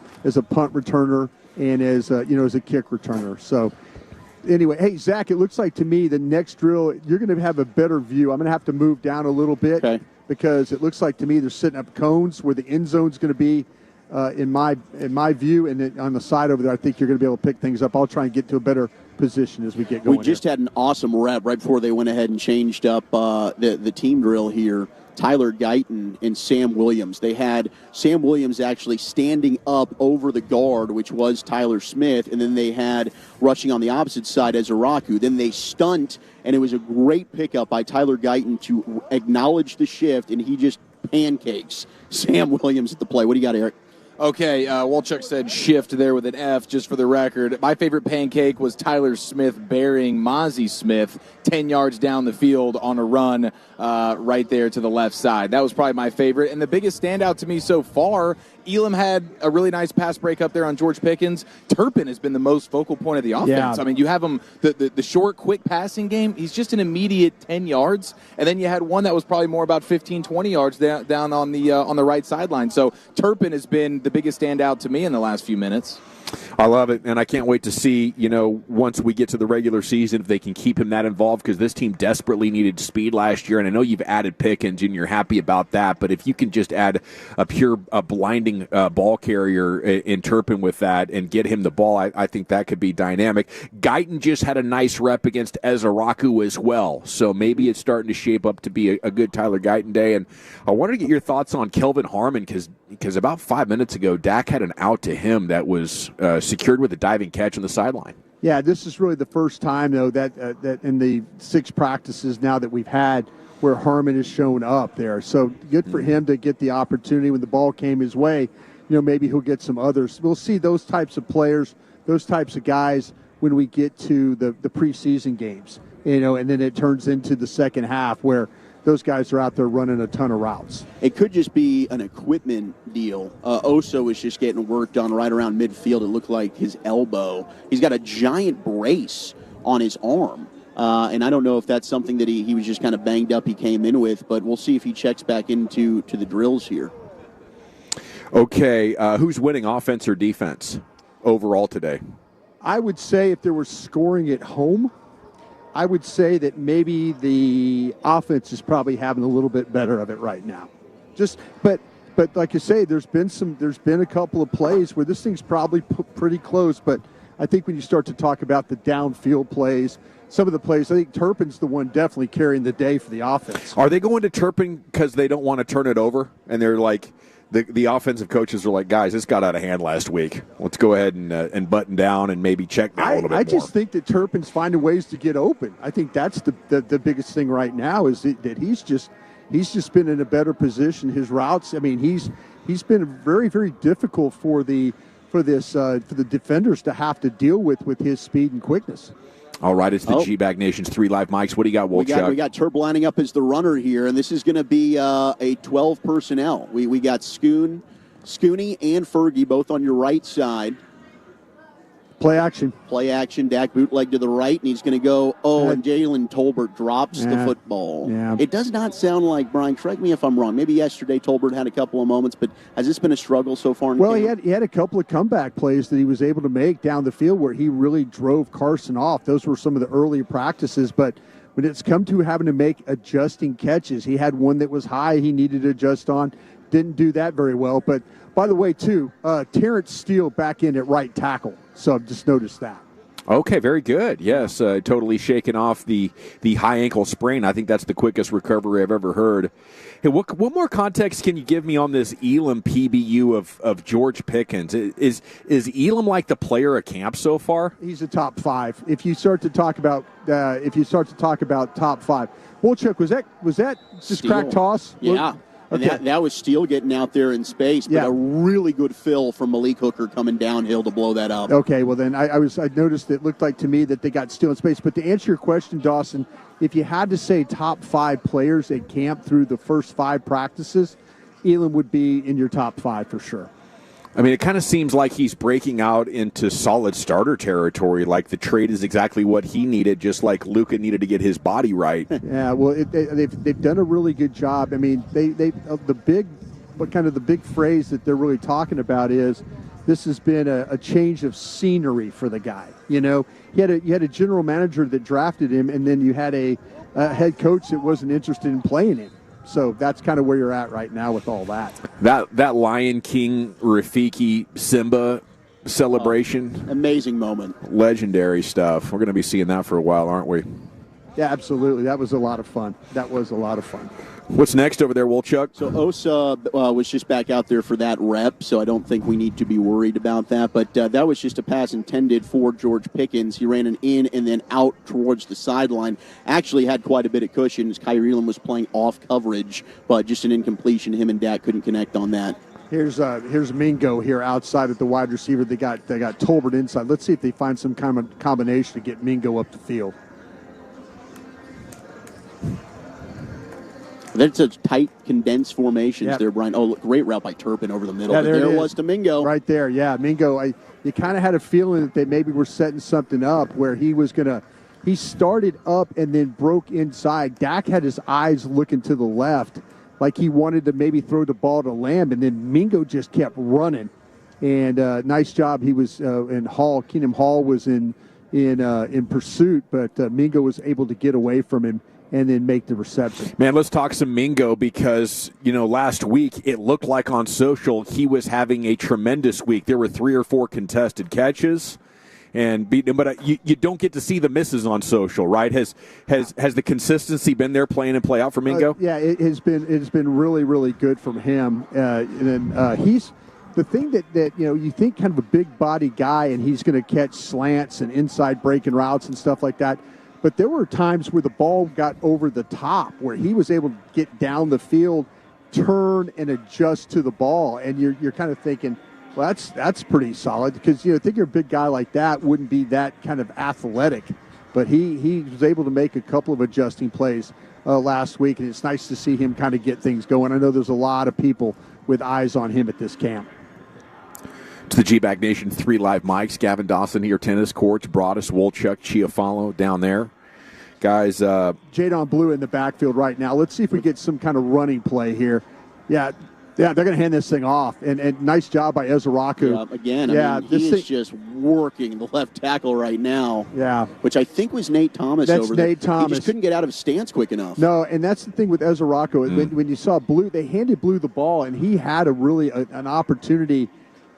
punt returner and as a kick returner. So anyway, hey, Zach, it looks like to me the next drill, you're going to have a better view. I'm going to have to move down a little bit because it looks like to me they're setting up cones where the end zone's going to be in my view, and then on the side over there, I think you're going to be able to pick things up. I'll try and get to a better position as we get going. We just had an awesome rep right before they went ahead and changed up the team drill here. Tyler Guyton and Sam Williams. They had Sam Williams actually standing up over the guard, which was Tyler Smith, and then they had rushing on the opposite side as Araku. Then they stunt, and it was a great pickup by Tyler Guyton to acknowledge the shift, and he just pancakes Sam Williams at the play. What do you got, Eric? Okay, Walchuk said shift there with an F, just for the record. My favorite pancake was Tyler Smith burying Mozzie Smith 10 yards down the field on a run right there to the left side. That was probably my favorite. And the biggest standout to me so far, Elam had a really nice pass break up there on George Pickens. Turpin has been the most focal point of the offense. Yeah. I mean, you have him, the short, quick passing game, he's just an immediate 10 yards. And then you had one that was probably more about 15, 20 yards down on the right sideline. So Turpin has been the biggest standout to me in the last few minutes. I love it, and I can't wait to see, once we get to the regular season, if they can keep him that involved, because this team desperately needed speed last year, and I know you've added Pickens, and you're happy about that, but if you can just add a blinding ball carrier in Turpin with that and get him the ball, I think that could be dynamic. Guyton just had a nice rep against Ezaraku as well, so maybe it's starting to shape up to be a good Tyler Guyton day, and I wanted to get your thoughts on Kelvin Harmon, because about 5 minutes ago, Dak had an out to him that was secured with a diving catch on the sideline. Yeah, this is really the first time, though, that in the 6 practices now that we've had where Harmon has shown up there. So good for him to get the opportunity when the ball came his way. Maybe he'll get some others. We'll see those types of players, those types of guys when we get to the preseason games, and then it turns into the second half where those guys are out there running a ton of routes. It could just be an equipment deal. Oso was just getting work done right around midfield. It looked like his elbow. He's got a giant brace on his arm. And I don't know if that's something that he was just kind of banged up he came in with, but we'll see if he checks back into the drills here. Okay, who's winning, offense or defense, overall today? I would say if there was scoring at home, I would say that maybe the offense is probably having a little bit better of it right now. But like you say, there's been a couple of plays where this thing's probably pretty close. But I think when you start to talk about the downfield plays, some of the plays, I think Turpin's the one definitely carrying the day for the offense. Are they going to Turpin because they don't want to turn it over? And they're like, the offensive coaches are like, guys, this got out of hand last week. Let's go ahead and button down and maybe check down a little bit more. I just think that Turpin's finding ways to get open. I think that's the biggest thing right now is that he's just been in a better position. His routes, I mean, he's been very, very difficult for the defenders to have to deal with his speed and quickness. All right, it's the G-Bag Nation's 3 Live Mics. What do you got, Wolchuk? We got Turp lining up as the runner here, and this is going to be a 12 personnel. We got Scooney and Fergie both on your right side. Play action. Dak bootleg to the right, and he's going to go, and Jalen Tolbert drops the football. Yeah. It does not sound like, Brian, correct me if I'm wrong, maybe yesterday Tolbert had a couple of moments, but has this been a struggle so far in camp? He had a couple of comeback plays that he was able to make down the field where he really drove Carson off. Those were some of the early practices, but when it's come to having to make adjusting catches, he had one that was high he needed to adjust on. Didn't do that very well, but by the way, too, Terrence Steele back in at right tackle. So I've just noticed that. Okay, very good. Yes, totally shaking off the high ankle sprain. I think that's the quickest recovery I've ever heard. Hey, what more context can you give me on this Elum PBU of George Pickens? Is Elum like the player of camp so far? He's a top 5. If you start to talk about top 5, Wolchuk, was that just Steele. Crack toss? Yeah. Okay. And that was Steele getting out there in space, but a really good fill from Malik Hooker coming downhill to blow that up. Okay, well then I noticed it looked like to me that they got Steele in space. But to answer your question, Dawson, if you had to say top 5 players at camp through the first 5 practices, Elum would be in your top 5 for sure. I mean, it kind of seems like he's breaking out into solid starter territory, like the trade is exactly what he needed, just like Luka needed to get his body right. Yeah, well, they've done a really good job. I mean, the big phrase that they're really talking about is this has been a change of scenery for the guy. You know, you had a general manager that drafted him, and then you had a head coach that wasn't interested in playing him. So that's kind of where you're at right now with all that. That Lion King Rafiki Simba celebration. Amazing moment. Legendary stuff. We're going to be seeing that for a while, aren't we? Yeah, absolutely. That was a lot of fun. What's next over there, Wolchuk? So Osa was just back out there for that rep, so I don't think we need to be worried about that. But that was just a pass intended for George Pickens. He ran an in and then out towards the sideline. Actually had quite a bit of cushion as Kair Elum was playing off coverage, but just an incompletion. Him and Dak couldn't connect on that. Here's Mingo here outside at the wide receiver. They got Tolbert inside. Let's see if they find some kind of combination to get Mingo up the field. That's such tight, condensed formations there, Brian. Oh, great route by Turpin over the middle. Yeah, there was to Mingo. Right there, yeah. Mingo, you kind of had a feeling that they maybe were setting something up where he started up and then broke inside. Dak had his eyes looking to the left like he wanted to maybe throw the ball to Lamb, and then Mingo just kept running. And nice job. He was in Hall. Keenum Hall was in pursuit, but Mingo was able to get away from him and then make the reception. Man, let's talk some Mingo because, last week it looked like on social he was having a tremendous week. There were 3 or 4 contested catches, but you don't get to see the misses on social, right? Has the consistency been there playing and play out for Mingo? Yeah, it has been really, really good from him. And he's the thing that you think kind of a big body guy and he's going to catch slants and inside breaking routes and stuff like that. But there were times where the ball got over the top, where he was able to get down the field, turn, and adjust to the ball. And you're kind of thinking, well, that's pretty solid because I think you're a big guy like that wouldn't be that kind of athletic. But he was able to make a couple of adjusting plays last week, and it's nice to see him kind of get things going. I know there's a lot of people with eyes on him at this camp. To the G-Bag Nation 3 Live Mics. Gavin Dawson here, tennis courts, Broadus, Wolchuk, Chiafalo down there. Guys. Jadon Blue in the backfield right now. Let's see if we get some kind of running play here. Yeah, they're going to hand this thing off. And nice job by Ezaraku. Again, he is just working the left tackle right now. Yeah. Which I think was Nate Thomas That's over there. Nate Thomas. He just couldn't get out of his stance quick enough. No, and that's the thing with Ezaraku. When you saw Blue, they handed Blue the ball, and he had an opportunity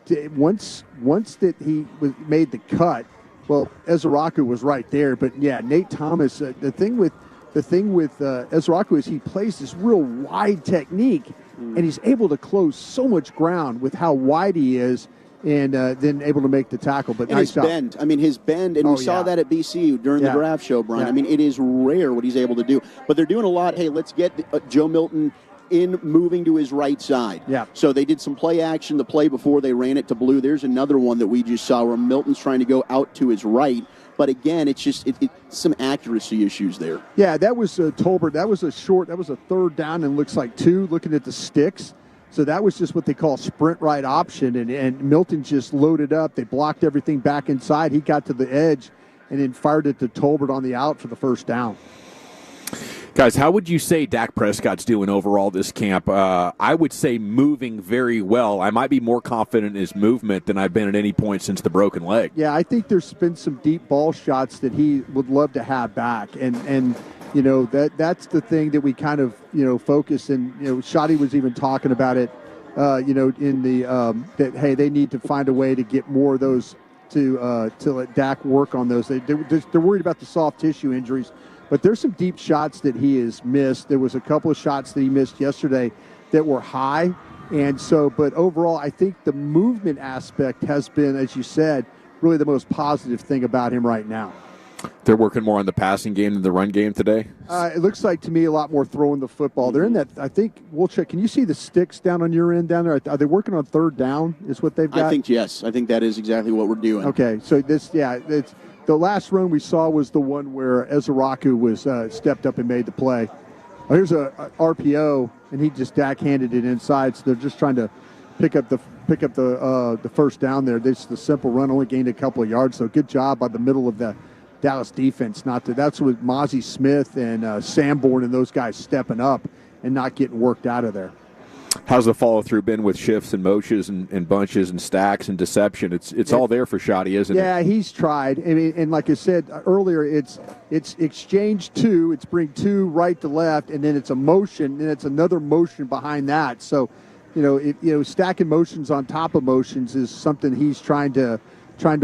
to, once that he made the cut. Well, Ezaraku was right there, but yeah, Nate Thomas. The thing with Ezaraku is he plays this real wide technique, and he's able to close so much ground with how wide he is. and then able to make the tackle. But and nice his job. bend. I mean, his bend, and we saw that at BC during the draft show, Brian. Yeah. I mean, it is rare what he's able to do. But they're doing a lot. Hey, let's get Joe Milton in moving to his right side. Yeah. So they did some play action the play before they ran it to blue. There's another one that we just saw where Milton's trying to go out to his right. But again, it's just it's some accuracy issues there. Yeah, that was Tolbert. That was a third down and looks like 2, looking at the sticks. So that was just what they call sprint right option. And Milton just loaded up. They blocked everything back inside. He got to the edge and then fired it to Tolbert on the out for the first down. Guys, how would you say Dak Prescott's doing overall this camp? I would say moving very well. I might be more confident in his movement than I've been at any point since the broken leg. Yeah, I think there's been some deep ball shots that he would love to have back. And you know, that's the thing that we kind of, focus. And, Shotty was even talking about it, in the that, hey, they need to find a way to get more of those to let Dak work on those. They're worried about the soft tissue injuries. But there's some deep shots that he has missed. There was a couple of shots that he missed yesterday that were high. And so, but overall, I think the movement aspect has been, as you said, really the most positive thing about him right now. They're working more on the passing game than the run game today? It looks like to me a lot more throwing the football. They're in that, I think, we'll check. Can you see the sticks down on your end down there? Are they working on third down is what they've got? I think, yes. I think that is exactly what we're doing. Okay, so it's the last run we saw was the one where Ezraku was stepped up and made the play. Oh, here's a RPO, and he just backhanded it inside. So they're just trying to pick up the first down there. This the simple run, only gained a couple of yards. So good job by the middle of the Dallas defense. That's with Mozzie Smith and Sanborn and those guys stepping up and not getting worked out of there. How's the follow-through been with shifts and motions and bunches and stacks and deception? It's all there for Shotty, isn't it? Yeah, he's tried. I mean, and like I said earlier, it's exchange 2, it's bring 2 right to left, and then it's a motion, and it's another motion behind that. So, stacking motions on top of motions is something he's trying to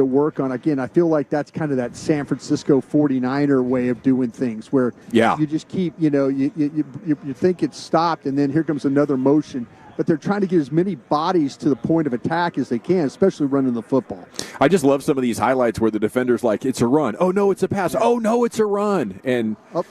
work on. Again, I feel like that's kind of that San Francisco 49er way of doing things where you just keep, you think it's stopped, and then here comes another motion. But they're trying to get as many bodies to the point of attack as they can, especially running the football. I just love some of these highlights where the defender's like, it's a run. Oh, no, it's a pass. Oh, no, it's a run. And that's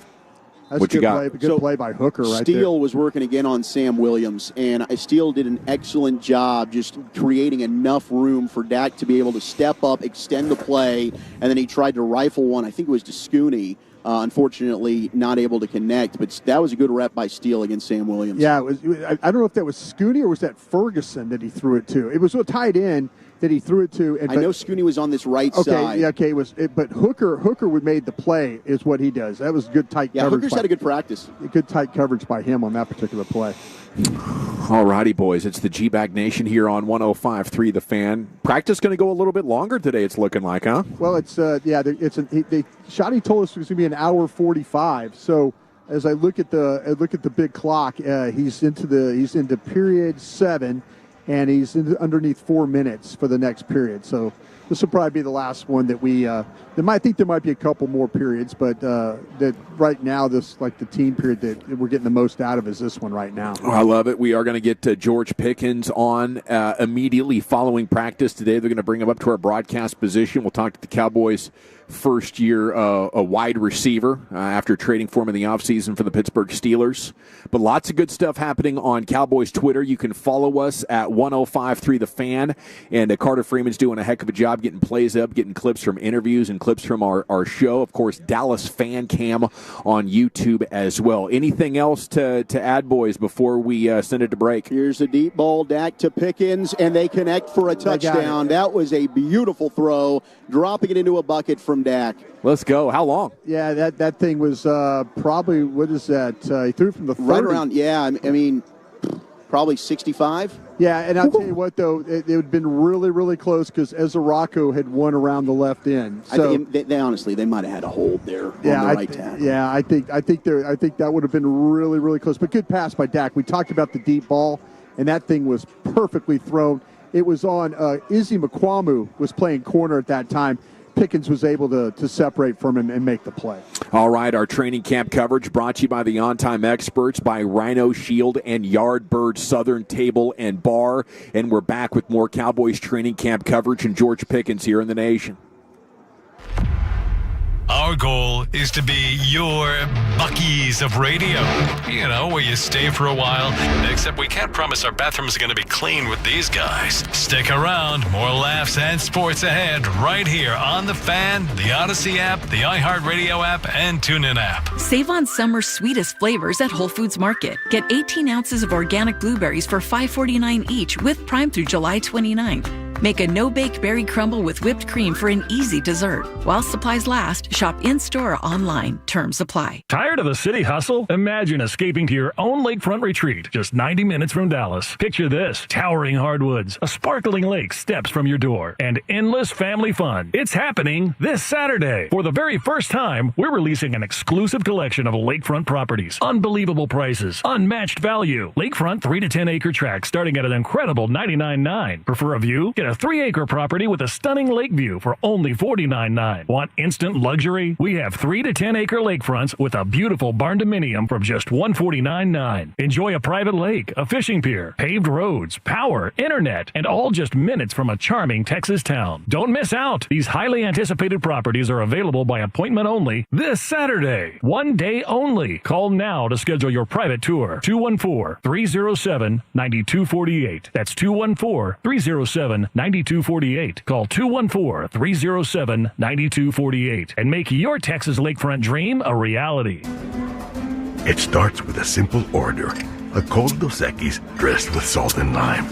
what a good play by Hooker right there. Steele was working again on Sam Williams, and Steele did an excellent job just creating enough room for Dak to be able to step up, extend the play, and then he tried to rifle one. I think it was to Scooney. Unfortunately, not able to connect, but that was a good rep by Steele against Sam Williams. Yeah, I don't know if that was Scooney or was that Ferguson that he threw it to. It was a tight end that he threw it to. I know Scooney was on this right side. Yeah, okay, but Hooker would made the play is what he does. That was good tight coverage. Yeah, Hooker's had a good practice. Good tight coverage by him on that particular play. All righty, boys. It's the G-Bag Nation here on 105.3 The Fan. Practice going to go a little bit longer today, it's looking like, huh? Well, Shotty told us it was going to be an hour 45. So as I look at the big clock, he's into period 7, and he's underneath 4 minutes for the next period. So this will probably be the last one that we. I think there might be a couple more periods, but that right now, this like the team period that we're getting the most out of is this one right now. Oh, I love it. We are going to get George Pickens on immediately following practice today. They're going to bring him up to our broadcast position. We'll talk to the Cowboys' first year a wide receiver after trading for him in the offseason for the Pittsburgh Steelers. But lots of good stuff happening on Cowboys Twitter. You can follow us at 105.3 The Fan. And Carter Freeman's doing a heck of a job getting plays up, getting clips from interviews and clips from our show. Of course, Dallas Fan Cam on YouTube as well. Anything else to add, boys, before we send it to break? Here's a deep ball, Dak to Pickens, and they connect for a touchdown. That was a beautiful throw, dropping it into a bucket from Dak. Let's go. How long? Yeah, that thing was probably, what is that? He threw from the 30. Right around, I mean, probably 65. Yeah, and I'll tell you what, though, it would have been really, really close because Ezraku had won around the left end. So they honestly, they might have had a hold there on the right tackle. Yeah, I think that would have been really, really close. But good pass by Dak. We talked about the deep ball, and that thing was perfectly thrown. It was on Izzy McQuamu was playing corner at that time. Pickens was able to separate from him and make the play. All right, our training camp coverage brought to you by the on-time experts, by Rhino Shield and Yardbird Southern Table and Bar. And we're back with more Cowboys training camp coverage and George Pickens here in the nation. Our goal is to be your Buc-ee's of radio. You know, where you stay for a while. Except we can't promise our bathrooms are going to be clean with these guys. Stick around. More laughs and sports ahead right here on The Fan, the Odyssey app, the iHeartRadio app, and TuneIn app. Save on summer's sweetest flavors at Whole Foods Market. Get 18 ounces of organic blueberries for $5.49 each with Prime through July 29th. Make a no-bake berry crumble with whipped cream for an easy dessert. While supplies last, shop in-store or online. Terms apply. Tired of the city hustle? Imagine escaping to your own lakefront retreat, just 90 minutes from Dallas. Picture this: towering hardwoods, a sparkling lake steps from your door, and endless family fun. It's happening this Saturday. For the very first time, we're releasing an exclusive collection of lakefront properties. Unbelievable prices, unmatched value. Lakefront 3 to 10 acre tracts starting at an incredible $99.9. Prefer a view? Get a 3-acre property with a stunning lake view for only $49.9. Want instant luxury? We have 3 to 10 acre lakefronts with a beautiful barn dominium from just $149.9. Enjoy a private lake, a fishing pier, paved roads, power, internet, and all just minutes from a charming Texas town. Don't miss out. These highly anticipated properties are available by appointment only this Saturday. One day only. Call now to schedule your private tour. 214-307-9248. That's 214-307-9248. Call 214-307-9248 and make your Texas lakefront dream a reality. It starts with a simple order: a cold Dos Equis dressed with salt and lime.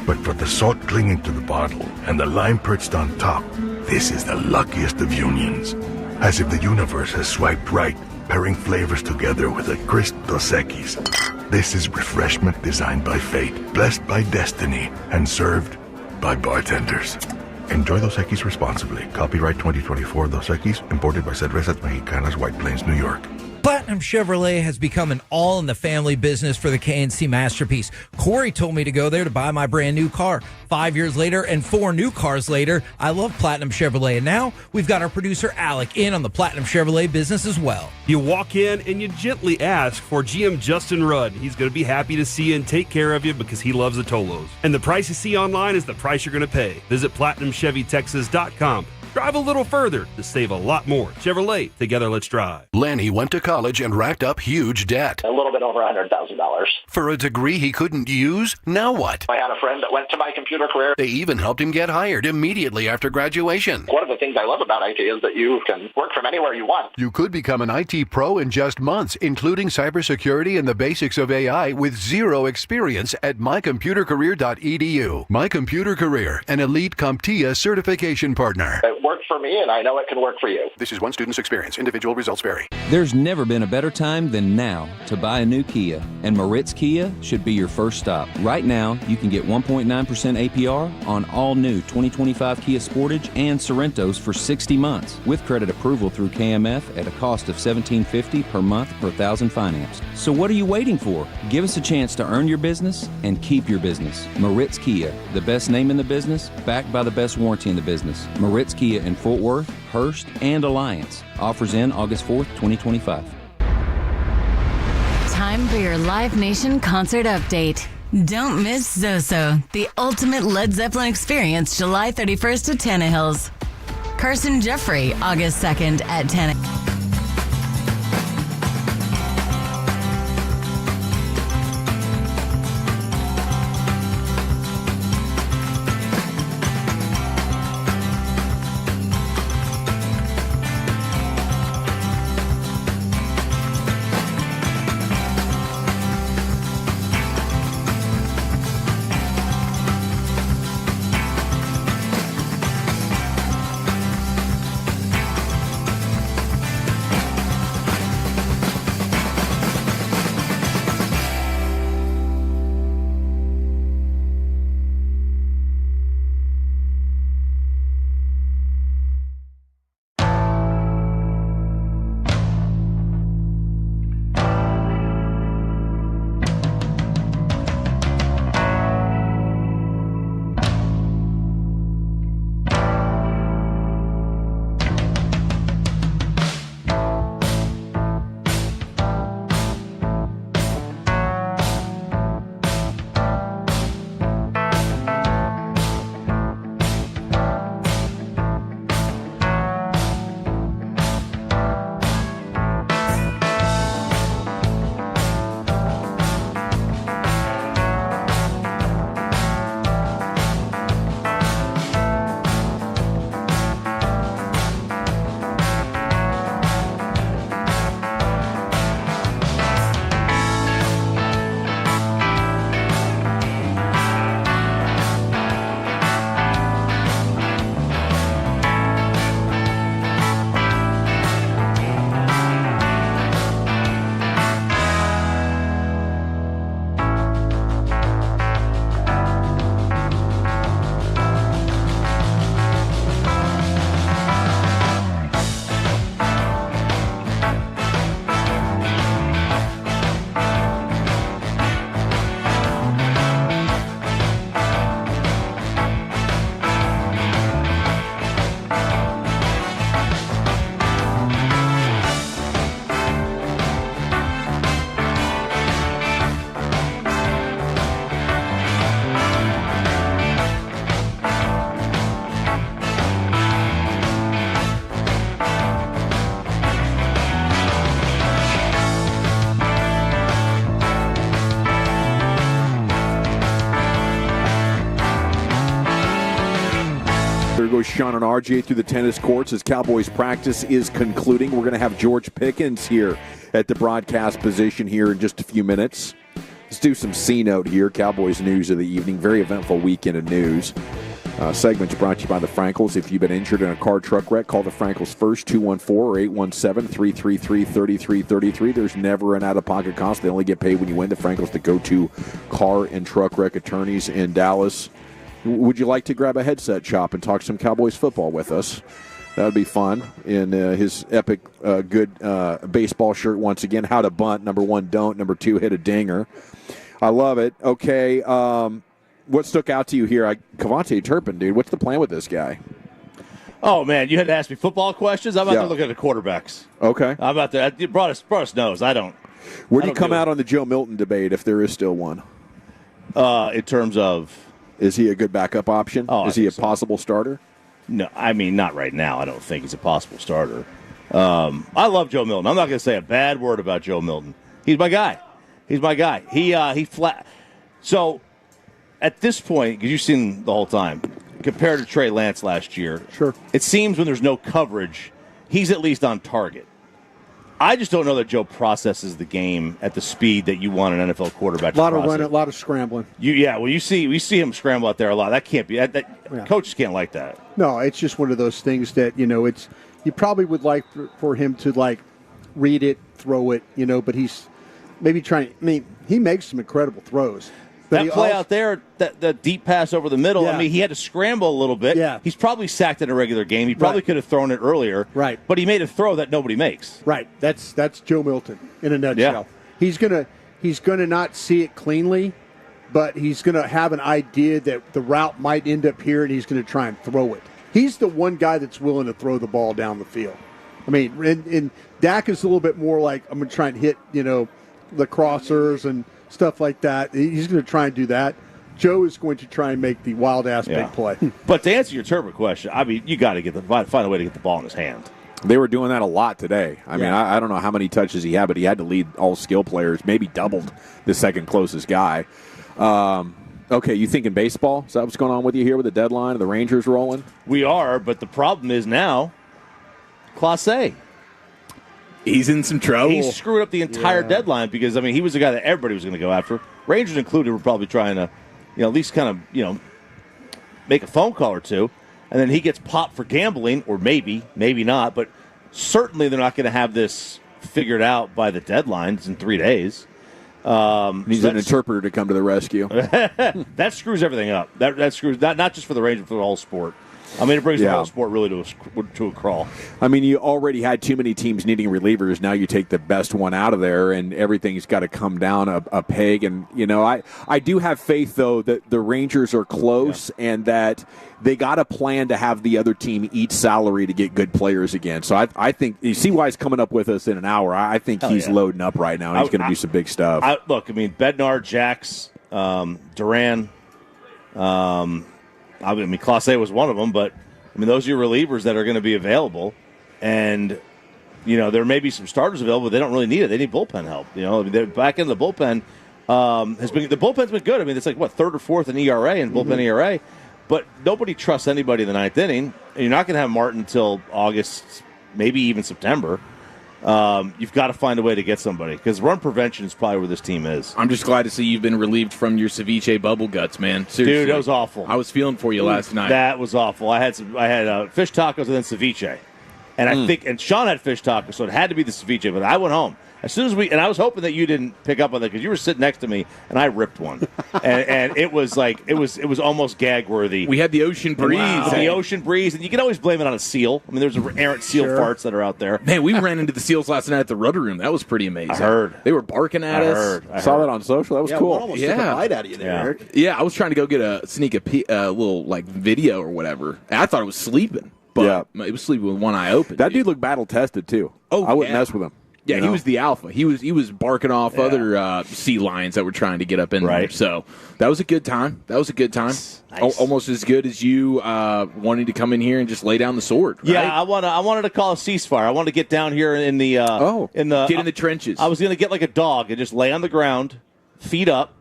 But for the salt clinging to the bottle and the lime perched on top, this is the luckiest of unions. As if the universe has swiped right, pairing flavors together with a crisp Dos Equis. This is refreshment designed by fate, blessed by destiny, and served by bartenders. Enjoy Dos Equis responsibly. Copyright 2024 Dos Equis, imported by Cervezas Mexicanas, White Plains, New York. Platinum Chevrolet has become an all-in-the-family business for the KNC Masterpiece. Corey told me to go there to buy my brand new car. 5 years later and 4 new cars later, I love Platinum Chevrolet. And now we've got our producer Alec in on the Platinum Chevrolet business as well. You walk in and you gently ask for GM Justin Rudd. He's going to be happy to see you and take care of you because he loves the Tolos. And the price you see online is the price you're going to pay. Visit PlatinumChevyTexas.com. Drive a little further to save a lot more. Chevrolet, together let's drive. Lenny went to college and racked up huge debt. A little bit over $100,000. For a degree he couldn't use? Now what? I had a friend that went to my computer career. They even helped him get hired immediately after graduation. One of the things I love about IT is that you can work from anywhere you want. You could become an IT pro in just months, including cybersecurity and the basics of AI with zero experience at mycomputercareer.edu. My Computer Career, an elite CompTIA certification partner. It worked for me, and I know it can work for you. This is one student's experience. Individual results vary. There's never been a better time than now to buy a new Kia, and Moritz Kia should be your first stop. Right now, you can get 1.9% APR on all new 2025 Kia Sportage and Sorrentos for 60 months, with credit approval through KMF at a cost of $1,750 per month per thousand financed. So what are you waiting for? Give us a chance to earn your business and keep your business. Moritz Kia, the best name in the business, backed by the best warranty in the business. Moritz Kia in Fort Worth, Hurst, and Alliance. Offers in August 4th, 2025. Time for your Live Nation concert update. Don't miss Zoso, the ultimate Led Zeppelin experience, July 31st at Tannehills. Carson Jeffrey, August 2nd at 10. Shan and RJ through the tennis courts as Cowboys practice is concluding. We're going to have George Pickens here at the broadcast position here in just a few minutes. Let's do some C-Note here, Cowboys news of the evening. Very eventful weekend of news. Segments brought to you by the Frankels. If you've been injured in a car truck wreck, call the Frankels first, 214 or 817-333-3333. There's never an out-of-pocket cost. They only get paid when you win. The Frankels, the go-to car and truck wreck attorneys in Dallas. Would you like to grab a headset shop and talk some Cowboys football with us? That would be fun. In his epic good baseball shirt once again. How to bunt. Number 1, don't. Number 2, hit a dinger. I love it. Okay, what stuck out to you here? Kavontae Turpin, dude. What's the plan with this guy? Oh, man, you had to ask me football questions? I'm out there looking at the quarterbacks. Okay. I'm out there. You brought us nose. I don't. Where do you come out on the Joe Milton debate, if there is still one? In terms of? Is he a good backup option? Oh, is he a possible starter? No, I mean, not right now. I don't think he's a possible starter. I love Joe Milton. I'm not going to say a bad word about Joe Milton. He's my guy. He flat. So, at this point, because you've seen the whole time, compared to Trey Lance last year, sure, it seems when there's no coverage, he's at least on target. I just don't know that Joe processes the game at the speed that you want an NFL quarterback to process. A lot of running, a lot of scrambling. We see him scramble out there a lot. That can't be. Coaches can't like that. No, it's just one of those things that, it's you probably would like for him to, read it, throw it, but he's maybe trying. I mean, he makes some incredible throws. That play out there, that deep pass over the middle, Yeah. I mean, he had to scramble a little bit. Yeah. He's probably sacked in a regular game. He probably could have thrown it earlier. Right. But he made a throw that nobody makes. Right. That's Joe Milton in a nutshell. Yeah. He's gonna not see it cleanly, but he's gonna have an idea that the route might end up here, and he's gonna try and throw it. He's the one guy that's willing to throw the ball down the field. I mean, and Dak is a little bit more like, I'm gonna try and hit, the crossers and stuff like that. He's going to try and do that. Joe is going to try and make the wild-ass big play. But to answer your Turpin question, I mean, you got to find a way to get the ball in his hand. They were doing that a lot today. I mean, I don't know how many touches he had, but he had to lead all skill players, maybe doubled the second closest guy. Okay, you thinking baseball? Is that what's going on with you here with the deadline and the Rangers rolling? We are, but the problem is now, Class A. He's in some trouble. He screwed up the entire deadline because, I mean, he was the guy that everybody was going to go after. Rangers included were probably trying to, at least kind of, make a phone call or two. And then he gets popped for gambling, or maybe not. But certainly they're not going to have this figured out by the deadline. It's in 3 days. Needs an interpreter to come to the rescue. That screws everything up. That screws, not just for the Rangers, but for the whole sport. I mean, it brings the whole sport really to a crawl. I mean, you already had too many teams needing relievers. Now you take the best one out of there, and everything's got to come down a peg. And, I do have faith, though, that the Rangers are close and that they got a plan to have the other team eat salary to get good players again. So I think, you see why he's coming up with us in an hour. I think he's loading up right now, and he's going to do some big stuff. Look, I mean, Bednar, Jax, Duran, I mean, Class A was one of them, but, I mean, those are your relievers that are going to be available. And, there may be some starters available, but they don't really need it. They need bullpen help. They're back in the bullpen. The bullpen's been good. I mean, it's like, third or fourth in ERA and bullpen ERA. But nobody trusts anybody in the ninth inning. And you're not going to have Martin until August, maybe even September. You've got to find a way to get somebody because run prevention is probably where this team is. I'm just glad to see you've been relieved from your ceviche bubble guts, man. Seriously. Dude, that was awful. I was feeling for you last night. That was awful. I had fish tacos and then ceviche, and I think Sean had fish tacos, so it had to be the ceviche. But I went home as soon as and I was hoping that you didn't pick up on that because you were sitting next to me and I ripped one, and it was like it was almost gag worthy. We had the ocean breeze, the ocean breeze, and you can always blame it on a seal. I mean, there's errant seal farts that are out there. Man, we ran into the seals last night at the rudder room. That was pretty amazing. I heard they were barking at us. I saw that on social. That was cool. One almost took a bite out of you there, Eric. Yeah, I was trying to go get a little video or whatever. I thought it was sleeping, but it was sleeping with one eye open. That dude looked battle tested too. I wouldn't mess with him. Yeah, he was the alpha. He was barking off other sea lions that were trying to get up in there. So that was a good time. Nice. Almost as good as you wanting to come in here and just lay down the sword. Right? Yeah, I wanted to call a ceasefire. I wanted to get down here in the get in the trenches. I was going to get like a dog and just lay on the ground, feet up,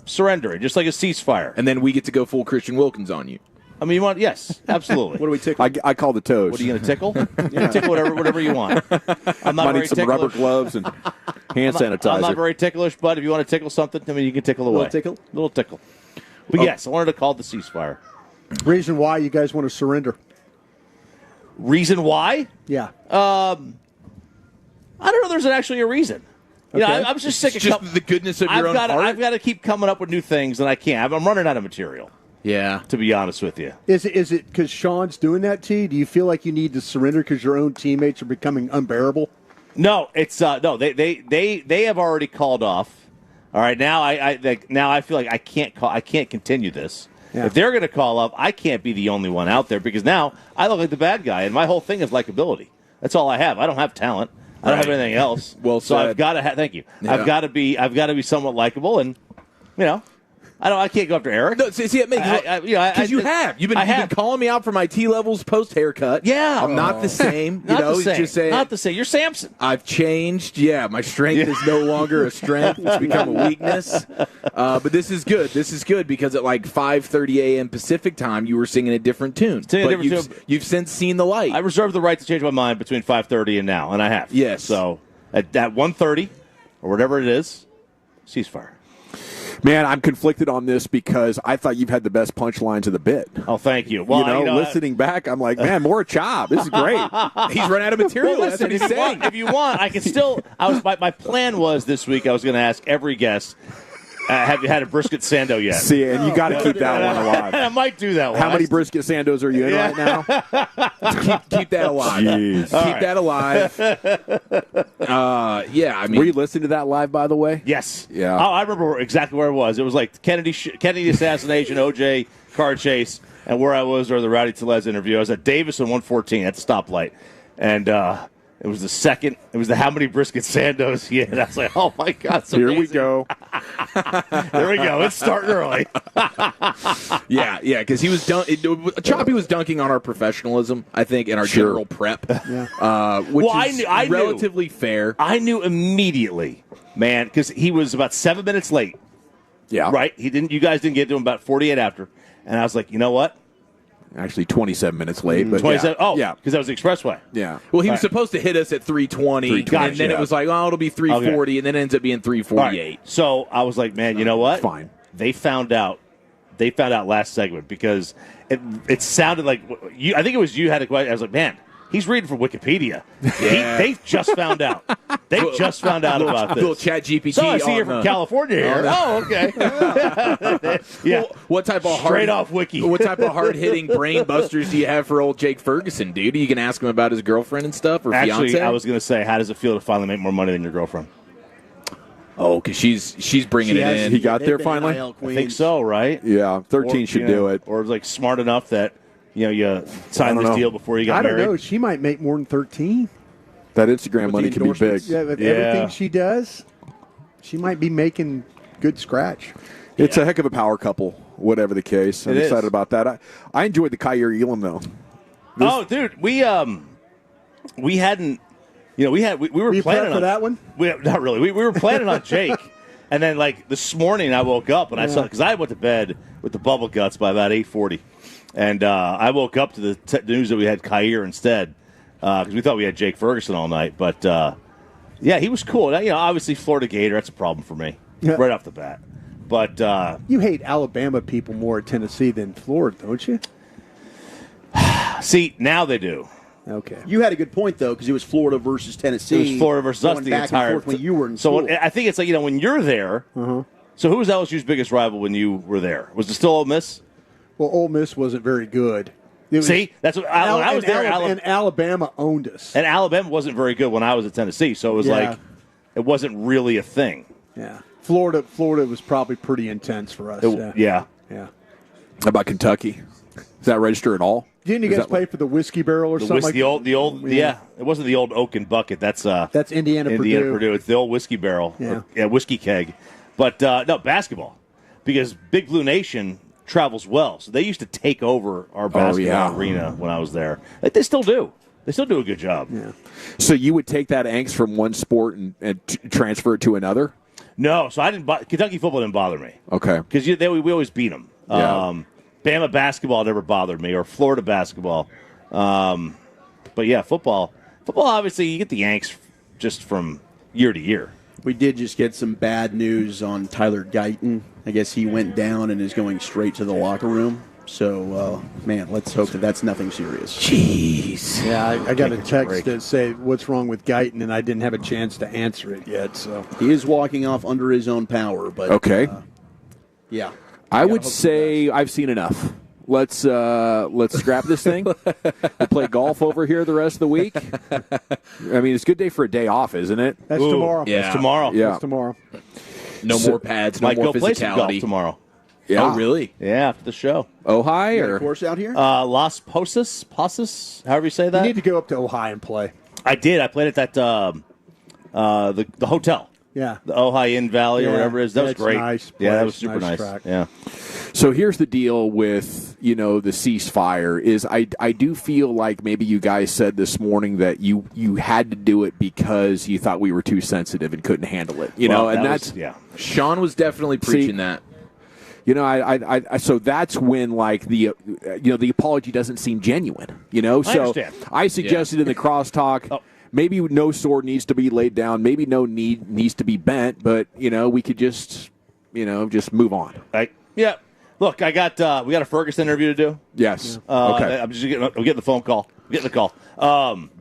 surrendering, just like a ceasefire. And then we get to go full Christian Wilkins on you. I mean, you want? Yes, absolutely. What do we tickle? I call the toes. What are you going to tickle? You can tickle whatever you want. I'm not Might very need some ticklish. rubber gloves and hand sanitizer. I'm not very ticklish, but if you want to tickle something, I mean, you can tickle away. Little tickle. But yes, I wanted to call it the ceasefire. Reason why you guys want to surrender? Reason why? Yeah. I don't know. There's actually a reason. You know, Okay. I'm just sick of just the goodness of your own heart. I've got to keep coming up with new things, and I can't. I'm running out of material. Yeah. To be honest with you. Is it because Sean's doing that to you? Do you feel like you need to surrender because your own teammates are becoming unbearable? No, it's no. They have already called off. All right, now I feel like I can't continue this. Yeah. If they're going to call up, I can't be the only one out there because now I look like the bad guy, and my whole thing is likability. That's all I have. I don't have talent. I don't have anything else. Well so said. I've got to. Thank you. Yeah. I've got to be somewhat likable, and you know, I can't go after Eric. No, see, it makes because you've been calling me out for my T levels post haircut. Yeah, I'm not the same. Not the same. Just saying, not the same. You're Samson. I've changed. Yeah, my strength is no longer a strength. It's become a weakness. But this is good. This is good because at like 5:30 a.m. Pacific time, you were singing a different tune. You've since seen the light. I reserve the right to change my mind between 5:30 and now, and I have. Yes. So at 1:30 or whatever it is, ceasefire. Man, I'm conflicted on this because I thought you've had the best punchlines of the bit. Oh, thank you. Well, listening back, I'm like, man, more chop. This is great. He's run out of material. Well, That's what he's saying. If you want, I can still. My plan was this week I was going to ask every guest, have you had a brisket sando yet? See, and you got to keep that one alive. I might do that one. How many brisket sandos are you in right now? keep that alive. Jeez. Keep that alive. Yeah, I mean, were you listening to that live, by the way? Yes. Yeah. Oh, I remember exactly where it was. It was like Kennedy assassination, OJ car chase, and where I was or the Rowdy Tellez interview. I was at Davis on 114 at the stoplight, and it was the second. It was the how many brisket sandos he had. I was like, oh my god! It's Here we amazing. go. There we go. It's starting early. yeah, because he was Choppy was dunking on our professionalism, I think, and our general prep. Yeah. Which is I relatively knew. fair. I knew immediately, man, because he was about 7 minutes late. Yeah. Right. You guys didn't get to him about 48 after, and I was like, you know what? Actually, 27 minutes late, but 27. yeah. Oh, yeah, because that was the expressway. Yeah. Well, he was supposed to hit us at 320, and then it was like, oh, it'll be 340, and then it ends up being 348. Right. So I was like, man, you know what? Fine. They found out last segment because it sounded like you. I think it was you had a question. I was like, man, he's reading from Wikipedia. Yeah. They just found out. They just found out about this. Little chat GPT. So I see you're from California here. Oh, okay. Yeah. Well, what type of straight off Wiki? What type of hard hitting brain busters do you have for old Jake Ferguson, dude? You can ask him about his girlfriend and stuff, or Actually, fiance. I was going to say, how does it feel to finally make more money than your girlfriend? Oh, because she's bringing it in. He got there finally. I think so, right? Yeah, 13 should do it. Or like smart enough that you signed this deal before you got married. I don't know. She might make more than 13. That Instagram money can be big. Yeah, with everything she does, she might be making good scratch. It's a heck of a power couple, whatever the case. I'm excited about that. I enjoyed the Kair Elum though. Oh, dude, we hadn't. We were planning for on that one. Not really. We were planning on Jake, and then like this morning I woke up and I saw because I went to bed with the bubble guts by about 8:40, and I woke up to the news that we had Kair instead because we thought we had Jake Ferguson all night. But yeah, he was cool. Now, obviously Florida Gator. That's a problem for me right off the bat. But you hate Alabama people more at Tennessee than Florida, don't you? See, now they do. Okay. You had a good point, though, because it was Florida versus Tennessee. It was Florida versus us the back entire and forth when you were in school. So I think it's like, when you're there. So who was LSU's biggest rival when you were there? Was it still Ole Miss? Well, Ole Miss wasn't very good. See, that's what when I was there. And Alabama owned us. And Alabama wasn't very good when I was at Tennessee, so it was like it wasn't really a thing. Yeah. Florida was probably pretty intense for us. Yeah. Yeah. How about Kentucky? Does that register at all? Didn't you guys play for the Whiskey Barrel or something? The old. It wasn't the old Oak and Bucket. That's Indiana Purdue. It's the old Whiskey Barrel. Whiskey Keg. But no, basketball, because Big Blue Nation travels well, so they used to take over our basketball arena when I was there. Like, they still do. They still do a good job. Yeah. So you would take that angst from one sport and transfer it to another? No, so I didn't. Kentucky football didn't bother me. Okay. Because we always beat them. Yeah. Bama basketball never bothered me, or Florida basketball. But yeah, football. Football, obviously, you get the Yanks just from year to year. We did just get some bad news on Tyler Guyton. I guess he went down and is going straight to the locker room. So, man, let's hope that that's nothing serious. Jeez. Yeah, I got a text that say, what's wrong with Guyton, and I didn't have a chance to answer it yet. So he is walking off under his own power. But okay. Yeah. I would say I've seen enough. Let's scrap this thing. We'll play golf over here the rest of the week. I mean, it's a good day for a day off, isn't it? That's tomorrow. Yeah. That's tomorrow. Yeah. That's tomorrow. No more pads, no Might more go play some golf physicality. tomorrow. Yeah. Oh, really? Yeah, after the show. Ojai You got or a course out here? Las Posas, however you say that. You need to go up to Ojai and play. I did. I played at that the hotel. Yeah. The Ojai Inn Valley or whatever it is. That was That's great. nice Yeah, that place, was super nice nice. track. Yeah. So here's the deal with, the ceasefire is I do feel like maybe you guys said this morning that you had to do it because you thought we were too sensitive and couldn't handle it. Sean was definitely preaching that. I so that's when like the apology doesn't seem genuine. So understand. I suggested in the crosstalk. Maybe no sword needs to be laid down. Maybe no need needs to be bent. But we could just move on. Yeah. Look, we got a Ferguson interview to do. Yes. Okay. I'm getting the phone call. I'm getting the call.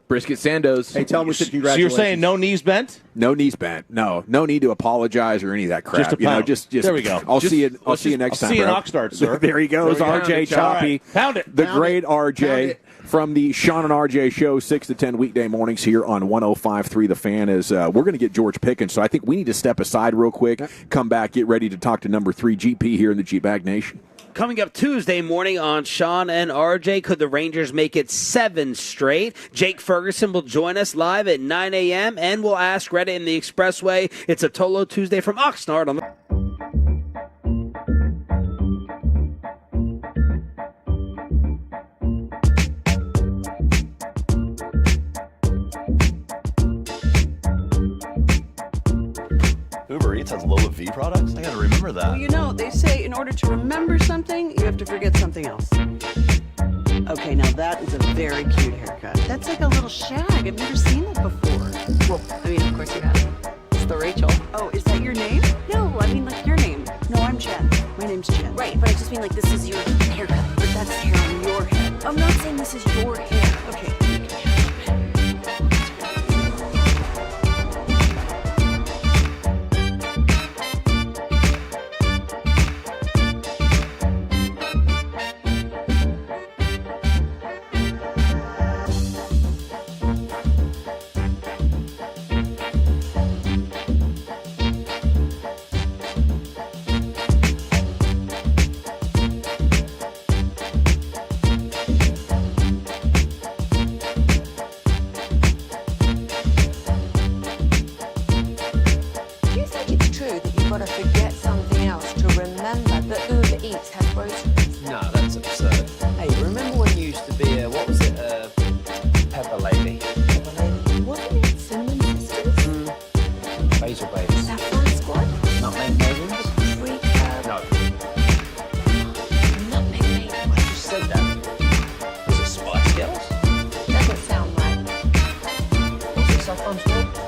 Brisket Sandos. Hey, tell him we said So congratulations. you're saying no knees bent? No knees bent. No need to apologize or any of that crap. Just a pound. Just There we go. I'll Just- see you. I'll let's see you just- next I'll time. see you in bro. Oxnard, sir. There he goes, There we go. RJ All Choppy. right. Pound it. The Pound great it. RJ Pound it. from the Shan and RJ show, 6 to 10 weekday mornings here on 105.3 The Fan. Is we're going to get George Pickens, so I think we need to step aside real quick, come back, get ready to talk to number 3 GP here in the G-Bag Nation. Coming up Tuesday morning on Shan and RJ, could the Rangers make it 7 straight? Jake Ferguson will join us live at 9 a.m., and we'll ask Reddit in the Expressway. It's a Tolo Tuesday from Oxnard on the... Uber Eats has Lola V products? I gotta remember that. Well, they say in order to remember something, you have to forget something else. Okay, now that is a very cute haircut. That's like a little shag. I've never seen that before. Well, of course you have. It's the Rachel. Oh, is that your name? No, I mean like your name. No, I'm Jen. My name's Jen. Right, but I just mean like this is your haircut. But that's hair on your head. I'm not saying this is your hair. Okay. Do you think it's true that you've got to forget something else to remember that Uber Eats has groceries? No, that's absurd. Hey, remember when you used to be a, what was it, Pepper Lady. Wasn't it Cinnamon Sisters? Basil Babies. Saffron Squad? Nutmeg Maidens? Freak No. Nutmeg Maidens. I just said that. Was it Spice Girls? Doesn't sound right. Was it Saffron Squad?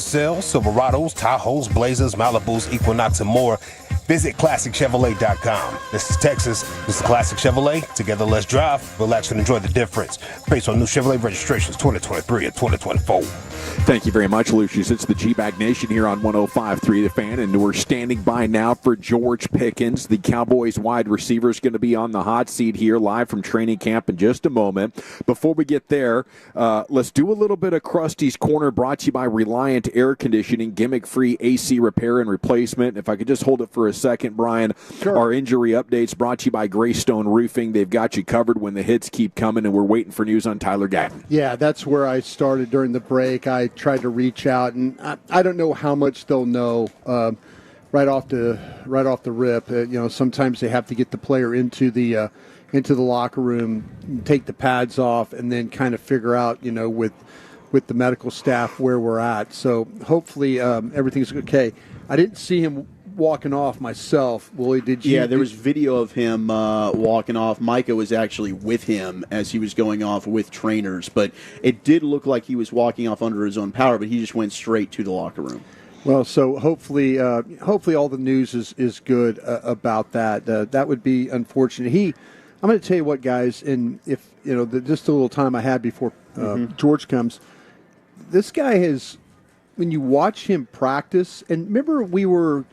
sale, Silverados, Tahoes, Blazers, Malibus, Equinox, and more. Visit ClassicChevrolet.com. This is Texas. This is Classic Chevrolet. Together, let's drive, relax, and enjoy the difference. Based on new Chevrolet registrations 2023 and 2024. Thank you very much, Lucius. It's the G-Bag Nation here on 105.3 The Fan, and we're standing by now for George Pickens. The Cowboys wide receiver is going to be on the hot seat here live from training camp in just a moment. Before we get there, let's do a little bit of Krusty's Corner, brought to you by Reliant Air Conditioning, gimmick-free AC repair and replacement. If I could just hold it for a second, Brian. Sure. Our injury updates brought to you by Greystone Roofing. They've got you covered when the hits keep coming, and we're waiting for news on Tyler Guyton. Yeah, that's where I started during the break. I tried to reach out, and I don't know how much they'll know right off the rip. Sometimes they have to get the player into the locker room, take the pads off, and then kind of figure out, with the medical staff where we're at. So hopefully everything's okay. I didn't see him walking off myself. Willie, did you? Yeah, there was video of him walking off. Micah was actually with him as he was going off with trainers, but it did look like he was walking off under his own power, but he just went straight to the locker room. Well, so hopefully all the news is good about that. That would be unfortunate. I'm going to tell you what, guys, and if just a little time I had before George comes, this guy has. When you watch him practice, and remember we were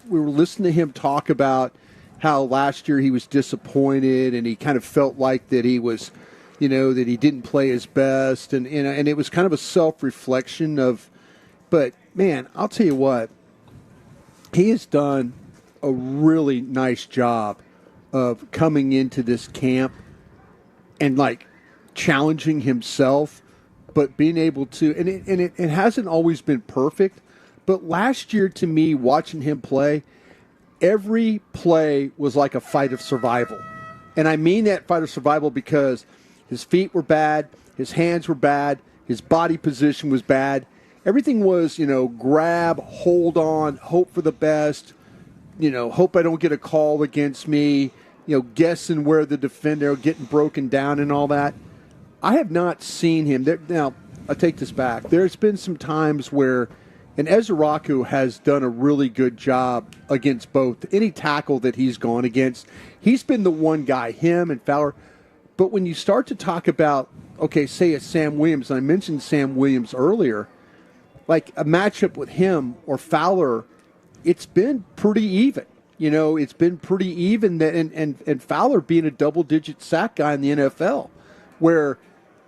listening to him talk about how last year he was disappointed and he kind of felt like that he was, that he didn't play his best, and it was kind of a self-reflection of. But man, I'll tell you what, he has done a really nice job of coming into this camp and challenging himself. But being able to, and it hasn't always been perfect, but last year to me, watching him play, every play was like a fight of survival. And I mean that fight of survival because his feet were bad, his hands were bad, his body position was bad. Everything was, grab, hold on, hope for the best, hope I don't get a call against me, guessing where the defender, getting broken down and all that. I have not seen him. Now, I'll take this back. There's been some times where, and Ezraku has done a really good job against both. Any tackle that he's gone against, he's been the one guy, him and Fowler. But when you start to talk about, say a Sam Williams, and I mentioned Sam Williams earlier, like a matchup with him or Fowler, it's been pretty even. It's been pretty even. And Fowler being a double-digit sack guy in the NFL, where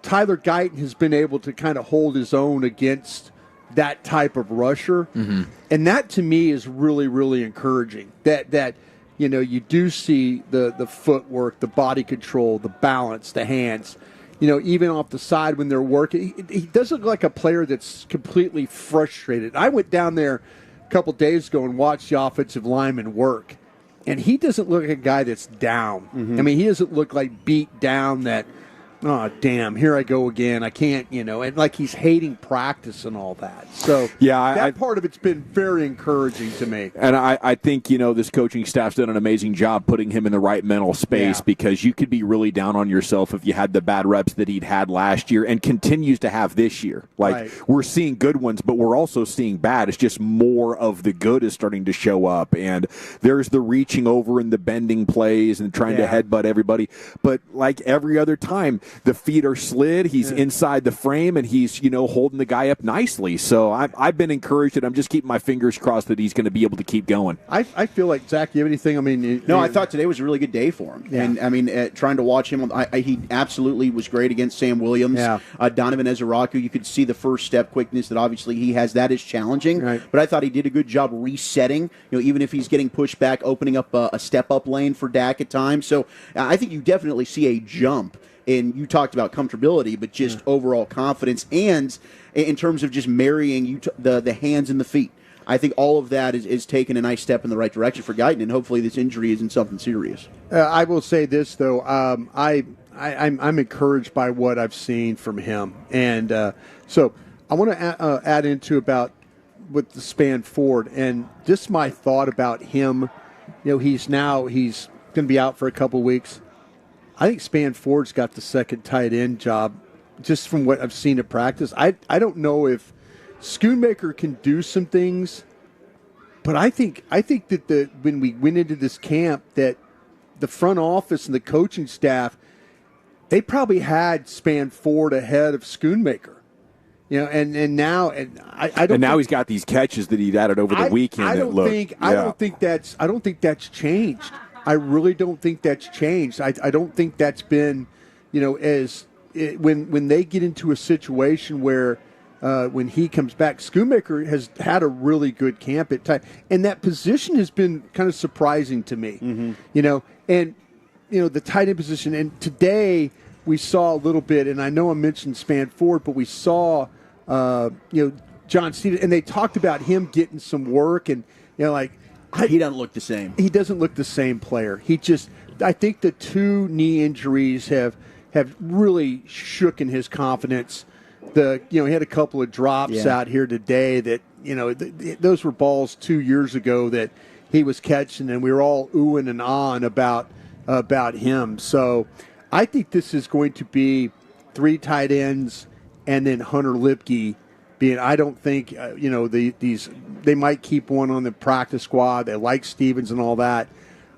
Tyler Guyton has been able to kind of hold his own against that type of rusher. Mm-hmm. And that, to me, is really, really encouraging. That you do see the footwork, the body control, the balance, the hands. Even off the side when they're working. He doesn't look like a player that's completely frustrated. I went down there a couple days ago and watched the offensive lineman work. And he doesn't look like a guy that's down. Mm-hmm. I mean, he doesn't look like beat down that, oh, damn, here I go again. I can't, and like he's hating practice and all that. So yeah, that part of it's been very encouraging to me. And I think, this coaching staff's done an amazing job putting him in the right mental space, because you could be really down on yourself if you had the bad reps that he'd had last year and continues to have this year. We're seeing good ones, but we're also seeing bad. It's just more of the good is starting to show up. And there's the reaching over and the bending plays and trying to headbutt everybody. But like every other time, the feet are slid, he's inside the frame, and he's, holding the guy up nicely. So I've been encouraged, and I'm just keeping my fingers crossed that he's going to be able to keep going. I feel like, Zach, you have anything? I mean, no, I thought today was a really good day for him. Yeah. And, I mean, trying to watch him, he absolutely was great against Sam Williams. Yeah. Donovan Ezraku, you could see the first step quickness that obviously he has. That is challenging. Right. But I thought he did a good job resetting, even if he's getting pushed back, opening up a step-up lane for Dak at times. So I think you definitely see a jump. And you talked about comfortability, but just overall confidence, and in terms of just marrying the hands and the feet. I think all of that is taking a nice step in the right direction for Guyton, and hopefully this injury isn't something serious. I will say this, though. I'm encouraged by what I've seen from him. And so I want to add into about with the span forward, and just my thought about him. He's going to be out for a couple weeks. I think Span Ford's got the second tight end job, just from what I've seen at practice. I don't know if Schoonmaker can do some things, but I think that when we went into this camp, that the front office and the coaching staff, they probably had Spanford ahead of Schoonmaker. And now I don't. And now he's got these catches that he'd added over the weekend. I don't think that's changed. I really don't think that's changed. I don't think that's been, when they get into a situation where when he comes back, Schoonmaker has had a really good camp at times, and that position has been kind of surprising to me. And the tight end position. And today we saw a little bit, and I know I mentioned Spanford, but we saw John Stevens, and they talked about him getting some work, and he doesn't look the same. He doesn't look the same player. I think the 2 knee injuries have really shooken his confidence. He had a couple of drops out here today that those were balls 2 years ago that he was catching, and we were all oohing and ahhing about him. So I think this is going to be 3 tight ends and then Hunter Lipke being. I don't think they might keep one on the practice squad. They like Stevens and all that.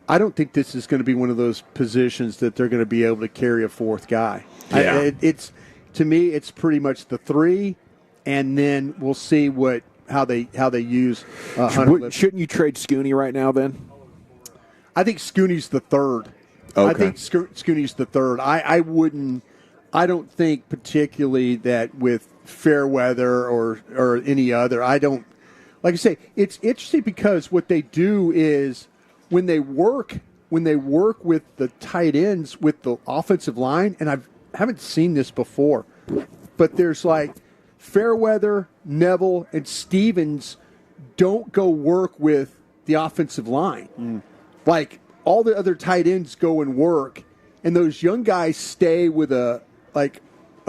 I don't think this is going to be one of those positions that they're going to be able to carry a 4th guy. Yeah. To me, it's pretty much the 3, and then we'll see how they use Hunter Lipke. Shouldn't you trade Scooney right now? Then I think Scooney's the 3rd. Okay. I think Scooney's the 3rd. I wouldn't. I don't think particularly that with Fairweather or any other. I don't. Like I say, it's interesting because what they do is when they work with the tight ends with the offensive line, and I haven't seen this before, but there's like Fairweather, Neville, and Stevens don't go work with the offensive line. Like all the other tight ends go and work, and those young guys stay with a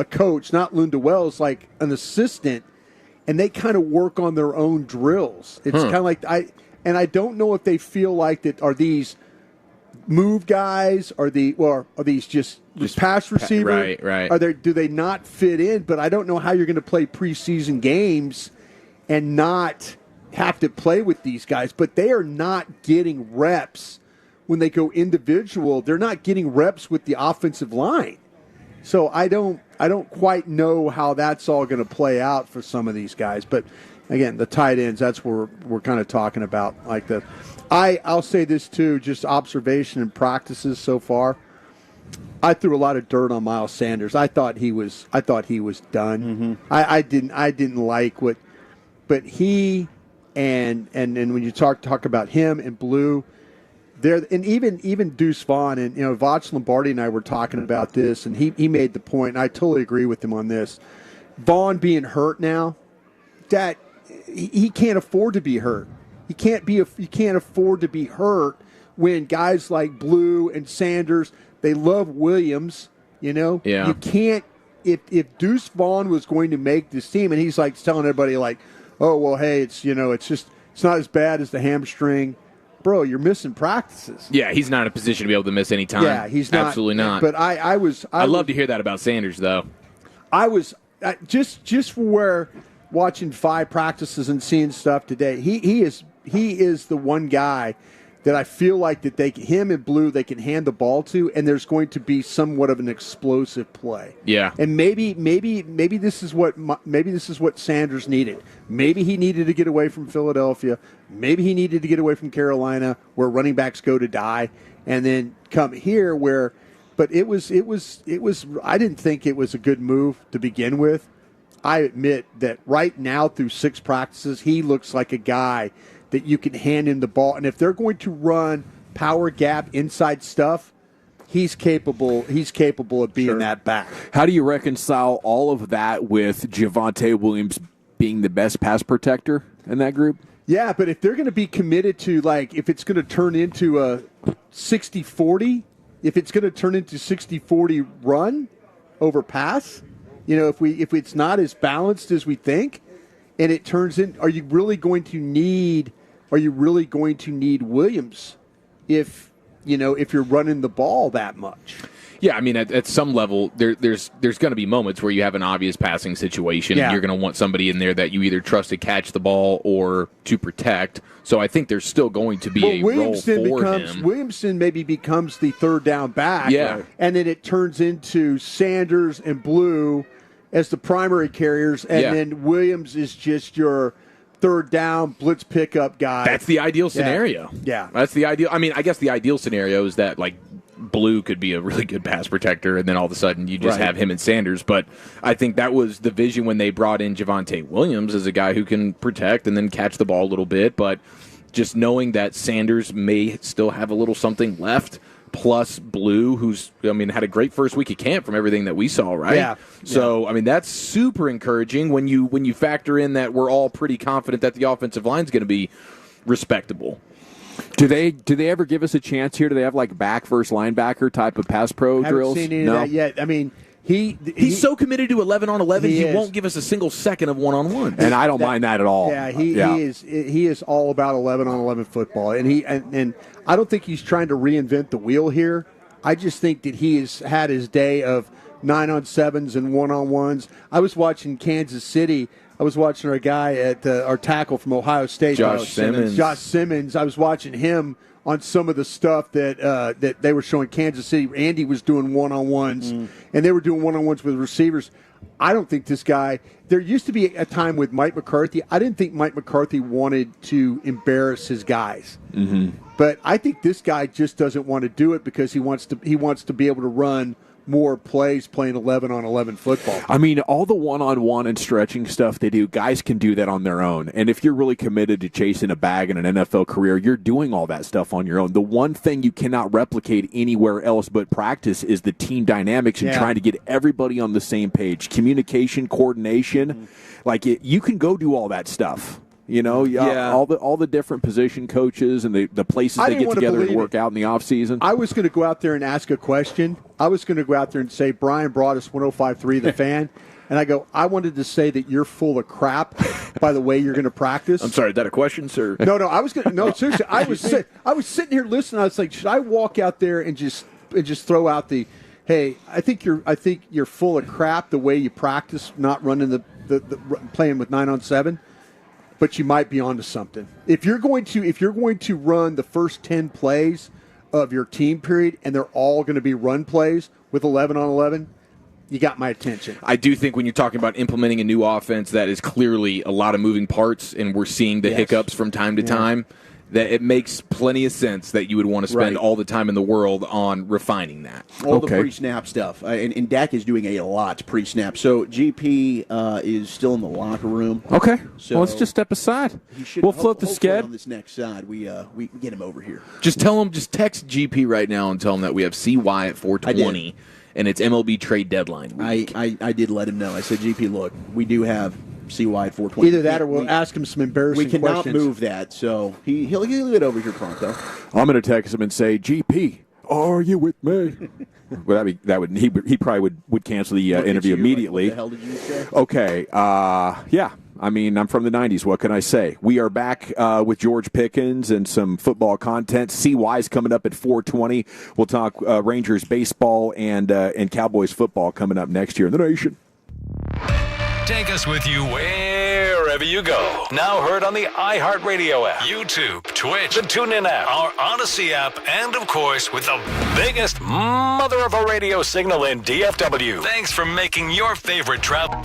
coach, not Lunda Wells, like an assistant, and they kind of work on their own drills. It's kind of like I don't know if they feel like that. Are these move guys? Are these just pass receiver? Right. Do they not fit in? But I don't know how you're going to play preseason games and not have to play with these guys. But they are not getting reps when they go individual. They're not getting reps with the offensive line. So I don't quite know how that's all going to play out for some of these guys. But again, the tight ends, that's where we're kind of talking about. I'll say this too, just observation and practices so far. I threw a lot of dirt on Miles Sanders. I thought he was done. I didn't like what, but he and when you talk about him and Blue. There and even Deuce Vaughn and Voch Lombardi and I were talking about this, and he made the point, and I totally agree with him on this. Vaughn being hurt now, that he can't afford to be hurt. He can't afford to be hurt when guys like Blue and Sanders, they love Williams. Yeah. You can't. If Deuce Vaughn was going to make this team, and he's like telling everybody like, oh well, hey, it's not as bad as the hamstring. Bro, you're missing practices. Yeah, he's not in a position to be able to miss any time. Yeah, he's not. Absolutely not. But I love to hear that about Sanders, though. I was just for where watching 5 practices and seeing stuff today. He is the one guy that I feel like that him and Blue, they can hand the ball to, and there's going to be somewhat of an explosive play. Yeah. And maybe this is what Sanders needed. Maybe he needed to get away from Philadelphia. Maybe he needed to get away from Carolina, where running backs go to die, and then come here where. But it was. I didn't think it was a good move to begin with. I admit that right now through 6 practices, he looks like a guy that you can hand him the ball. And if they're going to run power gap inside stuff, he's capable of being that back. How do you reconcile all of that with Javonte Williams being the best pass protector in that group? Yeah, but if they're going to be committed to, like, if it's going to turn into a 60-40, if it's going to turn into 60-40 run over pass, if it's not as balanced as we think, and it turns in, are you really going to need Williams if you're running the ball that much? Yeah, I mean, at some level, there's going to be moments where you have an obvious passing situation, and you're going to want somebody in there that you either trust to catch the ball or to protect. So I think there's still going to be a role for him. Williamson maybe becomes the third down back, and then it turns into Sanders and Blue as the primary carriers, and then Williams is just your third down blitz pickup guy. That's the ideal scenario. Yeah. That's the ideal. I mean, I guess the ideal scenario is that, like, Blue could be a really good pass protector, and then all of a sudden you just have him and Sanders. But I think that was the vision when they brought in Javonte Williams as a guy who can protect and then catch the ball a little bit. But just knowing that Sanders may still have a little something left, plus Blue, who's, I mean, had a great first week of camp from everything that we saw, right? Yeah. So, I mean, that's super encouraging when you factor in that we're all pretty confident that the offensive line is going to be respectable. Do they ever give us a chance here? Do they have like back versus linebacker type of pass pro drills? Haven't seen any of that yet. I mean, he's so committed to 11 on 11, he won't give us a single second of 1-on-1. And I don't mind that at all. Yeah, he is all about 11 on 11 football, and I don't think he's trying to reinvent the wheel here. I just think that he has had his day of 9-on-7s and 1-on-1s. I was watching Kansas City. I was watching our guy at our tackle from Ohio State, Josh Simmons. Josh Simmons. I was watching him on some of the stuff that they were showing Kansas City. Andy was doing 1-on-1s, and they were doing 1-on-1s with receivers. I don't think this guy – there used to be a time with Mike McCarthy. I didn't think Mike McCarthy wanted to embarrass his guys. Mm-hmm. But I think this guy just doesn't want to do it because he wants to be able to run – more plays playing 11 on 11 football. I mean, all the one-on-one and stretching stuff they do, guys can do that on their own. And if you're really committed to chasing a bag in an NFL career, you're doing all that stuff on your own. The one thing you cannot replicate anywhere else but practice is the team dynamics and trying to get everybody on the same page. Communication, coordination, you can go do all that stuff. You know, all the different position coaches and the places they get together to work out in the offseason. I was going to go out there and ask a question. I was going to go out there and say, Brian brought us 105.3 The Fan. And I go, I wanted to say that you're full of crap by the way you're going to practice. I'm sorry, is that a question, sir? No, I was going to, no, seriously. I was sitting here listening. I was like, should I walk out there and just throw out the, hey, I think you're full of crap the way you practice, not running the playing with 9-on-7. But you might be onto something. If you're going to run the first 10 plays of your team period and they're all going to be run plays with 11 on 11, you got my attention. I do think when you're talking about implementing a new offense that is clearly a lot of moving parts and we're seeing the hiccups from time to time, that it makes plenty of sense that you would want to spend all the time in the world on refining that. All the pre-snap stuff. And Dak is doing a lot pre-snap. So GP is still in the locker room. Okay. So well, let's just step aside. We'll float the sked. On this next side, we can get him over here. Just text GP right now and tell him that we have CY at 420 and it's MLB trade deadline week. I did let him know. I said, GP, look, we do have CY at 420. Either that or we'll ask him some embarrassing questions. We cannot move that, so he'll get over here pronto. I'm going to text him and say, GP, are you with me? Well, he probably would cancel the interview immediately. What the hell did you say? Okay, yeah. I mean, I'm from the 90s. What can I say? We are back with George Pickens and some football content. CY's coming up at 4:20. We'll talk Rangers baseball and Cowboys football coming up next year in the nation. Take us with you wherever you go. Now heard on the iHeartRadio app, YouTube, Twitch, the TuneIn app, our Odyssey app, and of course with the biggest mother of a radio signal in DFW. Thanks for making your favorite travel.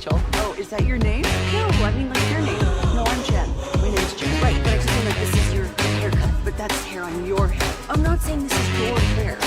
Rachel. Oh, is that your name? No, I mean like your name. No, I'm Jen. My name's Jen. Right, but I just mean like this is your haircut, but that's hair on your head. I'm not saying this is your hair.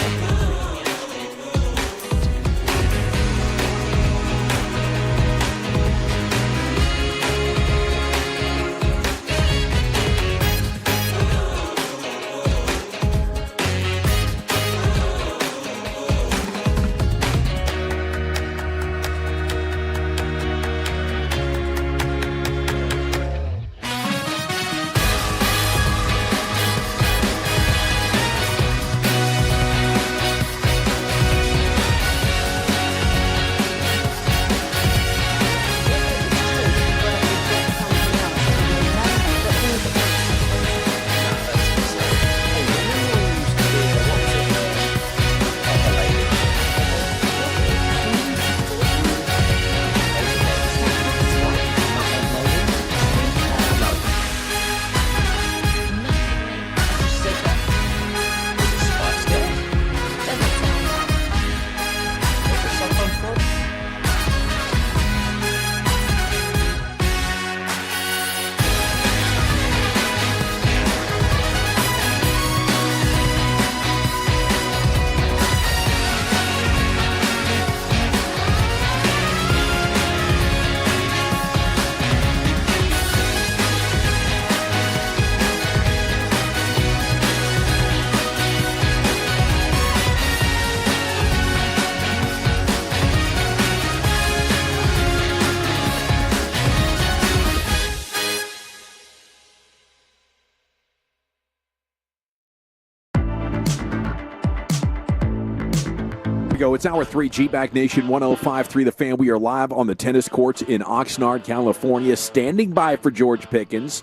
Go. It's hour 3, G-Back Nation 105.3 The Fan. We are live on the tennis courts in Oxnard, California. Standing by for George Pickens.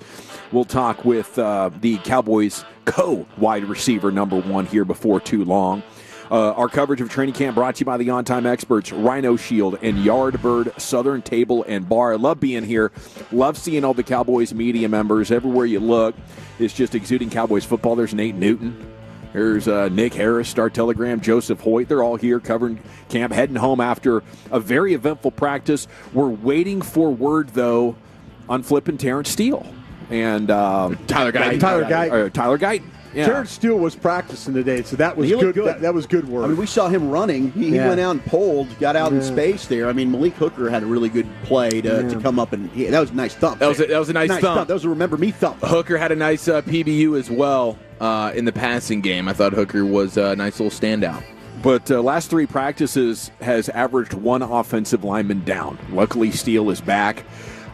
We'll talk with the Cowboys co-wide receiver number 1 here before too long. Our coverage of training camp brought to you by the on-time experts, Rhino Shield and Yardbird Southern Table and Bar. I love being here. Love seeing all the Cowboys media members. Everywhere you look, it's just exuding Cowboys football. There's Nate Newton. There's Nick Harris, Star Telegram, Joseph Hoyt. They're all here covering camp, heading home after a very eventful practice. We're waiting for word, though, on flipping Terrence Steele and Tyler Guyton. Tyler Guyton. Yeah. Terrence Steele was practicing today, so that was good. That was good work. I mean, we saw him running. He went out and pulled, got out in space there. I mean, Malik Hooker had a really good play to come up, and that was a nice thump. That was a nice thump. That was a remember me thump. Hooker had a nice PBU as well in the passing game. I thought Hooker was a nice little standout. But last 3 practices has averaged 1 offensive lineman down. Luckily, Steele is back.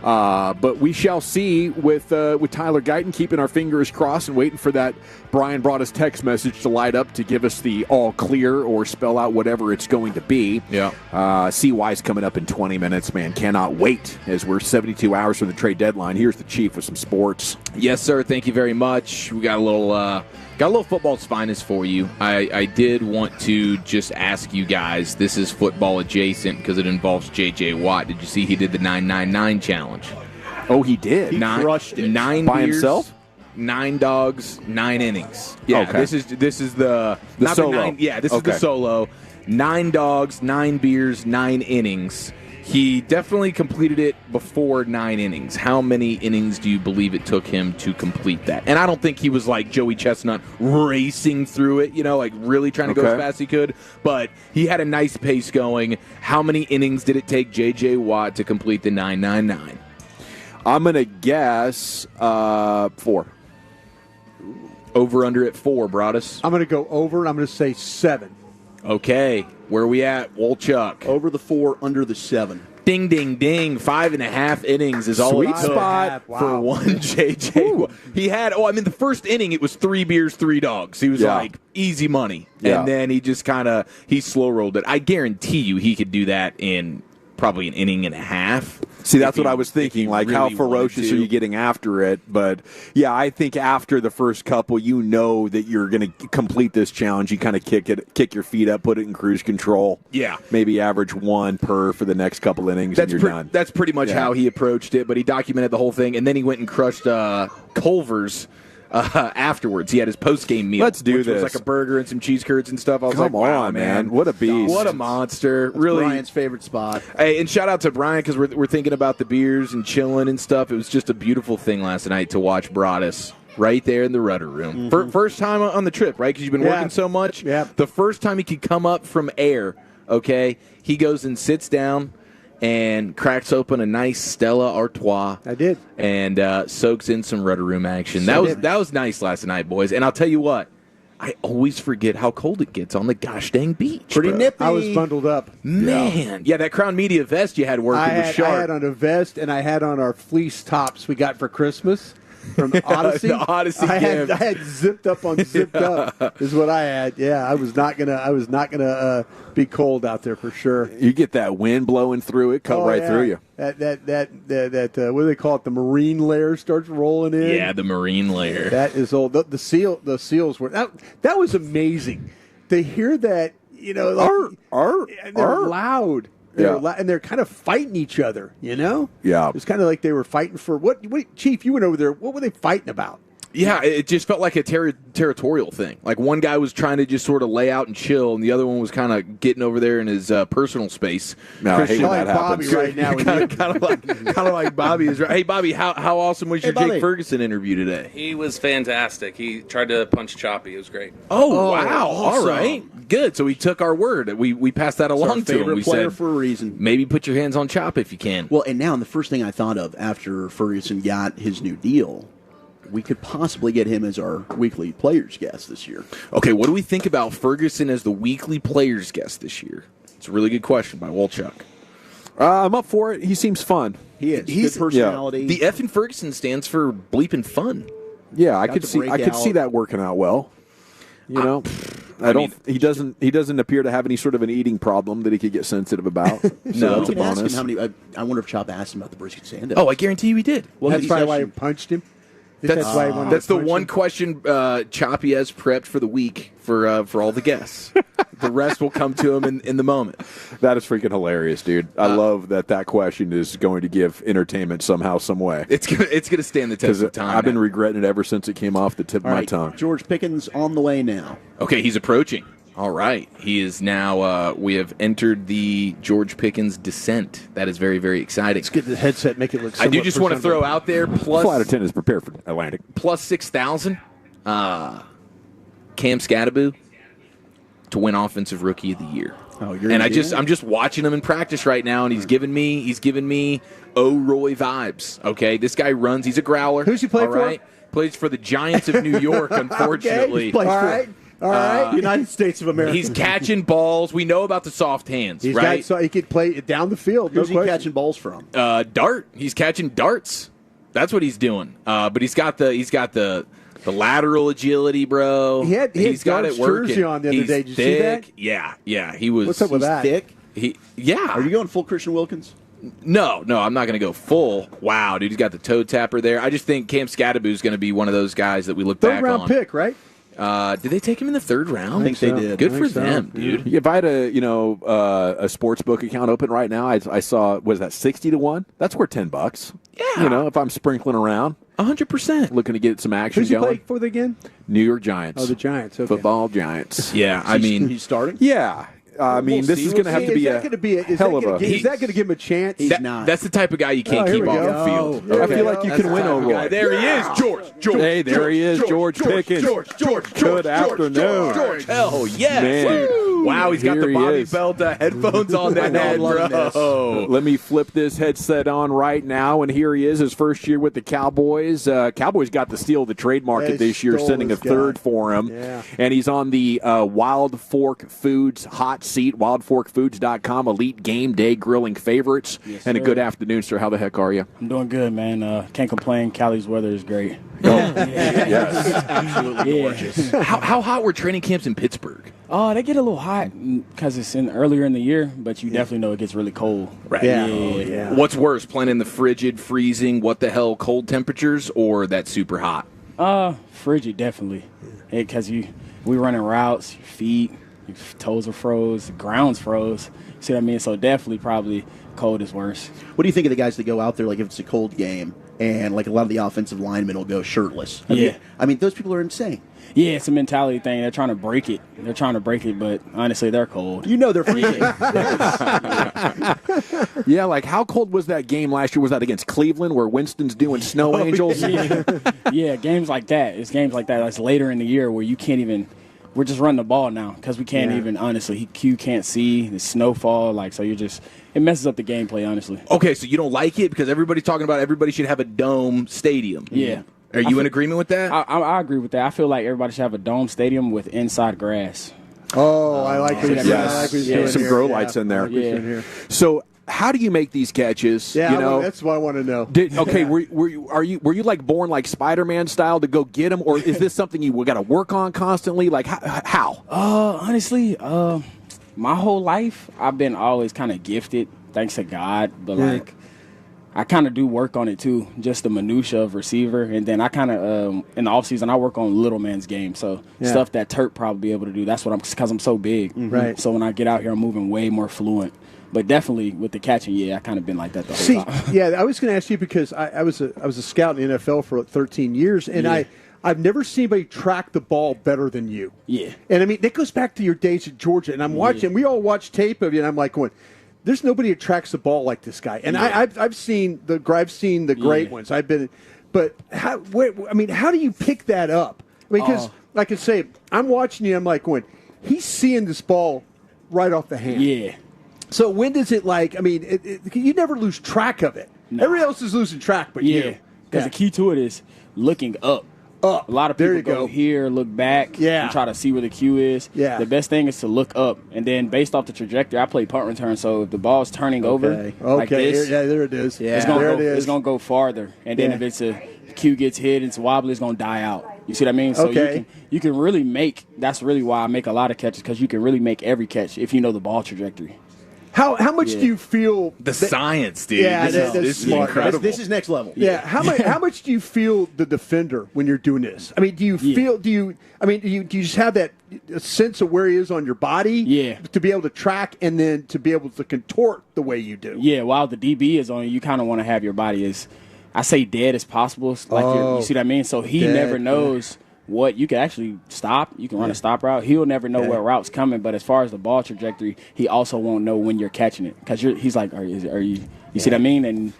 But we shall see with Tyler Guyton, keeping our fingers crossed and waiting for that. Brian brought us text message to light up to give us the all clear or spell out whatever it's going to be. Yeah. CY's coming up in 20 minutes, man. Cannot wait as we're 72 hours from the trade deadline. Here's the Chief with some sports. Yes, sir. Thank you very much. We got a little football's finest for you. I did want to just ask you guys, this is football adjacent because it involves J.J. Watt. Did you see he did the 999 challenge? Oh, he did? He crushed it. 9 by beers, himself? 9 dogs, 9 innings. Yeah, okay. This is the not solo. The 9, yeah, this is the solo. 9 dogs, 9 beers, 9 innings. He definitely completed it before 9 innings. How many innings do you believe it took him to complete that? And I don't think he was like Joey Chestnut racing through it, like really trying to go as fast as he could. But he had a nice pace going. How many innings did it take J.J. Watt to complete the 999? I'm going to guess 4. Over under at 4, Broadus. I'm going to go over, and I'm going to say 7. Okay, where are we at, Wolchuk? Over the 4, under the 7. Ding, ding, ding. 5.5 innings is all Sweet it took spot. for one JJ. He had, the first inning, it was 3 beers, 3 dogs. He was like, easy money. Yeah. And then he just he slow-rolled it. I guarantee you he could do that in probably an inning and a half. See, that's what I was thinking. Like, really how ferocious are you getting after it? But, yeah, I think after the first couple, that you're going to complete this challenge. You kind of kick your feet up, put it in cruise control. Yeah. Maybe average 1 per for the next couple innings, and you're done. That's pretty much how he approached it, but he documented the whole thing, and then he went and crushed Culver's afterwards. He had his post-game meal. Let's do which this. was like a burger and some cheese curds and stuff. I was Come like, wow, on, man. What a beast. What a monster. That's really. Brian's favorite spot. Hey, and shout out to Brian because we're thinking about the beers and chilling and stuff. It was just a beautiful thing last night to watch Broadus right there in the rudder room. First time on the trip, right? Because you've been working so much. Yeah. The first time he could come up from air, okay, he goes and sits down and cracks open a nice Stella Artois. I did. And soaks in some rudder room action. That was nice last night, boys. And I'll tell you what, I always forget how cold it gets on the gosh dang beach. Pretty nippy. I was bundled up. Man. Yeah, that Crown Media vest you had working was sharp. I had on a vest, and I had on our fleece tops we got for Christmas from Odyssey. The Odyssey I gift. had zipped up on zipped up is what I had. Yeah, I was not gonna be cold out there for sure. You get that wind blowing through it, cut right through you. That what do they call it? The marine layer starts rolling in. Yeah, the marine layer. That is old. The seals were that was amazing to hear that. You know, like, they're loud. And they're kind of fighting each other, you know? Yeah. It's kind of like they were fighting for what Chief, you went over there. What were they fighting about? Yeah, it just felt like a territorial thing. Like one guy was trying to just sort of lay out and chill, and the other one was kind of getting over there in his personal space. No, I hate when that Bobby happens. right now. kind of like Bobby is right. Hey, Bobby, how awesome was your Bobby. Jake Ferguson interview today? He was fantastic. He tried to punch Choppy. It was great. Oh, wow. awesome. All right. Good. So he took our word. We passed that along to him. Favorite We player said, for a reason. maybe put your hands on Chop if you can. Well, and now the first thing I thought of after Ferguson got his new deal, we could possibly get him as our weekly players guest this year. Okay, what do we think about Ferguson as the weekly players guest this year? It's a really good question by Wolchuk. I'm up for it. He seems fun. He's good personality. The F in Ferguson stands for bleeping fun. Yeah, I Got could to see. break I could out. see that working out well. You know, I don't. He doesn't appear to have any sort of an eating problem that he could get sensitive about. So No. that's a You can ask him bonus. how many. I wonder if Chop asked him about the brisket sandwich. Oh, I guarantee you he did. well, That's he's probably why he actually- punched him. That's why he wanted that's to the punch one him. question Choppy has prepped for the week for all the guests. The rest will come to him in the moment. That is freaking hilarious, dude. I love that question is going to give entertainment somehow, some way. It's gonna stand the test of time. I've been now. regretting it ever since it came off the tip All of my right, tongue. George Pickens on the way now. Okay, he's approaching. All right, he is now. We have entered the George Pickens descent. That is very, very exciting. Let's get the headset, make it look. I do just want to throw out there Flight attendant is prepared for Atlantic. plus 6,000. Cam Scattaboo to win Offensive Rookie of the Year. Oh, you're and gonna do that? I'm just watching him in practice right now, and he's giving me O'Roy vibes. Okay, this guy runs. He's a growler. Who's he play all for? right? Plays for the Giants of New York. Unfortunately, Okay, All right. All right. United States of America. he's catching balls. We know about the soft hands, He's right? got, so he could play it down the field. Who's no he question. catching balls from? Dart. He's catching darts. That's what he's doing. But he's got the lateral agility, bro. He had he's got Dart's it working. jersey on the other He's day. Did you see thick. that? Yeah. He was. What's up with He's that? thick. Yeah. Are you going full Christian Wilkins? No, I'm not going to go full. Wow, dude, he's got the toe tapper there. I just think Cam Scattaboo is going to be one of those guys that we look back Third round on. pick, right? Did they take him in the third round? I think they did. Good I for think so. them, dude. If I had a sports book account open right now, I saw was that 60 to 1? That's worth $10. Yeah. You know, if I'm sprinkling around, 100%. looking to get some action Who's he going. play for again? New York Giants. Oh, the Giants. Okay. Football Giants. Yeah, I mean, he's starting. Yeah. I mean, We'll this see, is going to have to be a hell of a. Is that going to give him a chance? He's not. that's the type of guy you can't Oh, here keep we off go. the field. Oh, I feel like you That's can the win, type of guy. O'Roy. There he is, George. Hey, there he is, George Pickens. Good afternoon. George. Hell yes. Man. Wow, he's got Here the he Bobby is. Belt headphones on that I know, I'm head, loving bro. Let me flip this headset on right now, and here he is, his first year with the Cowboys. Cowboys got to steal the trade market They this year, stole sending a this guy. third for him. Yeah. And he's on the Wild Fork Foods hot seat, wildforkfoods.com, elite game day grilling favorites. Yes, and a sir. good afternoon, sir. How the heck are you? I'm doing good, man. Can't complain. Cali's weather is great. Yes. Absolutely gorgeous. How hot were training camps in Pittsburgh? Oh, they get a little hot because it's earlier in the year, but you definitely know it gets really cold. Right. Yeah. What's worse, playing in the frigid, freezing, what the hell, cold temperatures, or that super hot? Frigid, definitely. Because we running routes, your feet, your toes are froze, the ground's froze. See what I mean? So definitely probably cold is worse. What do you think of the guys that go out there, like if it's a cold game, and like a lot of the offensive linemen will go shirtless. Yeah. I mean, those people are insane. Yeah, it's a mentality thing. They're trying to break it. But honestly, they're cold. You know they're freaking. Yeah, like how cold was that game last year? Was that against Cleveland where Winston's doing snow angels? Yeah, games like that. It's games like that. That's later in the year where you can't even. We're just running the ball now because we can't even. Honestly, Q can't see the snowfall. Like so, it messes up the gameplay. Honestly. Okay, so you don't like it because everybody's talking about everybody should have a dome stadium. Yeah. Are you in agreement with that? I agree with that. I feel like everybody should have a dome stadium with inside grass. Oh, I like what you're doing. I like what you're doing Some here. grow lights in there. Yeah. So, how do you make these catches? Yeah, you know? that's what I want to know. Were you like born like Spider-Man style to go get them, or is this something you got to work on constantly? Like how? Honestly, my whole life I've been always kind of gifted, thanks to God. But like, I kind of do work on it too, just the minutia of receiver, and then I kind of in the offseason I work on little man's game, so stuff that Turk probably be able to do. That's what because I'm so big, right? So when I get out here, I'm moving way more fluent. But definitely with the catching, I kind of been like that the whole time. Yeah, I was going to ask you because I was a scout in the NFL for 13 years, and I've never seen anybody track the ball better than you. Yeah, and I mean that goes back to your days at Georgia, and I'm watching. We all watch tape of you, and I'm like going, there's nobody that tracks the ball like this guy. And I've seen the great ones. But how do you pick that up? I mean, because like I say, I'm watching you. I'm like going, he's seeing this ball right off the hand. Yeah. So when does it you never lose track of it. No. Everybody else is losing track, but you. Because the key to it is looking up. A lot of people go here, look back, and try to see where the cue is. Yeah. The best thing is to look up, and then based off the trajectory, I play punt return, so if the ball's turning over like this, there it is. Yeah. It's gonna go farther, and then if it's a cue gets hit, it's wobbly, it's gonna die out. You see what I mean? So you can really make. That's really why I make a lot of catches because you can really make every catch if you know the ball trajectory. How much do you feel the science, dude? Yeah, this is incredible. This is next level. Yeah. How much do you feel the defender when you're doing this? I mean, do you just have that sense of where he is on your body? Yeah. To be able to track and then to be able to contort the way you do. Yeah. While the DB is on you, kind of want to have your body as I say dead as possible. Like you see what I mean? So he never knows. What you can actually stop, you can run a stop route. He'll never know what route's coming, but as far as the ball trajectory, he also won't know when you're catching it because he's like, are you? You see what I mean? And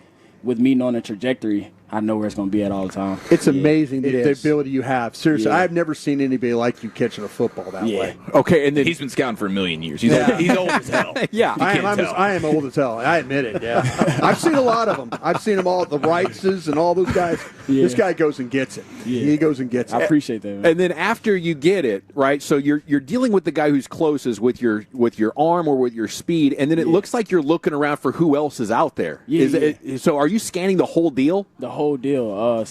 with me knowing the trajectory, I know where it's going to be at all the time. It's amazing the ability you have. Seriously, I've never seen anybody like you catching a football that way. Okay, and then he's been scouting for a million years. He's old as hell. Yeah, I am old as hell. I admit it. Yeah, I've seen a lot of them. I've seen them all, the Wrightses and all those guys. Yeah. This guy goes and gets it. Yeah. He goes and gets it. I appreciate that. Man. And then after you get it, right? So you're dealing with the guy who's closest with your arm or with your speed, and then it looks like you're looking around for who else is out there. Yeah. So are you scanning the whole deal? The whole deal.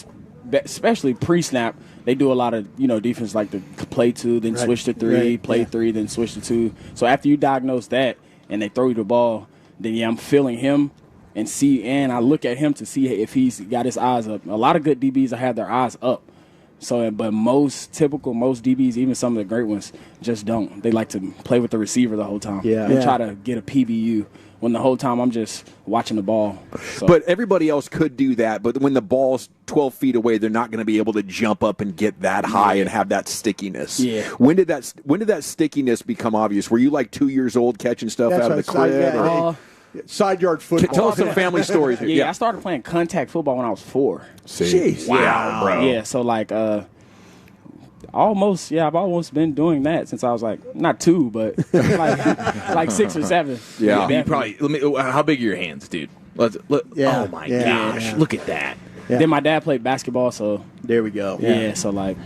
Especially pre-snap, they do a lot of defense like to play 2, then switch to 3, play 3, then switch to 2. So after you diagnose that and they throw you the ball, then I'm feeling him and I look at him to see if he's got his eyes up. A lot of good DBs have their eyes up. So, but most DBs, even some of the great ones, just don't. They like to play with the receiver the whole time. And try to get a PBU. When the whole time I'm just watching the ball. So. But everybody else could do that. But when the ball's 12 feet away, they're not going to be able to jump up and get that high and have that stickiness. Yeah. When did that stickiness become obvious? Were you like 2 years old catching stuff out of the crib? Side yard football. Tell us some family stories. Yeah, I started playing contact football when I was 4. Jeez. Wow, bro. Yeah, so like I've almost been doing that since I was like not 2, but like 6 or 7. Yeah, you probably. How big are your hands, dude? Oh my gosh, look at that. Yeah. Then my dad played basketball, so there we go. Yeah, so like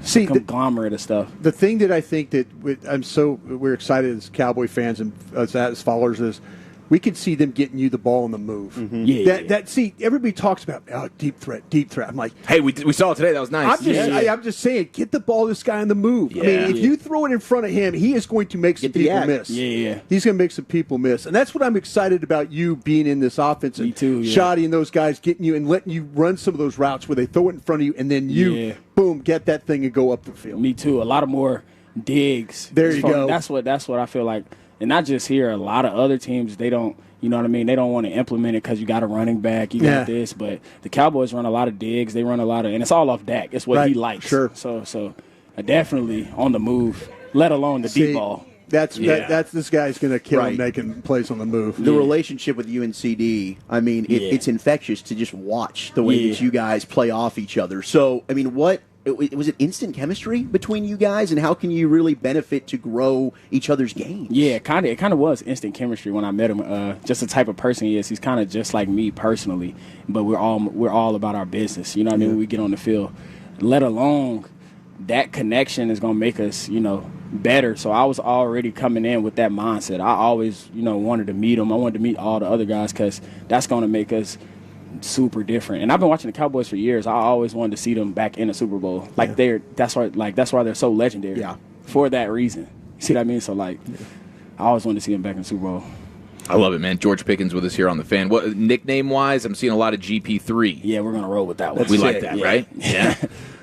see the conglomerate of stuff. The thing that I think that we're excited as Cowboy fans and as followers is. We can see them getting you the ball on the move. Mm-hmm. See, everybody talks about deep threat. I'm like, hey, we saw it today. That was nice. I'm just saying, get the ball to this guy on the move. I mean, if you throw it in front of him, he is going to make some people miss. Yeah. He's going to make some people miss, and that's what I'm excited about you being in this offense. Me too. Shoddy and those guys getting you and letting you run some of those routes where they throw it in front of you, and then you boom get that thing and go up the field. Me too. A lot of more digs. There you go. That's what I feel like. and not just here. A lot of other teams, they don't. You know what I mean? They don't want to implement it because you got a running back, you got this. But the Cowboys run a lot of digs. They run a lot of, and it's all off Dak. It's what he likes. Sure. So definitely on the move. Let alone the deep ball. That's this guy's going to kill him making plays on the move. The relationship with you and CD, I mean, it's infectious to just watch the way that you guys play off each other. So, I mean, was it instant chemistry between you guys, and how can you really benefit to grow each other's games? Yeah, it kind of was instant chemistry when I met him. Just the type of person he is. He's kind of just like me personally, but we're all about our business. You know what I mean? When we get on the field, let alone that connection is going to make us, better. So I was already coming in with that mindset. I always, wanted to meet him. I wanted to meet all the other guys because that's going to make us super different. And I've been watching the Cowboys for years. I always wanted to see them back in the Super Bowl. That's why they're so legendary. Yeah. For that reason. You see what I mean? So I always wanted to see them back in the Super Bowl. I love it, man. George Pickens with us here on the Fan. What nickname-wise, I'm seeing a lot of GP3. Yeah, we're going to roll with that one. We like that, right? Yeah.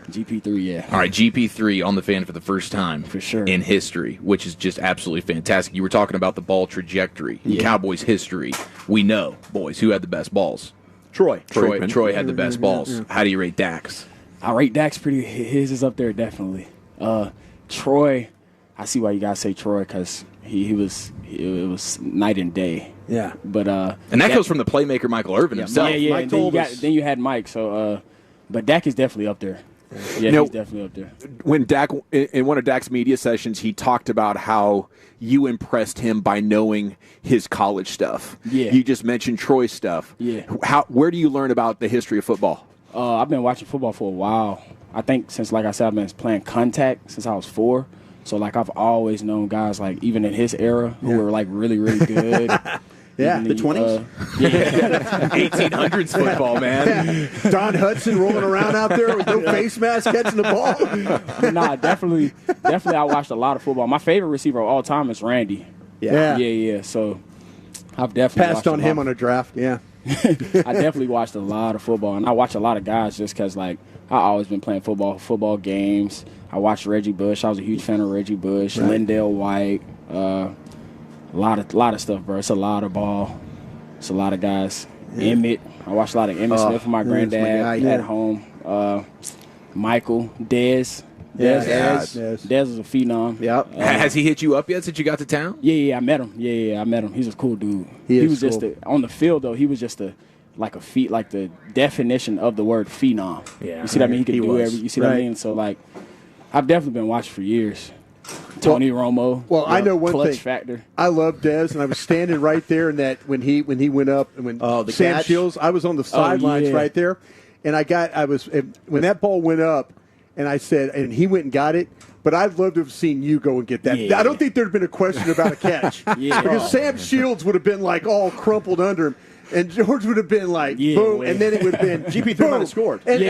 GP3, yeah. All right, GP3 on the Fan for the first time. For sure. In history, which is just absolutely fantastic. You were talking about the ball trajectory in Cowboys history. We know, boys, who had the best balls. Troy had the best balls. Yeah. How do you rate Dak's? I rate Dak's his is up there, definitely. Troy, I see why you guys say Troy, because it was night and day. Yeah. But and that comes from the playmaker Michael Irvin himself. Yeah. Mike then you had Mike, so but Dak is definitely up there. Yeah, he's definitely up there. When Dak, in one of Dak's media sessions, he talked about how you impressed him by knowing his college stuff. Yeah. You just mentioned Troy's stuff. Yeah. Where do you learn about the history of football? I've been watching football for a while. I think since, like I said, I've been playing contact since I was 4. So, I've always known guys, even in his era, who were, really, really good. Yeah, the 20s? 1800s football, man. Don Hudson rolling around out there with no face mask catching the ball. Nah, definitely I watched a lot of football. My favorite receiver of all time is Randy. Yeah. So I've definitely passed on him on a draft, yeah. I definitely watched a lot of football, and I watch a lot of guys just because, I always been playing football games. I watched Reggie Bush. I was a huge fan of Reggie Bush, Lindale White, a lot of stuff, bro. It's a lot of ball. It's a lot of guys. Emmett. I watched a lot of Emmett Smith with my granddad at home. Michael. Dez. Dez is a phenom. Yep. Has he hit you up yet since you got to town? Yeah, I met him. Yeah, I met him. He's a cool dude. He was cool. On the field, though, he was just the definition of the word phenom. Yeah. You see what I mean? He could do everything. You see what I mean? So, I've definitely been watching for years. Tony Romo. Well, I know one clutch thing. Factor. I love Dez, and I was standing right there in that when he went up and when Sam catch? Shields. I was on the sidelines right there, and when that ball went up, and I said, and he went and got it. But I'd love to have seen you go and get that. Yeah. I don't think there'd been a question about a catch because Sam Shields would have been all crumpled under him. And George would have been boom, and then it would have been GP3 might have scored. And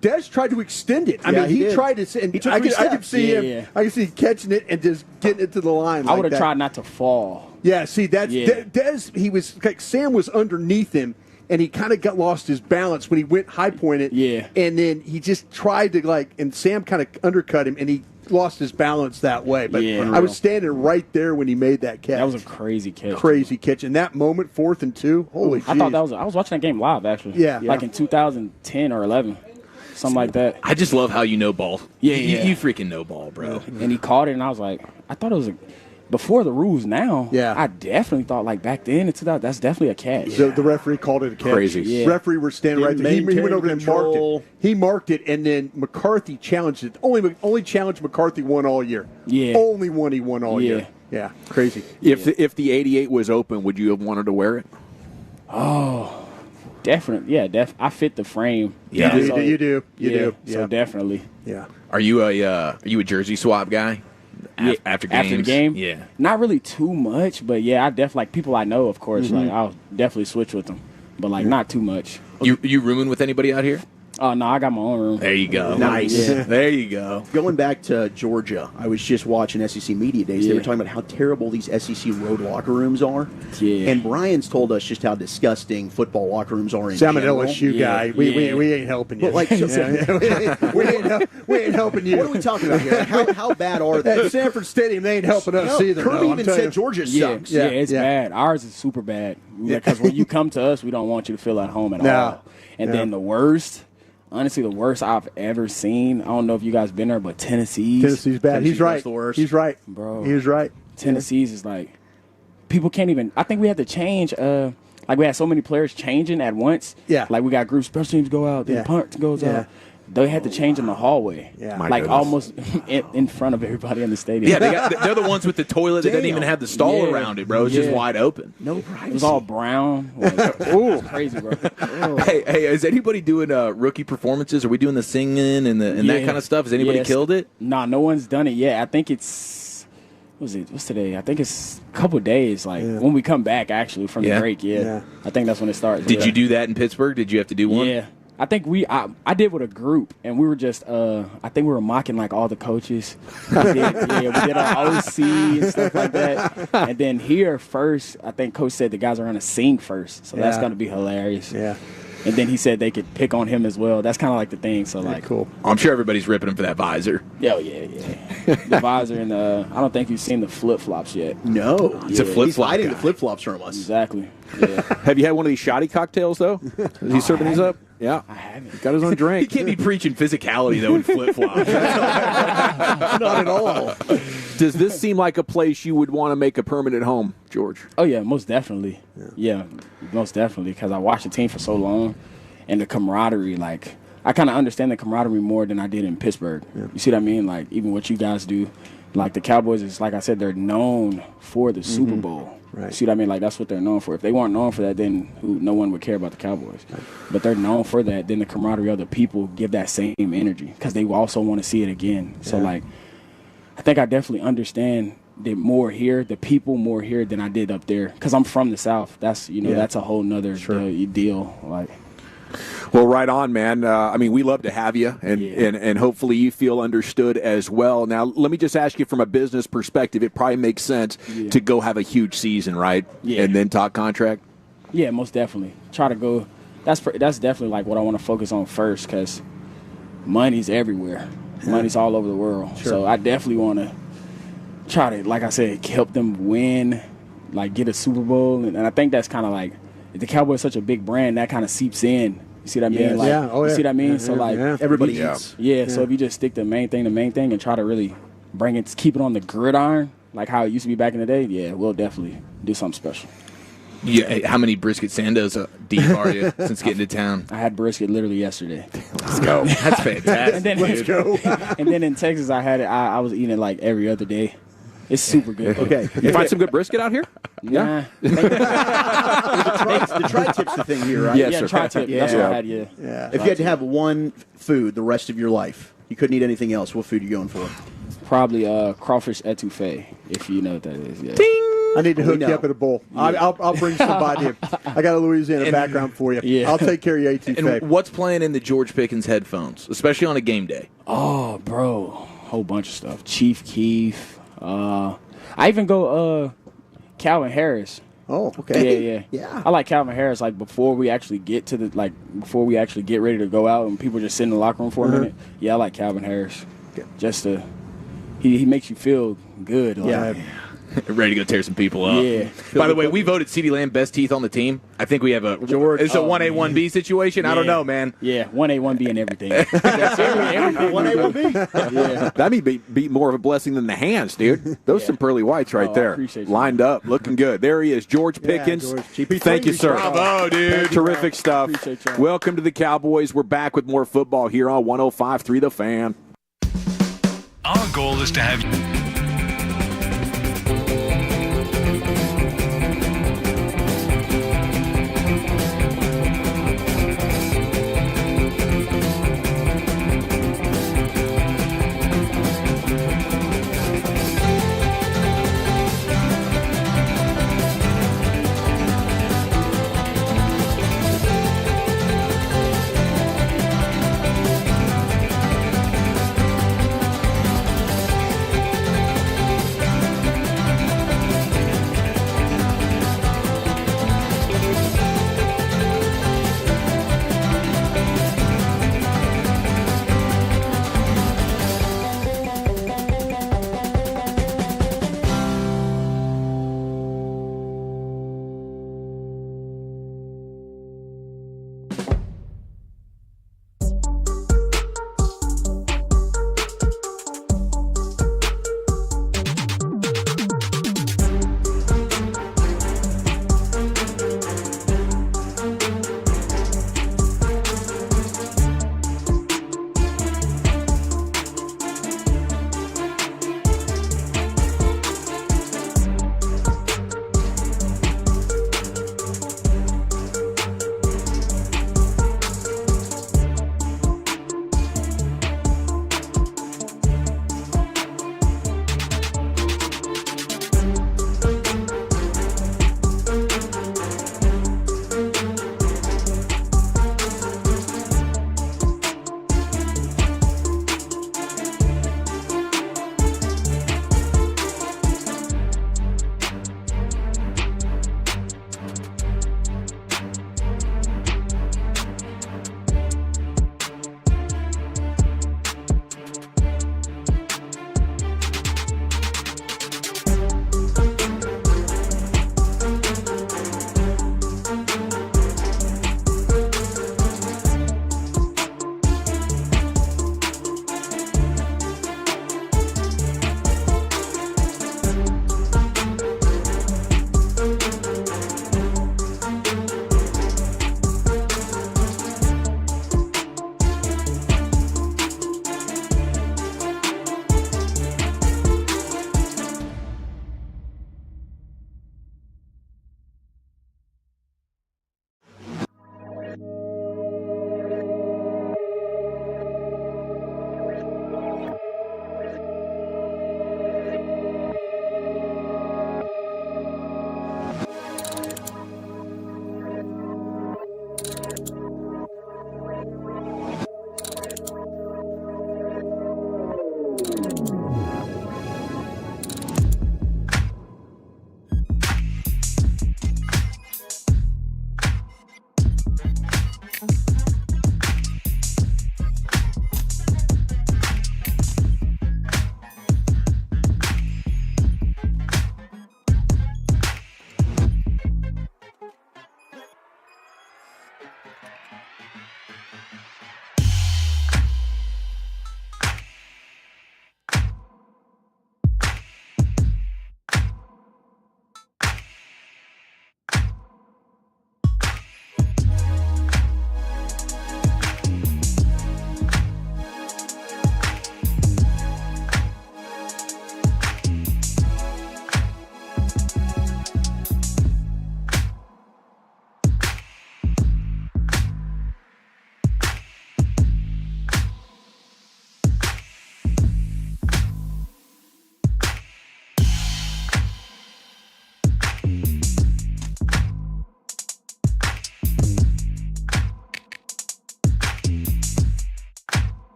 Dez tried to extend it. I mean, he tried to, and I could see him. I could see him catching it and just getting it to the line. I would have tried not to fall. Yeah, see, that's Dez. He was Sam was underneath him, and he kind of lost his balance when he went high pointed. Yeah, and then he just tried to and Sam kind of undercut him, and he lost his balance that way. But I was standing right there when he made that catch. That was a crazy catch. Crazy catch. In that moment, 4th and 2, holy I thought I was watching that game live, actually. Yeah. In 2010 or 11. Something like that. I just love how you know ball. Yeah. You freaking know ball, bro. And he caught it, and I was like, I thought it was before the rules now. Yeah. I definitely thought, back then, that's definitely a catch. The referee called it a catch. Crazy. Yeah. Referee were standing right there. He went over and marked it. He marked it, and then McCarthy challenged it. Only challenge McCarthy won all year. Yeah. Only one he won all year. Yeah, crazy. If the 88 was open, would you have wanted to wear it? Oh, definitely. Yeah, I fit the frame. Yeah, you do. Yeah. So definitely. Yeah. Are you a jersey swap guy? After games? After the game? Yeah. Not really too much, but I definitely people I know, of course. I'll definitely switch with them, but not too much. You rooming with anybody out here? Oh, no, I got my own room. There you go. Nice. Yeah. There you go. Going back to Georgia, I was just watching SEC Media Days. They Yeah. were talking about how terrible these SEC road locker rooms are. Yeah. And Brian's told us just how disgusting football locker rooms are in See, I'm an general. LSU guy. We ain't helping you. But like, we ain't helping you. What are we talking about here? How bad are they? At Sanford Stadium, they ain't helping us either. Kirby no, even said Georgia sucks. Yeah, it's bad. Ours is super bad. Because when you come to us, we don't want you to feel at home at all. And then the worst, honestly, the worst I've ever seen, I don't know if you guys been there, but Tennessee's bad. He's right. The worst. He's right. Bro. He's right. Tennessee's is like, people can't even, I think we had to change, like we had so many players changing at once. Yeah. Like we got group special teams go out, then punt goes out. They had to change in the hallway. Yeah. Like almost in front of everybody in the stadium. Yeah, they're the ones with the toilet that doesn't even have the stall around it, bro. It's just wide open. No privacy. It was all brown. Like, ooh, crazy, bro. Hey, is anybody doing rookie performances? Are we doing the singing and that kind of stuff? Has anybody killed it? Nah, no one's done it yet. I think it's what's today? I think it's a couple days. Like when we come back, actually from the break. Yeah. I think that's when it starts. Did you do that in Pittsburgh? Did you have to do one? Yeah. I think I did with a group, and we were just I think we were mocking like all the coaches. We did our OC and stuff like that. And then here first, I think Coach said the guys are going to sing first, so that's going to be hilarious. Yeah. And then he said they could pick on him as well. That's kind of like the thing. So like, cool. I'm sure everybody's ripping him for that visor. Yeah. The visor and I don't think you've seen the flip flops yet. No, It's a flip He's flop. hiding the flip flops from us. Exactly. Yeah. Have you had one of these shoddy cocktails, though? Is he serving these up? Yeah. I haven't. Got his own He drink. can't be preaching physicality, though, in flip-flops. Not at all. Does this seem like a place you would want to make a permanent home, George? Oh, yeah, most definitely. Yeah, most definitely, because I watched the team for so long, and the camaraderie, like, I kind of understand the camaraderie more than I did in Pittsburgh. Yeah. You see what I mean? Like, even what you guys do, like, the Cowboys is, like I said, they're known for the Super Bowl. Right. See what I mean? Like, that's what they're known for. If they weren't known for that, then no one would care about the Cowboys. Right. But they're known for that. Then the camaraderie of the people give that same energy because they also want to see it again. Yeah. So, like, I think I definitely understand the people more here than I did up there because I'm from the South. That's, that's a whole nother deal. Like, well, right on, man. I mean, we love to have you, and hopefully you feel understood as well. Now, let me just ask you from a business perspective, it probably makes sense to go have a huge season, right? Yeah. And then talk contract? Yeah, most definitely. Try to go. That's definitely like what I want to focus on first because money's everywhere. Yeah. Money's all over the world. Sure. So I definitely want to try to, like I said, help them win, like get a Super Bowl. And I think that's kind of like, the Cowboys is such a big brand, that kind of seeps in. You see what I mean? Like, you see what I mean? So, like, everybody eats. Yeah, so if you just stick to the main thing, and try to really keep it on the gridiron, like how it used to be back in the day, we'll definitely do something special. Yeah, how many brisket sandos deep are you since getting to town? I had brisket literally yesterday. Let's go. That's fantastic. Let's go. And then in Texas, I had it. I was eating it like every other day. It's super good. Okay. You find some good brisket out here? Yeah. The tri-tip's the thing here, right? Yes, tri-tip. That's what I had, yeah. If you had to have one food the rest of your life, you couldn't eat anything else, what food are you going for? Probably crawfish etouffee, if you know what that is. Yeah. Ding! I need to hook you up at a bowl. Yeah. I'll bring somebody. I got a Louisiana background for you. Yeah. I'll take care of your etouffee. And what's playing in the George Pickens headphones, especially on a game day? Oh, bro. Whole bunch of stuff. Chief Keef. I even go Calvin Harris. Oh, okay. Yeah. I like Calvin Harris. Like before we actually get to before we actually get ready to go out and people just sit in the locker room for a minute. Yeah, I like Calvin Harris. Just he makes you feel good. Like, Ready to go tear some people up. Yeah. By the way, we voted CeeDee Lamb best teeth on the team. I think we have George. It's a 1A, 1B situation. I don't know, man. Yeah, 1A, 1B and everything. That's everything. 1A, 1B. Yeah. That'd be more of a blessing than the hands, dude. Those some pearly whites right there. I appreciate you. Lined up, looking good. There he is, George Pickens. George. Thank you, sir. Bravo, dude. Terrific stuff. Appreciate y'all. Welcome to the Cowboys. We're back with more football here on 105.3 The Fan. Our goal is to have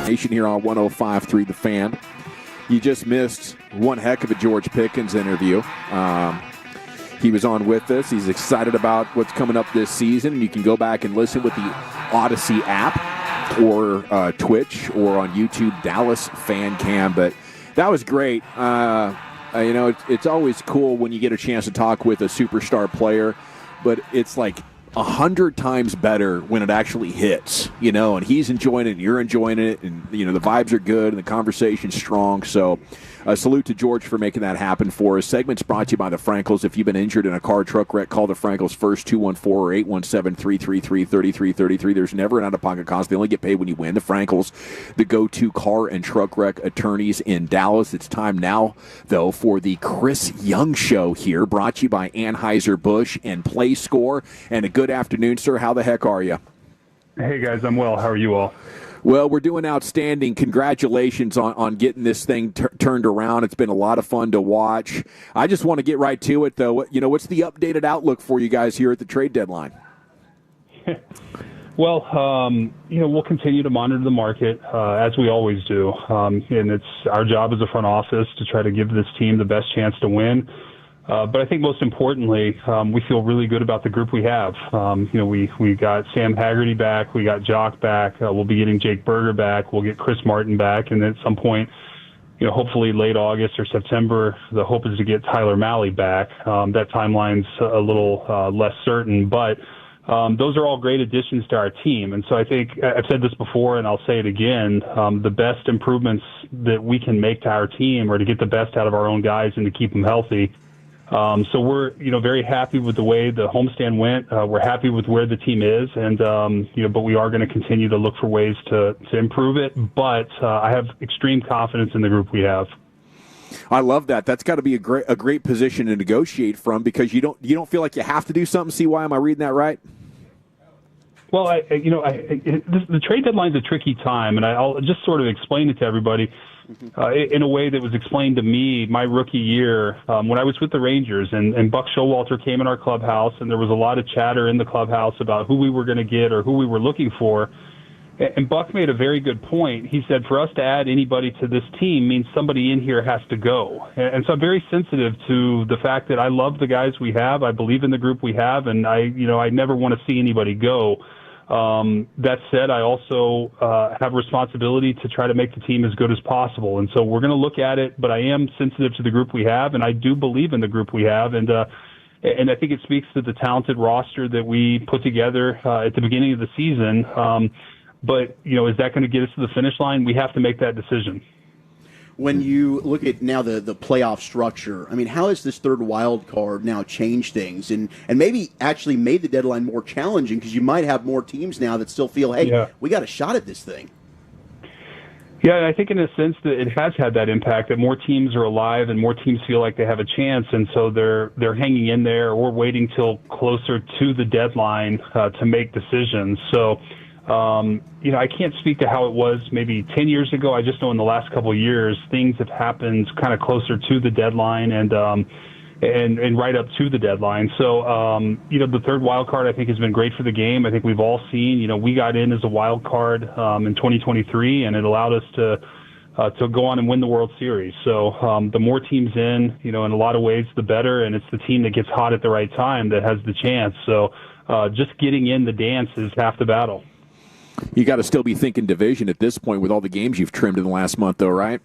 Nation here on 105.3 The Fan. You just missed one heck of a George Pickens interview. He was on with us. He's excited about what's coming up this season. And you can go back and listen with the Odyssey app or Twitch or on YouTube, Dallas Fan Cam. But that was great. It's always cool when you get a chance to talk with a superstar player, but it's like 100 times better when it actually hits, and he's enjoying it and you're enjoying it, and the vibes are good and the conversation's strong. So salute to George for making that happen for us. Segment's brought to you by the Frankels. If you've been injured in a car truck wreck, call the Frankels first, 214 or 817-333-3333. There's never an out-of-pocket cost. They only get paid when you win. The Frankels, the go-to car and truck wreck attorneys in Dallas. It's time now, though, for the Chris Young Show here, brought to you by Anheuser-Busch and Play Score. And a good afternoon, sir. How the heck are you? Hey, guys. I'm well. How are you all? Well, we're doing outstanding. Congratulations on getting this thing turned around. It's been a lot of fun to watch. I just want to get right to it, though. What's the updated outlook for you guys here at the trade deadline? Well, we'll continue to monitor the market as we always do. And it's our job as a front office to try to give this team the best chance to win. But I think most importantly, we feel really good about the group we have. We got Sam Haggerty back. We got Jock back. We'll be getting Jake Berger back. We'll get Chris Martin back. And at some point, hopefully late August or September, the hope is to get Tyler Malley back. That timeline's a little less certain. But those are all great additions to our team. And so I think I've said this before and I'll say it again, the best improvements that we can make to our team are to get the best out of our own guys and to keep them healthy. So we're, very happy with the way the homestand went. We're happy with where the team is, and but we are going to continue to look for ways to improve it. But I have extreme confidence in the group we have. I love that. That's got to be a great position to negotiate from, because you don't feel like you have to do something. CY, am I reading that right? Well, the trade deadline's a tricky time, and I'll just sort of explain it to everybody. In a way that was explained to me my rookie year when I was with the Rangers, and Buck Showalter came in our clubhouse, and there was a lot of chatter in the clubhouse about who we were going to get or who we were looking for. And Buck made a very good point. He said, for us to add anybody to this team means somebody in here has to go. And so I'm very sensitive to the fact that I love the guys we have. I believe in the group we have, and I never want to see anybody go. That said, I also have responsibility to try to make the team as good as possible. And so we're going to look at it, but I am sensitive to the group we have, and I do believe in the group we have. And I think it speaks to the talented roster that we put together at the beginning of the season. But, is that going to get us to the finish line? We have to make that decision. When you look at now the playoff structure, I mean, how has this third wild card now changed things and maybe actually made the deadline more challenging, because you might have more teams now that still feel, hey, we got a shot at this thing? Yeah, and I think in a sense that it has had that impact, that more teams are alive and more teams feel like they have a chance, and so they're hanging in there or waiting till closer to the deadline to make decisions. So, I can't speak to how it was maybe 10 years ago. I just know in the last couple of years, things have happened kind of closer to the deadline and right up to the deadline. So, the third wild card I think has been great for the game. I think we've all seen, we got in as a wild card in 2023, and it allowed us to go on and win the World Series. So the more teams in, in a lot of ways, the better, and it's the team that gets hot at the right time that has the chance. So just getting in the dance is half the battle. You got to still be thinking division at this point with all the games you've trimmed in the last month, though, right?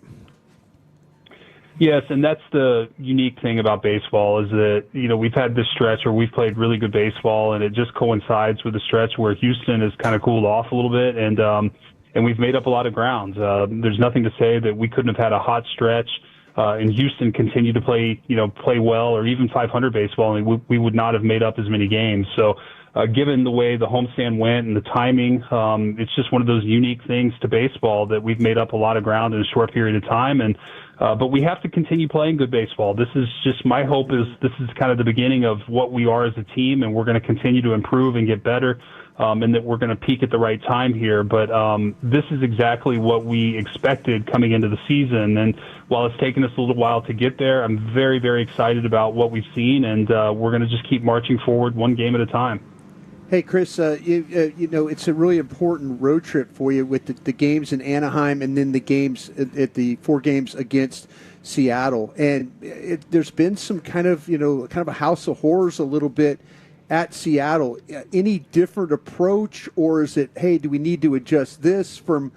Yes, and that's the unique thing about baseball is that, we've had this stretch where we've played really good baseball, and it just coincides with the stretch where Houston has kind of cooled off a little bit, and we've made up a lot of ground. There's nothing to say that we couldn't have had a hot stretch and Houston continued to play well, or even 500 baseball, and we would not have made up as many games. So, given the way the homestand went and the timing, it's just one of those unique things to baseball that we've made up a lot of ground in a short period of time. And but we have to continue playing good baseball. This is just my hope is this is kind of the beginning of what we are as a team, and we're going to continue to improve and get better, and that we're going to peak at the right time here. But this is exactly what we expected coming into the season. And while it's taken us a little while to get there, I'm very, very excited about what we've seen, and we're going to just keep marching forward one game at a time. Hey, Chris, you know, it's a really important road trip for you with the games in Anaheim and then the games at the 4 games against Seattle. And there's been some kind of a house of horrors a little bit at Seattle. Any different approach, or is it, hey, do we need to adjust this from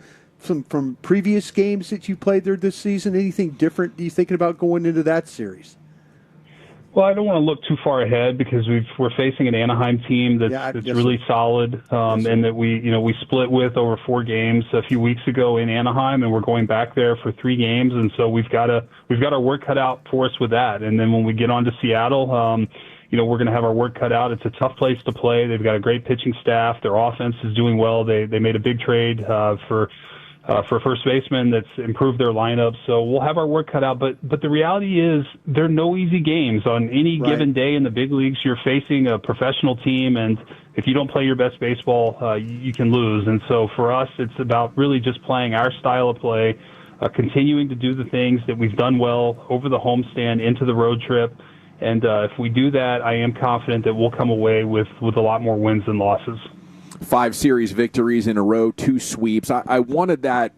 previous games that you played there this season? Anything different are you thinking about going into that series? Well, I don't want to look too far ahead because we're facing an Anaheim team that's really solid, and that we split with over 4 games a few weeks ago in Anaheim, and we're going back there for 3 games, and so we've got our work cut out for us with that. And then when we get on to Seattle, we're going to have our work cut out. It's a tough place to play. They've got a great pitching staff. Their offense is doing well. They made a big trade for a first baseman that's improved their lineup. So we'll have our work cut out. But the reality is there are no easy games. On any given day in the big leagues, you're facing a professional team, and if you don't play your best baseball, you can lose. And so for us, it's about really just playing our style of play, continuing to do the things that we've done well over the homestand into the road trip. And if we do that, I am confident that we'll come away with a lot more wins than losses. 5 series victories in a row, 2 sweeps. I wanted that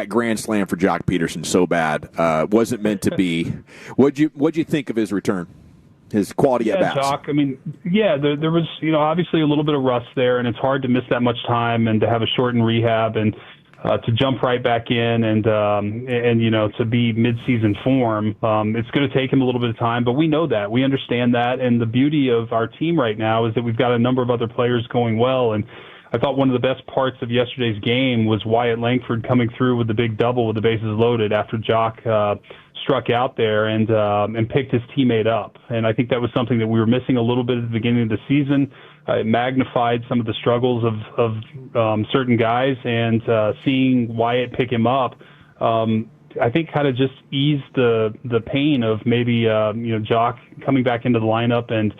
grand slam for Jock Peterson so bad. Wasn't meant to be. What'd you think of his return? His quality at bats? Jock, I mean, there was obviously a little bit of rust there, and it's hard to miss that much time and to have a shortened rehab and to jump right back in and to be mid-season form. It's going to take him a little bit of time, but we know that. We understand that. And the beauty of our team right now is that we've got a number of other players going well. And I thought one of the best parts of yesterday's game was Wyatt Langford coming through with the big double with the bases loaded after Jock struck out there and picked his teammate up. And I think that was something that we were missing a little bit at the beginning of the season. It magnified some of the struggles of certain guys, and seeing Wyatt pick him up, I think kind of just eased the pain of maybe Jock coming back into the lineup and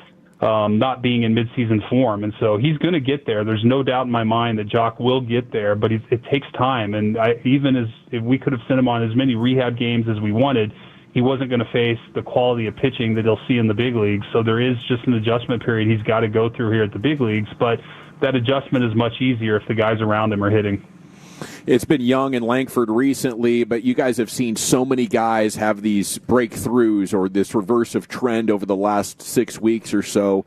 not being in midseason form. And so he's going to get there. There's no doubt in my mind that Jock will get there, but it takes time. And even if we could have sent him on as many rehab games as we wanted, he wasn't going to face the quality of pitching that he'll see in the big leagues. So there is just an adjustment period he's got to go through here at the big leagues. But that adjustment is much easier if the guys around him are hitting. It's been Young and Langford recently, but you guys have seen so many guys have these breakthroughs or this reverse of trend over the last 6 weeks or so.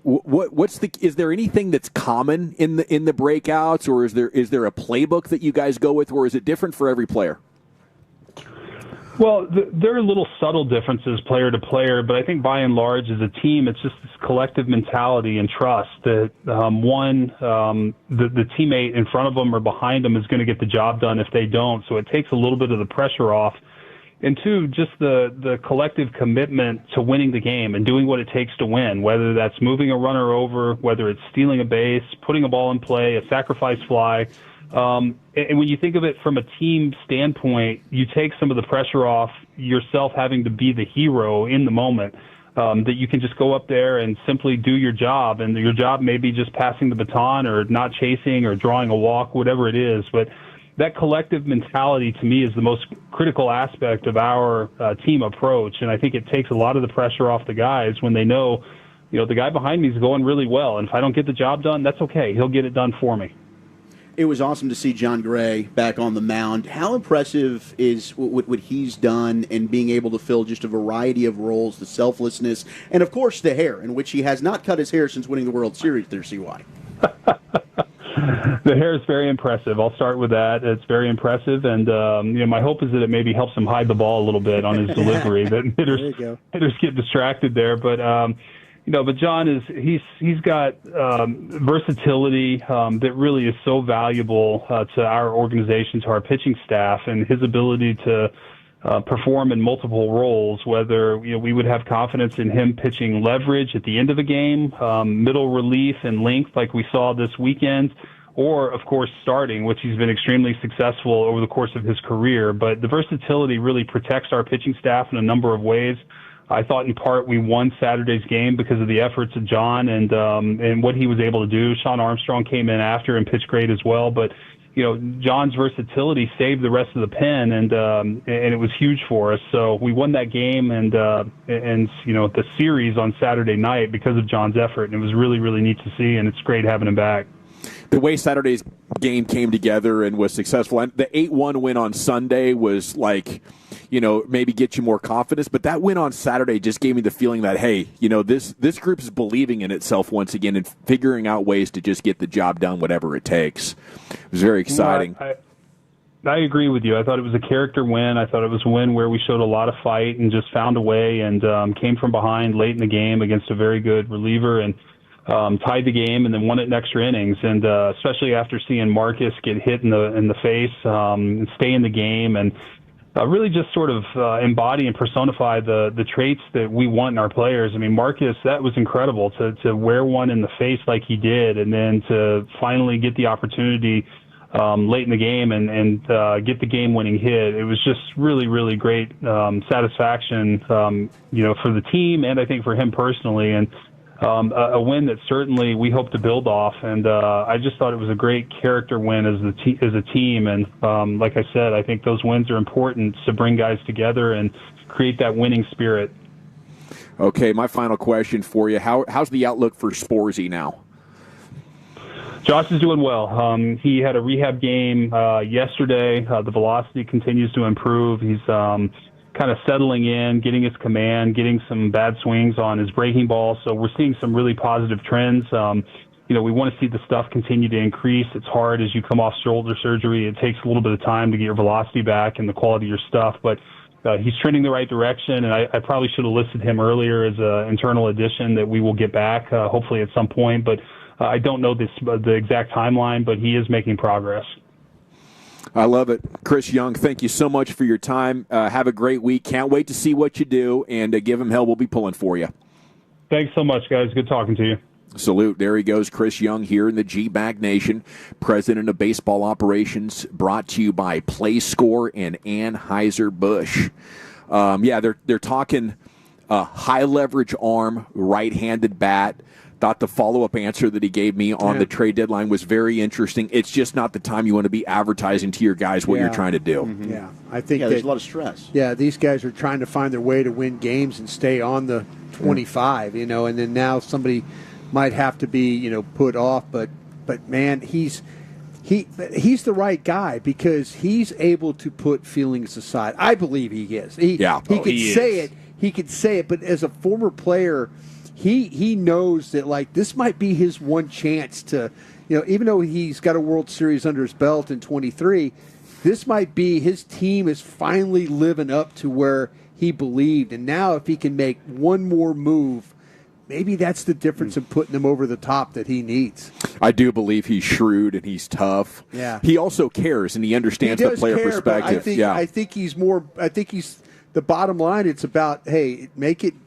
Is there anything that's common in the breakouts, or is there a playbook that you guys go with, or is it different for every player? Well, there are little subtle differences player to player, but I think by and large as a team, it's just this collective mentality and trust that the teammate in front of them or behind them is going to get the job done if they don't. So it takes a little bit of the pressure off. And 2, just the collective commitment to winning the game and doing what it takes to win, whether that's moving a runner over, whether it's stealing a base, putting a ball in play, a sacrifice fly. And when you think of it from a team standpoint, you take some of the pressure off yourself having to be the hero in the moment, that you can just go up there and simply do your job. And your job may be just passing the baton or not chasing or drawing a walk, whatever it is. But that collective mentality to me is the most critical aspect of our team approach. And I think it takes a lot of the pressure off the guys when they know, the guy behind me is going really well. And if I don't get the job done, that's okay. He'll get it done for me. It was awesome to see John Gray back on the mound. How impressive is what he's done and being able to fill just a variety of roles, the selflessness, and, of course, the hair, in which he has not cut his hair since winning the World Series there, CY. The hair is very impressive. I'll start with that. It's very impressive, and my hope is that it maybe helps him hide the ball a little bit on his delivery. That hitters get distracted there, but but John he's got versatility that really is so valuable to our organization, to our pitching staff, and his ability to perform in multiple roles, whether we would have confidence in him pitching leverage at the end of the game, middle relief and length like we saw this weekend, or, of course, starting, which he's been extremely successful over the course of his career. But the versatility really protects our pitching staff in a number of ways. I thought in part we won Saturday's game because of the efforts of John and what he was able to do. Sean Armstrong came in after and pitched great as well, but John's versatility saved the rest of the pen, and it was huge for us. So we won that game and the series on Saturday night because of John's effort, and it was really, really neat to see, and it's great having him back. The way Saturday's game came together and was successful, and the 8-1 win on Sunday was like, maybe get you more confidence, but that win on Saturday just gave me the feeling that, hey, this group is believing in itself once again and figuring out ways to just get the job done, whatever it takes. It was very exciting. I agree with you. I thought it was a character win. I thought it was a win where we showed a lot of fight and just found a way and came from behind late in the game against a very good reliever and tied the game and then won it in extra innings. And especially after seeing Marcus get hit in the face and stay in the game and really just sort of embody and personify the traits that we want in our players. I mean, Marcus, that was incredible to wear one in the face like he did and then to finally get the opportunity late in the game and get the game-winning hit. It was just really, really great satisfaction, for the team and I think for him personally. And a win that certainly we hope to build off, and I just thought it was a great character win as a team. And like I said, I think those wins are important to bring guys together and create that winning spirit. Okay, my final question for you: how's the outlook for Sporzy now? Josh is doing well. He had a rehab game yesterday. The velocity continues to improve. He's kind of settling in, getting his command, getting some bad swings on his breaking ball. So we're seeing some really positive trends. We want to see the stuff continue to increase. It's hard as you come off shoulder surgery. It takes a little bit of time to get your velocity back and the quality of your stuff. But he's trending the right direction, and I probably should have listed him earlier as an internal addition that we will get back, hopefully at some point. But I don't know the exact timeline, but he is making progress. I love it. Chris Young, thank you so much for your time. Have a great week. Can't wait to see what you do, and give him hell. We'll be pulling for you. Thanks so much, guys. Good talking to you. Salute. There he goes, Chris Young here in the G-Bag Nation, president of baseball operations, brought to you by PlayScore and Anheuser-Busch. They're talking high leverage arm, right-handed bat. Thought the follow-up answer that he gave me on the trade deadline was very interesting. It's just not the time you want to be advertising to your guys what you're trying to do. Mm-hmm. Yeah, I think there's a lot of stress. Yeah, these guys are trying to find their way to win games and stay on the 25, and then now somebody might have to be, put off. But man, he's the right guy because he's able to put feelings aside. I believe he is. He could say it, but as a former player, he knows that this might be his one chance to, even though he's got a World Series under his belt in 23, this might be his team is finally living up to where he believed. And now if he can make one more move, maybe that's the difference in putting him over the top that he needs. I do believe he's shrewd and he's tough. Yeah. He also cares and he understands the player perspective. I think he's the bottom line, it's about, hey,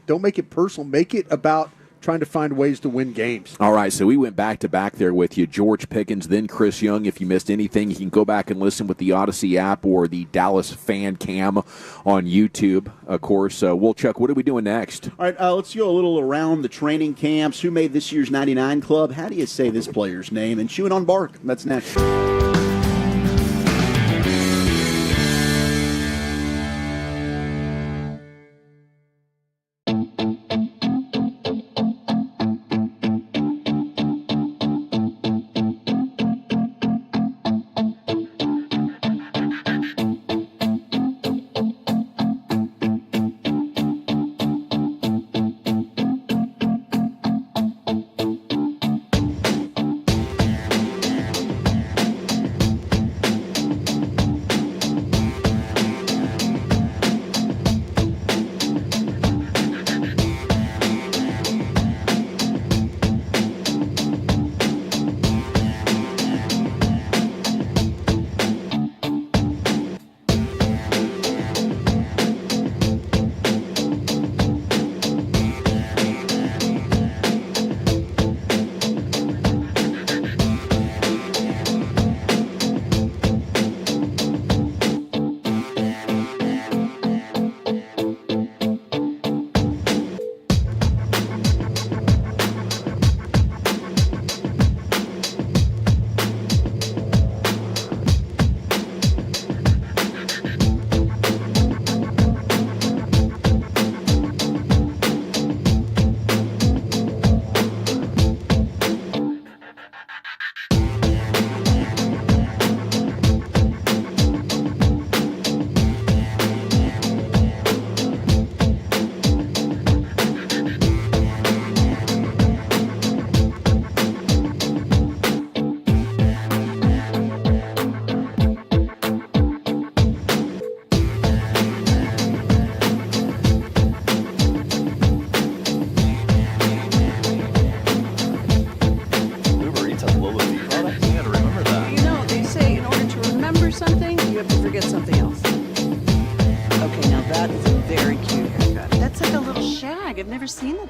don't make it personal. Make it about trying to find ways to win games. All right, so we went back-to-back there with you. George Pickens, then Chris Young. If you missed anything, you can go back and listen with the Odyssey app or the Dallas Fan Cam on YouTube, of course. Chuck, what are we doing next? All right, let's go a little around the training camps. Who made this year's 99 Club? How do you say this player's name? And chewing on bark. That's next.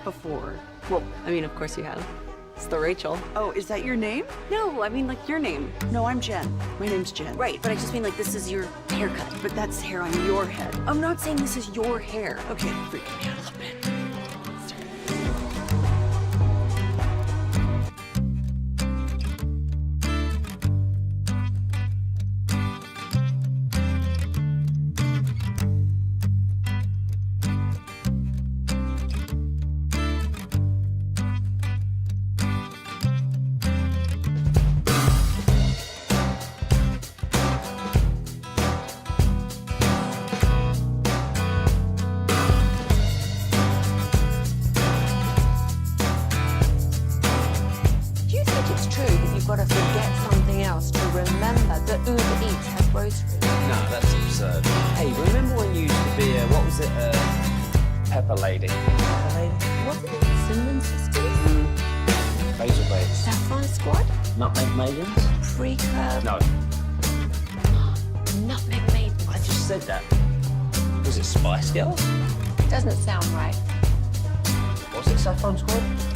it before. Well, I mean, of course you have. It's the Rachel. Oh, is that your name? No, I mean like your name. No, I'm Jen. My name's Jen. Right, but I just mean like this is your haircut. But that's hair on your head. I'm not saying this is your hair. Okay, freaking me out a little bit. Doesn't sound right. Was it Saffron Squad?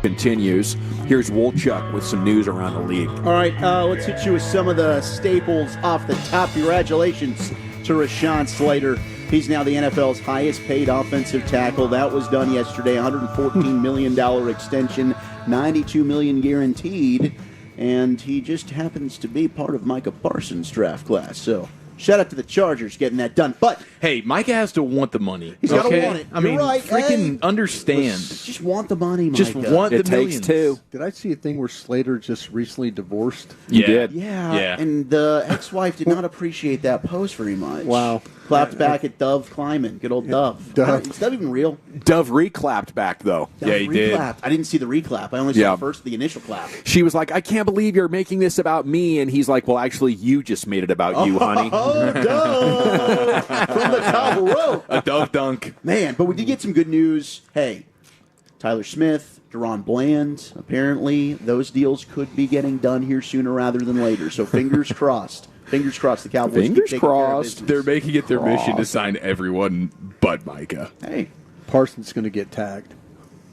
continues. Here's Wolchuk with some news around the league. All right, let's hit you with some of the staples off the top. Congratulations to Rashawn Slater. He's now the NFL's highest-paid offensive tackle. That was done yesterday. $114 million extension, $92 million guaranteed, and he just happens to be part of Micah Parsons' draft class. So, shout out to the Chargers getting that done. But hey, Micah has to want the money. He's got to want it. I mean, right. freaking understand. Just want the money, Micah. Just want the millions. Two. Did I see a thing where Slater just recently divorced? You did. Yeah, and the ex-wife did not appreciate that post very much. Wow. Clapped back at Dove Kleiman. Good old Dove. Is that even real? Dove reclapped back, though. Dove he did. I didn't see the reclap. I only saw the initial clap. She was like, I can't believe you're making this about me. And he's like, well, actually, you just made it about you, honey. Oh, Dove! From the top rope. A Dove dunk. Man, but we did get some good news. Hey, Tyler Smith, Deron Bland, apparently those deals could be getting done here sooner rather than later. So fingers crossed. Fingers crossed the Cowboys keep taking care of business. They're making it their mission to sign everyone but Micah. Hey, Parsons going to get tagged.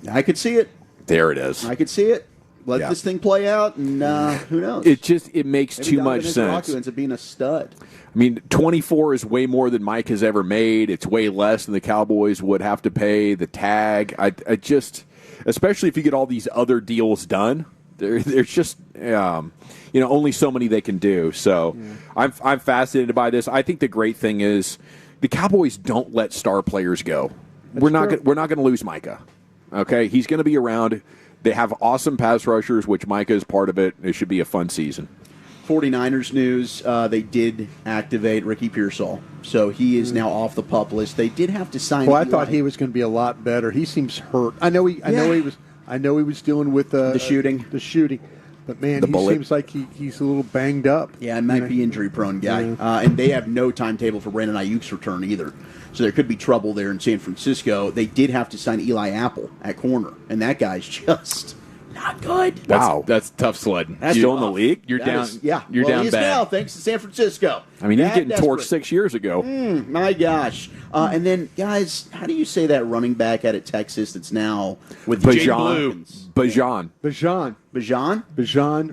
I could see it. There it is. I could see it. Let this thing play out, and who knows? It makes Maybe too Donovan much sense. Ends up being a stud. I mean, 24 is way more than Mike has ever made. It's way less than the Cowboys would have to pay. The tag, I just, especially if you get all these other deals done, there's just, only so many they can do. So I'm fascinated by this. I think the great thing is the Cowboys don't let star players go. We're not going to lose Micah. Okay, he's going to be around. They have awesome pass rushers, which Micah is part of it. It should be a fun season. 49ers news, they did activate Ricky Pearsall, so he is now off the PUP list. They did have to sign. Well, I thought he was going to be a lot better. He seems hurt. I know he was dealing with the shooting. But man, he seems like he's a little banged up. Yeah, it might be injury prone guy. Yeah. And they have no timetable for Brandon Ayuk's return either. So there could be trouble there in San Francisco. They did have to sign Eli Apple at corner, and that guy's just not good. That's tough sledding. That's still in the league. You're down. You're well, down he is bad. now, thanks to San Francisco. I mean, he's getting desperate. torched 6 years ago. My gosh. And then, guys, how do you say that running back out of Texas that's now with Bajan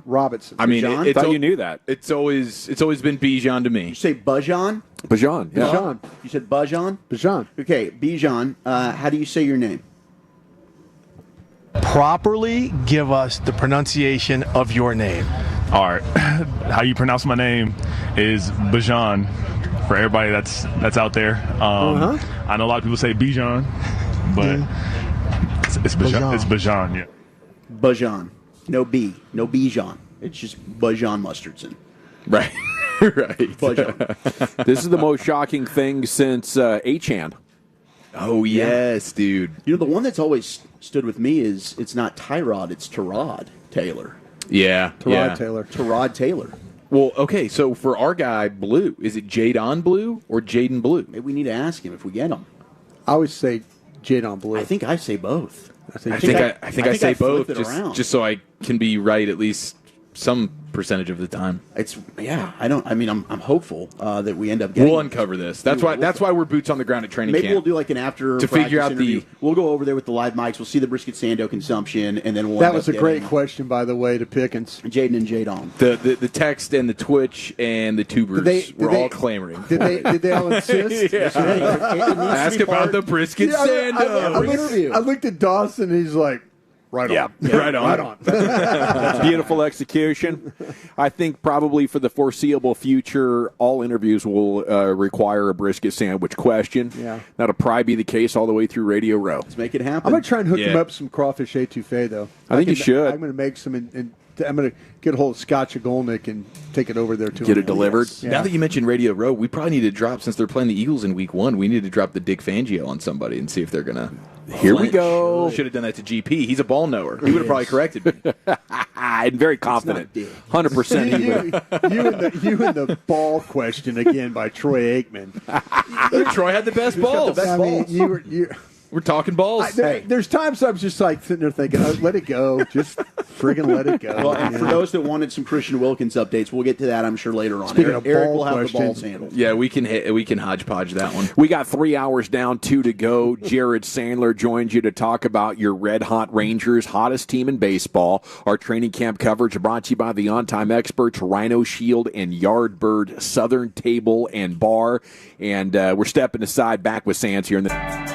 Robinson. I mean, I thought you knew that. It's always been Bijan to me. You say Bajan? Bajan, yeah. Bajan. You said Bajan? Bajan. Okay, Bijan, how do you say your name? Properly give us the pronunciation of your name. All right. How you pronounce my name is Bajan. For everybody that's out there. I know a lot of people say Bijan, but it's Bajan. It's Bajan, yeah. Bajan. No B. No Bijan. It's just Bajan Mustardson. Right. Right. Bajan. This is the most shocking thing since Achan. Oh, yes, dude. You know, the one that's always stood with me is it's not Tyrod, it's Tyrod Taylor. Yeah. Tyrod Taylor. Well, okay, so for our guy, Blue, is it Jadon Blue or Jaden Blue? Maybe we need to ask him if we get him. I always say Jadon Blue. I think I say both. I think I say both, just so I can be right at least some percentage of the time. I'm hopeful that we end up getting. We'll uncover this. That's why we're boots on the ground at training camp. Maybe we'll do like an after to figure out interview. We'll go over there with the live mics. We'll see the brisket sando consumption, and then we'll. That was a great question, by the way, to Pickens. Jaden and Jadon. The text and the Twitch and the tubers were all clamoring. Did they all insist? Ask about the brisket sando. I looked at Dawson, and he's like. Right on. Beautiful execution. I think probably for the foreseeable future, all interviews will require a brisket sandwich question. Yeah. That'll probably be the case all the way through Radio Row. Let's make it happen. I'm going to try and hook him up some crawfish etouffee, though. I think you should. I'm going to make some, and I'm going to get a hold of Scotch Agolnik and take it over there to him. Get it delivered. Yes. Yeah. Now that you mentioned Radio Row, we probably need to drop, since they're playing the Eagles in Week 1, we need to drop the Dick Fangio on somebody and see if they're going to. Here we go. Should have done that to GP. He's a ball knower. He would have probably corrected me. I'm very confident. 100%. You and the ball question again by Troy Aikman. Troy had the best balls. I mean, We're talking balls. There's times I'm just like sitting there thinking, let it go. Just friggin' let it go. Well, and for those that wanted some Christian Wilkins updates, we'll get to that, I'm sure, later on. Speaking of Eric ball will have the questions. balls handled. Yeah, we can hodgepodge that one. We got 3 hours down, 2 to go. Jared Sandler joins you to talk about your Red Hot Rangers, hottest team in baseball. Our training camp coverage brought to you by the on-time experts, Rhino Shield and Yardbird Southern Table and Bar. And we're stepping aside, back with Sands here in the...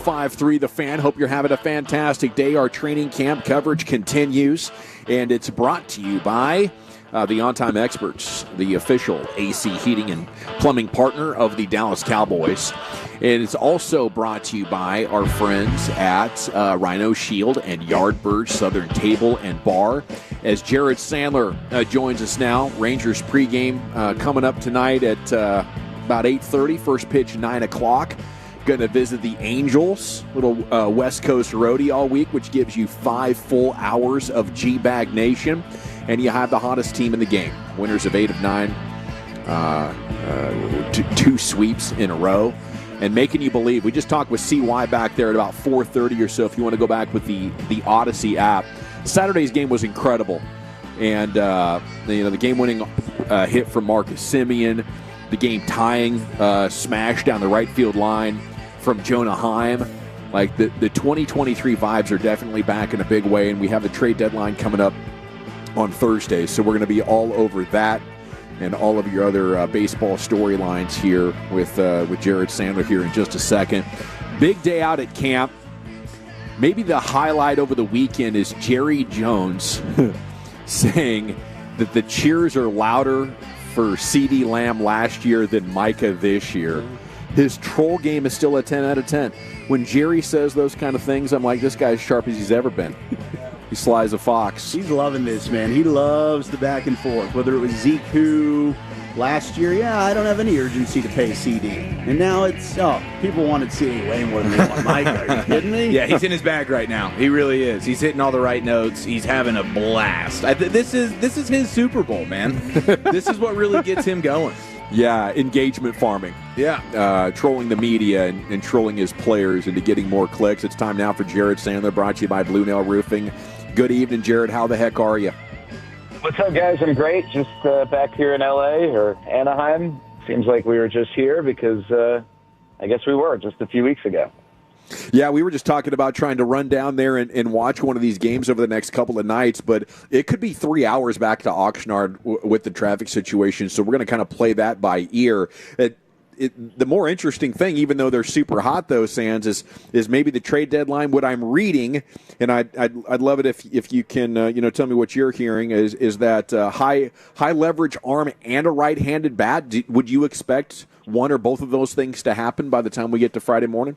105.3 The Fan. Hope you're having a fantastic day. Our training camp coverage continues, and it's brought to you by the On Time Experts, the official AC heating and plumbing partner of the Dallas Cowboys. And it's also brought to you by our friends at Rhino Shield and Yardbird Southern Table and Bar. As Jared Sandler joins us now, Rangers pregame coming up tonight at about 8:30. First pitch 9 o'clock. Going to visit the Angels, little West Coast roadie all week, which gives you 5 full hours of G-Bag Nation. And you have the hottest team in the game. Winners of 8 of 9, 2 sweeps in a row. And making you believe. We just talked with CY back there at about 4:30 or so, if you want to go back with the Odyssey app. Saturday's game was incredible. And, the game-winning hit from Marcus Simeon, the game-tying smash down the right field line from Jonah Heim. Like, the 2023 vibes are definitely back in a big way, and we have the trade deadline coming up on Thursday. So we're going to be all over that and all of your other baseball storylines here with Jared Sandler here in just a second. Big day out at camp. Maybe the highlight over the weekend is Jerry Jones saying that the cheers are louder for CeeDee Lamb last year than Micah this year. His troll game is still a 10 out of 10. When Jerry says those kind of things, I'm like, this guy's sharp as he's ever been. He slies a fox. He's loving this, man. He loves the back and forth. Whether it was Zeke who last year, I don't have any urgency to pay CD. And now it's, people wanted CD way more than they want Micah. Are you kidding me? Yeah, he's in his bag right now. He really is. He's hitting all the right notes. He's having a blast. This is his Super Bowl, man. This is what really gets him going. Yeah, engagement farming. Yeah. Trolling the media and trolling his players into getting more clicks. It's time now for Jared Sandler, brought to you by Blue Nail Roofing. Good evening, Jared. How the heck are you? What's up, guys? I'm great. Just back here in L.A. or Anaheim. Seems like we were just here because I guess we were just a few weeks ago. Yeah, we were just talking about trying to run down there and watch one of these games over the next couple of nights, but it could be 3 hours back to Oxnard with the traffic situation, so we're going to kind of play that by ear. The more interesting thing, even though they're super hot, though, Sands, is maybe the trade deadline. What I'm reading, and I'd love it if you can tell me what you're hearing, is that high leverage arm and a right-handed bat. Would you expect one or both of those things to happen by the time we get to Friday morning?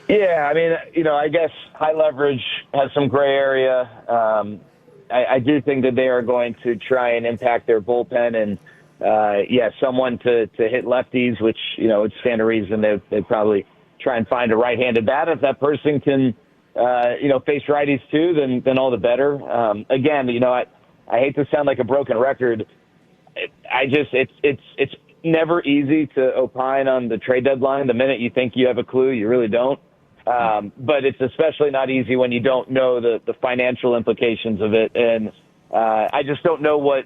Yeah, I mean, I guess high leverage has some gray area. I do think that they are going to try and impact their bullpen and. Someone to hit lefties, which, would stand to reason they'd probably try and find a right-handed bat. If that person can, face righties too, then all the better. Again, I hate to sound like a broken record. It's never easy to opine on the trade deadline. The minute you think you have a clue, you really don't. But it's especially not easy when you don't know the financial implications of it. And I just don't know what,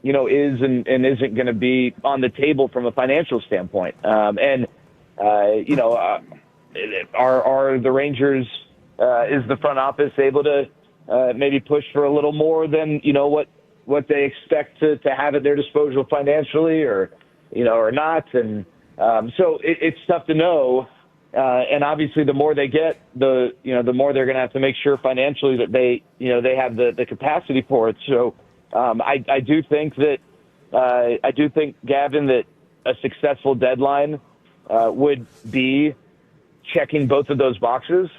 is and isn't going to be on the table from a financial standpoint. Are the Rangers, is the front office able to maybe push for a little more than, what they expect to have at their disposal financially or not? And so it's tough to know. And obviously the more they get, the more they're going to have to make sure financially that they have the capacity for it. So, I do think, Gavin, that a successful deadline would be checking both of those boxes.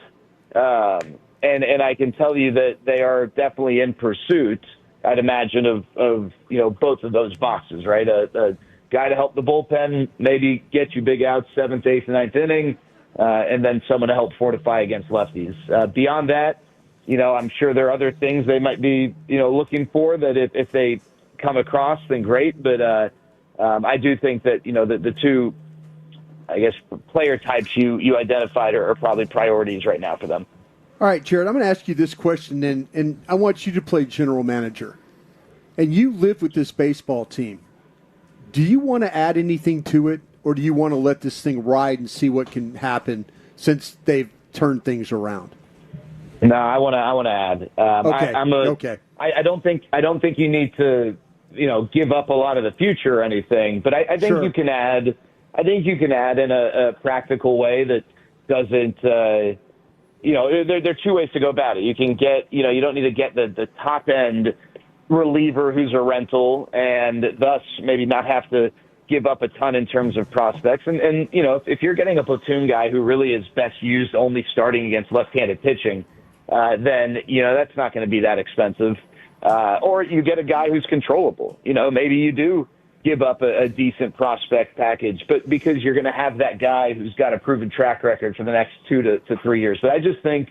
And I can tell you that they are definitely in pursuit, I'd imagine, of both of those boxes, right? A guy to help the bullpen, maybe get you big outs, 7th, 8th, 9th inning, and then someone to help fortify against lefties. Beyond that, I'm sure there are other things they might be, looking for that if they come across, then great. But I do think that, the two, I guess, player types you identified are probably priorities right now for them. All right, Jared, I'm going to ask you this question, and I want you to play general manager. And you live with this baseball team. Do you want to add anything to it, or do you want to let this thing ride and see what can happen since they've turned things around? No, I want to add. Okay. I don't think you need to, give up a lot of the future or anything. But I think you can add. I think you can add in a practical way that doesn't. There are two ways to go about it. You can get, you don't need to get the top end reliever who's a rental, and thus maybe not have to give up a ton in terms of prospects. And if you're getting a platoon guy who really is best used only starting against left-handed pitching, then that's not going to be that expensive. Or you get a guy who's controllable. Maybe you do give up a decent prospect package, but because you're going to have that guy who's got a proven track record for the next 2 to 3 years. But I just think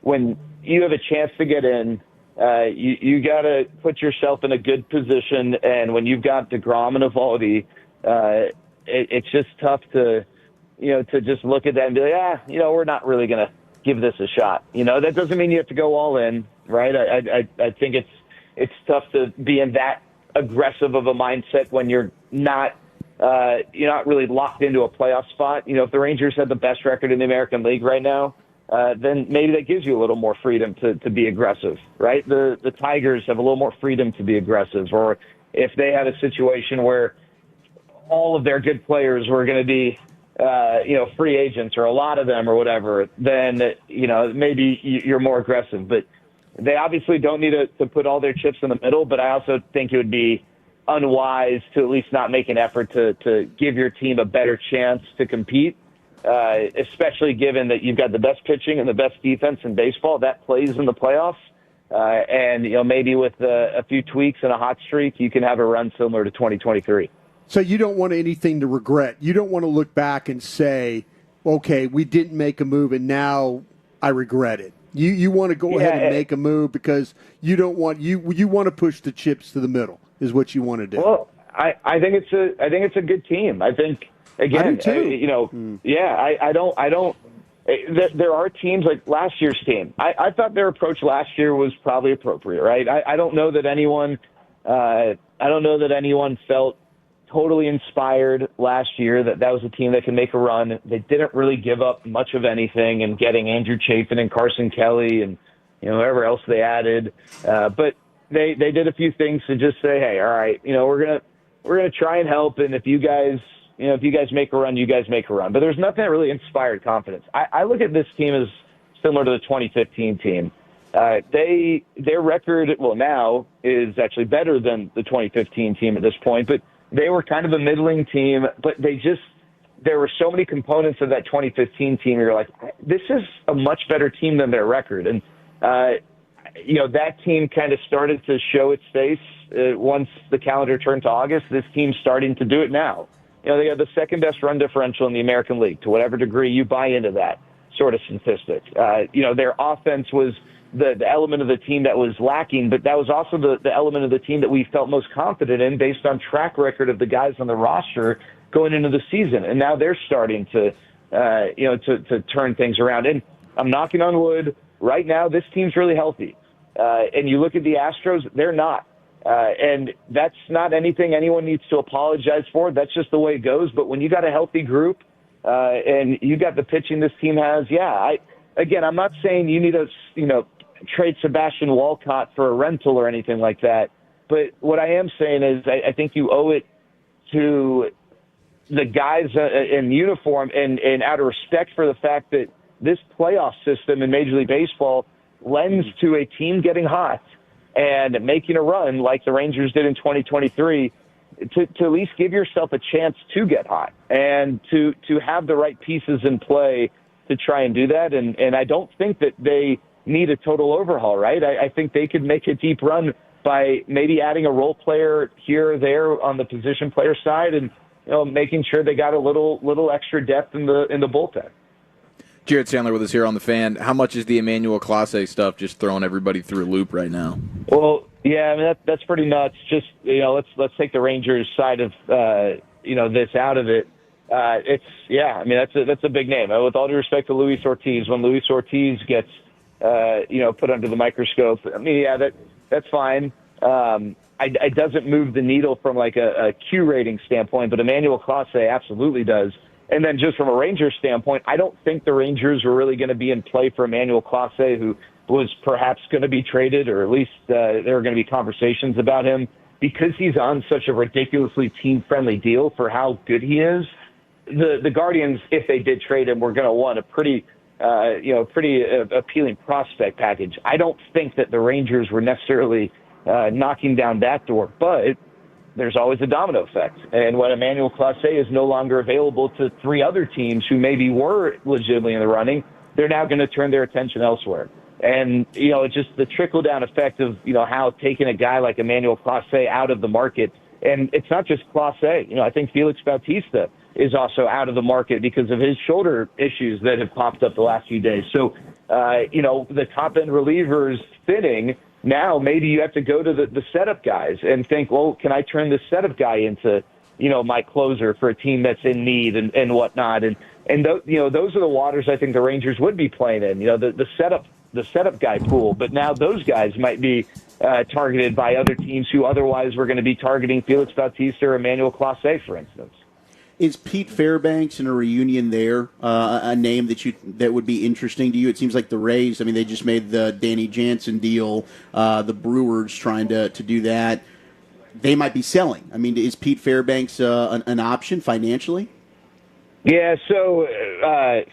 when you have a chance to get in, you got to put yourself in a good position. And when you've got DeGrom and Eovaldi, it's just tough to just look at that and be like, we're not really going to give this a shot. That doesn't mean you have to go all in, right? I think it's tough to be in that aggressive of a mindset when you're not really locked into a playoff spot. If the Rangers had the best record in the American League right now, then maybe that gives you a little more freedom to be aggressive, right? The Tigers have a little more freedom to be aggressive. Or if they had a situation where all of their good players were going to be free agents, or a lot of them or whatever, then maybe you're more aggressive. But they obviously don't need to put all their chips in the middle, but I also think it would be unwise to at least not make an effort to give your team a better chance to compete, especially given that you've got the best pitching and the best defense in baseball. That plays in the playoffs. And maybe with a few tweaks and a hot streak, you can have a run similar to 2023. So you don't want anything to regret. You don't want to look back and say, okay, we didn't make a move and now I regret it. You want to go ahead and make a move because you don't want you want to push the chips to the middle is what you want to do. Well, I think it's a good team. I think again, I do too. I don't. There are teams like last year's team. I thought their approach last year was probably appropriate, right? I don't know that anyone. I don't know that anyone felt totally inspired last year that was a team that can make a run. They didn't really give up much of anything in getting Andrew Chafin and Carson Kelly and whoever else they added. But they did a few things to just say, hey, all right, we're gonna try and help, and if you guys make a run, you guys make a run. But there's nothing that really inspired confidence. I look at this team as similar to the 2015 team. Their record, now, is actually better than the 2015 team at this point, but they were kind of a middling team, but there were so many components of that 2015 team. You're like, this is a much better team than their record. And, that team kind of started to show its face once the calendar turned to August. This team's starting to do it now. They have the second best run differential in the American League, to whatever degree you buy into that sort of statistic. Their offense was the element of the team that was lacking, but that was also the element of the team that we felt most confident in based on track record of the guys on the roster going into the season. And now they're starting to turn things around. And I'm knocking on wood. Right now, this team's really healthy. And you look at the Astros, they're not. And that's not anything anyone needs to apologize for. That's just the way it goes. But when you got a healthy group and you got the pitching this team has, I'm not saying you need to, trade Sebastian Walcott for a rental or anything like that. But what I am saying is I think you owe it to the guys in uniform and out of respect for the fact that this playoff system in Major League Baseball lends to a team getting hot and making a run like the Rangers did in 2023 to at least give yourself a chance to get hot and to have the right pieces in play to try and do that. And I don't think that they need a total overhaul, right? I think they could make a deep run by maybe adding a role player here or there on the position player side and making sure they got a little extra depth in the bullpen. Jared Sandler with us here on The Fan. How much is the Emmanuel Clase stuff just throwing everybody through a loop right now? Well, yeah, I mean that's pretty nuts. Just let's take the Rangers side of this out of it. That's a big name. With all due respect to Luis Ortiz, when Luis Ortiz gets put under the microscope, that's fine. It doesn't move the needle from like a Q rating standpoint, but Emmanuel Clase absolutely does. And then just from a Rangers standpoint, I don't think the Rangers were really going to be in play for Emmanuel Clase, who was perhaps going to be traded, or at least there were going to be conversations about him because he's on such a ridiculously team-friendly deal for how good he is. the Guardians, if they did trade him, were going to want a pretty appealing prospect package. I don't think that the Rangers were necessarily knocking down that door, but there's always a domino effect. And when Emmanuel Clase is no longer available to three other teams who maybe were legitimately in the running, they're now going to turn their attention elsewhere. And, it's just the trickle-down effect of, how taking a guy like Emmanuel Clase out of the market. And it's not just Clase. I think Felix Bautista is also out of the market because of his shoulder issues that have popped up the last few days. So, the top-end relievers thinning. Now maybe you have to go to the setup guys and think, well, can I turn this setup guy into, my closer for a team that's in need and whatnot. And those are the waters I think the Rangers would be playing in, the setup guy pool. But now those guys might be targeted by other teams who otherwise were going to be targeting Felix Bautista or Emmanuel Clase, for instance. Is Pete Fairbanks in a reunion there a name that would be interesting to you? It seems like the Rays, they just made the Danny Jansen deal. The Brewers trying to do that. They might be selling. Is Pete Fairbanks an option financially? Yeah, so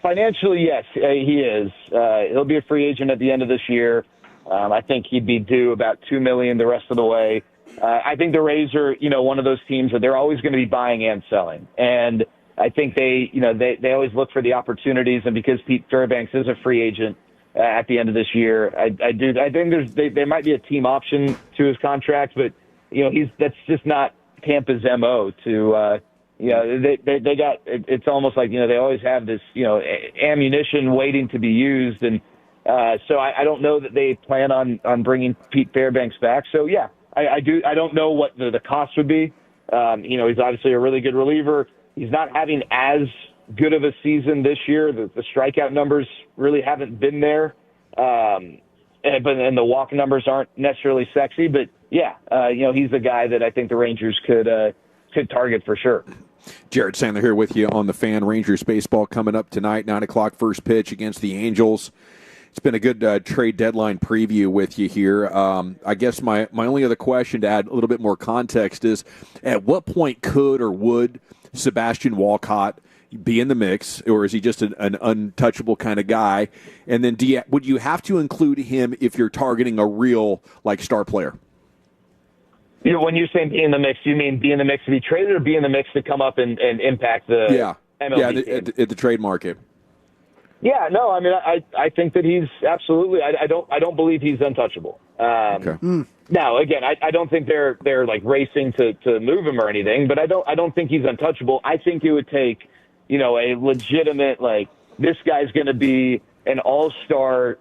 financially, yes, he is. He'll be a free agent at the end of this year. I think he'd be due about $2 million the rest of the way. I think the Rays are, one of those teams that they're always going to be buying and selling. And I think they always look for the opportunities. And because Pete Fairbanks is a free agent at the end of this year, I think there might be a team option to his contract, but, that's just not Tampa's MO to, they got, it's almost like, they always have this, ammunition waiting to be used. And so I don't know that they plan on bringing Pete Fairbanks back. So, yeah. I don't know what the cost would be. He's obviously a really good reliever. He's not having as good of a season this year. The strikeout numbers really haven't been there. And the walk numbers aren't necessarily sexy. But, yeah, he's the guy that I think the Rangers could target for sure. Jared Sandler here with you on the Fan. Rangers baseball coming up tonight, 9 o'clock first pitch against the Angels. It's been a good trade deadline preview with you here. I guess my only other question to add a little bit more context is, at what point could or would Sebastian Walcott be in the mix, or is he just an untouchable kind of guy? And then would you have to include him if you're targeting a real star player? When you're saying be in the mix, you mean be in the mix to be traded, or be in the mix to come up and impact the MLB at the trade market? Yeah, no, I think that he's absolutely. I don't believe he's untouchable. Okay. Now, again, I don't think they're racing to move him or anything, but I don't think he's untouchable. I think it would take, a legitimate this guy's going to be an all-star,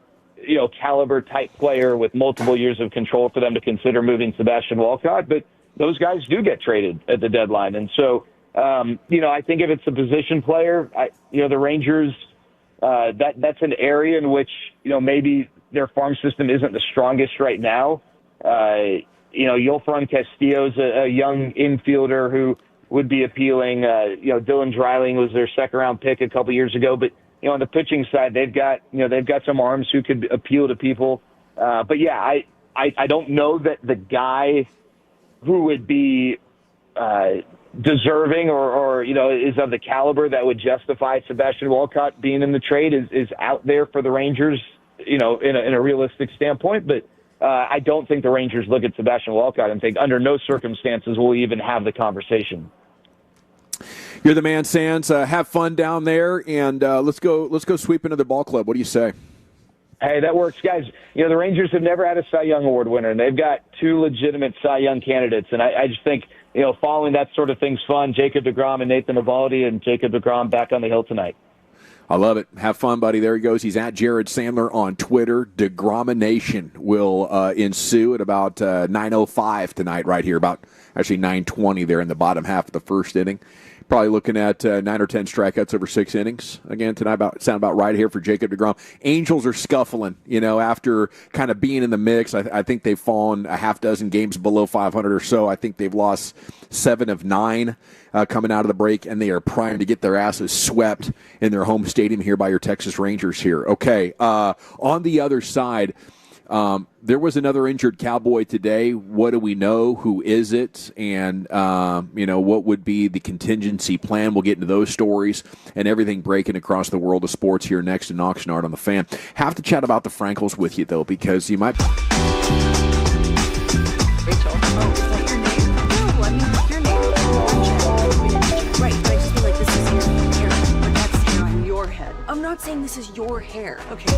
caliber type player with multiple years of control for them to consider moving Sebastian Walcott. But those guys do get traded at the deadline, and so I think if it's a position player, the Rangers. That's an area in which, maybe their farm system isn't the strongest right now. Yolfran Castillo's a young infielder who would be appealing. Dylan Dreiling was their second-round pick a couple years ago. But, on the pitching side, they've got some arms who could appeal to people. But, yeah, I don't know that the guy who would be deserving or is of the caliber that would justify Sebastian Walcott being in the trade is out there for the Rangers, in a realistic standpoint. But I don't think the Rangers look at Sebastian Walcott and think under no circumstances will we even have the conversation. You're the man, Sands. Have fun down there, and let's go sweep into the ball club. What do you say? Hey, that works, guys. The Rangers have never had a Cy Young Award winner, and they've got two legitimate Cy Young candidates. And I just think, following that sort of thing's fun. Jacob deGrom and Nathan Eovaldi, and Jacob deGrom back on the hill tonight. I love it. Have fun, buddy. There he goes. He's at Jared Sandler on Twitter. DeGromination will ensue at about 9:05 tonight right here, about actually 9:20 there in the bottom half of the first inning. Probably looking at 9 or 10 strikeouts over 6 innings again tonight. Sound about right here for Jacob deGrom. Angels are scuffling, after kind of being in the mix. I think they've fallen a half dozen games below 500 or so. I think they've lost 7 of 9 coming out of the break, and they are primed to get their asses swept in their home stadium here by your Texas Rangers here. Okay, on the other side, There was another injured Cowboy today. What do we know? Who is it? And, what would be the contingency plan? We'll get into those stories and everything breaking across the world of sports here next in Oxnard on the Fan. Have to chat about the Frankels with you, though, because you might... Rachel. Oh, is that your name? No, I mean, your name. Right, but I just feel like this is your hair. But that's hair on your head. I'm not saying this is your hair. Okay.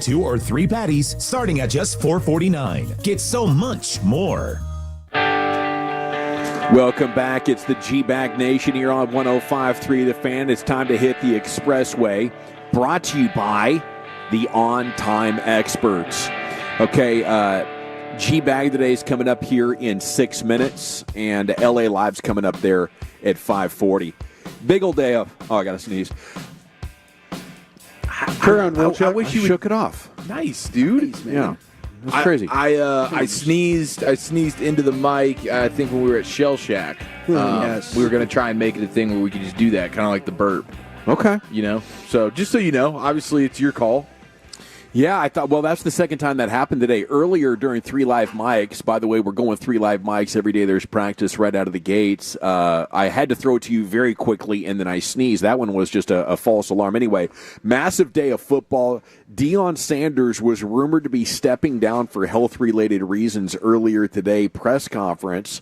2 or 3 patties starting at just $4.49. Get so much more. Welcome back. It's the G-Bag Nation here on 105.3 The Fan. It's time to hit the expressway. Brought to you by the On-Time Experts. Okay, G-Bag today is coming up here in 6 minutes, and LA Live's coming up there at 5:40. Big old day of... Oh, I got to sneeze. I wish you shook it off. Nice, dude. Nice, man. Yeah. That's crazy. I sneezed into the mic. I think when we were at Shell Shack, Yes. we were going to try and make it a thing where we could just do that, kind of like the burp. Okay. You know, so just so you know, obviously it's your call. Yeah, I thought, well, that's the second time that happened today. Earlier during 3 Live Mics, by the way, we're going 3 Live Mics every day. There's practice right out of the gates. I had to throw it to you very quickly, and then I sneezed. That one was just a false alarm. Anyway, massive day of football. Deion Sanders was rumored to be stepping down for health-related reasons earlier today. Press conference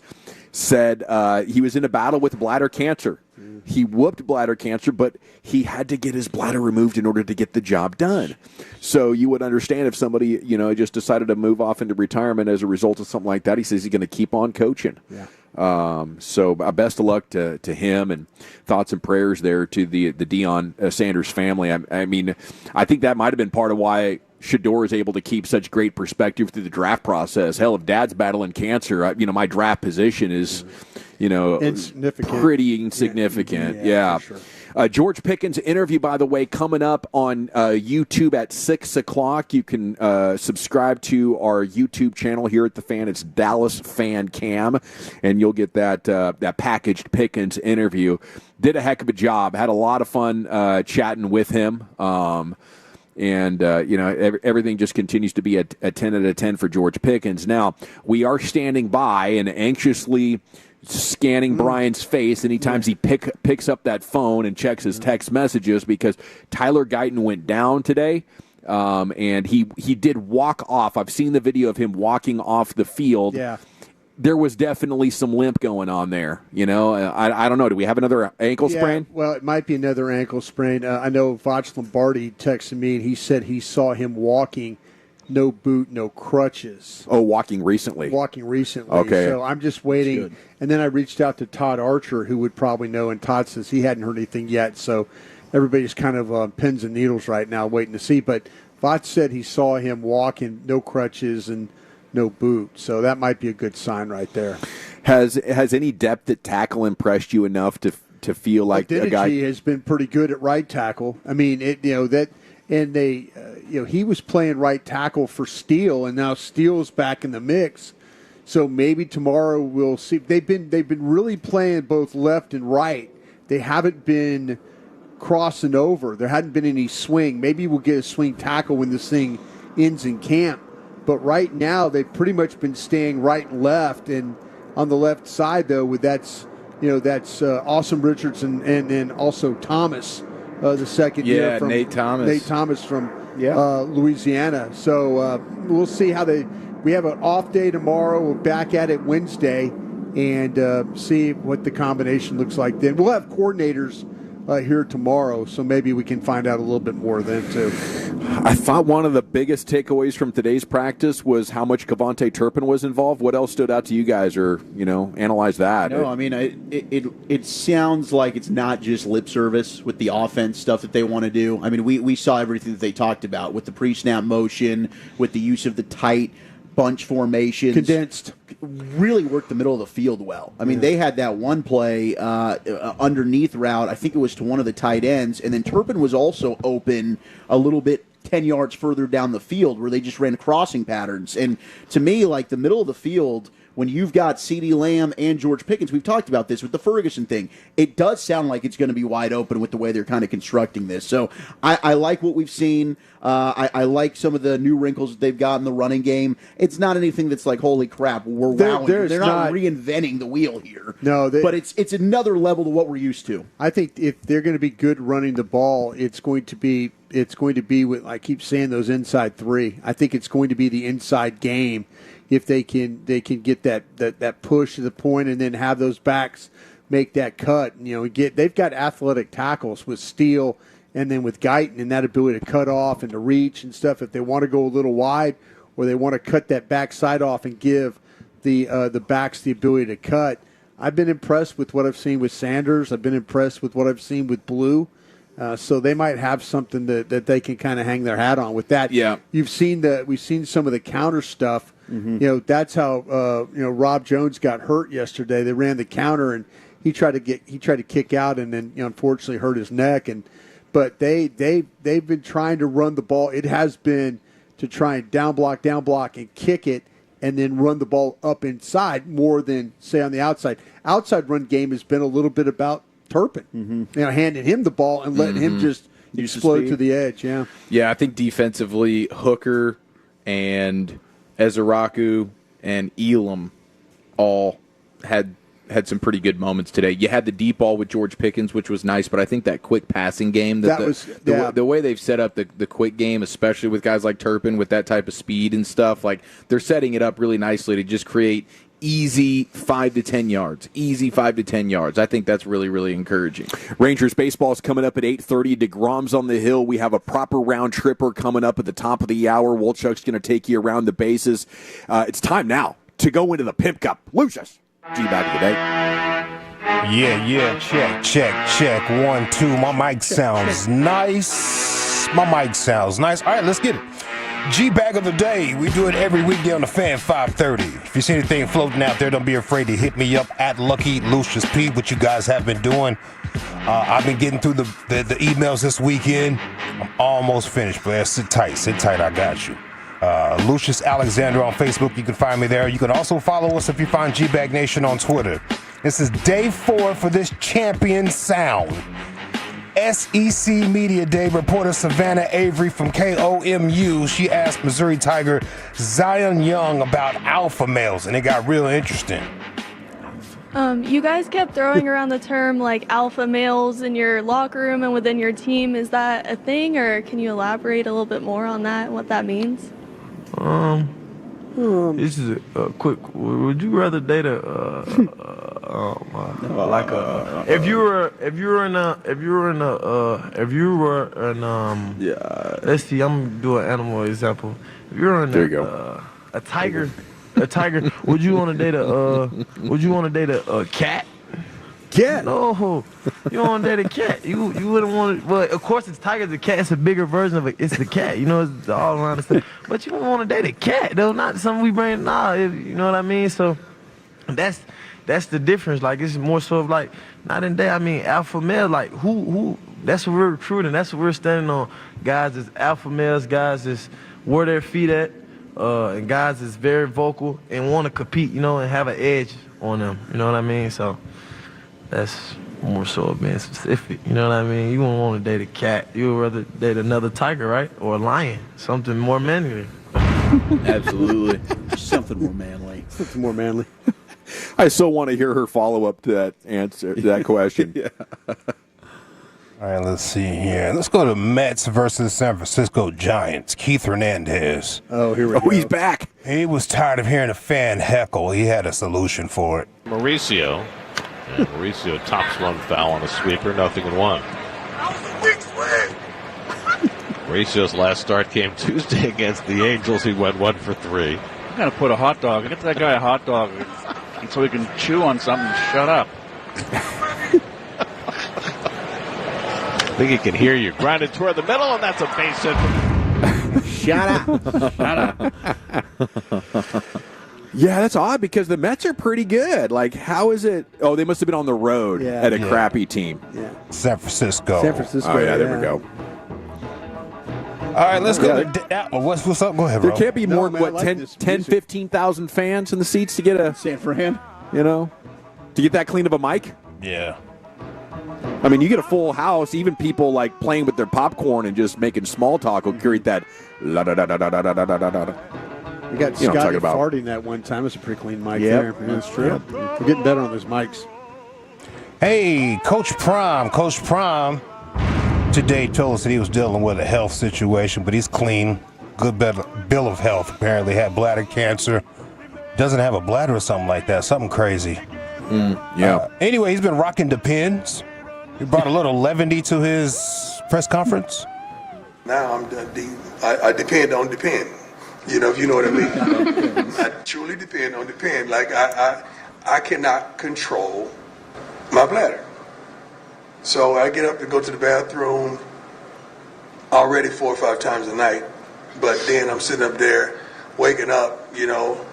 said he was in a battle with bladder cancer. He whooped bladder cancer, but he had to get his bladder removed in order to get the job done. So you would understand if somebody, just decided to move off into retirement as a result of something like that. He says he's going to keep on coaching. Yeah. So best of luck to him, and thoughts and prayers there to the Deion Sanders family. I mean, I think that might have been part of why Shador is able to keep such great perspective through the draft process. Hell, if Dad's battling cancer, my draft position is, insignificant. Pretty insignificant. Yeah. For sure. George Pickens' interview, by the way, coming up on YouTube at 6 o'clock. You can subscribe to our YouTube channel here at The Fan. It's Dallas Fan Cam, and you'll get that packaged Pickens interview. Did a heck of a job. Had a lot of fun chatting with him. And, everything just continues to be a 10 out of 10 for George Pickens. Now, we are standing by and anxiously scanning Brian's face anytime he picks up that phone and checks his text messages, because Tyler Guyton went down today, and he did walk off. I've seen the video of him walking off the field. Yeah. There was definitely some limp going on there. I don't know. Do we have another ankle sprain? Well, it might be another ankle sprain. I know Voch Lombardi texted me, and he said he saw him walking, no boot, no crutches. Oh, walking recently. Okay. So I'm just waiting. And then I reached out to Todd Archer, who would probably know, and Todd says he hadn't heard anything yet. So everybody's kind of pins and needles right now waiting to see. But Voch said he saw him walking, no crutches, and no boot, so that might be a good sign right there. Has any depth at tackle impressed you enough to feel like a guy has been pretty good at right tackle? I mean, he was playing right tackle for Steele, and now Steele's back in the mix. So maybe tomorrow we'll see. They've been really playing both left and right. They haven't been crossing over. There hadn't been any swing. Maybe we'll get a swing tackle when this thing ends in camp. But right now, they've pretty much been staying right and left. And on the left side, though, that's Awesome Richardson and then also Thomas, the second year from Nate Thomas from Louisiana. So we'll see how we have an off day tomorrow. We're back at it Wednesday and see what the combination looks like then. We'll have coordinators here tomorrow, so maybe we can find out a little bit more then, too. I thought one of the biggest takeaways from today's practice was how much Kevontae Turpin was involved. What else stood out to you guys, or, analyze that? No, I mean, it sounds like it's not just lip service with the offense stuff that they want to do. I mean, we saw everything that they talked about with the pre-snap motion, with the use of the tight bunch formations. Condensed. Really worked the middle of the field well. I mean, they had that one play underneath route. I think it was to one of the tight ends. And then Turpin was also open a little bit 10 yards further down the field where they just ran crossing patterns. And to me, like the middle of the field, when you've got CeeDee Lamb and George Pickens, we've talked about this with the Ferguson thing, it does sound like it's going to be wide open with the way they're kind of constructing this. So I like what we've seen. I like some of the new wrinkles that they've got in the running game. It's not anything that's like, holy crap, they're not reinventing the wheel here. No, but it's another level to what we're used to. I think if they're going to be good running the ball, it's going to be with, I keep saying, those inside three. I think it's going to be the inside game. If they can get that push to the point and then have those backs make that cut. They've got athletic tackles with Steele And then with Guyton and that ability to cut off and to reach and stuff, if they want to go a little wide or they want to cut that backside off and give the backs the ability to cut, I've been impressed with what I've seen with Sanders. I've been impressed with what I've seen with Blue. So they might have something that they can kind of hang their hat on with that. Yeah, we've seen some of the counter stuff. Mm-hmm. That's how Rob Jones got hurt yesterday. They ran the counter and he tried to kick out and then unfortunately hurt his neck. But they've been trying to run the ball. It has been to try and down block and kick it and then run the ball up inside more than say on the outside. Outside run game has been a little bit about Turpin, handing him the ball and letting him just explode to the edge. Yeah, I think defensively, Hooker and Ezeraku and Elam all had some pretty good moments today. You had the deep ball with George Pickens, which was nice, but I think that quick passing game, the way they've set up the quick game, especially with guys like Turpin with that type of speed and stuff, like they're setting it up really nicely to just create easy 5 to 10 yards. Easy 5 to 10 yards. I think that's really, really encouraging. Rangers baseball is coming up at 8:30. DeGrom's on the hill. We have a proper round tripper coming up at the top of the hour. Wolchuk's going to take you around the bases. It's time now to go into the Pimp Cup. Lucius, G-Bag of the day. Yeah, check. 1, 2. My mic sounds nice. All right, let's get it. G-Bag of the day. We do it every weekday on the Fan 5:30. If you see anything floating out there, don't be afraid to hit me up at Lucky Lucius P, what you guys have been doing. I've been getting through the emails this weekend. I'm almost finished, but sit tight, I got you. Lucius Alexander on Facebook, you can find me there. You can also follow us if you find G-Bag Nation on Twitter. This is day 4 for this champion sound. SEC Media Day reporter Savannah Avery from KOMU. She asked Missouri Tiger Zion Young about alpha males, and it got real interesting. You guys kept throwing around the term like alpha males in your locker room and within your team. Is that a thing, or can you elaborate a little bit more on that and what that means? This is a quick. Would you rather date if you were in let's see, I'm gonna do an animal example. If you were in a tiger, would you want to date a cat? Cat? No, you don't want to date a cat. You wouldn't want to. Well, of course, it's tiger. The cat. It's a bigger version of it. It's the cat. It's all around the stuff. But you don't want to date a cat, though. Not something we bring. You know what I mean? So that's the difference. Like it's more so of like not in day. I mean, alpha male. Like who? That's what we're recruiting. That's what we're standing on. Guys is alpha males. Guys is where their feet at. And guys is very vocal and want to compete. And have an edge on them. You know what I mean? So. That's more so of being specific. You know what I mean? You wouldn't want to date a cat. You would rather date another tiger, right? Or a lion. Something more manly. Absolutely. Something more manly. I still want to hear her follow up to that answer, to that question. Yeah. All right, let's see here. Let's go to Mets versus San Francisco Giants. Keith Hernandez. Oh, here we go. He's back. He was tired of hearing a fan heckle. He had a solution for it. Mauricio. And Mauricio tops one foul on a sweeper, 0-1. Mauricio's last start came Tuesday against the Angels. He went 1 for 3. I'm going to put a hot dog. Get that guy a hot dog so he can chew on something and shut up. I think he can hear you. Grounded toward the middle, and that's a base hit. Shut up. Yeah, that's odd because the Mets are pretty good. Like, how is it? Oh, they must have been on the road at a crappy team. Yeah. San Francisco. Oh, yeah, there we go. All right, let's go. What's up? Go ahead, bro. There can't be more than 10, 15,000 fans in the seats to get a San Fran. To get that clean of a mic. Yeah. I mean, you get a full house. Even people like playing with their popcorn and just making small talk will create that. La da da da da da da da da. We got Scotty farting that one time. It's a pretty clean mic there. Yeah, that's true. We're getting better on those mics. Hey, Coach Prime today told us that he was dealing with a health situation, but he's clean. Good bill of health. Apparently had bladder cancer. Doesn't have a bladder or something like that. Something crazy. Yeah. Anyway, he's been rocking Depends. He brought a little levity to his press conference? Now I depend on depend. You know, if you know what I mean. I truly depend on depend. Like I cannot control my bladder. So I get up to go to the bathroom already 4 or 5 times a night. But then I'm sitting up there waking up, you know,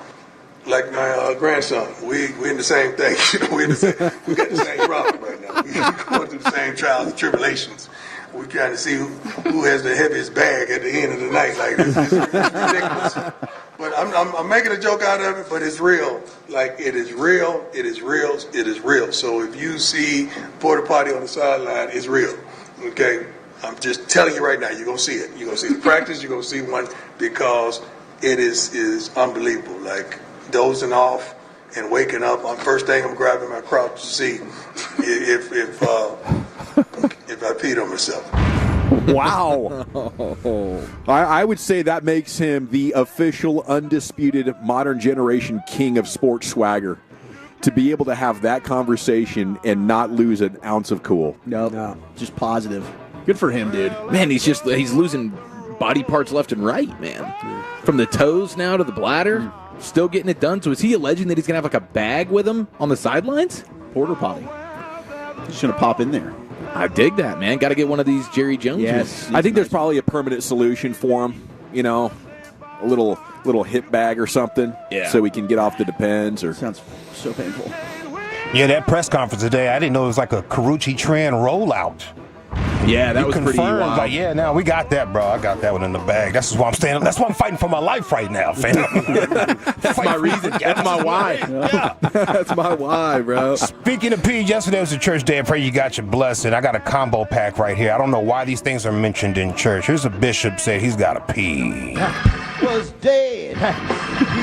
like my grandson. We in the same thing. You know, we got the same problem right now. We're going through the same trials and tribulations. We're trying to see who has the heaviest bag at the end of the night. Like, it's ridiculous. But I'm making a joke out of it, but it's real. Like, it is real, it is real, it is real. So if you see porta potty on the sideline, it's real. Okay? I'm just telling you right now, you're going to see it. You're going to see the practice, you're going to see one, because it is unbelievable. Like, dozing off and waking up, first thing I'm grabbing my crotch to see if I peed on myself. Wow. I would say that makes him the official, undisputed, modern generation king of sports swagger. To be able to have that conversation and not lose an ounce of cool. No, just positive. Good for him, dude. Man, he's losing body parts left and right, man. From the toes now to the bladder, still getting it done. So is he alleging that he's going to have like a bag with him on the sidelines? Porta potty. He's going to pop in there. I dig that, man. Got to get one of these Jerry Jones. Yes. I think there's probably a permanent solution for him. You know, a little hip bag or something. Yeah. So he can get off the depends. Or sounds so painful. Yeah, that press conference today, I didn't know it was like a Carucci trend rollout. Yeah, that was pretty wild. Like, yeah, now we got that, bro. I got that one in the bag. That's why I'm standing. That's why I'm fighting for my life right now, fam. That's my reason. That's my why. Yeah. That's my why, bro. Speaking of pee, yesterday was a church day. I pray you got your blessing. I got a combo pack right here. I don't know why these things are mentioned in church. Here's a bishop said he's got to pee. Was dead.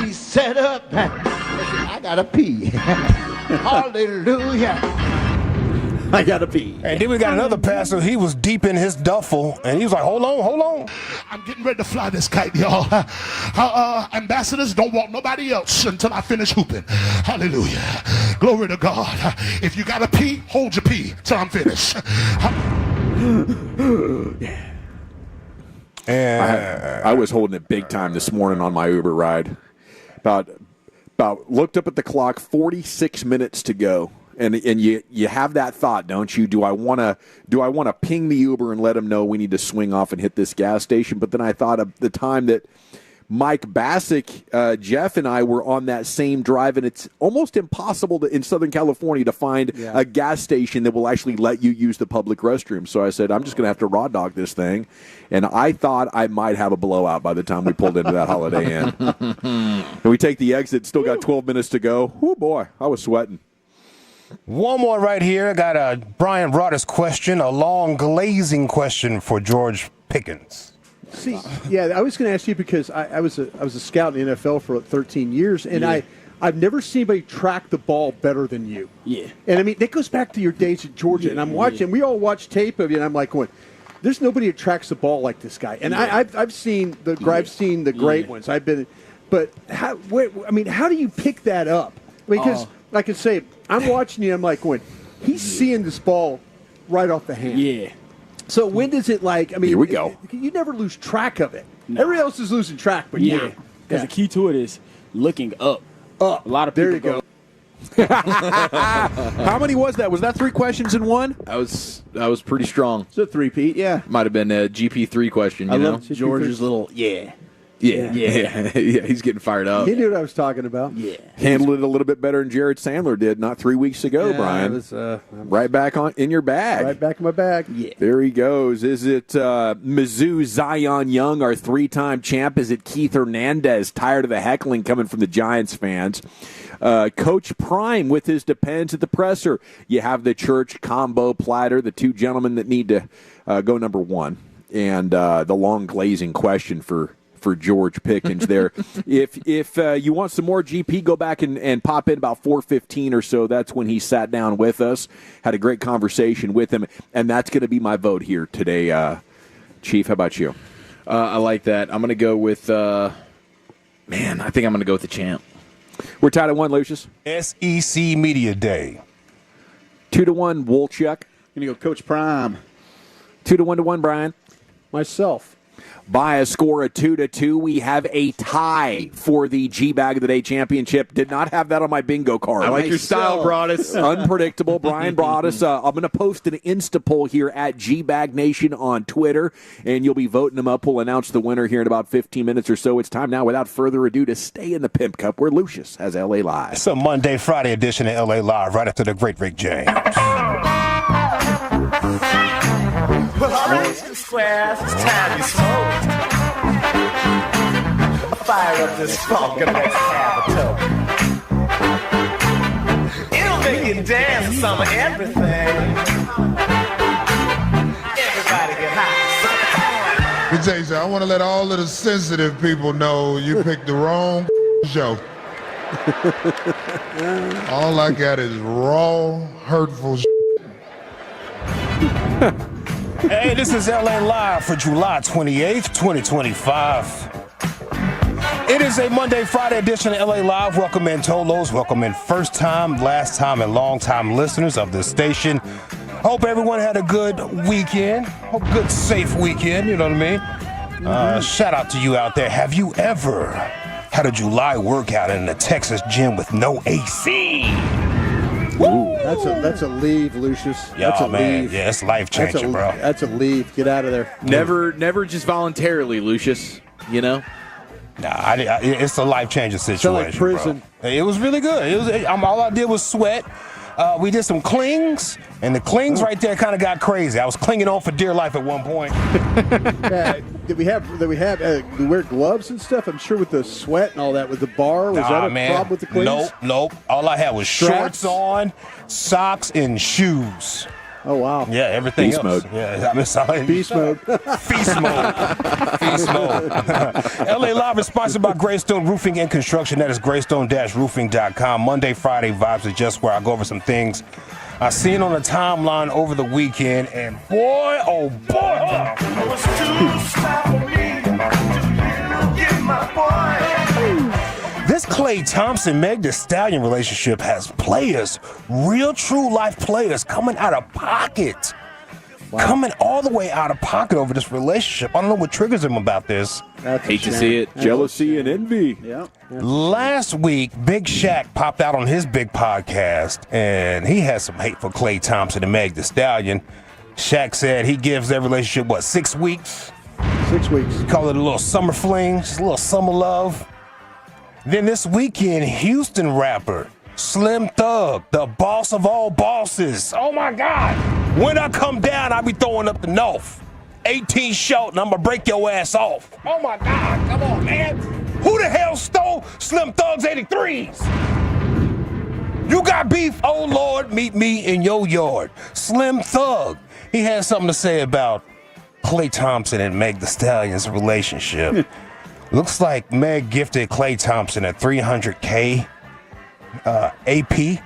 He set up. I got to pee. Hallelujah. I gotta pee. And then we got another pastor. He was deep in his duffel, and he was like, hold on. I'm getting ready to fly this kite, y'all. Ambassadors don't want nobody else until I finish hooping. Hallelujah. Glory to God. If you gotta pee, hold your pee till I'm finished. I was holding it big time this morning on my Uber ride. About looked up at the clock, 46 minutes to go. And you have that thought, don't you? Do I want to ping the Uber and let them know we need to swing off and hit this gas station? But then I thought of the time that Mike Bassick, Jeff, and I were on that same drive, and it's almost impossible in Southern California to find a gas station that will actually let you use the public restroom. So I said, I'm just going to have to raw dog this thing. And I thought I might have a blowout by the time we pulled into that Holiday Inn. And we take the exit, still got 12 minutes to go. Oh, boy, I was sweating. One more right here. I got a Brian Broaddus question, a long glazing question for George Pickens. See, yeah, I was going to ask you because I was a scout in the NFL for 13 years, and I've never seen anybody track the ball better than you. Yeah. And, I mean, that goes back to your days at Georgia, and I'm watching. We all watch tape of you, and I'm like going, there's nobody that tracks the ball like this guy. And I've seen the great ones. But how do you pick that up? Because I can say, I'm watching you, I'm like going, he's seeing this ball right off the hand. Yeah. So when does it here we go. You never lose track of it. No. Everybody else is losing track, but because the key to it is looking up. A lot of people there you go. How many was that? Was that 3 questions in one? That was pretty strong. It's a three-peat, yeah. Might have been a GP3 question, I love George's little, Yeah, he's getting fired up. He knew what I was talking about. Yeah. Handled it a little bit better than Jared Sandler did not 3 weeks ago, Brian. It was, right back in your bag. Right back in my bag. Yeah. There he goes. Is it Mizzou Zion Young, our 3-time champ? Is it Keith Hernandez, tired of the heckling coming from the Giants fans? Coach Prime with his depends at the presser. You have the church combo platter, the 2 gentlemen that need to go number 1. And the long glazing question for George Pickens there. If you want some more GP, go back and pop in about 4:15 or so. That's when he sat down with us, had a great conversation with him, and that's going to be my vote here today. Chief, how about you? I like that. I'm going to go with, I think I'm going to go with the champ. We're tied at 1, Lucius. SEC Media Day. 2-1, Wolchuk. Going to go Coach Prime. 2-1, Brian. Myself. By a score of 2-2, we have a tie for the G-Bag of the Day championship. Did not have that on my bingo card. I like your style, Broadus. Unpredictable. Brian Broadus. I'm going to post an Insta poll here at G-Bag Nation on Twitter, and you'll be voting them up. We'll announce the winner here in about 15 minutes or so. It's time now, without further ado, to stay in the Pimp Cup, where Lucius has L.A. Live. It's a Monday, Friday edition of L.A. Live, right after the great Rick James. Well, all right, squares, it's time you smoke. Fire up this funk and let's have a toke. It'll make you dance to some of everything. Everybody get high. Let me tell you something. I want to let all of the sensitive people know you picked the wrong show. All I got is raw, hurtful shit. Hey, this is LA Live for July 28th, 2025. It is a Monday, Friday edition of LA Live. Welcome in Tolos. Welcome in first time, last time, and long time listeners of this station. Hope everyone had a good weekend. Hope good, safe weekend. You know what I mean? Shout out to you out there. Have you ever had a July workout in the Texas gym with no AC? Ooh, that's a leave, Lucius. That's a leave. Yeah, it's life changing, bro. That's a leave. Get out of there. Never just voluntarily, Lucius. You know. Nah, it's a life changing situation. Like prison. Bro. It was really good. All I did was sweat. We did some clings, and the clings right there kind of got crazy. I was clinging on for dear life at one point. Did we wear gloves and stuff? I'm sure with the sweat and all that, with the bar, was that a problem with the clings? Nope. All I had was shorts on, socks, and shoes. Oh, wow. Yeah, everything Beast else. mode. Yeah, I'm sorry. Beast mode. Feast mode. Feast mode. LA Live is sponsored by Greystone Roofing and Construction. That is greystone-roofing.com. Monday, Friday vibes are just where I go over some things I seen on the timeline over the weekend. And boy, oh boy. This Klay Thompson, Meg Thee Stallion relationship has players, real true life players, coming out of pocket. Wow. Coming all the way out of pocket over this relationship. I don't know what triggers him about this. Hate to see it. Jealousy and envy. Yeah. Last week, Big Shaq popped out on his big podcast, and he had some hate for Klay Thompson and Meg Thee Stallion. Shaq said he gives their relationship, 6 weeks? 6 weeks. Call it a little summer fling, just a little summer love. Then this weekend, Houston rapper Slim Thug, the boss of all bosses. Oh my God. When I come down, I be throwing up the north. 18 short and I'm gonna break your ass off. Oh my God, come on, man. Who the hell stole Slim Thug's 83s? You got beef? Oh Lord, meet me in your yard. Slim Thug. He had something to say about Klay Thompson and Meg Thee Stallion's relationship. Looks like Meg gifted Klay Thompson a $300K AP.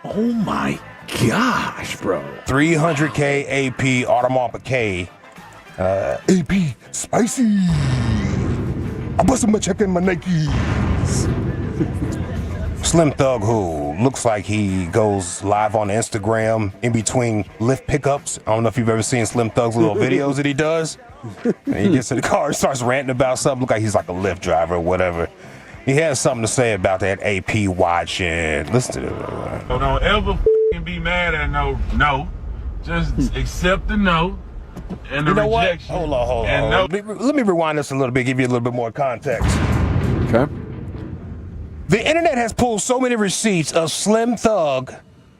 Oh my gosh, bro. $300K AP, Audemars K. AP, spicy. I busted my check in my Nikes. Slim Thug, who looks like he goes live on Instagram in between lift pickups. I don't know if you've ever seen Slim Thug's little videos that he does. And he gets in the car and starts ranting about something. Look like he's like a Lyft driver or whatever. He has something to say about that AP watch, and listen to this. So don't ever be mad at no. Just accept the no and the rejection. Hold on. Let me rewind this a little bit, give you a little bit more context. Okay. The internet has pulled so many receipts of Slim Thug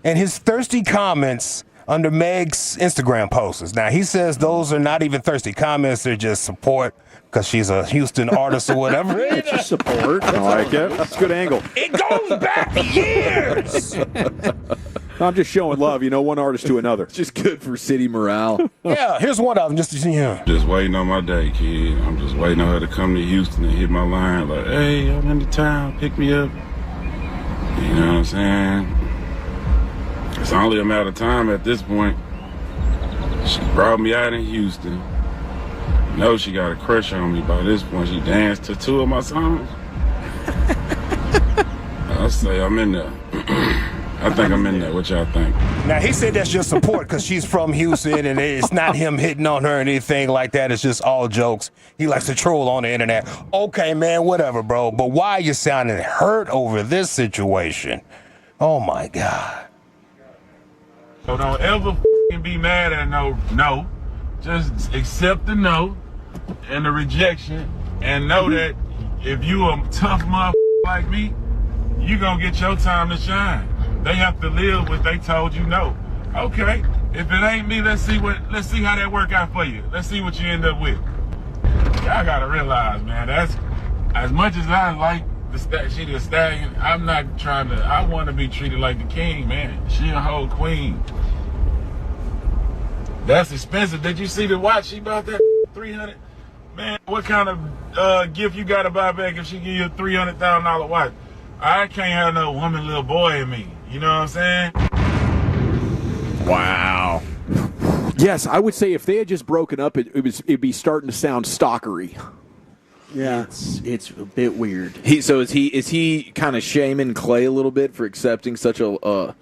and his thirsty comments under Meg's Instagram posts. Now, he says those are not even thirsty comments, they're just support because she's a Houston artist or whatever. It's just support. I like it. That's a good angle. It goes back years. I'm just showing love, one artist to another. It's just good for city morale. Yeah, here's one of them, just to see him. Just waiting on my day, kid. I'm just waiting on her to come to Houston and hit my line like, hey, I'm in the town, pick me up. You know what I'm saying? It's only a matter of time at this point. She brought me out in Houston. You know she got a crush on me by this point. She danced to 2 of my songs. I say I'm in there. I think I'm in there. What y'all think? Now, he said that's just support because she's from Houston, and it's not him hitting on her or anything like that. It's just all jokes. He likes to troll on the internet. Okay, man, whatever, bro. But why are you sounding hurt over this situation? Oh, my God. So don't ever be mad at no. Just accept the no and the rejection and know that if you a tough motherfucker like me, you gonna get your time to shine. They have to live what they told you no. Okay, if it ain't me, let's see how that work out for you. Let's see what you end up with. Y'all gotta realize, man, that's as much as I like she the stallion, I'm not trying to, I want to be treated like the king, man. She a whole queen. That's expensive. Did you see the watch she bought that $300? Man, what kind of gift you got to buy back if she give you a $300,000 watch? I can't have no woman, little boy in me. You know what I'm saying? Wow. Yes, I would say if they had just broken up, it'd be starting to sound stalkery. Yeah, it's a bit weird. Is he kind of shaming Clay a little bit for accepting such a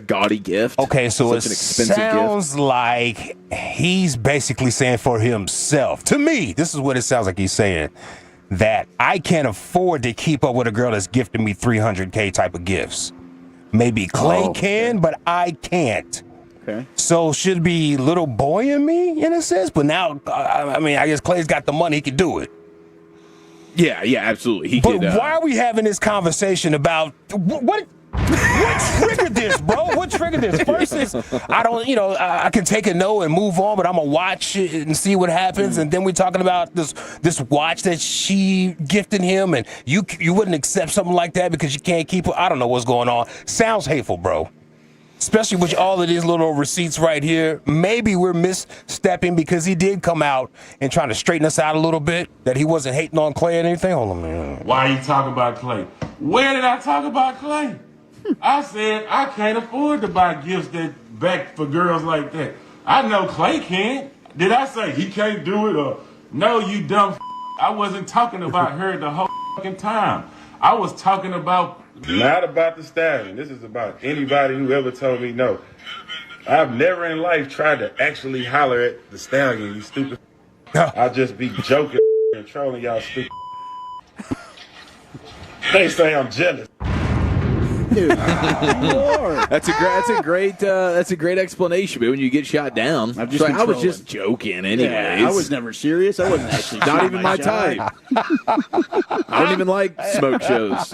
gaudy gift? Okay, so such it an expensive sounds gift? like he's basically saying for himself. To me, this is what it sounds like he's saying, that I can't afford to keep up with a girl that's gifting me $300K type of gifts. Maybe Clay can, but I can't. Okay. So should be little boy in me in a sense, but now, I mean, I guess Clay's got the money, he could do it. Yeah, absolutely. But why are we having this conversation about what triggered this, bro? What triggered this? First is I can take a no and move on, but I'm gonna watch it and see what happens. And then we're talking about this watch that she gifted him, and you wouldn't accept something like that because you can't keep it. I don't know what's going on. Sounds hateful, bro. Especially with all of these little receipts right here. Maybe we're misstepping because he did come out and trying to straighten us out a little bit, that he wasn't hating on Clay or anything. Hold on, man. Why you talking about Clay? Where did I talk about Clay? I said I can't afford to buy gifts that back for girls like that. I know Clay can. Did I say he can't do it or no, you dumb I wasn't talking about her the whole fucking time. I was talking about not about the stallion. This is about anybody who ever told me no. I've never in life tried to actually holler at the stallion, you stupid. I'll just be joking and trolling y'all stupid. They say I'm jealous. Dude, that's a great explanation. But when you get shot down, I was just joking, anyways. Yeah, I was never serious. I wasn't actually. Not even my type. I don't even like smoke shows.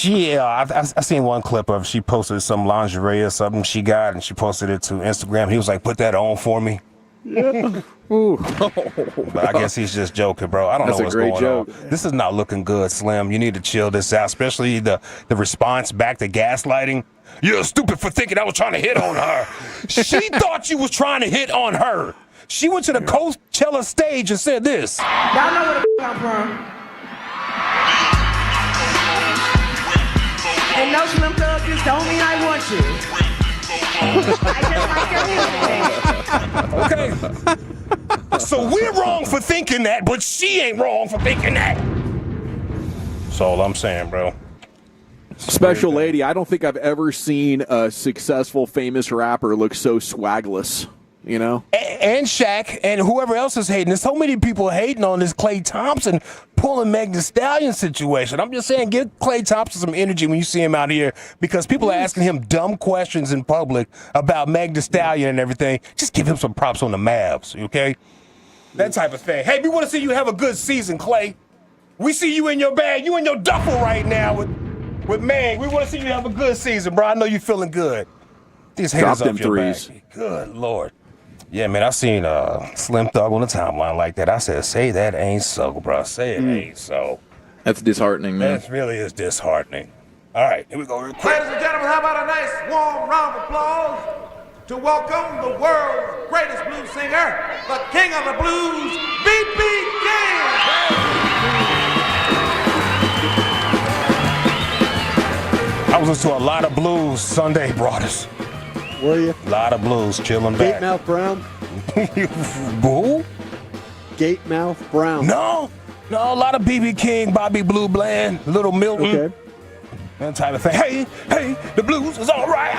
Yeah, I've seen one clip of she posted some lingerie or something she got, and she posted it to Instagram. He was like, "Put that on for me." Yeah. But I guess he's just joking, bro. I don't know what's going on. This is not looking good, Slim. You need to chill this out, especially the response back to gaslighting. You're stupid for thinking I was trying to hit on her. She thought you was trying to hit on her. She went to the Coachella stage and said this. Y'all know where the I'm from. And no Slim Thug just don't mean I want you. I just like your music. Okay. So we're wrong for thinking that, but she ain't wrong for thinking that. That's all I'm saying, bro. Special lady, I don't think I've ever seen a successful, famous rapper look so swagless. You know? And Shaq and whoever else is hating. There's so many people hating on this Klay Thompson pulling Meg Thee Stallion situation. I'm just saying, give Klay Thompson some energy when you see him out here, because people are asking him dumb questions in public about Meg Thee Stallion and everything. Just give him some props on the Mavs, okay? That type of thing. Hey, we want to see you have a good season, Klay. We see you in your bag. You in your duffel right now with Meg. We want to see you have a good season, bro. I know you're feeling good. These haters Drop them off your threes. back. Good Lord. Yeah, man, I seen Slim Thug on the timeline like that. I said, say that ain't so, bro. Say it ain't so. That's disheartening, man. That really is disheartening. All right, here we go real quick. Ladies and gentlemen, how about a nice warm round of applause to welcome the world's greatest blues singer, the king of the blues, B.B. King. I was listening to a lot of blues Sunday, brothers. Were you? A lot of blues, chilling back. Gatemouth Brown? Who? Gatemouth Brown. No, a lot of B.B. King, Bobby Blue Bland, Little Milton. Okay. That type of thing. Hey, the blues is all right.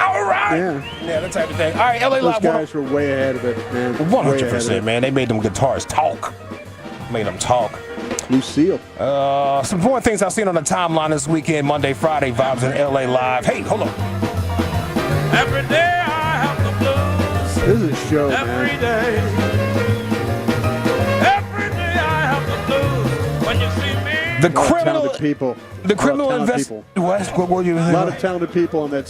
Yeah, that type of thing. All right, LA Those Live. guys were way ahead of it, man. 100%, man. They made them guitars talk. Made them talk. Lucille. Some more things I've seen on the timeline this weekend, Monday, Friday vibes in LA Live. Hey, hold on. Every day I have the blues. This is a show, Every man. day. Every day I have the blues. When you see me. The criminal people. The criminal investigation. What were you? A lot of talented people on that